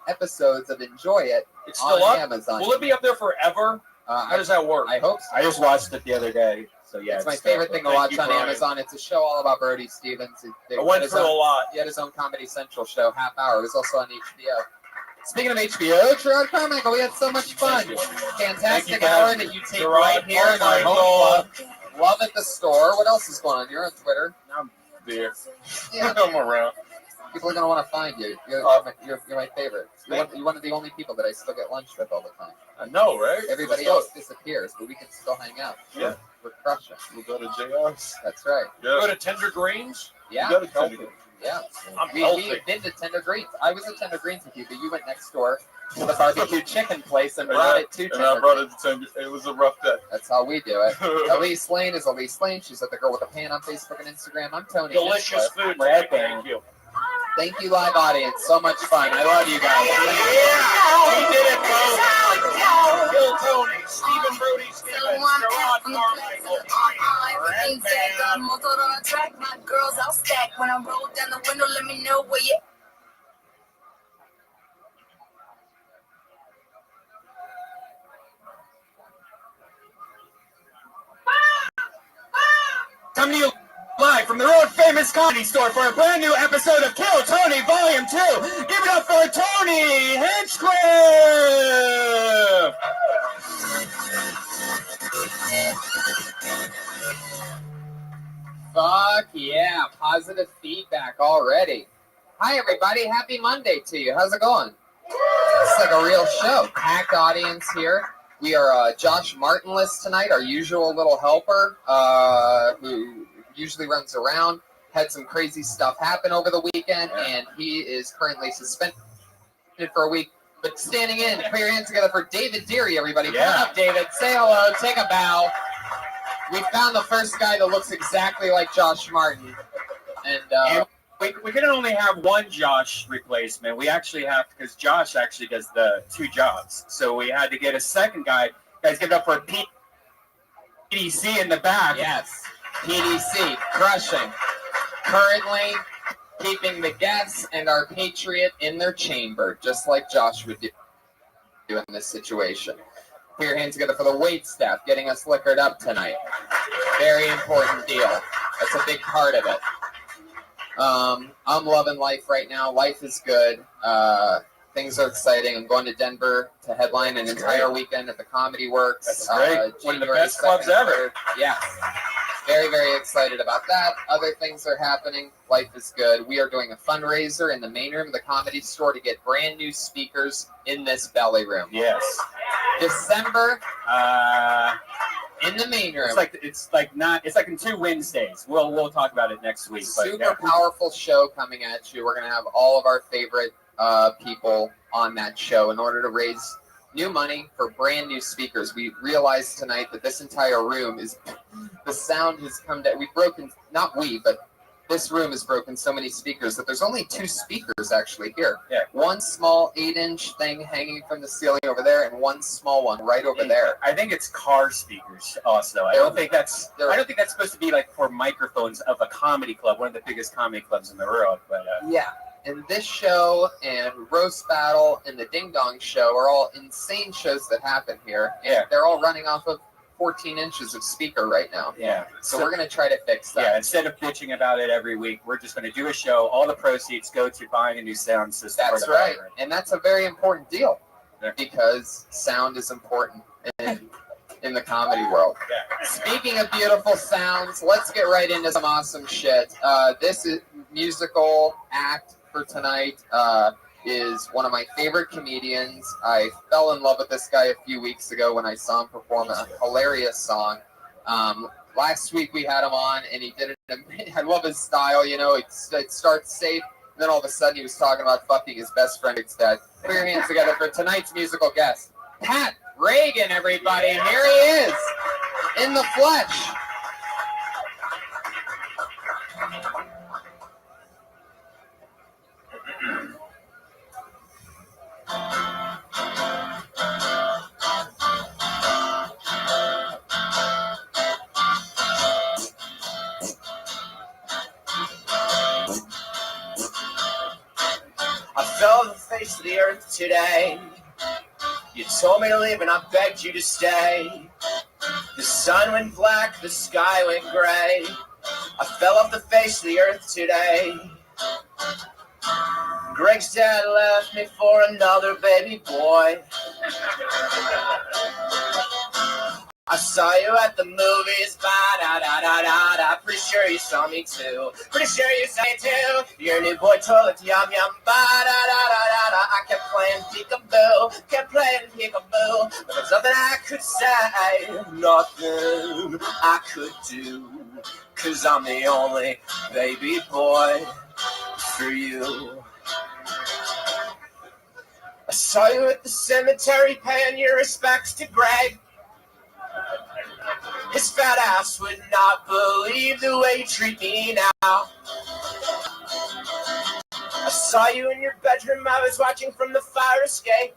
episodes of Enjoy It It's still on up? Amazon. Will it be up there forever? How does that work? I hope so. I just watched it the other day. So yeah, it's my favorite thing to watch on Amazon. It's a show all about Brody Stevens. I went through a lot. He had his own Comedy Central show, half hour. It was also on HBO. Speaking of HBO, Gerard Carmichael, we had so much fun. Fantastic hour that you take Gerard right here in our home club. Love at the store. What else is going on? You're on Twitter. I'm there. Yeah. I'm around. People are going to want to find you. You're my favorite. You're one of the only people that I still get lunch with all the time. I know, right? Everybody else disappears, but we can still hang out. Yeah. We're crushing. We'll go to JR's. That's right. Yeah. Go to Tender Greens? Yeah. Go to Tender Greens. Yeah. I'm We've been to Tender Greens. I was at Tender Greens with you, but you went next door to the barbecue chicken place and brought it to Tender I brought Greens. it to Tender. It was a rough day. That's how we do it. Elise Lane is Elise Lane. She's at the Girl with the Pan on Facebook and Instagram. I'm Tony. Delicious Hinchcliffe. food. Brad, thank you. Thank you, live audience. So much fun. I love you guys. Yeah, we did it, folks. Kill Tony, Stephen Brody Stevens, Gerard Carmichael, Red Band. Motor on the track, my girls all stacked. When I roll down the window, let me know where you. Coming to you live from the Road Famous Comedy Store for a brand new episode of Kill Tony Volume 2. Give it up for Tony Hinchcliffe! Fuck yeah, positive feedback already. Hi everybody, happy Monday to you. How's it going? It's like a real show. Packed audience here. We are Josh Martinless tonight, our usual little helper, who usually runs around. Had some crazy stuff happen over the weekend, and he is currently suspended for a week. But standing in, put your hands together for David Deary, everybody. Come on up, David. Say hello, take a bow. We found the first guy that looks exactly like Josh Martin. And we can only have one Josh replacement. We actually have, because Josh actually does the 2 jobs. So we had to get a second guy. Guys, give it up for PDC in the back. Yes, PDC, crushing. Currently keeping the guests and our Patriot in their chamber, just like Josh would do in this situation. Put your hands together for the wait staff, getting us liquored up tonight. Very important deal. That's a big part of it. I'm loving life right now. Life is good. Things are exciting. I'm going to Denver to headline an entire weekend at the Comedy Works. That's great. One of the best clubs 2nd and ever. 3rd. Yeah. Very, very excited about that. Other things are happening. Life is good. We are doing a fundraiser in the main room of the Comedy Store to get brand new speakers in this belly room. Yes. December, in the main room. It's like in 2 Wednesdays. We'll talk about it next week. But Super powerful show coming at you. We're going to have all of our favorite people on that show in order to raise new money for brand new speakers. We realized tonight that this entire room is, the sound has come down. We've broken, not we, but this room has broken so many speakers that there's only 2 speakers actually here. Yeah. One small 8-inch thing hanging from the ceiling over there, and one small one right over there. I think it's car speakers also. I don't think that's supposed to be like for microphones of a comedy club, one of the biggest comedy clubs in the world. But yeah. And this show and Roast Battle and the Ding Dong Show are all insane shows that happen here. And they're all running off of 14 inches of speaker right now. Yeah. So we're going to try to fix that. Yeah, instead of bitching about it every week, we're just going to do a show. All the proceeds go to buying a new sound system. That's right. And that's a very important deal because sound is important in the comedy world. Yeah. Speaking of beautiful sounds, let's get right into some awesome shit. This is musical act for tonight. Is one of my favorite comedians. I fell in love with this guy a few weeks ago when I saw him perform a hilarious song. Last week we had him on and he did it. I love his style, you know, it starts safe, and then all of a sudden he was talking about fucking his best friend instead. Put your hands together for tonight's musical guest, Pat Reagan, everybody. Here he is, in the flesh. I fell on the face of the earth today. You told me to leave and I begged you to stay. The sun went black, the sky went gray. I fell off the face of the earth today. Greg's dad left me for another baby boy. I saw you at the movies, ba-da-da-da-da-da. Pretty sure you saw me too. Pretty sure you saw me too. Your new boy toilet, yum-yum, ba-da-da-da-da-da. I kept playing peekaboo, kept playing peekaboo. But there's nothing I could say, nothing I could do. 'Cause I'm the only baby boy for you. I saw you at the cemetery paying your respects to Greg. His fat ass would not believe the way you treat me now. I saw you in your bedroom, I was watching from the fire escape.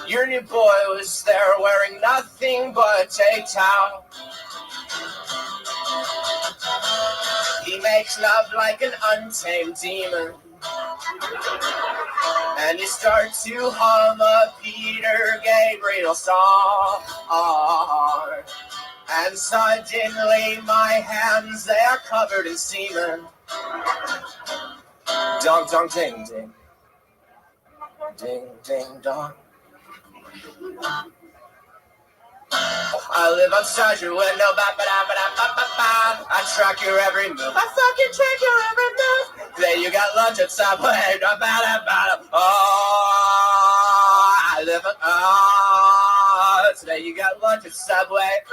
Your new boy was there wearing nothing but a towel. He makes love like an untamed demon. And you start to hum a Peter Gabriel song. And suddenly my hands, they are covered in semen. Dong, dong, ding, ding. Ding, ding, dong. I live outside your window, ba-ba-da-ba-da-ba-ba-ba. I track your every move. I fucking track your every move. Today you got lunch at Subway, ba-ba-da-ba-da. Oh, I live at, today you got lunch at Subway.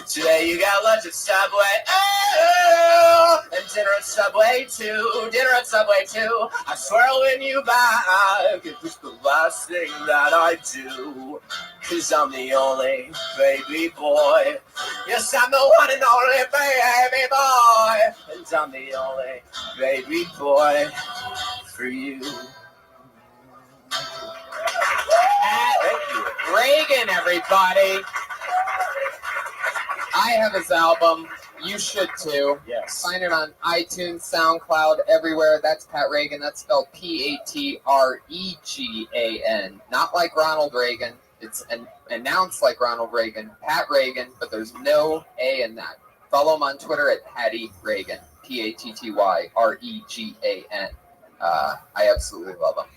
Today you got lunch at Subway, oh, and dinner at Subway too, dinner at Subway too. I swear I'll win you back, it's just the last thing that I do. 'Cause I'm the only baby boy. Yes, I'm the one and only baby boy. And I'm the only baby boy for you. Thank you. Reagan, everybody. I have his album. You should too. Yes. Find it on iTunes, SoundCloud, everywhere. That's Pat Reagan. That's spelled Patregan. Not like Ronald Reagan. It's announced like Ronald Reagan. Pat Reagan, but there's no A in that. Follow him on Twitter at Patty Reagan. Pattyregan. I absolutely love him.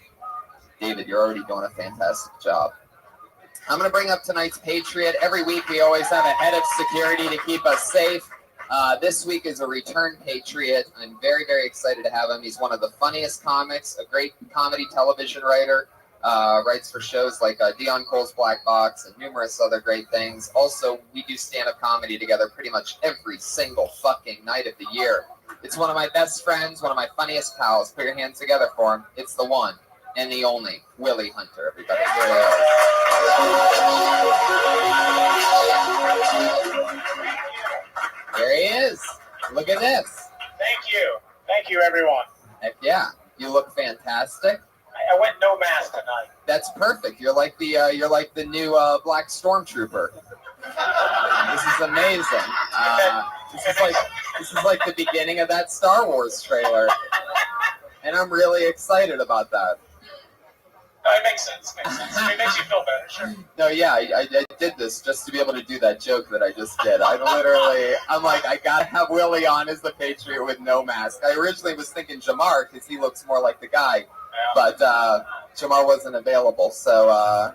David, you're already doing a fantastic job. I'm going to bring up tonight's Patriot. Every week we always have a head of security to keep us safe. This week is a return Patriot. I'm very, very excited to have him. He's one of the funniest comics, a great comedy television writer, writes for shows like Dion Cole's Black Box and numerous other great things. Also, we do stand-up comedy together pretty much every single fucking night of the year. It's one of my best friends, one of my funniest pals. Put your hands together for him. It's the one and the only Willie Hunter, everybody. Here he is. Look at this. Thank you. Thank you, everyone. Heck yeah. You look fantastic. I went no mask tonight. That's perfect. You're like the new Black Stormtrooper. This is amazing. This is like the beginning of that Star Wars trailer. And I'm really excited about that. No, it makes sense. It makes you feel better, sure. No, yeah, I did this just to be able to do that joke that I just did. I'm like, I gotta have Willie on as the Patriot with no mask. I originally was thinking Jamar because he looks more like the guy, but Jamar wasn't available. So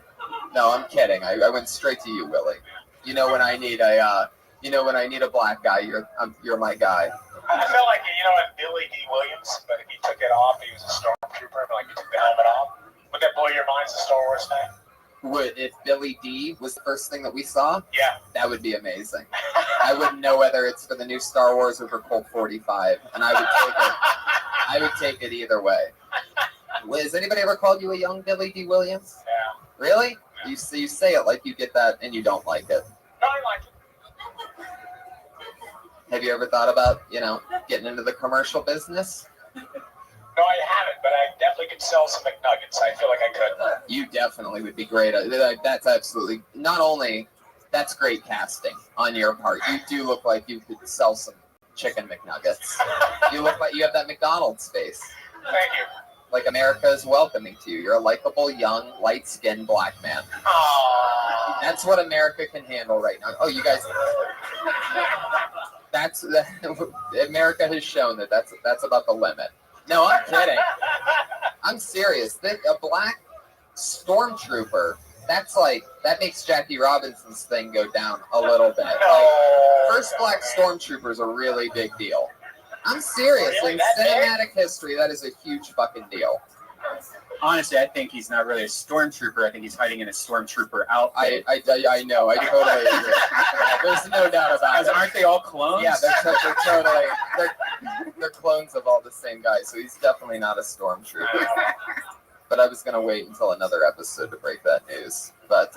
no, I'm kidding. I went straight to you, Willie. You know when I need a black guy, you're my guy. I felt like, in Billy D. Williams, but if he took it off, he was a stormtrooper, but like he took the helmet off. Would that blow your mind as a Star Wars fan? Would, if Billy D was the first thing that we saw? Yeah. That would be amazing. I wouldn't know whether it's for the new Star Wars or for Colt 45, and I would take it. I would take it either way. Has anybody ever called you a young Billy D. Williams? Yeah. Really? Yeah. You say it like you get that and you don't like it. No, I like it. Have you ever thought about, getting into the commercial business? No, I haven't, but I definitely could sell some McNuggets. I feel like I could. You definitely would be great. That's absolutely, not only, that's great casting on your part. You do look like you could sell some chicken McNuggets. You look like you have that McDonald's face. Thank you. Like America is welcoming to you. You're a likable, young, light-skinned black man. Aww. That's what America can handle right now. Oh, you guys... America has shown that's about the limit. No, I'm kidding. I'm serious. A black stormtrooper, that makes Jackie Robinson's thing go down a little bit. Like, first black stormtrooper is a really big deal. I'm serious. Really? In cinematic history, that is a huge fucking deal. Honestly, I think he's not really a stormtrooper. I think he's hiding in a stormtrooper outfit. I know. I totally agree. There's no doubt about it. Aren't they all clones? Yeah, they're totally they're clones of all the same guy. So he's definitely not a stormtrooper. But I was gonna wait until another episode to break that news. But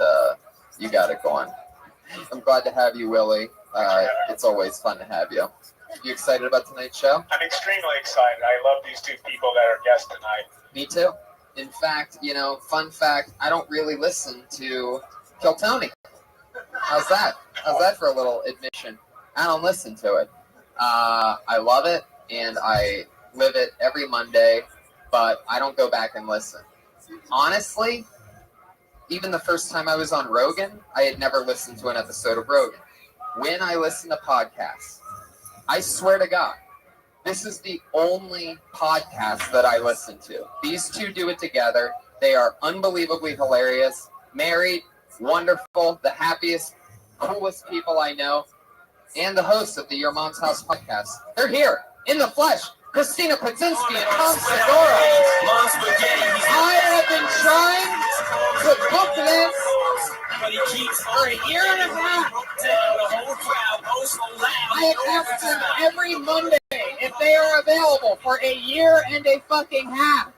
you got it going. I'm glad to have you, Willie. It's always fun to have you. You excited about tonight's show? I'm extremely excited. I love these two people that are guests tonight. Me too. In fact, fun fact, I don't really listen to Kill Tony. How's that? How's that for a little admission? I don't listen to it. I love it, and I live it every Monday, but I don't go back and listen. Honestly, even the first time I was on Rogan, I had never listened to an episode of Rogan. When I listen to podcasts, I swear to God, this is the only podcast that I listen to. These two do it together. They are unbelievably hilarious, married, wonderful, the happiest, coolest people I know, and the hosts of the Your Mom's House podcast. They're here, in the flesh. Christina Pudzinski and Tom Segura. I have been trying to book this for a year and a half. I have asked them every Monday if they are available for a year and a fucking half.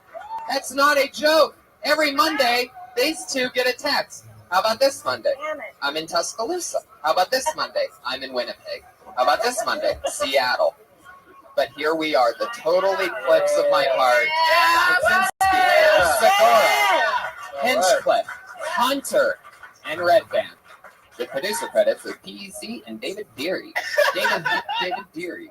That's not a joke. Every Monday, these two get a text. How about this Monday? I'm in Tuscaloosa. How about this Monday? I'm in Winnipeg. How about this Monday? Seattle. But here we are, the total eclipse of my heart. Segura, Hinchcliffe, Hunter, and Red Band. The producer credits are PEC and David Deary. David Deary.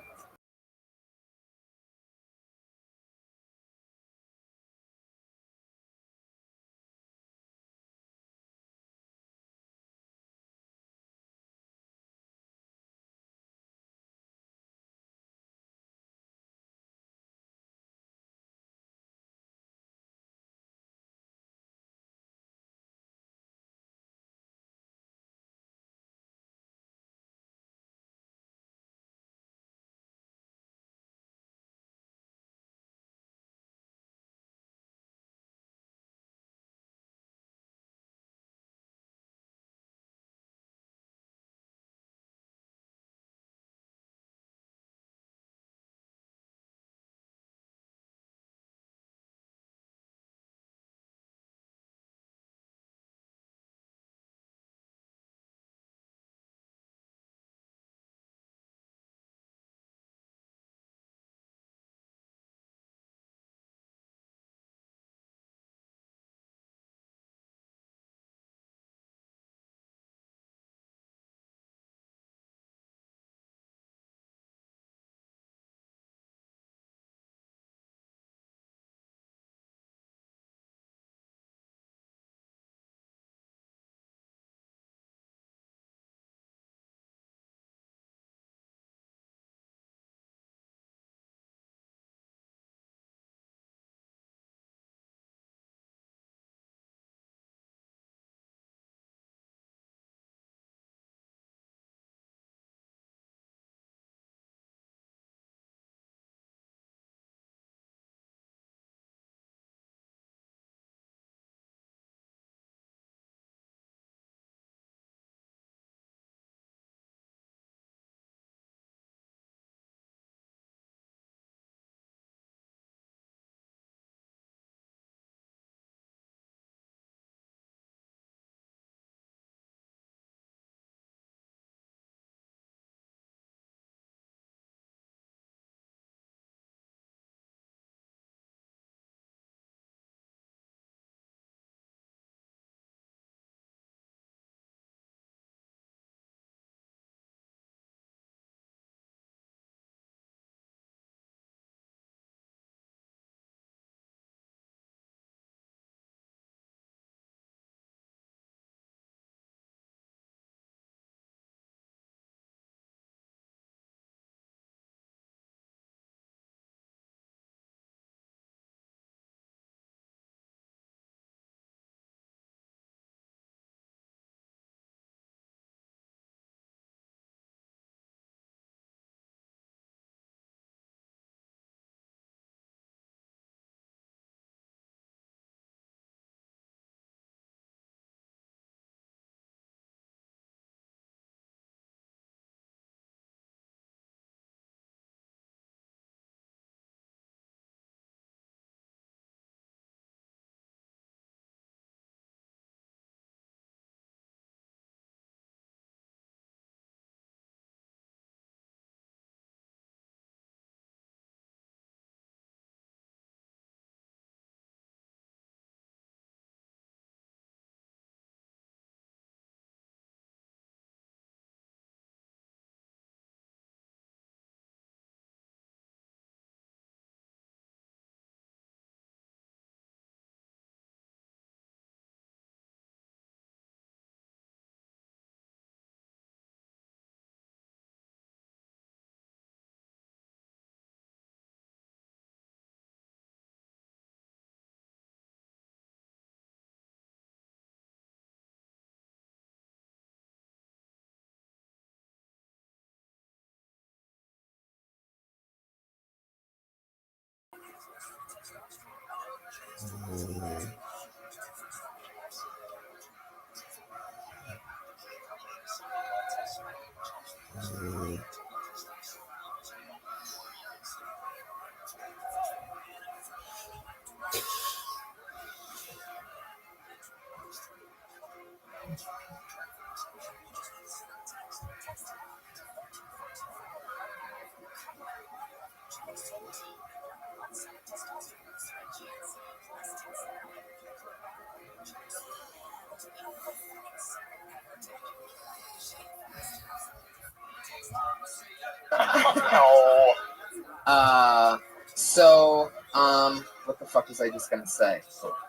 What the fuck was I just gonna say?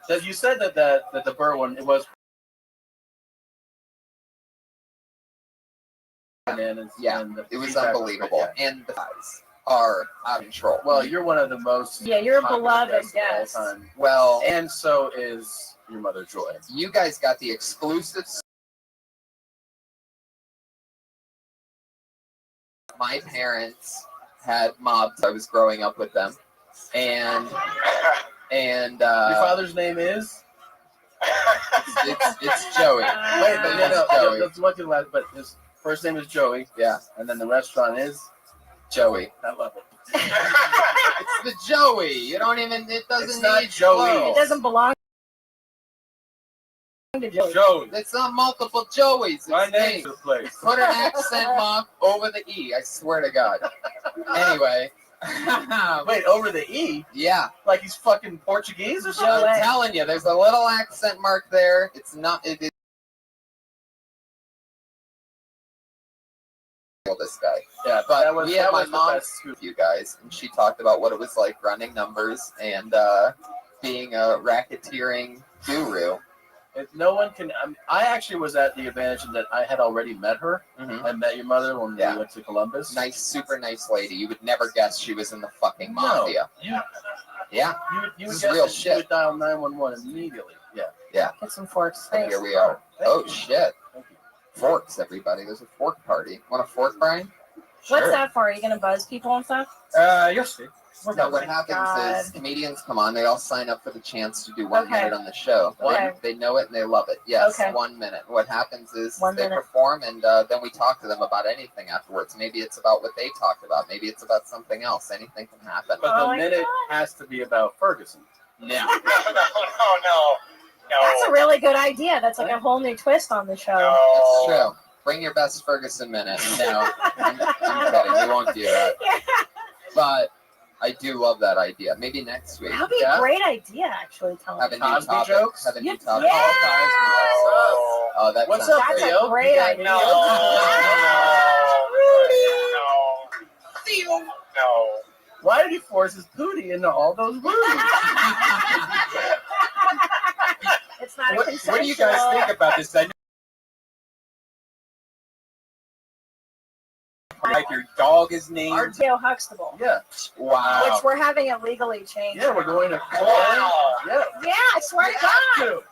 That you said that the Burr one, it was bananas. Yeah, and the it was feedback unbelievable, great, yeah. and the guys are out of control. Well, you're one of the most you're a popular beloved guests of all guest. time. Well, and so is your mother Joy. You guys got the exclusive. My parents had mobs. I was growing up with them, and Your father's name is? It's Joey. Wait, but no, Joey. let's look at last. But his first name is Joey. Yeah, and then the restaurant is Joey. I love it. It's the Joey. You don't even. It doesn't. It's not need Joey. flow. It doesn't belong to Joey. Joey. It's not multiple Joeys. My It's name's me. the place. Put an accent mark over the E. I swear to God. Anyway. Wait, over the E? Yeah. Like he's fucking Portuguese or something? I'm telling you, there's a little accent mark there. It's not. This guy. Yeah, but was, we had my the mom best. with you guys, and she talked about what it was like running numbers and being a racketeering guru. If no one can, I actually was at the advantage in that I had already met her. Mm-hmm. I met your mother when we went to Columbus. Nice, super nice lady. You would never guess she was in the fucking mafia. No, yeah, you this would is real guess that shit. She would dial 911 immediately. Yeah. Yeah. Get some forks. And here we are. Oh shit! Forks, everybody. There's a fork party. Want a fork, Brian? What's Sure. that for? Are you gonna buzz people and stuff? Yes, Steve. No, what happens is comedians come on, they all sign up for the chance to do 1 minute on the show. Okay. They know it and they love it. Yes, Okay. 1 minute. What happens is 1 they minute. perform and then we talk to them about anything afterwards. Maybe it's about what they talked about. Maybe it's about something else. Anything can happen. But the minute has to be about Ferguson. Yeah. No. That's a really good idea. That's like a whole new twist on the show. It's true. Bring your best Ferguson minute. No, I'm kidding. We won't do that. But I do love that idea. Maybe next week. That'd be a great idea, actually. Have a new Cosby topic. jokes? Have a new Yeah. topic. Oh, that What's sounds up, great. That's a great idea. No. Why did he force his pootie into all those movies? It's not what do you guys think about this? I know like your dog is named R.T.O. Huxtable. Yeah. Wow. Which we're having it legally changed. Yeah, we're going to court. Yeah. Yeah, I swear to God.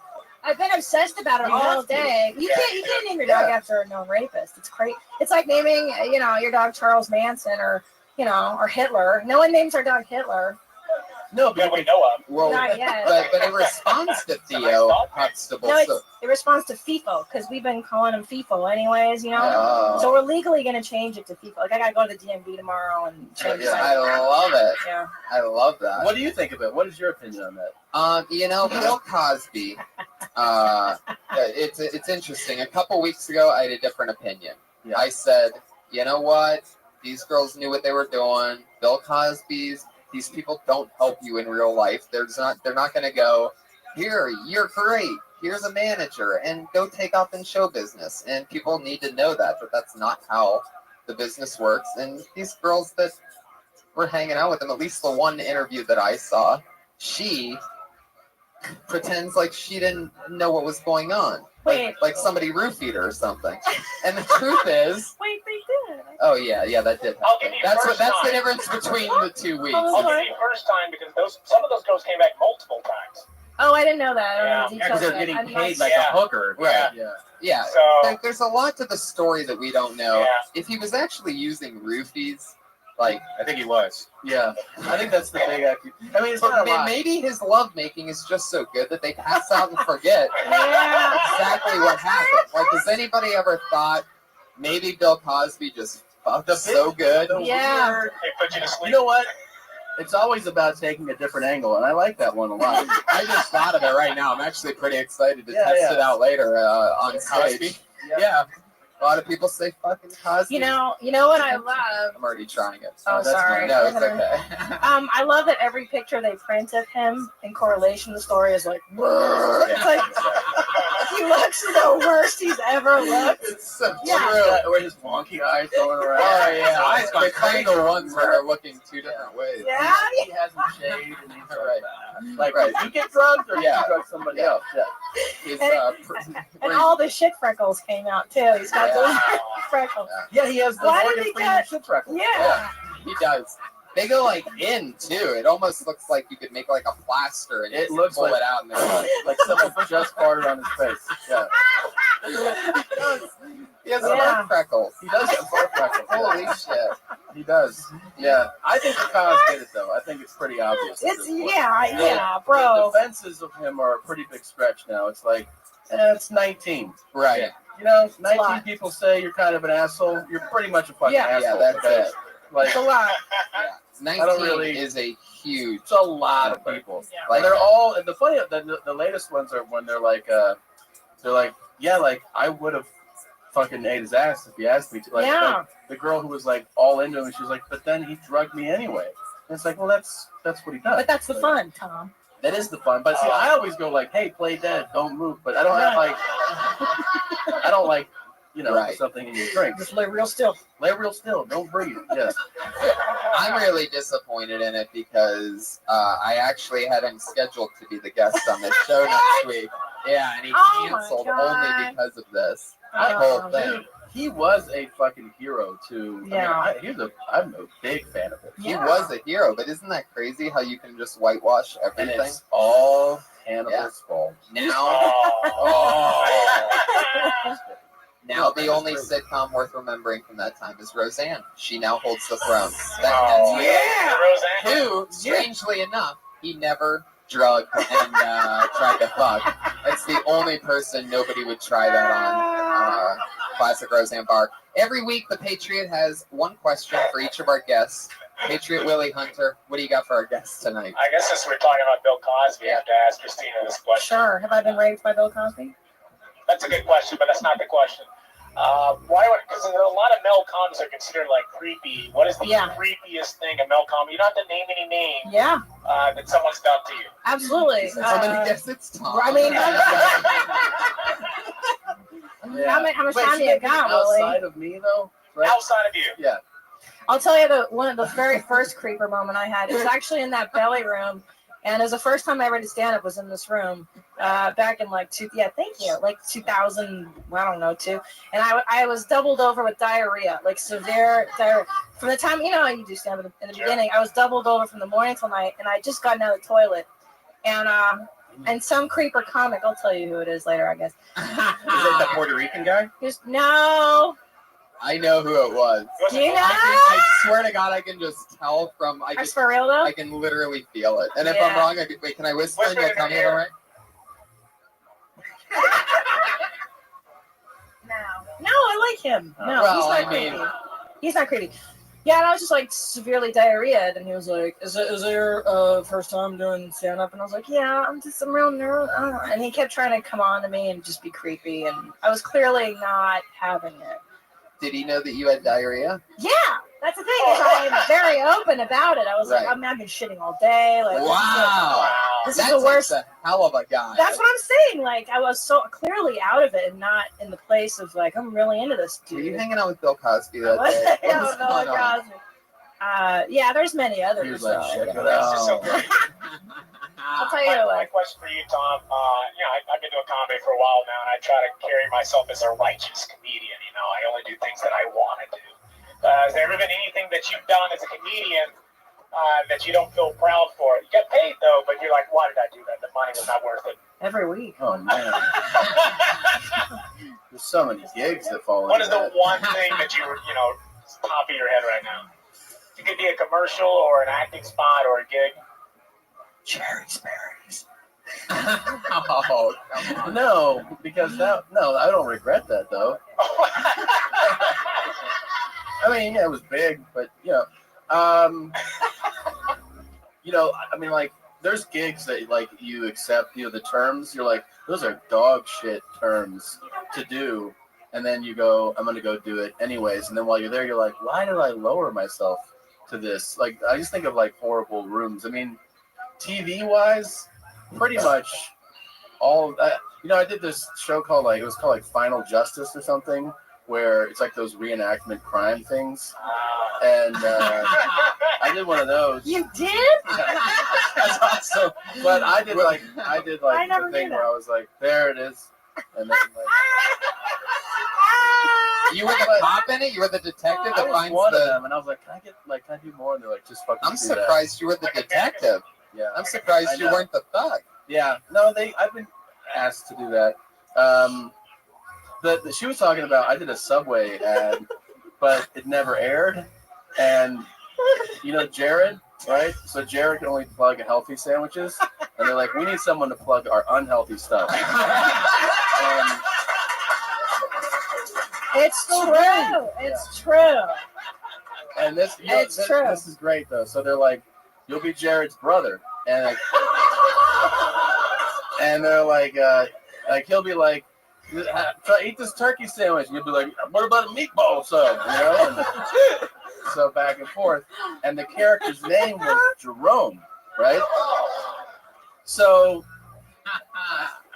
I've been obsessed about it all day. You can't name your dog after a known rapist. It's crazy. It's like naming, your dog Charles Manson or Hitler. No one names our dog Hitler. No, but we know of. Well, Not yet. But in response to Theo Huxtable, No, it responds to FIFO because we've been calling him FIFO anyways, Oh. So we're legally going to change it to FIFO. Like I got to go to the DMV tomorrow and change it. I love it. Yeah. I love that. What do you think of it? What is your opinion on that? Bill Cosby. It's interesting. A couple weeks ago, I had a different opinion. Yeah. I said, you know what? These girls knew what they were doing. Bill Cosby's. These people don't help you in real life. They're not going to go, here, you're great. Here's a manager, and go take off in show business. And people need to know that that's not how the business works. And these girls that were hanging out with them, at least the one interview that I saw, she pretends like she didn't know what was going on. Wait. Like somebody roofied her or something. And the truth is, Wait, they did. oh yeah, that did I'll happen. give you That's first the time. difference between the 2 weeks. I'll give you first time because some of those girls came back multiple times. Oh, I didn't know that. I don't know the Yeah, because details. they're getting I'm paid not- like a hooker. Right. Yeah. Yeah, So- there's a lot to the story that we don't know. Yeah. If he was actually using roofies, Like, I think he was. Yeah, I think that's the big. I mean, it's but not a lot. maybe his love making is just so good that they pass out and forget exactly what happened. Like, has anybody ever thought maybe Bill Cosby just fucked so good? Weird, you know what? It's always about taking a different angle, and I like that one a lot. I just thought of it right now. I'm actually pretty excited to test it out later on stage. Yeah. A lot of people say fucking Cosby. You know what I love? I'm already trying it. Oh, sorry. No, it's okay. I love that every picture they print of him in correlation to the story is like, it's like he looks the worst he's ever looked. It's so true. Where his wonky eyes going around. Oh yeah, his eyes the kind of ones where they're looking two different ways. Yeah. He hasn't shaved, and he's like, did you get drugged or did you drug somebody else? Yeah. He's, And all the shit freckles came out too. He's got those freckles. Yeah, he has the Why Morgan did he Freeman cut? shit freckles. Yeah. He does. They go like in too. It almost looks like you could make like a plaster and It just looks pull like it out and there. like someone just farted on his face. Yeah. He has fur freckles. He does have fur freckles. Holy shit. He does. Yeah. I think the cons did it though. I think it's pretty obvious. It's bro. The defenses of him are a pretty big stretch now. It's like, it's 19. Right. Yeah. You know, 19 people say you're kind of an asshole. You're pretty much a fucking asshole. Yeah, that's it. Like, It's a lot. 19 is a huge. It's a lot of people. Yeah. Like, they're all, and the funny, the latest ones are when they're like, yeah, like I would have fucking ate his ass if he asked me to. Like the girl who was like all into him, she was like, but then he drugged me anyway. And it's like, well, that's what he does. But that's the fun, Tom. That is the fun. But see, I always go like, hey, play dead, don't move. But I don't have like, I don't like, something in your drink. Just lay real still. Lay real still. Don't breathe. Yeah. I'm really disappointed in it because I actually had him scheduled to be the guest on the show next week. Yeah, and he canceled only because of this. Whole thing. He was a fucking hero too. Yeah. I mean, I'm a big fan of him. He was a hero, but isn't that crazy how you can just whitewash And everything? it's all Hannibal's fault. Now, now the only sitcom worth remembering from that time is Roseanne. She now holds the throne. Who, strangely enough, he never drugged and tried to fuck. It's the only person nobody would try that on. Classic Roseanne Barr. Every week, the Patriot has one question for each of our guests. Patriot Willie Hunter, what do you got for our guests tonight? I guess since we're talking about Bill Cosby, I have to ask Christina this question. Sure. Have I been raped by Bill Cosby? That's a good question, but that's not the question. Because a lot of Mel coms are considered like creepy. What is the creepiest thing a Mel com? You don't have to name any name. Yeah. That someone's done to you. Absolutely. Somebody guess it's Tom. I mean, how much time do you got, Willie? Outside of me, though? Right? Outside of you. Yeah. I'll tell you one of the very first creeper moment I had. It was actually in that belly room, and it was the first time I ever did stand up was in this room, back in like 2000, I don't know, 2. And I was doubled over with diarrhea, like severe diarrhea. From the time, you do stand up in the beginning, I was doubled over from the morning till night, and I just gotten out of the toilet. And some creeper comic, I'll tell you who it is later, I guess. Is it the Puerto Rican guy? No. I know who it was. Do you know? I swear to God, I can just tell from. For real though? I can literally feel it. And if I'm wrong, wait, can I whisper and you'll tell me it all right? No, I like him. No, Well, he's not I mean- creepy. He's not creepy. Yeah, and I was just like severely diarrheaed, and he was like, "Is it your first time doing stand up?" And I was like, "Yeah, I'm real nervous." And he kept trying to come on to me and just be creepy, and I was clearly not having it. Did he know that you had diarrhea? Yeah, that's the thing. Is I'm very open about it. I was like, I've been shitting all day. Like, Wow. this is the worst. That's a hell of a guy. That's what I'm saying. Like, I was so clearly out of it and not in the place of like, I'm really into this dude. Were you hanging out with Bill Cosby that day? I don't know, Cosby. Yeah, there's many others. He was like, check it That's just so out. great. I'll tell you My question for you, Tom. I've been doing comedy for a while now, and I try to carry myself as a righteous comedian. I only do things that I want to do. Has there ever been anything that you've done as a comedian that you don't feel proud for? You get paid though, but you're like, why did I do that? The money was not worth it. Every week. Oh man. There's so many gigs that fall What into is the that. one thing that top of your head right now? It could be a commercial or an acting spot or a gig. Cherry's berries. Oh, come on. No, because I don't regret that though. I mean, yeah, it was big, but I mean, like, there's gigs that like you accept, the terms. You're like, those are dog shit terms to do, and then you go, I'm gonna go do it anyways. And then while you're there, you're like, why did I lower myself to this? Like, I just think of like horrible rooms. I mean, TV wise, pretty much all. I did this show called it was called Final Justice or something, where it's like those reenactment crime things. And I did one of those. You did? That's awesome. But I did like the thing where I was like, there it is, and then like. You were the cop in it? You were the detective that finds one of them, and I was like, can I do more? And they're like, just fucking. I'm surprised you were the detective. Yeah. I'm surprised you weren't the thug. Yeah. No, I've been asked to do that. She was talking about, I did a Subway ad, but it never aired. And Jared, right? So Jared can only plug healthy sandwiches, and they're like, we need someone to plug our unhealthy stuff. It's true. It's true. And this is great though. So they're like, you'll be Jared's brother, and they're like he'll be like, eat this turkey sandwich, and you'll be like, what about a meatball sub? And so back and forth, and the character's name was Jerome, right? So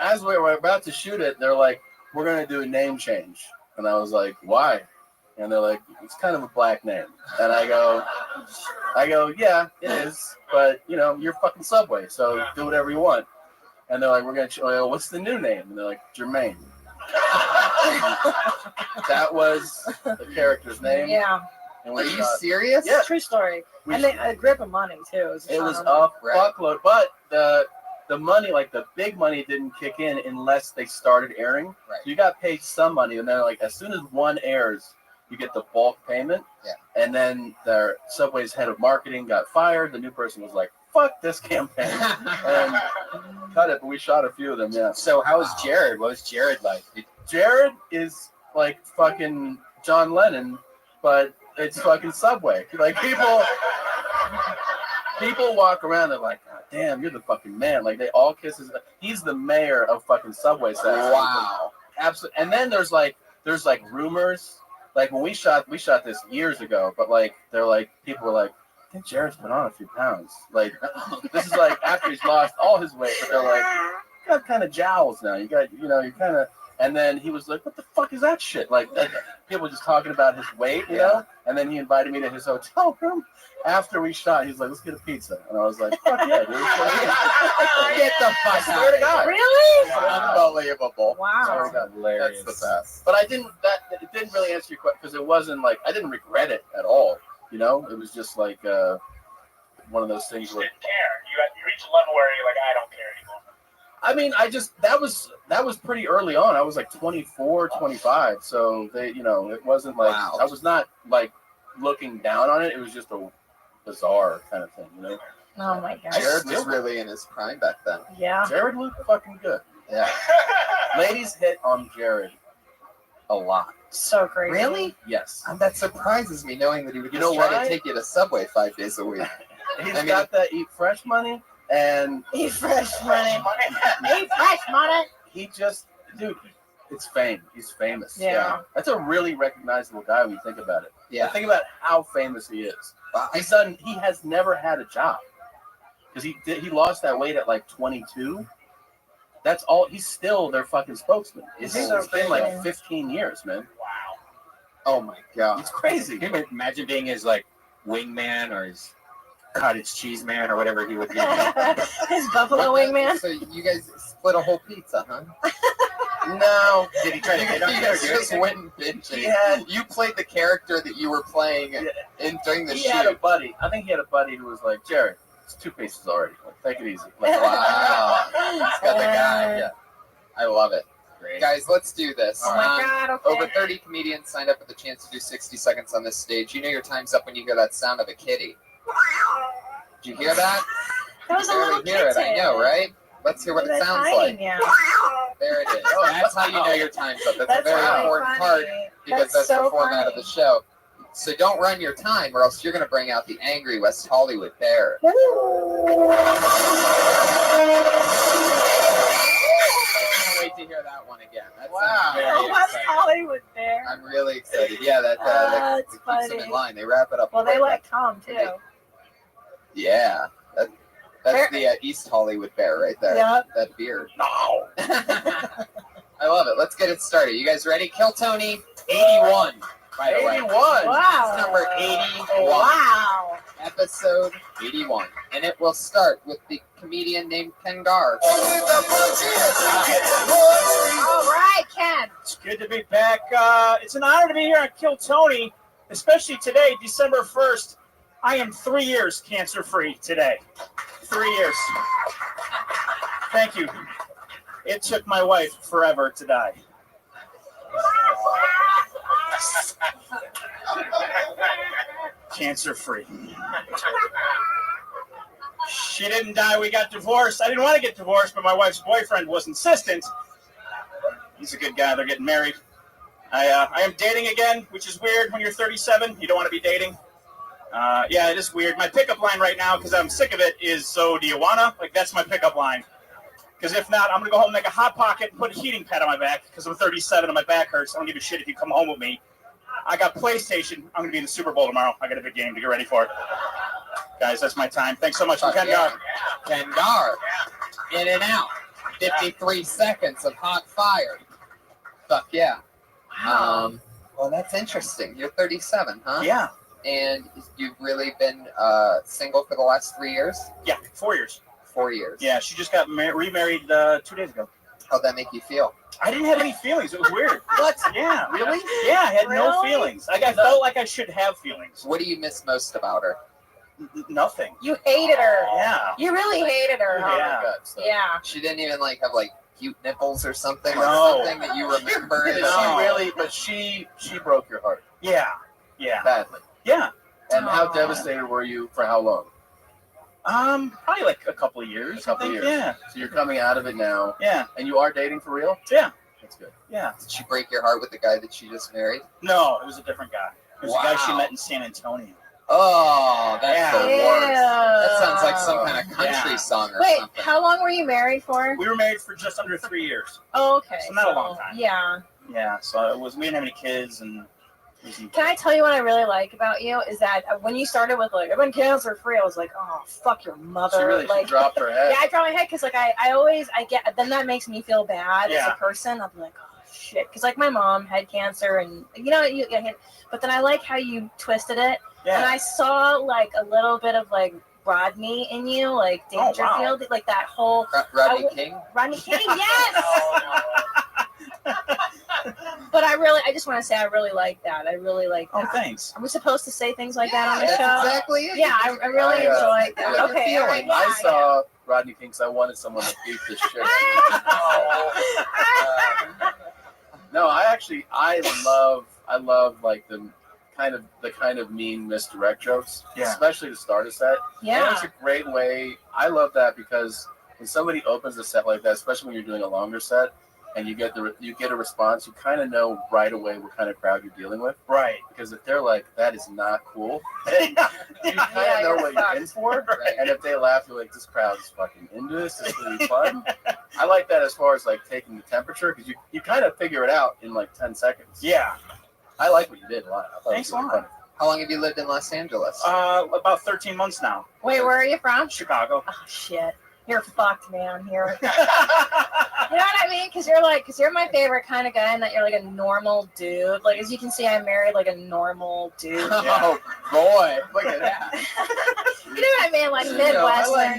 as we were about to shoot it, they're like, we're gonna do a name change, and I was like, why? And they're like, it's kind of a black name. And I go, yeah, it is. But, you're fucking Subway, so do whatever you want. And they're like, we're going to, what's the new name? And they're like, Jermaine. That was the character's name. Yeah. And are you serious? Yeah. True story. And a grip of money, too. It was a fuckload. But the money, like the big money, didn't kick in unless they started airing. Right. So you got paid some money. And then, like, as soon as one airs, you get the bulk payment. Yeah. And then their Subway's head of marketing got fired. The new person was like, fuck this campaign. And cut it, but we shot a few of them, yeah. So how was Jared? What was Jared like? Jared is like fucking John Lennon, but it's fucking Subway. Like people walk around, they're like, God damn, you're the fucking man. Like they all kiss his. He's the mayor of fucking Subway sex. Wow. Absolutely. And then there's like rumors. Like when we shot this years ago, but like they're like, people were like, I think Jared's put on a few pounds. Like this is like after he's lost all his weight, but they're like, you got kind of jowls now. You got, you kind of. And then he was like, what the fuck is that shit? Like people just talking about his weight, you know? And then he invited me to his hotel room after we shot. He's like, let's get a pizza. And I was like, fuck yeah, dude. Get the fuck out. Swear to God. Really? Unbelievable. Wow. Swear to God. That's the best. But it didn't really answer your question because it wasn't like, I didn't regret it at all. It was just like one of those things You where. didn't care. You reached a level where you're like, I don't care anymore. I mean, that was pretty early on. I was like 24, 25. So it wasn't like, I was not like looking down on it. It was just a bizarre kind of thing, Oh my God. Jared was really in his prime back then. Yeah. Jared looked fucking good. Yeah. Ladies hit on Jared a lot. So crazy. Really? Yes. That surprises me, knowing that he would You just know try why? to take you to Subway 5 days a week. He's got that eat fresh money. And Eat fresh money. Eat fresh money. he just, dude, it's fame. He's famous. Yeah. That's a really recognizable guy when you think about it. Yeah. Think about how famous he is. He has never had a job because he lost that weight at like 22. That's all. He's still their fucking spokesman. It's been like 15 years, man. Wow. Oh my God. It's crazy. Can you imagine being his like wingman or his cottage cheese man or whatever he would be? His buffalo wing man. So you guys split a whole pizza, huh? No. Did he try to get on You there? guys just went and binged it. You played the character that you were playing during the He shoot. had a buddy. I think he had a buddy who was like, Jared, it's 2 pieces already. Like, take it easy. Like, Wow. He's got the guy. Yeah. I love it. great. Guys, let's do this. Oh my God, okay. Over 30 comedians signed up with the chance to do 60 seconds on this stage. You know your time's up when you hear that sound of a kitty. Did you hear that? That was a Barely little hear it, I kitten. know, right? Let's hear what it That's sounds tiny like. meow. There it is. Oh, that's how you know your time's up. That's a very really important funny. part because that's so the format funny. of the show. So don't run your time or else you're going to bring out the angry West Hollywood bear. Ooh. Wait to hear that one again. That Wow. sounds very West exciting. Hollywood there. I'm really excited. Yeah, that That's keeps them funny. in line. They wrap it up. Well, they quick. like Tom too. Yeah, that's the East Hollywood bear right there. Yep. That beard. No. I love it. Let's get it started. You guys ready? Kill Tony 81. By the way. 81. Wow. It's number 81. Wow. Episode 81. And it will start with the comedian named Ken Gar. All right, Ken. It's good to be back. It's an honor to be here on Kill Tony, especially today, December 1st. I am 3 years cancer-free today. 3 years. Thank you. It took my wife forever to die. Cancer-free. She didn't die. We got divorced. I didn't want to get divorced, but my wife's boyfriend was insistent. He's a good guy. They're getting married. I am dating again, which is weird when you're 37. You don't want to be dating. Yeah, it is weird. My pickup line right now, because I'm sick of it, is, so do you wanna? Like, that's my pickup line. Because if not, I'm going to go home and make a Hot Pocket and put a heating pad on my back because I'm 37 and my back hurts. I don't give a shit if you come home with me. I got PlayStation. I'm going to be in the Super Bowl tomorrow. I got a big game to get ready for. Guys, that's my time. Thanks so much for Ken Gar. Ken Gar. In and out. 53 seconds of hot fire. Fuck yeah. Wow. Well, that's interesting. You're 37, huh? Yeah. And you've really been single for the last 3 years? Yeah, 4 years. 4 years. Yeah, she just got remarried 2 days ago. How'd that make you feel? I didn't have any feelings. It was weird. What? Yeah. Really? Yeah, I had no Really? feelings. Like, I felt like I should have feelings. What do you miss most about her? Nothing. You hated her. Yeah. You really hated her, huh? Yeah. Good, so Yeah. She didn't even have cute nipples or something, or No. something that you remember. No. She really, but she broke your heart Yeah. Yeah. badly. Yeah. And how Aw. devastated were you for how long? Probably like a couple of years. A couple I think. years. Yeah. So you're coming out of it now, Yeah. and you are dating for real? Yeah. That's good. Yeah. Did she break your heart with the guy that she just married? No, it was a different guy. It was a guy she Wow. met in San Antonio. Oh, that's Yeah. the worst. That Ew. sounds like some kind of country Yeah. song or Wait, something. how long were you married for? We were married for just under 3 years. Oh, okay. So not a long time. Yeah. Yeah. So we didn't have any kids, and it was Can I tell you what I really like about you is that when you started with like I've been cancer free, I was like, oh fuck your mother. She really like, dropped her head. yeah, I dropped my head because like I always get then that makes me feel bad as Yeah. a person. I'm like, oh shit, because like my mom had cancer and you get hit, but then I like how you twisted it, and Yeah. I saw like a little bit of like Rodney in you, like Oh, wow. Dangerfield, like that whole Rodney I- King? Rodney King, yes. But I just want to say I really like that. I really like that. Oh, thanks. Are we supposed to say things like that on the That's show? exactly it. Yeah, I really enjoy that. yeah. Okay, all right, yeah, I saw Rodney King because I wanted someone to beat the shit. No, I love like the kind of mean misdirect jokes, Yeah. especially to start a set. Yeah. And it's a great way. I love that because when somebody opens a set like that, especially when you're doing a longer set, and you get a response, you kind of know right away what kind of crowd you're dealing with. Right. Because if they're like, that is not cool, you kind of know what you're in for. And if they laugh, you're like, this crowd is fucking into this. This is going to be fun. I like that as far as like taking the temperature because you kind of figure it out in like 10 seconds. Yeah. I like what you did a lot. I thought Thanks it was a really lot. How long have you lived in Los Angeles? About 13 months now. Wait, where are you from? Chicago. Oh shit, you're fucked, man. You're. You know what I mean? Because you're my favorite kind of guy, and that you're like a normal dude. Like as you can see, I married like a normal dude. Oh boy, look at that. You know what I mean? Like Midwestern.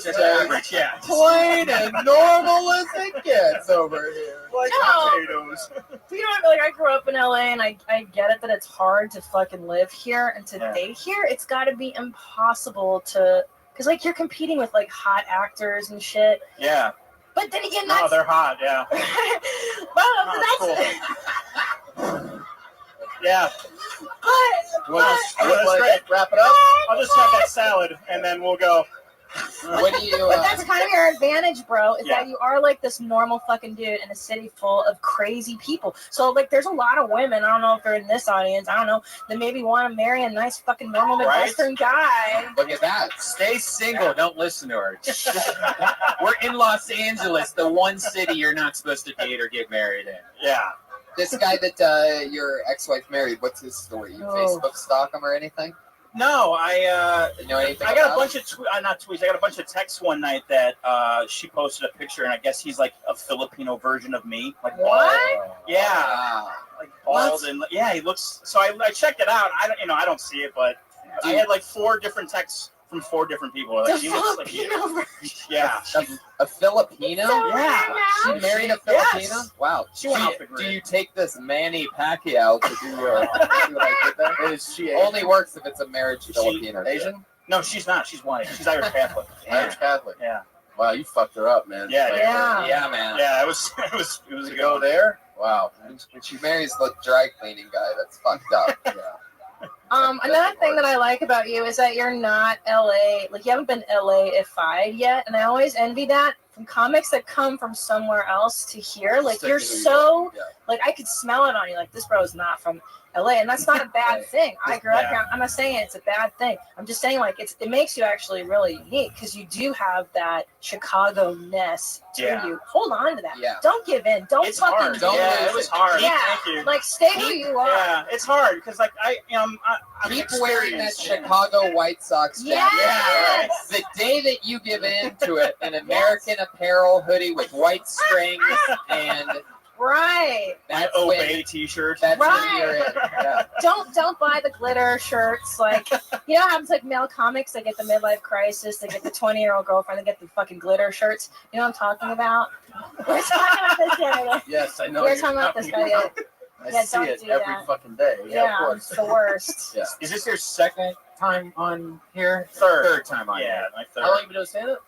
Just average, yeah. Plain and normal as it gets over here. Like No. potatoes. You know what? Like I grew up in LA, and I get it that it's hard to fucking live here and to date here. It's got to be impossible to, because like you're competing with like hot actors and shit. Yeah. But then again, No, that's they're hot. Yeah. Yeah. Let's great. wrap it up. I'll just have that salad, and then we'll go. What do you? But that's kind of your advantage, bro, is Yeah. that you are like this normal fucking dude in a city full of crazy people. So like there's a lot of women, I don't know if they're in this audience, I don't know, that maybe want to marry a nice fucking normal Midwestern guy. Look at that. Stay single. Don't listen to her. We're in Los Angeles, the one city you're not supposed to date or get married in. Yeah. This guy that your ex-wife married, what's his story? You Facebook stalk him or anything? No, I You know anything I got about a bunch of not tweets. I got a bunch of texts one night that she posted a picture, and I guess he's like a Filipino version of me, like What? bald. Yeah, like bald and yeah, he looks. So I checked it out. I don't see it, but I had like 4 different texts from 4 different people. Like, he looks like you. Yeah, a Filipino? Yeah. She married a Filipino? Yes. Wow. She went off the Do grid. you take this Manny Pacquiao to do see what I did there? Is she Asian? Only works if it's a marriage Filipino. Asian? No, she's not. She's white. She's Irish Catholic. Irish Catholic. Yeah. Wow, you fucked her up, man. Yeah, Yeah, man. Yeah, it was a To good go one. there? Wow. When she marries the dry cleaning guy, that's fucked up. Yeah. Another thing that I like about you is that you're not LA, like you haven't been LA-ified yet, and I always envy that from comics that come from somewhere else to here. Like you're so, like I could smell it on you. Like this bro is not from LA, and that's not a bad thing. I grew up here. I'm not saying it's a bad thing. I'm just saying like it makes you actually really unique because you do have that Chicago-ness to you. Hold on to that. Yeah. Don't give in. Don't It's fucking hard. don't Yeah, lose it was hard. Yeah. Thank you. Like stay who you are. Yeah, it's hard because like I'm Keep wearing that Chicago White Sox jacket. Yes. The day that you give in to it, an American Apparel hoodie with white strings and Right. That's Obey T-shirt. That's Right. when you're in. Yeah. Don't buy the glitter shirts. Like you know how happens like male comics, they get the midlife crisis, they get the 20-year-old girlfriend, they get the fucking glitter shirts. You know what I'm talking about? We're talking about this the other day. Yes, I know. We're talking about this the other day. I see don't it do every that. fucking day. Yeah, of course. It's the worst. Yeah. Is this your second time on here? Third time on Yeah, here. my third. How long you been doing stand-up?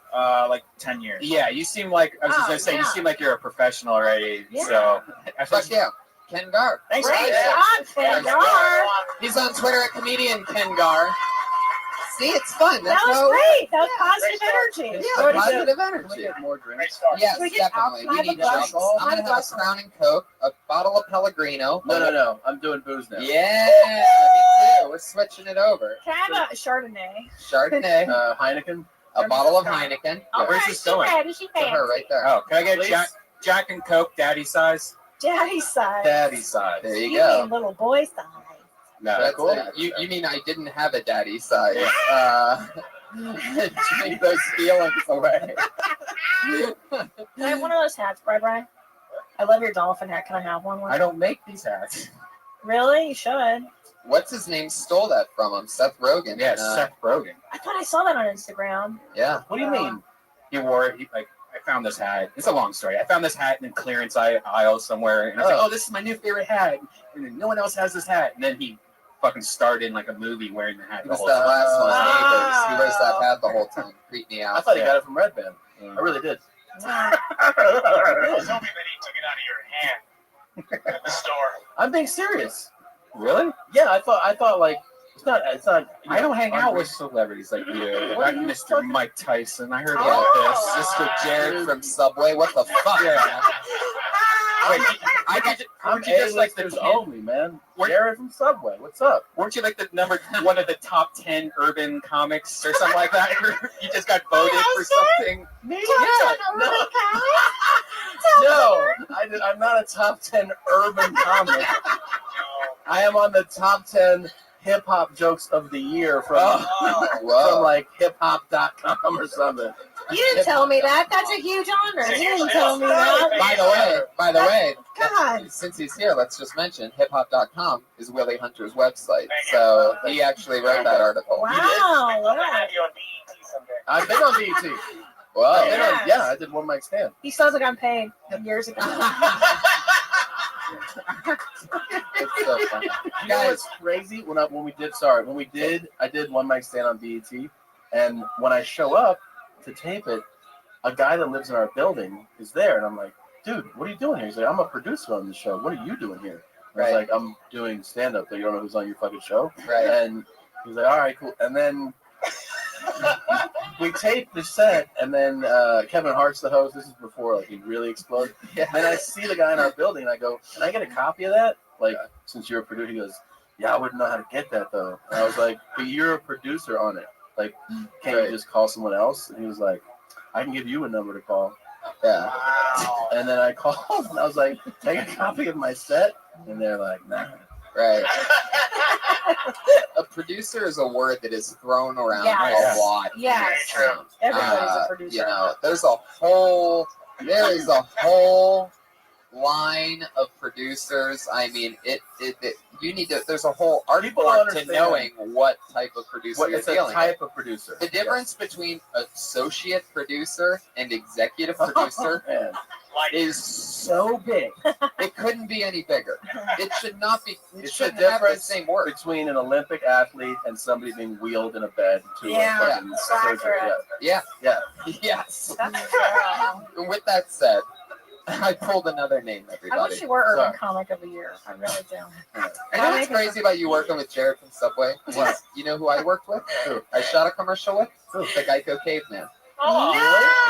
Like 10 years. Yeah, you seem like I was just Oh, gonna say you yeah. seem like you're a professional already. Yeah. So Fuck yeah. Ken Gar. Thanks, Great guys. job, Ken Gar. He's on Twitter at comedian Ken Gar. See, it's fun. That That's was how great. That was positive energy. Yeah, positive Can we energy. get more drinks? Yes, Can we get definitely. alcohol? We need I have a drinks. glass. I'm gonna have a Crown and Coke, a bottle of Pellegrino. No. I'm doing booze now. Yeah, me too. We're switching it over. Can I have a Chardonnay? Chardonnay, Heineken. a bottle of Heineken. All where's right, this going? She To her right there. Oh, can I get Please? Jack and Coke, daddy size? Daddy size. Daddy size. There you You go. mean little boy size. No, That's cool. it. You mean I didn't have a daddy size? Drink those feelings away. Can I have one of those hats, Bri? I love your dolphin hat. Can I have one? I don't make these hats. Really? You should. What's his name stole that from him? Seth Rogen. Yeah, Seth Rogen. I thought I saw that on Instagram. Yeah. What do you mean? He wore it. I found this hat. It's a long story. I found this hat in the clearance aisle somewhere, and I was like, "Oh, this is my new favorite hat." And then no one else has this hat. And then he fucking starred in like a movie wearing the hat He the was whole the time. last one. Ah. Neighbors. He wears that hat the whole time. Creep me out. I thought he got it from Red Band. I really did. I was hoping that he took it out of your hand at the store. I'm being serious. Really? Yeah, I thought like it's not. I don't hang out with celebrities like you. What Like are you Mr. talking- Mike Tyson. I heard Oh. about this. Mr. Jared from Subway. What the fuck? Yeah. Wait, weren't you just like the A-listers kid? only, man. Jared from Subway. What's up? Weren't you like the one of the top 10 urban comics or something like that? You just got voted for something. Me? Yeah. No, I'm not a top 10 urban comic. I am on the top 10 hip hop jokes of the year from like hiphop.com or something. You didn't tell me that. That's a huge honor. You didn't tell me that. By the way, God. since he's here, let's just mention hiphop.com is Willie Hunter's website. So he actually wrote that article. Wow. I'll have you on BET someday. I've been on BET. Whoa. Yeah, I did one mic stand. He sounds like I'm paid years ago. It's so funny. You know what's crazy? When we did, I did one mic stand on BET, and when I show up to tape it, a guy that lives in our building is there, and I'm like, dude, what are you doing here? He's like, I'm a producer on the show. What are you doing here? And I was like, I'm doing stand-up. You don't know who's on your fucking show? Right. And he's like, all right, cool. And then we taped the set, and then Kevin Hart's the host. This is before like he really exploded. Yeah. And I see the guy in our building, and I go, can I get a copy of that? Like, since you're a producer, he goes, yeah, I wouldn't know how to get that though. And I was like, but you're a producer on it. Like, can't you just call someone else? And he was like, I can give you a number to call. Yeah. And then I called, and I was like, take a copy of my set. And they're like, nah. Right. A producer is a word that is thrown around a lot. Yeah, true. Everybody's a producer. You know, there is a whole line of producers. I mean, you need to. There's a whole art form to knowing what type of producer you're dealing with. It's a type of producer. The difference between associate producer and executive producer is so big. It couldn't be any bigger. It should not be. It It's shouldn't the have the difference same word. between an Olympic athlete and somebody being wheeled in a bed to a fucking surgery. Yeah. Yeah. Yes. That's true. And with that said, I pulled another name, everybody. I wish you were Urban Comic of the Year. I really do. I know what's crazy about you working with Jared from Subway? What? You know who I worked with? Who? I shot a commercial with? The Geico Caveman. Oh, no!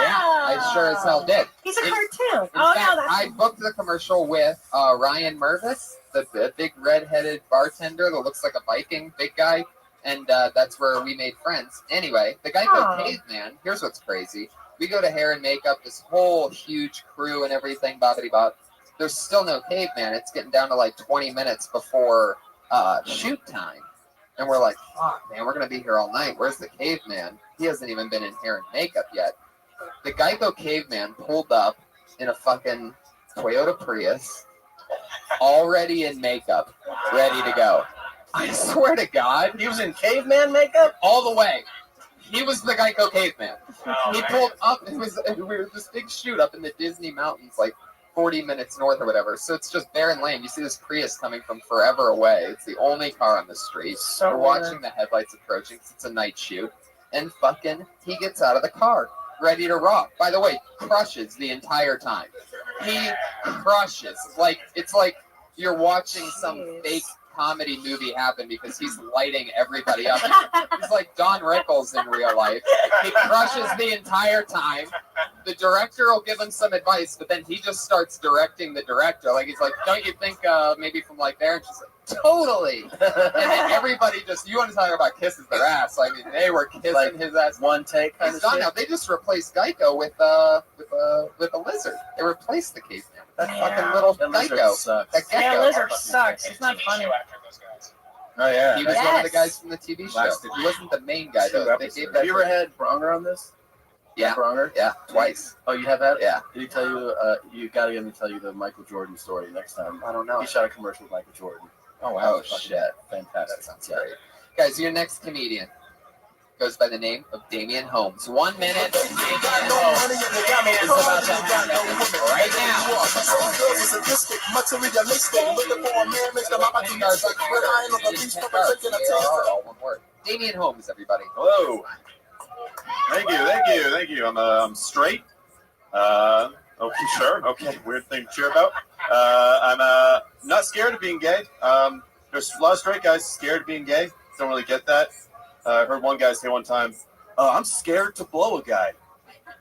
Yeah, I sure as hell did. He's a cartoon. In Oh, fact, no, that's... I booked the commercial with Ryan Mervis, the big red-headed bartender that looks like a Viking, big guy, and that's where we made friends. Anyway, the Geico Caveman, here's what's crazy. We go to hair and makeup, this whole huge crew and everything, bobbity-bop. There's still no caveman. It's getting down to like 20 minutes before shoot time. And we're like, fuck, man, we're going to be here all night. Where's the caveman? He hasn't even been in hair and makeup yet. The Geico Caveman pulled up in a fucking Toyota Prius, already in makeup, ready to go. I swear to God. He was in caveman makeup? All the way. He was the Geico Caveman. He pulled up. We were this big shoot up in the Disney mountains, like 40 minutes north or whatever. So it's just barren lane. You see this Prius coming from forever away. It's the only car on the street. We're watching the headlights approaching. It's a night shoot. And fucking, he gets out of the car, ready to rock. By the way, crushes the entire time. He crushes. It's like you're watching some fake comedy movie happen because he's lighting everybody up. He's like Don Rickles in real life. He crushes the entire time. The director will give him some advice, but then he just starts directing the director. Like, he's like, don't you think maybe from like there? And she's like, totally. And then everybody just, you want to talk about kisses their ass. I mean, they were kissing like his ass. One take kind of shit. Now. They just replaced Geico with a lizard. They replaced the caveman. That fucking little Geico. That Yeah, lizard sucks. It's not funny. Oh, yeah. He was one of the guys from the TV show. He wasn't the main guy, though. Have you ever had Bronger on this? Yeah. Bronger? Yeah, twice. Oh, you have that? Yeah. Did he tell you, you got to get me to tell you the Michael Jordan story next time. I don't know. He shot a commercial with Michael Jordan. Oh, wow. Oh, Shit. Fantastic. That sounds great. Guys, your next comedian goes by the name of Damian Holmes. 1 minute. Damian Holmes is about to happen right now. Damian Holmes, everybody. Hello. Thank you. I'm straight. Okay, sure. Okay, weird thing to cheer about. I'm not scared of being gay. There's a lot of straight guys scared of being gay. Don't really get that. I heard one guy say one time, I'm scared to blow a guy.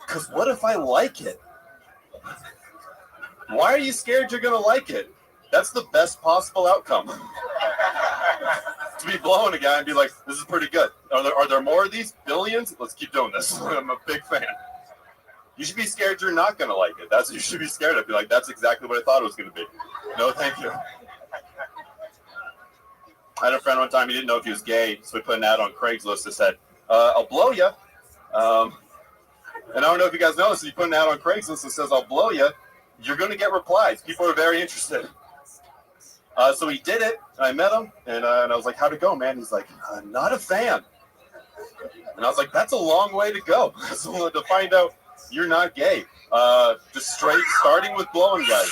Because what if I like it? Why are you scared you're going to like it? That's the best possible outcome. To be blowing a guy and be like, this is pretty good. Are there more of these? Billions? Let's keep doing this. I'm a big fan. You should be scared you're not going to like it. That's what you should be scared of. Be like, that's exactly what I thought it was going to be. No, thank you. I had a friend one time, he didn't know if he was gay, so we put an ad on Craigslist that said, I'll blow you. And I don't know if you guys know this, if you put an ad on Craigslist that says, I'll blow you, you're going to get replies. People are very interested. So he did it, and I met him, and I was like, how'd it go, man? He's like, not a fan. And I was like, that's a long way to go. So to find out you're not gay. Just straight, starting with blowing guys.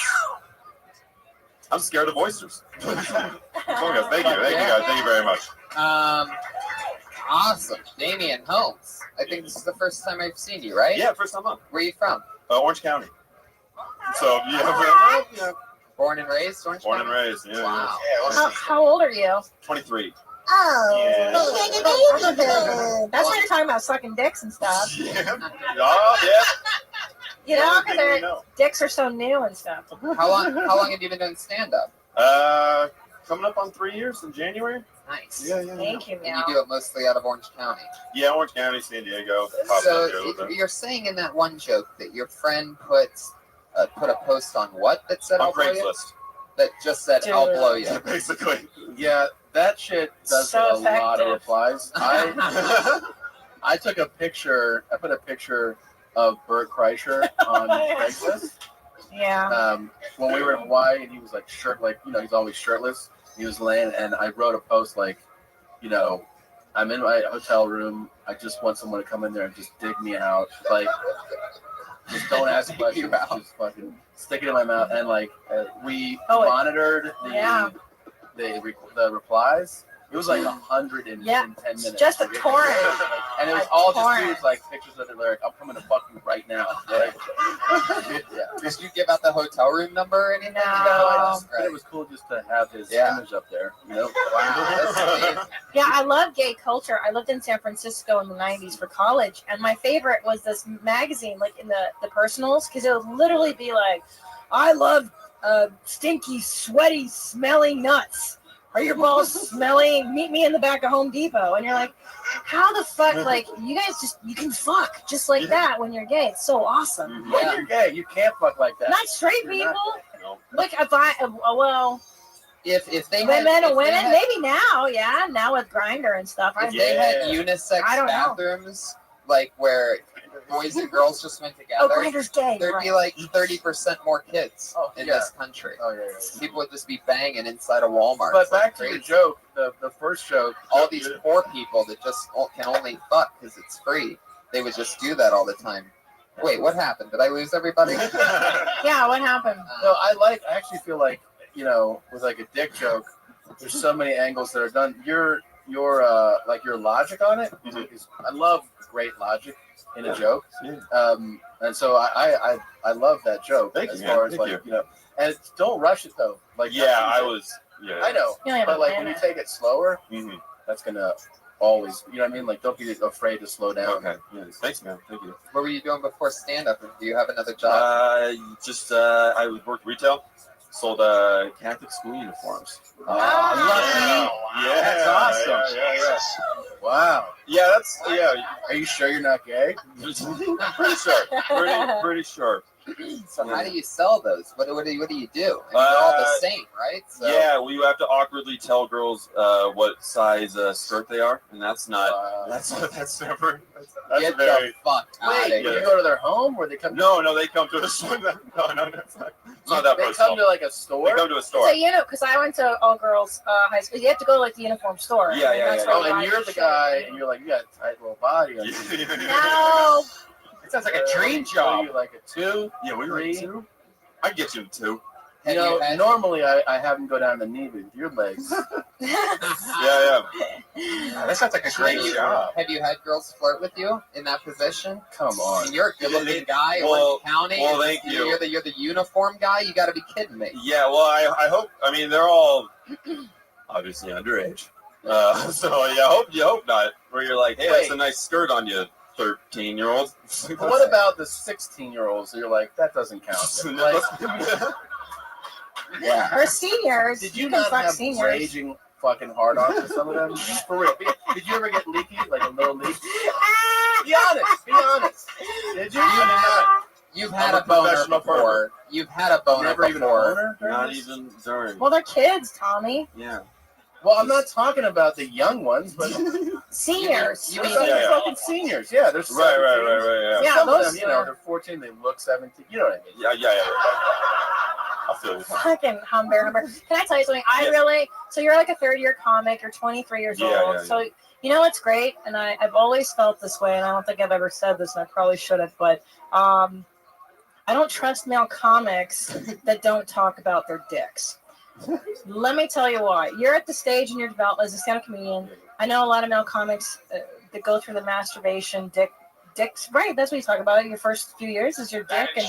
I'm scared of oysters. Thank you guys. Thank you very much. Awesome. Damian Holmes. I think this is the first time I've seen you, right? Yeah, first time on. Where are you from? Orange County. So yeah. Born and raised Orange Born and County? raised. Yeah. Wow. How old are you? 23. Oh, that's why you're talking about sucking dicks and stuff. Yeah. Oh yeah. You know, Everything we because know. dicks are so new and stuff. How long have you been doing stand up? Coming up on 3 years in January. Nice. Yeah. Thank you, And Meow. you do it mostly out of Orange County. Yeah, Orange County, San Diego. Pops So up here a little bit. you're saying in that one joke that your friend put a post on what that said On I'll blow you? Craigslist. That just said I'll blow you. Basically. Yeah, that shit does So get a lot effective. of replies. I took a picture. I put a picture of Bert Kreischer on Craigslist. Yeah. When we were in Hawaii, and he was like he's always shirtless. He was laying, and I wrote a post like, I'm in my hotel room. I just want someone to come in there and just dig me out. Like, just don't ask questions. Just fucking stick it in my mouth. And we monitored the replies. It was like 110 minutes. Just a torrent. And it was all just dudes, like pictures of the lyric. I'm coming to fuck you right now. Like, Did you give out the hotel room number or anything? But it was cool just to have his image up there. Wow, that's amazing. Yeah, I love gay culture. I lived in San Francisco in the 90s for college, and my favorite was this magazine, like in the personals, because it would literally be like, I love stinky, sweaty, smelly nuts. Are your balls smelly? Meet me in the back of Home Depot. And you're like, how the fuck, like, you guys you can fuck just like that when you're gay. It's so awesome. When you're gay, you can't fuck like that. Not straight people. No. Like, if they women had, and women, maybe now, now with Grindr and stuff. If they had unisex I don't know. bathrooms, like where boys and girls just went together, Oh, Grindr's gay. there'd be like 30% more kids in this country. Oh, yeah. People would just be banging inside of Walmart. But back to the joke, the first joke. All these poor people that just can only fuck because it's free. They would just do that all the time. Wait, what happened? Did I lose everybody? Yeah, what happened? No, I actually feel like, with like a dick joke, there's so many angles that are done. Your logic on it is, I love great logic in a joke. And so I love that joke. Thank as you, far man. as Thank you. and don't rush it though. Like, I was. Yeah. I know, Yeah, but like when you take it slower, Mm-hmm. that's gonna always, you know what I mean? Like, don't be afraid to slow down. Okay. Yeah. Thanks, man. Thank you. What were you doing before stand-up? Do you have another job? I worked retail, sold Catholic school uniforms. Lucky. Yeah, That's awesome. Yeah. Wow. Yeah, that's Are you sure you're not gay? Pretty sure. Pretty sure. So how do you sell those? What do you do? I mean, they're all the same, right? So, Yeah, well, you have to awkwardly tell girls what size skirt they are, and that's not. That's never. That's Get very. the fuck out of Wait, here. you go to their home or they come? No, they come to a store. No, it's not that They personal. come to like a store. They come to a store. So, because I went to all girls high school, you have to go to like the uniform store. Yeah. Oh, and you're the guy, and you're like, you got a tight little body. On you. No. It sounds like a dream job. You like a 2? Yeah, we were 2. I'd get you a 2. Normally I have them go down the knee with your legs. Yeah. That sounds like a great job. Have you had girls flirt with you in that position? Come on. And you're a good-looking guy in Well, Orange County. well, thank you. You're the uniform guy. You got to be kidding me. Yeah, well, I hope. I mean, they're all obviously underage. So yeah, you hope not. Where you're like, hey, that's a nice skirt on you, 13-year-old. But what about the 16-year-olds? You're like, that doesn't count. Like, yeah. Or seniors. Did you can not fuck have seniors. raging fucking hard-ons with some of them? For real. Did you ever get leaky, like a little leak? Be honest. Did you? You've had a boner before. You've had a boner Never even a before. boner? Not even during. Well, they're kids, Tommy. Yeah. Well, I'm not talking about the young ones, but Seniors. you mean fucking seniors? Yeah, they're 17s. Right. Yeah, Some of those them, they're 14. They look 17. You know what I mean? Yeah. I feel you. Fucking humber. Can I tell you something? So you're like a third-year comic. You're 23 years old. Yeah. So you know what's great? And I've always felt this way, and I don't think I've ever said this, and I probably should have, but I don't trust male comics that don't talk about their dicks. Let me tell you why. You're at the stage in your development as a stand-up comedian. I know a lot of male comics that go through the masturbation, dicks. Right, that's what you talk about. Your first few years is your dick, and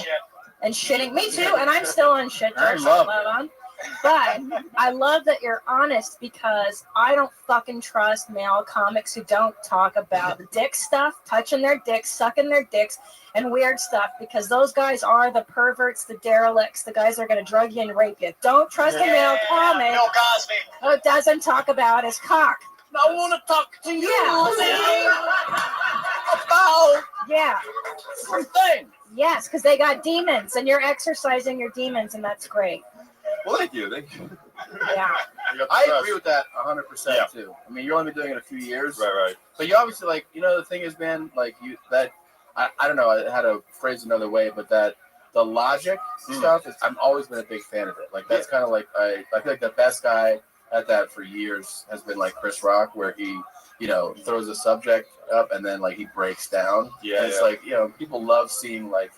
and shitting. Me too, and I'm still on shit I jokes. love on. But I love that you're honest because I don't fucking trust male comics who don't talk about dick stuff, touching their dicks, sucking their dicks, and weird stuff because those guys are the perverts, the derelicts, the guys that are going to drug you and rape you. Don't trust a male comic Bill Cosby. who doesn't talk about his cock. I want to talk to you about something. Yes, because they got demons, and you're exercising your demons, and that's great. Well, thank you. Yeah. I agree with that 100% too. I mean, you're only been doing it a few years, right? But you obviously the thing is, man, I don't know. I had to phrase it another way, but that the logic stuff is. I've always been a big fan of it. Like that's kind of like I feel like the best guy at that for years has been like Chris Rock, where he throws a subject up and then like he breaks down. Yeah, and it's like people love seeing like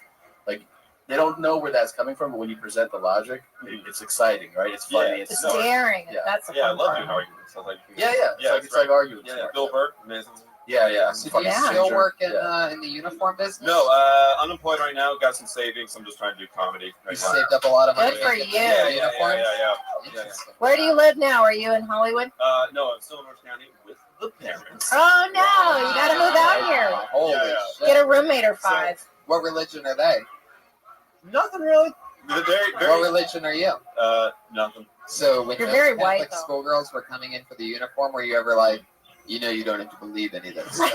they don't know where that's coming from, but when you present the logic, it's exciting, right? It's funny. It's daring. Yeah. That's the I fun love part. doing arguments. Like, It's like arguing. Yeah, Bill Burr, amazing. Yeah. So do you still work in the uniform business? No, unemployed right now. Got some savings. I'm just trying to do comedy. You saved up a lot of money. Good for you. Yeah. Where do you live now? Are you in Hollywood? No, I'm still in Orange County with the parents. Oh no, you gotta move out here. Holy shit. Get a roommate or 5. What religion are they? Nothing really. What religion are you? Nothing. So when You're those very white, Catholic though. schoolgirls were coming in for the uniform, were you ever like, you don't have to believe any of that stuff?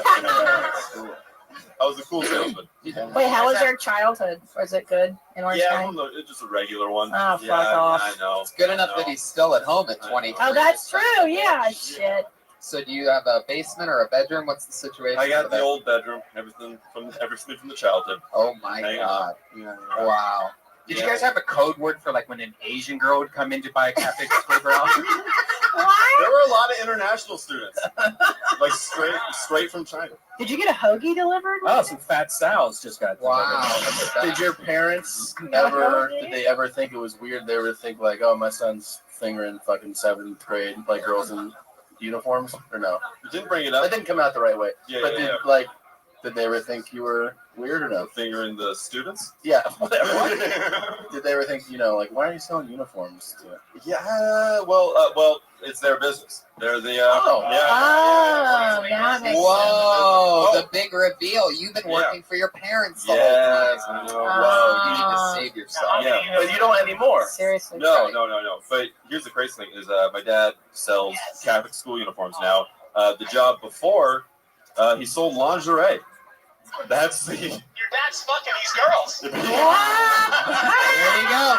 I was a cool salesman. Wait, how was your childhood? Was it good in Orange County? It's just a regular one. Oh, fuck yeah, off. I know. It's good enough that he's still at home at 23. Oh, that's true. Yeah, shit. So do you have a basement or a bedroom? What's the situation? I got for the that? old bedroom, everything from the childhood. Oh my god! Wow. Did you guys have a code word for like when an Asian girl would come in to buy a Catholic school girl? There were a lot of international students, like straight from China. Did you get a hoagie delivered? Oh, some fat sows just got Wow. Did your parents did they ever think it was weird? They ever think like, oh, my son's fingering fucking 7th grade, like girls in uniforms, or no? You didn't bring it up. It didn't come out the right way. Yeah, but did they ever think you were weird or no? Fingering the students? Yeah, whatever. Did they ever think, like, why are you selling uniforms to it? Yeah, well, it's their business. They're the now it makes Whoa, sense. the big reveal. You've been working for your parents the Yes, whole time. I know. Whoa, you need to save yourself. Yeah. But you don't anymore. Seriously. No. But here's the crazy thing: is my dad sells Catholic school uniforms now. The job before, he sold lingerie. That's the. Your dad's fucking these girls. There you go.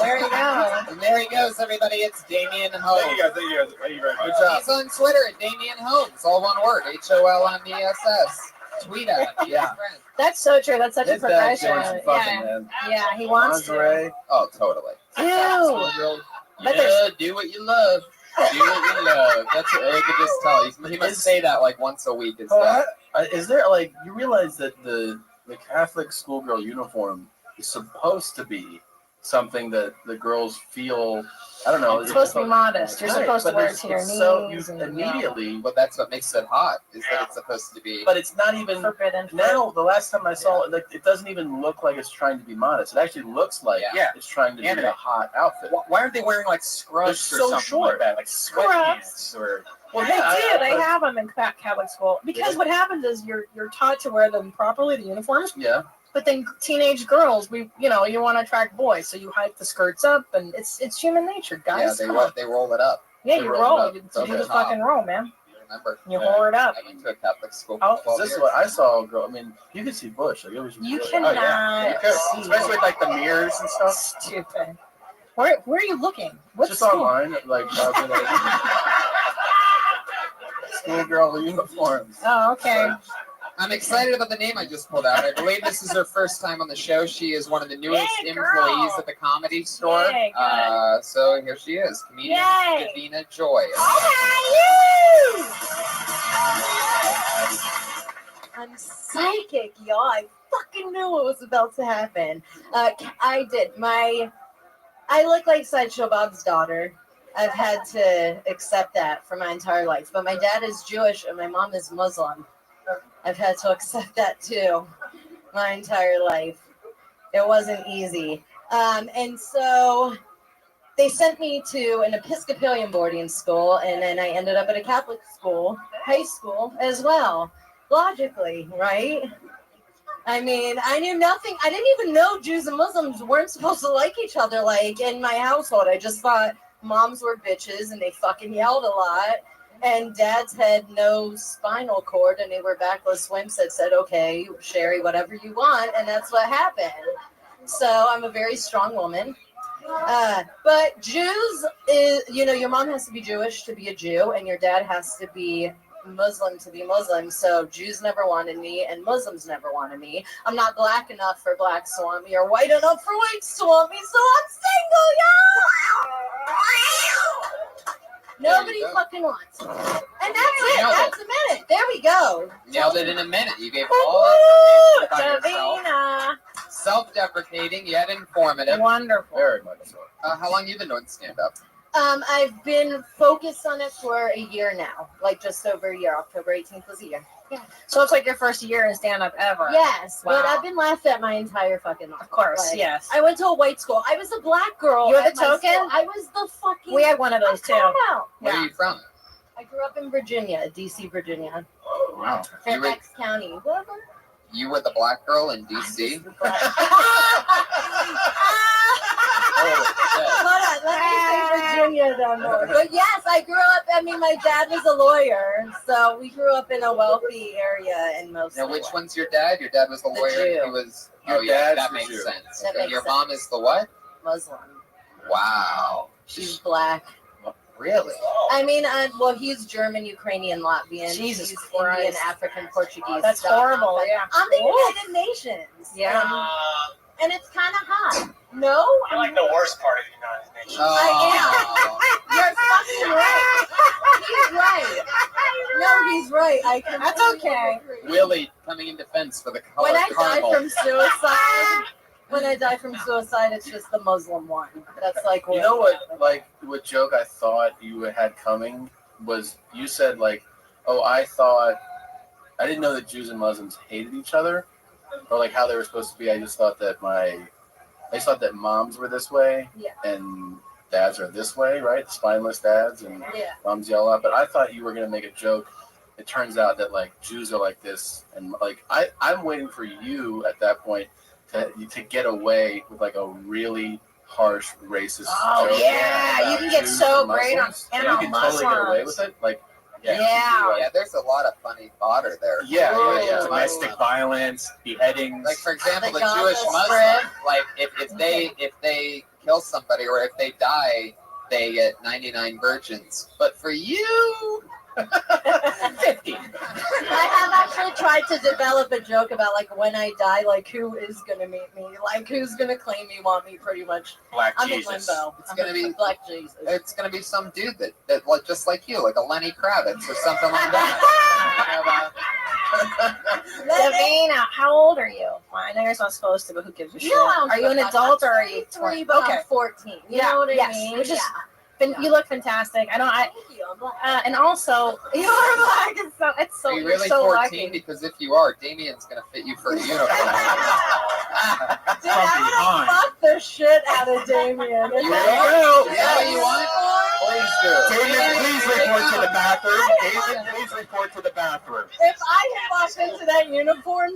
There you go. And there he goes, everybody. It's Damien Holmes. Thank you guys. Thank you very much. Good job. He's on Twitter at Damien Holmes. All one word. HOLMESS. Tweet at him. Yeah. That's so true. That's such His a dad's professional. doing some fucking, man. Yeah, he wants Lingerie. Oh, totally. to. But Yeah, do what you love. Do what you love. That's what I could just tell. He must say that like once a week. Is there like you realize that the Catholic schoolgirl uniform is supposed to be something that the girls feel? I don't know. It's supposed to be modest. You're Right, supposed to but wear it it's- to your it's knees. so you and, immediately, But that's what makes it hot. Is that it's supposed to be. but it's not even forbidden. now. The last time I saw it, like it doesn't even look like it's trying to be modest. It actually looks like it's trying to be a hot outfit. Why aren't they wearing like scrubs They're or so something short. like that? Like sweatpants or. Well, Yeah, they do. They but- have them in Catholic school because what happens is you're taught to wear them properly, the uniforms. Yeah. But then teenage girls, you want to attract boys, so you hike the skirts up, and it's human nature, guys. Yeah, Come on. they roll it up. Yeah, They you roll roll. it up. You Okay. do the fucking roll, man. Remember? You roll it up. I went to a Catholic school. Oh, for 12 This is years. what I saw. A girl. I mean, you could see Bush. Like it was. You really- cannot Oh, yeah. You could. see Especially with like the mirrors and stuff. Stupid. Where are you looking? What Just school? online, like probably like schoolgirl uniforms. Oh, okay. I'm excited about the name I just pulled out. I believe this is her first time on the show. She is one of the newest Yay, employees girl. at the Comedy Store. Yay, good. So here she is, comedian Yay. Davina Joy. I'm psychic, y'all. I fucking knew what was about to happen. I look like Sideshow Bob's daughter. I've had to accept that for my entire life. But my dad is Jewish and my mom is Muslim. I've had to accept that too. my entire life. It wasn't easy. And so they sent me to an Episcopalian boarding school, and then I ended up at a Catholic school, high school as well. Logically, right? I mean, I knew nothing. I didn't even know Jews and Muslims weren't supposed to like each other, like, in my household. I just thought moms were bitches and they fucking yelled a lot. And dads had no spinal cord and they were backless wimps that said, okay, Sherry, whatever you want. And that's what happened. So I'm a very strong woman. But Jews is, your mom has to be Jewish to be a Jew, and your dad has to be Muslim to be Muslim. So Jews never wanted me, and Muslims never wanted me. I'm not black enough for black swami or white enough for white swami, so I'm single, y'all. Nobody fucking wants me. And that's it. That's a minute. There we go. Nailed it in a minute. You gave all that about yourself. Davina. Self-deprecating yet informative. Wonderful. Very much so. How long you been doing stand-up? I've been focused on it for a year now, like just over a year. October 18th was a year. Yeah. So it's like your first year in stand-up ever. Yes, Wow. but I've been laughed at my entire fucking life. Of course, Like, yes. I went to a white school. I was a black girl. You were the at my token? school. I was the fucking. We had one of those, too. Where are you from? I grew up in Virginia, D.C., Virginia. Wow. Fairfax County. Whatever. You were the black girl in D.C.? Hold on, let me say Virginia then more. But yes, I grew up, my dad was a lawyer, so we grew up in a wealthy area in most. Now, which one's your dad? Your dad was the lawyer. Jew. He was. Your yeah, dad's that the makes Jew. sense. That And makes your sense. mom is the what? Muslim. Wow. She's black. Really? Well, he's German, Ukrainian, Latvian. Jesus He's Christ. Indian, African, Portuguese. That's stuff. horrible, yeah. I'm the United Nations. Yeah. And it's kind of hot. No? You're like the worst part of the United Nations. I am. You're fucking right. He's right. No, he's right. That's okay. Willie coming in defense for the color When I caramel. die from suicide, it's just the Muslim one. That's like You know what joke I thought you had coming was you said I didn't know that Jews and Muslims hated each other, or like how they were supposed to be. I just thought that moms were this way, and dads are this way, right? Spineless dads and moms yell out. But I thought you were gonna make a joke. It turns out that Jews are like this, and I'm waiting for you at that point to get away with a really harsh racist joke. Yeah, you can get Jews so and great on Muslims. You can totally get away with it. Yeah, there's a lot of funny fodder there. Yeah. Domestic violence, beheadings. Like for example, the Gaza Jewish Strip. Muslim, if they kill somebody or if they die, they get 99 virgins. But for you, 50. I have actually tried to develop a joke about when I die, who is gonna meet me, who's gonna claim me, want me, pretty much. Black I'm Jesus. in limbo. It's gonna be Black Jesus. It's gonna be some dude that just like you, like a Lenny Kravitz or something like that. Davina, how old are you? Well, I know you're not supposed to, but who gives a shit? Are you an adult or are you 23, but I'm 14. You know what I mean? Which is, you look fantastic. And also, you're black. It's so Are you really so 14? lucky. Because if you are, Damien's gonna fit you for a uniform. Dude, I wanna fuck the shit out of Damien. You will? Yeah, you want? Please do. Damien, please report to the bathroom. Damien, please report to the bathroom. If I had walked into that uniform,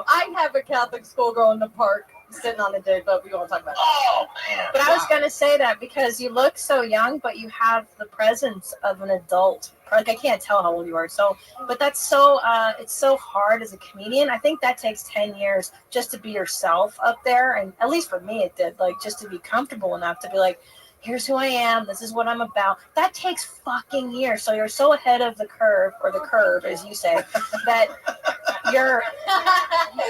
I'd have a Catholic schoolgirl in the park sitting on a date, but we won't talk about that. But I was going to say that because you look so young, but you have the presence of an adult. I can't tell how old you are. But that's so, it's so hard as a comedian. I think that takes 10 years just to be yourself up there. And at least for me, it did, just to be comfortable enough to be here's who I am. This is what I'm about. That takes fucking years. So you're so ahead of the curve, or the curve, as you say, that you're,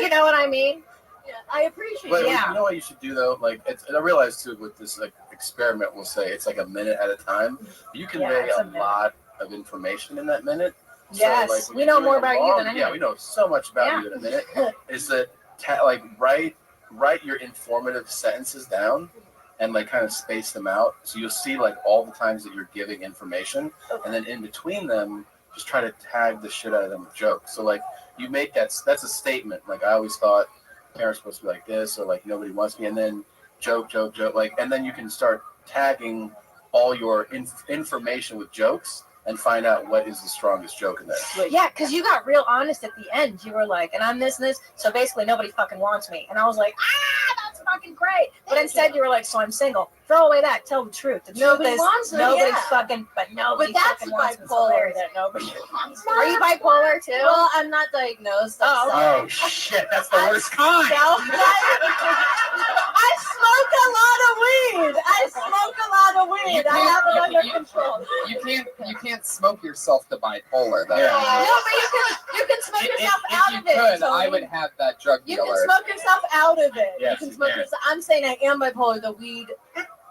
you know what I mean? Yeah, I appreciate But it. you know what you should do though? I realize too with this experiment, we'll say it's a minute at a time. You convey a lot of information in that minute. Yes, So, we know more about you than I Yeah, do. we know so much about you in a minute. Is that write your informative sentences down and kind of space them out, so you'll see all the times that you're giving information, and then in between them, just try to tag the shit out of them with jokes. So you make that's a statement. I always thought parents supposed to be like this, or like nobody wants me, and then joke, like, and then you can start tagging all your information with jokes and find out what is the strongest joke in there. Yeah, because you got real honest at the end. You were like, and I'm this and this, so basically nobody fucking wants me. And I was like, that's fucking great. But instead you were like, so I'm single. Throw away that. Tell the truth. The truth Nobody is wants me, nobody yeah. fucking, but nobody But that's fucking wants me. bipolar. That nobody wants me. Are you bipolar too? Well, I'm not diagnosed. Oh shit, that's the worst kind. I smoke a lot of weed. I have it under control. You can't smoke yourself to bipolar though. No, but you can smoke yourself out of it. Could, Tony. I would have that drug You dealer. can smoke yourself out of it. Yes, you can you smoke can. yourself. I'm saying I am bipolar. The weed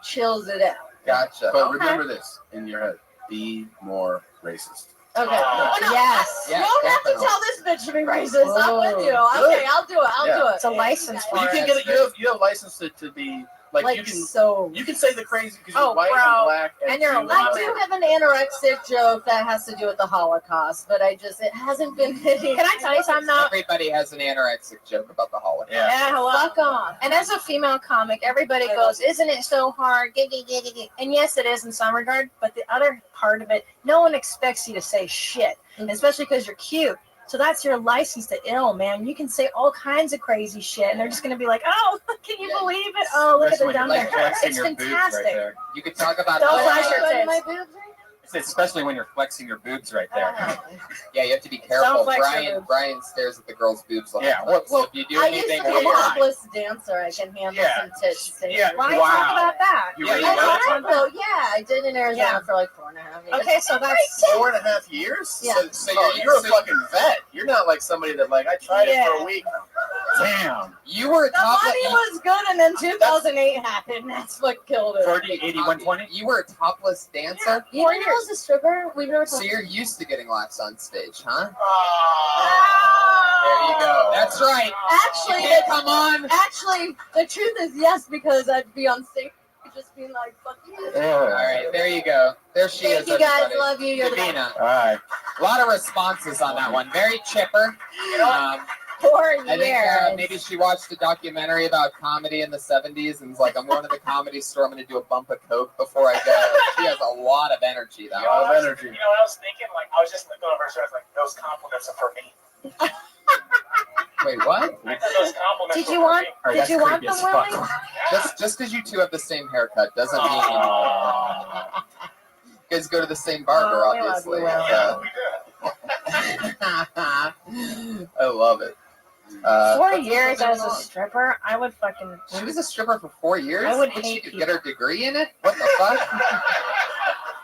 chills it out. Gotcha. But remember this in your head: be more racist. Okay. Oh, no. Yes. You don't have to tell this bitch to be racist. I'm with you. Okay, I'll do it. I'll do it. It's a license for Well, you can it. get it. You have license to be like you can. so. You can say the crazy because Oh, you're white bro. and black, And you're a I do have an anorexic joke that has to do with the Holocaust, but it hasn't been hitting. Can I tell you something though? Everybody has an anorexic joke about the Holocaust. Yeah, hello. Fuck off. And as a female comic, everybody goes, isn't it so hard? And yes, it is in some regard, but the other part of it, no one expects you to say shit, especially because you're cute. So that's your license to ill, man. You can say all kinds of crazy shit, and they're just going to be like, oh, can you believe it? Oh, look at the dumb thing. It's fantastic. You could talk about Don't flash your my tits. boobs. Especially when you're flexing your boobs right there. Yeah, you have to be careful. Don't flex your Brian stares at the girl's boobs. Yeah, Well, well, if you do I used anything, to be a topless dancer. I can handle some tits. Yeah. Why talk about that? You Yeah, really I did in Arizona Yeah. for like 4.5 years. Okay, so that's 4.5 years. Yeah. So you're a fucking vet. You're not like somebody that like I tried it for a week. Damn. You were The money was good, and then 2008 happened. That's what killed it. 40, 80, 120. You were a topless dancer. You didn't know I was a stripper? We've never So talked. you're used to getting laughs on stage, huh? Oh. There you go. That's right. Actually, You can't come on. Actually, the truth is yes, because I'd be on stage just being like, "Fuck you." All right, there you go. There she Thank is. you guys. everybody. Love you. You're the Davina. All right. A lot of responses on that one. Very chipper. For I think maybe she watched a documentary about comedy in the 70s and was like, I'm going to the comedy store. I'm going to do a bump of coke before I go. She has a lot of energy, though. You know what I was thinking? Like, I was just looking over her shoulder, like, those compliments are for me. Wait, what? I thought those compliments Did were you for want? me. Did you want them, Willie? Just because you two have the same haircut doesn't mean you guys go to the same barber, Oh, we love obviously. you, Willie. Yeah, we did. I love it. 4 years as a stripper, I would fucking. She was a stripper for 4 years? I would Did hate she get her degree in it? What the fuck?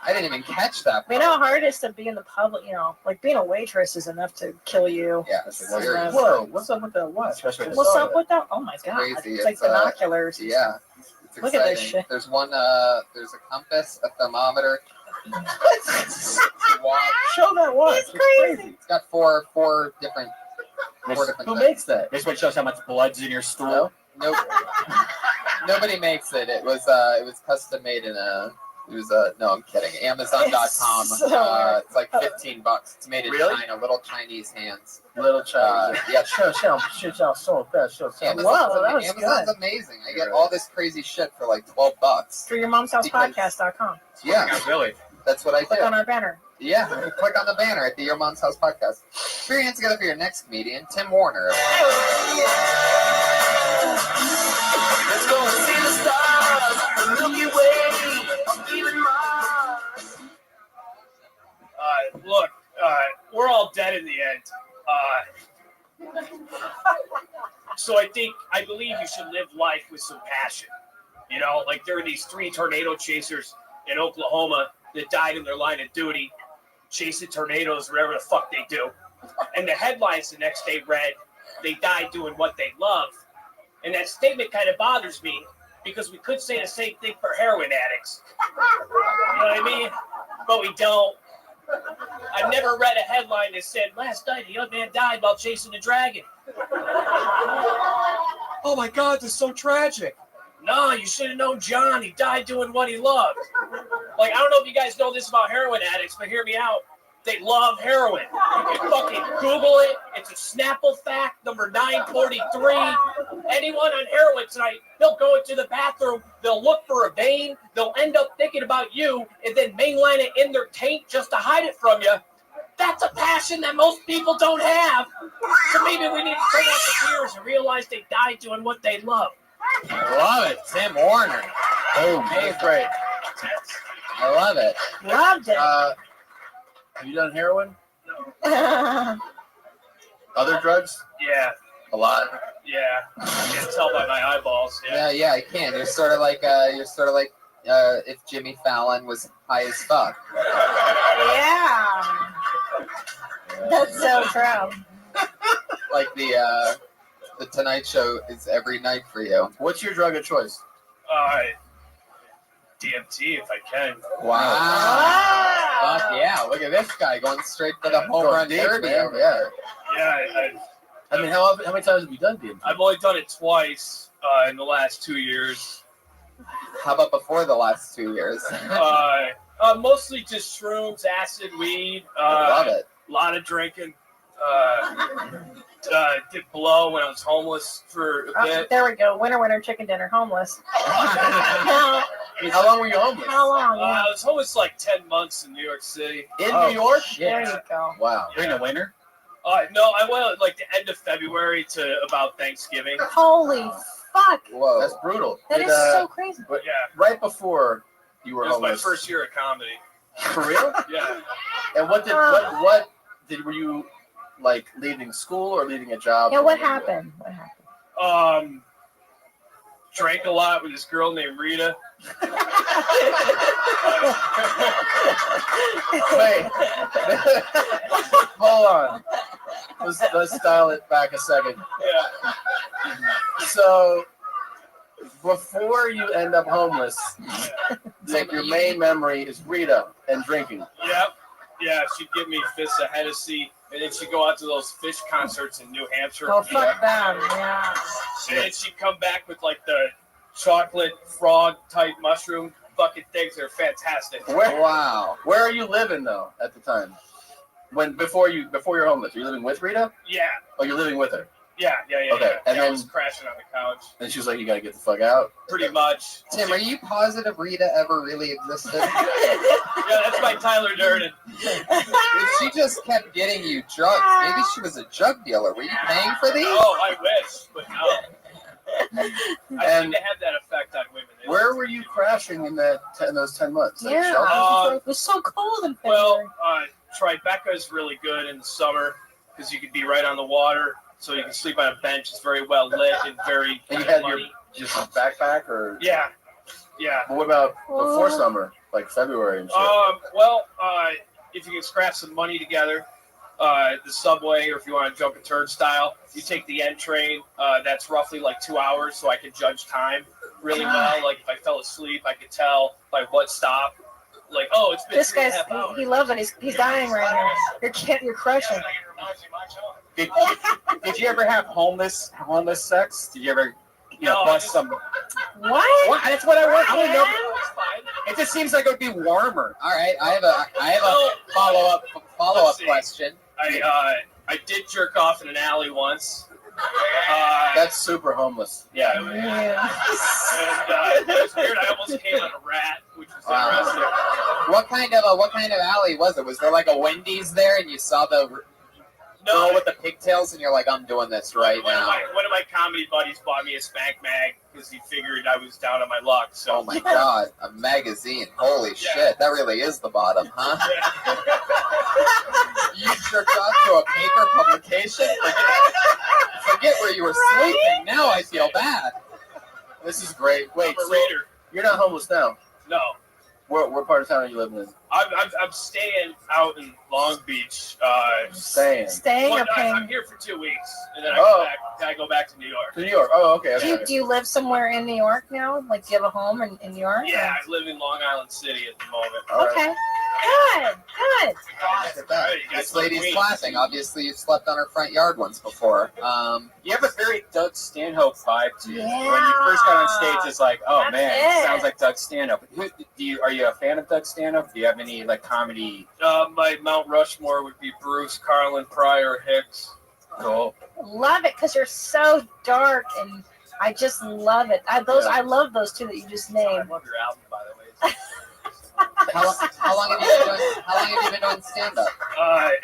I didn't even catch that. You know how hard it is to be in the public, like being a waitress is enough to kill you. Yeah, serious. Whoa, what's up with that watch? What's up with that? Oh my god. Crazy. It's like binoculars. Yeah. It's Look at this exciting. shit. There's one, there's a compass, a thermometer. Show that watch. It's crazy. It's got four different Who things. makes that? This one shows how much blood's in your stool. Nope. Nobody makes it. It was custom made in a. It was no, I'm kidding. Amazon.com. So It's like $15. It's made in China. Little Chinese hands. Little Chinese. Yeah, Show so fast. Amazon's, Whoa, that was Amazon's good. amazing. I get all this crazy shit for like $12. For your mom's house podcast.com. Yeah, Really? that's what I Click do. on our banner. Yeah, click on the banner at the Your Mom's House podcast. Put your hands together for your next comedian, Tim Warner. Let's go and see the stars, the Milky Way, even Mars. Look, we're all dead in the end. So I believe you should live life with some passion. You know, like there are these 3 tornado chasers in Oklahoma that died in their line of duty, chasing tornadoes wherever the fuck they do. And the headlines the next day read, they died doing what they love. And that statement kind of bothers me because we could say the same thing for heroin addicts. You know what I mean? But we don't. I've never read a headline that said, last night a young man died while chasing a dragon. Oh my God, this is so tragic. No, you should have known John. He died doing what he loved. Like, I don't know if you guys know this about heroin addicts, but hear me out. They love heroin. You can fucking Google it. It's a Snapple fact, number 943. anyone on heroin tonight, they'll go into the bathroom, they'll look for a vein, they'll end up thinking about you, and then mainline it in their taint just to hide it from you. That's a passion that most people don't have. So maybe we need to turn off the fears and realize they died doing what they love. Love it. Tim Warner. Boom. That's great. I love it. Loved it. Have you done heroin? Other drugs? Yeah. A lot. Yeah. I can tell by my eyeballs. Yeah, I can. You're sort of like if Jimmy Fallon was high as fuck. Yeah. That's so true. Like the Tonight Show is every night for you. What's your drug of choice? DMT, if I can. Wow. Fuck yeah. Look at this guy going straight for the home run derby. Yeah. Yeah. I mean, how many times have you done DMT? I've only done it twice in the last 2 years. How about before the last 2 years? Mostly just shrooms, acid, weed. I love it. A lot of drinking. Did blow when I was homeless for a bit. There we go. Winter chicken dinner. Homeless. How long were you homeless? How long? I was homeless like 10 months in New York City. In New York? There you go. Wow. During the winter? No, I went at like the end of February to about Thanksgiving. Holy fuck. Whoa. That's brutal. That is so crazy. But yeah. Right before you were It was homeless. my first year of comedy. For real? Yeah. And were you like leaving school or leaving a job? Yeah, what happened? What happened? Drank a lot with this girl named Rita. Wait. Hold on. Let's dial it back a second. Yeah. So before you end up homeless, like your main memory is Rita and drinking. Yep. Yeah, she'd give me fists of Hennessy, and then she'd go out to those Fish concerts in New Hampshire. Oh, fuck them. Yeah. And then she'd come back with like the chocolate frog type mushroom fucking things. They're fantastic. Wow. Where are you living though at the time? Before you're homeless, are you living with Rita? Yeah. Oh, you're living with her. Yeah. Okay, and I then was crashing on the couch. And she was like, "You gotta get the fuck out." Pretty much. Tim, are you positive Rita ever really existed? Yeah, that's my Tyler Durden. If she just kept getting you drugs, maybe she was a drug dealer. Were you paying for these? Oh, I wish, but no. I seem to have that effect on women. Where were you crashing in those 10 months? Like Yeah. shelters? It was so cold in February. Well, Tribeca is really good in the summer because you could be right on the water, so you can sleep on a bench. It's very well lit and very. And you had money. your just backpack or? Yeah. But what about before summer, like February and shit? If you can scratch some money together, the subway, or if you want to jump a turnstile, you take the N train. That's roughly like 2 hours, so I can judge time really well. Like if I fell asleep, I could tell by what stop. Like, oh, it's been This 3.5 guy's, hours. he loves it. He's dying right now. You're crushing. Did you ever have homeless sex? Did you ever bust some? What? That's what I want. I want to know. It just seems like it would be warmer. All right, I have a follow-up question. I did jerk off in an alley once. That's super homeless. Yeah. And it was weird. I almost came on a rat, which was interesting. What kind of alley was it? Was there like a Wendy's there, and you saw the girl with the pigtails, and you're like, I'm doing this right now? One of my comedy buddies bought me a spank mag because he figured I was down on my luck. So. Oh my god, a magazine! Holy shit, that really is the bottom, huh? You jerked off to a paper publication? Forget where you were sleeping. Now I feel bad. This is great. Wait, I'm a reader. You're not homeless now? No. What part of town are you living in? I'm staying out in Long Beach. Staying or paying? I'm here for 2 weeks, and then I go back to New York. To New York. Oh, okay. Do you live somewhere in New York now? Like, do you have a home in New York? Yeah, I live in Long Island City at the moment. Okay. Good. Look at that. This lady's clapping. Obviously, you've slept on her front yard once before. You have a very Doug Stanhope vibe to you. Yeah. When you first got on stage, it's like, oh That's man, it. it sounds like Doug Stanhope. Are you a fan of Doug Stanhope? Do you have any like comedy? My Mount Rushmore would be Bruce, Carlin, Pryor, Hicks. Cool. Love it because you're so dark and I just love it. I love those two that you just named. I love your album, by the way. How long have you been doing stand up?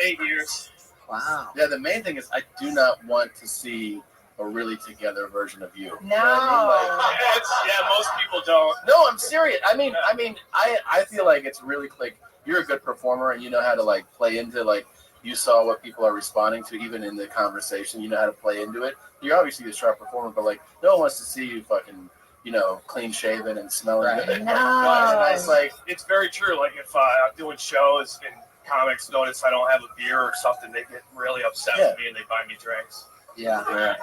8 years. Wow. Yeah, the main thing is I do not want to see a really together version of you. No. You know what I mean? Yeah, most people don't. No, I'm serious. I feel like it's really like you're a good performer and you know how to like play into like you saw what people are responding to even in the conversation. You know how to play into it. You're obviously a sharp performer, but like no one wants to see you fucking clean shaven and smelling good. No. It's like it's very true. Like if I'm doing shows and comics notice I don't have a beer or something, they get really upset with me and they buy me drinks. Yeah.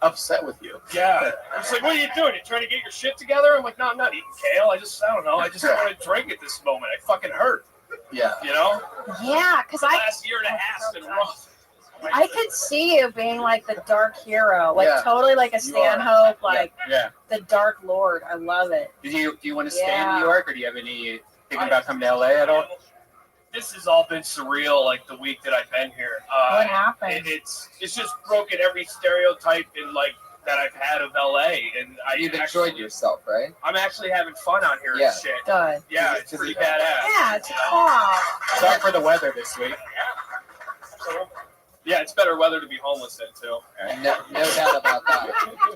Upset with you. Yeah. It's like, what are you doing? You trying to get your shit together? I'm like, no, I'm not eating kale. I don't know. I just want to drink at this moment. I fucking hurt. Yeah. You know? Yeah, because last year and a half has been rough. I could see you being like the dark hero, like Yeah. totally like a Stanhope, like Yeah. the Dark Lord. I love it. Do you want to stay in Yeah. New York, or do you have any thinking about coming to LA at all? This has all been surreal, like the week that I've been here. What happened? It's just broken every stereotype in like that I've had of LA, and You've enjoyed yourself, right? I'm actually having fun out here Yeah. and shit. Good. Yeah, it's pretty badass. Yeah, it's cool. Sorry for the weather this week. Yeah, it's better weather to be homeless in too. No doubt about that.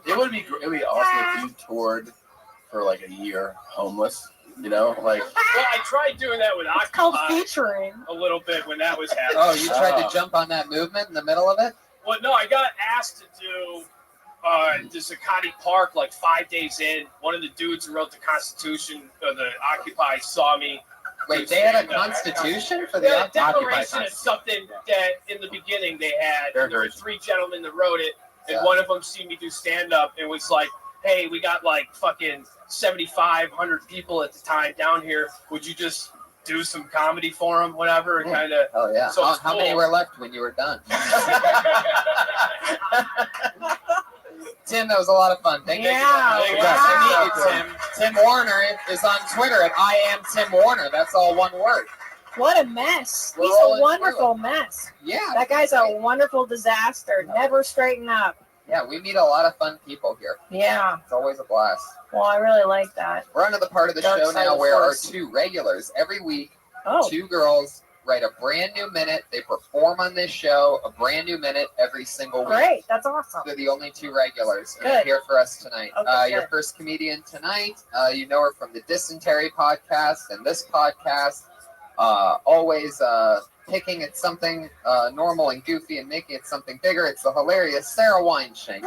It would be awesome if you toured for like a year homeless. Like. Well, I tried doing that with It's called Occupy featuring. a little bit when that was happening. Oh, you tried to jump on that movement in the middle of it? Well, no, I got asked to do the Zuccotti Park like 5 days in. One of the dudes who wrote the Constitution, the Occupy, saw me. Wait, they had a constitution for the Yeah, Occupy declaration is something that in the beginning they had. There were 3 gentlemen that wrote it, and one of them seen me do stand up and was like, "Hey, we got like fucking 7,500 people at the time down here. Would you just do some comedy for them, whatever?" And kind of. Oh yeah. So How many were left when you were done? Tim, that was a lot of fun. Thank you. Yeah, Nice to meet you, Tim. Tim Warner is on Twitter at I am Tim Warner. That's all one word. What a mess. We're He's rolling a wonderful mess. Yeah. That guy's a wonderful disaster. Never straighten up. Yeah, we meet a lot of fun people here. Yeah. It's always a blast. Well, I really like that. We're on to the part of the Dark show side now of where our force. 2 regulars every week, Oh. 2 girls write a brand new minute. They perform on this show a brand new minute every single week. Great. That's awesome. They're the only 2 regulars Good. here for us tonight. Okay, Your good. first comedian tonight, you know her from the Dysentery podcast and this podcast. Always picking at something normal and goofy and making it something bigger. It's the hilarious Sarah Weinshank.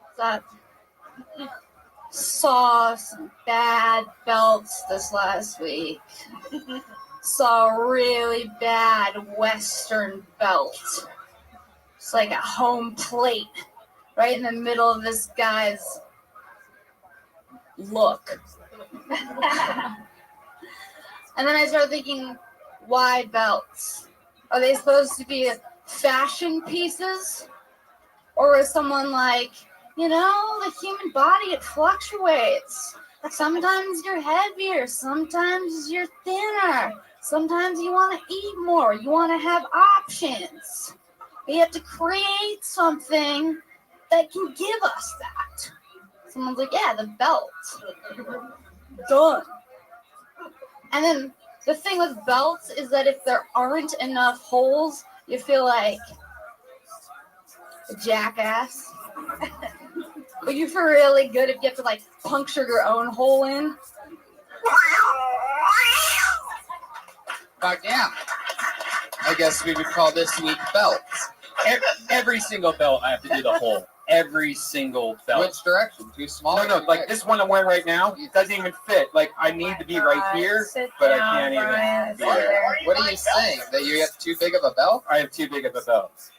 What's up? Saw some bad belts this last week. Saw a really bad Western belt. It's like a home plate right in the middle of this guy's look. And then I started thinking, why belts? Are they supposed to be fashion pieces? Or is someone like, the human body, it fluctuates. Sometimes you're heavier, sometimes you're thinner, sometimes you want to eat more, you want to have options. We have to create something that can give us that. Someone's like, yeah, the belt. Done. And then the thing with belts is that if there aren't enough holes, you feel like a jackass. But you feel really good if you have to like puncture your own hole in. Fuck yeah. I guess we would call this week belts. Every single belt, I have to do the whole. Every single belt. Which direction? Too small? No, like this one I'm wearing right now, it doesn't even fit. Like I need to be right here, but I can't even be there. What are you saying? That you have too big of a belt? I have too big of a belt.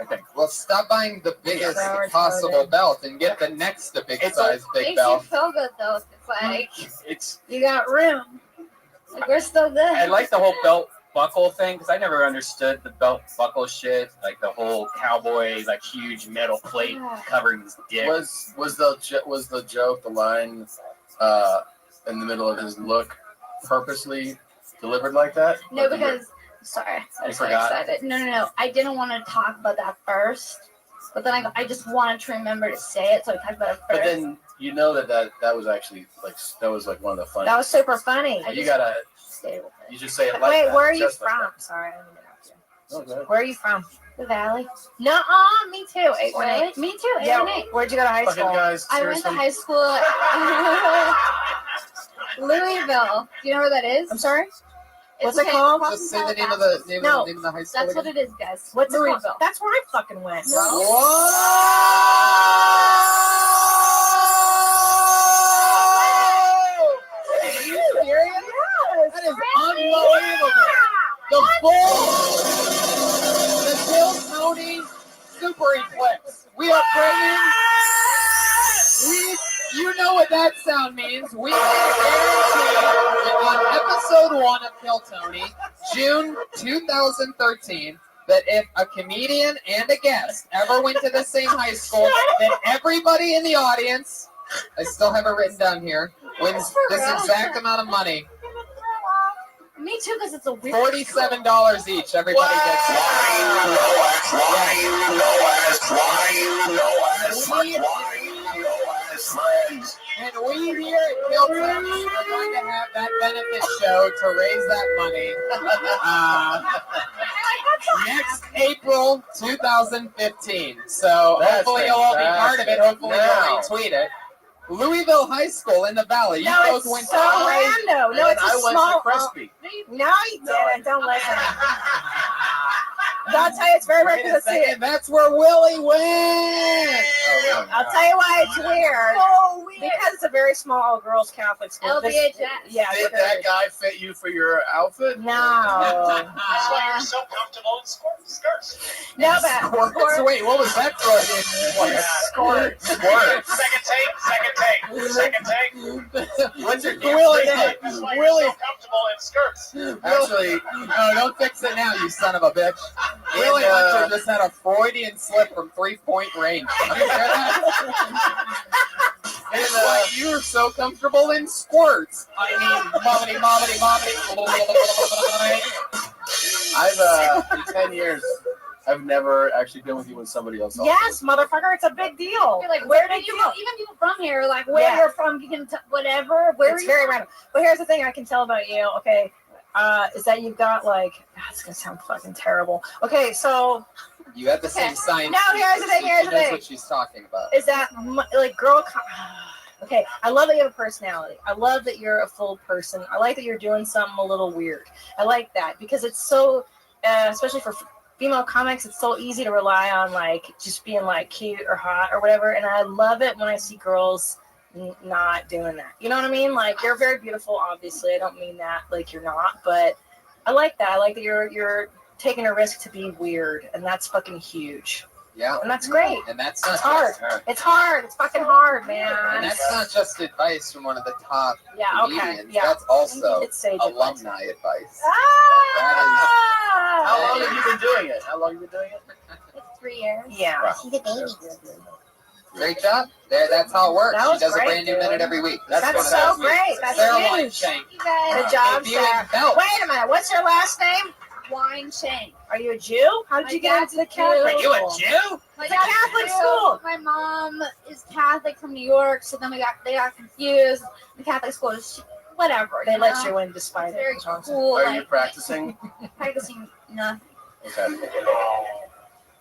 I think. Well, stop buying the biggest possible belt and get the next big size big Makes belt. you feel good though. It's like It's. You got room. Like we're still good. I like the whole belt buckle thing because I never understood the belt buckle shit. Like the whole cowboy, like huge metal plate covering his dick. Was the joke, the line in the middle of his look purposely delivered like that? No, because Sorry, I You was so forgot? excited. No. I didn't want to talk about that first, but then I just wanted to remember to say it, so I talked about it first. But then you know that was actually that was like one of the funny. That was super funny. You gotta. Stay with it. You just say it like Wait, that. where are you just like from? that. Sorry, I didn't interrupt you. Oh, go ahead. Where are you from? The Valley. Nuh-uh, me too. 818. Really? Me too. Yeah, 818. where'd you go to high Fucking school? guys, I went to seriously. high school at Louisville. Do you know where that is? I'm sorry? What's It's it called? across Just from say the name of the name No. of the high school. That's what again. it is, guys. What's it Louisville. called? That's where I fucking went. No. Are you serious? Yes. That is unbelievable. The Bill Tony Super Eclipse. We are bringing. You know what that sound means. We can guarantee on episode 1 of Kill Tony, June 2013, that if a comedian and a guest ever went to the same high school, then everybody in the audience, I still have it written down here, wins this exact amount of money. Me too, because it's a weird. $47 each. Everybody gets it. And we here at Kill Tony are going to have that benefit show to raise that money next April 2015. So That's hopefully you'll all be part of it. Hopefully Now. you'll retweet it. Louisville High School in the Valley. You No, both it's went so to random. No, it's a I went small. to Crespi. No, you didn't. Don't listen. I'll tell you, it's very Wait weird a to see second, it. that's where Willie went. I'll tell you why it's weird. So weird. Because it's a very small all-girls Catholic school. LBHS. Yeah. Did that guy fit you for your outfit? No. That's why you're so comfortable in skirts. No, but Squirts. Wait, what was that throw in? Squirt. Squirt. Second take. What's your Willie, That's why you're Willie. so comfortable in skirts. Actually, No, don't fix it now, you son of a bitch. Willie Hunter just had a Freudian slip from 3-point range. Did you hear that? It's why you're so comfortable in squirts. I mean, mobbity. I've in 10 years, I've never actually been with you when somebody else. Yes, motherfucker, it's a big deal. You're like, where where did you people, go? even people from here, are like, where Yeah. you're from, you can, whatever. Where It's are very you random. But here's the thing I can tell about you, okay, is that you've got like, it's going to sound fucking terrible. Okay, so You have the same sign. No, here's the thing, here's the She knows thing. what she's talking about. is that like okay, I love that you have a personality. I love that you're a full person. I like that you're doing something a little weird. I like that because it's so, especially for female comics, it's so easy to rely on like just being like cute or hot or whatever. And I love it when I see girls not doing that. You know what I mean? Like you're very beautiful, obviously. I don't mean that like you're not, but I like that. I like that you're taking a risk to be weird, and that's fucking huge. Yeah. And that's great. And that's It's not hard. just, It's hard. It's fucking hard, man. and that's not just advice from one of the top Yeah, okay, comedians. yeah. That's also It's sage alumni advice. How long have you been doing it? How long have you been doing it? It's 3 years. Yeah. See the babies. Great job. There, that's how it works. That She was does great, a brand new dude. minute every week. That's what so happens. great. That's Sarah huge. Weinshank. You guys. Good job, Viewing Sarah. belt. Wait a minute. What's your last name? Wine Shank. Are you a Jew? How did My you get into the dad's Catholic Jew. school? Jew? My It's a dad's Catholic Jew. school. My mom is Catholic from New York, so then they got confused. The Catholic school is whatever. They you let know? you in despite It's it. very That's what I'm saying. cool. Are like, you practicing? practicing nothing. Okay.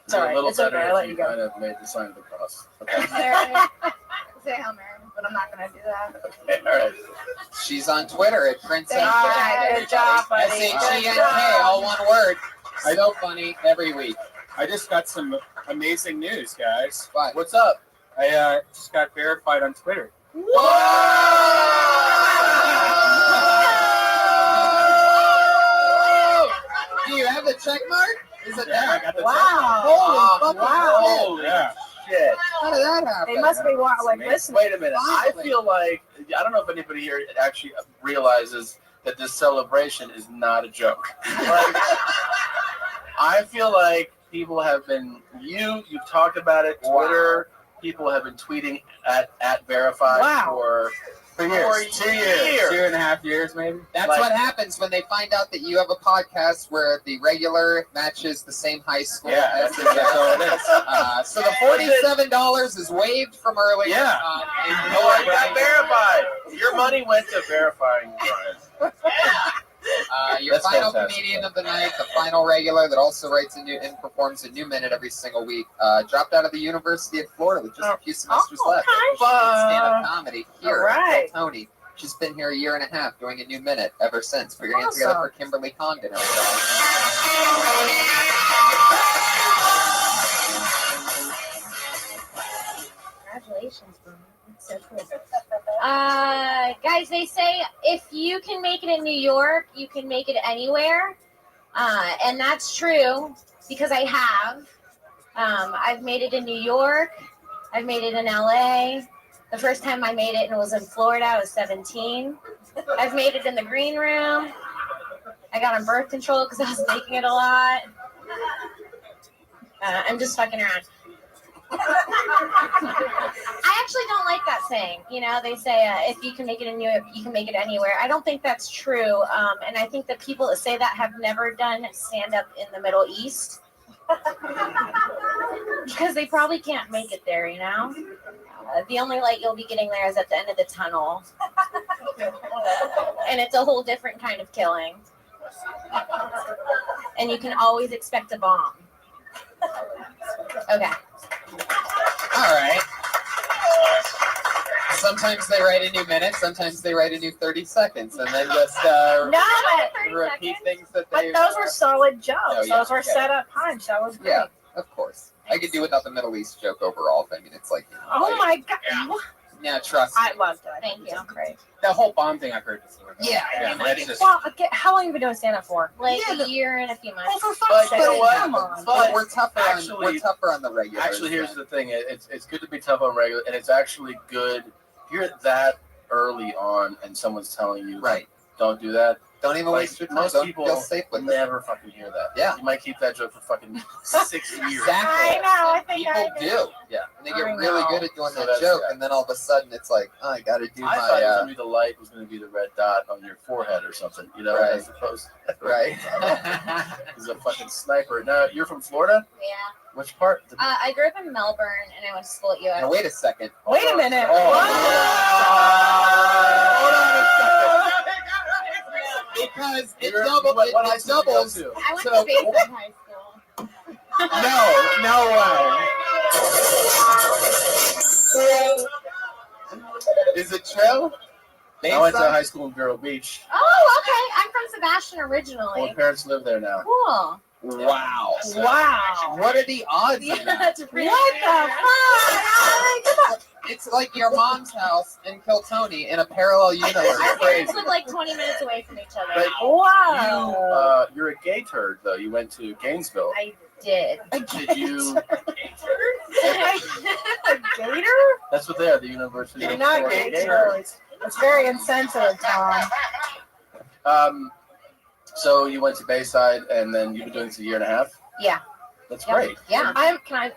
It's all right. A little It's okay. better I'll let if you you go. kind of made the sign of the cross. Okay. Say Hail Mary, but I'm not gonna do that. Okay. All right. She's on Twitter at Princess. All right. Good job, buddy. Good SHENK, job. all one word. So funny every week. I just got some amazing news, guys. What? What's up? I just got verified on Twitter. Do you have the check mark? Is it Yeah, I there? got the Wow. Holy fucking Wow. shit. Yeah. Shit. How did that happen? They must be like listening. Wait a minute. I Finally. feel like I don't know if anybody here actually realizes that this celebration is not a joke. Like, I feel like people have been you've talked about it. Twitter people have been tweeting at verified Wow. for For years. 2 years. 2.5 years, maybe. That's Like- what happens when they find out that you have a podcast where the regular matches the same high school. Yeah, as that's all it is. So the $47 is waived from earlier. Yeah. Oh, I got verified. Your money went to verifying Brian. Your That's final fantastic. comedian of the night, the final regular that also writes a new and performs a new minute every single week, dropped out of the University of Florida with just a few semesters left. Stand-up comedy here at Phil Tony. She's been here 1.5 years doing a new minute ever since. Put your hands together for Kimberly Congdon. Congratulations, bro. That's so cool. Guys, they say if you can make it in New York, you can make it anywhere. And that's true because I have. I've made it in New York. I've made it in LA. The first time I made it and it was in Florida, I was 17. I've made it in the green room. I got on birth control because I was making it a lot. I'm just fucking around. I actually don't like that saying. You know, they say if you can make it in New York, you can make it anywhere. I don't think that's true. And I think that people that say that have never done stand-up in the Middle East. Because they probably can't make it there, you know? The only light you'll be getting there is at the end of the tunnel. And it's a whole different kind of killing. And you can always expect a bomb. Okay. All right. Sometimes they write a new minute, sometimes they write a new 30 seconds, and then just repeat things that they... But those were solid jokes. Oh, yeah, Those were okay. set up punch. That was great. Yeah, of course. I could do without the Middle East joke overall. I mean, it's like... You know, Oh my god. Yeah, trust me. I loved it. Thank you. Great. That whole bomb thing I've heard before. Yeah. That's just... Well, okay, how long have you been doing stand-up for? Like a year and a few months. Oh, for fuck's sake. you know what? Come on. But we're tougher on the regular. Actually, here's the thing. It's good to be tough on regular, and it's actually good. If you're that early on and someone's telling you, right, don't do that. Don't even waste your time. Most Don't people feel safe with it. never fucking hear that. Yeah. You might keep that joke for fucking 6 years. Exactly. I know. I think People I do. Yeah. And they get I really know. good at doing So that that's- joke, yeah. and then all of a sudden it's like, oh, I got to do I thought it was my... gonna be the light was gonna be the red dot on your forehead or something, you know, Right. as opposed Right. He's a fucking sniper. Now you're from Florida? Yeah. Which part? I grew up in Melbourne and I went to school at US. Now, wait a second. Wait a minute. Oh. Hold on a second. Because it You're- doubles. what high It school did you go doubles. to? I went So- to Bayside High School. No way. Is it true? I went to high school in Vero Beach. Oh, okay. I'm from Sebastian My originally. parents live there now. Cool. Wow. Wow. What are the odds Yeah, of that? that's pretty What the fuck? It's like your mom's house in Kiltony in a parallel universe. Our It's parents crazy. live like 20 minutes away from each other. But Wow. you're a gay turd, though. You went to Gainesville. I did. Did you? A gator? That's what they are. The University. You're of not Florida gay turds. It's very insensitive, Tom. So you went to Bayside, and then you've been doing this a 1.5 years. Yeah. That's Yeah. great. Yeah.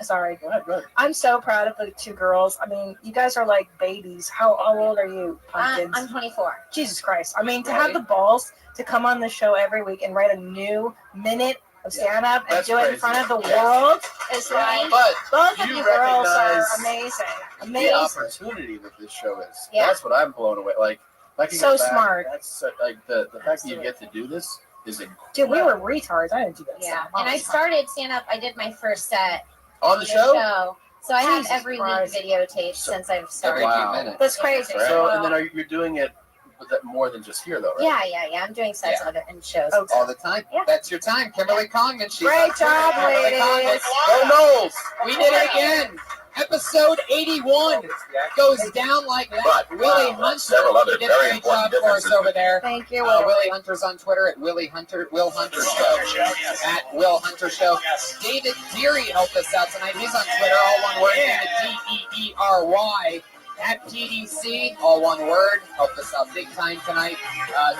Sorry. Go ahead. Go ahead. I'm so proud of the two girls. I mean, you guys are like babies. How old are you, pumpkins? I'm 24. Jesus Christ. I mean, to have the balls to come on the show every week and write a new minute of stand-up and That's do it in crazy. front of the Yeah. world is like, But both of you you girls are recognize amazing. the Amazing. opportunity that this show is. Yeah. That's what I'm blown away. Like, if I can So get back, smart. That's so, like the fact that you get to do this is incredible. Dude, we were retards. I didn't do that. Yeah. stuff. And I started stand-up. I did my first set On the show? So I have Jesus every Christ. week videotaped since I've started. Wow. That's crazy. So, Wow. and then you're doing it with that more than just here, though, right? Yeah. I'm doing sets Yeah. of it and shows. All the time. Yeah. That's your time. Kimberly Congdon. She's Great on Twitter. job, Kimberly Congdon. ladies. Go Knowles. We did it again. Episode 81 goes down like that. Willie Hunter, you did a great job for us over there. Thank you, Willie Hunter's on Twitter at Willie Hunter, Will Hunter Show, at Will Hunter Show. David Deary helped us out tonight. He's on Twitter, all one word, Deery, at PDC, all one word. Helped us out big time tonight.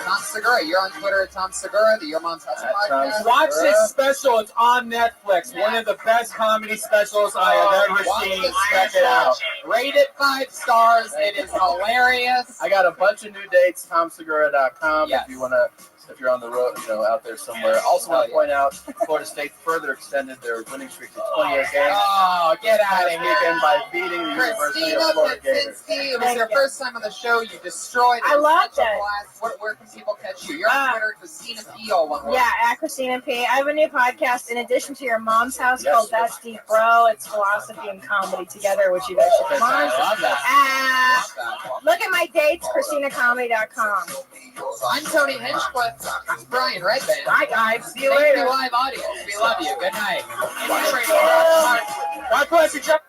Tom Segura, you're on Twitter at Tom Segura, the Your Mom's House podcast. Watch this special. It's on Netflix. One of the best comedy specials I have ever Watch seen. this Check it special. out. Rate it 5 stars. It is hilarious. I got a bunch of new dates. TomSegura.com Yes. if you want to. If you're on the road, out there somewhere. Also want to point out, Florida State further extended their winning streak to 28 games. Oh, get out of here. Weekend by beating the University of Florida Gators. It was your first time on the show. You destroyed it. I love Such a that. blast. Where can people catch you? You're on Twitter, Christina P. All one word. Yeah, at Christina P. I have a new podcast in addition to your mom's house called That's Deep Bro. It's philosophy and comedy together, which you guys should come on. I love that. Look at my dates, ChristinaComedy.com. I'm Tony Hinchcliffe. It's Brian Redband. Bye, guys. See you Thank later. you, live audience. We love you. Good night. God bless you, Chuck.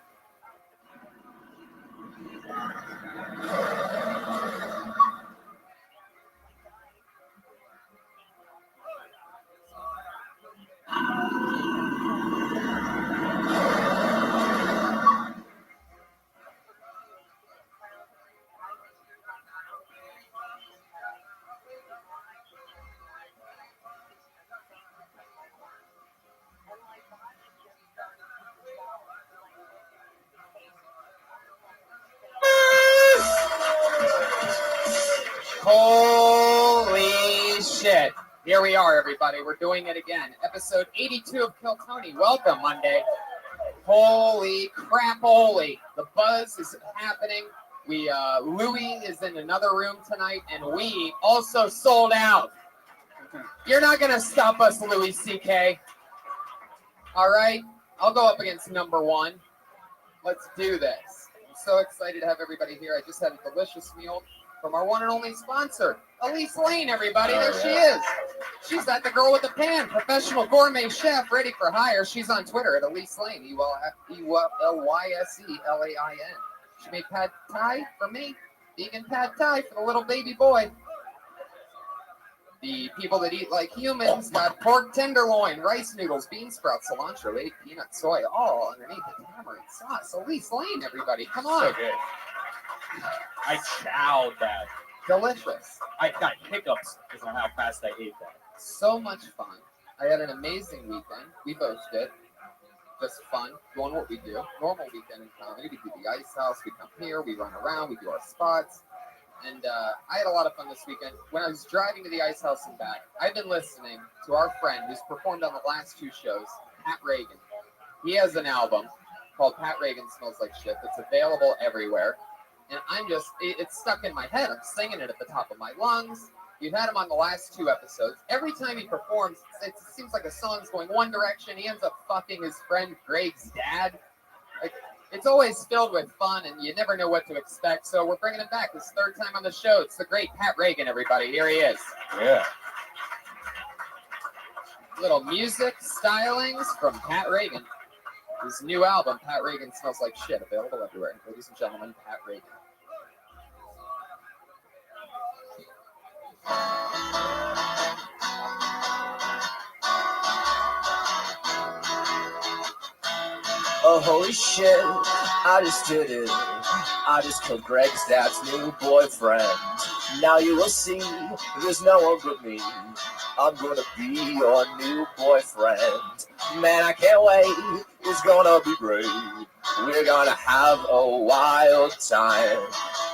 Holy shit. Here we are, everybody. We're doing it again. Episode 82 of Kill Tony. Welcome, Monday. Holy crap, holy. The buzz is happening. Louis is in another room tonight, and we also sold out. You're not going to stop us, Louis C.K. All right? I'll go up against number one. Let's do this. I'm so excited to have everybody here. I just had a delicious meal from our one and only sponsor, Elise Lane, everybody. There she is. She's that the girl with the pan, professional gourmet chef, ready for hire. She's on Twitter at Elise Lane, ELYSELAIN. She made pad thai for me, vegan pad thai for the little baby boy. The people that eat like humans got pork tenderloin, rice noodles, bean sprouts, cilantro, lady peanut, soy, all underneath the tamarind sauce. Elise Lane, everybody, come on. So good. I chowed that. Delicious. I got hiccups because of how fast I ate that. So much fun. I had an amazing weekend. We both did. Just fun, doing what we do. Normal weekend in comedy. We do the Ice House. We come here. We run around. We do our spots. And I had a lot of fun this weekend. When I was driving to the Ice House and back, I've been listening to our friend who's performed on the last 2 shows, Pat Reagan. He has an album called Pat Reagan Smells Like Shit that's available everywhere. And it's stuck in my head. I'm singing it at the top of my lungs. We've had him on the last 2 episodes. Every time he performs, it seems like a song's going one direction. He ends up fucking his friend Greg's dad. Like, it's always filled with fun, and you never know what to expect. So we're bringing him back. This 3rd time on the show. It's the great Pat Reagan, everybody. Here he is. Yeah. Little music stylings from Pat Reagan. His new album, Pat Reagan Smells Like Shit, available everywhere. Ladies and gentlemen, Pat Reagan. Oh, holy shit, I just did it. I just killed Greg's dad's new boyfriend. Now you will see, there's no one but me. I'm gonna be your new boyfriend. Man, I can't wait, it's gonna be great. We're gonna have a wild time.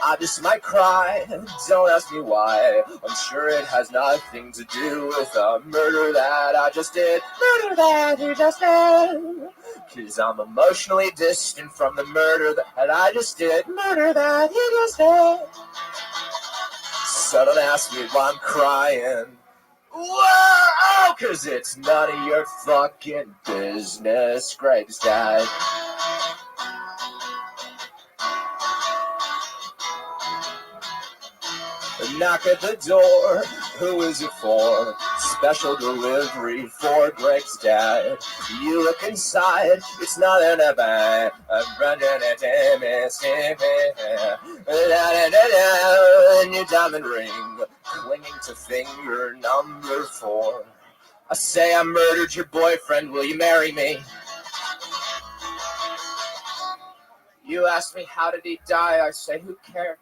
I just might cry, don't ask me why. I'm sure it has nothing to do with the murder that I just did. Murder that you just did. 'Cause I'm emotionally distant from the murder that I just did. Murder that you just did. So don't ask me why I'm crying. Whoa, 'cause it's none of your fucking business. Greg's dad. Knock at the door, who is it for? Special delivery for Greg's dad. You look inside, it's nothing bad. I'm running at and your diamond ring, clinging to finger number 4. I say I murdered your boyfriend, will you marry me? You ask me how did he die, I say who cares?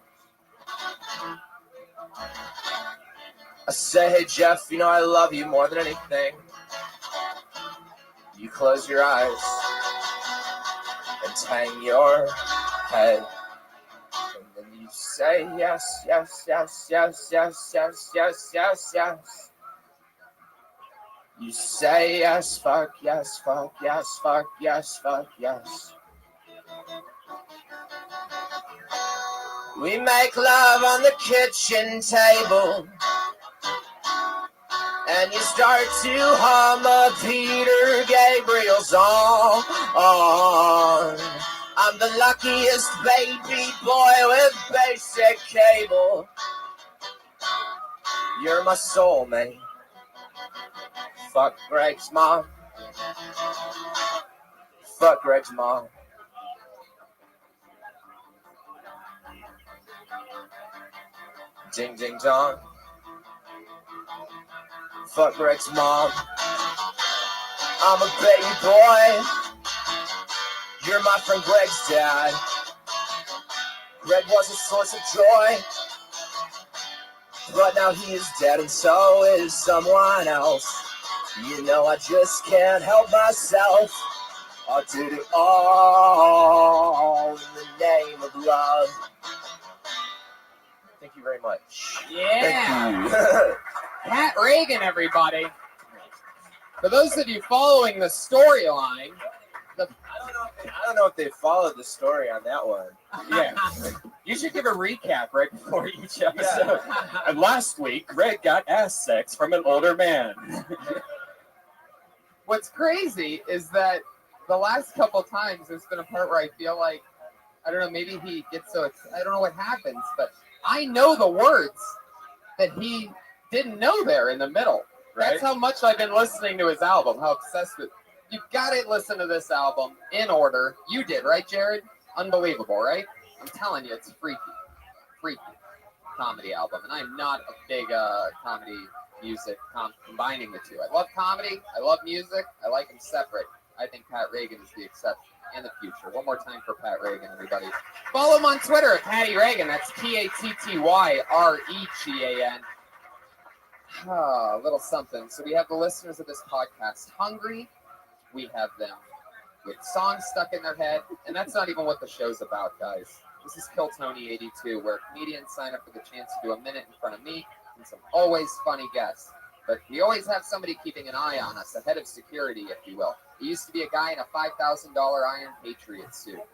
I say, hey Jeff, you know I love you more than anything. You close your eyes and hang your head. And then you say yes, yes, yes, yes, yes, yes, yes, yes, yes. You say yes, fuck yes, fuck yes, fuck yes, fuck yes. We make love on the kitchen table, and you start to hum a Peter Gabriel song. I'm the luckiest baby boy with basic cable. You're my soulmate. Fuck Greg's mom. Fuck Greg's mom. Ding ding dong. Fuck Greg's mom. I'm a baby boy. You're my friend Greg's dad. Greg was a source of joy, but now he is dead and so is someone else. You know I just can't help myself. I did it all in the name of love. Thank you very much. Yeah. Thank you. Pat Reagan, everybody. For those of you following the storyline, I don't know if they followed the story on that one. Yeah. You should give a recap right before each episode. And last week, Greg got ass sex from an older man. what's crazy is that the last couple times there's been a part where I feel like, I don't know, maybe he gets so, I don't know what happens, but I know the words that he didn't know there in the middle. Right? That's how much I've been listening to his album, how obsessed with. You've got to listen to this album in order. You did, right, Jared? Unbelievable, right? I'm telling you, it's freaky comedy album. And I'm not a big comedy music combining the two. I love comedy. I love music. I like them separate. I think Pat Reagan is the exception in the future. One more time for Pat Reagan, everybody. Follow him on Twitter at Patty Reagan. That's PATTYREGAN. A little something. So we have the listeners of this podcast hungry. We have them with songs stuck in their head. And that's not even what the show's about, guys. This is Kill Tony 82, where comedians sign up for the chance to do a minute in front of me and some always funny guests. But we always have somebody keeping an eye on us, a head of security, if you will. He used to be a guy in a $5,000 Iron Patriot suit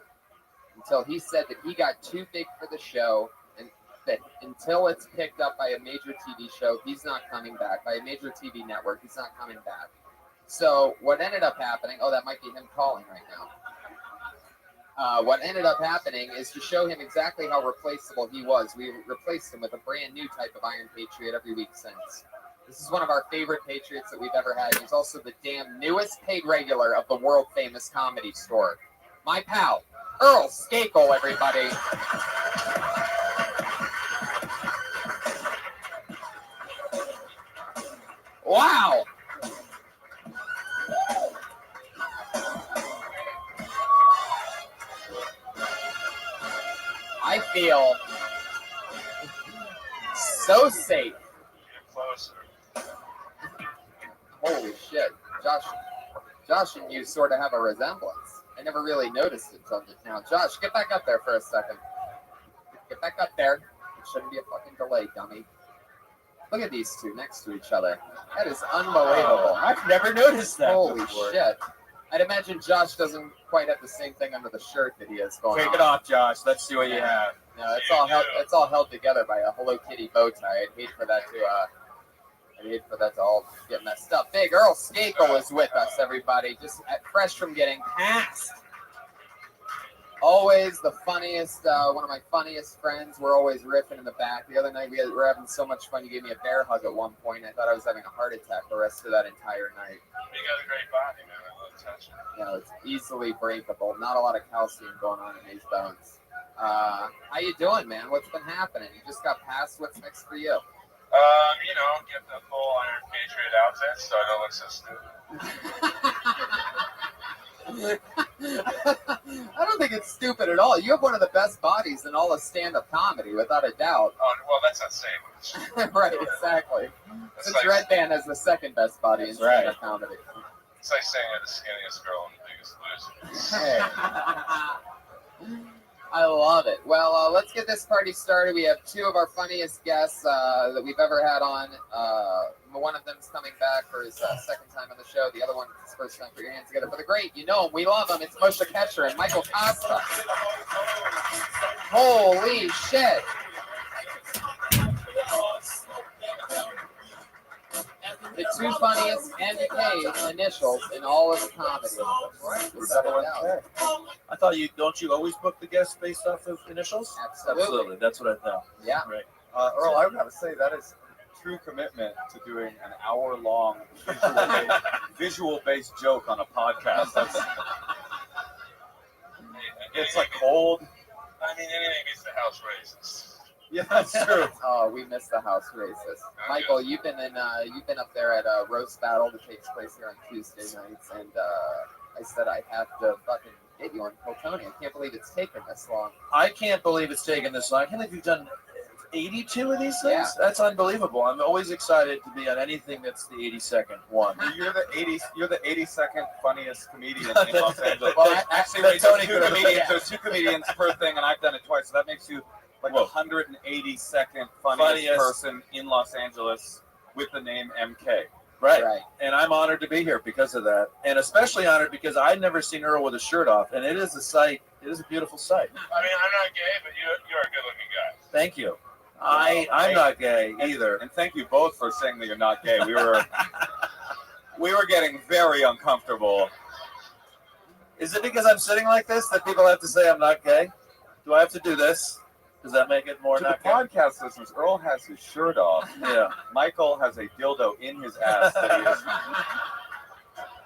until he said that he got too big for the show and that until it's picked up by a major TV show, he's not coming back. By a major TV network, he's not coming back. So what ended up happening, that might be him calling right now. What ended up happening is to show him exactly how replaceable he was. We replaced him with a brand new type of Iron Patriot every week since. This is one of our favorite Patriots that we've ever had. He's also the damn newest paid regular of the world-famous Comedy Store. My pal, Earl Skakel, everybody. Wow. I feel so safe. Get closer. Holy shit. Josh and you sort of have a resemblance. I never really noticed it until just now. Josh, get back up there for a second. Get back up there. It shouldn't be a fucking delay, dummy. Look at these two next to each other. That is unbelievable. I've never noticed that Holy before. shit. I'd imagine Josh doesn't quite have the same thing under the shirt that he has going on. Take it off, Josh. Let's see what you have. No, it's all held together by a Hello Kitty bow tie. I'd hate for that to all get messed up. Big Earl Skakel is with us, everybody. Just fresh from getting passed. Always the funniest, one of my funniest friends. We're always riffing in the back. The other night we were having so much fun. You gave me a bear hug at one point. I thought I was having a heart attack the rest of that entire night. You got a great body, man. I love touching it. It's easily breakable. Not a lot of calcium going on in these bones. How you doing, man? What's been happening? You just got passed. What's next for you? Get the full Iron Patriot outfit so I don't look so stupid. I don't think it's stupid at all. You have one of the best bodies in all of stand-up comedy, without a doubt. Oh, well, that's not saying much. Right, exactly. It's Since like, Red Band has the second best body in stand-up comedy. It's like saying you're the skinniest girl in The Biggest Loser. Hey. I love it. Well, let's get this party started. We have two of our funniest guests that we've ever had on. One of them's coming back for his second time on the show. The other one is his first time. Put your hands together for the great. You know him. We love him. It's Moshe Ketcher and Michael Costa. Holy shit. The two funniest MK initials in all of comedy. I thought don't you always book the guests based off of initials? Absolutely. That's what I thought. Yeah. Right. Earl, I've got to say that is true commitment to doing an hour-long visual-based joke on a podcast. It's like cold. I mean, anything beats the house races. Yeah, that's true. Oh, we missed the house races. Michael, you've been up there at a roast battle that takes place here on Tuesday nights, and I said I have to fucking get you on Tony. I can't believe it's taken this long. I can't believe it's taken this long. I can't believe you've done 82 of these things. Yeah. That's unbelievable. I'm always excited to be on anything that's the 82nd one. You're the 82nd funniest comedian in Los Angeles. Well, Actually, there's two comedians per thing, and I've done it twice, so that makes you like 182nd funniest person in Los Angeles with the name MK. Right. And I'm honored to be here because of that. And especially honored because I'd never seen Earl with a shirt off. And it is a sight. It is a beautiful sight. I mean, I'm not gay, but you're a good-looking guy. Thank you. I'm not gay either. And thank you both for saying that you're not gay. We were getting very uncomfortable. Is it because I'm sitting like this that people have to say I'm not gay? Do I have to do this? Does that make it more to not the podcast listeners, Earl has his shirt off. Yeah. Michael has a dildo in his ass that he is.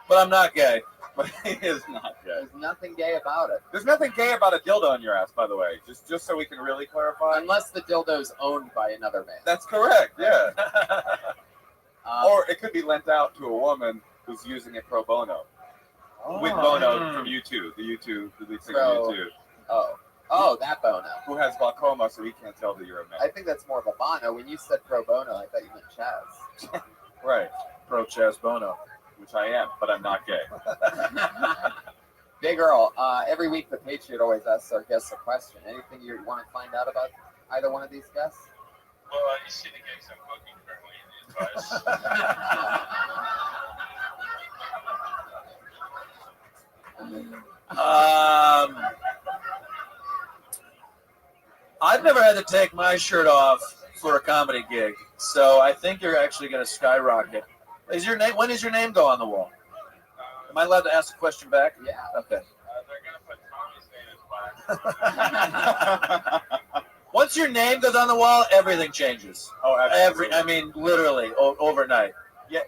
But I'm not gay. But he is not gay. There's nothing gay about it. There's nothing gay about a dildo in your ass, by the way. Just so we can really clarify. Unless the dildo's owned by another man. That's correct, yeah. Or it could be lent out to a woman who's using it pro bono. With Bono from U2, the lead singer of U2. Oh, that Bono. Who has glaucoma, so he can't tell that you're a man. I think that's more of a Bono. When you said pro bono, I thought you meant Chaz. Right. Pro Chaz Bono. Which I am, but I'm not gay. Big Earl, every week the Patriot always asks our guests a question. Anything you want to find out about either one of these guests? Well, you see the gigs I'm booking currently in the advice. I've never had to take my shirt off for a comedy gig, so I think you're actually going to skyrocket. Is your name? When does your name go on the wall? Am I allowed to ask a question back? Yeah. Okay. They're going to put Tommy's name as black. Once your name goes on the wall, everything changes. Oh, absolutely. I mean, literally overnight. Yeah,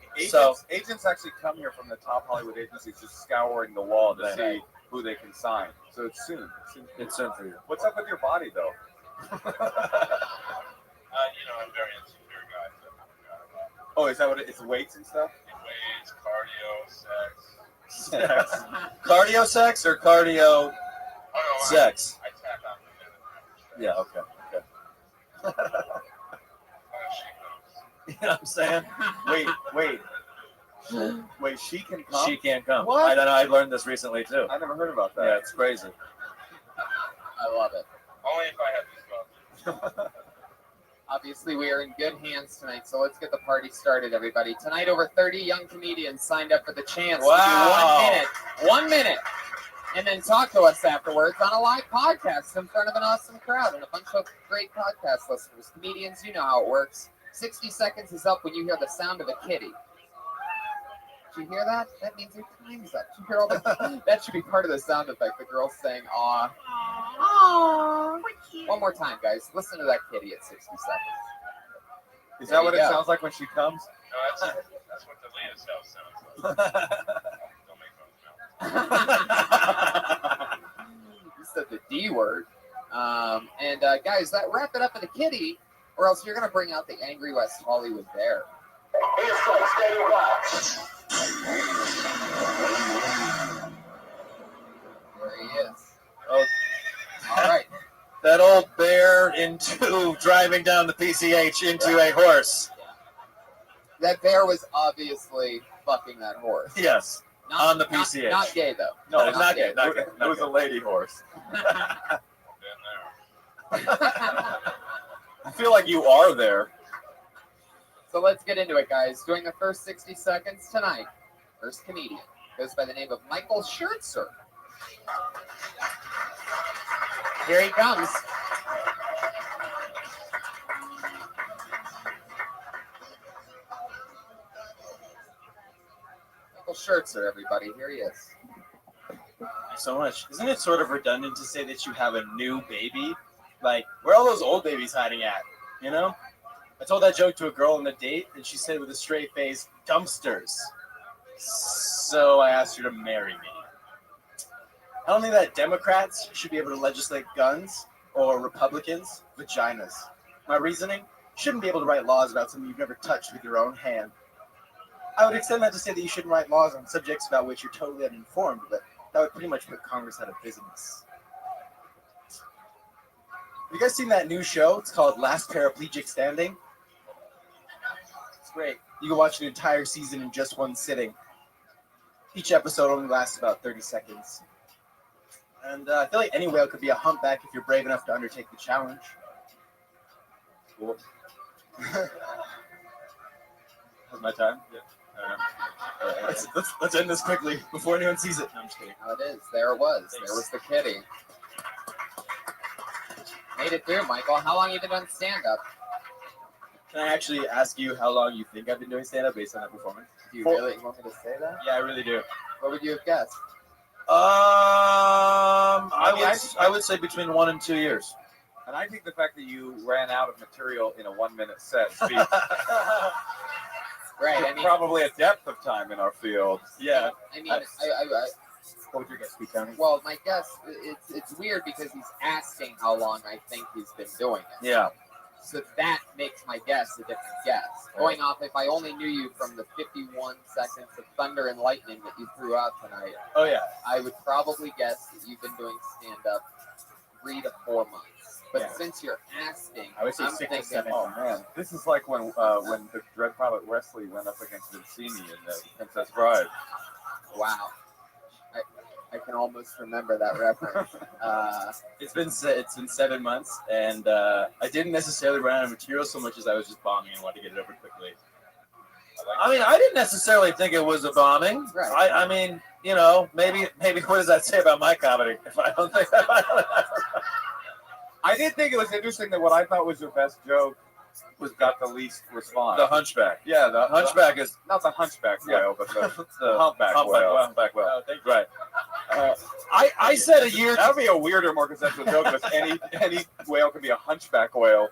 agents actually come here from the top Hollywood agencies, just scouring the wall to see who they can sign. So it's soon. It's soon for you. What's up with your body, though? I'm very insecure guy. Oh, is that what it's weights and stuff? Weights, cardio, sex. Sex. Cardio sex or cardio sex? I tap out the Yeah, okay. You know what I'm saying? Wait, she can come? She can't come. What? I don't know. I learned this recently, too. I never heard about that. Yeah, it's crazy. I love it. Only if I have these gloves. Obviously, we are in good hands tonight, so let's get the party started, everybody. Tonight, over 30 young comedians signed up for the chance to do 1 minute, and then talk to us afterwards on a live podcast in front of an awesome crowd and a bunch of great podcast listeners. Comedians, you know how it works. 60 seconds is up when you hear the sound of a kitty. Did you hear that? That means your time's up. Did you hear all the, that should be part of the sound effect. The girl saying, aw. Aw. One more time, guys. Listen to that kitty at 60 seconds. Is that what it sounds like when she comes? No, that's what the Leah's house sounds like. Don't make fun of You said the D word. Guys, that wrap it up with a kitty, or else you're going to bring out the angry West Hollywood bear. There he is. Oh, all right. That old bear into driving down the PCH into a horse. That bear was obviously fucking that horse. Yes, on the PCH. Not gay, though. No, not gay. It was a lady horse. I feel like you are there. So let's get into it, guys. Doing the first 60 seconds tonight. First comedian goes by the name of Michael Schertzer. Here he comes. Michael Schertzer, everybody. Here he is. Thanks so much. Isn't it sort of redundant to say that you have a new baby? Like, where are all those old babies hiding at? You know? I told that joke to a girl on a date, and she said with a straight face, dumpsters. So I asked her to marry me. I don't think that Democrats should be able to legislate guns or Republicans, vaginas. My reasoning, you shouldn't be able to write laws about something you've never touched with your own hand. I would extend that to say that you shouldn't write laws on subjects about which you're totally uninformed, but that would pretty much put Congress out of business. Have you guys seen that new show? It's called Last Paraplegic Standing. It's great. You can watch an entire season in just one sitting. Each episode only lasts about 30 seconds. And I feel like any whale could be a humpback if you're brave enough to undertake the challenge. Cool. That's my time? Yeah. Let's end this quickly before anyone sees it. No, I'm just kidding. How it is. There it was. Thanks. There was the kitty. Made it through, Michael. How long have you been on stand-up? Can I actually ask you how long you think I've been doing stand-up based on that performance? Do you really want me to say that? Yeah, I really do. What would you have guessed? I would say between 1 and 2 years. And I think the fact that you ran out of material in a 1-minute set speaks right. I mean, probably a depth of time in our field. Yeah. I mean, what would your guess be, Tony? Well, my guess, it's weird because he's asking how long I think he's been doing it. Yeah. So that makes my guess a different guess. Going off, if I only knew you from the 51 seconds of thunder and lightning that you threw out tonight, oh yeah, I would probably guess that you've been doing stand-up 3 to 4 months. But since you're asking, I would say I'm 6 to thinking, 7. Oh man, this is like when the Dread Pilot Wesley went up against Vincini in the Princess Bride. Wow. I can almost remember that reference. It's been 7 months, and I didn't necessarily run out of material so much as I was just bombing and wanted to get it over quickly. I mean, I didn't necessarily think it was a bombing. Right. I mean, you know, maybe what does that say about my comedy? If I don't think I did think it was interesting that what I thought was your best joke got the least response. The hunchback. Yeah, the hunchback is not the hunchback whale, but the humpback whale. Humpback whale. Thank you. Right. I said a year. That would be a weirder, more conceptual joke. Because any whale can be a hunchback whale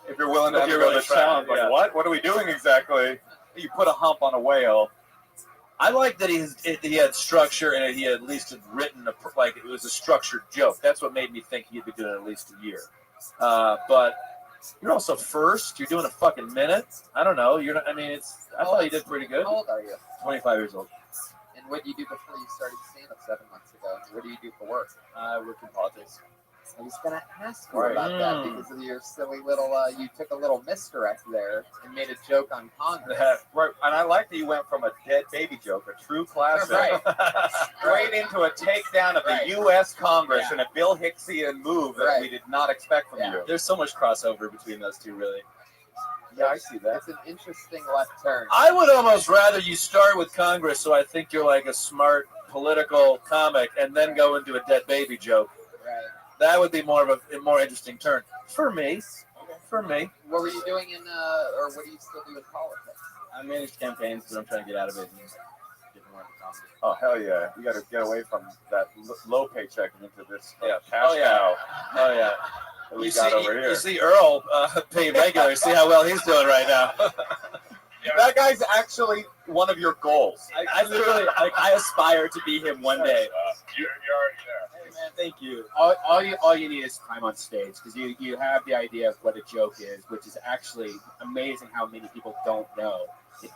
if you're willing to undergo the challenge. Like, what? What are we doing exactly? You put a hump on a whale. I like that he had structure and he at least had written like it was a structured joke. That's what made me think he'd be doing it at least a year. But you're also first. You're doing a fucking minute. I don't know. You're not. I mean, I thought you did pretty good. How old are you? 25 years old. And what did you do before you started stand-up 7 months ago? What do you do for work? I work in politics. I was going to ask you about that because of your silly little, you took a little misdirect there and made a joke on Congress. Right, and I like that you went from a dead baby joke, a true classic, straight into a takedown of the U.S. Congress and a Bill Hicksian move that we did not expect from you. There's so much crossover between those two, really. Yeah, I see that. It's an interesting left turn. I would almost rather you start with Congress, so I think you're like a smart political comic, and then go into a dead baby joke. Right. That would be more of a more interesting turn for me. For me. What were you doing or what do you still do in politics? I manage campaigns, but I'm trying to get out of it and get more into comedy. Oh hell yeah! You got to get away from that low paycheck and into this cash cow. Oh yeah. That we got over here. You see Earl pay regular. See how well he's doing right now. That guy's actually one of your goals. I literally, I aspire to be him one day. You're already there. Hey man, thank you. All you need is time on stage because you have the idea of what a joke is, which is actually amazing how many people don't know.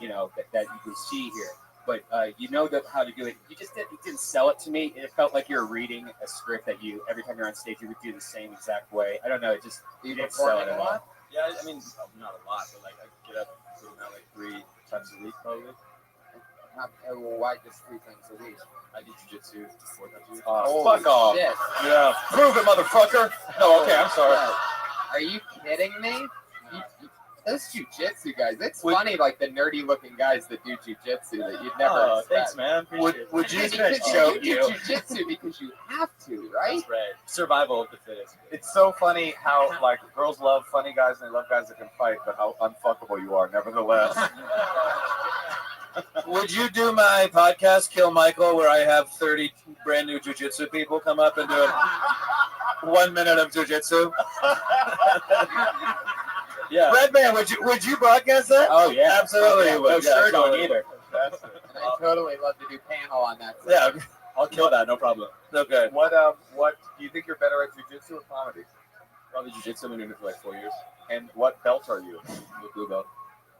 You know that you can see here, but you know how to do it. You didn't sell it to me. It felt like you're reading a script that you every time you're on stage you would do the same exact way. I don't know. It just you didn't sell it at all. Yeah, I mean not a lot, but like I get up like 3 times a week probably. Why just 3 times a week? I do jujitsu 4 times a week. Fuck off. Shit. Yeah. Prove it, motherfucker. No, okay, I'm sorry. Are you kidding me? Those jujitsu guys, it's funny, like the nerdy looking guys that do jujitsu that you'd never expect. Thanks, man. Would you You do jujitsu because you have to, right? That's right. Survival of the fittest. It's so funny how like girls love funny guys and they love guys that can fight, but how unfuckable you are, nevertheless. Would you do my podcast, Kill Michael, where I have 30 brand new jujitsu people come up and do 1 minute of jujitsu? Yeah. Redman, would you broadcast that? Oh yeah, Absolutely. No shirt on either. And I totally love to do panel on that. Yeah, I'll kill that. No problem. okay. What do you think you're better at jujitsu or comedy? Probably jujitsu. I've been doing it for like 4 years. And what belt are you? Blue belt.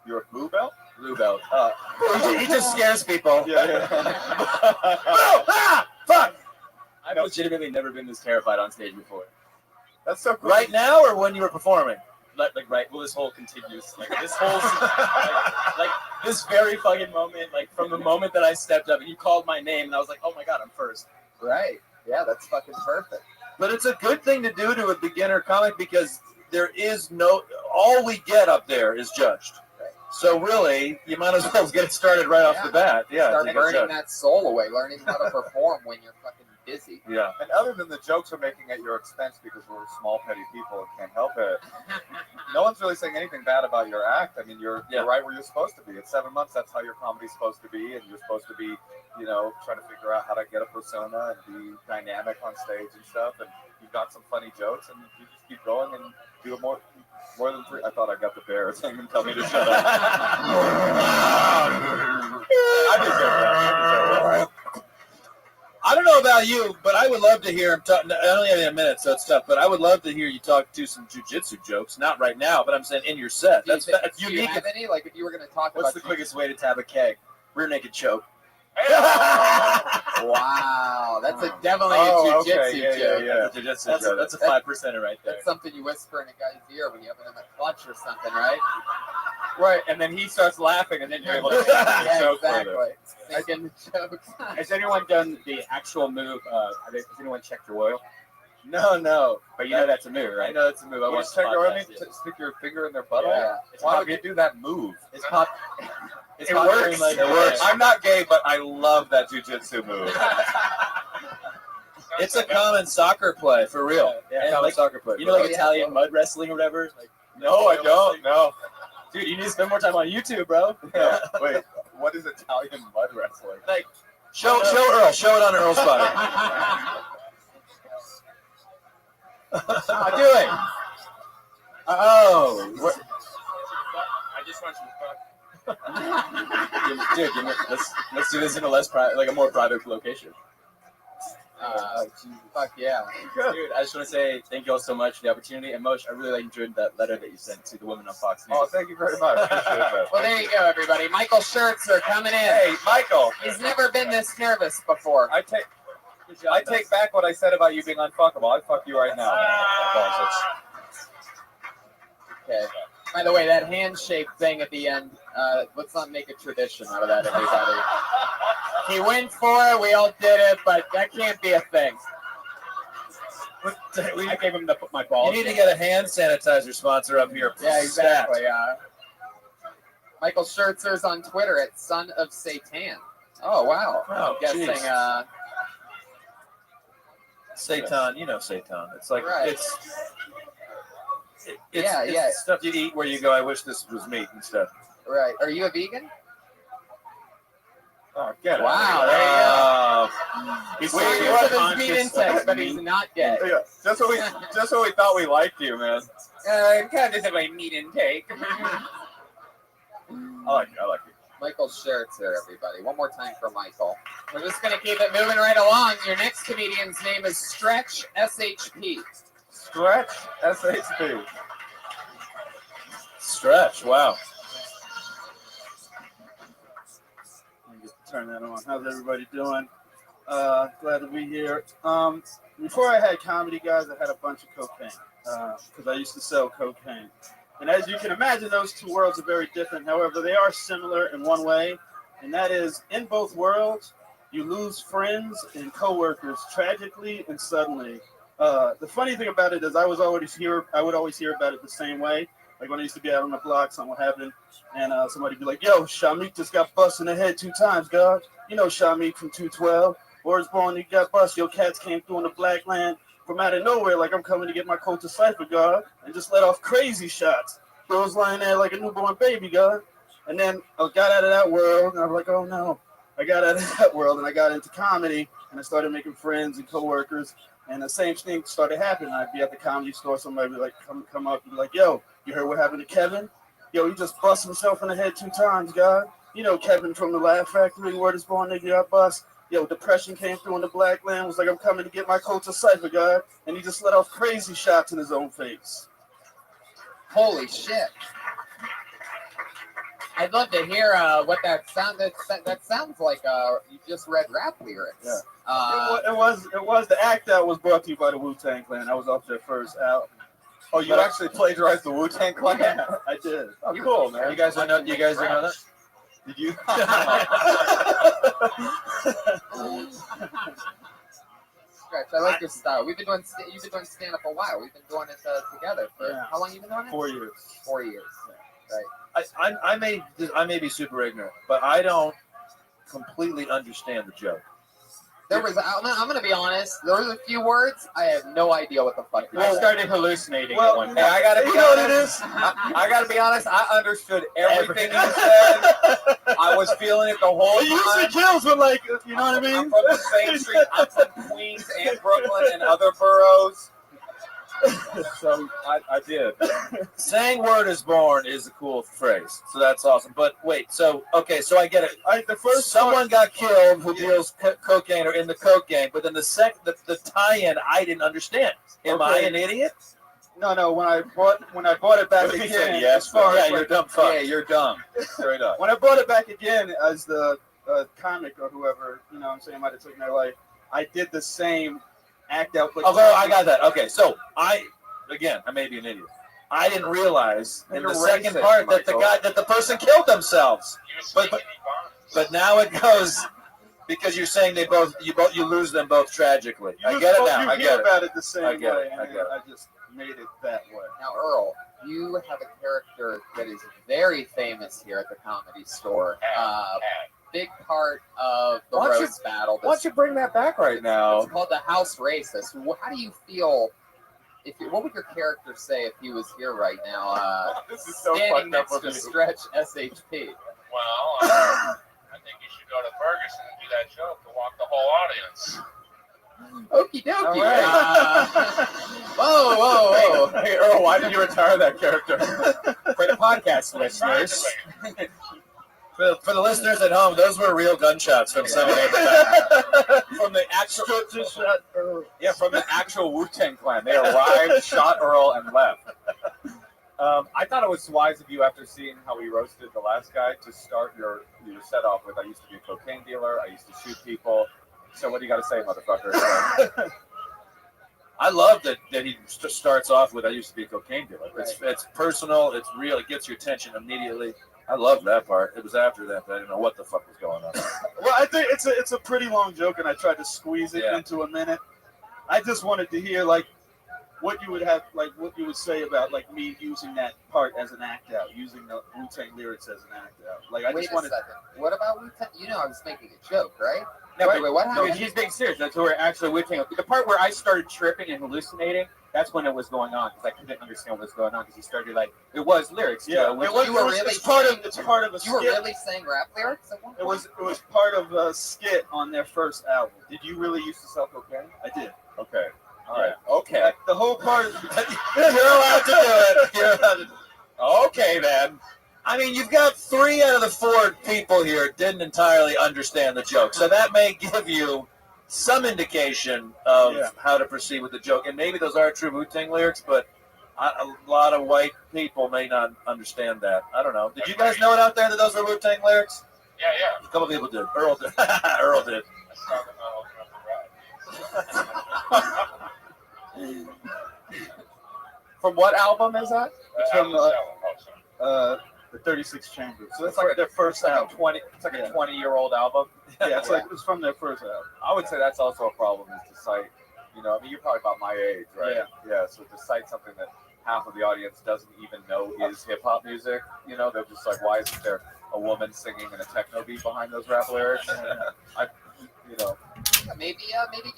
You're a blue belt? Blue belt. He just scares people. Yeah. Oh, fuck! I've legitimately never been this terrified on stage before. That's so cool. Right now or when you were performing? Like right. Well, this whole continues. Like this whole, like this very fucking moment. Like from the moment that I stepped up and you called my name, and I was like, oh my god, I'm first. Right. Yeah, that's fucking perfect. But it's a good thing to do to a beginner comic because there is all we get up there is judged. So really, you might as well get it started right off the bat. Yeah, Start burning that soul away, learning how to perform when you're fucking busy. Yeah. And other than the jokes we're making at your expense because we're small, petty people and can't help it, no one's really saying anything bad about your act. I mean, you're right where you're supposed to be. At 7 months, that's how your comedy's supposed to be, and you're supposed to be, trying to figure out how to get a persona and be dynamic on stage and stuff. And you've got some funny jokes, and you just keep going and do it more than 3. I thought I got the bear. So even tell me to shut up. I deserve that. I don't know about you, but I would love to hear him talk. I only have a minute, so it's tough. But I would love to hear you talk to some jujitsu jokes. Not right now, but I'm saying in your set. That's Do you unique. have any? Like if you were going to talk What's about the quickest way to tap a keg? Rear naked choke. Wow, that's definitely a Oh, jujitsu okay. Yeah, joke. yeah. That's a jujitsu joke. That's a 5%er right there. That's something you whisper in a guy's ear when you have him in a clutch or something, right? Right, and then he starts laughing, and then you're able to Yeah, joke exactly. further. Making jokes. Has anyone done the actual move? Has anyone checked your oil? No. But you know that's a move, right? I know it's a move. I You want just to check your arm, stick your finger in their butthole. Yeah. Why would you do that move? It's pop. It's It popular works. in, like, It works. I'm not gay, but I love that jujitsu move. It's a common soccer play for real. Yeah, And like soccer play. you know, like Italian mud wrestling or whatever. Like, No, I don't. No. dude, you need to spend more time on YouTube, bro. Yeah. Wait, what is Italian mud wrestling? Like, Show Earl. Show it on Earl's body. Do it. Oh. I just want you to fuck. dude, let's do this in a less private, like a more private location. Fuck yeah. Dude, I just want to say thank you all so much for the opportunity. And Moshe, I really enjoyed that letter that you sent to the woman on Fox News. Oh, thank you very much. Appreciate that. Well, there you go, everybody. Michael Schertzer coming in. Hey, Michael. He's never been this nervous before. I take back what I said about you being unfuckable. I fuck you right now. Okay. By the way, that handshake thing at the end, let's not make a tradition out of that, everybody. He went for it, we all did it, but that can't be a thing. I gave him my balls. You need to get a hand sanitizer sponsor up here. Yeah, exactly. Michael Schertzer's on Twitter at Son of Satan. Oh, wow. Oh, I'm guessing, geez. Seitan, you know Seitan. It's like, Right. it's Yeah. stuff you eat where you go, I wish this was meat and stuff. Right. Are you a vegan? Oh, get it. Wow, there you go. He's serious with his meat intake, but he's not gay. Yeah, just what we thought we liked you, man. Kind of just my meat intake. I like you. Michael Schertzer, everybody. One more time for Michael. We're just going to keep it moving right along. Your next comedian's name is Stretch SHP. Stretch SHP. Stretch, wow. Let me just turn that on. How's everybody doing? Glad to be here. Before I had comedy, guys, I had a bunch of cocaine because I used to sell cocaine. And as you can imagine, those two worlds are very different. However, they are similar in one way. and that is in both worlds, you lose friends and coworkers tragically and suddenly. The funny thing about it is I would always hear about it the same way. Like when I used to be out on the block, something would happen, and somebody would be like, yo, Shamik just got busted in the head 2 times, God. You know Shamik from 212. Wars born, he got busted. Your cats came through in the black land from out of nowhere, like I'm coming to get my coat to Cypher, God, and just let off crazy shots. So I was lying there like a newborn baby, God. And then I got out of that world, and I was like, oh no. I got out of that world, and I got into comedy, and I started making friends and coworkers, and the same thing started happening. I'd be at the comedy store, somebody would be like, come up and be like, yo, you heard what happened to Kevin? Yo, he just busted himself in the head 2 times, God. You know Kevin from the Laugh Factory, Word is Born, nigga got bust. Yo, depression came through in the black land, was like, I'm coming to get my coat to Cypher, God. And he just let off crazy shots in his own face. Holy shit. I'd love to hear what that sounds like. You just read rap lyrics. Yeah. It was the act that was brought to you by the Wu-Tang Clan. I was off their first album. Oh, you actually plagiarized the Wu-Tang Clan? Yeah, I did. Oh, cool, man. You guys know that? Did you? Stretch, I like your style. You've been doing stand-up a while. We've been doing it together for how long? You been doing it? 4 years. 4 years. Right. I may be super ignorant, but I don't completely understand the joke. I'm going to be honest. There was a few words I have no idea what the fuck. I started hallucinating Well, at one point. hey, I gotta be honest. I gotta be honest. I understood everything you said. I was feeling it the whole time. It usually kills with like, you know what I mean? I'm from the same street. I'm from Queens and Brooklyn and other boroughs. So I did. Saying "word is born" is a cool phrase, so that's awesome. But wait, so I get it. The first someone got killed who deals cocaine or in the coke gang, but then the tie-in I didn't understand. Am I an idiot? No. When I bought it back He again, said yes. as far as You're dumb. Fuck. Yeah, you're dumb. Straight up. When I brought it back again as the comic or whoever, you know what I'm saying, might have taken their life, I did the same act out. Although I got that. Okay, so I may be an idiot. I didn't realize in the second part that the person killed themselves. But now it goes because you're saying you lose them both tragically. I get it now. I get it. About it the same I get way. it. I get it. I just made it that way. Now, Earl, you have a character that is very famous here at the Comedy Store. Big part of the roast battle. Why don't you bring that back right now? It's called the House Racist. How do you feel? What would your character say if he was here right now? This is so standing fucked up next of to you. Stretch SHP. Well, I think you should go to Ferguson and do that joke to walk the whole audience. Okie dokie. All right. Whoa. Hey, Earl, why did you retire that character? For the podcast listeners. For the listeners at home, those were real gunshots from somebody in the back. From the actual Wu-Tang Clan. They arrived, shot Earl, and left. I thought it was wise of you, after seeing how we roasted the last guy, to start your set off with, I used to be a cocaine dealer, I used to shoot people. So what do you got to say, motherfucker? I love that he starts off with, I used to be a cocaine dealer. It's personal, it's real, it gets your attention immediately. I love that part. It was after that I didn't know what the fuck was going on. Well, I think it's a pretty long joke, and I tried to squeeze it into a minute. I just wanted to hear what you would say about me using that part as an act out, using the Wu-Tang lyrics as an act out. Wait a second. What about Wu-Tang? You know I was making a joke, right? No, wait, what happened? No, he's being serious. That's where actually Wu-Tang. The part where I started tripping and hallucinating, that's when it was going on, because I couldn't understand what was going on, because he started it was lyrics. Yeah, it's part of a skit. You were really saying rap lyrics at one point? It was part of a skit on their first album. Did you really used to sell cocaine? I did. Okay. All right. Okay. The whole part. You're allowed to do it. Okay, then. I mean, you've got 3 out of the 4 people here didn't entirely understand the joke, so that may give you some indication of how to proceed with the joke. And maybe those are true Wu-Tang lyrics, but a lot of white people may not understand that. I don't know. Did you guys know it out there that those were Wu-Tang lyrics? Yeah. A couple people did. Earl did. Earl did. From what album is that? It's from the 36 Chambers. So that's like their first like album. a 20. It's like a 20-year-old album. Yeah, it's from their first album. I would say that's also a problem is to cite. You know, I mean, you're probably about my age, right? Yeah. So to cite something that half of the audience doesn't even know is hip hop music, you know, they're just like, why isn't there a woman singing in a techno beat behind those rap lyrics? Maybe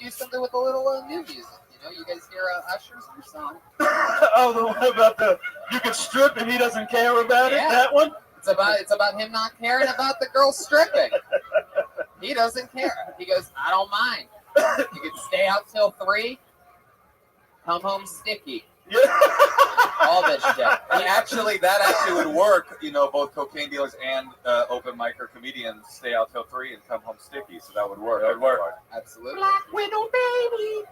do something with a little new music. You know, you guys hear Usher's new song? Oh, the one about you can strip and he doesn't care about it. That one. It's about him not caring about the girl stripping. He doesn't care. He goes, I don't mind. You can stay out till 3. Come home sticky. All this shit. That actually would work. You know, both cocaine dealers and open micer comedians stay out till 3 and come home sticky. So that would work. That would work. Absolutely. Black Widow baby.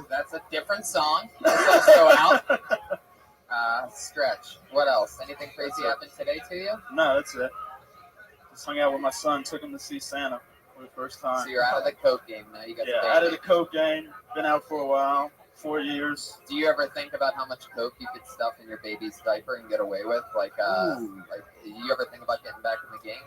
That's a different song. That's also out. Stretch. What else? Anything crazy happened today to you? No, that's it. Just hung out with my son. Took him to see Santa for the first time. So you're out of the coke game now. You got the out of the coke game. Been out for a while. 4 years. Do you ever think about how much coke you could stuff in your baby's diaper and get away with? Like you ever think about getting back in the game?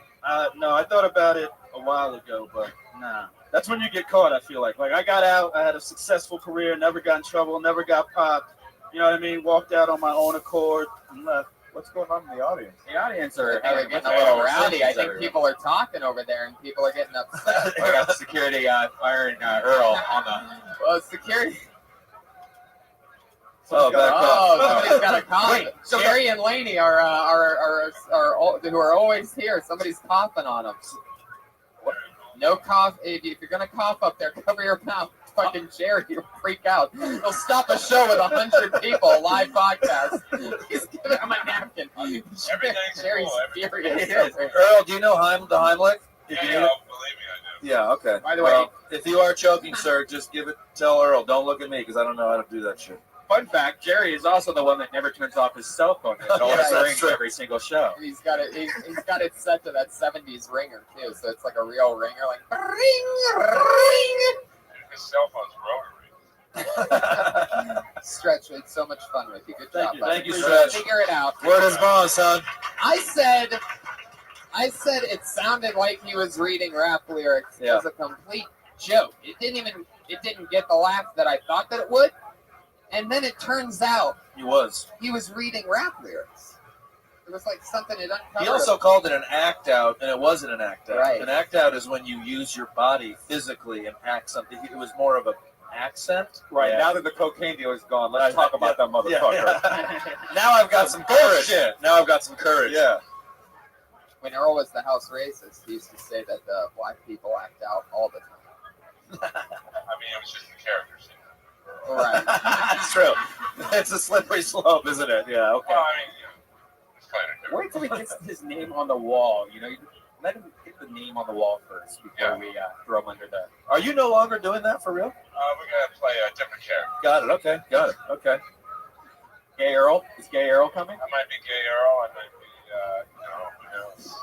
No, I thought about it a while ago, but nah. That's when you get caught, I feel like. Like, I got out, I had a successful career, never got in trouble, never got popped. You know what I mean? Walked out on my own accord and left. What's going on in the audience? The audience are getting a little rowdy. I think people are talking over there and people are getting upset. I got security firing Earl on the... Well, security... Somebody's got a cough. Jerry and Laney are who are always here. Somebody's coughing on them. No cough. If you're gonna cough up there, cover your mouth. Fucking Jerry, you'll freak out. He'll stop a show with 100 people, a live podcast. He's giving him a napkin. Everything's Jerry's cool. furious. Earl, do you know the Heimlich? Yeah, believe me, I do. Yeah, okay. By the way, if you are choking, sir, just tell Earl. Don't look at me because I don't know how to do that shit. Fun fact, Jerry is also the one that never turns off his cell phone. It always rings every single show. He's got it set to that 70s ringer too, so it's like a real ringer, like ring, ring. His cell phone's rotary. Stretch, it's so much fun with you. Good job. Thank you, Stretch. Figure it out. Word is bond, son. I said it sounded like he was reading rap lyrics. It was a complete joke. It didn't get the laugh that I thought that it would. And then it turns out he was reading rap lyrics. It was like something it uncovered. He also called it an act out, and it wasn't an act out. Right. An act out is when you use your body physically and act something. It was more of an accent. Right, Yeah. now that the cocaine dealer's gone, let's talk about that motherfucker. Now I've got some courage. Now I've got some courage. Yeah. When Earl was the house racist, he used to say that black people act out all the time. I mean, it was just the characters. Right. That's true. It's a slippery slope, isn't it? Yeah, okay. Well, I mean, it's kind of Wait till he gets his name on the wall. You know, let him get the name on the wall first before we throw him under the... Are you no longer doing that for real? We're going to play a different character. Got it, okay. Got it, okay. Gay Earl? Is Gay Earl coming? I might be Gay Earl. I might be, who knows?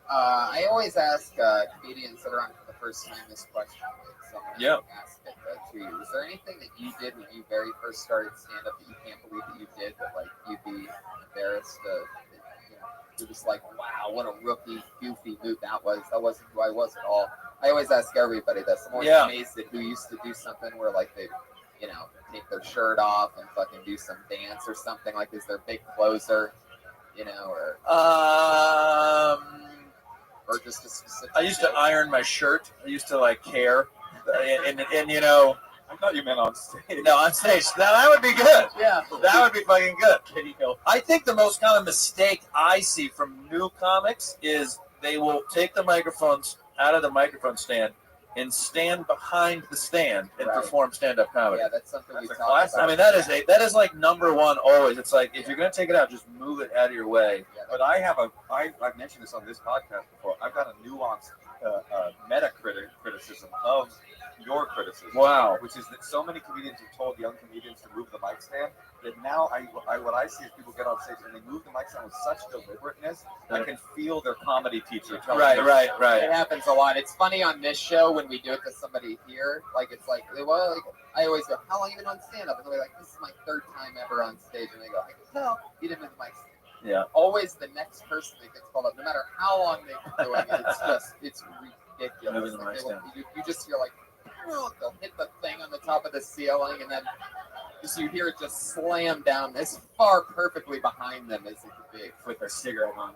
I always ask comedians that are on for the first time this question. Ask it to you. Was there anything that you did when you very first started stand-up that you can't believe that you did, that like you'd be embarrassed you're just like, wow, what a rookie, goofy move that was. That wasn't who I was at all. I always ask everybody this. I'm always amazed at who used to do something where like they, take their shirt off and fucking do some dance or something. Like, is their big closer, or just a specific. I used to iron my shirt. I used to like care, and I thought you meant on stage. No, on stage. Now that would be good. Yeah, that would be fucking good. I think the most common mistake I see from new comics is they will take the microphones out of the microphone stand and stand behind the stand and perform stand-up comedy. Yeah, that's something we talked Classic. about. I mean, that is like number one always. It's like if you're gonna take it out, just move it out of your way. But I've mentioned this on this podcast before. I've got a nuanced meta criticism of your criticism. criticism. Wow. Which is that so many comedians have told young comedians to move the mic stand that now what I see is people get on stage and they move the mic stand with such deliberateness. I can feel their comedy teacher telling them. It happens a lot. It's funny on this show when we do it to somebody here. Like it's like, well, like, I always go, "How long you been on stand-up?" And they're like, "This is my third time ever on stage." And they go, "I can tell you didn't move the mic stand." Yeah. Always the next person that gets called up, no matter how long they've been doing it. It's ridiculous. Like you just hear like, they'll hit the thing on the top of the ceiling, and then you hear it just slam down as far perfectly behind them as it could be. With their cigarette on.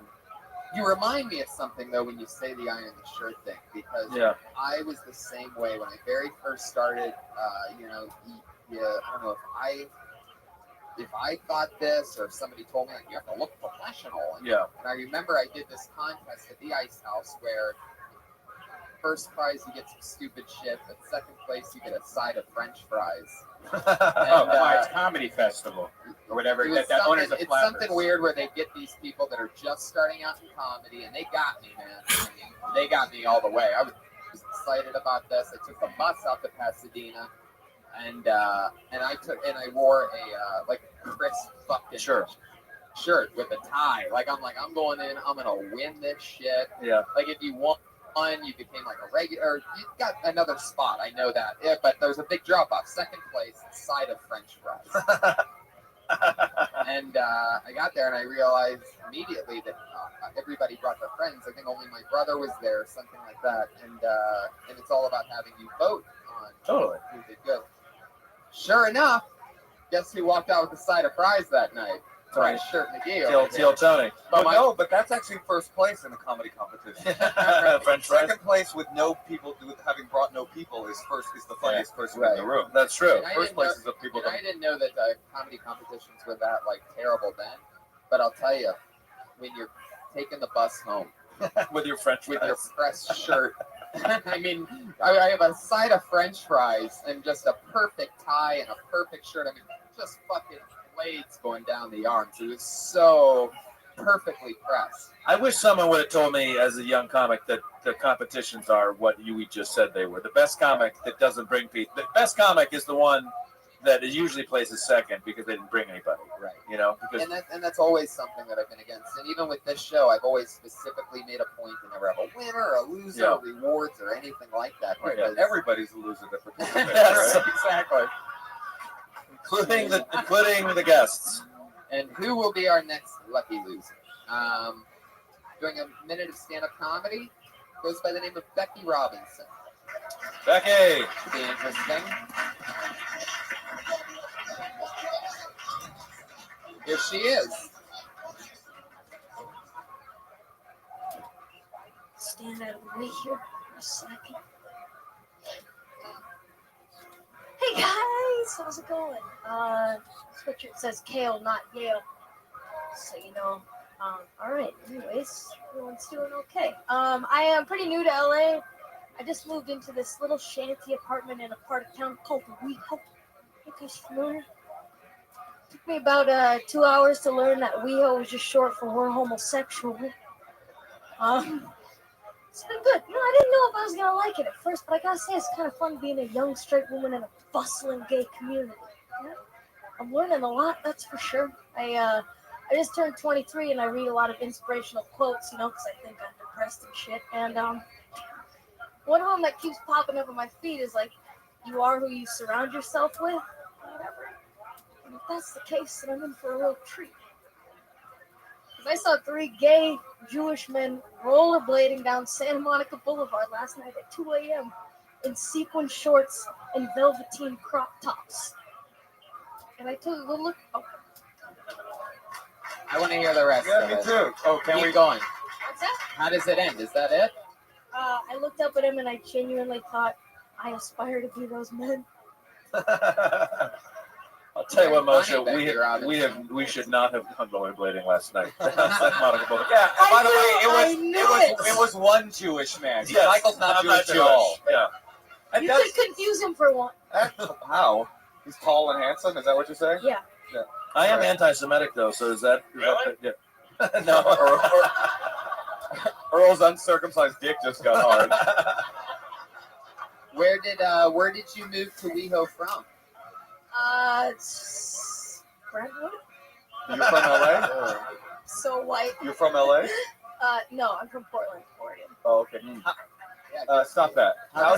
You remind me of something though when you say the iron the shirt thing, because I was the same way when I very first started. I don't know if I thought this or if somebody told me like you have to look professional. And I remember I did this contest at the Ice House where first prize you get some stupid shit, but second place you get a side of French fries. It's comedy festival or whatever. It's something weird where they get these people that are just starting out in comedy, and they got me, man. I mean, they got me all the way. I was excited about this. I took the bus out to Pasadena, and I wore a like crisp fucking shirt with a tie. Like I'm going in. I'm gonna win this shit. Yeah. Like if you won, you became like a regular. You got another spot. I know that. Yeah, but there was a big drop off. Second place, side of French fries. And I got there and I realized immediately that everybody brought their friends. I think only my brother was there, or something like that. And it's all about having you vote on who did good. Sure enough, guess who walked out with the side of fries that night? Right, shirt McGee. Teal Tony. But that's actually first place in the comedy competition. French fries. Second place with no people, having brought no people, is the funniest person in the room. That's true. First place is the people. I didn't know that comedy competitions were that like terrible then, but I'll tell you, when you're taking the bus home with your French with your pressed shirt. I mean, I have a side of French fries and just a perfect tie and a perfect shirt. I mean, just fucking blades going down the arms. It was so perfectly pressed. I wish someone would have told me as a young comic that the competitions are what you just said they were. The best comic that doesn't bring people. The best comic is the one that usually places second because they didn't bring anybody. Right. You know? Because and that's always something that I've been against. And even with this show, I've always specifically made a point to never have a winner or a loser or rewards or anything like that. Right. Everybody's a loser that participates. Yes, exactly. Including the guests. And who will be our next lucky loser? Doing a minute of stand-up comedy, goes by the name of Becky Robinson. Becky! Should be interesting. Here she is. Stand out of the way here for a second. Hey guys, how's it going? Sweatshirt says Kale, not Yale. So you know. Alright, anyways, everyone's doing okay. I am pretty new to LA. I just moved into this little shanty apartment in a part of town called WeHo. You guys familiar? Took me about 2 hours to learn that WeHo was just short for we're homosexual. It's been good. You know, I didn't know if I was gonna like it at first, but I gotta say it's kind of fun being a young straight woman in a bustling gay community. You know? I'm learning a lot, that's for sure. I just turned 23 and I read a lot of inspirational quotes, you know, because I think I'm depressed and shit. And one of them that keeps popping up on my feed is like, "You are who you surround yourself with," whatever. And if that's the case, then I'm in for a real treat. I saw 3 gay Jewish men rollerblading down Santa Monica Boulevard last night at 2 a.m. in sequin shorts and velveteen crop tops. And I took a little look. Oh. I want to hear the rest. Yeah, me too. Oh, keep going. What's that? How does it end? Is that it? I looked up at him and I genuinely thought, I aspire to be those men. I'll tell you what, Moshe, we should not have gone rollerblading last night. Santa Monica Boulevard. Yeah, and by the way, it was one Jewish man. Yes, Michael's not Jewish at all. Yeah. You could confuse him for one. How? He's tall and handsome? Is that what you're saying? Yeah. I am anti-Semitic, though, so is that... Really? Yeah. No. Earl's uncircumcised dick just got hard. Where did you move to WeHo from? It's Brentwood. You're from LA? So white. You're from LA? No, I'm from Portland, Oregon. Oh, okay. Stop that. How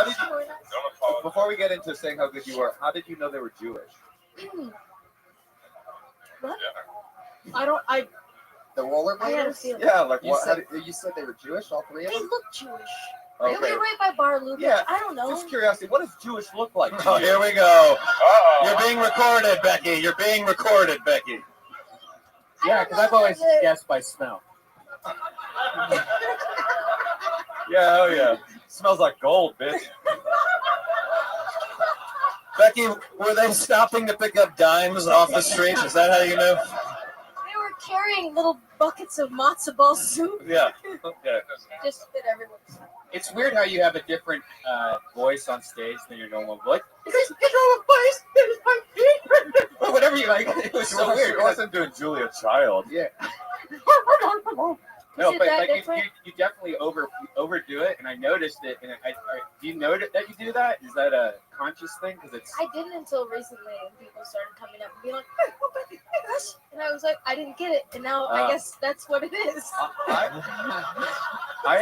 did you, before we get into saying how good you were, how did you know they were Jewish? What? The rollerbladers? I had a feeling. Yeah, like you what? said, you said they were Jewish, all three of They them? look Jewish. Okay. They live right by Bar Lubitsch. Yeah. I don't know. Just curiosity, what does Jewish look like? Oh, here we go. You're being recorded, Becky. You're being recorded, Becky. Yeah, because I've always guessed by smell. Yeah, oh yeah. Smells like gold, bitch. Becky, were they stopping to pick up dimes off the street? Is that how you know? They were carrying little buckets of matzo ball soup. Yeah. Okay. Just fit everyone. It's weird how you have a different voice on stage than your normal voice. Or whatever you like. It was so weird. She wasn't doing Julia Child. Yeah. Is it but that like different? you definitely overdo it, and I noticed it. And do you notice that you do that? Is that a conscious thing? Because it's I didn't until recently, and people started coming up and being like, "Hey, oh, Becky, hey, gosh," and I was like, I didn't get it, and now I guess that's what it is. I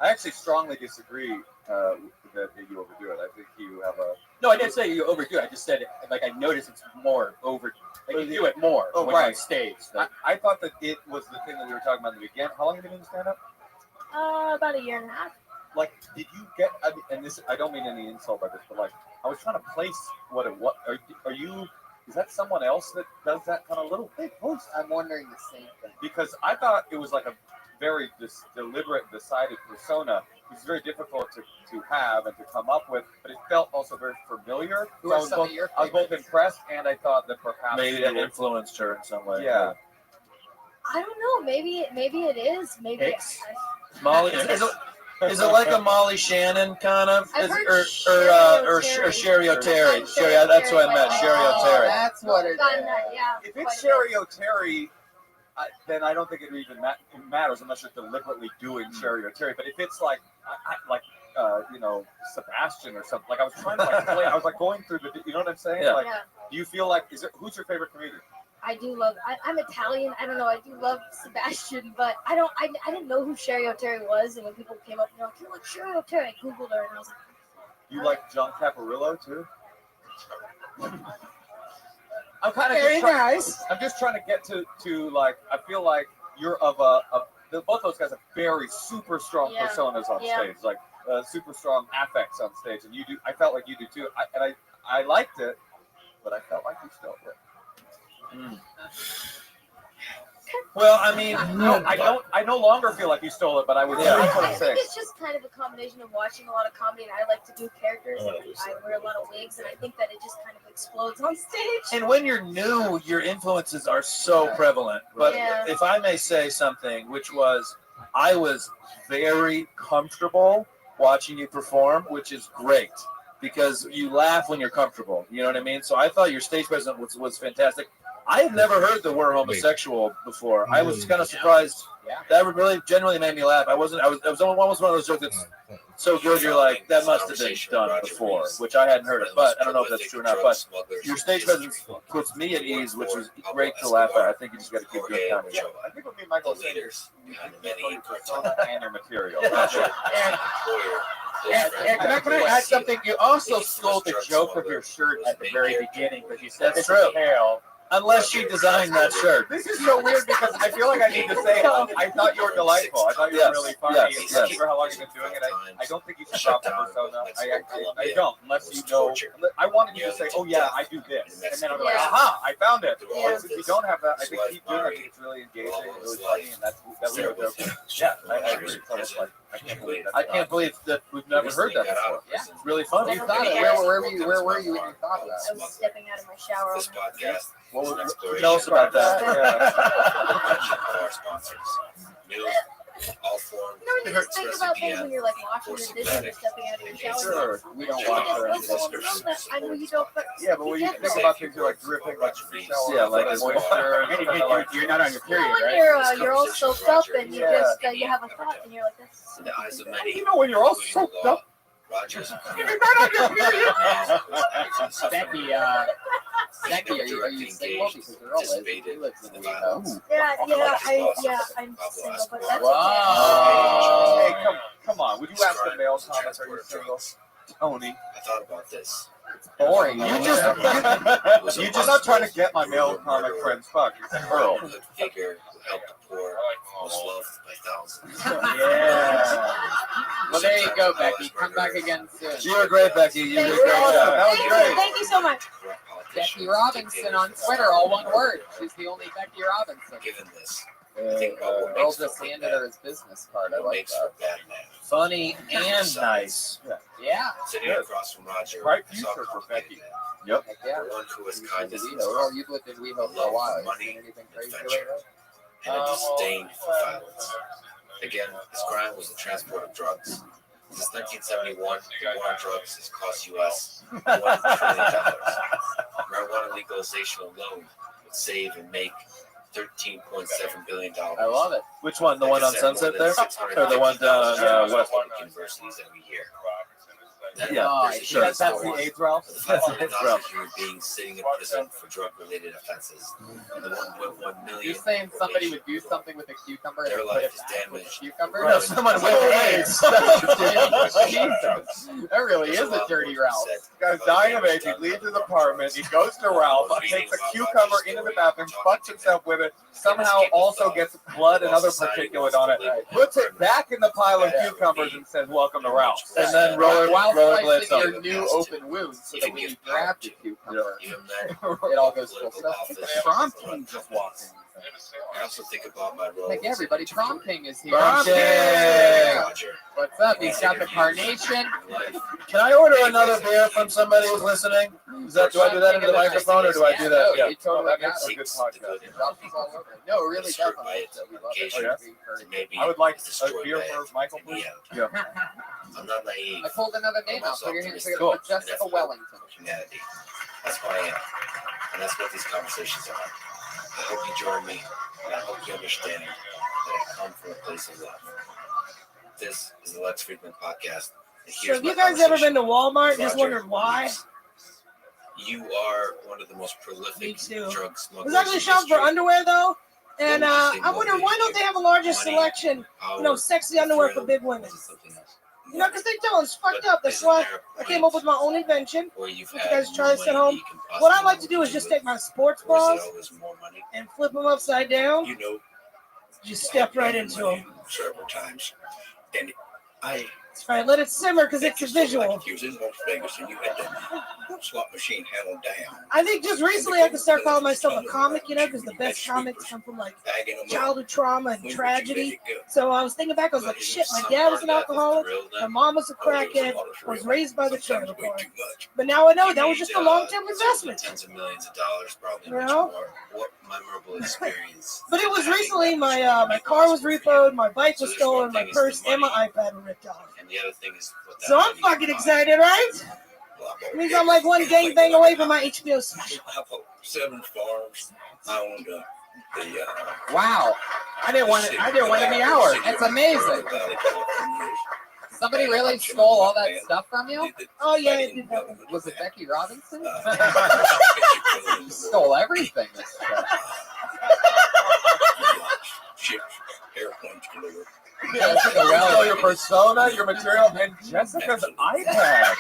actually strongly disagree that you overdo it. I think you have a. No, I didn't say you overdo it. I just said like I noticed it's more over. Like you do it more when you're on stage. Like, I thought that it was the thing that we were talking about in the beginning. How long have you been doing stand up? About a year and a half. Like, did you get? I mean, and this, I don't mean any insult by this, but like, I was trying to place what it was. Are you? Is that someone else that does that kind of little big voice? I'm wondering the same thing. Because I thought it was like a very deliberate, decided persona. It's very difficult to have and to come up with, but it felt also very familiar. Who So are some of your I was both impressed and I thought that perhaps Maybe it influenced her in some way. Yeah. I don't know. Maybe it is. Maybe. Hicks? Molly, is it like a Molly Shannon kind of? I've heard Or Sherry O'Terry. Sherry, that's what I meant. Sherry O'Terry. That's what it Gotten is. that, yeah. If it's Sherry O'Terry, then I don't think it even matters unless you're deliberately doing Sherry O'Terry. But if it's like Sebastian or something, like I was trying to like play, I was like going through the, you know what I'm saying? Yeah. Like, Yeah. do you feel like who's your favorite comedian? I do love. I'm Italian. I don't know. I do love Sebastian, but I don't. I didn't know who Sherry O'Terry was, and when people came up and they're like, "You like Sherry O'Terry?" I googled her, and I was like, You like John Caparulo too? I'm kind of Very nice. I'm just trying to get to like, I feel like you're of both those guys have very super strong Yeah. personas on Yeah. stage, like super strong affects on stage, and you do. I felt like you do too. I liked it, but I felt like you stole it. Well, I mean, No, I no longer feel like you stole it, but I would. Yeah. That's what I I'm think saying. it's just kind of a combination of watching a lot of comedy, and I like to do characters, and I wear a lot of wigs, and I think that it just kind of explodes on stage. and when you're new, your influences are so prevalent. But Yeah. if I may say something, which was, I was very comfortable watching you perform, which is great because you laugh when you're comfortable. You know what I mean? So I thought your stage presence was fantastic. I had never heard the word homosexual before. I was kind of surprised. That really genuinely made me laugh. I was almost one of those jokes that's so good you're like, that must have been done before, which I hadn't heard it. But I don't know if that's true or not. But your stage presence puts me at ease, which was great to laugh at. I think you just got to keep doing comedy. I think what me and Michael said is you can control your persona and your material. And can I add something? You also stole the joke of your shirt at the very beginning because you said That's this is true. pale. Unless she designed that shirt. This is so weird because I feel like I need to say I thought you were delightful. I thought you were really funny. Yes. For how long you've been doing it, I don't think you should drop the persona. I don't, unless you know. I wanted you to say, "Oh yeah, I do this," and then I'm like, "Aha, I found it." But since you don't have that, I think keep doing it. I think it's really engaging, really funny, and that we were joking. Yeah, I agree. So it's like, I can't believe that we've never heard that before. Yeah. It's really funny. You thought it. Where were you when you thought I that? was stepping out of my shower. This podcast Tell us about that. our sponsors. New all forms. You know, you just think about things when you're like washing your dishes or stepping out of your shower. Sure, we don't watch her. I know you don't, but Yeah, but when you think about things, you're like dripping, like Yeah, like moisture. You're not on your period, when right? you're all soaked up and you just you have a thought and you're like, that's. In the eyes of many, You know when you're all soaked up. Rogers. Becky, Becky, are you single? Because you're always you live in the house. Yeah, I'm single, but that's Wow. okay. Hey, come on. Would you ask the male comic, are you single? Tony. I thought about this. Boring. You're just not trying to get my male comic friends. Fuck, it's a girl. Good figure who helped the poor, was loved by thousands. Yeah. Well, there you go, Becky. Come back again soon. You were great, Becky. You did a great job. That was great. Thank you so much. Becky Robinson on Twitter, all one word. She's the only Becky Robinson. Given this, Earl just handed her his business card. I like that. Funny and nice. Yeah. Sitting across from Roger, Bright I saw future for Becky. Yep. Yeah. one who has kindness and Earl, you've lived in WeHo for a while. You seen anything crazy lately? and a disdain for violence. Again, his crime was the transport of drugs. Since 1971, the war on drugs has cost U.S. $1 trillion. Marijuana legalization alone would save and make $13.7 billion. I love it. Which one? The one on Sunset there? Or the one down on West? Universities every year. Yeah, sure. That's the AIDS Ralph. That's human beings sitting in prison for drug-related offenses. The 1.1 million. You're saying somebody would do something with a cucumber and Their put it life is back with a damaged. cucumber? No, someone with AIDS. That really is a dirty Ralph. Guy's dying of AIDS. He leaves his apartment. He goes to Ralph, takes a cucumber into the bathroom, fucks himself with it, somehow also gets blood and other particulate on it, puts it back in the pile of cucumbers and says, "Welcome to Ralph." And then While rollerblades slicing up. your new open wounds, so that when you grab the cucumber, it all goes full stuff. Prom King just walked in. I also think about my role. Like everybody, Prom King is here. Prom King! What's up? He's got the carnation. Can I order another beer from somebody who's listening? Do I do that into the microphone or do I do that? Yeah, Yeah. you totally got That's a it. good podcast. It drops us all over. No, it really does. I would like a beer for Michael, please. Yeah. I'm not naive. I pulled another name out. Put your hands together Cool. for Jessica Wellington. Humanity. That's what I am. And that's what these conversations are. I hope you join me, and I hope you understand that I come from a place of love. This is the Lex Friedman Podcast. And So here's have my you guys ever been to conversation Walmart with and just Roger wondered why? Hughes. You are one of the most Me prolific too. drug I smugglers. was actually in shopping for history. underwear though, and What would you say I wonder why don't they have a larger selection, sexy underwear for big women? You know, because they don't. It's fucked up. That's why I came up with my own invention. Where you've You had guys try this at more money home. than you can What I possibly like to do is just do it, take my sports or is bras it always more money? and flip them upside down. You know, Just step right into them. several times, and I That's right. Let it simmer because it's a visual. Like you was in Las Vegas and you had that slot machine handled down. I think just recently I could start calling myself a comic, you know, because the best comics come from like childhood trauma and tragedy. So I was thinking back, I was like, shit, my dad was an alcoholic, my mom was a crackhead, I was raised by the trailer park. But now I know that was just a long-term investment. Tens of millions of dollars, probably You much know? more. What memorable experience? But it was recently, my car was repoed, my bike was stolen, my purse and my iPad were ripped off. And the other thing is, what So I'm fucking excited, right? It means I'm like one gangbang away from my HBO special. 7 farms. I owned the Wow. I didn't want to be ours. That's amazing. Somebody really stole all that stuff from you? Oh yeah, it did happen. Was it Becky Robinson? You stole everything. Ships, airplanes delivered. Jessica Well, your persona, your material, and Jessica's iPad.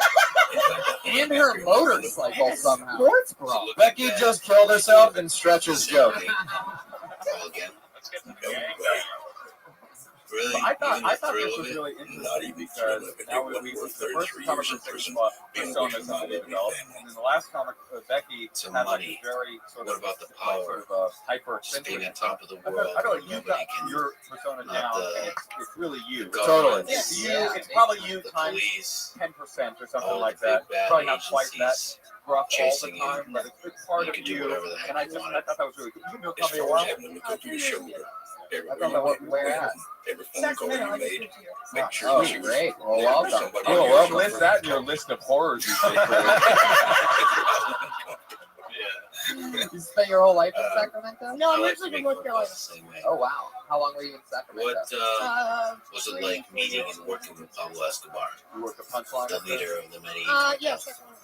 And her motorcycle somehow. Sports bra. Becky just killed herself in Stretch's joke. All again. No way. Really? But I thought Even the this thrill was of it? really Not interesting even because thrill of it. now It wasn't we worth the first 33 comic years in book prison. about Being persona away from something my they've living developed, family. and then the last comic, Becky So had like money. a very sort What of about the like, power? sort of hyper Just being on eccentric. top of the I world. feel like you Nobody got can. your persona not down, the- and it's really you. Totally. It's you. Yeah, It's probably you The times police. 10% or something All like the big that. bad Probably not quite that agencies gruff all the chasing you. time, but it's part You of can do you. whatever the heck And I you thought want. that was really good. You knew As coming a far as while. having them look over your shoulder. I don't know where at. Sacramento. I just moved here. Oh, great. Well, welcome. Oh, well, list that in your list of horrors. You say You spent your whole life in Sacramento? No, I'm actually from North Carolina. Oh, wow. How long were you in Sacramento? What was it like meeting and working with Pablo Escobar? You worked at Punchline? The leader of the many. Yes, Sacramento.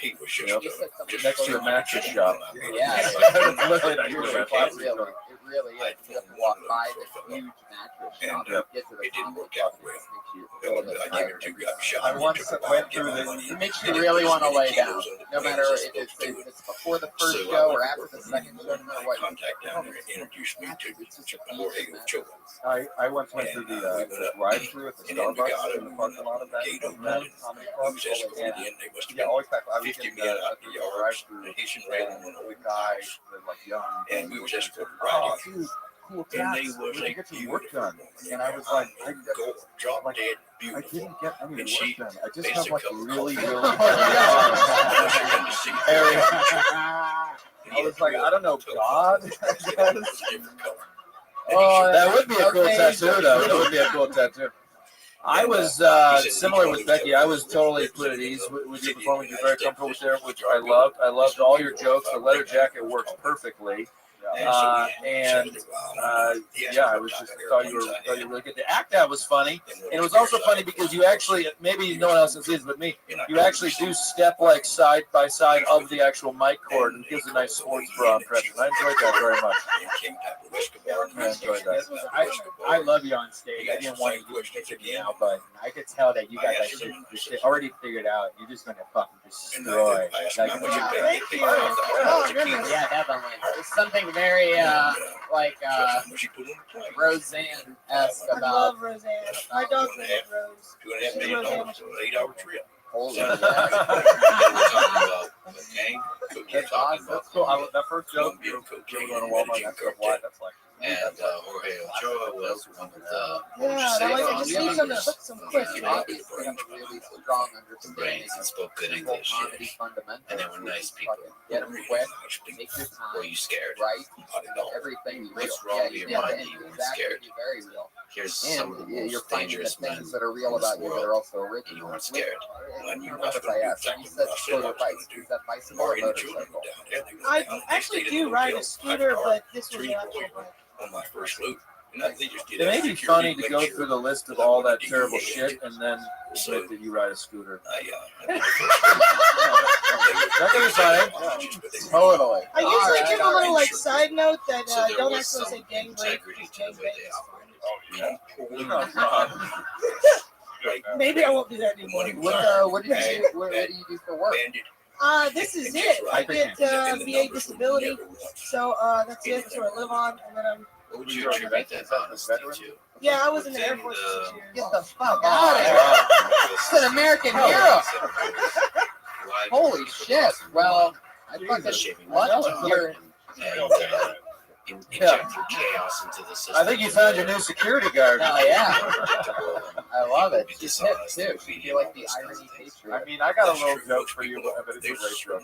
He was Yep. Next to your mattress shop. Yeah, It's literally next to your mattress shop. it really is. You have to walk by the huge mattress shop to get to the comedy club. I once went through this. It makes you really want to lay down, no matter if it's before the first show or after the second show, no matter what. Introduced me to Jorge Ochoa. I once went through the drive-through at the Starbucks in the parking lot of that comedy club. And always back. I was 50 getting men at out the the yards, drive-through, the Haitian railing and went the over guy, guys, the like young, and we were just oh, riding. dude, cool And they cats. was We a get some work beautiful done, woman. and I was like, Drop dead I beautiful. didn't get any And work she done. I just made have us a like cup of really, coffee. really. I was like, I don't know, God. Oh, that would be a cool okay. tattoo, though. That would be a cool tattoo. I was similar with Becky. I was totally put at ease with your performance. You're very comfortable with there, which I loved. I loved all your jokes. The leather jacket works perfectly. Yeah, I was just thought you were really good. The act out was funny, and it was also funny because you actually, maybe no one else has seen it but me, you actually do step like side by side of the actual mic cord, and it gives a nice sports bra impression. I enjoyed that very much. I enjoyed that. I love you on stage. I didn't want you to pitch it now, but I could tell that you got that shit already figured out. You're just gonna fucking destroy. Thank you. Oh, goodness. Yeah, definitely. It's something very Roseanne-esque I about. love Roseanne. My dog's name is Rose. $2.5 million for an 8-hour trip. Holy We're shit. talking about gang, That's awesome. That's cool. That first joke, you were going to Walmart. That's so why. That's like. And Jorge Ochoa was one of the. Yeah, I just need some to put some quick. Obviously, have a really strong understanding brains and spoke good English. comedy fundamentals. And they were nice people. Get them quick, take your time. Were you scared? Right? Everything. What's wrong with your mind that you weren't scared? Very real. Here's some of the And you're most finding dangerous the men things that are real in this about you that world, are also and original. you weren't scared. I remember if I asked, you said slow bikes. Is that bicycle or motorcycle? I actually do ride a scooter, but this was an actual bike. On my first loop. It may be funny to go through the list of all that terrible shit and then admit that you ride a scooter. That could be funny. Totally. I usually give a little like side note that don't actually say gang rape. Maybe I won't do that anymore. What do you do for work? This is it. I get VA disability, so that's it. That's what I live on, and then I'm. What would you attribute that honesty to? Yeah, I was in the Air Force for 6 years. Get the fuck out of here! It's an American hero. Holy shit! Well, I fucking love your. Inject your chaos into the system. I think you found your new security guard. Oh yeah, I love it. She's hip too. She feel like the irony patriot. I mean, I got a little joke for you, but it's a race joke.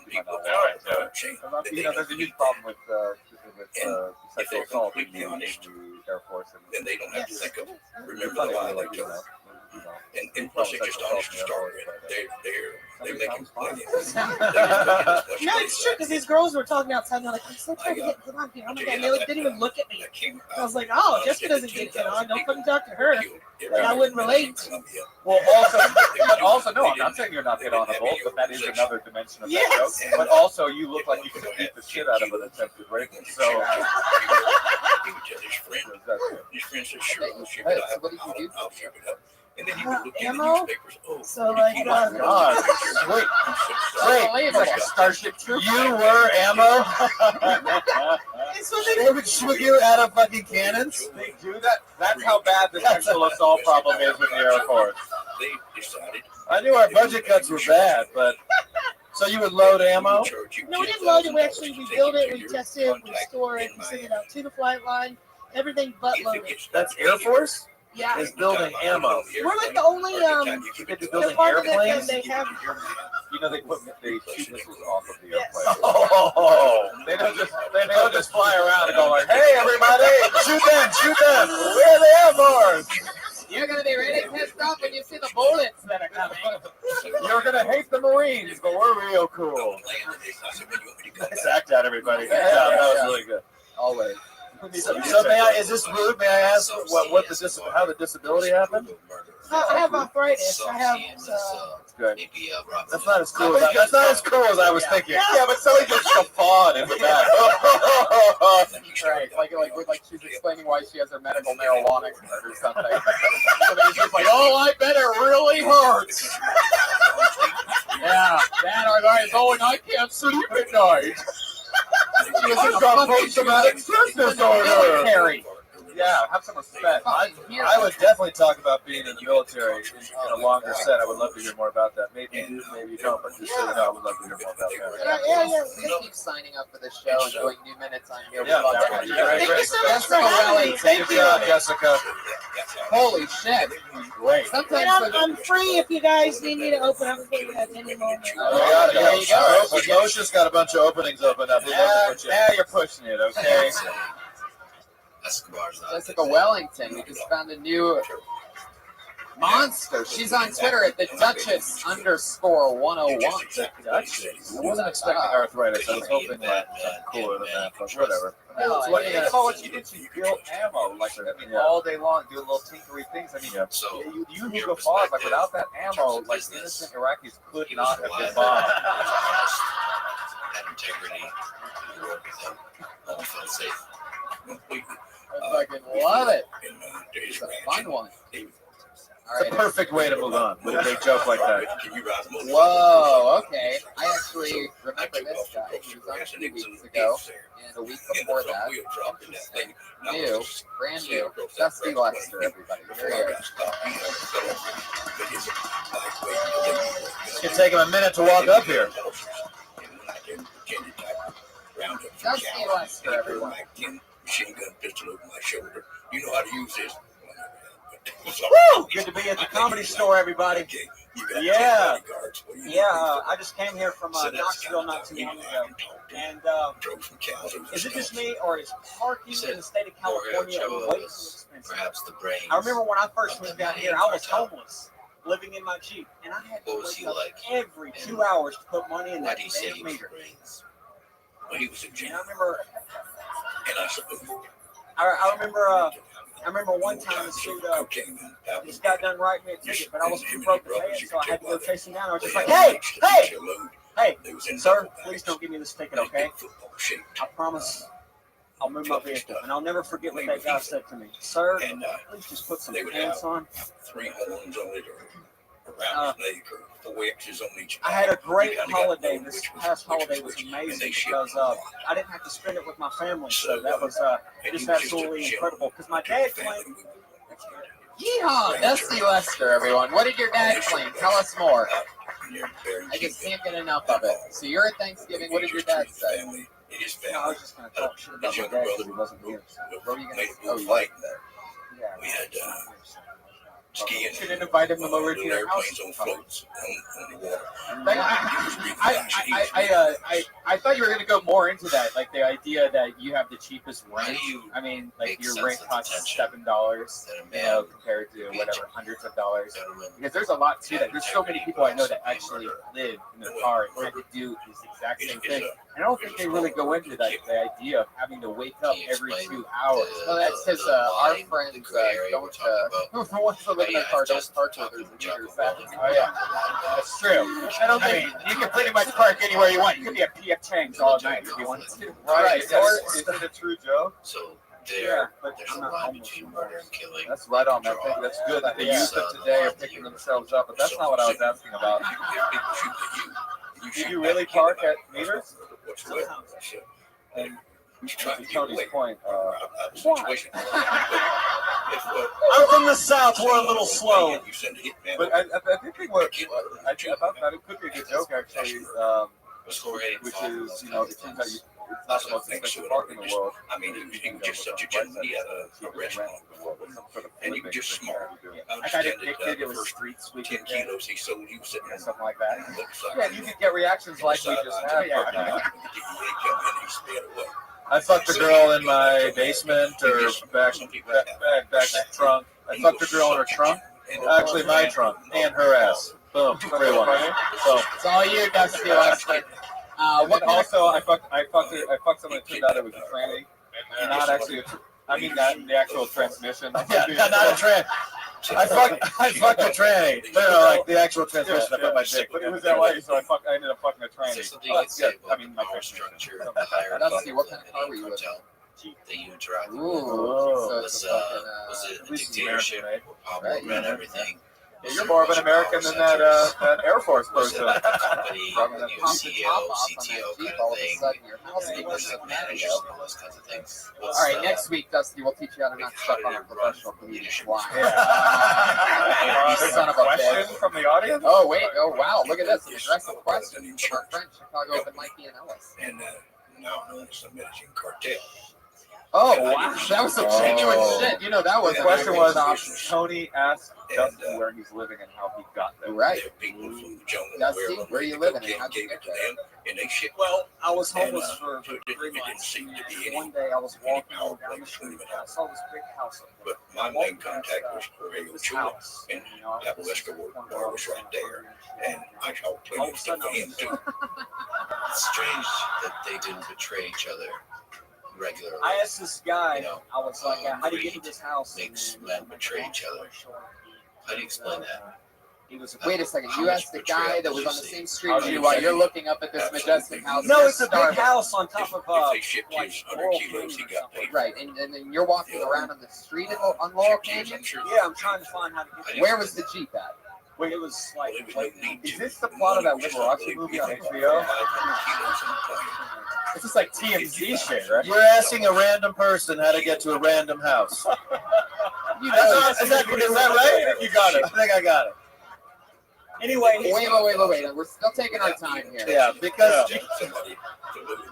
You know, there's a huge problem with sexual assault in the Air Force. And they don't have to think of remember the lie like that. And plus, they just honest to start with. They're making plenty. No, it's true because these girls were talking outside. And they're like, "I'm so trying to get hit on here." Oh my god, and they didn't even look at me. I was like, "Oh, Jessica doesn't get hit on. Don't fucking talk to her." Like I wouldn't relate. Well, also, no, I'm not saying you're not hit on a bolt, but that is another dimension of that joke. But also, you look like you could beat the shit out of an attempted rapist. So. His friend said, "Sure, Hey, so what did you do? I'll ship it up." And then he would look in the Ammo. newspapers. Oh, So like, God, sweet. Wait, like a Starship Trooper. You were ammo? it's what They would shoot you out of fucking cannons? They do that? That's how bad the sexual assault problem is with the Air Force. They decided. I knew our budget cuts were bad, but... So you would load ammo? No, we didn't load it. We actually build it, we test it, we store it, we send it out to the flight line. Everything but loaded. That's Air Force? Yeah. Is building ammo. We're like the only Building department that airplanes? they have. You know, they put the shoot missiles off of the airplane. Oh, They don't just fly around and go like, "Hey, everybody, shoot them! Where are the air force? You're gonna be really pissed off when you see the bullets that are coming. You're gonna hate the Marines, but we're real cool." Nice act out, everybody. Good Yeah, job. that was really good. Always. So may I? Is this rude? May I ask how the disability happened? I have arthritis. I have. Good. That's not as cool. That's not as cool as I was thinking. Yeah, but somebody just guffawed in the back. Right, like she's explaining why she has her medical marijuana card or something. Somebody's just like, oh, I bet it really hurts. Yeah, that arthritis. Oh, and I can't sleep at night. I've got post-traumatic stress disorder. Yeah, have some respect. I would definitely talk about being in the military in a longer set. I would love to hear more about that. Maybe you do, maybe you don't, but just so you know, I would love to hear more about that. Please keep signing up for this show and doing new minutes on here. Yeah, Thank you so much for having me. Thank you. Jessica. Holy shit. Great. And I'm free if you guys need me to open up for you at any moment. There you go. Moshe's got a bunch of openings open up. Now you're pushing it, okay? Jessica Wellington, we just found a new monster. She's on Twitter at the Duchess_101. Duchess? I wasn't expecting arthritis. I was hoping that something cooler than that, but whatever. No, What you did, you build ammo like all day long, do little tinkery things. I mean, you who go far, like without that ammo, like innocent Iraqis could not have been bombed. Had integrity, you work with them, all felt safe. I fucking love it. It's a fun one. It's a perfect way to move on with a big joke like that. Whoa, okay. I actually remember this guy. He was on 2 weeks ago, and a week before that, interesting, new, brand new, Dusty Lester, everybody. Here he is. It's going to take him a minute to walk up here. Dusty Lester, everyone. Machine gun pistol over my shoulder. You know how to use this. Woo! Good to be at the comedy store, everybody. Yeah. I just came here from Knoxville not too long ago. And is it just me, or is parking in the state of California way too expensive? Perhaps the brain. I remember when I first moved out here, I was homeless, living in my Jeep, and I had to wake up every 2 hours to put money in that damn meter. When he was a Jeep. And I remember. And I suppose. I remember one time this dude, this guy done write me a ticket, but I was too broke to pay it, so I had to go chase him down. I was just like, hey, sir, please don't give me this ticket, okay? I promise I'll move my vehicle. And I'll never forget what that guy said to me. Sir, please just put some pants on. 3 horns on it or around his leg or 4 X's on each. I had a great holiday. This past holiday was amazing because I didn't have to spend it with my family, so that was just absolutely incredible. Because my dad claimed. Yeehaw! Dusty Lester, everyone. What did your dad claim? Tell us more. I just can't get enough of it. So you're at Thanksgiving. What did your dad say? No, I was just going to talk shit about my dad because he wasn't here. What were you going to say? Oh, you like that? Yeah. We had skiing. You should have invited him over to your house. On floats on the water. I thought you were going to go more into that, like the idea that you have the cheapest rent. I mean, like your rent costs $7, compared to whatever hundreds of dollars. Because there's a lot to that. There's so many people I know that actually live in their car and have to do this exact same thing. I don't think they really go into that the idea of having to wake up every 2 hours. Well, that's because our friends don't want to live in their car. Don't park where there's meters. Oh yeah, that's true. I don't think you can pretty much park anywhere you want. You could be at PF Chang's all night if you want to. Right. Is it a true joke? So there's a line between murder and killing. That's right on. I think that's good that the youth of today are picking themselves up, but that's not what I was asking about. Did you really park at meters? And to Tony's point, I'm from the South. We're a little slow. But I think I thought that it could be a good joke actually, which is, it turns out It's not the most expensive park in the world. I mean, he was just such a gentleman. He had a restaurant, and you could just small. I got addicted. It was street sweeping. 10 kilos he sold. He was sitting there, something like that. Yeah, you could get reactions like we just had. I fucked a girl in my basement or back trunk. I fucked a girl in her trunk. Actually, my trunk and her ass. Boom, 3-1. So it's all you, Dusty. What also I fucked someone that turned out it was a tranny, not actually a. I mean not the actual transmission. Yeah, not a trans. I fucked a tranny. No, like the actual transmission. I put my dick. But it was that way, so I ended up fucking a tranny. Oh, that's good. I mean my transmission. Dusty, what kind of car were you in? That you drive. Was it a dictatorship where Pablo ran everything? Yeah, you're more of an American than that Air Force person. From the CEO, CTO kind of thing. Managers and all those kinds of things. All right, next week, Dusty, we'll teach you how to not step on a professional comedian. Why? You son of a question from the audience? Oh, wait. Oh, wow. Look at this. An aggressive question from our friend, Chicago open Mikey and Ellis. And now known as the Medellin Cartel. Oh, wow. That was some genuine shit. You know, that was the question was Tony asked Dusty where he's living and how he got there. Right. Dusty, where are you living and how'd you get there? Well, I was homeless for 3 months. One day I was walking down the street and I saw this big house. But my main contact was Correo Chua, and Pablo Escobar was right there. And I saw plenty of stuff for him, too. It's strange that they didn't betray each other regularly. I asked this guy, I was like, how do you get to this house? Makes men betray each other. How do you explain that? Wait a second, you asked the guy that was on the same street as you while you're looking up at this majestic house. No, it's a big house on top of right, and then you're walking around on the street on Laurel Canyon? Yeah, I'm trying to find how to get there. Where was the Jeep at? Wait, it was like is this the plot of that Liberace movie on HBO? It's just like TMZ shit, right? You're asking a random person how to get to a random house. Is that right? You got it. I think I got it. Anyway, wait. We're still taking our time here. Yeah, because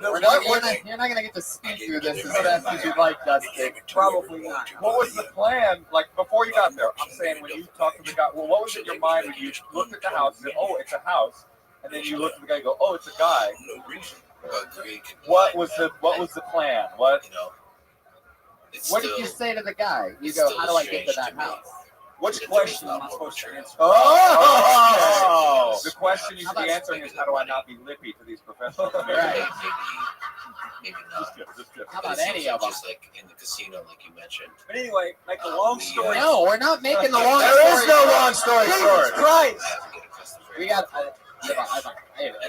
you're not going to get to speed through this as fast as you'd like, Dusty. Probably not. What was the plan? Like before you got there, I'm saying when you talked to the guy. Well, what was in your mind when you looked at the house? And said, oh, it's a house, and then you looked at the guy and go, oh, it's a guy. What was the plan? What? What did you say to the guy? You go, how do I get to that house? Which question am I supposed to answer? Oh! The question you should be answering is how do I not be lippy to these professionals? Right. Maybe not. How about any of them? Just like in the casino, like you mentioned. But anyway, like the long story. No, we're not making the long story. There is no long story short. Christ! We got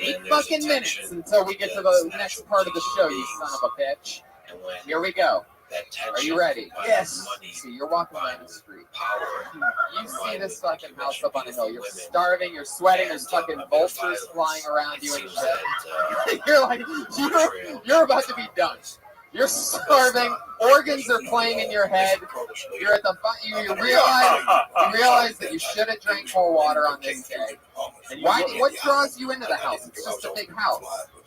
8 fucking minutes until we get to the next part of the show, you son of a bitch. Here we go. Are you ready? Yes. So you're walking down the street. You see this fucking house up on the hill. You're starving. You're sweating. There's fucking vultures flying around you and shit. You're like, you're about to be done. You're starving. Organs are playing in your head. You're at the you realize that you should have drank more water on this day. What draws you into the house? It's just a big house.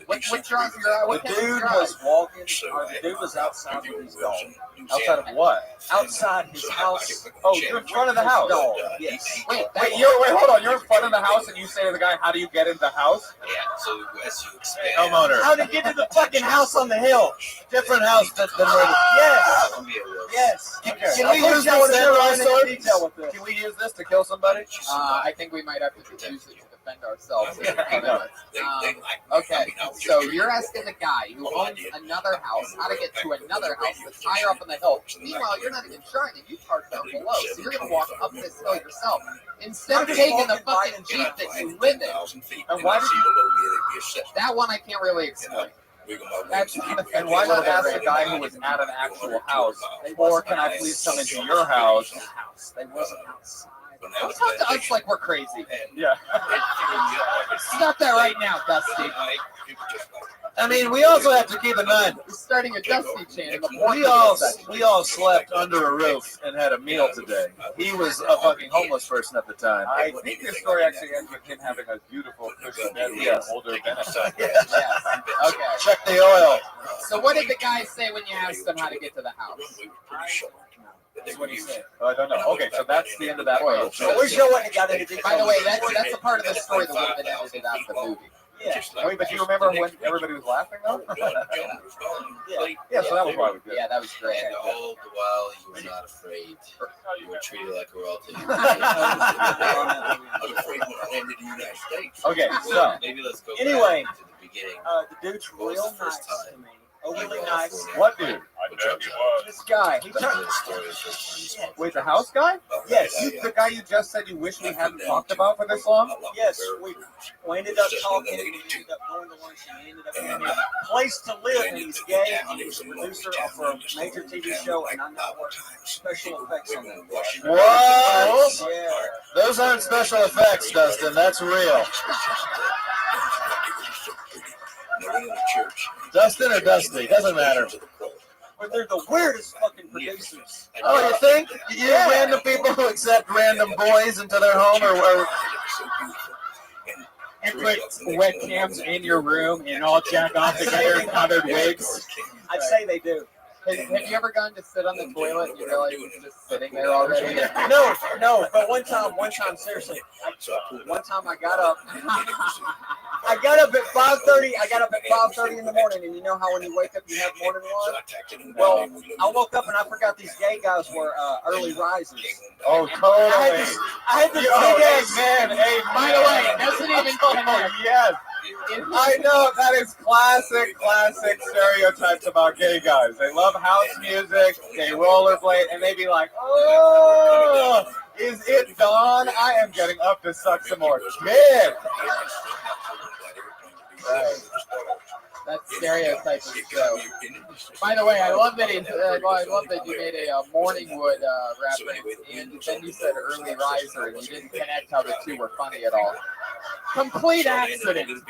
What draws your eye? The dude was walking, or the dude was outside with his dog. Outside of what? Outside his house. Oh, you're in front of the house. Dog. Yes. Wait, hold on. You're in front of the house, and you say to the guy, "How do you get in the house?" Yeah. So as you expand, homeowner. How to get to the fucking house on the hill? Different house than Yes. Yes. Can we use this? Can we use this to kill somebody? I think we might have to use it to defend ourselves. Okay, so you're asking the guy who owns another house how to get to another house that's higher up on the hill. Meanwhile, you're not even trying it. You parked down below, so you're going to walk up this hill yourself. Instead of taking the fucking Jeep that you live in. And why did you... That one I can't really explain. And why not ask the guy who was at an actual house, or can I please come into your house? They wasn't outside. Don't talk to us like we're crazy. Yeah. Stop that right now, Dusty. I mean, we also have to keep in mind. We're starting a Dusty chain in the We all slept under a roof and had a meal today. He was a fucking homeless person at the time. I think this story actually ends with him having a beautiful cushion bed with an older benefit. Yes. Okay. Check the oil. So what did the guy say when you asked him how to get to the house? That's what he said. Oh, I don't know. Okay, so that's the end of that. So we're showing it got into By the way, that's a part of the story that would have been edited out of the movie. Yeah. Wait, but you remember when everybody was laughing though? Yeah, so that was why we did. Yeah, that was great. And all the while, you were not afraid. You were treated like royalty. I was afraid when I landed in the United States. Okay, so Maybe let's go Anyway, back to the beginning. the dude's What was real the first nice to time? me. Overly nice. what dude? This guy. He Tell turned. me the story of the first time. Wait, the house guy? Yes. The guy you just said you wish we hadn't talked about for this long? Yes. We ended up talking. We ended up going to lunch, and he ended up giving me a place to live. And he's gay. And he's a producer for a major TV show, and I know what special effects on that. What? Yeah. Those aren't special effects, Dustin. That's real. Dustin or Dusty, doesn't matter. But they're the weirdest fucking producers. Oh, you think? You random people who accept random boys into their home, or You put webcams in your room and all jack off together in covered wigs. I'd say they do. Have you ever gone to sit on the toilet and you realize it's just sitting there already? No. But one time, seriously, one time I got up. I got up at 5:30. I got up at 5:30 in the morning, and you know how when you wake up you have morning one. Well, I woke up and I forgot these gay guys were early risers. Oh, totally. I had this big ass man. Hey, By the way, doesn't even connect. Yes. I know that is classic stereotypes about gay guys. They love house music, they rollerblade, and they be like, "Oh, is it dawn? I am getting up to suck some more dick." Right. That's stereotype of the show. By the way, I love that I love that you made a Morningwood reference, and then you said early riser, and you didn't connect how the two were funny at all. Complete accident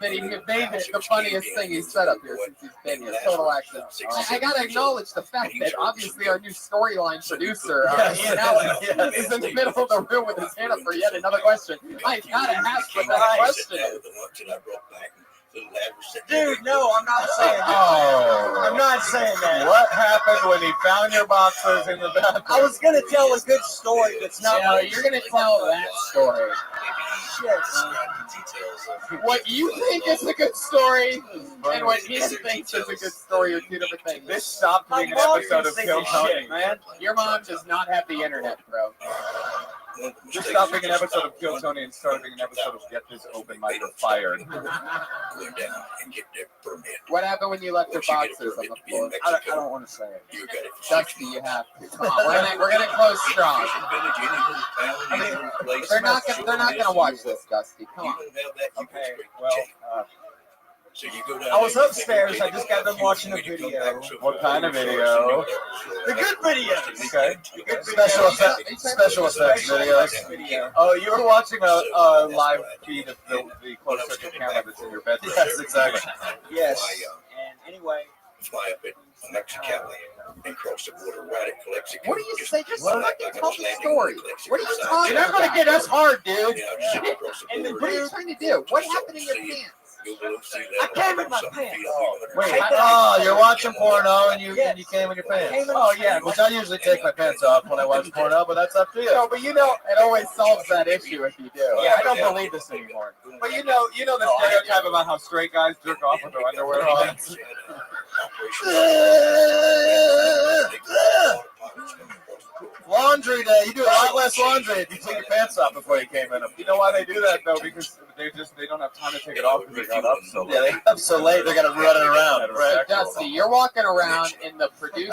that he made it the funniest thing he's said up here since he's been here. Total accident. I gotta acknowledge the fact that obviously our new storyline producer, Ian Allen, is in the middle of the room with his hand up for yet another question. I gotta ask what that question is. Dude, no, I'm not saying that. Oh. I'm not saying that. What happened when he found your boxers in the bathroom? I was gonna tell a good story that's not. No, you're gonna tell that story. Shit. What you think is a good story and what he thinks is a good story are two different things. This stopped being an episode of Kill Tony, man. Your mom does not have the internet, bro. Just stop being an episode of Kill Tony and start being an episode of Get This Open Mic Fired. What happened when you left your boxers on the floor? I don't want to say it. Dusty, you have to. Come on, we're gonna close strong. They're not gonna watch this, Dusty. Come on. Okay, well, I was upstairs. I just got done watching a video. What kind of video? The good videos. Okay. Special effects videos. Video. Oh, you were watching a live feed of the closed circuit camera that's in your bedroom. Yes, exactly. Yes. And anyway. Fly up at Mexicali and cross the border right at Calexico. What do you say? Just fucking tell the story. What are you talking You're not gonna about? get us hard, dude. And what are you trying to do? What happened in your pants? I came in my pants. Wait, you're watching porno and you came in your pants. Oh, yeah. Which I usually take my pants off when I watch porno, but that's up to you. No, but you know, it always solves that issue if you do. Yeah, I don't believe this anymore. But you know the stereotype about how straight guys jerk off with their underwear on. Laundry day. You do a lot less laundry if you take your pants off before you came in them. You know why they do that though? Because they don't have time to take it off because they got up so late. Yeah, they get up so late they got to run it around. Right. Dusty, you're walking around in the gay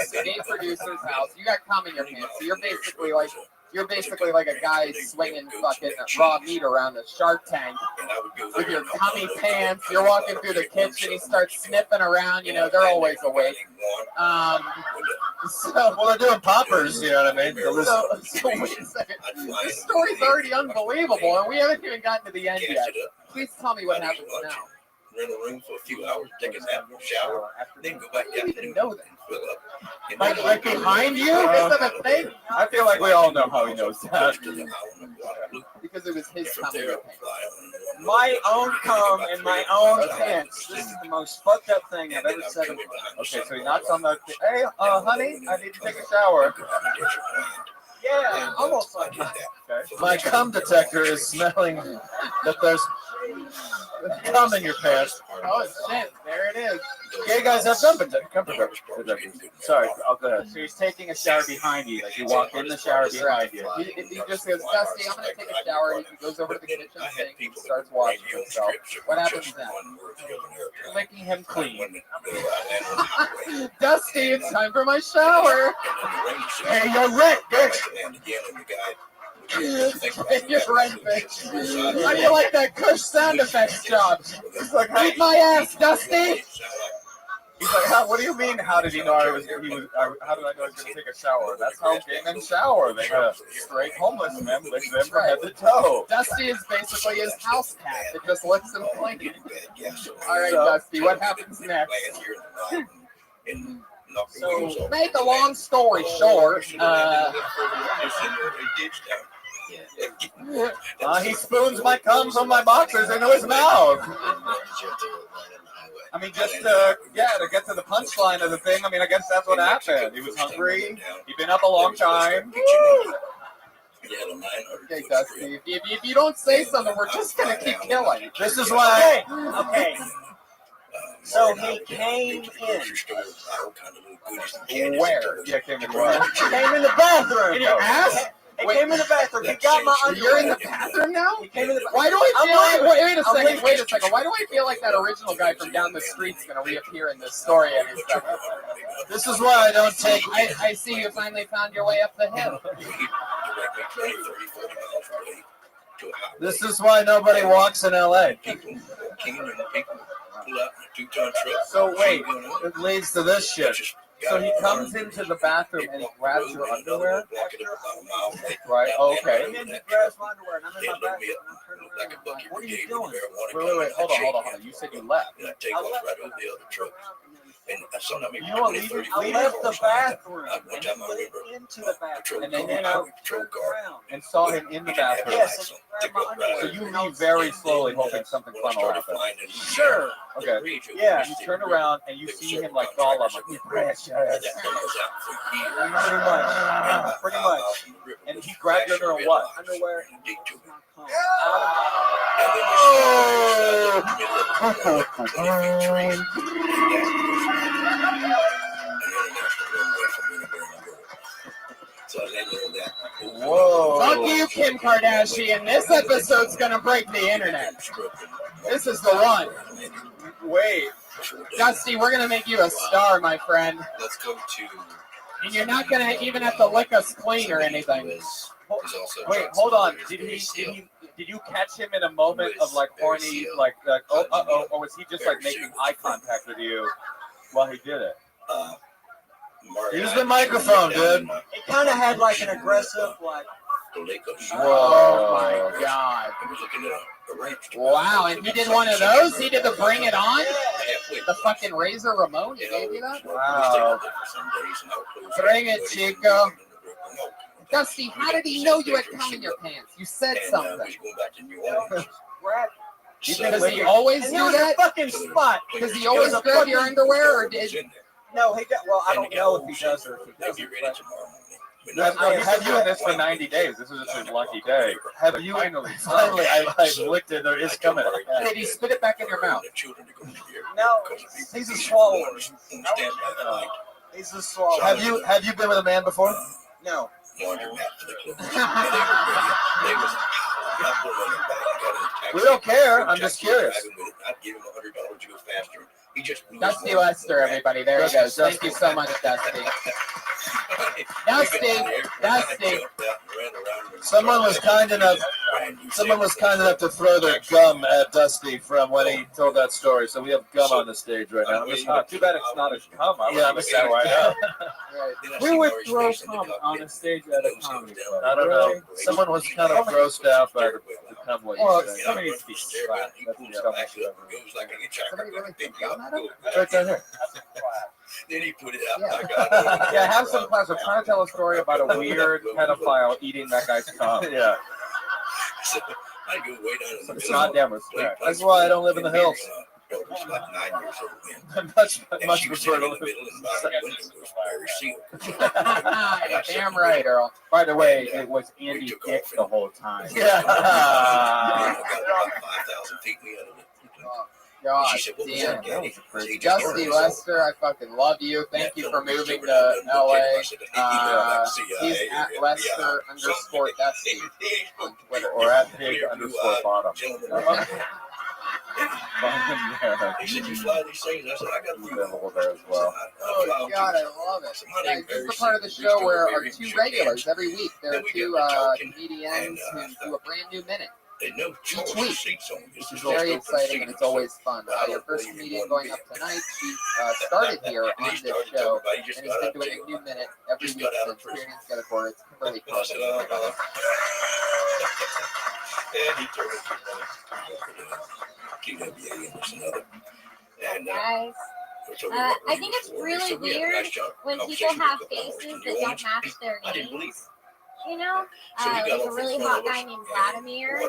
producer's house. You got cum in your pants, so you're basically like a guy swinging fucking raw meat around a Shark Tank with your cummy pants. You're walking through the kitchen. He starts sniffing around. You know, they're always awake. Well, they're doing poppers, you know what I mean? So wait a second. This story's already unbelievable, and we haven't even gotten to the end yet. Please tell me what happens now. rent a room for a few hours, take a nap, shower, then go back down and know that. fill up. And Like behind you? Is that a thing? I feel like we all know how he knows that. Because it was his comedy. My own cum in my own pants. This is the most fucked up thing I've ever said. Okay, so he knocks on the. Hey, honey, I need to take a shower. Yeah, almost like that. Okay. My cum detector is smelling that there's cum in your pants. Oh shit! There it is. Gay guys have cum detectors. Sorry, I'll go ahead. So he's taking a shower behind you, like you walk in the shower behind you. He just goes, Dusty, I'm gonna take a shower, and he goes over to the kitchen sink and starts washing himself. What happens then? Licking him clean. Dusty, it's time for my shower. Hey, you're Rick, bitch. You're right, bitch. How do you like that Kush sound effects job? He's like, eat my ass, Dusty. He's like, what do you mean? How did he know how did I know I was going to take a shower? That's how gay men shower. They got straight homeless men lick them from head to toe. Dusty is basically his house cat. It just licks him clean. All right, Dusty, what happens next? So, make a long story short, he spoons my cums on my boxers into his mouth. I mean, just to get to the punchline of the thing. I mean, I guess that's what happened. He was hungry. He'd been up a long time. Okay, Dusty, if you don't say something, we're just gonna keep killing. This is why. Okay. So he came in. Where? Yeah, came in where? Came in the bathroom. In your ass? He came in the bathroom. He got my underwear. You're in the bathroom now? He came in the Why do I feel like, wait a second, wait a second. Why do I feel like that original guy from down the street's gonna reappear in this story and stuff? This is why I don't take. I see you finally found your way up the hill. This is why nobody walks in LA. So wait, it leads to this shit. So he comes into the bathroom and grabs your underwear? Right, okay. And then he grabs my underwear, and I'm in my bathroom, and I'm turning around. I'm like, what are you doing? Wait, hold on. You said you left. You know what? I left the bathroom and went into the bathroom, And then you turned around. and saw him in the bathroom. Yes, and grabbed my So underwear. you leave very slowly, hoping something fun will happen. Sure. Okay. Yeah. You turn around and you see him like Gollum, like you precious. Pretty much. And he grabbed your underwear. What? Underwear. Whoa. Fuck you, Kim Kardashian. This episode's gonna break the internet. This is the one. Wait. Dusty, we're gonna make you a star, my friend. Let's go to. And you're not gonna even have to lick us clean or anything. Wait, hold on. Did you catch him in a moment of like horny, like or was he just like making eye contact with you while he did it? Use the microphone, dude. It kind of had like an aggressive, like. Oh my god. Wow, and he did one of those? He did the Bring It On? The fucking Razor Ramon? He gave you that? Wow. Bring it, Chico. Dusty, how did he know you had cum in your pants? You said something. Does he always do that? Fucking spot. Does he always grab your underwear, or did? No, he got. Well, I don't know if he does or if he doesn't. Have you had this for 90 days? This was just his lucky day. Have you finally I licked it. There is coming. Did he spit it back in your mouth? No, he's a swallower. He's a swallower. Have you been with a man before? No. We don't care. I'm just curious. I'd give him $100 to go faster. He just Dusty Lester, everybody. There he goes. Thank you so much, Dusty. Dusty. Someone was kind enough to throw their gum at Dusty from when he told that story. So we have gum on the stage right now. Too bad it's not a cum. I'm saying right now. We would throw cum on a stage at a comedy club. I don't know. Someone was kind of grossed out by the become what Well, you say. somebody needs to be slapped. That's the dumbest shit ever. Somebody really think that? It's right down here. Then he put it out. Yeah, have some class. We're trying to tell a story about a weird pedophile eating that guy's cum. Yeah. I go way down in the It's middle. goddamn respect. That's why I don't live in the hills. Daughter's like 9 years old then. much And she was prefer sitting to in the middle, and my window was very sealed. You're damn right, Earl. By the way, it was Andy Dick the whole time. Yeah. I got about 5,000 feet in the other. God She said, "What was damn. that, Daddy?" He just Justy ordered Lester, I fucking love you. Thank you for moving to LA. He's at Lester _Dusty on Twitter. Or at pig_bottom. He said, "You fly these things?" I said, "I got Available there as well. Oh God, I love it. Yeah, this is the part of the show where our two regulars every week. There are two comedians who do a brand new minute each week, which is very exciting and it's always fun. Your first comedian going up tonight, she started here on this show and has been doing a new minute every week since Experience Get a Quarter. It's Kimberly Carson. And he told us TWA and this and other. And Guys, I think it's really weird when people have faces that don't match their names. You know, like a really hot guy named Vladimir.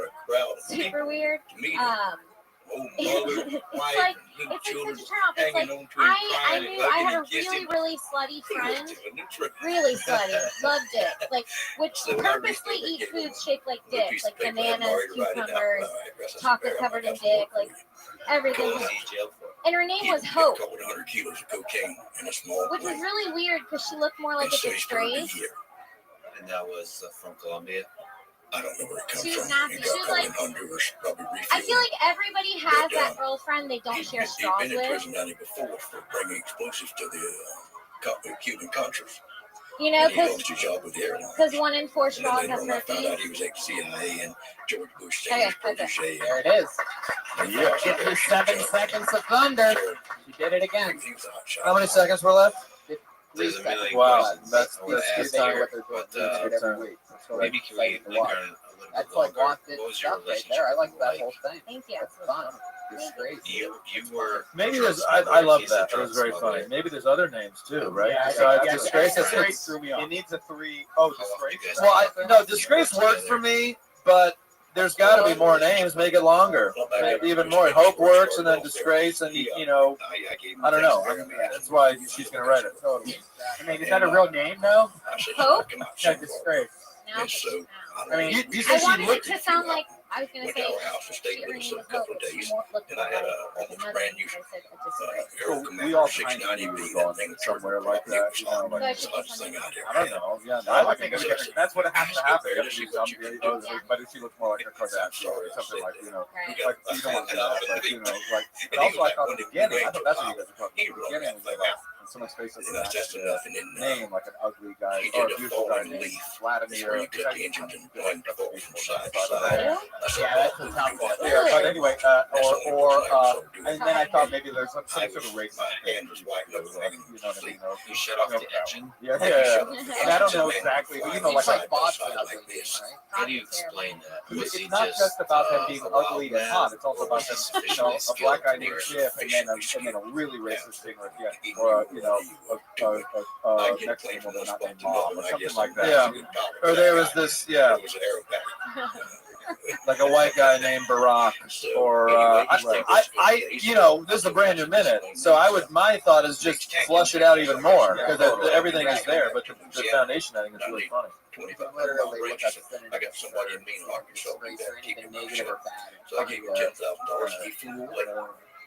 Super weird. It's like such a turn off. It's like I knew I had a really slutty friend, really slutty, loved it. Like would purposely eat foods shaped like dick, like bananas, cucumbers, chocolate covered in dick, like everything. And her name was Hope, which was really weird because she looked more like a disgrace. And that was from Colombia. I don't know where it comes She was from. nasty. It She got was caught like, in Honduras, probably I refilled. feel like everybody has that girlfriend they don't share He'd straws been in with. prison down here before for bringing explosives to the Cuban Contras. You know, And he lost his job with the airline. because 1 in 4 And then straws later have on, I found out he herpes. was ex-CIA and George Bush Okay, Senior's protege. There it is. Yeah. Give me 7 seconds of thunder. You did it again. How many seconds were left? There's a million Wow, questions that's I wanna good ask stuff. here, What but they're doing. Every week. That's what maybe I'm can we excited to linger watch. on a little That's bit like longer? wanted What was your stuff right relationship there. I like that like? whole thing. Thank you. It's fun. It's great. You were Maybe there's. I love that. That was very funny. Maybe there's other names too, right? Yeah, Besides yeah, disgrace. disgrace threw me off. It needs a 3. Oh, disgrace. Well, no, disgrace worked for me, but there's got to be more names. Make it longer, even more. Hope works, and then disgrace, and you know, I don't know. That's why she's gonna write it. Totally. I mean, is that a real name though? Hope? Yeah, disgrace. No. I mean, you I said she wanted it looked. to sound like I was gonna Went say to our house and stayed her with us name a was Hope, couple of but she days. looked And like I had her almost mother. brand new I said a disgrace. Aero We Commander all 690 kind of B. knew That on thing somewhere like that, you know, So I like. should the hottest thing out there. I don't know. Yeah, I would think it was different. That's what has to happen. It has to be something. But if she looks more like a Kardashian or something like, you know, Right. like you don't want to do that, but you know, like. But also, I thought the beginning. I thought that's what you guys were talking about. The beginning was like someone's face doesn't match the name, like an ugly guy or a beautiful guy named Vladimir. You cut the engines and blend the from side to Yeah, side. that's a tough one. Yeah, but anyway, and then I thought maybe there's some sort of race. Hand was white, You know what I mean? You shut off the engine. Yeah. And I don't know exactly, but you know, It's like Bob's like ugly, this. right? How do you explain that? Was he It's not just about them being a wild ugly and man, hot. It's also or about was them, he you know, a sufficiently black guy skilled named to Chip, and then a really racist thing like or you know, a Mexican woman not named Mom or something like that. Yeah. Or there was this, yeah, like a white guy named Barack, or you know, this is a brand new minute, so my thought is just flush it out even more because everything is there, but the foundation I think is really funny. Literally look at the I got somebody in Mean Arkansas disgrace or anything negative or bad. So I gave him $10,000 and he flew away.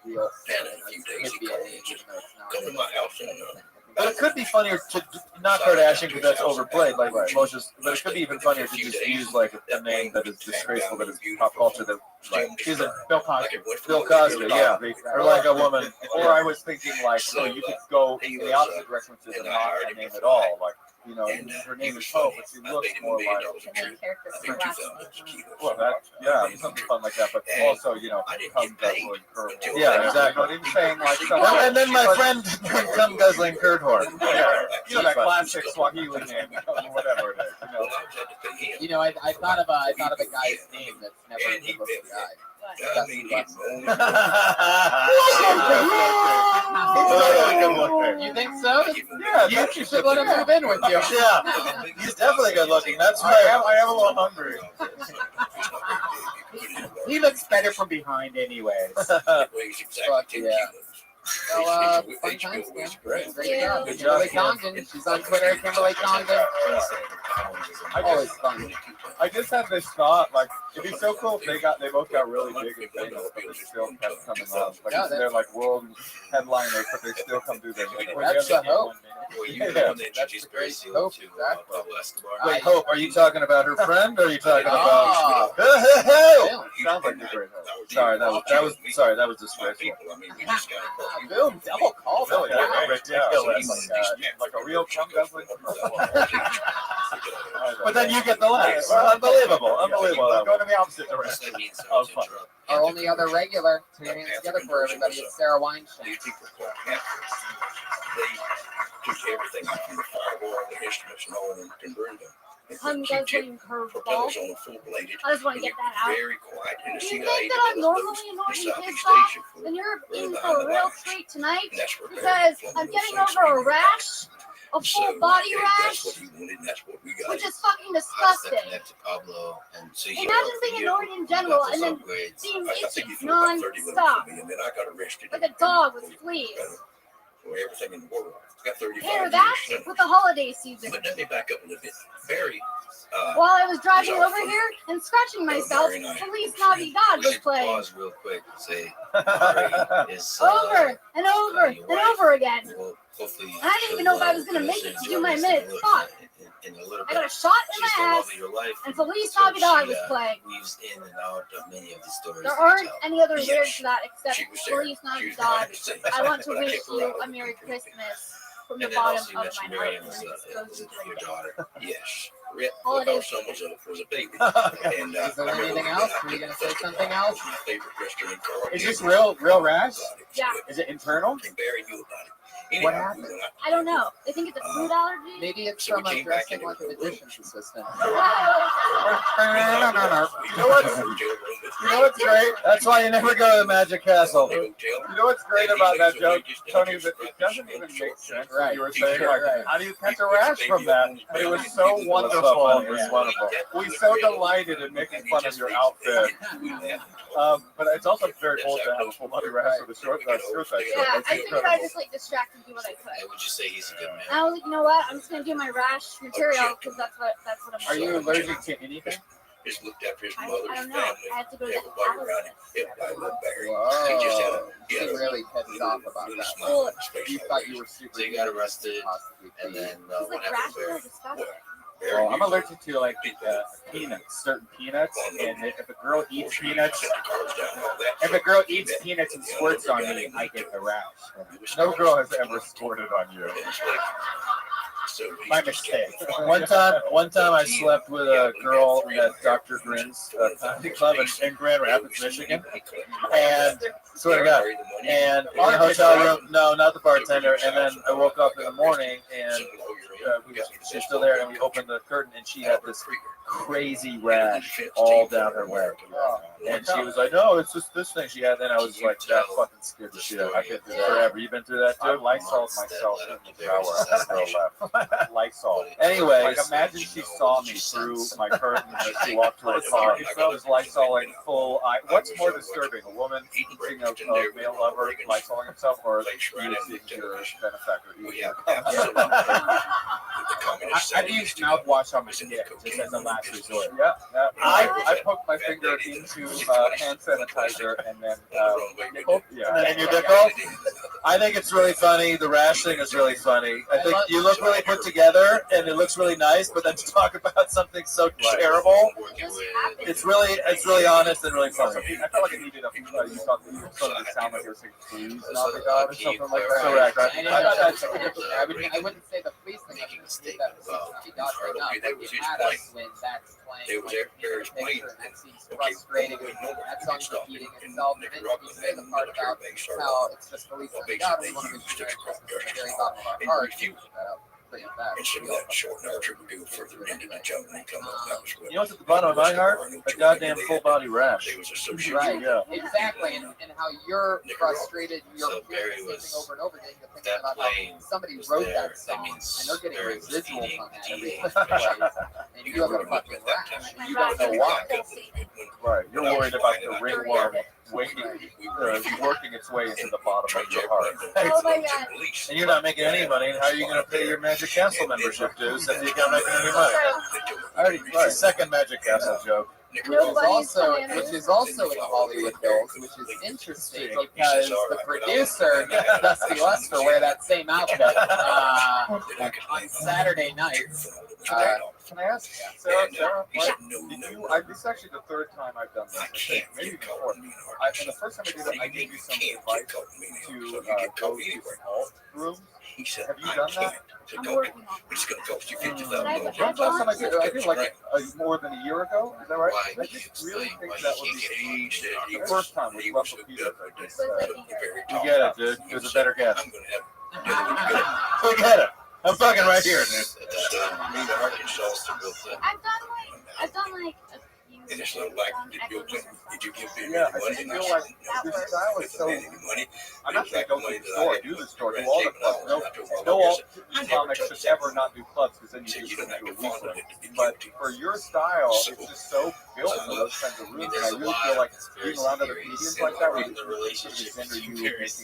Real And in a few days he called me and said, come to my house and But it could be funnier to not Kardashian because that's overplayed, like Moshe's. But it could be even funnier to just use like a name that is disgraceful, that is pop culture. That like She's a Bill Cosby. Bill Cosby, yeah, or like a woman. Or I was thinking like, so you could go in the opposite direction, which is not a name at all. Like, you know, her name is Hope, but she looks more like. Well, that something fun like that, but also, you know, come guzzling curve. Yeah, exactly. But even saying like, And then my friend come guzzling curd horn. Yeah, you know that classic Swahili name, whatever it is. You You know, I thought of a guy's name that's never a good looking guy. Justin Butler. You think so? Yeah, you should let him move in with you. Yeah, he's definitely good looking. That's why I am a little hungry. He looks better from behind, anyways. Fuck yeah. So, fun times, man. Great job. Kimberly Condon. She's on Twitter, Kimberly Condon. Always fun. I just had this thought, like, it'd be so cool if they both got really big and famous, but they still kept coming on. Like, Yeah, they're like world headliners, but they still come do their minute. That's the hope. Yeah. That's the great hope. Exactly. Wait, Hope, are you talking about her friend, or are you talking about? Sounds like a great hope. Sorry, that was disgraceful. Boom, double call. Ridiculous. Like a real cum guzzling. But then you get the laughs. Unbelievable. Go to the opposite direction. Oh, fun. Our only other regular, put your hands together for everybody, it's Sarah Weinstein. Took everything from the fireball, the instruments, and all, and converted them. Cum guzzling curveball. Propellers on a full-bladed. I just want to get that out. Very quiet. And Do you think that I'm normally annoying kids off? Then you're in for a real treat tonight because I'm getting over a rash, a full body rash, which is fucking disgusting. Imagine being annoyed in general and then being itchy non-stop, like a dog with fleas. Everything in the world. Got 35 Pair that with the holiday season. But let me back up a little bit. Barry. While I was driving over here and scratching myself, Feliz Navidad was playing. Pause real quick and say Barry is Over and over and over again. Well, hopefully I didn't even know if I was going to make it to do my minute spot. in a little I bit. got a shot in my ass, and Feliz Navidad was playing. Weaves in and out of many of the stories. There aren't any other lyrics to that except Feliz Navidad. I want to wish you a Merry Christmas from the bottom of my heart. Your daughter. Yes. Holiday. Our son was a baby. And, Is there anything else? Were you going to say something else? My favorite restaurant in Carl. Is this real rash? Yeah. Is it internal? Barry knew about it. What happened? I don't know. I think it's a food allergy. Maybe it's from dressing like an additions assistant. You know what's great? That's why you never go to the Magic Castle. You know what's great about that joke, Tony? That it doesn't even make sense. What you were saying, like, how do you catch a rash from that? But it was so wonderful. It was wonderful. We so delighted in making fun of your outfit. But it's also very cool to have a full body rash with a short side shirt. Yeah, I figured I just like distract and do what I could. I would just say he's a good man. I was like, you know what? I'm just gonna do my rash material because that's what I'm. Are you allergic to anything? Just looked after his I mother's don't know. family. I had to go to the Everybody around him. Everybody loved Barry. He just had a He really pissed off about little that. smile on his You face. thought you were super. So he got arrested, and then He's what like happened rashes to Barry? are disgusting. Well, I'm allergic to like peanuts, certain peanuts, and if a girl eats peanuts, and squirts on me, I get the rash. No girl has ever squirted on you. My mistake. One time I slept with a girl at Dr. Grin's comedy club in Grand Rapids, Michigan. And swear to God, and in the hotel room, no, not the bartender. And then I woke up in the morning and she's still there, and we opened the curtain, and she had this crazy rash all down her leg. And she was like, "No, it's just this thing she had." Then I was like, "That fucking scared the shit out of me." I've been through that forever. You've been through that I too? Lysoled myself in the shower as a girl left. Lysol. Anyways, Like, imagine she saw me through my curtain as she walked to her car. It was Lysoling full eye. What's more disturbing, a woman eating a male lover Lysoling himself, or you seeing your benefactor eating? I've used mouthwash on my skin just as a last resort. Yeah, I poked my finger into hand sanitizer and then and your dick off? I think it's really funny. The rash thing is really funny. I think you look really put together, and it looks really nice. But then to talk about something so terrible, it's really honest and really funny. I felt like it needed a you thought it sound like it was saying please not the god or something like that. Correct. I wouldn't say the police thing. I would say that the God right now. But you had us when that's playing. It was Barry's point. That seems frustrating. That song's repeating itself. And then you say the part about how it's just police and God. We want to make sure Merry Christmas from the very bottom of our heart. pretty fast. Instead of that short archer, we go further into the jungle and come up. That was what. You know what's at the bottom of my heart? A goddamn full body rash. Right, Yeah. exactly, and how you're frustrated, you're feeling over and over again, you're thinking about how somebody wrote that song, and they're getting residual from it every time, and you have a fucking rash, and you don't know why. Right, you're worried about the ringworm working its way into the bottom of your heart. Oh my god. And you're not making any money, and how are you going to pay your Magic Castle membership dues if you're not making any money? I already tried. Second Magic Castle joke. Which is also in the Hollywood Hills, which is interesting because the producer made Dusty Lester wear that same outfit on Saturday night. Can I ask Sarah, this is actually the third time I've done this. I think, maybe even fourth. And the first time I did it, I gave you some advice to go to small rooms. Have you done that? I'm working on it. It's going to cost you $50,000. Last time I did it, I did like more than a year ago. Is that right? I just really think that would be the first time with Russell Peters. You get it, dude. It was a better guess. Forget it. I'm fucking right here, dude. I've done like a few. And it's not like did you give me Yeah, I money? just feel like this style is so. I'm not saying go to the store, do the store, do all the clubs. No all comics should ever not do clubs because then you just go into a weekend. But for your style, it's just so built for those kinds of rooms. And I really feel like being around other comedians like that would engender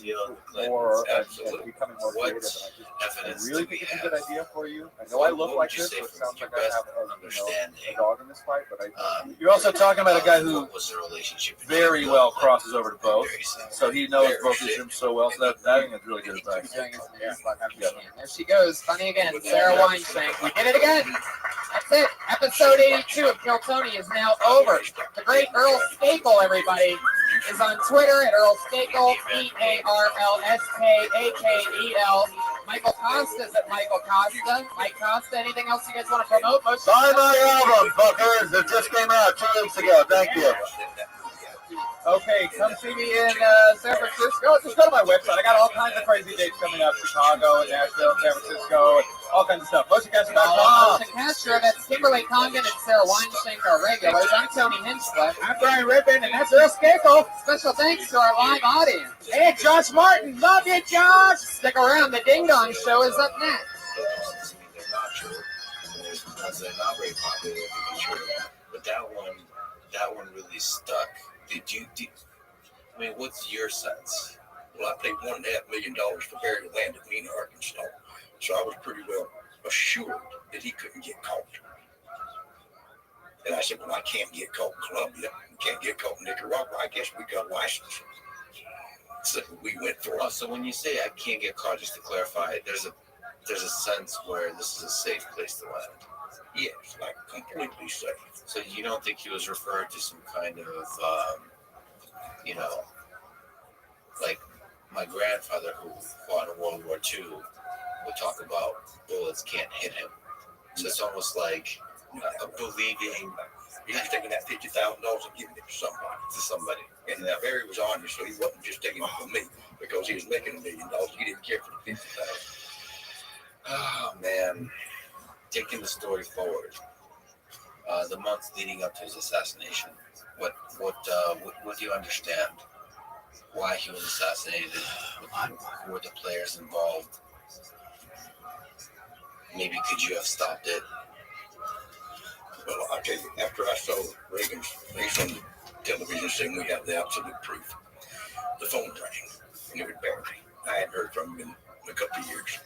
you making more and becoming more creative. And I really think it's a good idea for you. I know I look like this, so it sounds like I have a dog in this fight, but you're also talking about a guy who very well crosses over to both, so he knows both of them so well. So that I think it's really good advice. There she goes, funny again, Sarah Weinstein. We did it again. That's it. Episode 82 of Kill Tony is now over. The great Earl Skakel, everybody, is on Twitter at Earl Skakel, EarlSkakel. Michael Costa is at Michael Costa. Mike Costa, anything else you guys want to promote? Buy my album, fuckers. It just came out 2 weeks ago. Thank you. Okay, come see me in San Francisco. Just go to my website. I got all kinds of crazy dates coming up. Chicago, Nashville, San Francisco, and all kinds of stuff. MotionCaster.com. Motion Castro, that's Kimberly Congdon and Sarah Weinstein, our regulars. I'm Tony Hinchcliffe. I'm Brian Rippin, and that's Earl Skakel. Special thanks to our live audience. Hey, Josh Martin. Love you, Josh. Stick around. The Ding Dong Show is up next. They're not very popular, but that one really stuck. I mean, what's your sense? Well, I paid $1.5 million for buried land at Mena, Arkansas, so I was pretty well assured that he couldn't get caught. And I said, well, I can't get caught in Colombia, can't get caught in Nicaragua. I guess we got a license. So we went for it. So when you say I can't get caught, just to clarify, there's a sense where this is a safe place to land. Yes, like completely safe. So you don't think he was referred to some kind of, like my grandfather who fought in World War II would talk about bullets can't hit him. So it's almost like believing he's taking that $50,000 and giving it to somebody. And Barry was honest, so he wasn't just taking it from me because he was making $1 million. He didn't care for the $50,000. Oh man, taking the story forward, the months leading up to his assassination, what do you understand? Why he was assassinated? Who were the players involved? Maybe could you have stopped it? Well, I'll tell you, after I saw Reagan's face on the television saying we have the absolute proof, the phone rang, and it was Barry. I hadn't heard from him in a couple of years.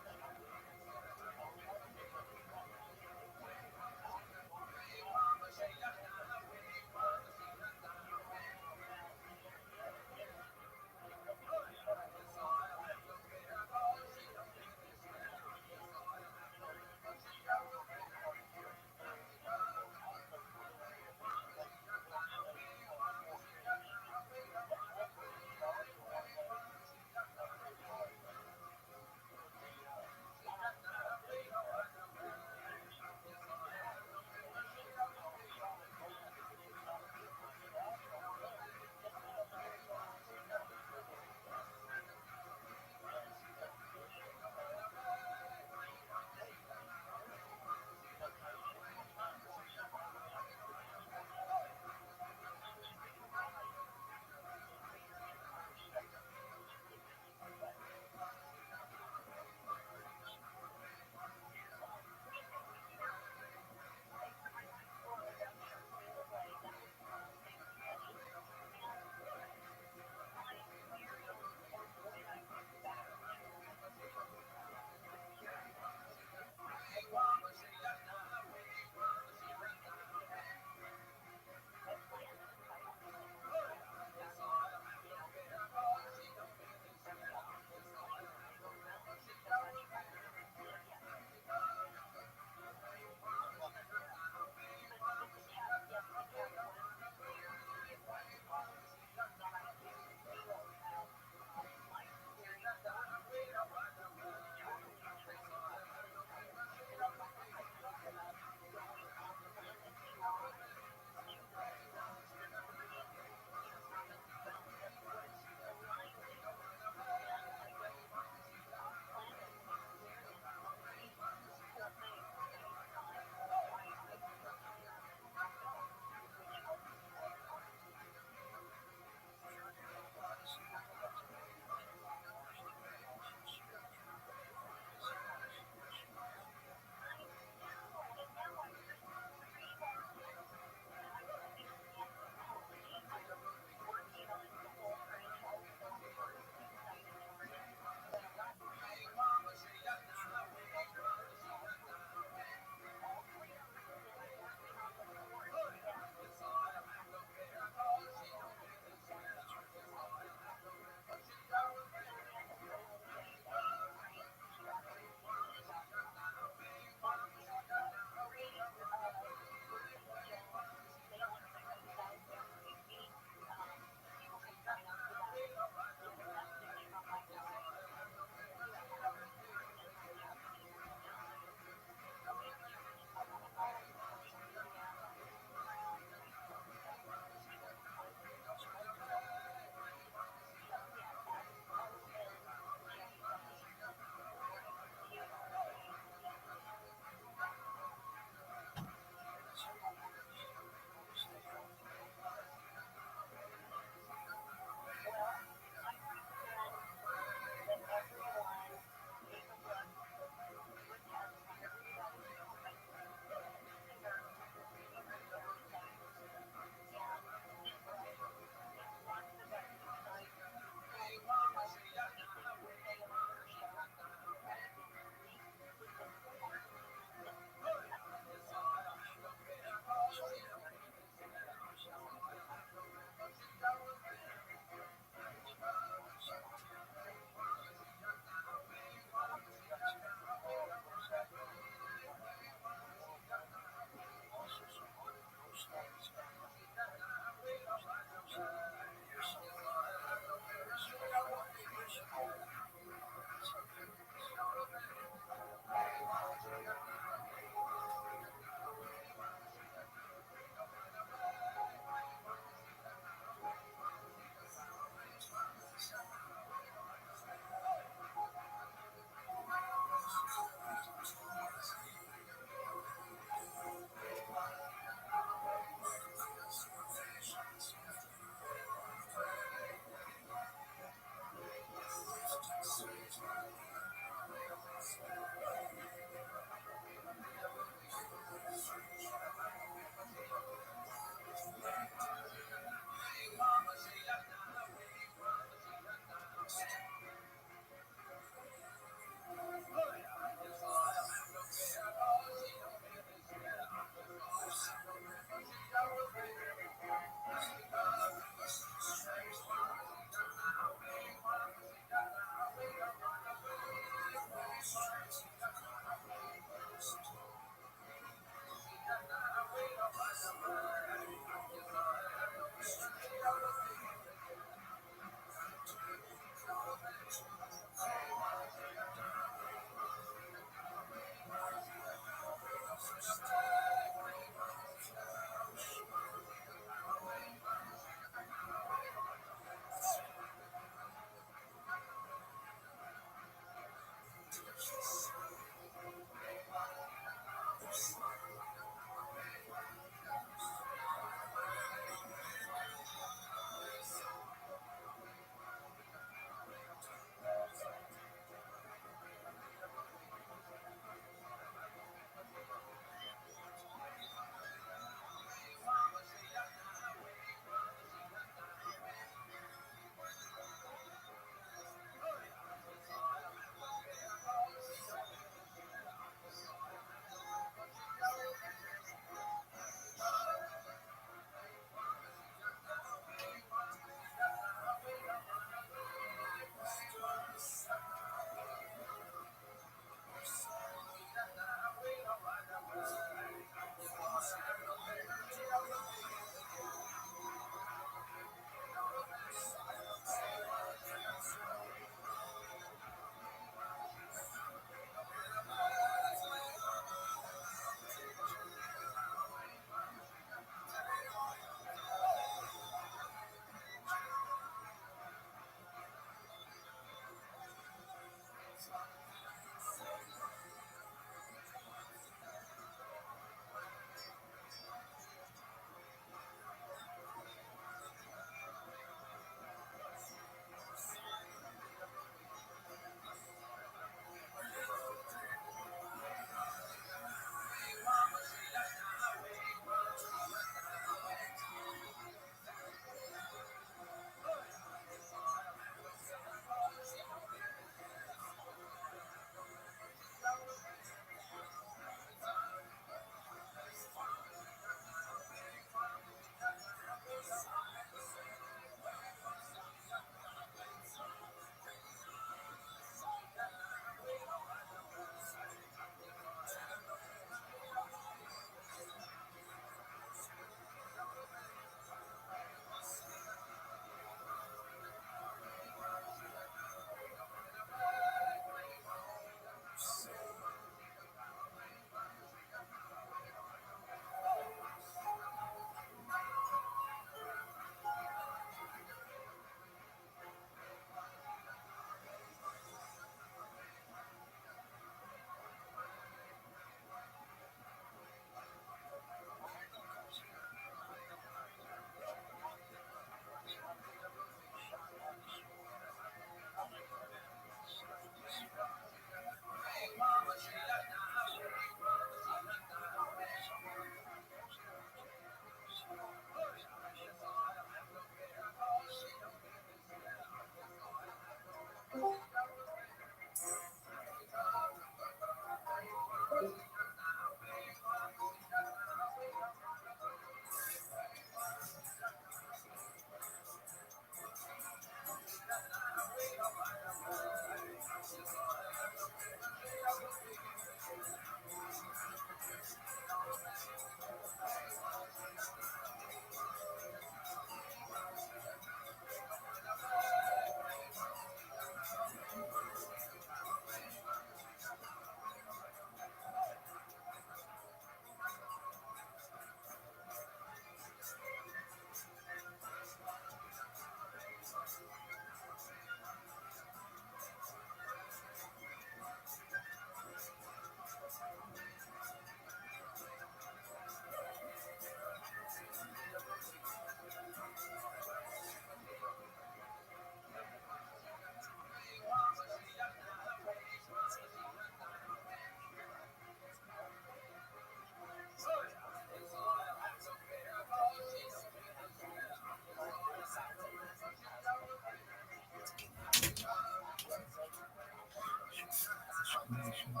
Yo,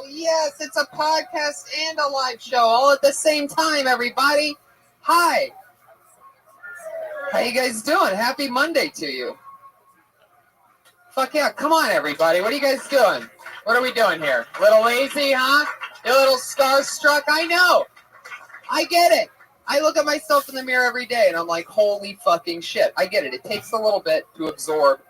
yes, it's a podcast and a live show all at the same time, everybody. Hi. How you guys doing? Happy Monday to you. Fuck yeah, come on, everybody. What are you guys doing? What are we doing here? A little lazy, huh? You a little starstruck? I know. I get it. I look at myself in the mirror every day and I'm like, holy fucking shit. I get it. It takes a little bit to absorb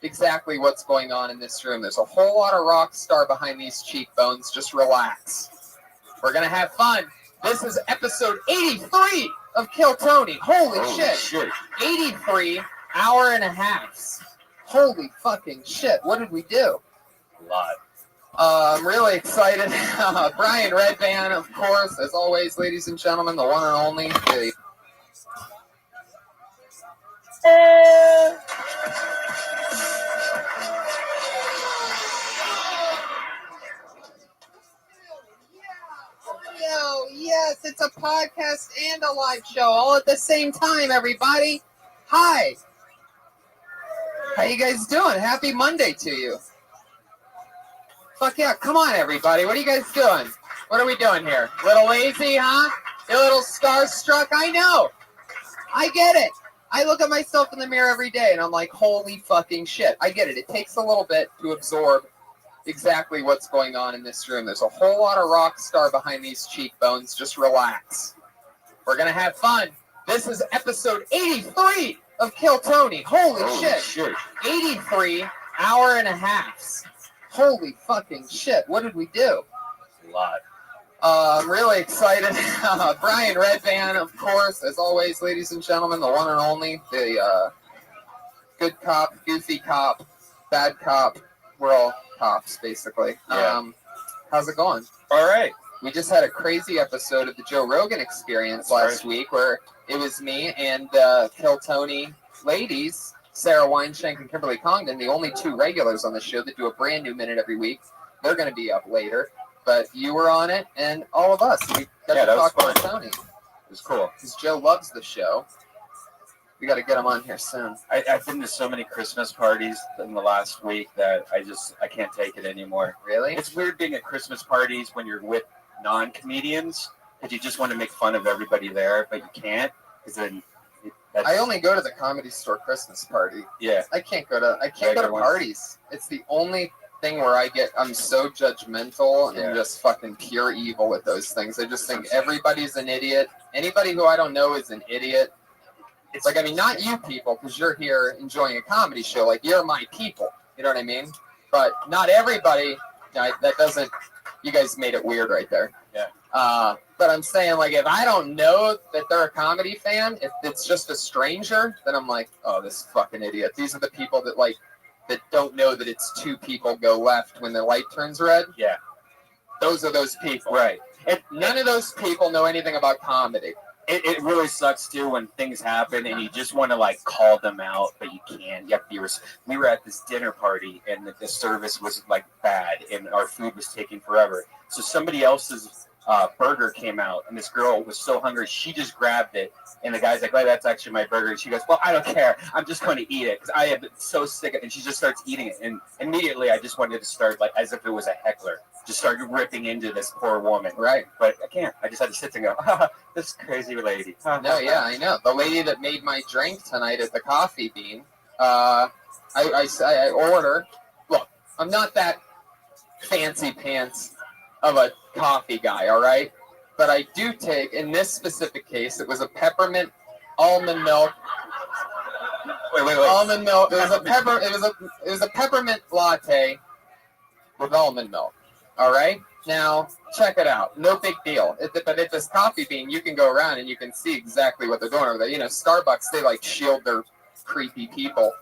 exactly what's going on in this room. There's a whole lot of rock star behind these cheekbones. Just relax. We're going to have fun. This is episode 83 of Kill Tony. Holy shit. 83 hour and a half. Holy fucking shit. What did we do? A lot. I'm really excited. Brian Redban, of course, as always, ladies and gentlemen, the one and only. Yo, yes, it's a podcast and a live show all at the same time, everybody. Hi. How you guys doing? Happy Monday to you. Fuck yeah, come on, everybody. What are you guys doing? What are we doing here? A little lazy, huh? You a little starstruck? I know. I get it. I look at myself in the mirror every day and I'm like, holy fucking shit. I get it. It takes a little bit to absorb exactly what's going on in this room. There's a whole lot of rock star behind these cheekbones. Just relax. We're going to have fun. This is episode 83 of Kill Tony. Holy shit. 83 hour and a half. Holy fucking shit. What did we do? A lot. I'm really excited. Brian Redban, of course, as always, ladies and gentlemen, the one and only, the good cop, goofy cop, bad cop. We're all cops, basically. Yeah. How's it going? All right. We just had a crazy episode of the Joe Rogan Experience last week where it was me and Kill Tony ladies, Sarah Weinschenk and Kimberly Congdon, the only two regulars on the show that do a brand new minute every week. They're going to be up later. But you were on it, and all of us. We got to talk about Tony. It was cool. Because Joe loves the show. We got to get him on here soon. I've been to so many Christmas parties in the last week that I can't take it anymore. Really? It's weird being at Christmas parties when you're with non-comedians because you just want to make fun of everybody there, but you can't because then. I only go to the Comedy Store Christmas party. Yeah. I can't go to parties. It's the only thing where I'm so judgmental and just fucking pure evil with those things. I just think everybody's an idiot. Anybody who I don't know is an idiot. It's like, I mean, not you people, because you're here enjoying a comedy show. Like, you're my people. You know what I mean? But not everybody. That doesn't. You guys made it weird right there. Yeah. But I'm saying, like, if I don't know that they're a comedy fan, if it's just a stranger, then I'm like, oh, this fucking idiot. These are the people that, like, that don't know that it's two people go left when the light turns red. Yeah. Those are those people. Right. None of those people know anything about comedy. It really sucks, too, when things happen and you just want to, like, call them out, but you can't. You have to be we were at this dinner party, and the service was, like, bad, and our food was taking forever. So somebody else's burger came out, and this girl was so hungry, she just grabbed it. And the guy's like, "Oh, that's actually my burger." And she goes, "Well, I don't care. I'm just going to eat it because I am so sick of it." And she just starts eating it. And immediately I just wanted to start, like, as if it was a heckler, just started ripping into this poor woman. Right. But I can't. I just had to sit there and go, this crazy lady. No, yeah, I know. The lady that made my drink tonight at the Coffee Bean, I order. Look, I'm not that fancy pants of a coffee guy, all right? But I do take, in this specific case, it was a peppermint almond milk. Wait. Almond milk. It was a peppermint latte with almond milk. All right. Now check it out. No big deal. But at this Coffee Bean, you can go around and you can see exactly what they're doing over there. You know, Starbucks, they like shield their creepy people.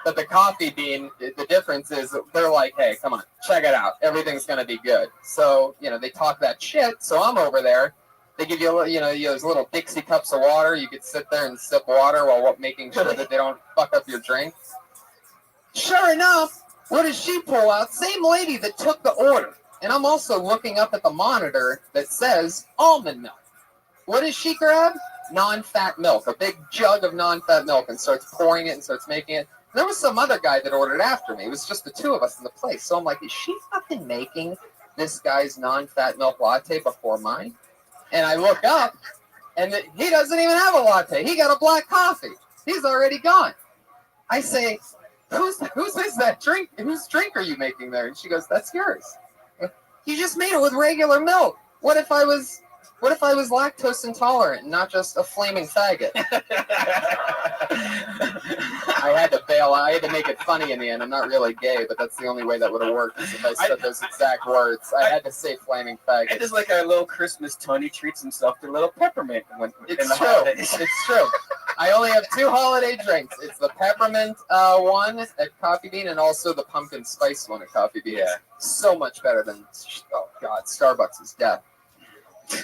But the Coffee Bean, the difference is they're like, hey, come on, check it out. Everything's going to be good. So, you know, they talk that shit. So I'm over there They give you, those little Dixie cups of water. You could sit there and sip water while making sure that they don't fuck up your drink. Sure enough, what does she pull out? Same lady that took the order. And I'm also looking up at the monitor that says almond milk. What does she grab? Non-fat milk, a big jug of non-fat milk, and starts pouring it and starts making it. There was some other guy that ordered after me. It was just the two of us in the place. So I'm like, is she fucking making this guy's non-fat milk latte before mine? And I look up, and he doesn't even have a latte. He got a black coffee. He's already gone. I say, whose is that drink? Whose drink are you making there? And she goes, that's yours. You just made it with regular milk. What if I was lactose intolerant and not just a flaming faggot? I had to bail out. I had to make it funny in the end. I'm not really gay, but that's the only way that would have worked is if I said those exact words. I had to say flaming faggot. It is like our little Christmas Tony treats himself to a little peppermint. It's true. It's true. I only have 2 holiday drinks. It's the peppermint one at Coffee Bean and also the pumpkin spice one at Coffee Bean. Yeah. So much better than, oh God, Starbucks is death.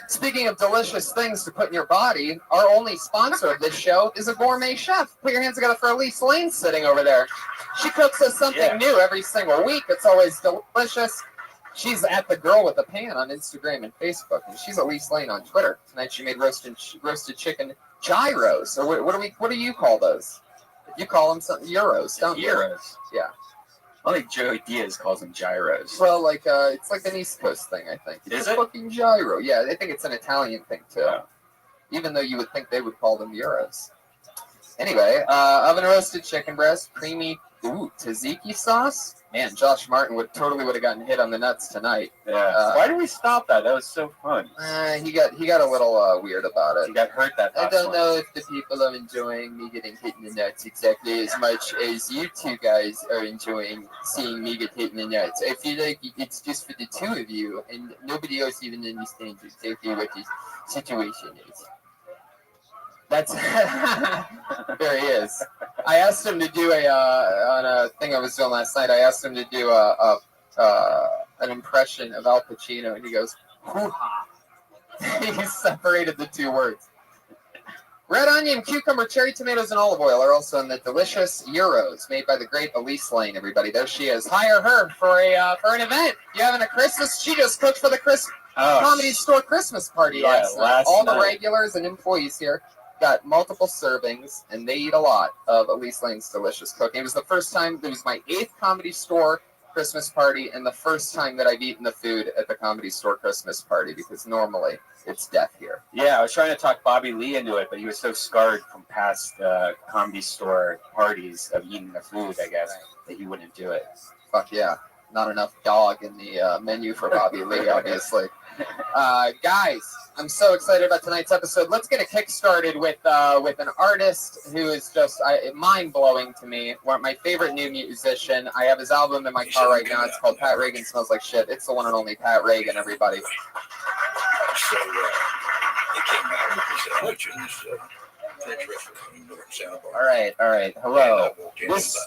Speaking of delicious things to put in your body, our only sponsor of this show is a gourmet chef. Put your hands together for Elise Lane sitting over there. She cooks us something new every single week. It's always delicious. She's at the Girl with the Pan on Instagram and Facebook, and she's Elise Lane on Twitter. Tonight she made roasted chicken gyros. Or what do you call those? You call them something euros, don't you? Euros. Yeah. I think Joey Diaz calls them gyros. Well, it's like an East Coast thing, I think. It's Is a it? fucking gyro. Yeah, I think it's an Italian thing too. Yeah. Even though you would think they would call them euros. Anyway, oven roasted chicken breast, creamy tzatziki sauce. Man, Josh Martin would have gotten hit on the nuts tonight. Yeah. Why did we stop that? That was so fun. He got a little weird about it. He got hurt that I last don't one. know if the people are enjoying me getting hit in the nuts exactly as much as you two guys are enjoying seeing me get hit in the nuts. I feel like it's just for the two of you, and nobody else even understands exactly what this situation is. That's there he is. I asked him to do on a thing I was doing last night. I asked him to do an impression of Al Pacino, and he goes, "Hoo-ha." He separated the two words. Red onion, cucumber, cherry tomatoes, and olive oil are also in the delicious euros made by the great Elise Lane. Everybody, there she is. Hire her for an event. You having a Christmas? She just cooked for the Comedy Store Christmas party last night. All the regulars and employees here got multiple servings, and they eat a lot of Elise Lane's delicious cooking. It was the first time. It was my 8th Comedy Store Christmas party, and the first time that I've eaten the food at the Comedy Store Christmas party, because normally it's death here. Yeah, I was trying to talk Bobby Lee into it, but he was so scarred from past Comedy Store parties of eating the food, I guess, that he wouldn't do it. Fuck yeah. Not enough dog in the menu for Bobby Lee, obviously. Guys, I'm so excited about tonight's episode. Let's get a kick started with an artist who is just mind-blowing to me. My favorite new musician. I have his album in my car right now. It's called Pat Reagan Smells Like Shit. It's the one and only Pat Reagan, everybody. So they came back and said, All right. Hello. This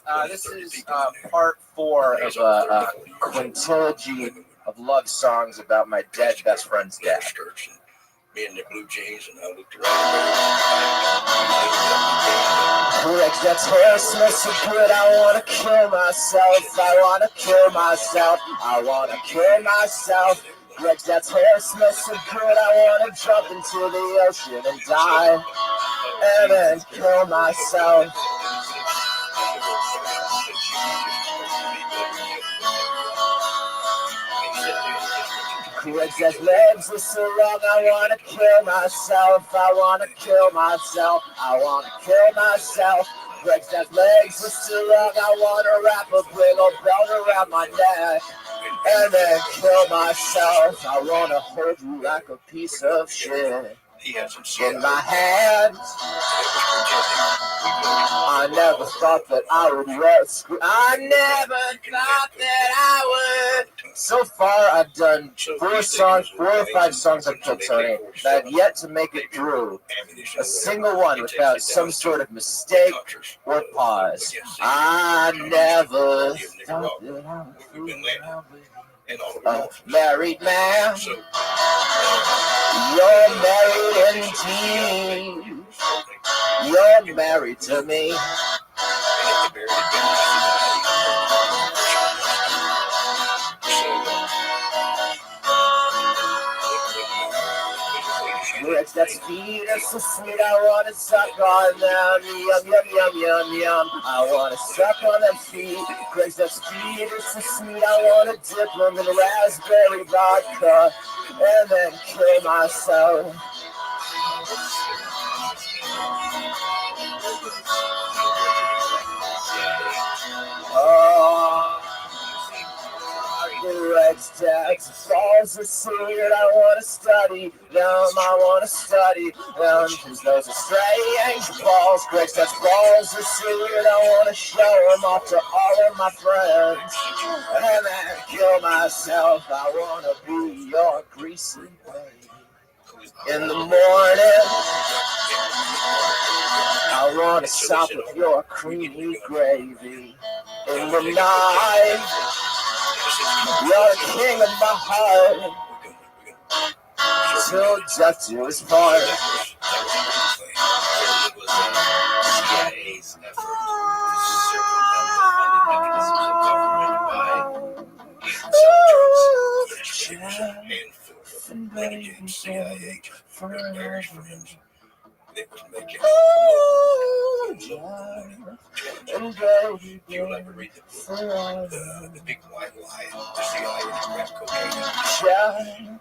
is part 4 of a quintilogy of love songs about my dead best friend's dad. Me in the blue jeans, and I looked Correct, that's her, smells so good, I wanna kill myself, I wanna kill myself, I wanna kill myself. Correct, that's her, smells so good, I wanna jump into the ocean and die, and then kill myself. Correct, that legs are so long, I wanna kill myself, I wanna kill myself, I wanna kill myself. Correct, that legs are so long, I wanna wrap a big old belt around my neck, and then kill myself. I wanna hold you like a piece of shit in my hands. I never thought that I would I never thought that I would. So far, I've done 4 or 5 songs of Kill Tony, but I've yet to make it through a single one without some sort of mistake or pause. I never thought that I would. Married man, you're married indeed. You're married to me. Grapes that sweet are so sweet, I wanna suck on them. Yum, yum, yum, yum, yum. I wanna suck on them feet. Grapes that sweet are so sweet, I wanna dip them in raspberry vodka and then kill myself. Oh. Grapes that balls are sweet, I wanna study them, I wanna study them, cause those are strange balls. Grapes that balls are sweet, I wanna show them off to all of my friends, and then kill myself. I wanna be your greasy baby. In the morning, I wanna sup with your creamy gravy. In the night, you're the king of my heart, till death do us part. CIA's effort to circumvent the funding mechanisms of government by selling drugs and renegade CIA marriage friends. They would make it. You ever read the book, the big white lie, the CIA crack cocaine?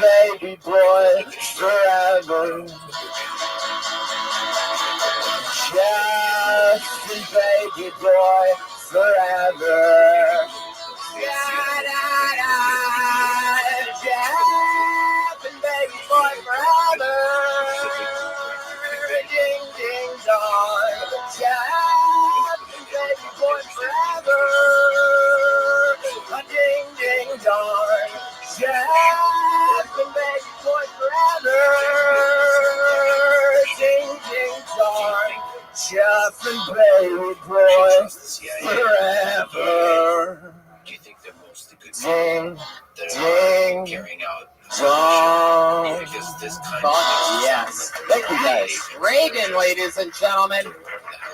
Baby boy, forever. Just baby boy, forever. Just baby boy, forever. Ding ding dong. Just baby boy, forever. Ding ding dong. Just baby boy, forever. Ding ding dong. Jeff and baby boy, forever. Do you think they're mostly good ding, ding, carrying out because this kind of yes. Thank you guys. Reagan, ladies and gentlemen.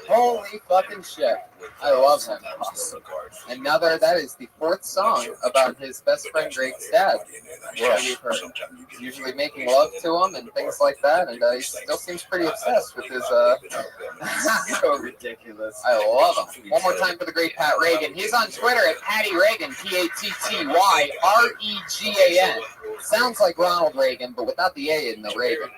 Holy fucking shit. I love him. Awesome. Another, that is the fourth song about his best friend Drake's dad. Yeah, we've heard. He's usually making love to him and things like that, and he still seems pretty obsessed with his, so ridiculous. I love him. One more time for the great Pat Reagan. He's on Twitter at Patty Reagan, PattyReagan. Sounds like Ronald Reagan, but without the A in the Reagan.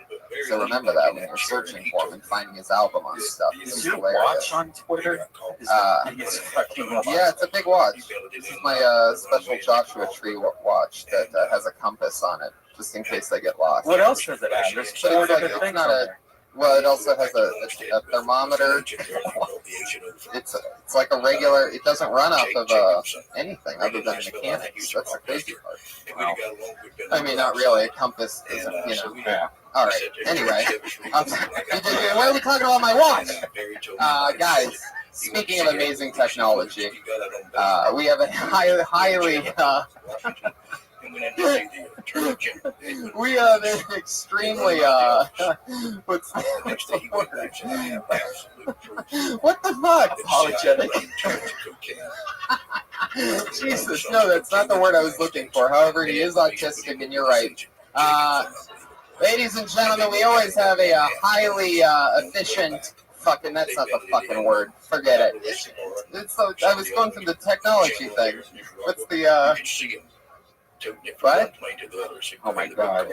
So remember that when you're searching for him and finding his album on stuff. Is your watch on Twitter? Yeah, it's a big watch. This is my special Joshua Tree watch that has a compass on it, just in case I get lost. What else does it have? There's four different things on there. Well, it also has a thermometer. It's like a regular. It doesn't run off of anything other than mechanics. That's the crazy part. Wow. I mean, not really. A compass isn't, you know. Yeah. All right. Anyway, why are we talking about my watch? Guys, speaking of amazing technology, we have a highly we have an extremely what's the word? What the fuck? Apologetic. Jesus, no, that's not the word I was looking for. However, he is autistic, and you're right. Ladies and gentlemen, we always have a highly efficient. Fucking, that's not the fucking word. Forget it. It's so, I was going through the technology thing. What's the what? Oh my god.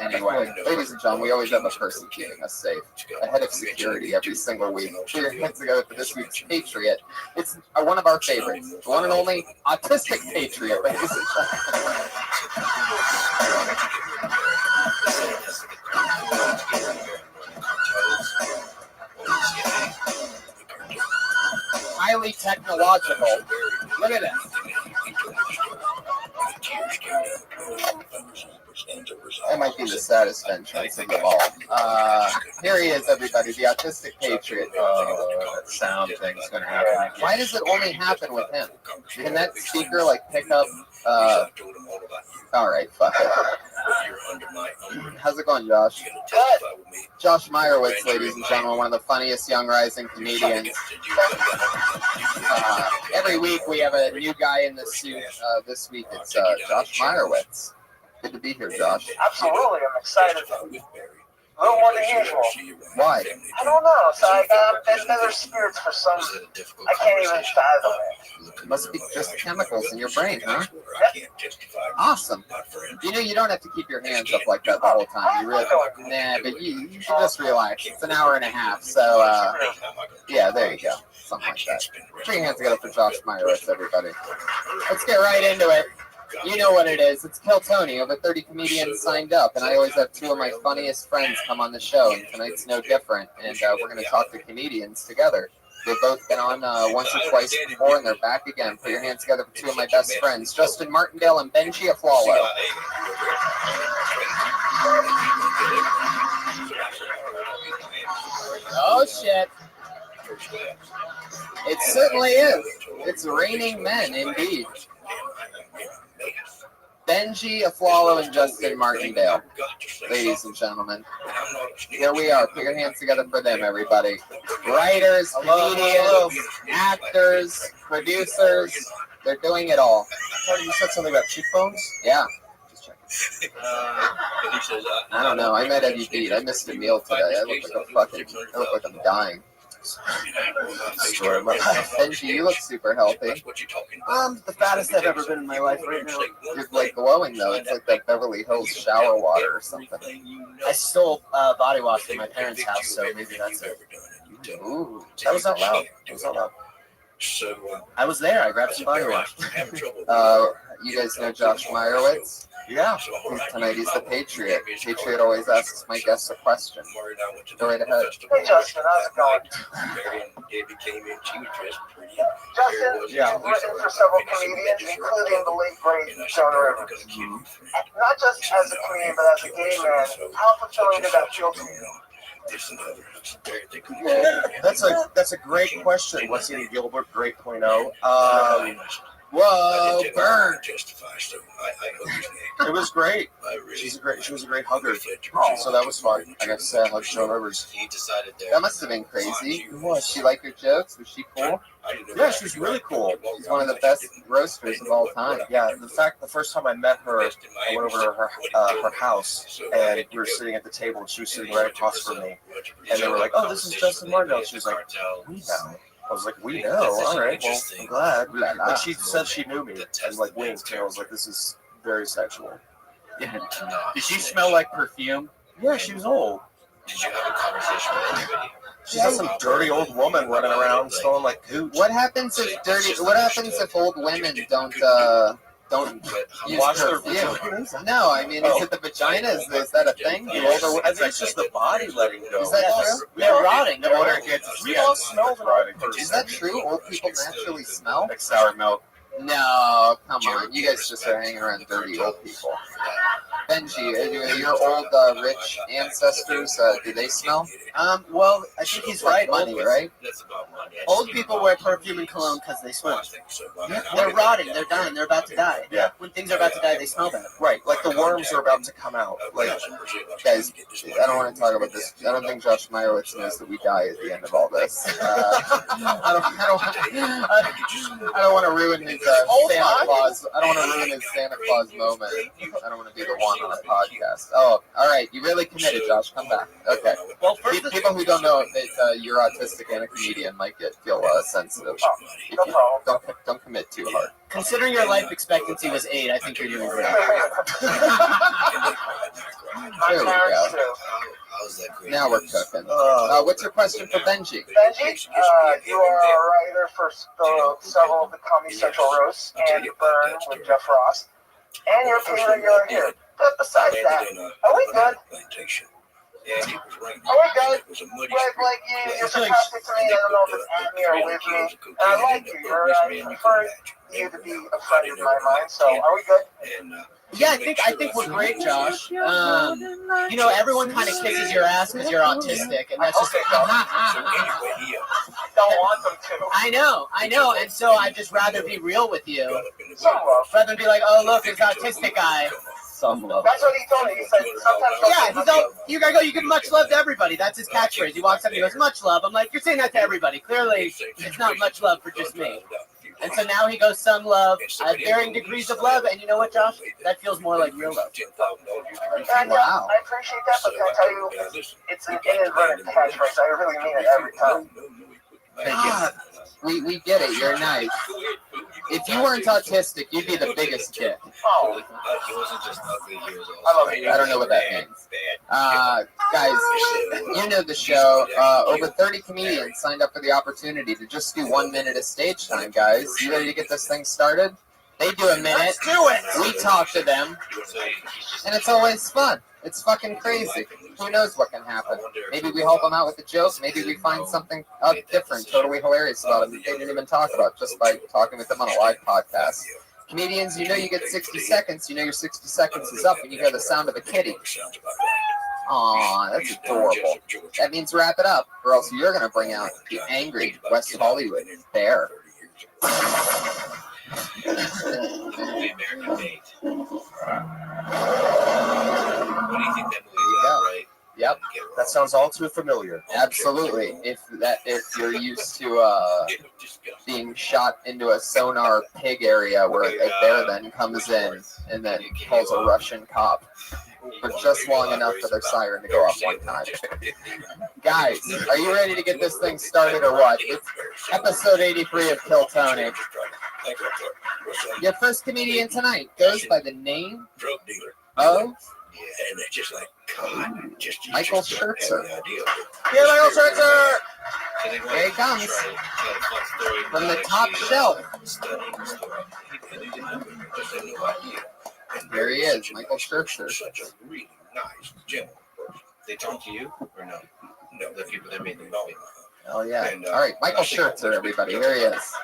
Anyway, ladies and gentlemen, we always have a person keeping us safe. A head of security every single week. Put your hands together for this week's Patriot. It's one of our favorites. The one and only autistic Patriot, ladies and highly technological. Look at this. That might be the saddest entrance of them all. Here he is, everybody, the autistic patriot. That sound thing's gonna happen again. Why does it only happen with him? Can that speaker like pick up? All right, fuck it. How's it going, Josh? Josh Meyerowitz, ladies and gentlemen, one of the funniest young rising comedians. Every week we have a new guy in the suit. This week it's Josh Meyerowitz. Good to be here, Josh. Absolutely, I'm excited. A little more than usual. Why? I don't know. So I got better spirits for some. I can't even fathom it. Must be just chemicals in your brain, huh? Awesome. You know, you don't have to keep your hands up like that the whole time. You really, but you should just relax. It's an hour and a half, so yeah, there you go. Something like that. Put your hands together for Josh Meyerowitz, everybody. Let's get right into it. You know what it is. It's Kill Tony. Over 30 comedians signed up, and I always have two of my funniest friends come on the show, and tonight's no different. And we're going to talk to comedians together. They've both been on once or twice before, and they're back again. Put your hands together for two of my best friends, Justin Martindale and Benji Aflalo. Oh, shit. It certainly is. It's raining men, indeed. Benji Aflalo and Justin Martindale, ladies and gentlemen. Here we are. Put your hands together for them, everybody. Writers, comedians, actors, producers. They're doing it all. You said something about cheekbones? Yeah. I don't know. I met Eddie Beat. I missed a meal today. I look like I'm dying. Benji, you look super healthy. I'm the fattest I've ever been in my life right now. You're like glowing though. It's like that Beverly Hills shower water or something. I stole body wash from my parents' house, so maybe that's it. Ooh, that was out loud. I was there. I grabbed some body wash. You guys know Josh Meyerowitz? Yeah. Tonight he's the Patriot. Patriot always asks my guests a question. Go right ahead. Hey, Justin, how's it going? Justin, you've written for several comedians, including the late great Jonah Rivers. Not just as a comedian, but as a gay man, how fulfilling did that feel to you? That's a great question. What's Ian Gilbert, great point oh. Whoa, burn! It was great. She was a great hugger. So that was fun. I got to say I hugged Joan Rivers. That must have been crazy. Was she like your jokes? Was she cool? Yeah, she was really cool. She's one of the best roasters of all time. Yeah, the first time I met her, I went over to her house, and we were sitting at the table, and she was sitting right across from me. And they were like, "Oh, this is Justin Martindale." She was like, "We know." I was like, "We know, all right. Well, I'm glad." But she said she knew me and like winked, and I was like, "This is very sexual." Yeah. Did she smell like perfume? Yeah, she was old. Did you have a conversation with anybody? She's not some dirty old woman running around smelling like cooch. What happens if old women don't use wash their perfume? vaginas? No, I mean, is it the vagina? Is that a thing? I think it's just the body letting go. Is that true? They're rotting. The older it gets, We all smell rotting. Is that true? Old people naturally smell? like sour milk. No, come on. You guys just are hanging around dirty old people. Benji, your old rich ancestors, do they smell? Well, I think he's right. Money, right? Old people wear perfume and cologne because they smell. They're rotting. They're dying. They're about to die. Yeah. When things are about to die, they smell bad. Right, like the worms are about to come out. Like, guys, I don't want to talk about this. I don't think Josh Meyerowitz knows that we die at the end of all this. I don't want to ruin his Santa Claus. I don't want to ruin his Santa Claus moment. I don't want to be the one on a podcast. Oh, all right. You really committed, Josh. Come back. Okay. Well, first, people who don't know that you're autistic and a comedian might feel sensitive. If you don't commit too hard. considering your life expectancy was 8, I think you're doing great. There we go. Now we're cooking. What's your question for Benji? Benji, you are a writer for several of the Comedy Central roasts and Burn with Jeff Ross, and you're pretty regular here. But besides that, are we good? Oh my God, like you're sarcastic to me. I don't know if it's at me or with me. And I like you. I prefer you to be a friend of mine. So are we good? Yeah, I think we're great, Josh. You know, everyone kind of kisses your ass because you're autistic, and that's just. Don't want them to. I know, and so I'd just rather be real with you, rather than be like, oh look, this autistic guy. Some love. That's what he told me. He said sometimes. Yeah, he's all, you gotta go. You give much love to everybody. That's his catchphrase. He walks up and he goes, much love. I'm like, you're saying that to everybody. Clearly, it's not much love for just me. And so now he goes, some love, varying degrees of love. And you know what, Josh? That feels more like real love. Wow. I appreciate that, but can I tell you, it's an inadvertent catchphrase. I really mean it every time. God, we get it. You're nice. If you weren't autistic, you'd be the biggest dick. Oh. He wasn't just ugly, he was I also. I don't know what that means. Guys, you know the show. Over 30 comedians signed up for the opportunity to just do 1 minute of stage time, guys. You ready to get this thing started? They do a minute. Let's do it. We talk to them. And it's always fun. It's fucking crazy. Who knows what can happen? Maybe we help them out with a joke. Maybe we find something different, totally hilarious about them that they didn't even talk about just by talking with them on a live podcast. Comedians, you know you get 60 seconds. You know your 60 seconds is up when you hear the sound of a kitty. Aw, that's adorable. That means wrap it up, or else you're going to bring out the angry West Hollywood bear. The American Made. What do you think that movie got right? Yep. That sounds all too familiar. Absolutely. If you're used to being shot into a sonar pig area where a bear then comes in and then calls a Russian cop for just long enough for their siren to go off one time. Guys, are you ready to get this thing started or what? It's episode 83 of Kill Tony. Your first comedian tonight goes by the name of Michael Schertzer. Yeah, Michael Schertzer! Here he comes. From the top shelf. Here he is, Michael Schertzer. Such a really nice, gentle person. They talk to you or no? No, the people that made the movie. Oh yeah. All right, Michael Schertzer, everybody. Here he is.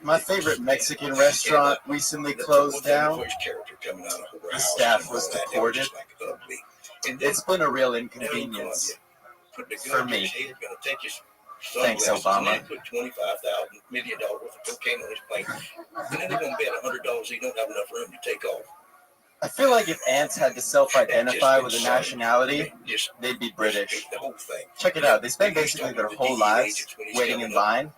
My favorite Mexican restaurant recently closed down. The staff was deported. It's been a real inconvenience for me. Thanks, Obama. Put $25 million worth of cocaine on his plane, and then they're going to bet $100 he don't have enough room to take off. I feel like if ants had to self-identify with a nationality, they'd be British. Check it out. They spend basically their whole lives waiting in line,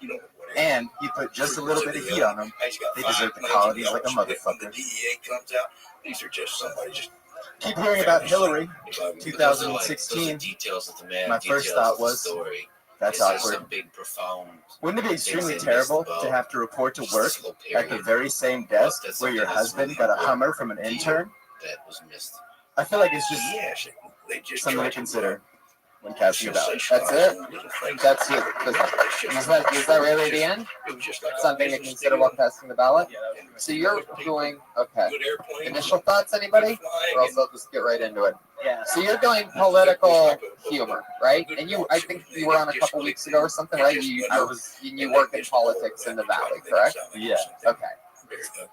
and you put just a little bit of heat on them. They desert the colonies like a motherfucker. These are just somebody just. Keep hearing about Hillary, 2016. My first thought was, that's awkward. Wouldn't it be extremely terrible to have to report to work at the very same desk where your husband got a Hummer from an intern? I feel like it's just something to consider when casting about. That's it? That's it. Is that really the end? Something to consider while casting the ballot? So you're doing, okay. Initial thoughts, anybody? Or else I'll just get right into it. Yeah. So you're doing political humor, right? And I think you were on a couple weeks ago or something, right? You work in politics in the Valley, correct? Yeah. Okay.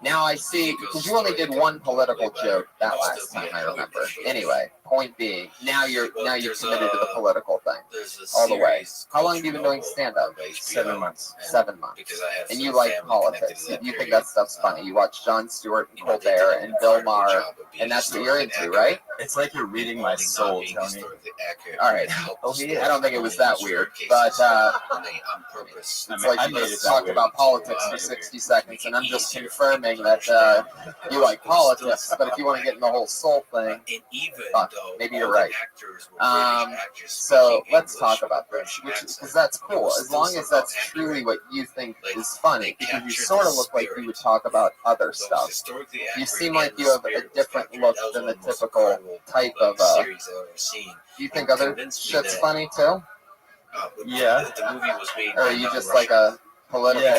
Now I see, because you only did one political joke that last time, I remember. Anyway, point being, now you're committed to the political thing all the way. How long have you been doing stand-up? 7 months. 7 months. And you like politics. You think that stuff's funny. You watch Jon Stewart and Colbert and Bill Maher, and that's what you're into, right? It's like you're reading my soul, Tony. All right. I don't think it was that weird, but it's like you just talked about politics for 60 seconds, and I'm just confirming that you like politics, but if you want to get in the whole soul thing, maybe you're right. So let's talk about this, because that's cool, as long as that's truly what you think is funny, because you sort of look like you would talk about other stuff. You seem like you have a different look than the typical type of, do you think other shit's funny too? Yeah. Or are you just like a political.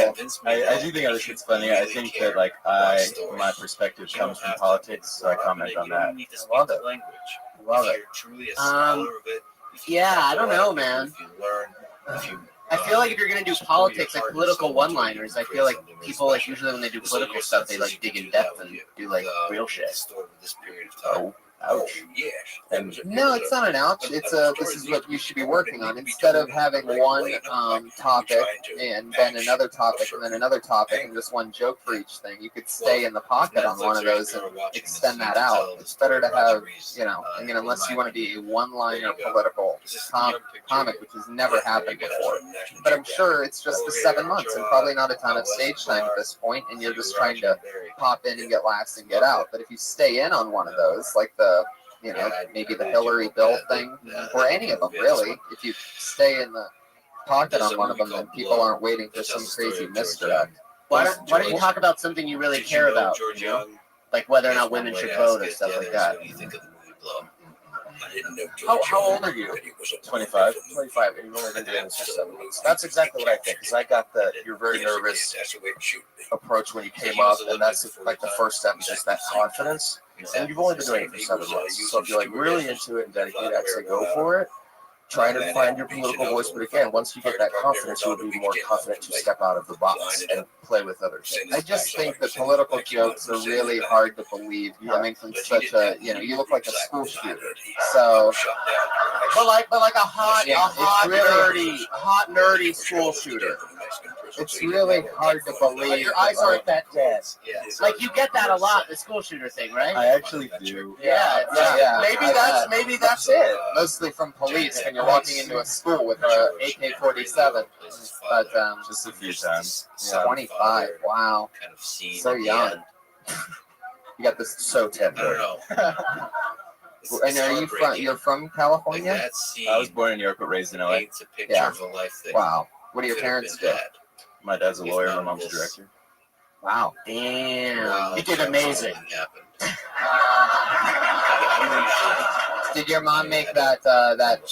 Yeah, I do think other shit's funny. I think that like my perspective comes from politics, so I comment on that. I love it. Love it. Yeah, I don't know, man. I feel like if you're gonna do politics, like political one-liners, I feel like people like usually when they do political stuff, they like dig in depth and do like real shit. Oh, ouch. No, it's not an ouch. It's this is what you should be working on. Instead of having one topic and then another topic and then another topic and just one joke for each thing, you could stay in the pocket on one of those and extend that out. It's better to have, I mean, unless you want to be a one-liner political comic, which has never happened before. But I'm sure it's just the 7 months and probably not a ton of stage time at this point, and you're just trying to pop in and get laughs and get out. But if you stay in on one of those, like maybe the Hillary Bill thing, or any of them really, if you stay in the pocket on one of them, then people aren't waiting for some crazy misdirect. Why don't you talk about something you really care about, like whether or not women should vote or stuff like that? How old are you? 25. 25, and you've only been doing this for 7 months. That's exactly what I think, because I got that you're very nervous approach when you came up, and that's like the first step is just that confidence. And you've only been doing it for 7 months. So if you're like really into it and dedicated, I'd say go for it. Try to find your political voice, but again, once you get that confidence, you'll be more confident to step out of the box and play with other things. I just think that political jokes are really hard to believe coming from such a, you look like a school shooter. So, but like a hot, nerdy school shooter. It's really hard to believe. Your eyes aren't that dead. Like you get that a lot, the school shooter thing, right? I actually do. Yeah. Maybe that's it. Mostly from police when you're walking into a school with a AK-47. But just a few times. 25. Wow. So young. You got this so tender. And are you from? You're from California? I was born in New York but raised in LA. Yeah. Wow. What do your parents do? My dad's a lawyer. My mom's a director. Wow. Damn. You did amazing. Did your mom make that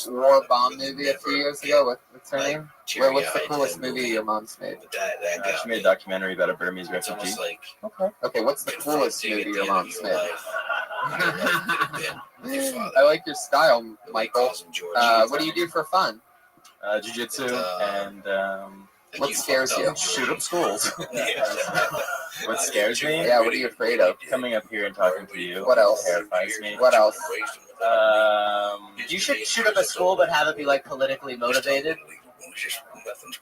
war bomb movie a few years ago? What's her name? What's the coolest movie your mom's made? She made a documentary about a Burmese refugee. Okay, what's the coolest movie your mom's made? I like your style, Michael. What do you do for fun? Jiu-jitsu and what scares you? Shoot up schools. What scares me? Yeah, what are you afraid of? Coming up here and talking to you. What else? Terrifies me. What else? You should shoot up a school, but have it be like politically motivated.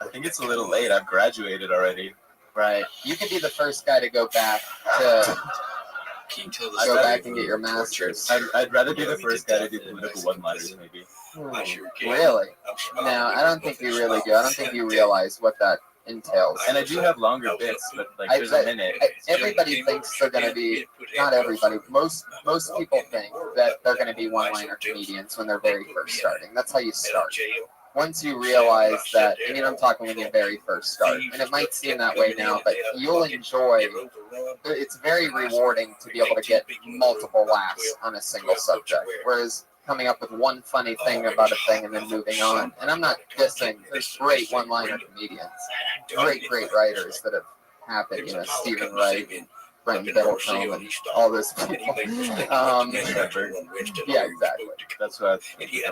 I think it's a little late. I've graduated already. Right. You could be the first guy to go back and get your master's. I'd rather be the first guy to do political one-liners, maybe. Really? No, I don't think you really do. I don't think you realize what that entails. And I do have longer bits, but like there's a minute. Everybody thinks they're going to be, not everybody, most people think that they're going to be one-liner comedians when they're very first starting. That's how you start. Once you realize that, and I'm talking when you very first start, and it might seem that way now, but you'll enjoy, it's very rewarding to be able to get multiple laughs on a single subject, whereas coming up with one funny thing about a thing and then moving on. And I'm not dissing, there's great one-liner comedians, great writers that have happened, Stephen Wright, Brenton Biddlecombe, and all those people. Yeah, exactly. That's what.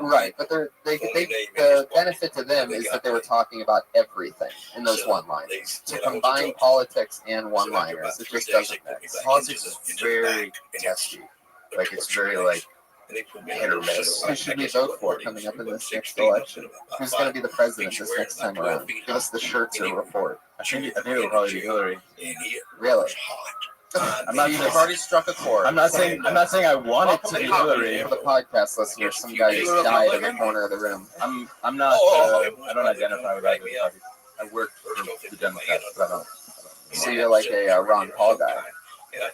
Right, but the benefit to them is that they were talking about everything in those one-liners. To combine politics and one-liners, it just doesn't mix. Politics is very testy. Like it's very hit or miss. Who should we vote for coming up in this next election? Who's going to be the president this next time around? Give us the shirts or report. I think it'll probably be Hillary. Really? You've already struck a chord. I'm not saying I want it to be Hillary. For the podcast listeners, some guy just died in the corner of the room. I'm not. I don't identify with either party. I work for the Democrats, but I don't. So you're like a Ron Paul guy.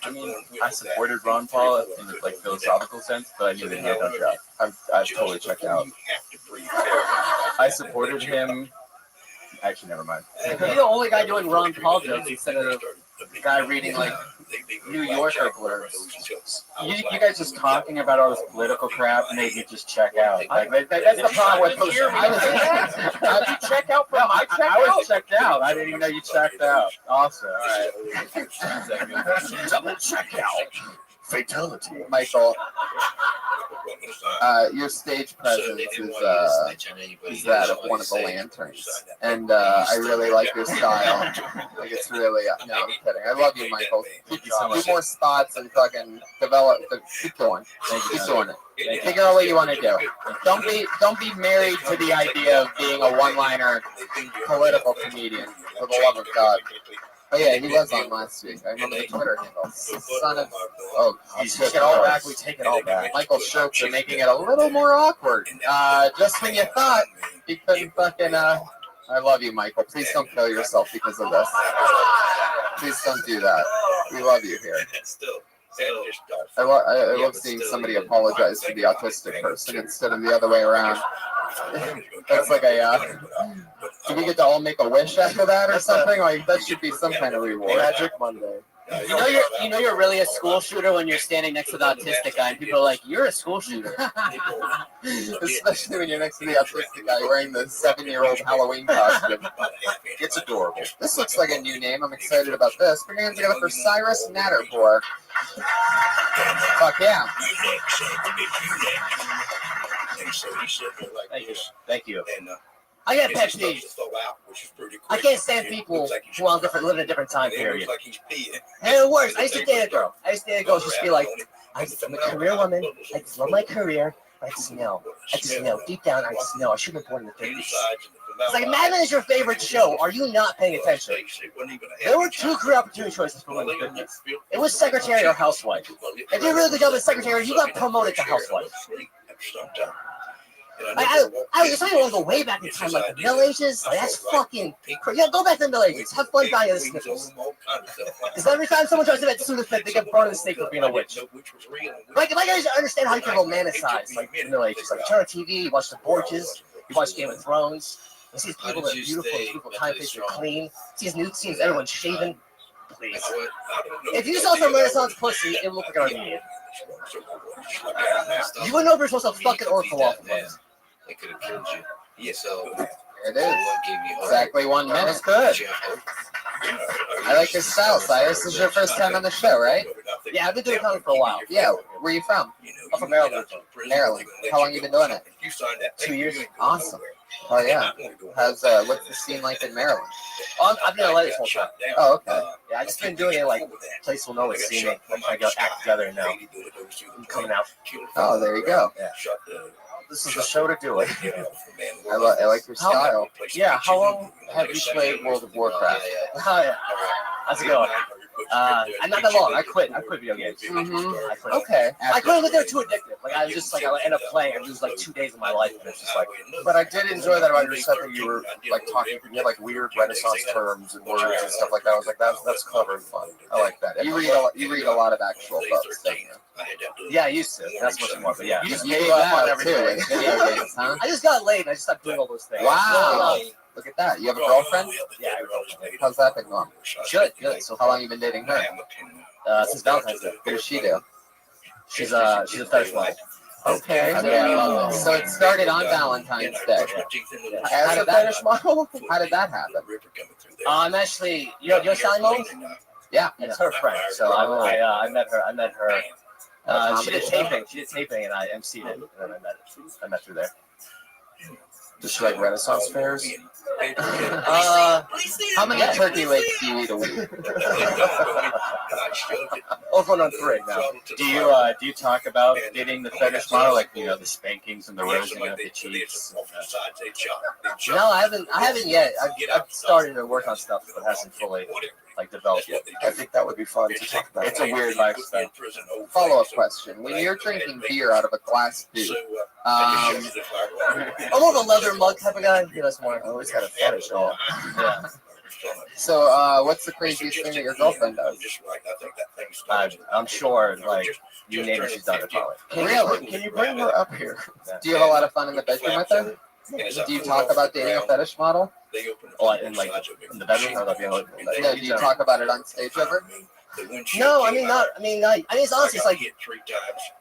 I mean, I supported Ron Paul in the philosophical sense, but I knew that he had no job. I've totally checked out. I supported him. Actually, never mind. You're the only guy doing Ron Paul jokes instead of guy reading like New Yorker blurbs. You guys just talking about all this political crap made me just check out. Like that's the problem with post. How'd you check out from my checkout? I was checked out. I didn't even know you checked out. Awesome. All right. Double checkout. Fatality. Michael, your stage presence is that of one of the lanterns, and I really like your style. Like it's really no, I'm kidding. I love you, Michael. Keep more spots and fucking develop. Keep going. Keep doing it. Figure out what you want to do. Don't be married to the idea of being a one-liner political comedian. For the love of God. Oh yeah, he was on last week. I remember the Twitter handle. Son of we take it all back. We take it all back. Michael Schultz are making it a little more awkward. Just when you thought you couldn't fucking. I love you, Michael. Please don't kill yourself because of this. Please don't do that. We love you here. I love seeing somebody apologize for the autistic person instead of the other way around. That's like a. Do we get to all make a wish after that or something? Like that should be some kind of reward. Magic Monday. You know you're really a school shooter when you're standing next to the autistic guy and people are like, you're a school shooter. Especially when you're next to the autistic guy wearing the 7-year-old Halloween costume. It's adorable. This looks like a new name. I'm excited about this. Put your hands together for Cyrus Natterbohr. Fuck yeah. Thank you. I got pet peeve. I can't stand people who live in a different time period. And it works. I used to date a girl. She'd just be like, I'm a career woman. I just love my career. I just know. Deep down, I just know. I should have been born in the 50s. It's like, Mad Men is your favorite show. Are you not paying attention? There were 2 career opportunity choices for women in the 50s. It was secretary or housewife. If you did a really good job as secretary, you got promoted to housewife. I was just trying to go way back in time, like the Middle Ages. Like that's fucking crazy. Yeah, go back to the Middle Ages. Have fun buying the sniffles. Because every time someone tries to bet Sudafed, they get burned in the stake for being a witch. Like, if I guys understand how you can romanticize like the Middle Ages, like you turn on TV, you watch the Borgias, you watch Game of Thrones, you see people that are beautiful time faces are clean, see his nude scenes, everyone's shaven. Please. If you saw some Renaissance pussy, it would look like an Armenian. You wouldn't know if you're supposed to fucking or falafel. It could have killed you. Yeah, so it is. Exactly 1 minute. That's good. I like your style, Cyrus. This is your first time on the show, right? Yeah, I've been doing comedy for a while. Yeah, where are you from? I'm from Maryland. Maryland. How long have you been doing it? 2 years. Awesome. Oh yeah. What's the scene like in Maryland? I've been in LA this whole time. Oh, okay. Yeah, I just been doing it like place will know it's see me. I got act together now. I'm coming out. Oh, there you go. Yeah. This is the show to do it. I like your style. How long have you played World of Warcraft? Oh yeah. How's it going? Not that long. I quit video games. Mm-hmm. I quit. Okay. I couldn't get there too addictive. Like I was just like I would end up playing and lose like 2 days of my life, and it's just like. But I did enjoy that about your stuff that you were like talking. You had like weird Renaissance terms and words and stuff like that. I was like, that's clever and fun. I like that. You read a lot of actual books, don't you? Yeah, I used to. That's much more. But yeah, you gave up on everything. I just got laid. And I just stopped doing all those things. Wow. Look at that. You have a girlfriend? Yeah, I have a girlfriend. How's that been going? Good. So how long have you been dating her? Since Valentine's Day. What does she do? She's a fetish model. Okay. So it started on Valentine's Day. As a fetish model? How did that happen? I'm actually, you know Sally Moans? Yeah. It's her friend. So I met her. She did taping, and I emceed it, and then I met her there. Does she like Renaissance fairs? How many turkey legs do you eat a week? Over on 3 now. Do you talk about getting the fetish model, like the spankings and the rosing of the cheeks? No, I haven't yet. I've started to work on stuff, but hasn't fully developed yet. I think that would be fun to talk about. It's a weird lifestyle. Follow-up question: when you're drinking beer out of a glass tube, I'm more of a leather mug type of guy. That's more. I always got a fetish. Yeah. So, what's the craziest thing that your girlfriend does? I'm sure, you name it, she's done it probably. Really? Can you bring her up here? Do you have a lot of fun in the bedroom with her? Do you talk about dating a fetish model? Oh, in like in the bedroom, or like, No, do you talk about it on stage ever? No, I mean not. I mean, it's honestly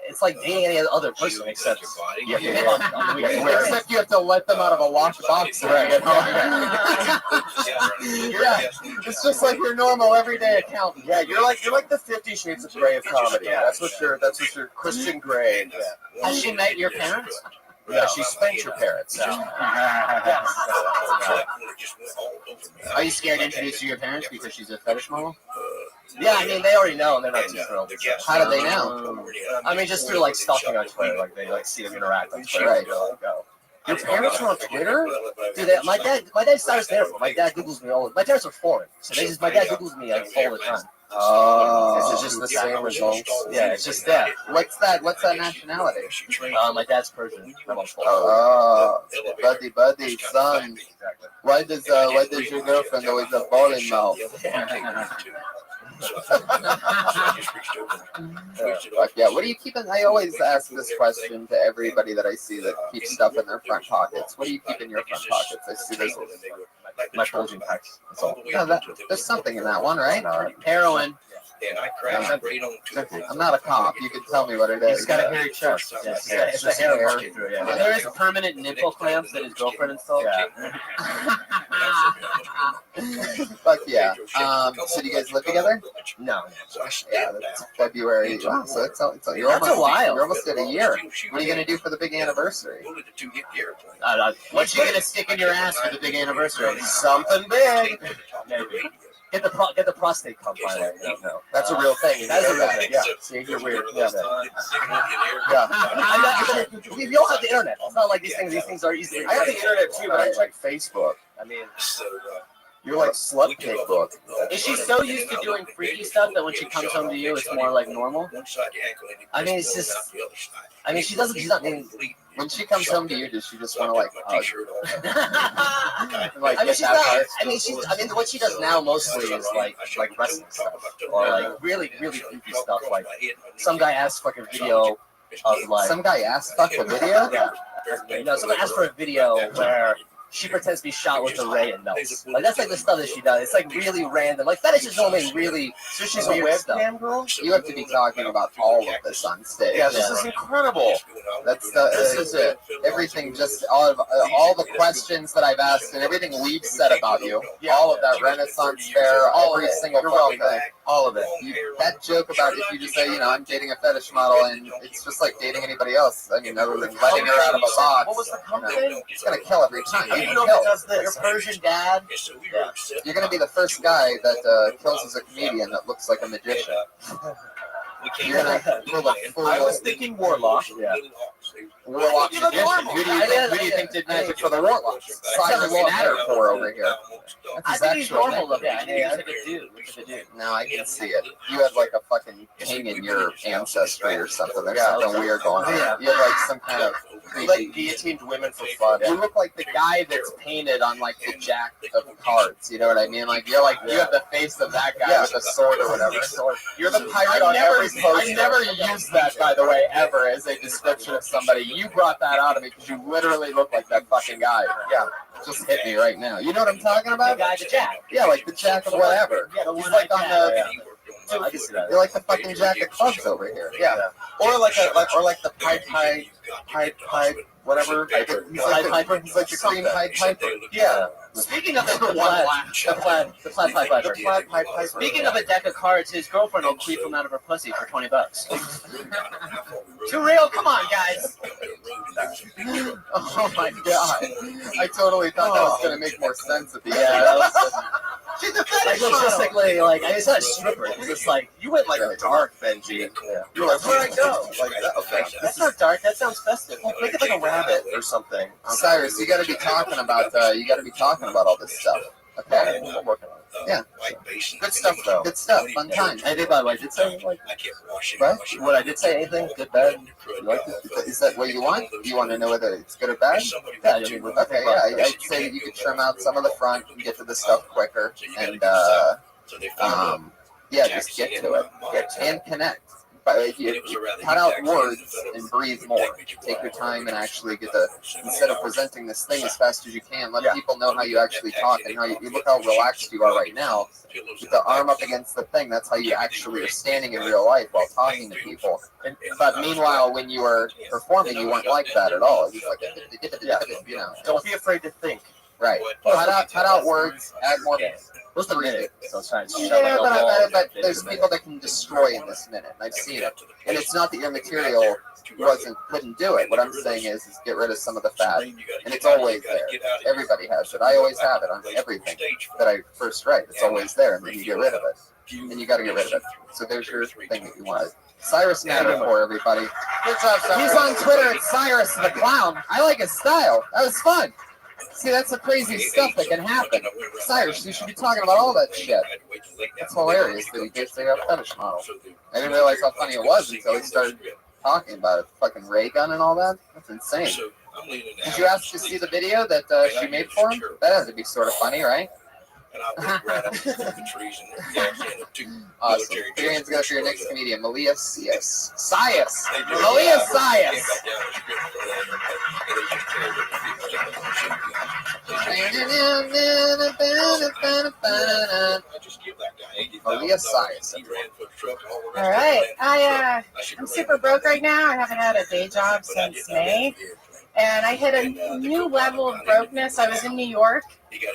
it's like dating any other person except you have to Except you have to let them out of a locked box when you get home. Yeah, it's just like your normal everyday account. Yeah, you're like the 50 Shades of Grey of comedy. That's what you're Christian Grey. Yeah. Has she met your parents? Yeah, she spanked your parents. Are you scared to introduce her to your parents because she's a fetish model? Yeah, I mean they already know, and they're not too thrilled. How do they know? I mean, just through like stalking on Twitter, like they like see them interact on Twitter. Right. Your parents are on Twitter? Dude, my dad starts there. My dad Googles me all. My parents are foreign, so my dad Googles me like all the time. Oh, it's just the same results. Yeah, it's just that. What's that nationality? My dad's Persian. I'm also buddy, son. Why does your girlfriend always have ball in mouth? Fuck yeah. What are you keeping? I always ask this question to everybody that I see that keeps stuff in their front pockets. What do you keep in your front pockets? I see there's my bulging packs. That's all. Yeah, there's something in that one, right? Heroin. I'm not a cop. You can tell me what it is. He's got a hairy chest. Yeah, it's a hair marking through. Yeah. There is permanent nipple clamps that his girlfriend installed. Yeah. Fuck yeah. So do you guys live together? No. Yeah, that's February. Wow, so you're That's a while. You're almost at a year. What are you gonna do for the big anniversary? What you gonna stick in your ass for the big anniversary? Something big. Maybe. Get the prostate pump by there. No. That's a real thing. That's a real thing. Yeah. See, you're weird. Yeah. Yeah. We all have the internet. It's not like these things are easy. I have the internet too, but I check Facebook. I mean, you're like slut cake book. Is she so used to doing freaky stuff that when she comes home to you, it's more like normal? I mean, it's just. I mean, she doesn't. She's not. When she comes home to you, does she just want to like hug? Like, I mean, she's not. I mean, what she does now mostly is like wrestling stuff or like really creepy stuff. Like some guy asked for a video of like some guy asked fuck a video. Yeah. No, someone asked for a video where she pretends to be shot with a ray and melts. Like that's like the stuff that she does. It's like really random. Like fetish is normally really. So she's a webcam girl. You have to be talking about all of this on stage. Yeah, this is incredible. This is it. Everything, just all the questions that I've asked and everything we've said about you. All of that Renaissance fair, every single fucking thing. All of it. That joke about if you just say, I'm dating a fetish model and it's just like dating anybody else. I mean, other than letting her out of a box. What was the company? It's gonna kill every time. Your Persian dad. Yeah. You're gonna be the first guy that kills as a comedian that looks like a magician. You're gonna pull a full. I was thinking Warlock. Yeah. Warlock magician. Who do you think did magic for the Warlocks? Simon Matter over here. I think he's normal looking. I think a dude. No, I can see it. You have like a fucking king in your ancestry or something. There's something weird going on. You have like some kind of You like guillotined women for fun. You look like the guy that's painted on like the jack of cards. You know what I mean? Like you have the face of that guy with a sword or whatever. You're the pirate on every poster. I never used that, by the way, ever as a description of somebody. You brought that out of me because you literally look like that fucking guy. Yeah, just hit me right now. You know what I'm talking about? The guy, the jack. Yeah, like the jack of whatever. He's like on the. You're like the fucking jack of clubs over here. Yeah, or like the pipe, whatever. He's like the green Pied Piper. Yeah. Speaking of the plaid pipe piper. Speaking of a deck of cards, his girlfriend will creep him out of her pussy for $20. Too real? Come on, guys. Oh my god! I totally thought that was gonna make more sense at the end. She's a fetish model. Logistically, like it's not a stripper. It's just like you went like dark, Benji. You're like, where'd I go? Like that. That's not dark. That sounds festive. Make it like a rabbit or something. Cyrus, you got to be talking about all this stuff. Okay, we're working on it. Yeah, good stuff though. Good stuff. Fun time. Anything by the way, I did say like what I did say anything good, bad. You like it? Is that what you want? Do you want to know whether it's good or bad? Yeah, I mean, okay, yeah. I'd say you could trim out some of the front and get to the stuff quicker, and just get to it and connect. cut out words and breathe more. Take your time and actually get the, instead of presenting this thing as fast as you can, let people know how you actually talk and how you look how relaxed you are right now. With the arm up against the thing, that's how you actually are standing in real life while talking to people. But meanwhile, when you were performing, you weren't like that at all. You was like, you know. Don't be afraid to think. Right. Cut out words, add more. What's the minute? So it's trying to shove Yeah, like a wall. but there's people that can destroy in this minute. And I've seen it. And it's not that your material couldn't do it. What I'm saying is get rid of some of the fat. And it's always there. Everybody has it. I always have it on everything that I first write. It's always there. And then you get rid of it. And you got to get rid of it. So there's your thing that you wanted. Cyrus Matterport, everybody. Good job, Cyrus. He's on Twitter at Cyrus the Clown. I like his style. That was fun. See, that's the crazy stuff that can happen. Cyrus, you should be talking about all that shit. It's hilarious that he gets a fetish model. I didn't realize how funny it was until he started talking about it. Fucking ray gun and all that. That's insane. Did you ask to see the video that she made for him? That had to be sort of funny, right? Awesome. Your hands go for your next comedian, Malia Sias. Sias! Malia Sias! Malia Sias. All right. I'm super broke right now. I haven't had a day job since May. And I hit a new level of brokenness. I was in New York,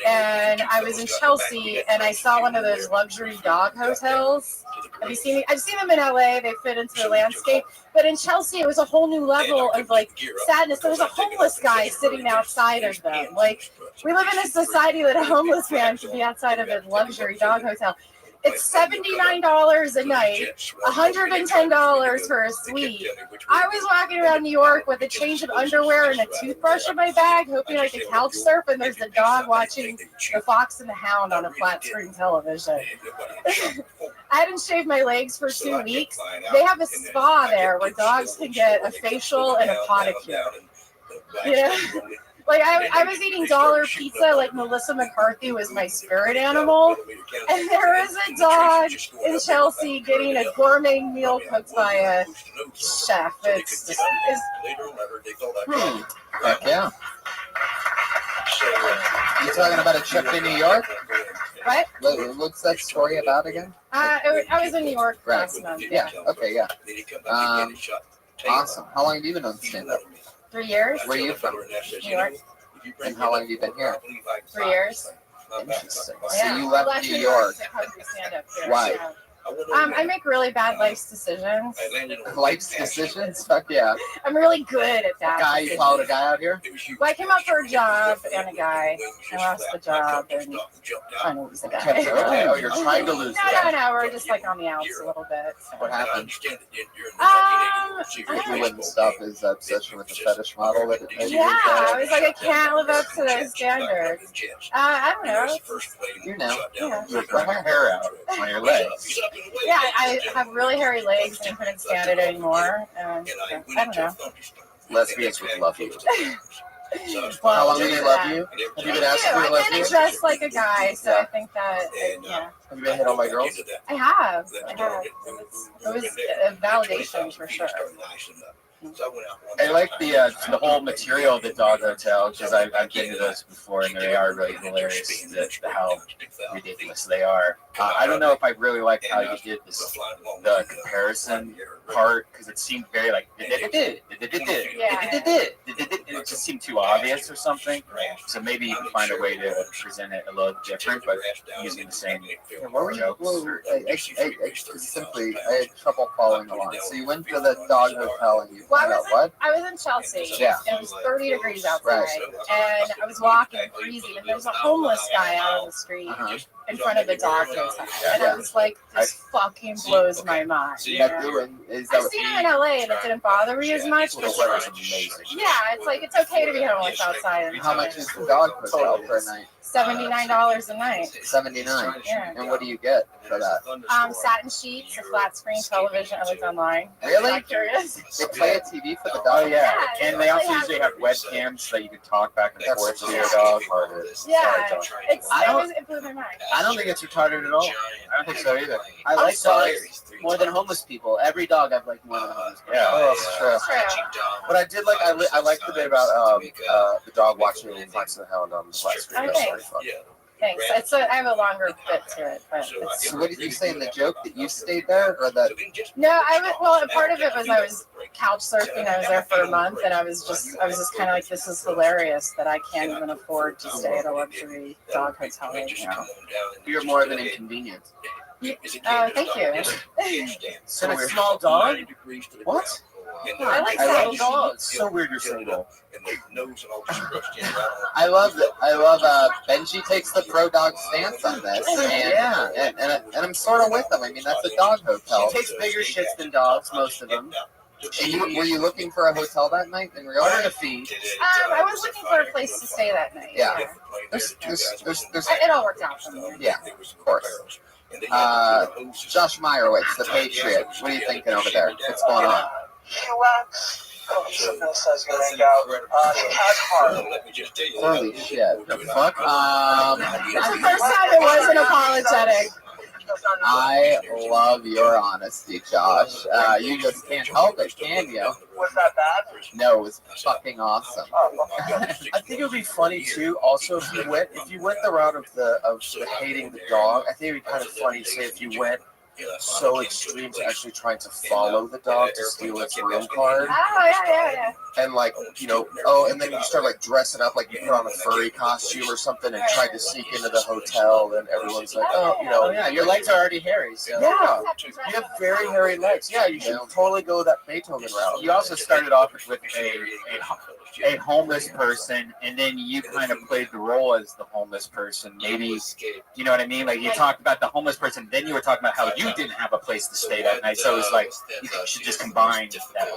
and I was in Chelsea, and I saw one of those luxury dog hotels. Have you seen? I've seen them in LA. They fit into the landscape. But in Chelsea, it was a whole new level of like sadness. There was a homeless guy sitting outside of them. Like, we live in a society that a homeless man should be outside of a luxury dog hotel. It's $79 a night, $110 for a suite. I was walking around New York with a change of underwear and a toothbrush in my bag, hoping I could couch surf, and there's a dog watching The Fox and the Hound on a flat screen television. I hadn't shaved my legs for 2 weeks. They have a spa there where dogs can get a facial and a pedicure. You know? Like, I was eating dollar pizza like Melissa McCarthy was my spirit animal, and there was a dog in Chelsea getting a gourmet meal cooked by a chef. It's just, Heck yeah. You talking about a trip to New York? What? What's that story about again? I was in New York last month. Yeah. Okay. Yeah. Awesome. How long have you been on stand-up? 3 years. Where are you from? New York. And how long have you been here? 3 years. Interesting. So you left New York. Why? I make really bad life decisions. Life decisions? Fuck yeah. I'm really good at that. You followed a guy out here? Well, I came out for a job and a guy. I lost the job and trying to lose the guy. Oh, you're trying to lose the guy. No. We're just like on the outs a little bit. So. What happened? You wouldn't stop his obsession with the fetish model. I was like, I can't live up to those standards. I don't know. You know. Yeah. You're growing your hair out on your legs. Yeah, I have really hairy legs and I couldn't stand it anymore. I don't know. Lesbians would love you. Well, how long do they love you? Have you been asked to be a lesbian? I've been dressed like a guy, so I think that, yeah. Have you been hit on by girls? I have. It was a validation for sure. I like the whole material of the dog hotel because I've been to those before and they are really hilarious. How ridiculous they are. I don't know if I really like how you did the comparison part because it seemed very like it just seemed too obvious or something. So maybe you can find a way to present it a little different, but using the same jokes. I had trouble following along. So you went to the dog hotel and you found out what? I was in Chelsea. Yeah. And it was 30 degrees outside. And I was walking freezing, and there was a homeless guy out on the street in front of the dog hotel. And I was like, this fucking blows my mind. You know? I've seen him in LA and it didn't bother me as much. But yeah, it's like it's okay to be homeless outside. How much is the dog hotel per night? $79 a night. 79. Yeah. And what do you get for that? Satin sheets, a flat screen television. I looked online. Really? I'm curious. They play a TV for the dog. Oh yeah, and they also usually have webcams so you can talk back and forth to your dog. Yeah, it blew my mind. I I don't think it's retarded at all. I don't think so either. I like dogs more than homeless people. Every dog I've liked more than homeless people. Yeah, Oh, that's true. But I did like I liked the bit about the dog watching Fox and the Hound on the last screen. That was Okay. pretty fun. Thanks. I have a longer bit to it, but it's, So what did you say in the joke that you stayed there, or that? no, I was well. Part of it was I was couch surfing. I was there for a month, and I was just kind of like, this is hilarious that I can't even afford to stay at a luxury dog hotel right now. You're more of an inconvenience. Thank you. So a weird. small dog? What? I like I love that. dogs. So weird you're single. I love that. I love Benji takes the pro dog stance on this, and I'm sort of with him. I mean, that's a dog hotel. She takes bigger shits than dogs, most of them. And were you looking for a hotel that night in real Ordered a life? fee. I was looking for a place to stay that night. Yeah. There's It all worked out for me. yeah, of course. Josh Meyerowitz, the Patriot. What are you thinking over there? What's going on? She lacks cohesiveness as you make out. She has heart. Holy shit. The fuck? It's the first time it wasn't apologetic. I love your honesty, Josh. You just can't help it, can you? Was that bad? No, it was fucking awesome. I think it would be funny too. Also, if you went the route of the hating the dog, I think it'd be kind of funny. Say if you went so extreme to actually trying to follow the dog to steal its room card, Oh yeah. and like and then you start like dressing up like you put on a furry costume or something and tried to sneak into the hotel, and everyone's like, Oh yeah, your legs are already hairy. So. yeah, you have very hairy legs. Yeah, you should totally go that Beethoven route. You also started off with a homeless person, and then you kind of played the role as the homeless person. Maybe, you know what I mean? Like you talked about the homeless person, then you were talking about how you didn't have a place to stay that night. So it was like you should just combine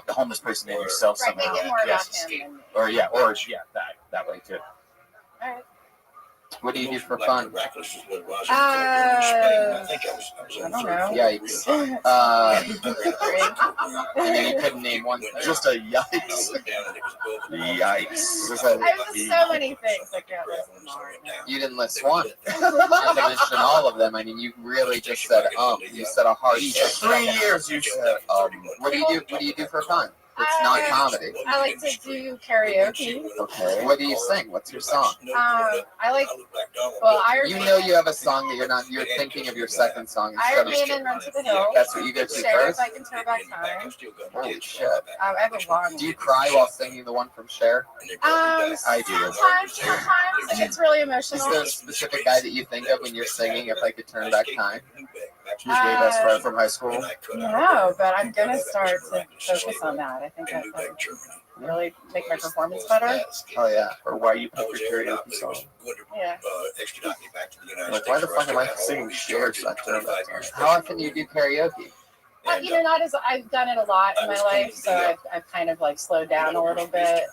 the homeless person and yourself Right, somehow. make it more about him. Or that way too. Alright. What do you do for fun? I don't know. Yikes. I mean, you couldn't name one thing. Just a yikes. Yikes. I have so many things I can't listen to right now. You didn't list one. Not to mention all of them. I mean, you really just said You said a hard 3 years you said What do you do for fun? It's not comedy. I like to do karaoke. Okay. What do you sing? What's your song? I like. Well, Iron You Maiden. know you have a song that you're thinking of your second song Iron instead of. Maiden, Run to the Hills. That's what you go to Share first? If I Can Turn Back Time. Holy shit. I have a long. Do you cry while singing the one from Cher? I do. Sometimes it gets really emotional. Is there a specific guy that you think of when you're singing If I Could Turn Back Time? Who's your gay best friend from high school? No, but I'm gonna start to focus on that. I think that would really make my performance better. Oh yeah. Or why you pick your karaoke song? Yeah. Like, why the fuck am I singing Cher so I turn back time? How often do you do karaoke? Not as I've done it a lot in my life, so I've kind of like slowed down a little bit.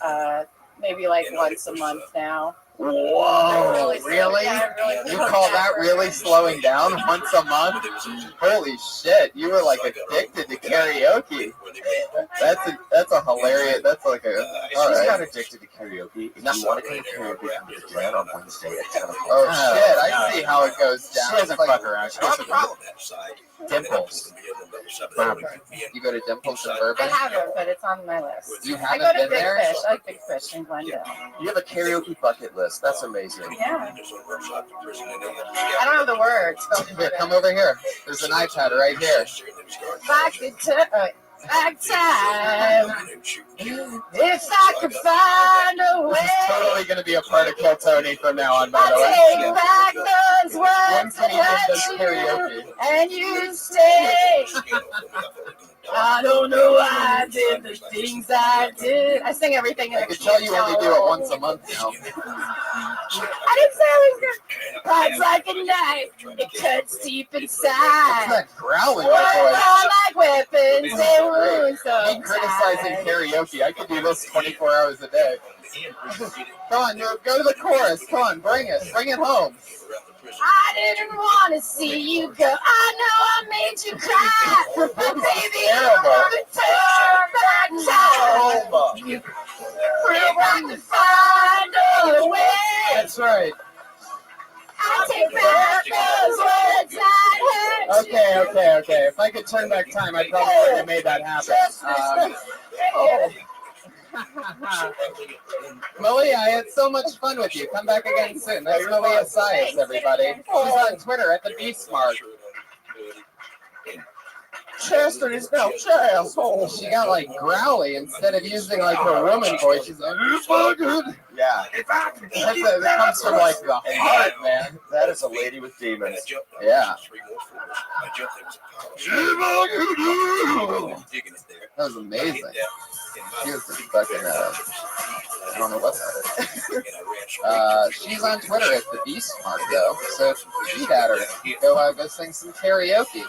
Maybe like once a month now. Whoa, really? You call that really slowing down once a month? Holy shit, you were like addicted to karaoke. That's a hilarious, that's like a, She's not addicted to karaoke. If you want to come to karaoke, come to the Den on Wednesday at 10 o'clock. Oh shit, I see how it goes down. She doesn't fuck around. She goes to Dimples. You go to Dimples and I Bourbon? haven't, but it's on my list. You I haven't go to been Big there? Fish. I like Big Fish in Glendale. You have a karaoke bucket list. That's amazing. Yeah. I don't have the words. Here, come over here. There's an iPad right here. Back time. If I could find a way. This is totally going to be a part of Kill Tony from now on, by the I'll way. take back those words that hurt you, and you stay. I don't know why I did the things I did. I sing everything in a I could tell you only do it once a month now. I didn't say I was good. Bites like a knife. It cuts deep inside. What's that growling Words voice? are like weapons. They wound Me sometimes. criticizing karaoke. I could do this 24 hours a day. Come on, go to the chorus. Come on, bring it home. I didn't want to see you go. I know I made you cry. But baby, I want to turn back time. You have to find a way. That's right. I take back Okay. If I could turn back time, I probably would have made that happen. Malia, I had so much fun with you. Come back again soon. That's Malia Sias, everybody. She's on Twitter at the Beastmark. Chester is now asshole. She got like growly instead of using like her woman voice. She's like, yeah. That comes from like the heart, man. That is a lady with demons. Yeah. That was amazing. She was just fucking, I don't know what that is. She's on Twitter at the Beastmark, though. So if you had her, go sing some karaoke.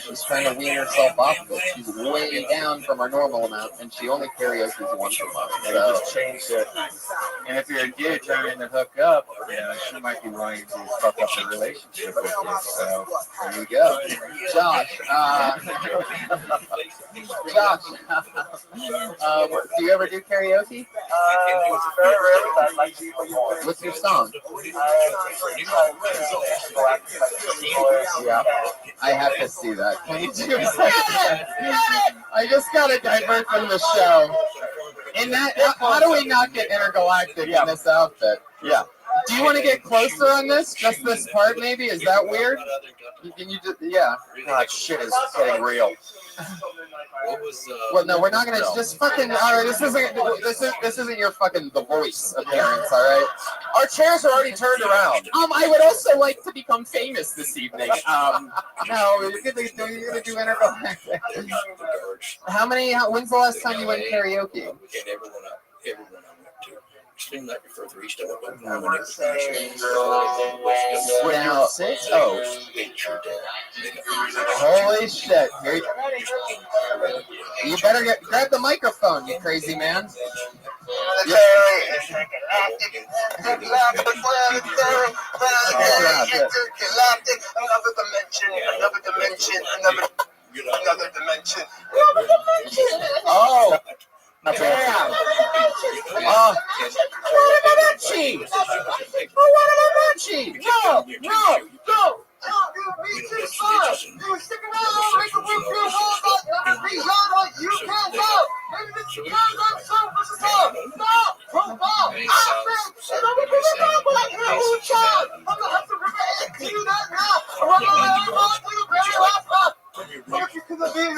She's trying to wean herself off of it. She's way down from her normal amount, and she only karaoke's once a month. So just changed it. And if you're a dude trying to hook up, she might be wanting to fuck up the relationship with you. So there you go. Josh, do you ever do karaoke? Very rarely, but I'd like to. What's your song? Yeah, I have to see that. Can you do it? I just gotta divert from the show. In that, how do we not get intergalactic in this outfit? Yeah. Do you want to get closer on this? Just this part, maybe? Is that weird? Can you just, yeah. God, shit is getting real. Well, no, we're not gonna just fucking. All right, this isn't your fucking The Voice appearance. All right. Our chairs are already turned around. I would also like to become famous this evening. No, you're gonna do intergalactic. When's the last time you went karaoke? And everyone I went to. Extreme like further east, I went to Now, holy shit! You better grab the microphone, you crazy man. Another dimension. Oh. Damn! What about that cheese? What about that cheese? No! You stick around, make the world feel well, but be young like you can go. Maybe this is young gun so versus love. Stop! Profile! I feel, we can look but I can't hold child. I'm gonna have to remember to do that now. I'm gonna let you run through the very last one. Look, you could have been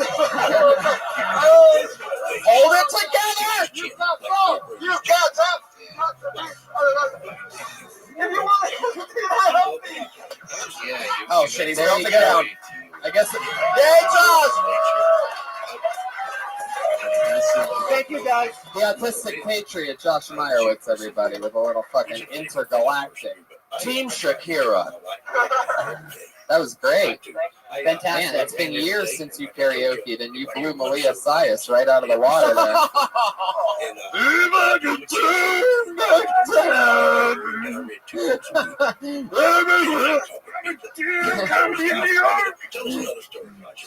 hold it together! You got phone! You got top! If you want to do that, help me! Oh shit, he's melting down. I guess. Thank you, guys. The autistic patriot, Josh Meyerowitz, everybody, with a little fucking intergalactic. Team Shakira. That was great. Fantastic. Man, it's been years since you karaoke'd, and you blew Malia Sias right out of the water there.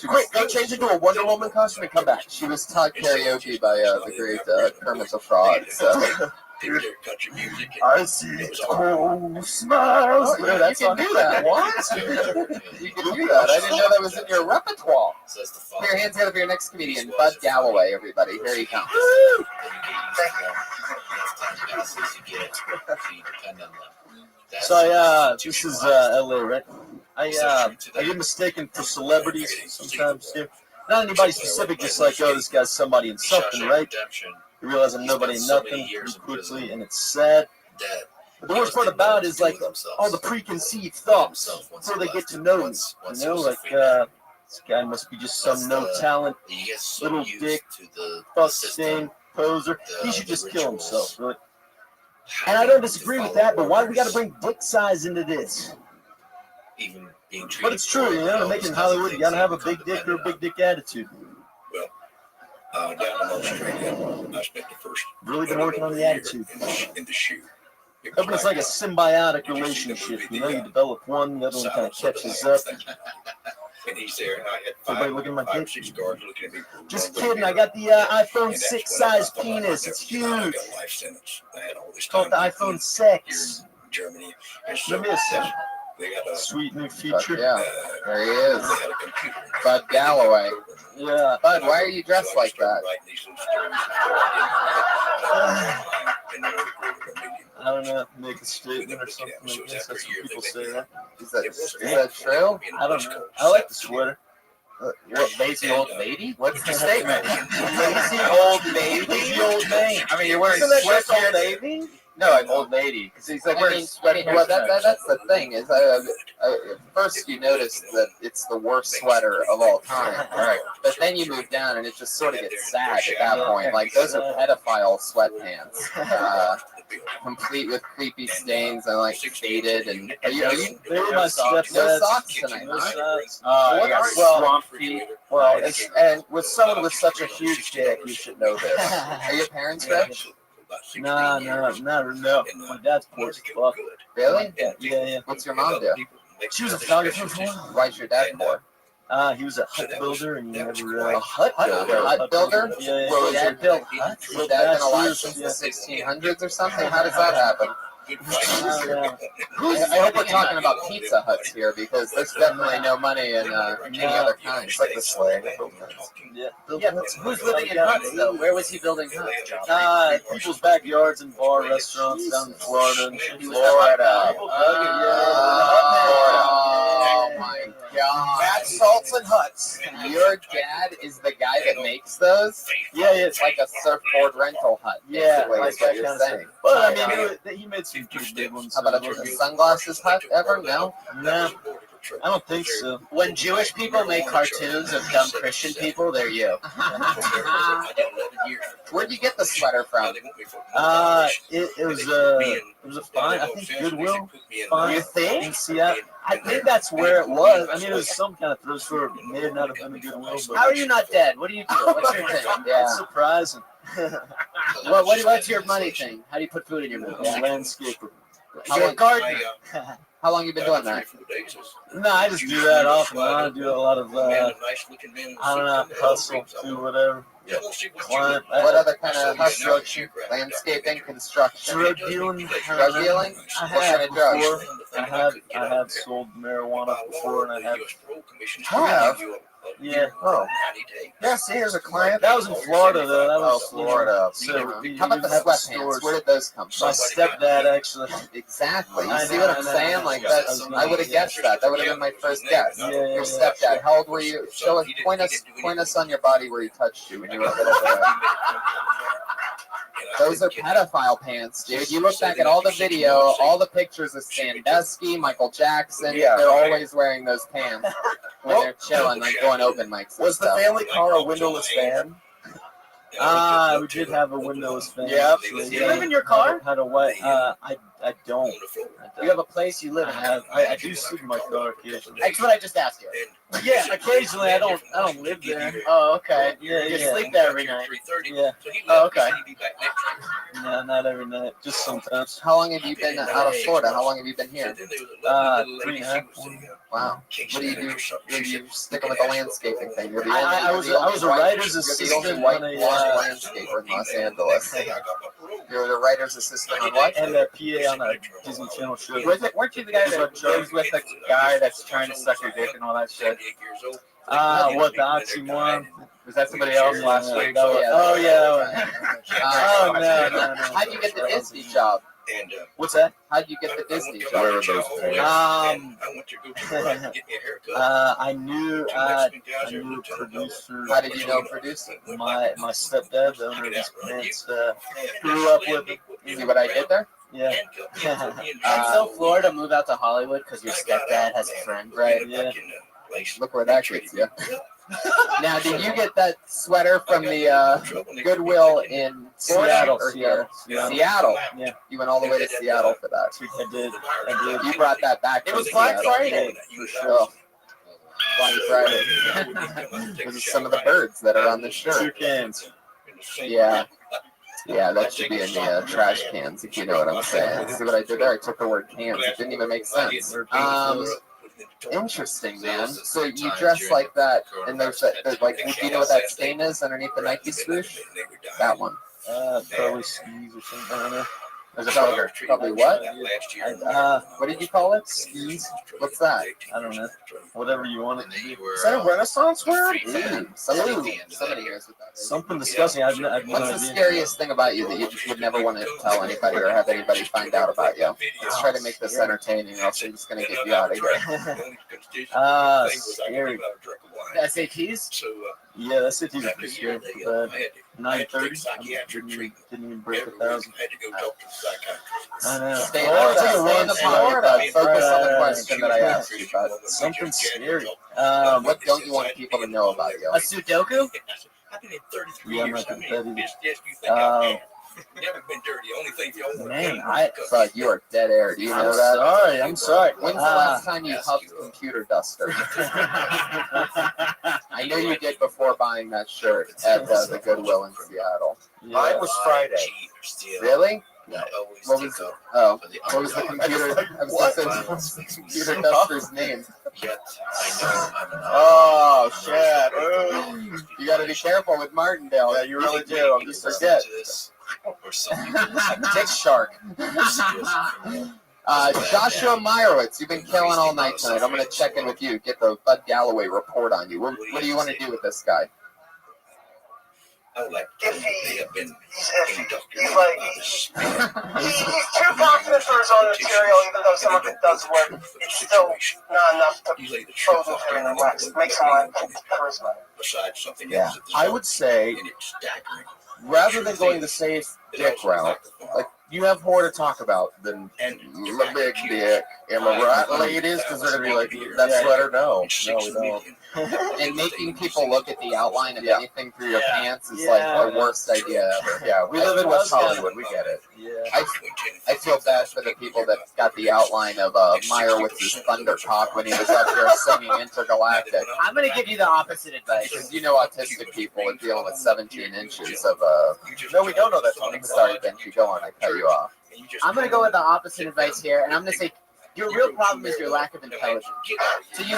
Quick, go change into a Wonder Woman costume and come back. She was taught karaoke by the great Kermit the Frog. So. I see cold smiles. Oh, yeah, you can do that. What? You can do that. I didn't know that was in your repertoire. Put your hands together for your next comedian, Bud Galloway, everybody. Here he comes. So, this is LA, right? I get mistaken for celebrities sometimes too. Not anybody specific, just like, oh, this guy's somebody and something, right? You realize I'm nobody and nothing pretty quickly, and it's sad. But the worst part about it is like all the preconceived thoughts before they get to know me. You know, like this guy must be just some no talent, little dick, fuck stain, poser. He should just kill himself, really. And I don't disagree with that, but why do we got to bring dick size into this? But it's true, you know, to make it in Hollywood, you got to have a big dick or a big dick attitude. Down in Australia, I spent the first. Really been working on the attitude. In the shoe. But it's like a symbiotic relationship. You know, you develop one, the other one kind of catches up. And he's there, and I had Everybody looking at my dick. 6 guards looking at me. Just kidding. I got the iPhone 6 size penis. It's huge. It's called the iPhone 6. Germany. Let me a second. Sweet new Fuck feature. yeah, there he is. Bud Galloway. Yeah. Bud, why are you dressed like that? I don't know. Make a statement or something. I guess that's what people say, right? Is that true? I don't know. I like the sweater. What, lazy old lady? What's the statement? Lazy old lady? Lazy old man. I mean, you're wearing Isn't that just sweatpants. old lady? No, I'm old lady. Because he's like wearing sweatpants. Well, that's the thing. Is at first you notice that it's the worst sweater of all time. Right. But then you move down and it just sort of gets sad at that point. Like, those are pedophile sweatpants. Complete with creepy stains and like faded and are you They were my stepdads. no socks tonight, No huh? socks. What are Swamp feet. Well, and with someone with such a huge dick, you should know this. Are your parents rich? Nah, no. My dad's poor as fuck. Really? Yeah. What's your mom do? She was a photographer for a while. Why's your dad poor? He was a hut builder and he never. A hut builder? Hut builder? Yeah. Well, Dad built huts? Has your dad been alive since the 1600s or something? How does that happen? I hope we're talking about Pizza Huts here because there's definitely no money in any other kind. It's like the slang. Yeah. Yeah, but who's living in huts though? Where was he building huts, John? People's backyards and bar restaurants down in Florida and shit. Florida. Oh my god. Bath salts and huts. Your dad is the guy that makes those? Yeah. It's like a surfboard rental hut. Yeah, Basically, like is what that you're kind of saying. stuff. But I mean, he made some pretty big ones. How about a sunglasses hut ever? No? No, I don't think so. When Jewish people make cartoons of dumb Christian people, they're you. Where'd you get the sweater from? It was a fine. I think Goodwill. Fine. You think? In Seattle. I think that's where it was. I mean, it was some kind of thrift store. It may not have been a Goodwill. But How are you not dead? What do you do? What's your thing? That's surprising. What's your money thing? How do you put food in your mouth? Landscaper. You're a gardener. How long you been doing that? No, I just do that off and on. I do a lot of, I don't know, hustle, do whatever. Climb. What other kind of hustle? Landscaping, construction, Drug dealing. Drug dealing? I What kind have of drugs? before. I have sold marijuana before, and I have. Have? Yeah. Oh. Yeah, see, here's a client. That was in Florida, though. That was Florida. So How about the sweatpants? Where did those come from? My stepdad, actually. Exactly. You I see know, what I'm I know. saying? Like that's. I would have guessed that. That would have been my first guess. Yeah. Your stepdad. How old were you? Show us. Point us on your body where he touched you when you were a little bit. Those are pedophile pants, dude. You look back at all the video, all the pictures of Sandusky, Michael Jackson. Yeah. They're always wearing those pants when they're chilling, like going open mics. Was the family car a windowless van? We did have a windowless van. Yeah. Actually. Do you live in your car? Had a white. I don't. You have a place you live in. I do sleep in my car occasionally. That's what I just asked you. Yeah, occasionally. I don't live there. Oh, okay. Yeah, You yeah. sleep there every night. Yeah. Oh, okay. No, not every night. Just sometimes. How long have you been out of Florida? How long have you been here? 3.5. Wow. What do you do? Are you sticking with the landscaping thing? You're the only, I was a writer's assistant You're the only white on a, blonde landscaper in Los Angeles. You're the writer's assistant on what? and a PA on a Disney Channel show. Weren't you the guy that lives with the guy that's trying to suck your dick and all that shit? What, the oxymoron? Was that somebody else last week? Oh, yeah. Oh, no. How'd you get the Disney job? What's that? How'd you get the Disney job? Where are those I knew a producer. How did you know producer? My stepdad, the owner of these pants, grew up with him. You see what I did there? Yeah. And so Florida moved out to Hollywood because your stepdad has a friend, right? Yeah. Look where that gets you. Now, did you get that sweater from the Goodwill in Seattle? Or here? Seattle. Yeah. You went all the way to Seattle for that. I did. You brought that back. It from was Black Seattle. Friday. For sure. Black Friday. Those are some of the birds that are on this shirt. Toucans. Yeah. Yeah, that should be in the trash cans, if you know what I'm saying. See what I did there? I took the word cans. It didn't even make sense. Interesting, man. So you dress like that, and there's like, do you know what that stain is underneath the Nike swoosh? That one. Probably skis or something. I don't know. There's a booger. Probably what? What did you call it? Skis? What's that? I don't know. Whatever you want it to be. Is that a Renaissance word? Somebody hears what that is. Something disgusting. I've no What's the idea. scariest thing about you that you would never want to tell anybody or have anybody find out about you? Let's try to make this entertaining, or else I'm just going to get you out of here. Scary. The SATs? Yeah, that's it. He's pretty scary. 9:30. Didn't even break 1,000. I know. Stay in the Florida. Focus on the question that I asked you about. Something scary. What don't you want people to know about you? A Sudoku? Yeah, I'm not competitive. Man, Bud, you are dead air. Do you know that? I'm sorry. When's the last time you huffed computer duster? I know you did before buying that shirt at the Goodwill in Seattle. Mine was Friday. Really? No. What was the computer duster's name? Oh shit! You got to be careful with Martindale. Yeah, you really do. I'm just forget. Dick Shark. Joshua Meyerowitz, you've been killing all night tonight. I'm going to check in with you, get the Bud Galloway report on you. What do you want to do with this guy? He's too confident for his own material, even though some of it does work. It's still not enough to pose him in the West. Makes him like charisma. Yeah, I would say, rather than going the safe dick route, like, you have more to talk about than the big dick. Am I right, ladies? Because they're going to be like, that sweater, no, we don't. And making people look at the outline of anything through your pants is like the worst idea ever. Yeah, we live in West Hollywood. We get it. Yeah. I feel bad for the people that got the outline of Meyerowitz's Thundercock when he was up here singing Intergalactic. I'm going to give you the opposite advice. Because you know autistic people are dealing with 17 inches of No, we don't know that. Sorry, Benji, go on. I cut you off. I'm going to go with the opposite advice here, and I'm going to say your real problem is your lack of intelligence. So you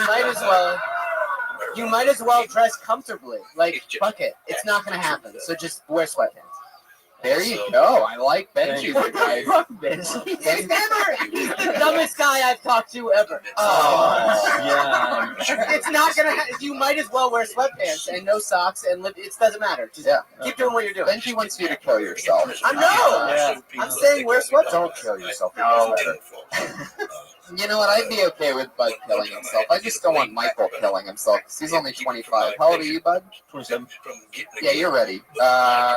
might as well dress comfortably. Like, fuck it. It's not going to happen. So just wear sweatpants. There you go. I like Benji's advice. Fuck Benji. He's never the dumbest guy I've talked to ever. Yeah. It's not going to you might as well wear sweatpants and no socks and live. It doesn't matter. Just keep doing what you're doing. Benji wants you to kill yourself. I know. I'm saying wear sweatpants. Don't kill yourself. You know what? I'd be okay with Bud killing himself. I just don't want Michael killing himself because he's only 25. How old are you, Bud? 27. Yeah, you're ready. Bud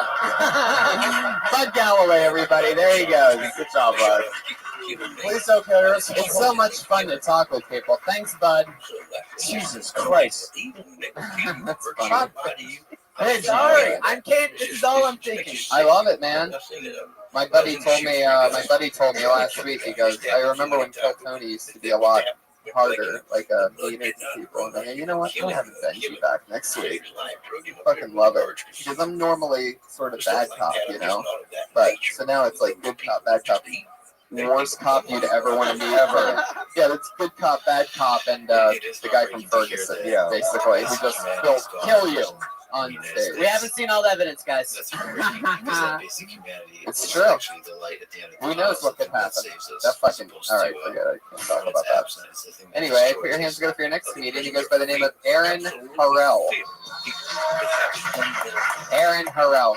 Galloway, everybody. There he goes. Good job, Bud. Please don't kill yourself. It's so much fun to talk with people. Thanks, Bud. Jesus Christ. That's funny. Hey, sorry. This is all I'm thinking. I love it, man. My buddy told me last week, he goes, I remember when Kill Tony used to be a lot harder, like meaner to people. And then, you know what? I'll have Benji back next week. Fucking love it. Because I'm normally sort of bad cop, you know? But, so now it's like good cop, bad cop. Worst cop you'd ever want to meet ever. Yeah, that's good cop, bad cop, and the guy from Ferguson, basically, who just will kill you on stage. We haven't seen all the evidence, guys. It's true. Who knows what could happen? That fucking... Alright, forget it. I can't talk about that. Anyway, put your hands together for your next comedian. He goes by the name of Aaron Harrell. Aaron Harrell.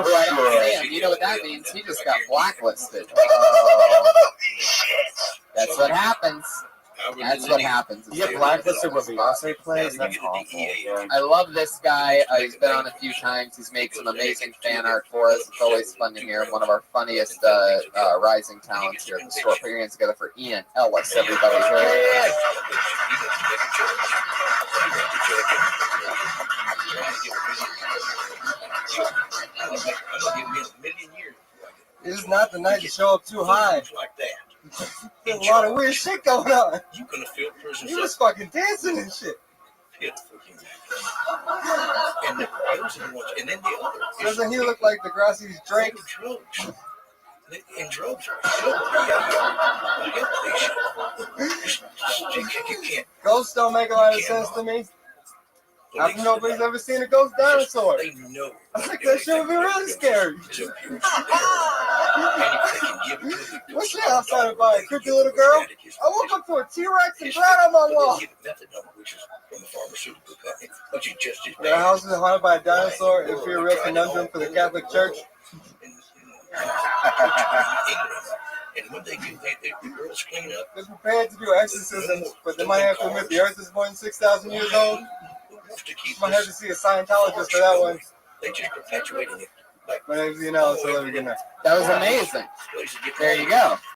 Damn, you know what that means? He just got blacklisted. That's what happens. That's what happens. You get blacklisted when Beyonce plays? That's awful. I love this guy. He's been on a few times. He's made some amazing fan art for us. It's always fun to hear him. One of our funniest rising talents here at the store. Put your hands together for Ian Ellis, everybody. This is not the night to show up too high. There's a lot of weird shit going on. He was fucking dancing and shit. Doesn't he look like Degrassi's Drake? And drugs Ghosts don't make a lot of sense to me. How come nobody's ever seen a ghost dinosaur? They know. I think that shit would be really scary. What's that outside by a creepy little girl? I woke up to a T-Rex and blood on my wall. Your house is haunted by a dinosaur. It'd be a real conundrum for the Catholic Church. And when they do, the girls clean up. They're prepared to do exorcisms, but they might have to admit the Earth is more than 6,000 years old. Might have to see a Scientologist for that one. They just perpetuating it. My name's so let me get that. That was amazing. There you go.